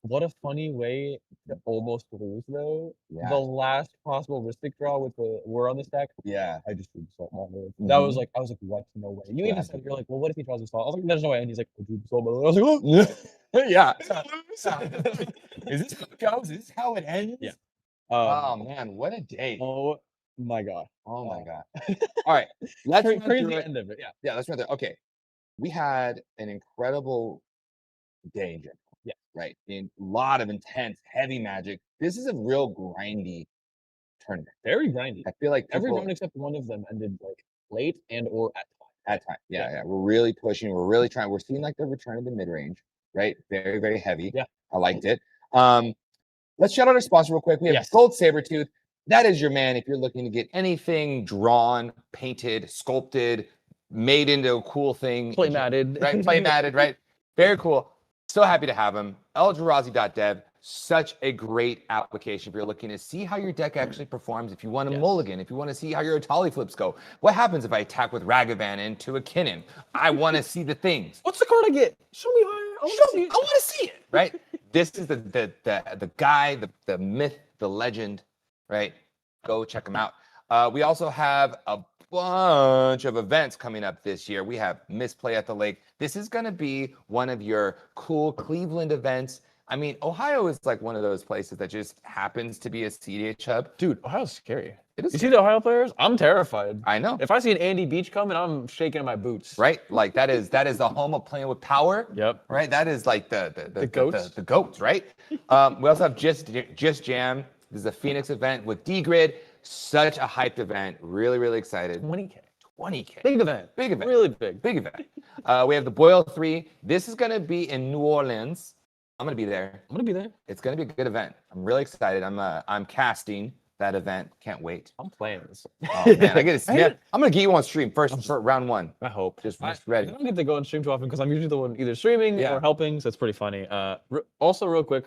What a funny way to almost lose, though. Yeah. The last possible Ristic draw with the War on the stack. Yeah. I just did Salt Monolith. That was Mhm. like, I was like, what? No way. You Yeah. even said, you're like, well, what if he draws a Salt? I was like, there's no way. And he's like, I'll do Salt Monolith. I was like, oh. Yeah. Is this how it goes? Is this how it ends? Yeah. Oh man, what a day! Oh my god. Oh my god! All right, let's run Crazy through it. end of it. Yeah. Yeah, let's run through. Okay, we had an incredible day in general. Yeah. Right. A lot of intense, heavy Magic. This is a real grindy tournament. Very grindy. I feel like Every people- round except one of them ended like late and or at time. At time. Yeah. We're really pushing. We're really trying. We're seeing like the return of the mid range. Right. Very, very heavy. Yeah. I liked it. Let's shout out our sponsor real quick. We have Yes. Gold Sabertooth. That is your man if you're looking to get anything drawn, painted, sculpted, made into a cool thing. Play matted. Right, play matted, right? Very cool. So happy to have him. Eldrazi.dev, such a great application if you're looking to see how your deck actually performs, if you want to mulligan, if you want to see how your Atali flips go. What happens if I attack with Ragavan into a Kinnan? I want to see the things. What's the card I get? Show me higher. I want to see it, right? This is the guy, the myth, the legend, right? Go check him out. We also have a bunch of events coming up this year. We have Misplay at the Lake. This is going to be one of your cool Cleveland events. I mean, Ohio is like one of those places that just happens to be a cEDH hub. Dude, Ohio's scary. It is. You see the Ohio players? I'm terrified. I know. If I see an Andy Beach coming, I'm shaking in my boots. Right? Like that is the home of playing with power. Yep. Right? That is like the goats. The goats, right? We also have Just Jam. This is a Phoenix event with D-Grid. Such a hyped event. Really, really excited. 20K. 20K. Big event. Big event. Really big. Big event. We have the Boil 3. This is going to be in New Orleans. I'm going to be there. I'm going to be there. It's going to be a good event. I'm really excited. I'm casting that event. Can't wait. I'm playing this. Oh, man, I get to see it. I'm going to get you on stream first for round one. I hope. Just I ready. don't get to go on stream too often because I'm usually the one either streaming Yeah. or helping, so it's pretty funny. Also, real quick,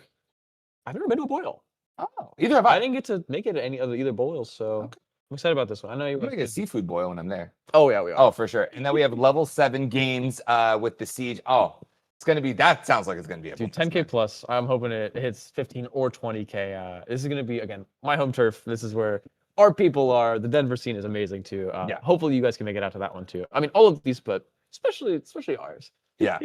I've never been to a boil. Oh, either have I. I didn't get to make it to any of the either boils, so I'm excited about this one. I know you. I'm going to get a seafood boil when I'm there. Oh, yeah, we are. Oh, for sure. And then we have level 7 games with the Siege. Oh, it's going to be, that sounds like it's going to be a Dude, 10K plus. I'm hoping it hits 15 or 20K. This is going to be, again, my home turf. This is where our people are. The Denver scene is amazing, too. Yeah. Hopefully you guys can make it out to that one, too. I mean, all of these, but especially ours. Yeah.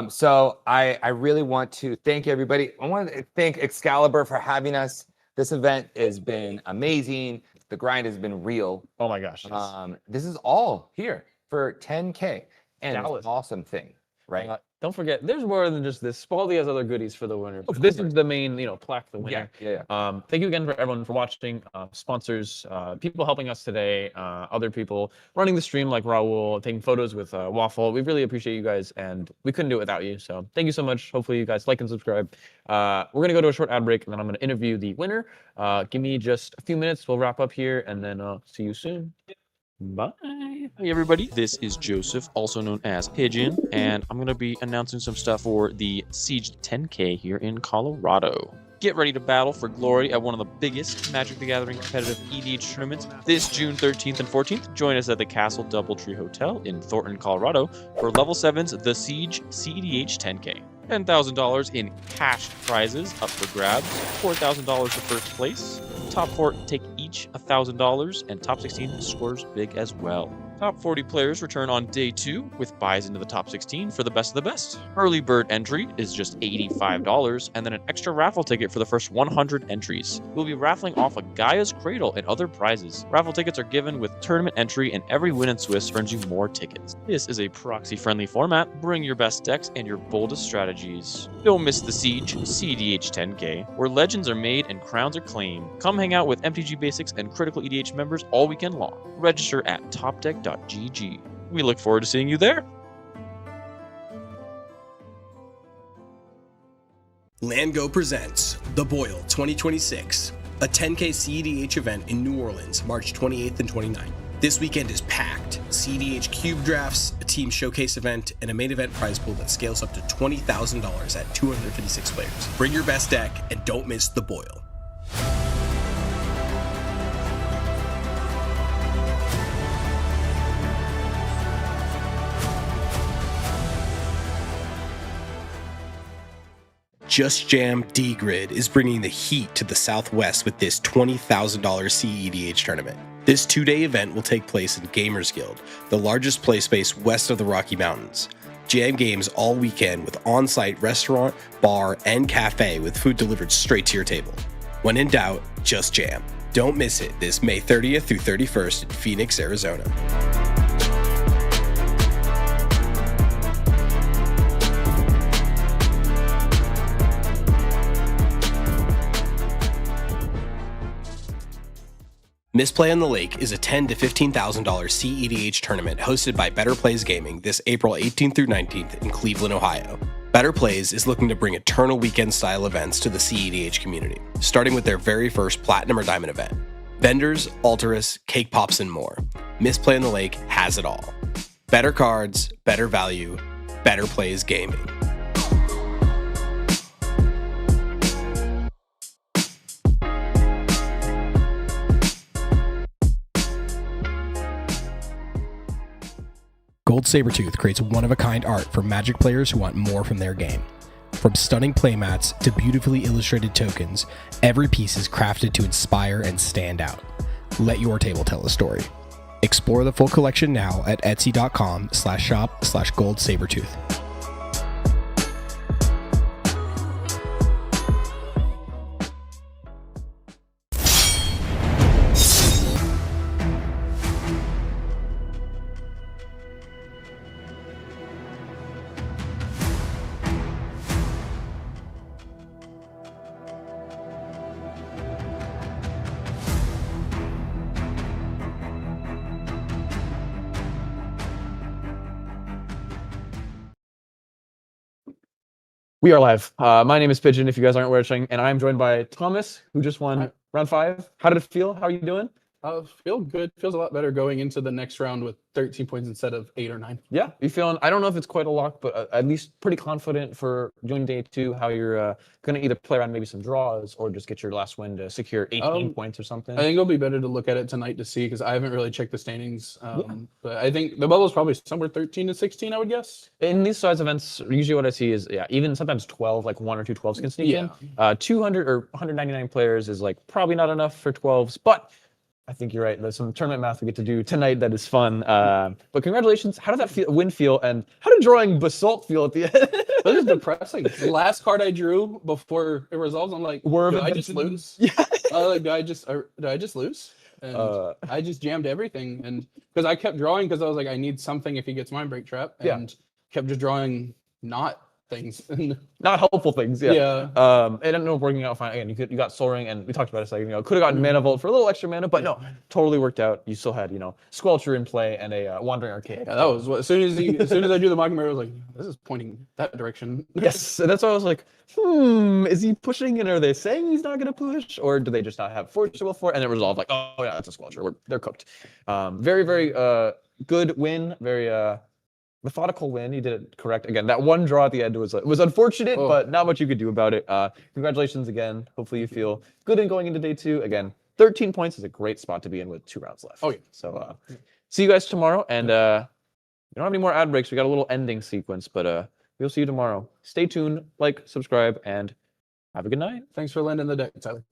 So I really want to thank everybody. I want to thank Excalibur for having us. This event has been amazing. The grind has been real. Oh my gosh. Yes. This is all here for 10K. And it's Dallas. an awesome thing, right? Don't forget, there's more than just this. Spaldi has other goodies for the winner. This is the main, plaque for the winner. Yeah. Thank you again for everyone for watching. Sponsors, people helping us today, other people running the stream like Raul, taking photos with Waffle. We really appreciate you guys, and we couldn't do it without you. So thank you so much. Hopefully you guys like and subscribe. We're gonna go to a short ad break, and then I'm gonna interview the winner. Give me just a few minutes. We'll wrap up here, and then see you soon. Bye. Hey everybody, this is Joseph, also known as Pigeon, and I'm going to be announcing some stuff for the Siege 10K here in Colorado. Get ready to battle for glory at one of the biggest Magic the Gathering competitive EDH tournaments this June 13th and 14th. Join us at the Castle Doubletree Hotel in Thornton, Colorado for Level 7's The Siege cEDH 10K. $10,000 in cash prizes up for grabs, $4,000 for first place. Top 4 take each $1,000, and top 16 scores big as well. Top 40 players return on day 2 with buys into the top 16 for the best of the best. Early bird entry is just $85, and then an extra raffle ticket for the first 100 entries. We'll be raffling off a Gaia's Cradle and other prizes. Raffle tickets are given with tournament entry, and every win in Swiss earns you more tickets. This is a proxy-friendly format. Bring your best decks and your boldest strategies. Don't miss the Siege cEDH 10K, where legends are made and crowns are claimed. Come hang out with MTG Basics and Critical EDH members all weekend long. Register at topdeck.gg. We look forward to seeing you there. LandGo presents The Boil 2026, a 10K cEDH event in New Orleans, March 28th and 29th. This weekend is packed. cEDH cube drafts, a team showcase event, and a main event prize pool that scales up to $20,000 at 256 players. Bring your best deck and don't miss The Boil. Just Jam D-Grid is bringing the heat to the Southwest with this $20,000 cEDH tournament. This 2-day event will take place in Gamers Guild, the largest play space west of the Rocky Mountains. Jam games all weekend with on-site restaurant, bar, and cafe with food delivered straight to your table. When in doubt, just jam. Don't miss it this May 30th through 31st in Phoenix, Arizona. Misplay on the Lake is a $10,000 to $15,000 cEDH tournament hosted by Better Plays Gaming this April 18th through 19th in Cleveland, Ohio. Better Plays is looking to bring eternal weekend-style events to the cEDH community, starting with their very first Platinum or Diamond event. Vendors, Alterus, cake pops, and more. Misplay on the Lake has it all. Better cards, better value, Better Plays Gaming. Gold Sabertooth creates one-of-a-kind art for Magic players who want more from their game. From stunning playmats to beautifully illustrated tokens, every piece is crafted to inspire and stand out. Let your table tell a story. Explore the full collection now at etsy.com/shop/goldsabertooth. We are live. My name is Pigeon, if you guys aren't watching, and I'm joined by Thomas, who just won round 5. How did it feel? How are you doing? Feel good. Feels a lot better going into the next round with 13 points instead of 8 or 9. Yeah, you feeling? I don't know if it's quite a lock, but at least pretty confident for joining day 2. How you're going to either play around maybe some draws or just get your last win to secure 18 points or something. I think it'll be better to look at it tonight to see because I haven't really checked the standings. But I think the bubble is probably somewhere 13 to 16, I would guess. In these size events, usually what I see is even sometimes 12, like 1 or 2 12s can sneak in. 200 or 199 players is like probably not enough for 12s, but I think you're right. There's some tournament math we get to do tonight that is fun. But congratulations. How did that win feel? And how did drawing Basalt feel at the end? That is depressing. The last card I drew before it resolves, I'm like, did I just lose? Yeah. Did I just lose? And I just jammed everything. And because I kept drawing because I was like, I need something if he gets Mind Break Trap. And kept just drawing not things. Not helpful things, yeah. It ended up working out fine. Again, you got Soul Ring, and we talked about it a second ago. Could have gotten Mana Vault for a little extra mana, but no, totally worked out. You still had, Squelcher in play and a Wandering Archaic. Yeah, that was what, as soon as I drew the Mockingbird, I was like, this is pointing that direction. Yes, and that's why I was like, is he pushing and are they saying he's not going to push? Or do they just not have Force Will for it? And it resolved like, oh yeah, that's a Squelcher. They're cooked. Very, very good win. Very methodical win. You did it correct. Again, that one draw at the end was unfortunate, but not much you could do about it. Congratulations again. Hopefully you feel good in going into day 2. Again, 13 points is a great spot to be in with 2 rounds left. Oh yeah. So see you guys tomorrow. And we don't have any more ad breaks. We got a little ending sequence, but We'll see you tomorrow. Stay tuned, like, subscribe, and have a good night. Thanks for lending the deck, Tyler.